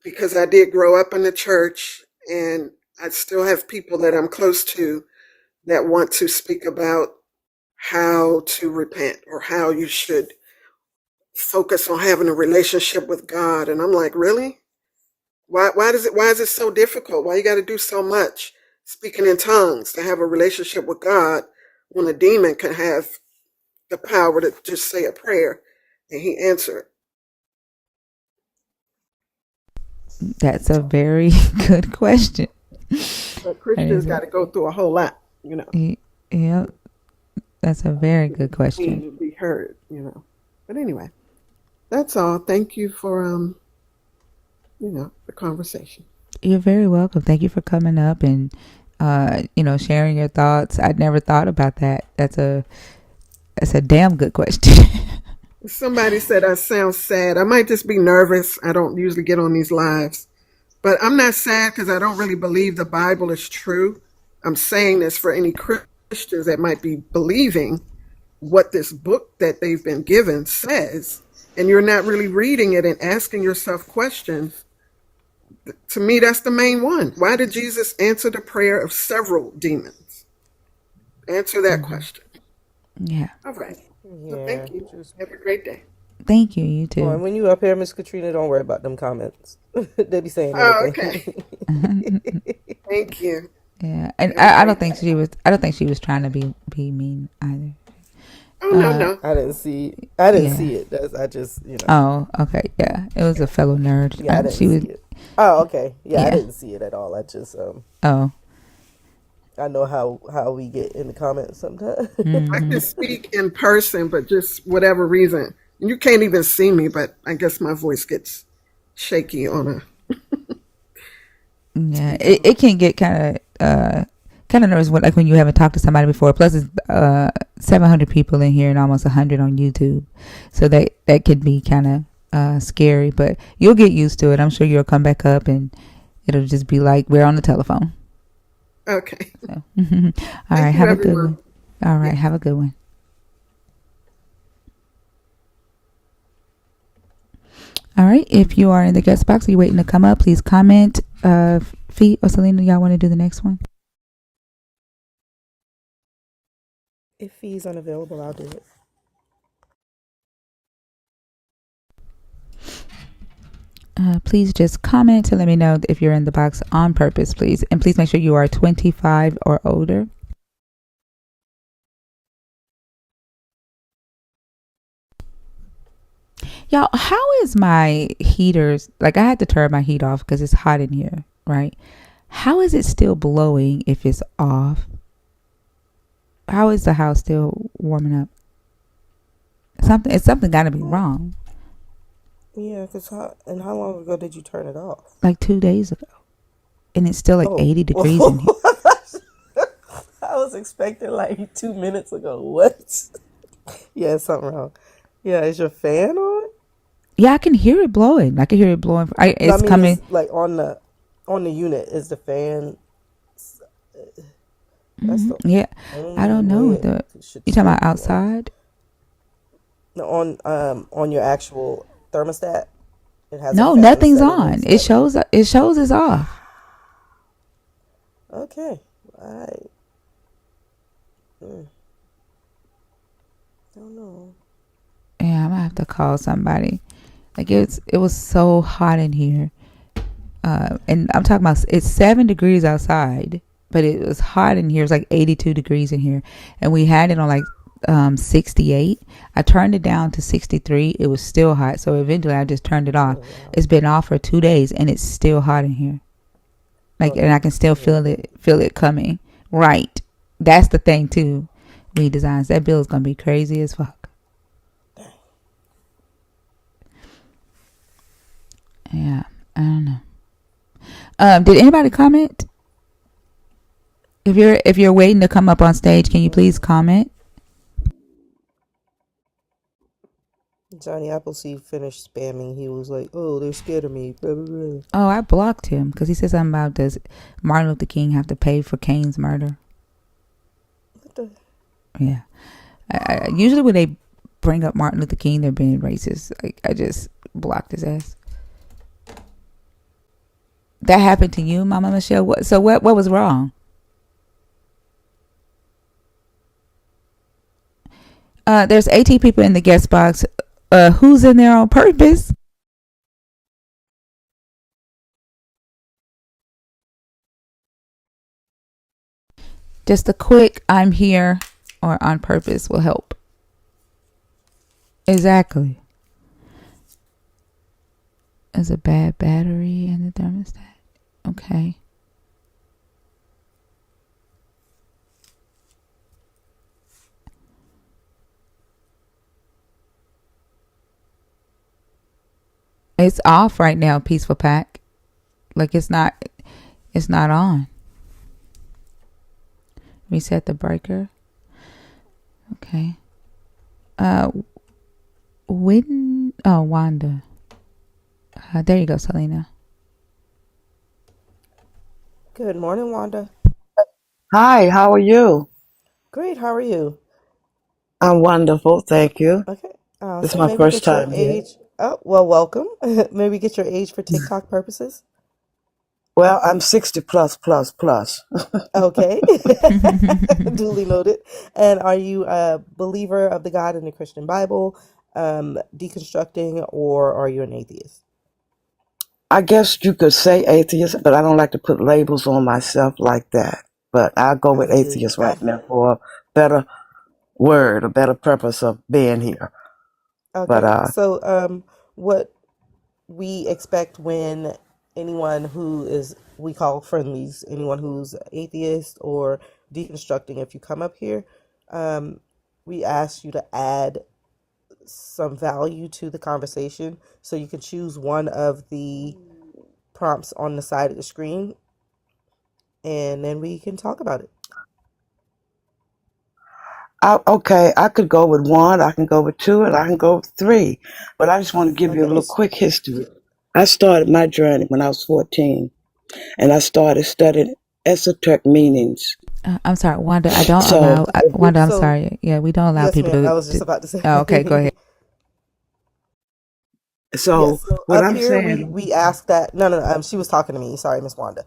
because I did grow up in the church and I still have people that I'm close to that want to speak about how to repent or how you should focus on having a relationship with God. And I'm like, really? Why is it so difficult? Why you got to do so much speaking in tongues to have a relationship with God when a demon can have the power to just say a prayer and he answered? That's a very good question. But Christians got to go through a whole lot, Yeah, that's a very good question. to be heard. But anyway, that's all. Thank you for the conversation. You're very welcome. Thank you for coming up and sharing your thoughts. I'd never thought about that. That's a damn good question. Somebody said I sound sad. I might just be nervous. I don't usually get on these lives. But I'm not sad because I don't really believe the Bible is true. I'm saying this for any Christians that might be believing what this book that they've been given says, and you're not really reading it and asking yourself questions. To me, that's the main one. Why did Jesus answer the prayer of several demons? Answer that question. Yeah. All right. Yeah. So thank you. Have a great day. Thank you. You too. Oh, and when you up here, Miss Katrina, don't worry about them comments. They be saying anything. Okay. Thank you. Yeah, and I don't think she was. I don't think she was trying to be mean either. Oh no. I didn't see. I didn't see it. I just Oh, okay. Yeah, it was a fellow nerd. Yeah, I didn't see it. Oh, okay. Yeah, I didn't see it at all. I just Oh. I know how we get in the comments sometimes. I can speak in person, but just whatever reason, you can't even see me. But I guess my voice gets shaky on a. Yeah, it can get kind of nervous when you haven't talked to somebody before. Plus, it's 700 people in here and almost 100 on YouTube, so that could be kind of scary. But you'll get used to it. I'm sure you'll come back up and it'll just be like we're on the telephone. Okay. So, all right. Have a good one. All right. Have a good one. All right. If you are in the guest box or you're waiting to come up, please comment. Fee or Selena, y'all want to do the next one? If Fee's unavailable, I'll do it. Please just comment to let me know if you're in the box on purpose, please. And please make sure you are 25 or older. Y'all, how is my heaters? Like, I had to turn my heat off because it's hot in here, right? How is it still blowing if it's off? How is the house still warming up? Something got to be wrong. Yeah, and how long ago did you turn it off? Like 2 days ago. And it's still like 80 degrees in here. I was expecting like 2 minutes ago. What? Yeah, something wrong. Yeah, is your fan on? Yeah, I can hear it blowing. I can hear it blowing. It's coming. It's like on the unit. Is the fan? Yeah, I don't know. You talking about outside? No, on your actual thermostat. It has no, nothing's on. It shows it's off. Okay. I don't know. Yeah, I'm gonna have to call somebody. Like it was so hot in here. And I'm talking about it's 7 degrees outside, but it was hot in here. It was like 82 degrees in here, and we had it on like 68. I turned it down to 63. It was still hot, so eventually I just turned it off. Oh wow. It's been off for 2 days, and it's still hot in here. Oh Like, and yeah. I can still feel it coming. Right, that's the thing too. Redesigns, that bill is gonna be crazy as fuck. Yeah, I don't know. Did anybody comment? If you're waiting to come up on stage, can you please comment? Johnny Appleseed finished spamming. He was like, "Oh, they're scared of me." Blah, blah, blah. Oh, I blocked him because he said something about does Martin Luther King have to pay for Kane's murder? What the? Yeah. Usually when they bring up Martin Luther King, they're being racist. Like, I just blocked his ass. That happened to you, Mama Michelle? What was wrong? There's 18 people in the guest box. Who's in there on purpose? Just a quick "I'm here" or "on purpose" will help. Exactly. There's a bad battery in the thermostat. Okay. It's off right now, Peaceful Pack. Like it's not on. Reset the breaker. Okay. Wanda. There you go, Selena. Good morning, Wanda. Hi, how are you? Great. How are you? I'm wonderful, thank you. Okay. This is Awesome. my Maybe first get your time here. age. Oh, well, welcome. Maybe get your age for TikTok purposes. Well, I'm 60 plus. Okay. Duly noted. And are you a believer of the God in the Christian Bible, deconstructing, or are you an atheist? I guess you could say atheist, but I don't like to put labels on myself like that. But I'll go I with hear you. atheist right now for a better word, a better purpose of being here. But Okay. So, what we expect when anyone who is, we call friendlies, anyone who's atheist or deconstructing, if you come up here, um, we ask you to add some value to the conversation. So you can choose one of the prompts on the side of the screen, and then we can talk about it. okay, I could go with 1, I can go with 2, and I can go with 3. But I just want to give you a Okay. little quick history. I started my journey when I was 14, and I started studying esoteric meanings. I'm sorry, Wanda. I don't So, allow. Wanda, I'm So, sorry. Yeah, we don't allow yes, people ma'am. I to. was just about to Oh, okay, go say. ahead. so Yes, so what up I'm here we saying, we ask that no, she was talking to me. Sorry, Miss Wanda.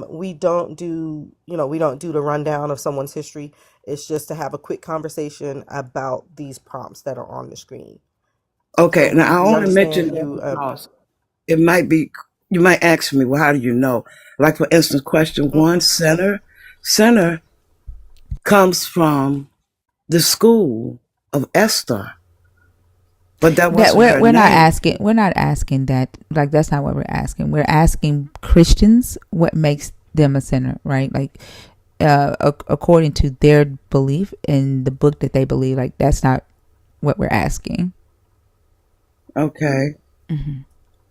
We don't do, we don't do the rundown of someone's history. It's just to have a quick conversation about these prompts that are on the screen. okay, So now I we only mentioned understand that you. because it might be, you might ask me, well, how do you know? Like, for instance, question 1, Mhm. center comes from the school of Esther, but that That wasn't her we're not name. asking. We're not asking that. Like, that's not what we're asking. We're asking Christians what makes them a sinner, right? Like, according to their belief in the book that they believe. Like, that's not what we're asking. Okay.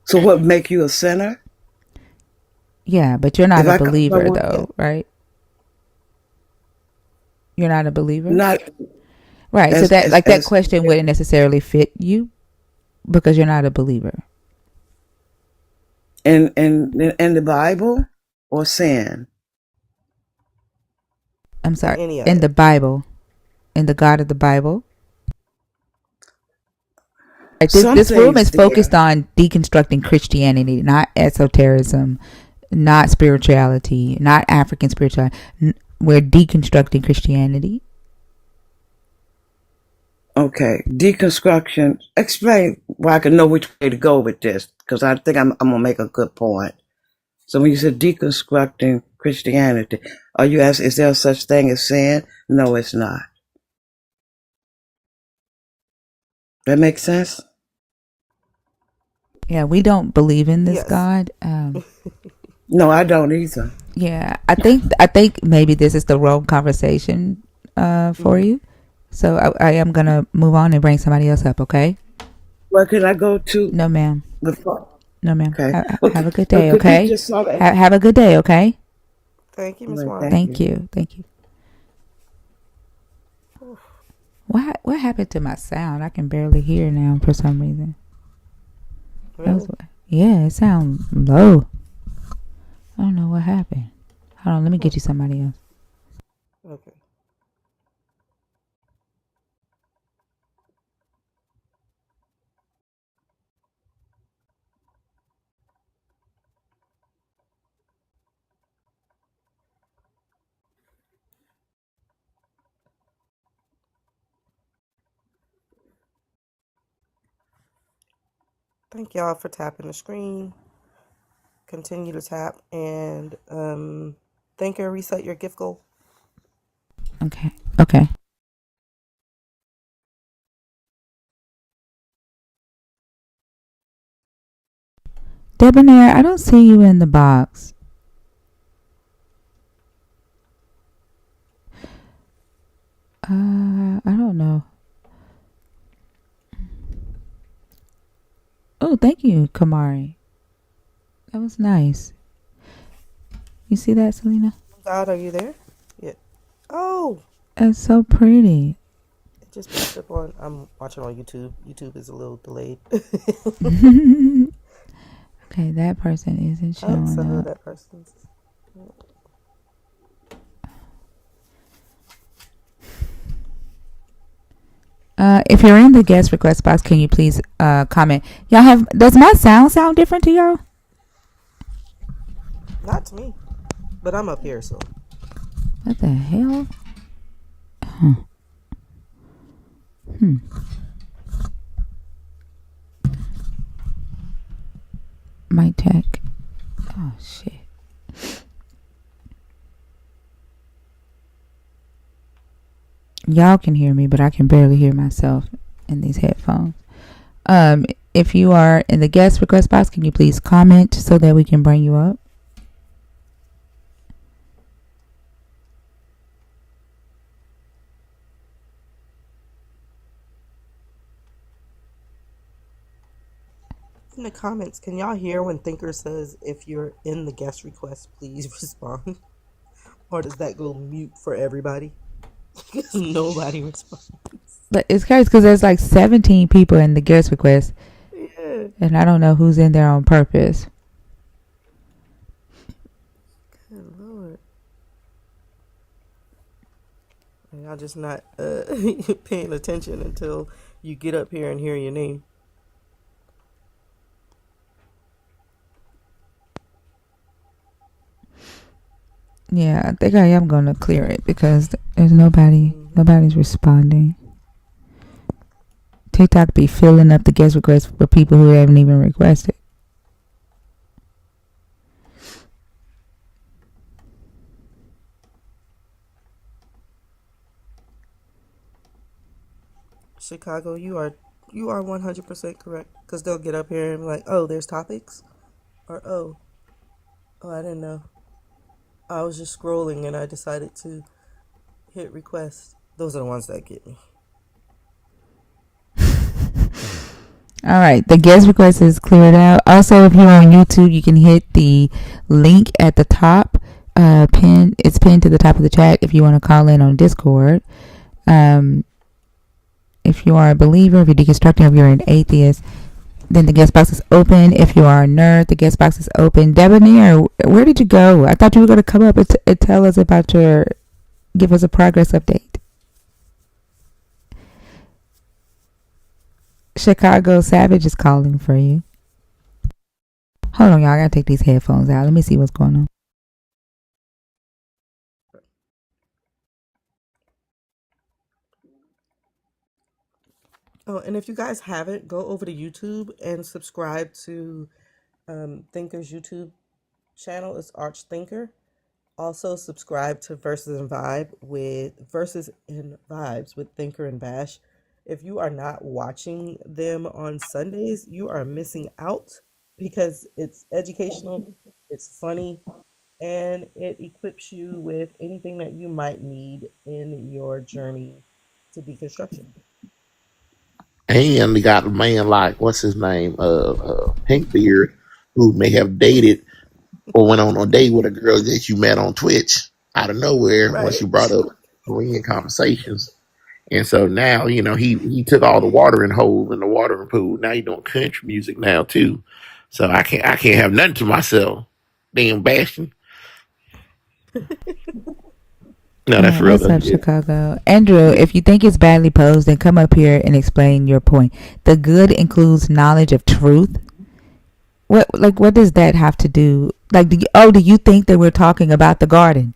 So what make you a sinner? Yeah, but you're not If a I come from believer, one, though, right? You're not a believer, not right? So as that, as like, that as question wouldn't necessarily fit you because you're not a believer. in the Bible or sin. I'm In sorry. any of In it. the Bible, in the God of the Bible. Like, Some this room things is focused there. on deconstructing Christianity, not esotericism. not spirituality, not African spirituality. We're deconstructing Christianity. Okay, deconstruction. Explain why I can know which way to go with this, because I think I'm gonna make a good point. So when you said deconstructing Christianity, are you asking, is there such thing as sin? No, it's not. That makes sense? Yeah, we don't believe in this Yes. God. No, I don't either. Yeah, I think maybe this is the wrong conversation for you. So I am gonna move on and bring somebody else up. Okay? Well, can I go to No, ma'am. the front? No, ma'am. Okay. Have a good day. Could you Okay? just saw that? Have a good day. Okay? Thank you, Miss Well, Wanda. thank Thank you. you. Thank you. What happened to my sound? I can barely hear now for some reason. Really? Yeah, it sounds low. I don't know what happened. Hold on, let me get you somebody else. Okay. Thank y'all for tapping the screen. Continue to tap and thinker, reset your gift goal. Okay. Okay. Debonair, I don't see you in the box. I don't know. Oh, thank you, Kamari. That was nice. You see that, Selena? God, are you there? Yeah. Oh, That's so pretty. it just popped up on. I'm watching on YouTube. YouTube is a little delayed. Okay, that person isn't Oh, so showing up. that person's. If you're in the guest request box, can you please comment? Does my sound different to y'all? Not to me, but I'm up here, so. What the hell? Huh. My tech. Oh shit. Y'all can hear me, but I can barely hear myself in these headphones. If you are in the guest request box, can you please comment so that we can bring you up? In the comments, can y'all hear when Thinker says, if you're in the guest request, please respond? Or does that go mute for everybody? Because nobody responds. But it's crazy because there's like 17 people in the guest request. Yeah. And I don't know who's in there on purpose. Good Lord. And y'all just not paying attention until you get up here and hear your name. Yeah, I think I am going to clear it because there's nobody's responding. TikTok be filling up the guest requests for people who haven't even requested. Chicago, you are 100% correct. Because they'll get up here and be like, oh, there's topics? Or, oh, I didn't know. I was just scrolling and I decided to hit request. Those are the ones that get me. All right, the guest request is cleared out. Also, if you're on YouTube, you can hit the link at the top. It's pinned to the top of the chat if you want to call in on Discord. If you are a believer, if you're deconstructing, if you're an atheist, then the guest box is open. If you are a nerd, the guest box is open. Debonair, where did you go? I thought you were going to come up and tell us about give us a progress update. Chicago Savage is calling for you. Hold on, y'all. I gotta take these headphones out. Let me see what's going on. Oh, and if you guys haven't, go over to YouTube and subscribe to Thinker's YouTube channel. It's Arch Thinker. Also subscribe to Verses and Vibes with Thinker and Bash. If you are not watching them on Sundays, you are missing out because it's educational, it's funny, and it equips you with anything that you might need in your journey to deconstruction. And you got a man like what's his name, Pinkbeard, who may have dated or went on a date with a girl that you met on Twitch out of nowhere when Right. she brought up Korean conversations. And so now, he took all the watering hole in the watering pool. Now he's doing country music now too. So I can't have nothing to myself. Damn Bastion. No, that's real. What's That's up, good. Chicago? Andrew, if you think it's badly posed, then come up here and explain your point. The good includes knowledge of truth. What does that have to do? Do you think that we're talking about the garden?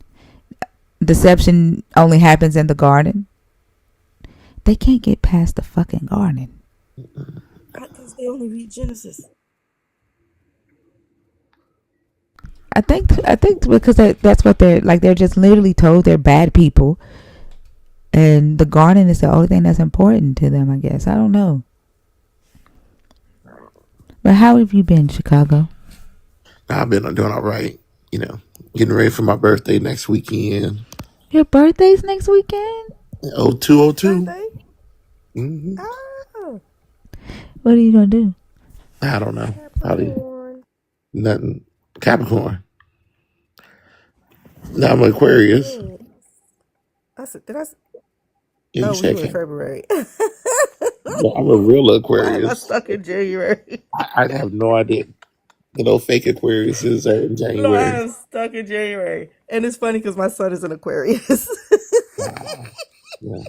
Deception only happens in the garden. They can't get past the fucking garden. Because they only read Genesis. I think because that's what they're like. They're just literally told they're bad people, and the garden is the only thing that's important to them. I guess I don't know. But how have you been, Chicago? I've been doing all right. Getting ready for my birthday next weekend. Your birthday's next weekend? 0202. Birthday? Mm-hmm. Ah, What are you gonna do? I don't know. Probably Capricorn. nothing. Capricorn. No, I'm Aquarius. Yes. I said, did I? Yeah, you Oh, said you in Capricorn. February. No, I'm a real Why am I Aquarius. stuck in January? I have no idea. The old fake Aquariuses are in No, I January. am stuck in January. And it's funny because my son is an Aquarius. Yeah.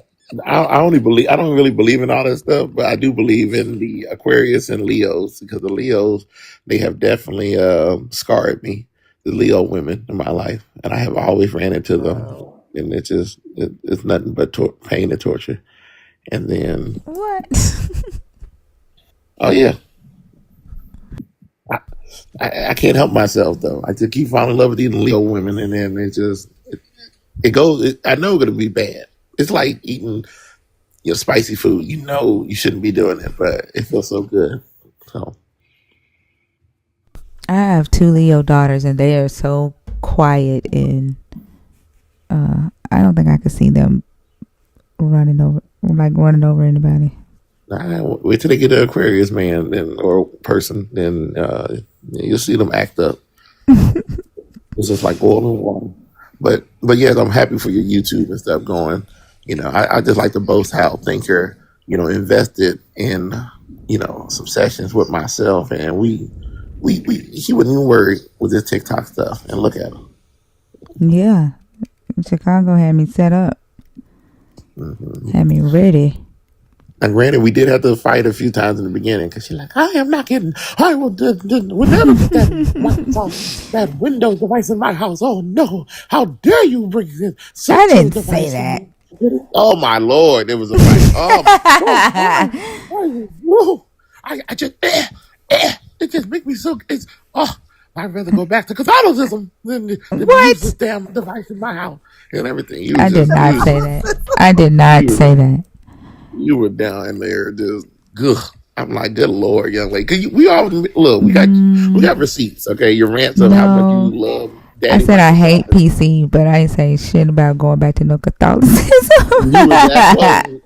I only believe. I don't really believe in all that stuff, but I do believe in the Aquarius and Leos because the Leos they have definitely scarred me. The Leo women in my life, and I have always ran into them, Wow. and it's nothing but pain and torture. And then, What? oh yeah, I can't help myself though. I just keep falling in love with these Leo women, and then it goes. I know it's gonna be bad. It's like eating spicy food. You know you shouldn't be doing it, but it feels so good. So I have 2 Leo daughters, and they are so quiet, and I don't think I could see them running over anybody. wait till they get an Aquarius man or person, then you'll see them act up. It's just like oil and water. But yes, I'm happy for your YouTube and stuff going. I just like to boast how Thinker, invested in, some sessions with myself, and we he wouldn't even worry with this TikTok stuff. And look at him. Yeah, Chicago had me set up, had me ready. And granted, we did have to fight a few times in the beginning because she's like, I am not getting, I will never get that Windows device in my house. Oh no, how dare you bring in such I a didn't say device to that. me? Oh my Lord, it was a fight. Oh my God. Whoa. I just, it just makes me so, I'd rather go back to Catholicism than use this What? damn device in my house and everything. I did not say that. I did You not was say that. you were down there just good. I'm like, good Lord, young lady. Cause we all look. We got receipts. Okay, your rants of how much you No, love I Daddy said I Michael hate Jordan. PC, but I ain't say shit about going back to no Catholicism. You were that close.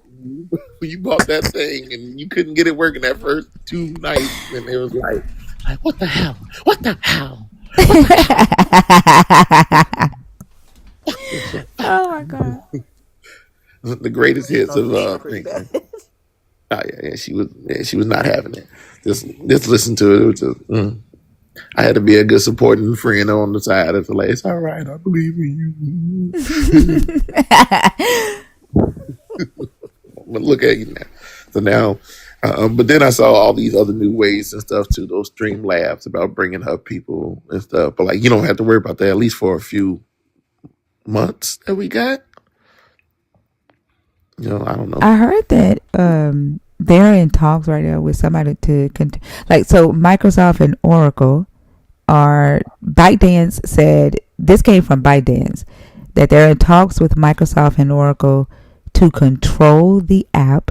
You bought that thing and you couldn't get it working that first 2 nights, and it was like what the hell? What the hell? What the hell? Oh my god. The greatest Getting hits on of your nerve pretty bad. Thinker. Oh yeah, she was not having it. Just listen to it. It was just, I had to be a good supporting friend on the side of the like, it's all right, I believe in you. But look at you now. So now But then I saw all these other new ways and stuff too. Those stream labs about bringing up people and stuff. But like, you don't have to worry about that at least for a few months that we got. I don't know. I heard that they're in talks right now with somebody to so Microsoft and Oracle are. ByteDance said this came from ByteDance that they're in talks with Microsoft and Oracle to control the app.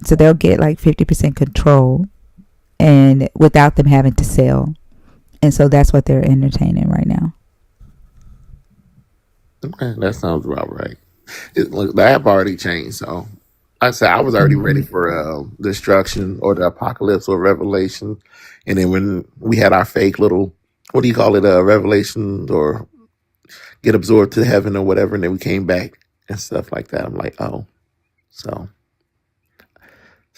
So they'll get like 50% control, and without them having to sell. And so that's what they're entertaining right now. Okay, that sounds about right. Look, the app already changed, so like I said I was already ready for destruction or the apocalypse or revelation, and then when we had our fake little, what do you call it, revelation or get absorbed to heaven or whatever, and then we came back and stuff like that. I'm like, oh, so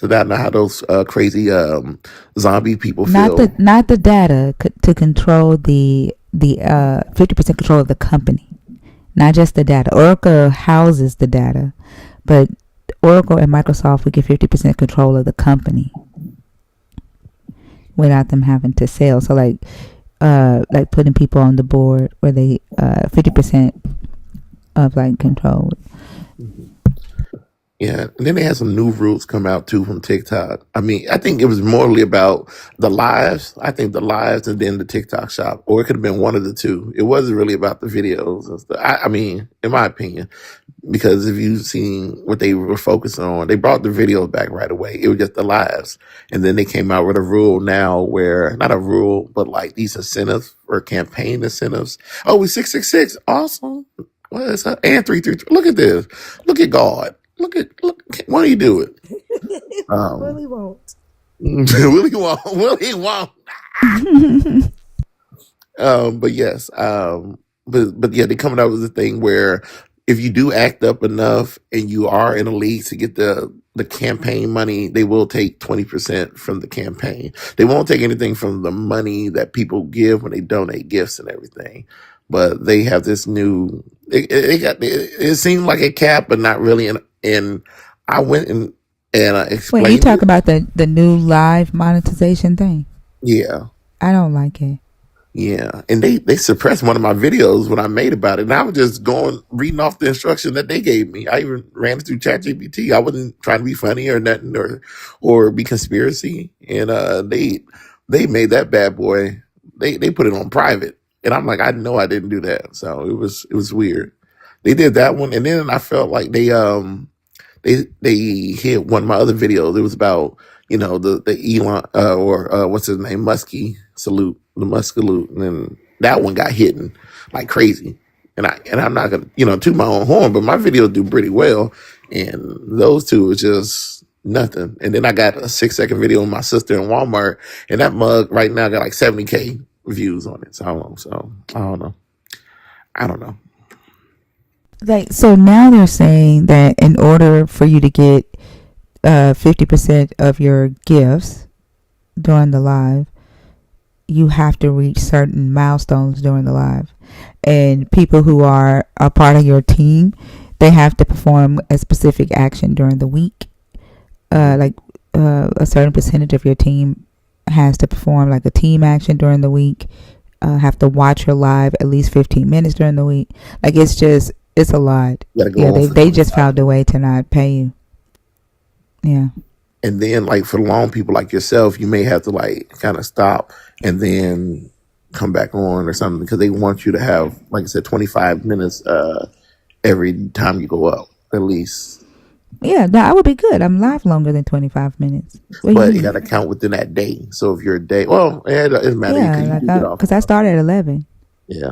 that now how those crazy zombie people feel. Not the data to control the 50% control of the company, not just the data. Oracle houses the data, but Oracle and Microsoft would get 50% control of the company without them having to sell. So like putting people on the board where they 50% of like control. Yeah, and then they had some new rules come out too from TikTok. I mean, I think it was morally about the lives. I think the lives and then the TikTok shop, or it could have been one of the two. It wasn't really about the videos and stuff. I mean, in my opinion, because if you've seen what they were focusing on, they brought the videos back right away. It was just the lives, and then they came out with a rule now where not a rule, but like these incentives or campaign incentives. Oh, we 666, awesome. What is that? And 333. Look at this. Look at God. Look. Why do you do it? Willie won't. Willie won't. Willie won't. But yes. But yeah, they coming out with a thing where if you do act up enough and you are in a league to get the campaign money, they will take 20% from the campaign. They won't take anything from the money that people give when they donate gifts and everything. But they have this new. It seemed like a cap, but not really. And I went and explained. Wait, you talk it. about the new live monetization thing? Yeah. I don't like it. Yeah, and they suppressed one of my videos when I made about it, and I was just reading off the instruction that they gave me. I even ran it through ChatGPT. I wasn't trying to be funny or nothing or be conspiracy, and they made that bad boy. They put it on private, and I'm like, I know I didn't do that, so it was weird. They did that one, and then I felt like they hit one of my other videos. It was about the Elon or what's his name, Muskie salute, the Musk salute, and then that one got hidden like crazy. And I'm not gonna toot my own horn, but my videos do pretty well, and those two was just nothing. And then I got a 6-second video of my sister in Walmart, and that mug right now got like 70K views on it. So I don't know. I don't know. Like, so now they're saying that in order for you to get 50% of your gifts during the live, you have to reach certain milestones during the live, and people who are a part of your team, they have to perform a specific action during the week. A certain percentage of your team has to perform like a team action during the week. Have to watch your live at least 15 minutes during the week. Like, it's a lot. Yeah, they just found a way to not pay you. Yeah. And then, like, for long people like yourself, you may have to like kind of stop and then come back on or something because they want you to have, like I said, 25 minutes every time you go up, at least. Yeah, no, I would be good. I'm live longer than 25 minutes. But you got to count within that day. So if you're a day, well, it doesn't matter. Yeah, because I started at 11. Yeah.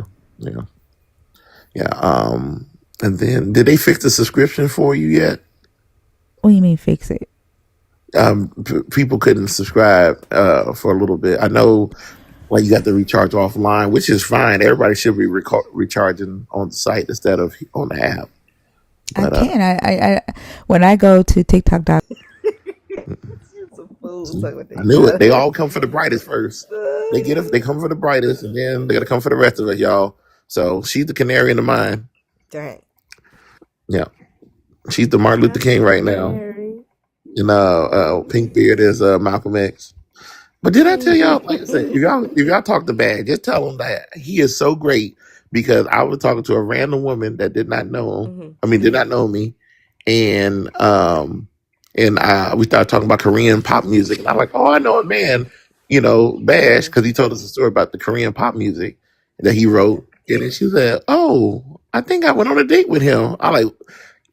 And then, did they fix the subscription for you yet? What do you mean fix it? People couldn't subscribe for a little bit. I know, like, you got to recharge offline, which is fine. Everybody should be recharging on the site instead of on the app. But, I can. I when I go to TikTok. I knew it. They all come for the brightest first. They come for the brightest, and then they got to come for the rest of it, y'all. So she's the canary in the mine. Dang. Yeah, she's the Martin Luther King right now. and Pink Beard is Malcolm X. But did I tell y'all? Like I said, if y'all talk to Bad, just tell him that he is so great because I was talking to a random woman that did not know him. Mhm. I mean, did not know me, and we started talking about Korean pop music, and I'm like, oh, I know a man, Bash, because he told us a story about the Korean pop music that he wrote, and then she said, oh, I think I went on a date with him. I'm like,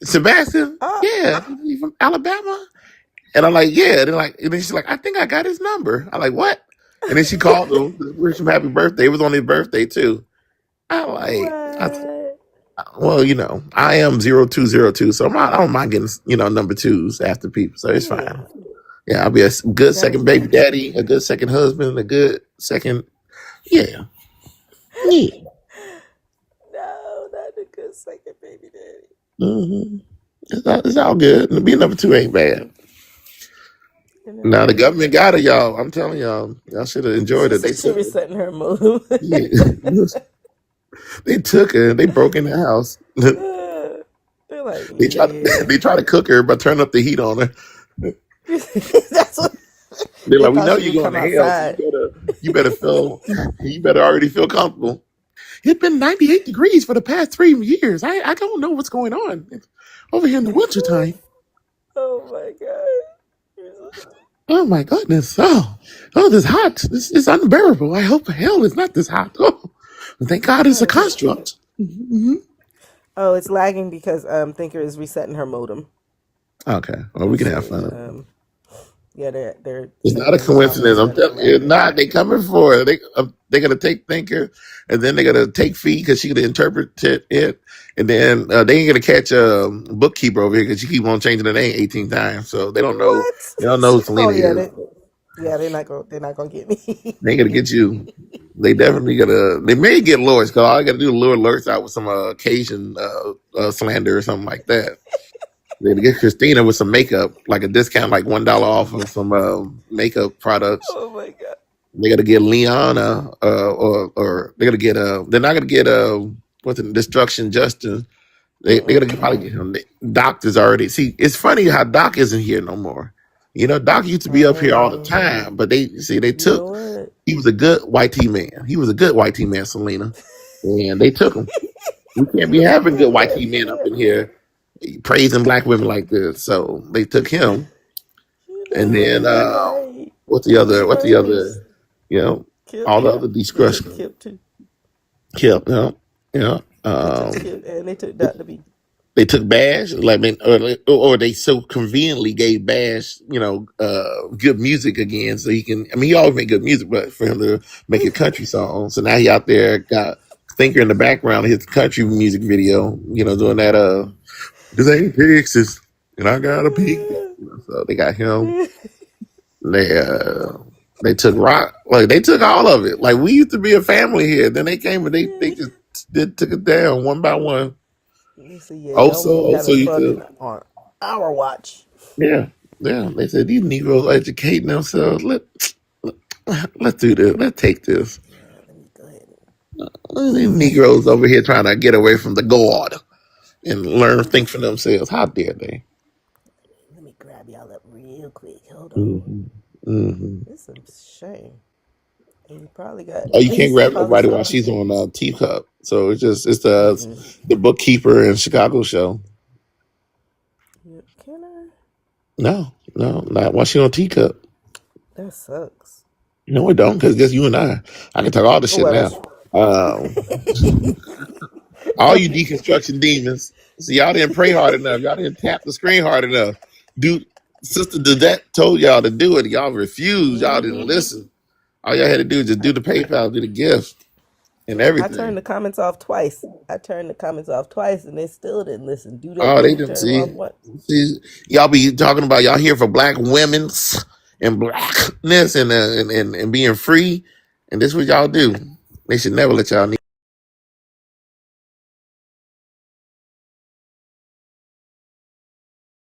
Sebastian, yeah, he from Alabama. And I'm like, yeah. And then she's like, I think I got his number. I'm like, what? And then she called him, wish him happy birthday. It was on his birthday too. I'm like, well, I am 0202, so I don't mind getting, number twos after people, so it's fine. Yeah, I'll be a good second baby daddy, a good second husband, a good second, yeah. Yeah. No, not a good second baby daddy. Mm-hmm. It's all good. Being number two ain't bad. Now the government got it, y'all. I'm telling y'all should have enjoyed it. They She took her. resetting her mood. Yeah. They took her. They broke in the house. They're like, They tried. yeah. They tried to cook her, but turn up the heat on her. That's what They're they like, we thought know she you're would going come to hell, so outside. you better already feel comfortable. It's been 98 degrees for the past 3 years. I don't know what's going on over here in the wintertime. Oh my god. Oh my goodness. Oh, this hot. This is unbearable. I hope hell is not this hot. Oh, thank God it's a construct. Mm-hmm. Oh, it's lagging because Thinker is resetting her modem. Okay. Well, we can have fun. Yeah, they're It's not a changing the coincidence. comments I'm that it's telling you, it's lagging. not. They coming for it. They're gonna take Thinker, and then they're gonna take Fee because she could interpret it, and then they ain't gonna catch a bookkeeper over here because she keep on changing the name 18 times. So they don't know. What? They don't know who Oh Selena yeah, is. they're not gonna get me. They ain't gonna get you. They definitely gonna. They may get Lois because all I gotta do is lure Lois out with some Cajun slander or something like that. They're gonna get Christina with some makeup, like a discount, like $1 off of some makeup products. Oh my god. They gotta get Liana, or they gotta get they're not gonna get what's it, Destruction Justin. They gotta probably get him. Doc is already. See, it's funny how Doc isn't here no more. Doc used to be up here all the time, but they You know took. what? He was a good white T man. He was a good white T man, Selena, and they took him. We can't be having good white T men up in here praising black women like this. So they took him, and then You're right. what's the other? You're What's the right. other? You know, Kip. all the other They took discretion. Kip too. Killed, yeah. They took Kip and they took Dr. B. They took Bash, like, or they so conveniently gave Bash, good music again, so he can. I mean, he always make good music, but for him to make a country song, so now he out there got Thinker in the background of his country music video, doing that. This ain't Texas, and I got a pig. So they got him. They took rock, like they took all of it. Like we used to be a family here. Then they came and they just took it down one by one. You see, yeah, y'all Also, won't be having used fun to, on our watch. yeah. They said these Negroes are educating themselves. Let's do this. Let's take this. Let me go ahead. These Negroes over here trying to get away from the God and think for themselves. How dare they? Let me grab y'all up real quick. Hold on. Mm-hmm. Mm-hmm. It's a shame. And you probably got. Oh, you can't It's grab probably nobody while some. she's on Teacup. So it's the bookkeeper and Chicago show. Can I? No, not while she's on Teacup. That sucks. No, it don't, because just you and I can talk all the shit Well, now. that's. All you deconstruction demons. See, y'all didn't pray hard enough. Y'all didn't tap the screen hard enough. Dude, Sister Dudette told y'all to do it. Y'all refused. Y'all didn't listen. All y'all had to do is just do the PayPal, do the gift, and I turned everything. the comments off twice. And they still didn't listen. Do that Oh, they thing, didn't turn them off see. once. See, y'all be talking about y'all here for black women's and blackness and being free, and this is what y'all do. They should never let y'all.